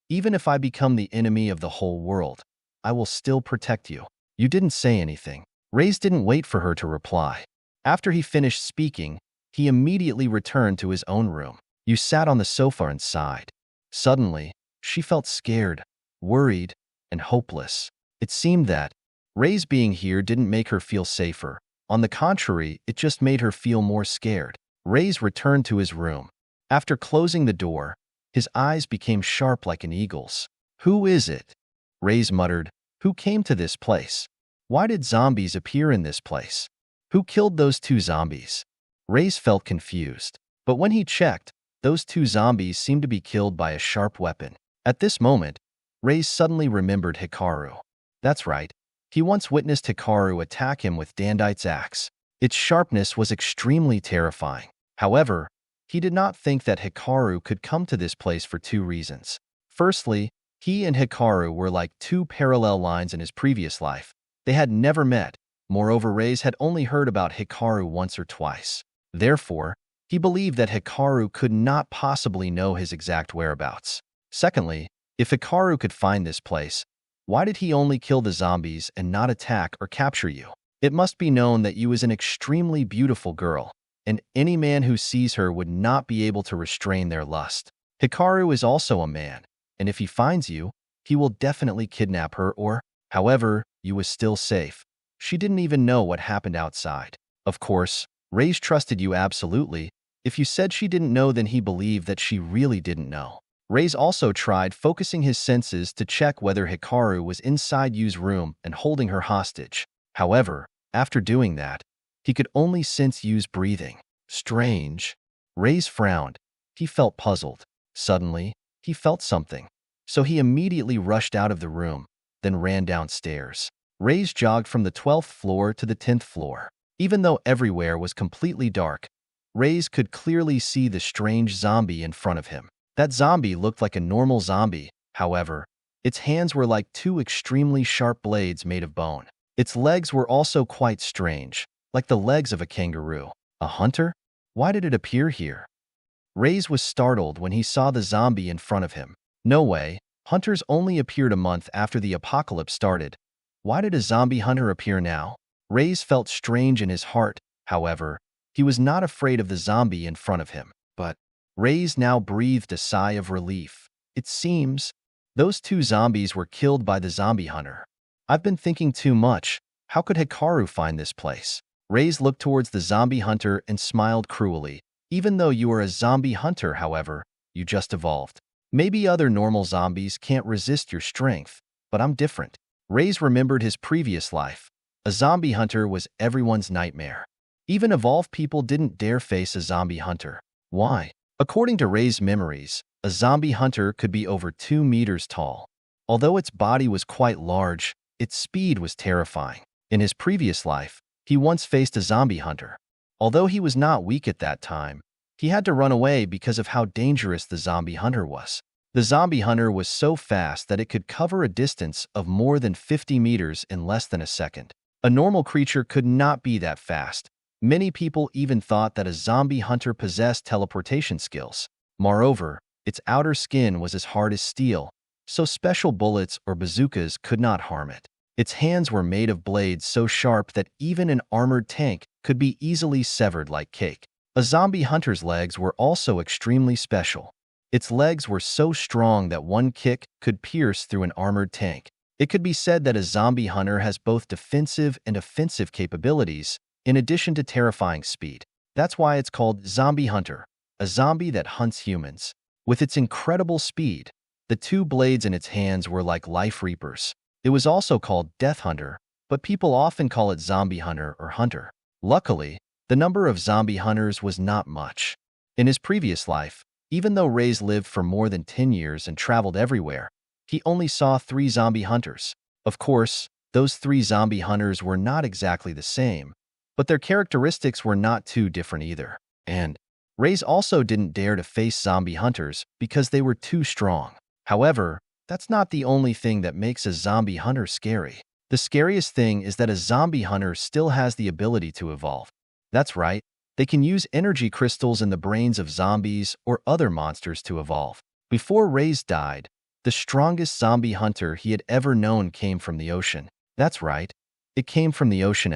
Even if I become the enemy of the whole world, I will still protect you. You didn't say anything. Reyes didn't wait for her to reply. After he finished speaking, he immediately returned to his own room. You sat on the sofa and sighed. Suddenly, she felt scared, worried, and hopeless. It seemed that Reyes being here didn't make her feel safer. On the contrary, it just made her feel more scared. Reyes returned to his room. After closing the door, his eyes became sharp like an eagle's. Who is it? Reyes muttered. Who came to this place? Why did zombies appear in this place? Who killed those two zombies? Reyes felt confused. But when he checked, those two zombies seemed to be killed by a sharp weapon. At this moment, Reyes suddenly remembered Hikaru. That's right. He once witnessed Hikaru attack him with Dandite's axe. Its sharpness was extremely terrifying. However, he did not think that Hikaru could come to this place for two reasons. Firstly, he and Hikaru were like two parallel lines in his previous life. They had never met. Moreover, Reyes had only heard about Hikaru once or twice. Therefore, he believed that Hikaru could not possibly know his exact whereabouts. Secondly, if Hikaru could find this place, why did he only kill the zombies and not attack or capture you? It must be known that you is an extremely beautiful girl, and any man who sees her would not be able to restrain their lust. Hikaru is also a man, and if he finds you, he will definitely kidnap her or, however, you was still safe. She didn't even know what happened outside. Of course, Reyes trusted you absolutely. If you said she didn't know, then he believed that she really didn't know. Reyes also tried focusing his senses to check whether Hikaru was inside Yu's room and holding her hostage. However, after doing that, he could only sense Yu's breathing. Strange. Reyes frowned. He felt puzzled. Suddenly, he felt something. So he immediately rushed out of the room, then ran downstairs. Reyes jogged from the 12th floor to the 10th floor. Even though everywhere was completely dark, Reyes could clearly see the strange zombie in front of him. That zombie looked like a normal zombie. However, its hands were like two extremely sharp blades made of bone. Its legs were also quite strange, like the legs of a kangaroo. A hunter? Why did it appear here? Reyes was startled when he saw the zombie in front of him. No way. Hunters only appeared a month after the apocalypse started. Why did a zombie hunter appear now? Reyes felt strange in his heart. However, he was not afraid of the zombie in front of him. But Reyes now breathed a sigh of relief. It seems those two zombies were killed by the zombie hunter. I've been thinking too much. How could Hikaru find this place? Reyes looked towards the zombie hunter and smiled cruelly. Even though you are a zombie hunter, however, you just evolved. Maybe other normal zombies can't resist your strength, but I'm different. Reyes remembered his previous life. A zombie hunter was everyone's nightmare. Even evolved people didn't dare face a zombie hunter. Why? According to Reyes' memories, a zombie hunter could be over 2 meters tall. Although its body was quite large, its speed was terrifying. In his previous life, he once faced a zombie hunter. Although he was not weak at that time, he had to run away because of how dangerous the zombie hunter was. The zombie hunter was so fast that it could cover a distance of more than 50 meters in less than a second. A normal creature could not be that fast. Many people even thought that a zombie hunter possessed teleportation skills. Moreover, its outer skin was as hard as steel, so special bullets or bazookas could not harm it. Its hands were made of blades so sharp that even an armored tank could be easily severed like cake. A zombie hunter's legs were also extremely special. Its legs were so strong that one kick could pierce through an armored tank. It could be said that a zombie hunter has both defensive and offensive capabilities, in addition to terrifying speed. That's why it's called Zombie Hunter, a zombie that hunts humans. With its incredible speed, the two blades in its hands were like life reapers. It was also called Death Hunter, but people often call it Zombie Hunter or Hunter. Luckily, the number of zombie hunters was not much. In his previous life, Even though Ray's lived for more than 10 years and traveled everywhere, he only saw 3 zombie hunters. Of course, those 3 zombie hunters were not exactly the same, but their characteristics were not too different either. And Ray's also didn't dare to face zombie hunters because they were too strong. However, that's not the only thing that makes a zombie hunter scary. The scariest thing is that a zombie hunter still has the ability to evolve. That's right, they can use energy crystals in the brains of zombies or other monsters to evolve. Before Ray's died, the strongest zombie hunter he had ever known came from the ocean. That's right, it came from the ocean.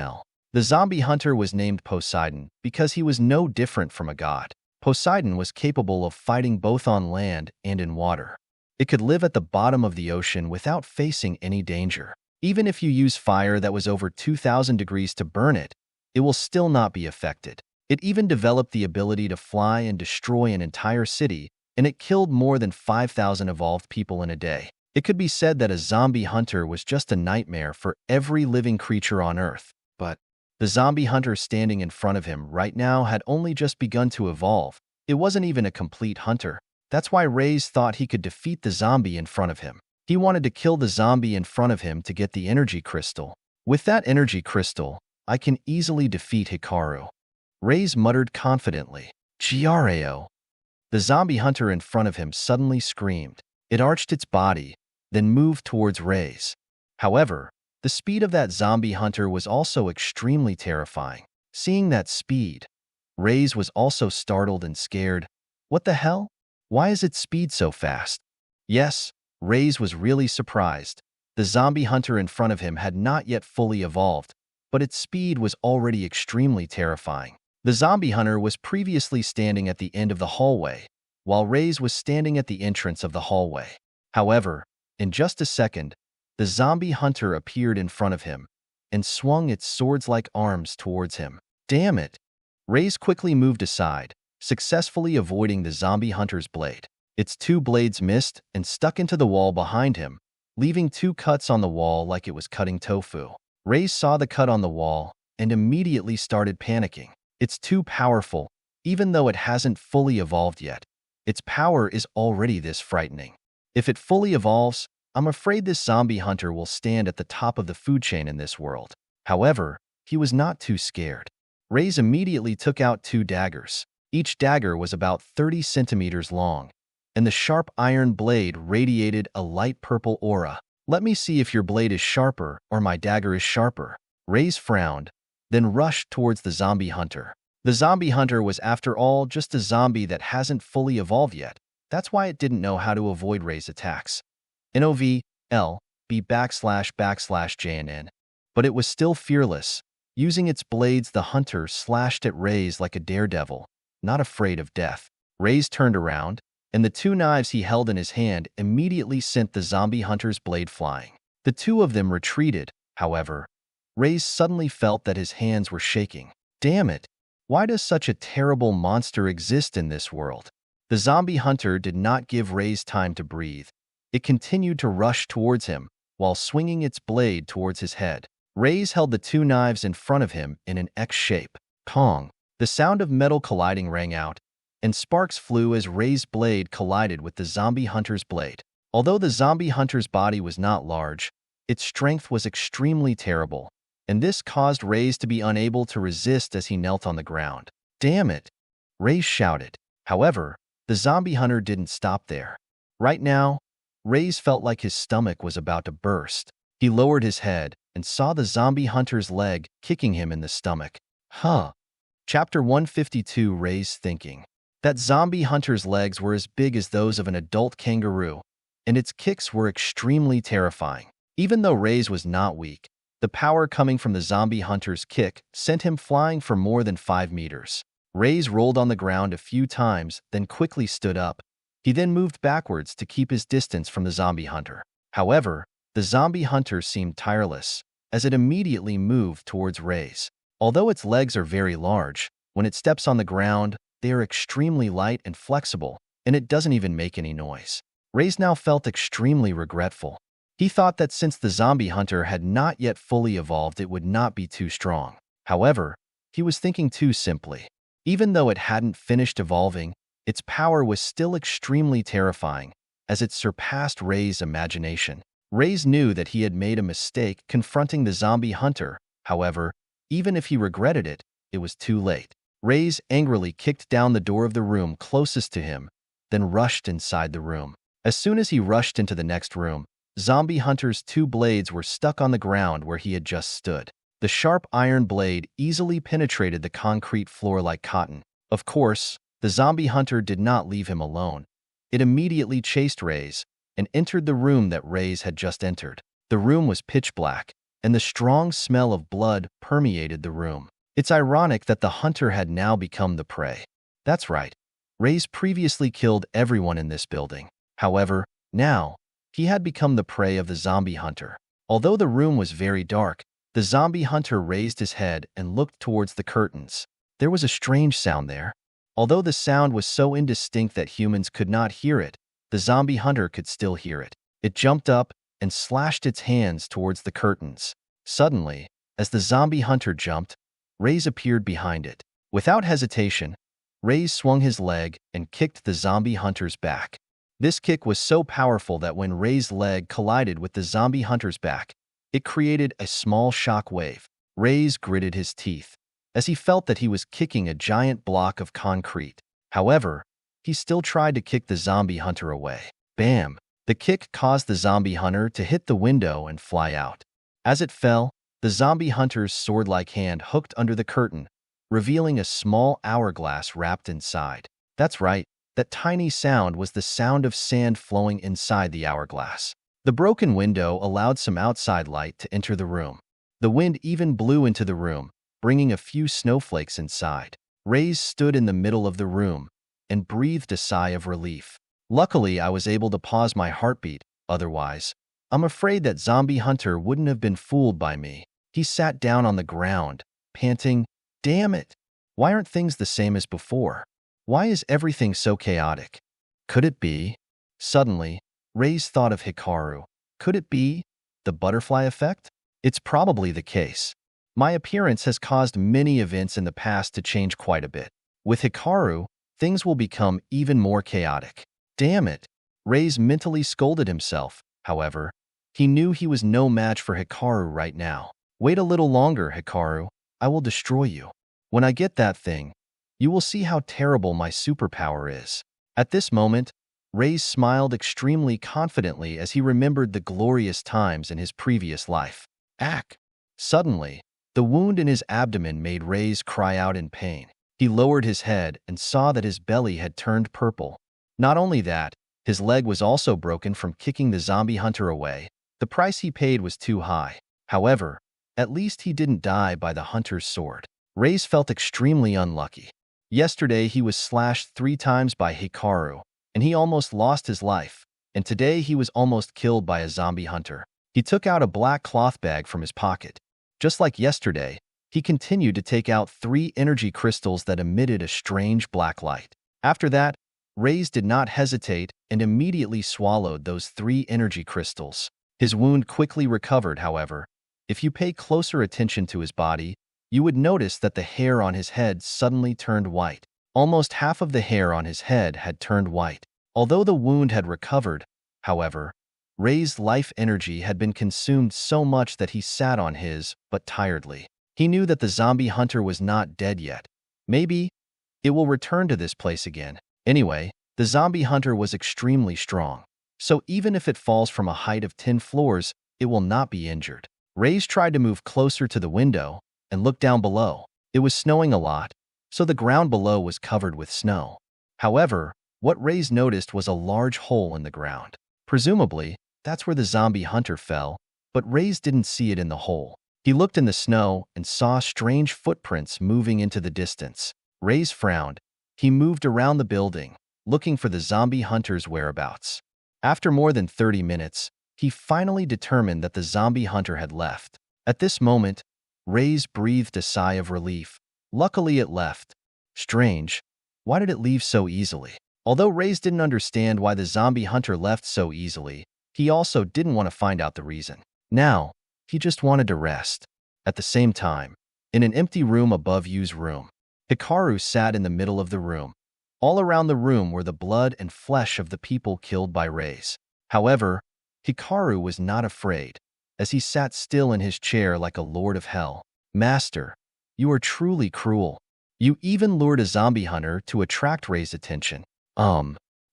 The zombie hunter was named Poseidon because he was no different from a god. Poseidon was capable of fighting both on land and in water. It could live at the bottom of the ocean without facing any danger. Even if you use fire that was over 2,000 degrees to burn it, it will still not be affected. It even developed the ability to fly and destroy an entire city, and it killed more than 5,000 evolved people in a day. It could be said that a zombie hunter was just a nightmare for every living creature on Earth. But the zombie hunter standing in front of him right now had only just begun to evolve. It wasn't even a complete hunter. That's why Ray's thought he could defeat the zombie in front of him. He wanted to kill the zombie in front of him to get the energy crystal. With that energy crystal, I can easily defeat Hikaru. Ray's muttered confidently. Grao. The zombie hunter in front of him suddenly screamed. It arched its body, then moved towards Ray's. However, the speed of that zombie hunter was also extremely terrifying. Seeing that speed, Ray's was also startled and scared. What the hell? Why is its speed so fast? Yes, Ray's was really surprised. The zombie hunter in front of him had not yet fully evolved, but its speed was already extremely terrifying. The zombie hunter was previously standing at the end of the hallway, while Ray's was standing at the entrance of the hallway. However, in just a second, the zombie hunter appeared in front of him and swung its swords-like arms towards him. Damn it! Ray's quickly moved aside, successfully avoiding the zombie hunter's blade. Its 2 blades missed and stuck into the wall behind him, leaving 2 cuts on the wall like it was cutting tofu. Ray saw the cut on the wall and immediately started panicking. It's too powerful, even though it hasn't fully evolved yet. Its power is already this frightening. If it fully evolves, I'm afraid this zombie hunter will stand at the top of the food chain in this world. However, he was not too scared. Ray's immediately took out 2 daggers. Each dagger was about 30 centimeters long, and the sharp iron blade radiated a light purple aura. Let me see if your blade is sharper or my dagger is sharper. Ray's frowned, then rushed towards the zombie hunter. The zombie hunter was, after all, just a zombie that hasn't fully evolved yet. That's why it didn't know how to avoid Ray's attacks. NOV/B/JNN. But it was still fearless. Using its blades, the hunter slashed at Ray's like a daredevil, not afraid of death. Ray's turned around, and the 2 knives he held in his hand immediately sent the zombie hunter's blade flying. The 2 of them retreated, however. Ray's suddenly felt that his hands were shaking. Damn it! Why does such a terrible monster exist in this world? The zombie hunter did not give Ray's time to breathe. It continued to rush towards him, while swinging its blade towards his head. Ray's held the 2 knives in front of him in an X shape. Pong! The sound of metal colliding rang out, and sparks flew as Ray's blade collided with the zombie hunter's blade. Although the zombie hunter's body was not large, its strength was extremely terrible, and this caused Ray's to be unable to resist as he knelt on the ground. Damn it! Ray's shouted. However, the zombie hunter didn't stop there. Right now, Ray's felt like his stomach was about to burst. He lowered his head and saw the zombie hunter's leg kicking him in the stomach. Huh. Chapter 152. Ray's thinking. That zombie hunter's legs were as big as those of an adult kangaroo, and its kicks were extremely terrifying. Even though Ray's was not weak, the power coming from the zombie hunter's kick sent him flying for more than 5 meters. Ray's rolled on the ground a few times, then quickly stood up. He then moved backwards to keep his distance from the zombie hunter. However, the zombie hunter seemed tireless, as it immediately moved towards Ray's. Although its legs are very large, when it steps on the ground, they are extremely light and flexible, and it doesn't even make any noise. Ray's now felt extremely regretful. He thought that since the zombie hunter had not yet fully evolved, it would not be too strong. However, he was thinking too simply. Even though it hadn't finished evolving, its power was still extremely terrifying, as it surpassed Rei's imagination. Rei knew that he had made a mistake confronting the zombie hunter. However, even if he regretted it, it was too late. Rei angrily kicked down the door of the room closest to him, then rushed inside the room. As soon as he rushed into the next room, Zombie Hunter's two blades were stuck on the ground where he had just stood. The sharp iron blade easily penetrated the concrete floor like cotton. Of course, the Zombie Hunter did not leave him alone. It immediately chased Rei and entered the room that Rei had just entered. The room was pitch black, and the strong smell of blood permeated the room. It's ironic that the hunter had now become the prey. That's right. Rei previously killed everyone in this building. However, now, he had become the prey of the zombie hunter. Although the room was very dark, the zombie hunter raised his head and looked towards the curtains. There was a strange sound there. Although the sound was so indistinct that humans could not hear it, the zombie hunter could still hear it. It jumped up and slashed its hands towards the curtains. Suddenly, as the zombie hunter jumped, Rei appeared behind it. Without hesitation, Rei swung his leg and kicked the zombie hunter's back. This kick was so powerful that when Rei's leg collided with the zombie hunter's back, it created a small shock wave. Rei gritted his teeth, as he felt that he was kicking a giant block of concrete. However, he still tried to kick the zombie hunter away. Bam! The kick caused the zombie hunter to hit the window and fly out. As it fell, the zombie hunter's sword-like hand hooked under the curtain, revealing a small hourglass wrapped inside. That's right, that tiny sound was the sound of sand flowing inside the hourglass. The broken window allowed some outside light to enter the room. The wind even blew into the room, bringing a few snowflakes inside. Rei stood in the middle of the room and breathed a sigh of relief. Luckily, I was able to pause my heartbeat. Otherwise, I'm afraid that zombie hunter wouldn't have been fooled by me. He sat down on the ground, panting, "Damn it! Why aren't things the same as before? Why is everything so chaotic? Could it be?" Suddenly, Rei thought of Hikaru. Could it be the butterfly effect? It's probably the case. My appearance has caused many events in the past to change quite a bit. With Hikaru, things will become even more chaotic. Damn it! Rei mentally scolded himself. However, he knew he was no match for Hikaru right now. Wait a little longer, Hikaru. I will destroy you. When I get that thing, you will see how terrible my superpower is. At this moment, Rei smiled extremely confidently as he remembered the glorious times in his previous life. Ack! Suddenly, the wound in his abdomen made Rei cry out in pain. He lowered his head and saw that his belly had turned purple. Not only that, his leg was also broken from kicking the zombie hunter away. The price he paid was too high. However, at least he didn't die by the hunter's sword. Rei felt extremely unlucky. Yesterday he was slashed 3 times by Hikaru, and he almost lost his life. And today he was almost killed by a zombie hunter. He took out a black cloth bag from his pocket. Just like yesterday, he continued to take out 3 energy crystals that emitted a strange black light. After that, Rei did not hesitate and immediately swallowed those 3 energy crystals. His wound quickly recovered, however. If you pay closer attention to his body, you would notice that the hair on his head suddenly turned white. Almost half of the hair on his head had turned white. Although the wound had recovered, however, Rei's life energy had been consumed so much that he sat on his, but tiredly. He knew that the zombie hunter was not dead yet. Maybe it will return to this place again. Anyway, the zombie hunter was extremely strong. So even if it falls from a height of 10 floors, it will not be injured. Rei tried to move closer to the window and look down below. It was snowing a lot, so the ground below was covered with snow. However, what Rei noticed was a large hole in the ground. Presumably, that's where the zombie hunter fell, but Rei didn't see it in the hole. He looked in the snow and saw strange footprints moving into the distance. Rei frowned. He moved around the building, looking for the zombie hunter's whereabouts. After more than 30 minutes, he finally determined that the zombie hunter had left. At this moment, Rei breathed a sigh of relief. Luckily, it left. Strange. Why did it leave so easily? Although Rei didn't understand why the zombie hunter left so easily, he also didn't want to find out the reason. Now, he just wanted to rest. At the same time, in an empty room above Yu's room, Hikaru sat in the middle of the room. All around the room were the blood and flesh of the people killed by Rays. However, Hikaru was not afraid, as he sat still in his chair like a lord of hell. Master, you are truly cruel. You even lured a zombie hunter to attract Ray's attention.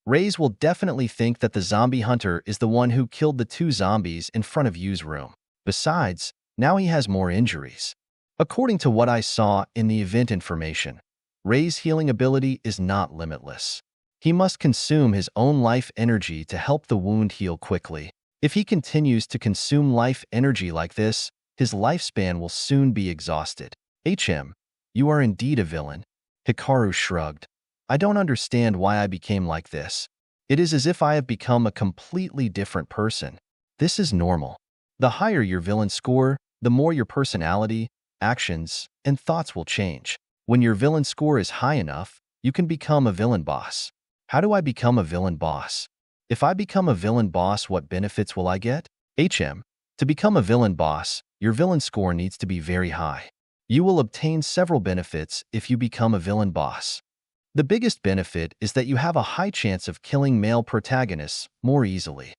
Rays will definitely think that the zombie hunter is the one who killed the 2 zombies in front of Yu's room. Besides, now he has more injuries. According to what I saw in the event information, Ray's healing ability is not limitless. He must consume his own life energy to help the wound heal quickly. If he continues to consume life energy like this, his lifespan will soon be exhausted. You are indeed a villain. Hikaru shrugged. I don't understand why I became like this. It is as if I have become a completely different person. This is normal. The higher your villain score, the more your personality, actions, and thoughts will change. When your villain score is high enough, you can become a villain boss. How do I become a villain boss? If I become a villain boss, what benefits will I get? To become a villain boss, your villain score needs to be very high. You will obtain several benefits if you become a villain boss. The biggest benefit is that you have a high chance of killing male protagonists more easily.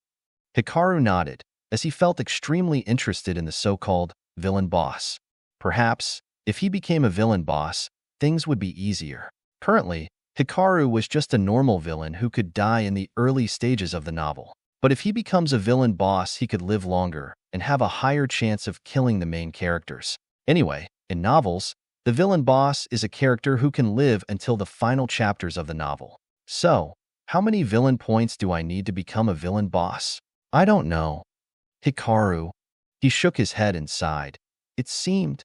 Hikaru nodded, as he felt extremely interested in the so-called villain boss. Perhaps, if he became a villain boss, things would be easier. Currently, Hikaru was just a normal villain who could die in the early stages of the novel. But if he becomes a villain boss, he could live longer and have a higher chance of killing the main characters. Anyway, in novels, the villain boss is a character who can live until the final chapters of the novel. So, how many villain points do I need to become a villain boss? I don't know. Hikaru. He shook his head and sighed. It seemed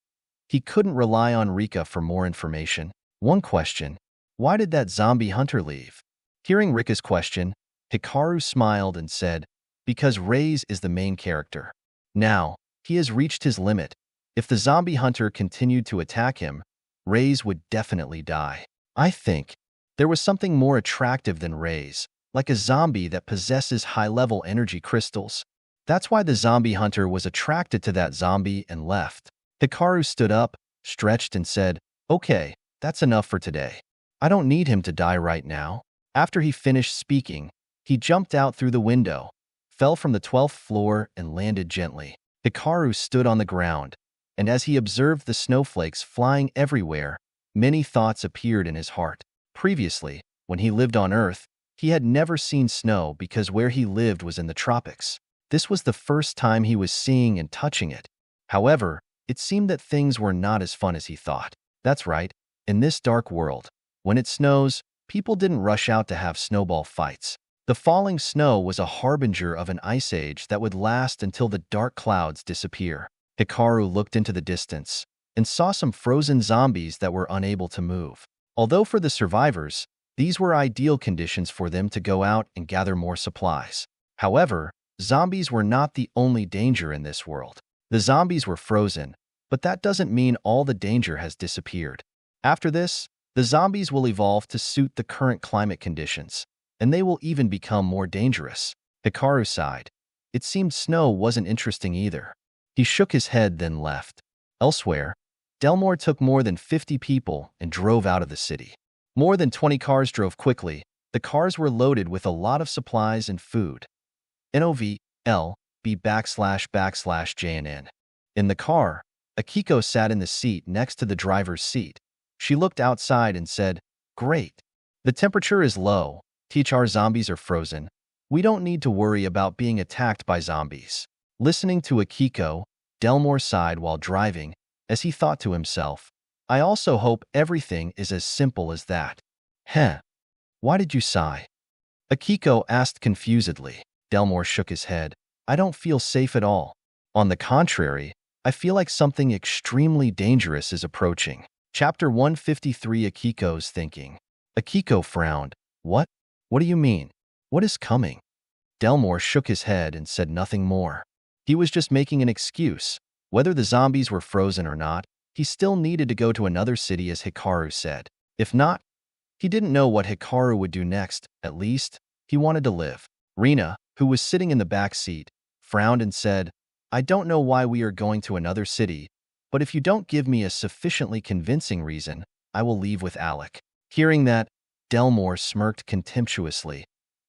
he couldn't rely on Rika for more information. One question. Why did that zombie hunter leave? Hearing Rika's question, Hikaru smiled and said, because Rays is the main character. Now, he has reached his limit. If the zombie hunter continued to attack him, Rays would definitely die. I think there was something more attractive than Rays, like a zombie that possesses high-level energy crystals. That's why the zombie hunter was attracted to that zombie and left. Hikaru stood up, stretched, and said, okay, that's enough for today. I don't need him to die right now. After he finished speaking, he jumped out through the window, fell from the 12th floor, and landed gently. Hikaru stood on the ground, and as he observed the snowflakes flying everywhere, many thoughts appeared in his heart. Previously, when he lived on Earth, he had never seen snow because where he lived was in the tropics. This was the first time he was seeing and touching it. However, it seemed that things were not as fun as he thought. That's right, in this dark world, when it snows, people didn't rush out to have snowball fights. The falling snow was a harbinger of an ice age that would last until the dark clouds disappear. Hikaru looked into the distance and saw some frozen zombies that were unable to move. Although for the survivors, these were ideal conditions for them to go out and gather more supplies. However, zombies were not the only danger in this world. The zombies were frozen, but that doesn't mean all the danger has disappeared. After this, the zombies will evolve to suit the current climate conditions, and they will even become more dangerous. Hikaru sighed. It seemed snow wasn't interesting either. He shook his head, then left. Elsewhere, Delmore took more than 50 people and drove out of the city. More than 20 cars drove quickly. The cars were loaded with a lot of supplies and food. NOVLB //JNN. In the car, Akiko sat in the seat next to the driver's seat. She looked outside and said, "Great. The temperature is low. Our zombies are frozen. We don't need to worry about being attacked by zombies." Listening to Akiko, Delmore sighed while driving, as he thought to himself, I also hope everything is as simple as that. Why did you sigh? Akiko asked confusedly. Delmore shook his head. I don't feel safe at all. On the contrary, I feel like something extremely dangerous is approaching. Chapter 153. Akiko's thinking. Akiko frowned. What? What do you mean? What is coming? Delmore shook his head and said nothing more. He was just making an excuse. Whether the zombies were frozen or not, he still needed to go to another city, as Hikaru said. If not, he didn't know what Hikaru would do next. At least, he wanted to live. Rina, who was sitting in the back seat, frowned and said, I don't know why we are going to another city, but if you don't give me a sufficiently convincing reason, I will leave with Alec. Hearing that, Delmore smirked contemptuously.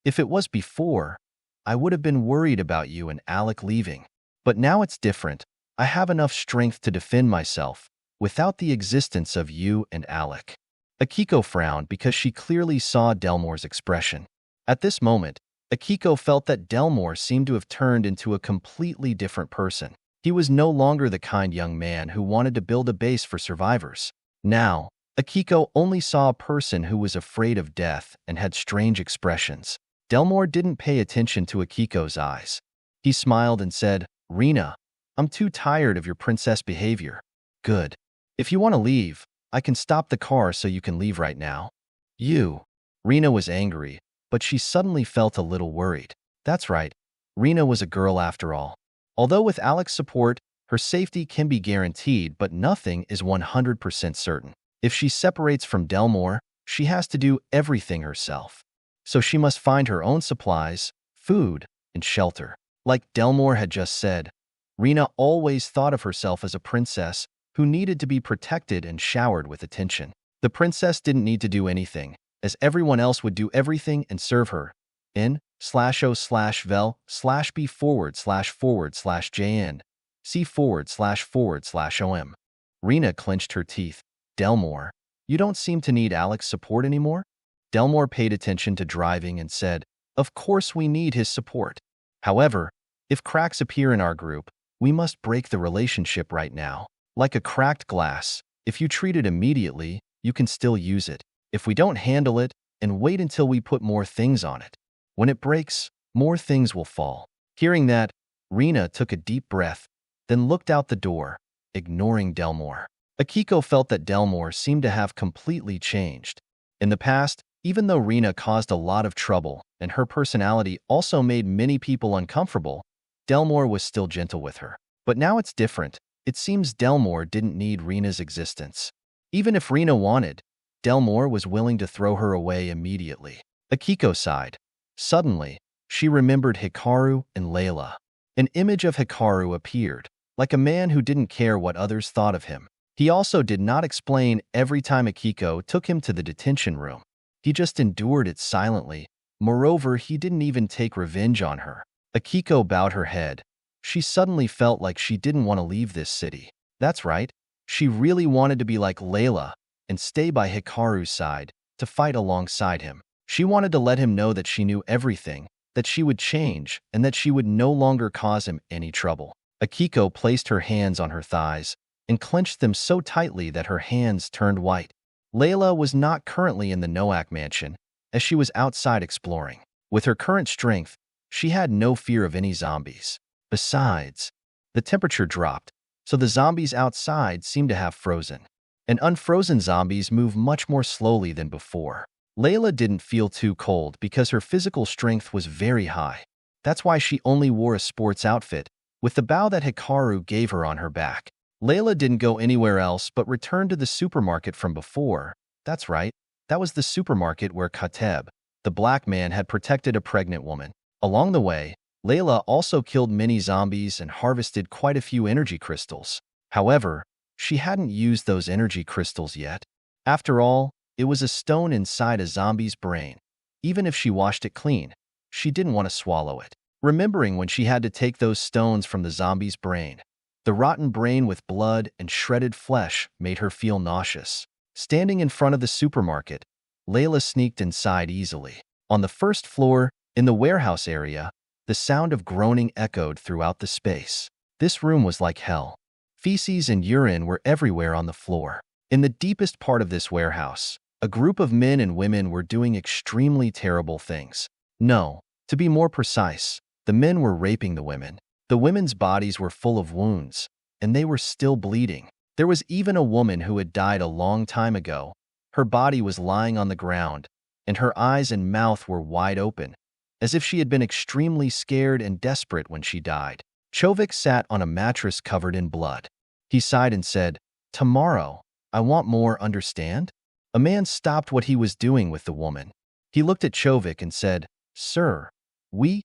If it was before, I would have been worried about you and Alec leaving. But now it's different. I have enough strength to defend myself without the existence of you and Alec. Akiko frowned because she clearly saw Delmore's expression. At this moment, Akiko felt that Delmore seemed to have turned into a completely different person. He was no longer the kind young man who wanted to build a base for survivors. Now, Akiko only saw a person who was afraid of death and had strange expressions. Delmore didn't pay attention to Akiko's eyes. He smiled and said, "Rina, I'm too tired of your princess behavior." "Good. If you want to leave, I can stop the car so you can leave right now." "You." Rina was angry, but she suddenly felt a little worried. That's right. Rina was a girl after all. Although with Alec's support, her safety can be guaranteed, but nothing is 100% certain. If she separates from Delmore, she has to do everything herself. So she must find her own supplies, food, and shelter. Like Delmore had just said, Rina always thought of herself as a princess who needed to be protected and showered with attention. The princess didn't need to do anything, as everyone else would do everything and serve her. n/o/vel/b//jn c//om. Rina clenched her teeth. "Delmore, you don't seem to need Alec's support anymore?" Delmore paid attention to driving and said, "Of course we need his support. However, if cracks appear in our group, we must break the relationship right now. Like a cracked glass, if you treat it immediately, you can still use it. If we don't handle it and wait until we put more things on it, when it breaks, more things will fall." Hearing that, Rina took a deep breath, then looked out the door, ignoring Delmore. Akiko felt that Delmore seemed to have completely changed. In the past, even though Rina caused a lot of trouble and her personality also made many people uncomfortable, Delmore was still gentle with her. But now it's different. It seems Delmore didn't need Rina's existence. Even if Rina wanted, Delmore was willing to throw her away immediately. Akiko sighed. Suddenly, she remembered Hikaru and Layla. An image of Hikaru appeared, like a man who didn't care what others thought of him. He also did not explain every time Akiko took him to the detention room. He just endured it silently. Moreover, he didn't even take revenge on her. Akiko bowed her head. She suddenly felt like she didn't want to leave this city. That's right. She really wanted to be like Layla and stay by Hikaru's side, to fight alongside him. She wanted to let him know that she knew everything, that she would change, and that she would no longer cause him any trouble. Akiko placed her hands on her thighs and clenched them so tightly that her hands turned white. Layla was not currently in the Noak mansion, as she was outside exploring. With her current strength, she had no fear of any zombies. Besides, the temperature dropped, so the zombies outside seemed to have frozen. And unfrozen zombies move much more slowly than before. Layla didn't feel too cold because her physical strength was very high. That's why she only wore a sports outfit, with the bow that Hikaru gave her on her back. Layla didn't go anywhere else but returned to the supermarket from before. That's right, that was the supermarket where Kateb, the black man, had protected a pregnant woman. Along the way, Layla also killed many zombies and harvested quite a few energy crystals. However, she hadn't used those energy crystals yet. After all, it was a stone inside a zombie's brain. Even if she washed it clean, she didn't want to swallow it. Remembering when she had to take those stones from the zombie's brain, the rotten brain with blood and shredded flesh made her feel nauseous. Standing in front of the supermarket, Layla sneaked inside easily. On the first floor, in the warehouse area, the sound of groaning echoed throughout the space. This room was like hell. Feces and urine were everywhere on the floor. In the deepest part of this warehouse, a group of men and women were doing extremely terrible things. No, to be more precise, the men were raping the women. The women's bodies were full of wounds, and they were still bleeding. There was even a woman who had died a long time ago. Her body was lying on the ground, and her eyes and mouth were wide open, as if she had been extremely scared and desperate when she died. Chovik sat on a mattress covered in blood. He sighed and said, "Tomorrow, I want more, understand?" A man stopped what he was doing with the woman. He looked at Chovik and said, "Sir, we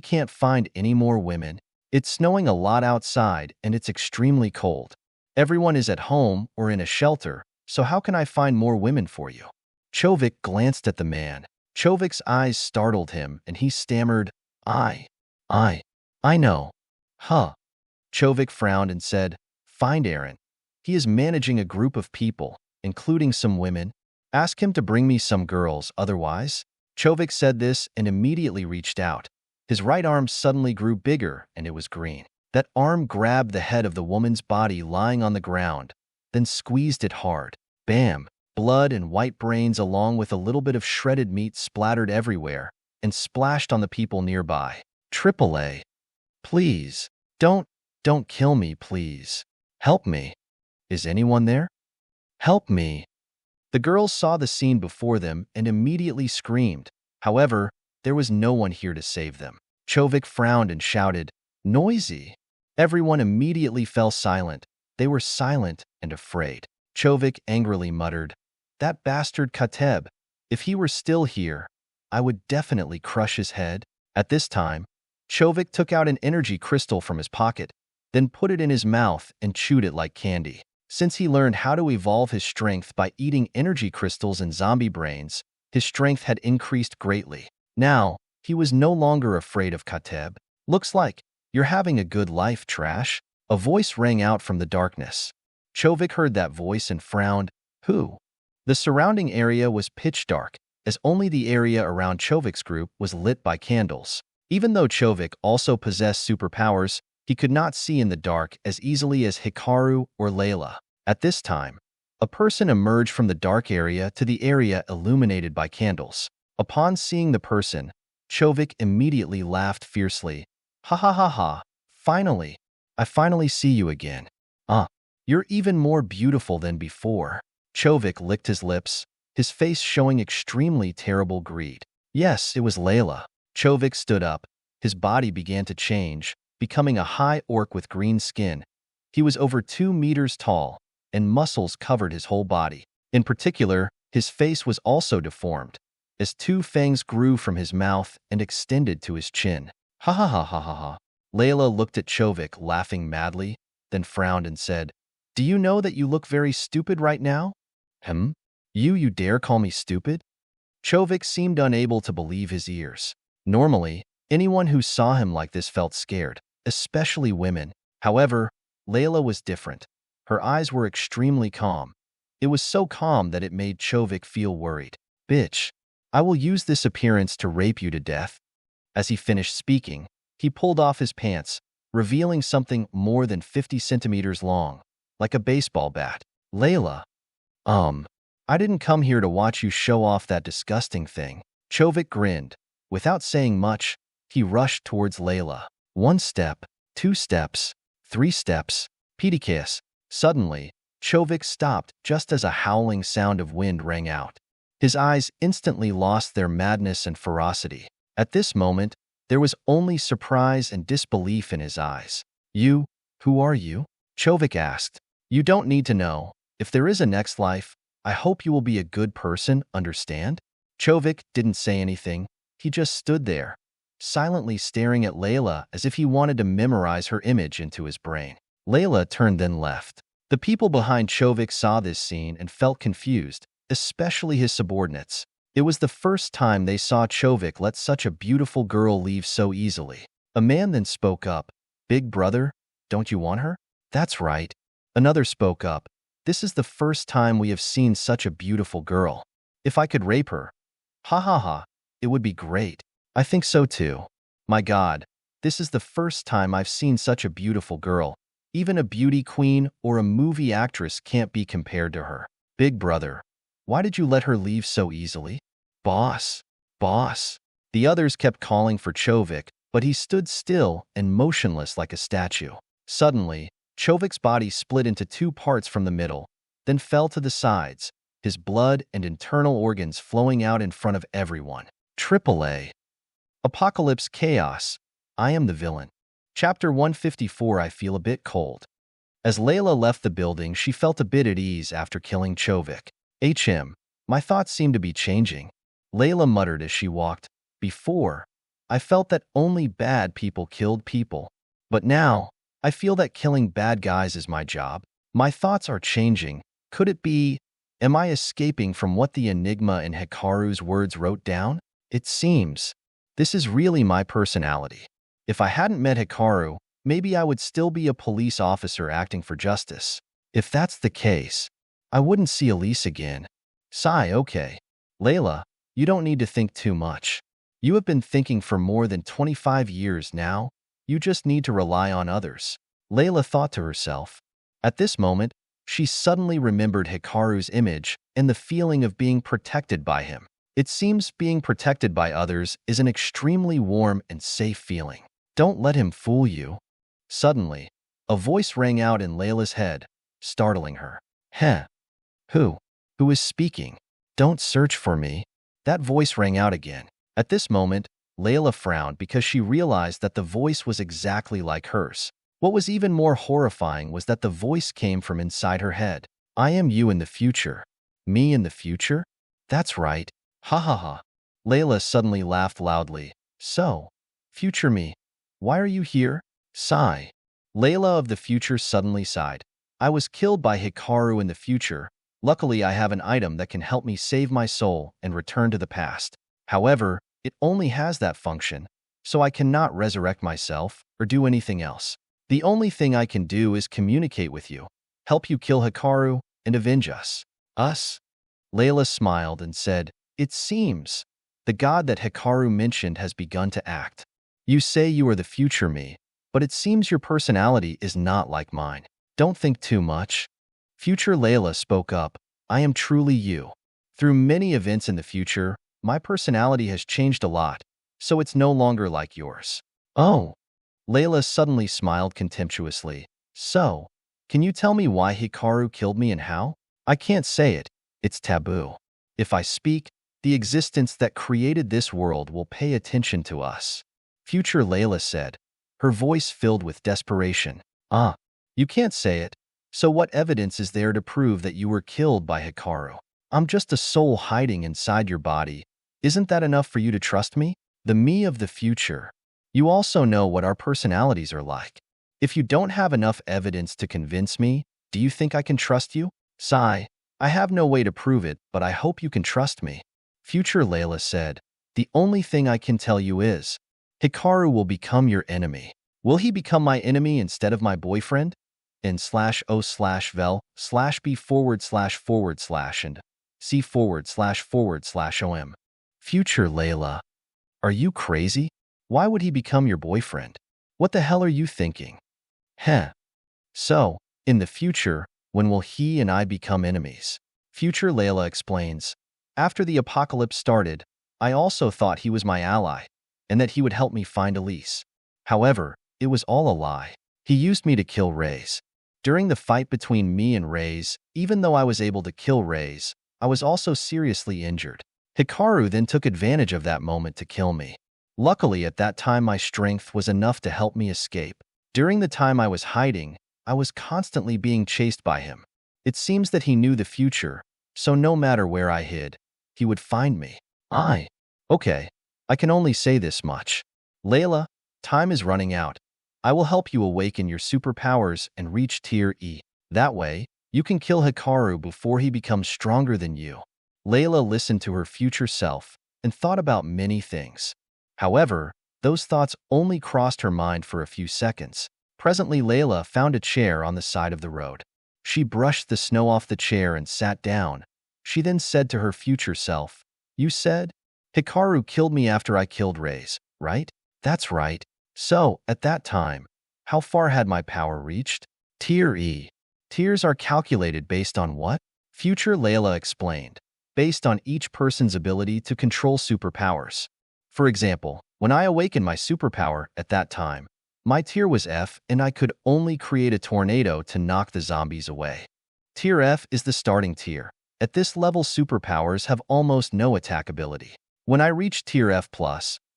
can't find any more women. It's snowing a lot outside and it's extremely cold. Everyone is at home or in a shelter, so how can I find more women for you?" Chovik glanced at the man. Chovik's eyes startled him, and he stammered, I, I, I know. Huh. Chovik frowned and said, find Aaron. He is managing a group of people, including some women. Ask him to bring me some girls, otherwise. Chovik said this and immediately reached out. His right arm suddenly grew bigger, and it was green. That arm grabbed the head of the woman's body lying on the ground, then squeezed it hard. Bam! Blood and white brains along with a little bit of shredded meat splattered everywhere and splashed on the people nearby. AAA. Please, don't kill me, please. Help me. Is anyone there? Help me. The girls saw the scene before them and immediately screamed. However, there was no one here to save them. Chovik frowned and shouted, noisy. Everyone immediately fell silent. They were silent and afraid. Chovik angrily muttered, that bastard Kateb. If he were still here, I would definitely crush his head. At this time, Chovik took out an energy crystal from his pocket, then put it in his mouth and chewed it like candy. Since he learned how to evolve his strength by eating energy crystals and zombie brains, his strength had increased greatly. Now, he was no longer afraid of Kateb. Looks like you're having a good life, trash. A voice rang out from the darkness. Chovik heard that voice and frowned. Who? The surrounding area was pitch dark, as only the area around Chovik's group was lit by candles. Even though Chovik also possessed superpowers, he could not see in the dark as easily as Hikaru or Layla. At this time, a person emerged from the dark area to the area illuminated by candles. Upon seeing the person, Chovik immediately laughed fiercely. Ha ha ha ha, finally, I finally see you again. You're even more beautiful than before. Chovik licked his lips, his face showing extremely terrible greed. Yes, it was Layla. Chovik stood up. His body began to change, becoming a high orc with green skin. He was over 2 meters tall, and muscles covered his whole body. In particular, his face was also deformed, as 2 fangs grew from his mouth and extended to his chin. Ha ha ha ha ha ha. Layla looked at Chovik, laughing madly, then frowned and said, do you know that you look very stupid right now? You dare call me stupid? Chovik seemed unable to believe his ears. Normally, anyone who saw him like this felt scared, especially women. However, Layla was different. Her eyes were extremely calm. It was so calm that it made Chovik feel worried. Bitch, I will use this appearance to rape you to death. As he finished speaking, he pulled off his pants, revealing something more than 50 centimeters long, like a baseball bat. Layla, I didn't come here to watch you show off that disgusting thing. Chovik grinned. Without saying much, he rushed towards Layla. 1 step, 2 steps, 3 steps, Pedikias. Suddenly, Chovik stopped just as a howling sound of wind rang out. His eyes instantly lost their madness and ferocity. At this moment, there was only surprise and disbelief in his eyes. You, who are you? Chovik asked. You don't need to know. If there is a next life, I hope you will be a good person, understand? Chovik didn't say anything. He just stood there, silently staring at Layla as if he wanted to memorize her image into his brain. Layla turned then left. The people behind Chovik saw this scene and felt confused, especially his subordinates. It was the first time they saw Chovik let such a beautiful girl leave so easily. A man then spoke up. Big brother, don't you want her? That's right. Another spoke up. This is the first time we have seen such a beautiful girl. If I could rape her. Ha ha ha. It would be great. I think so too. My God, this is the first time I've seen such a beautiful girl. Even a beauty queen or a movie actress can't be compared to her. Big brother, why did you let her leave so easily? Boss, boss. The others kept calling for Chovik, but he stood still and motionless like a statue. Suddenly, Chovik's body split into 2 parts from the middle, then fell to the sides, his blood and internal organs flowing out in front of everyone. AAA. Apocalypse Chaos. I am the villain. Chapter 154. I feel a bit cold. As Layla left the building, she felt a bit at ease after killing Chovik. My thoughts seem to be changing. Layla muttered as she walked. Before, I felt that only bad people killed people. But now, I feel that killing bad guys is my job. My thoughts are changing. Could it be Am I escaping from what the enigma in Hikaru's words wrote down? It seems. This is really my personality. If I hadn't met Hikaru, maybe I would still be a police officer acting for justice. If that's the case, I wouldn't see Elise again. Sigh, okay. Layla, you don't need to think too much. You have been thinking for more than 25 years now. You just need to rely on others. Layla thought to herself. At this moment, she suddenly remembered Hikaru's image and the feeling of being protected by him. It seems being protected by others is an extremely warm and safe feeling. Don't let him fool you. Suddenly, a voice rang out in Layla's head, startling her. Heh. Who? Who is speaking? Don't search for me. That voice rang out again. At this moment, Layla frowned because she realized that the voice was exactly like hers. What was even more horrifying was that the voice came from inside her head. I am you in the future. Me in the future? That's right. Ha ha ha. Layla suddenly laughed loudly. So, future me, why are you here? Sigh. Layla of the future suddenly sighed. I was killed by Hikaru in the future. Luckily, I have an item that can help me save my soul and return to the past. However, it only has that function, so I cannot resurrect myself or do anything else. The only thing I can do is communicate with you, help you kill Hikaru, and avenge us. Us? Layla smiled and said, It seems. The god that Hikaru mentioned has begun to act. You say you are the future me, but it seems your personality is not like mine. Don't think too much. Future Layla spoke up. I am truly you. Through many events in the future, my personality has changed a lot, so it's no longer like yours. Oh. Layla suddenly smiled contemptuously. So, can you tell me why Hikaru killed me and how? I can't say it. It's taboo. If I speak, the existence that created this world will pay attention to us. Future Layla said, her voice filled with desperation. Ah, you can't say it. So what evidence is there to prove that you were killed by Hikaru? I'm just a soul hiding inside your body. Isn't that enough for you to trust me? The me of the future. You also know what our personalities are like. If you don't have enough evidence to convince me, do you think I can trust you? Sigh. I have no way to prove it, but I hope you can trust me. Future Layla said, the only thing I can tell you is, Hikaru will become your enemy. Will he become my enemy instead of my boyfriend? N/O/vel/b//and C//om. Future Layla. Are you crazy? Why would he become your boyfriend? What the hell are you thinking? Heh. So, in the future, when will he and I become enemies? Future Layla explains. After the apocalypse started, I also thought he was my ally, and that he would help me find Elise. However, it was all a lie. He used me to kill Reyes. During the fight between me and Reyes, even though I was able to kill Reyes, I was also seriously injured. Hikaru then took advantage of that moment to kill me. Luckily, at that time my strength was enough to help me escape. During the time I was hiding, I was constantly being chased by him. It seems that he knew the future, so no matter where I hid, he would find me. Okay, I can only say this much. Layla, time is running out. I will help you awaken your superpowers and reach Tier E. That way, you can kill Hikaru before he becomes stronger than you. Layla listened to her future self and thought about many things. However, those thoughts only crossed her mind for a few seconds. Presently, Layla found a chair on the side of the road. She brushed the snow off the chair and sat down. She then said to her future self, You said? Hikaru killed me after I killed Reyes, right? That's right. So, at that time, how far had my power reached? Tier E. Tiers are calculated based on what? Future Layla explained. Based on each person's ability to control superpowers. For example, when I awakened my superpower at that time, my tier was F and I could only create a tornado to knock the zombies away. Tier F is the starting tier. At this level, superpowers have almost no attack ability. When I reached Tier F+,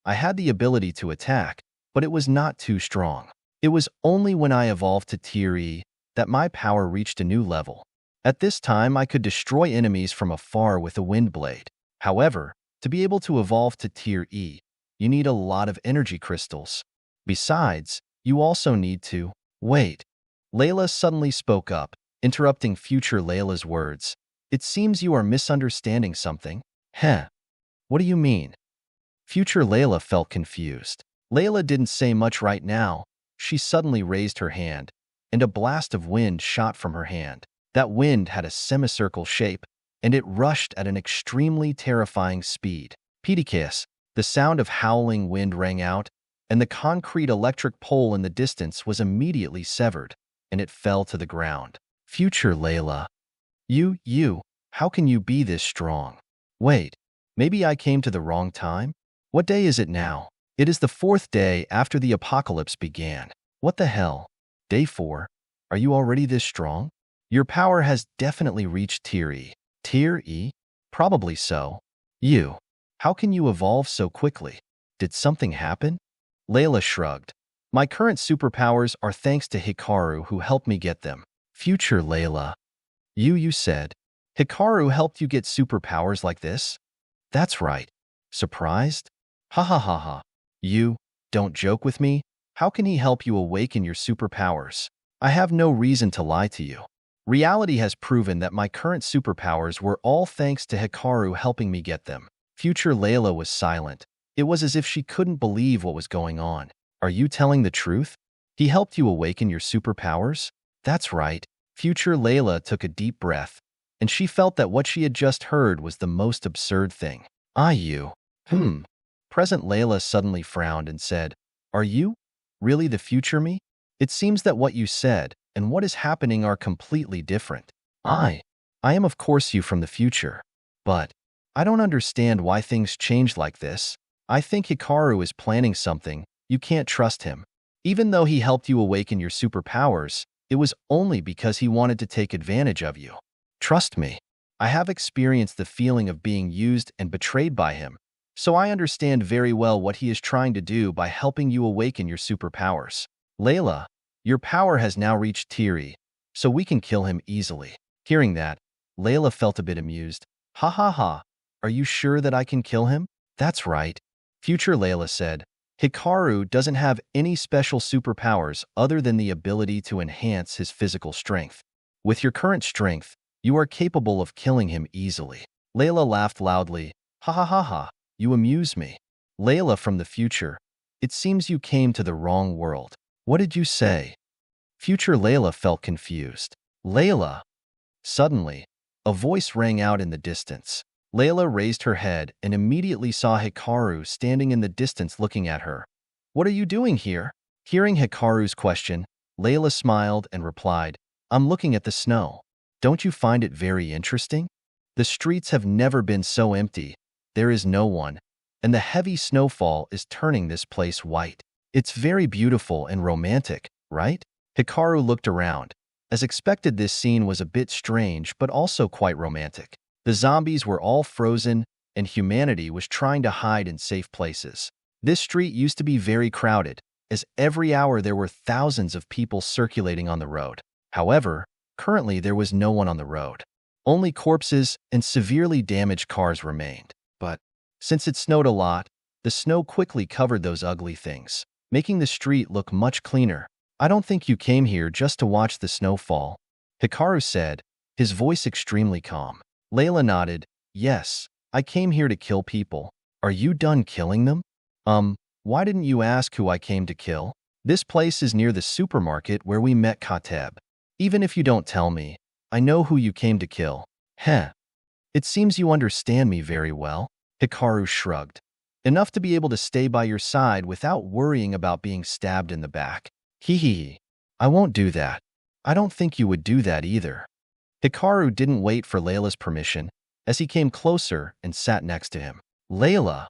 I had the ability to attack, but it was not too strong. It was only when I evolved to Tier E that my power reached a new level. At this time, I could destroy enemies from afar with a wind blade. However, to be able to evolve to Tier E, you need a lot of energy crystals. Besides, you also need to wait. Layla suddenly spoke up, interrupting future Layla's words. It seems you are misunderstanding something. Heh. What do you mean? Future Layla felt confused. Layla didn't say much right now. She suddenly raised her hand, and a blast of wind shot from her hand. That wind had a semicircle shape, and it rushed at an extremely terrifying speed. Pedikias, the sound of howling wind rang out, and the concrete electric pole in the distance was immediately severed, and it fell to the ground. Future Layla. You, how can you be this strong? Wait, maybe I came to the wrong time? What day is it now? It is the 4th day after the apocalypse began. What the hell? Day 4? Are you already this strong? Your power has definitely reached Tier E. Tier E? Probably so. How can you evolve so quickly? Did something happen? Layla shrugged. My current superpowers are thanks to Hikaru, who helped me get them. Future Layla. You said. Hikaru helped you get superpowers like this? That's right. Surprised? Ha ha ha ha. You, don't joke with me. How can he help you awaken your superpowers? I have no reason to lie to you. Reality has proven that my current superpowers were all thanks to Hikaru helping me get them. Future Layla was silent. It was as if she couldn't believe what was going on. Are you telling the truth? He helped you awaken your superpowers? That's right. Future Layla took a deep breath, and she felt that what she had just heard was the most absurd thing. Present Layla suddenly frowned and said, Are you really the future me? It seems that what you said and what is happening are completely different. I am of course you from the future, but I don't understand why things change like this. I think Hikaru is planning something. You can't trust him. Even though he helped you awaken your superpowers, it was only because he wanted to take advantage of you. Trust me, I have experienced the feeling of being used and betrayed by him, so I understand very well what he is trying to do by helping you awaken your superpowers. Layla, your power has now reached Tier E, so we can kill him easily. Hearing that, Layla felt a bit amused. Ha ha ha, are you sure that I can kill him? That's right. Future Layla said, Hikaru doesn't have any special superpowers other than the ability to enhance his physical strength. With your current strength, you are capable of killing him easily. Layla laughed loudly. Ha ha ha ha, you amuse me. Layla from the future, it seems you came to the wrong world. What did you say? Future Layla felt confused. Layla. Suddenly, a voice rang out in the distance. Layla raised her head and immediately saw Hikaru standing in the distance looking at her. What are you doing here? Hearing Hikaru's question, Layla smiled and replied, I'm looking at the snow. Don't you find it very interesting? The streets have never been so empty. There is no one, and the heavy snowfall is turning this place white. It's very beautiful and romantic, right? Hikaru looked around. As expected, this scene was a bit strange but also quite romantic. The zombies were all frozen, and humanity was trying to hide in safe places. This street used to be very crowded, as every hour there were thousands of people circulating on the road. However, currently there was no one on the road. Only corpses and severely damaged cars remained. But since it snowed a lot, the snow quickly covered those ugly things, making the street look much cleaner. I don't think you came here just to watch the snow fall, Hikaru said, his voice extremely calm. Layla nodded. Yes, I came here to kill people. Are you done killing them? Why didn't you ask who I came to kill? This place is near the supermarket where we met Kateb. Even if you don't tell me, I know who you came to kill. Heh. It seems you understand me very well. Hikaru shrugged. Enough to be able to stay by your side without worrying about being stabbed in the back. Hee hee. I won't do that. I don't think you would do that either. Hikaru didn't wait for Layla's permission, as he came closer and sat next to him. Layla!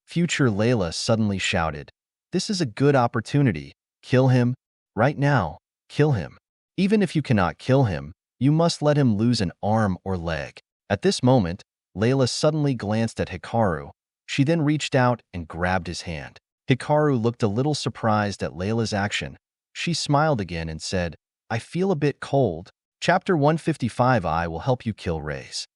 Future Layla suddenly shouted, This is a good opportunity. Kill him. Right now. Kill him. Even if you cannot kill him, you must let him lose an arm or leg. At this moment, Layla suddenly glanced at Hikaru. She then reached out and grabbed his hand. Hikaru looked a little surprised at Layla's action. She smiled again and said, I feel a bit cold. Chapter 155 I will help you kill Rays.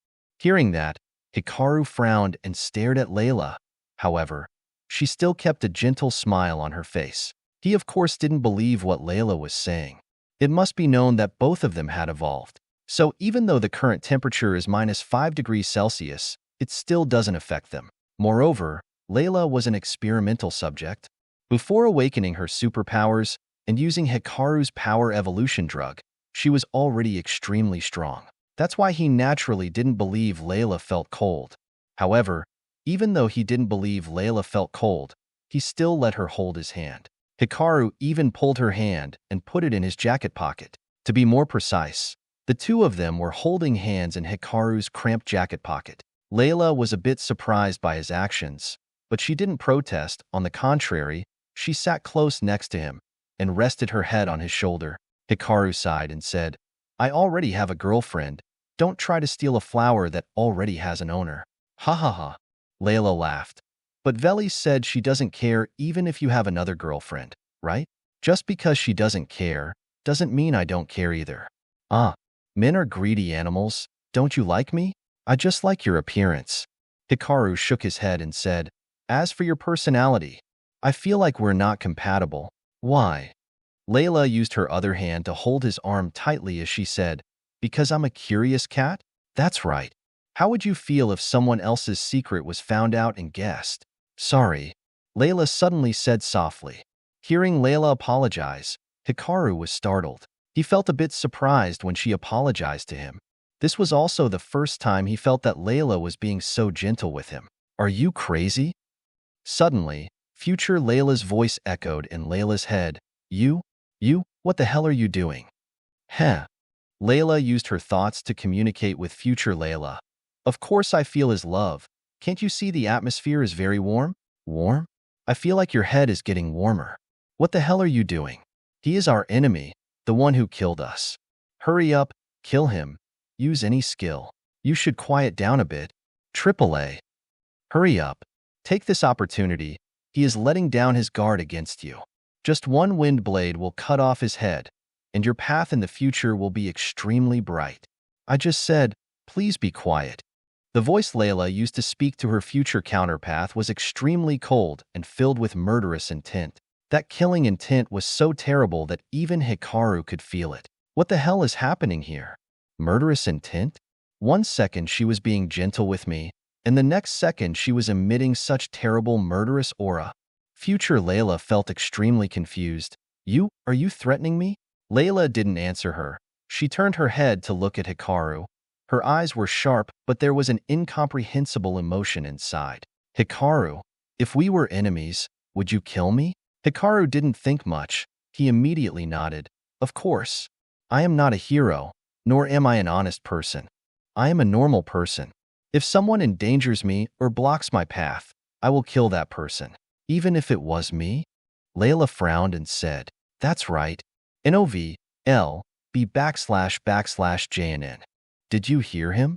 Hearing that, Hikaru frowned and stared at Layla. However, she still kept a gentle smile on her face. He of course didn't believe what Layla was saying. It must be known that both of them had evolved. So even though the current temperature is -5 degrees Celsius, it still doesn't affect them. Moreover, Layla was an experimental subject. Before awakening her superpowers and using Hikaru's power evolution drug, she was already extremely strong. That's why he naturally didn't believe Layla felt cold. However, even though he didn't believe Layla felt cold, he still let her hold his hand. Hikaru even pulled her hand and put it in his jacket pocket. To be more precise, the two of them were holding hands in Hikaru's cramped jacket pocket. Layla was a bit surprised by his actions, but she didn't protest. On the contrary, she sat close next to him and rested her head on his shoulder. Hikaru sighed and said, "I already have a girlfriend. Don't try to steal a flower that already has an owner." Ha ha ha. Layla laughed. But Veli said she doesn't care even if you have another girlfriend, right? Just because she doesn't care doesn't mean I don't care either. Ah, men are greedy animals. Don't you like me? I just like your appearance. Hikaru shook his head and said, "As for your personality, I feel like we're not compatible." Why? Layla used her other hand to hold his arm tightly as she said, "Because I'm a curious cat?" That's right. How would you feel if someone else's secret was found out and guessed? Sorry, Layla suddenly said softly. Hearing Layla apologize, Hikaru was startled. He felt a bit surprised when she apologized to him. This was also the first time he felt that Layla was being so gentle with him. Are you crazy? Suddenly, future Layla's voice echoed in Layla's head. You, what the hell are you doing? Heh. Layla used her thoughts to communicate with future Layla. Of course I feel his love. Can't you see the atmosphere is very warm? Warm? I feel like your head is getting warmer. What the hell are you doing? He is our enemy, the one who killed us. Hurry up, kill him. Use any skill. You should quiet down a bit. AAA. Hurry up. Take this opportunity. He is letting down his guard against you. Just one wind blade will cut off his head, and your path in the future will be extremely bright. I just said, please be quiet. The voice Layla used to speak to her future counterpart was extremely cold and filled with murderous intent. That killing intent was so terrible that even Hikaru could feel it. What the hell is happening here? Murderous intent? One second she was being gentle with me, and the next second she was emitting such terrible murderous aura. Future Layla felt extremely confused. Are you threatening me? Layla didn't answer her. She turned her head to look at Hikaru. Her eyes were sharp, but there was an incomprehensible emotion inside. Hikaru, if we were enemies, would you kill me? Hikaru didn't think much. He immediately nodded. Of course. I am not a hero, nor am I an honest person. I am a normal person. If someone endangers me or blocks my path, I will kill that person. Even if it was me? Layla frowned and said, that's right. NOVLB //JNN. Did you hear him?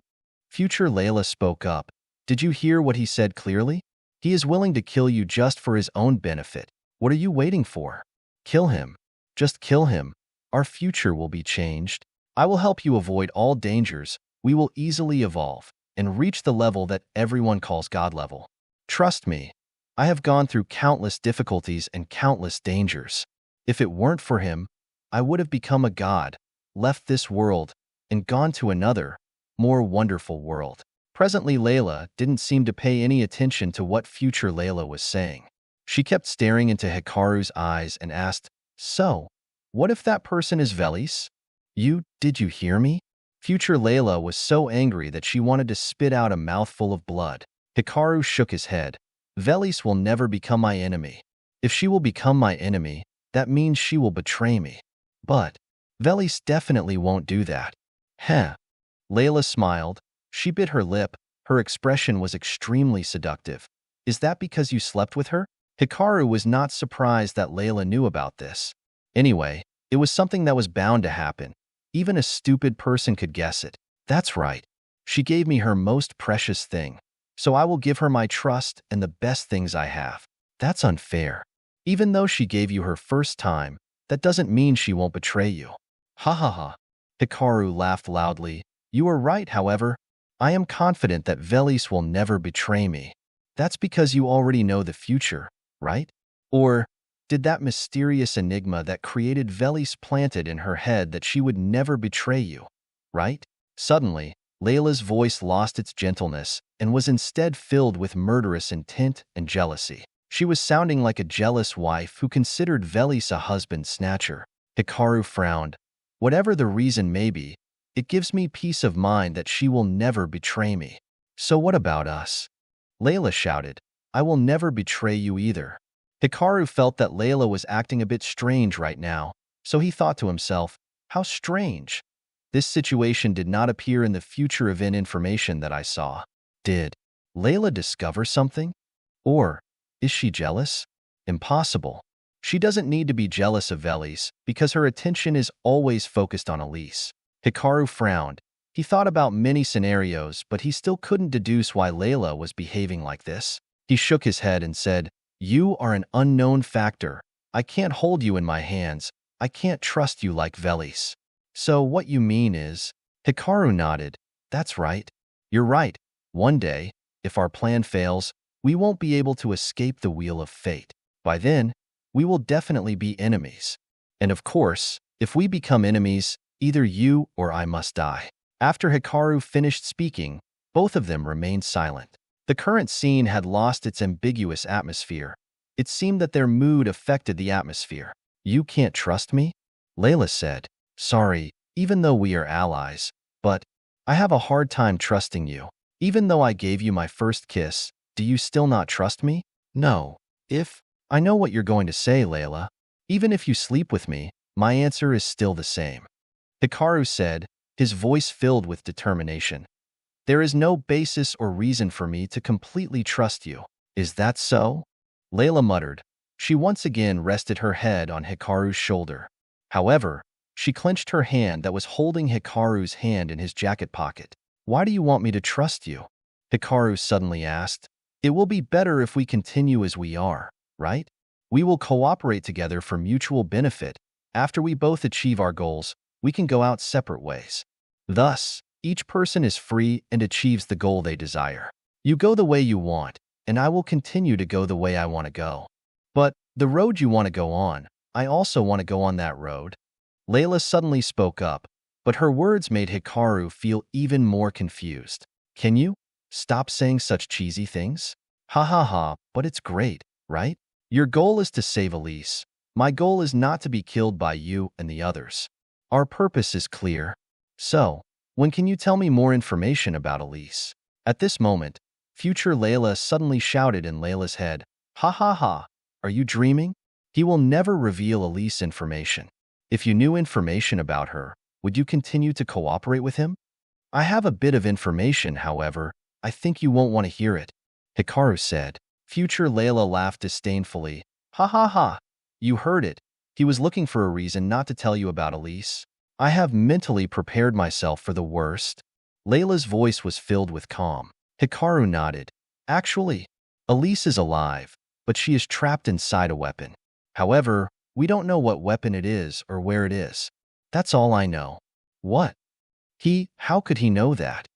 Future Layla spoke up. Did you hear what he said clearly? He is willing to kill you just for his own benefit. What are you waiting for? Kill him. Just kill him. Our future will be changed. I will help you avoid all dangers. We will easily evolve and reach the level that everyone calls God level. Trust me, I have gone through countless difficulties and countless dangers. If it weren't for him, I would have become a god, left this world, and gone to another, more wonderful world. Presently, Layla didn't seem to pay any attention to what future Layla was saying. She kept staring into Hikaru's eyes and asked, so, what if that person is Velis? Did you hear me? Future Layla was so angry that she wanted to spit out a mouthful of blood. Hikaru shook his head. Velis will never become my enemy. If she will become my enemy, that means she will betray me. But Velis definitely won't do that. Heh. Layla smiled. She bit her lip. Her expression was extremely seductive. Is that because you slept with her? Hikaru was not surprised that Layla knew about this. Anyway, it was something that was bound to happen. Even a stupid person could guess it. That's right. She gave me her most precious thing. So I will give her my trust and the best things I have. That's unfair. Even though she gave you her first time, that doesn't mean she won't betray you. Ha ha ha. Hikaru laughed loudly. You are right, however. I am confident that Velis will never betray me. That's because you already know the future, right? Or did that mysterious enigma that created Velis plant it in her head that she would never betray you? right? Suddenly, Layla's voice lost its gentleness and was instead filled with murderous intent and jealousy. She was sounding like a jealous wife who considered Velis a husband snatcher. Hikaru frowned. Whatever the reason may be, it gives me peace of mind that she will never betray me. So what about us? Layla shouted. I will never betray you either. Hikaru felt that Layla was acting a bit strange right now, so he thought to himself, how strange. This situation did not appear in the future event information that I saw. Did Layla discover something? Or is she jealous? Impossible. She doesn't need to be jealous of Velis because her attention is always focused on Elise. Hikaru frowned. He thought about many scenarios, but he still couldn't deduce why Layla was behaving like this. He shook his head and said, you are an unknown factor. I can't hold you in my hands. I can't trust you like Velis. So what you mean is, Hikaru nodded. That's right. You're right. One day, if our plan fails, we won't be able to escape the wheel of fate. By then, we will definitely be enemies. And of course, if we become enemies, either you or I must die. After Hikaru finished speaking, both of them remained silent. The current scene had lost its ambiguous atmosphere. It seemed that their mood affected the atmosphere. You can't trust me? Layla said. Sorry, even though we are allies, but I have a hard time trusting you. Even though I gave you my first kiss, do you still not trust me? No. I know what you're going to say, Layla. Even if you sleep with me, my answer is still the same. Hikaru said, his voice filled with determination. There is no basis or reason for me to completely trust you. Is that so? Layla muttered. She once again rested her head on Hikaru's shoulder. However, she clenched her hand that was holding Hikaru's hand in his jacket pocket. Why do you want me to trust you? Hikaru suddenly asked. It will be better if we continue as we are, right? We will cooperate together for mutual benefit. After we both achieve our goals, we can go out separate ways. Thus, each person is free and achieves the goal they desire. You go the way you want, and I will continue to go the way I want to go. But the road you want to go on, I also want to go on that road. Layla suddenly spoke up, but her words made Hikaru feel even more confused. Can you stop saying such cheesy things? Ha ha ha, but it's great, right? Your goal is to save Elise. My goal is not to be killed by you and the others. Our purpose is clear. So, when can you tell me more information about Elise? At this moment, future Layla suddenly shouted in Layla's head, ha ha ha, are you dreaming? He will never reveal Elise information. If you knew information about her, would you continue to cooperate with him? I have a bit of information, however. I think you won't want to hear it. Hikaru said. Future Layla laughed disdainfully. Ha ha ha. You heard it. He was looking for a reason not to tell you about Elise. I have mentally prepared myself for the worst. Layla's voice was filled with calm. Hikaru nodded. Actually, Elise is alive, but she is trapped inside a weapon. However, we don't know what weapon it is or where it is. That's all I know. What? How could he know that?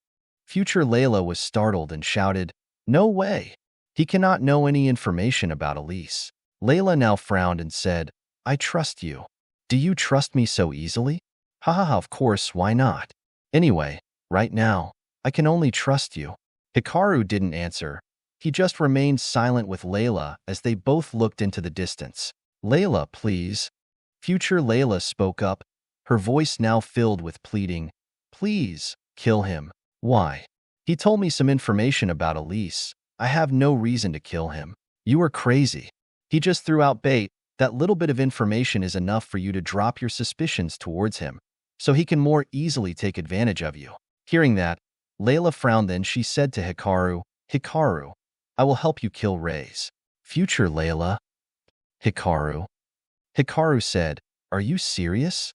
Future Layla was startled and shouted, no way. He cannot know any information about Elise. Layla now frowned and said, I trust you. Do you trust me so easily? Ha ha ha, of course, why not? Anyway, right now, I can only trust you. Hikaru didn't answer. He just remained silent with Layla as they both looked into the distance. Layla, please. Future Layla spoke up, her voice now filled with pleading. Please, kill him. Why? He told me some information about Elise. I have no reason to kill him. You are crazy. He just threw out bait. That little bit of information is enough for you to drop your suspicions towards him, so he can more easily take advantage of you. Hearing that, Layla frowned. Then she said to Hikaru, Hikaru, I will help you kill Reyes. Future Layla. Hikaru. Hikaru said, are you serious?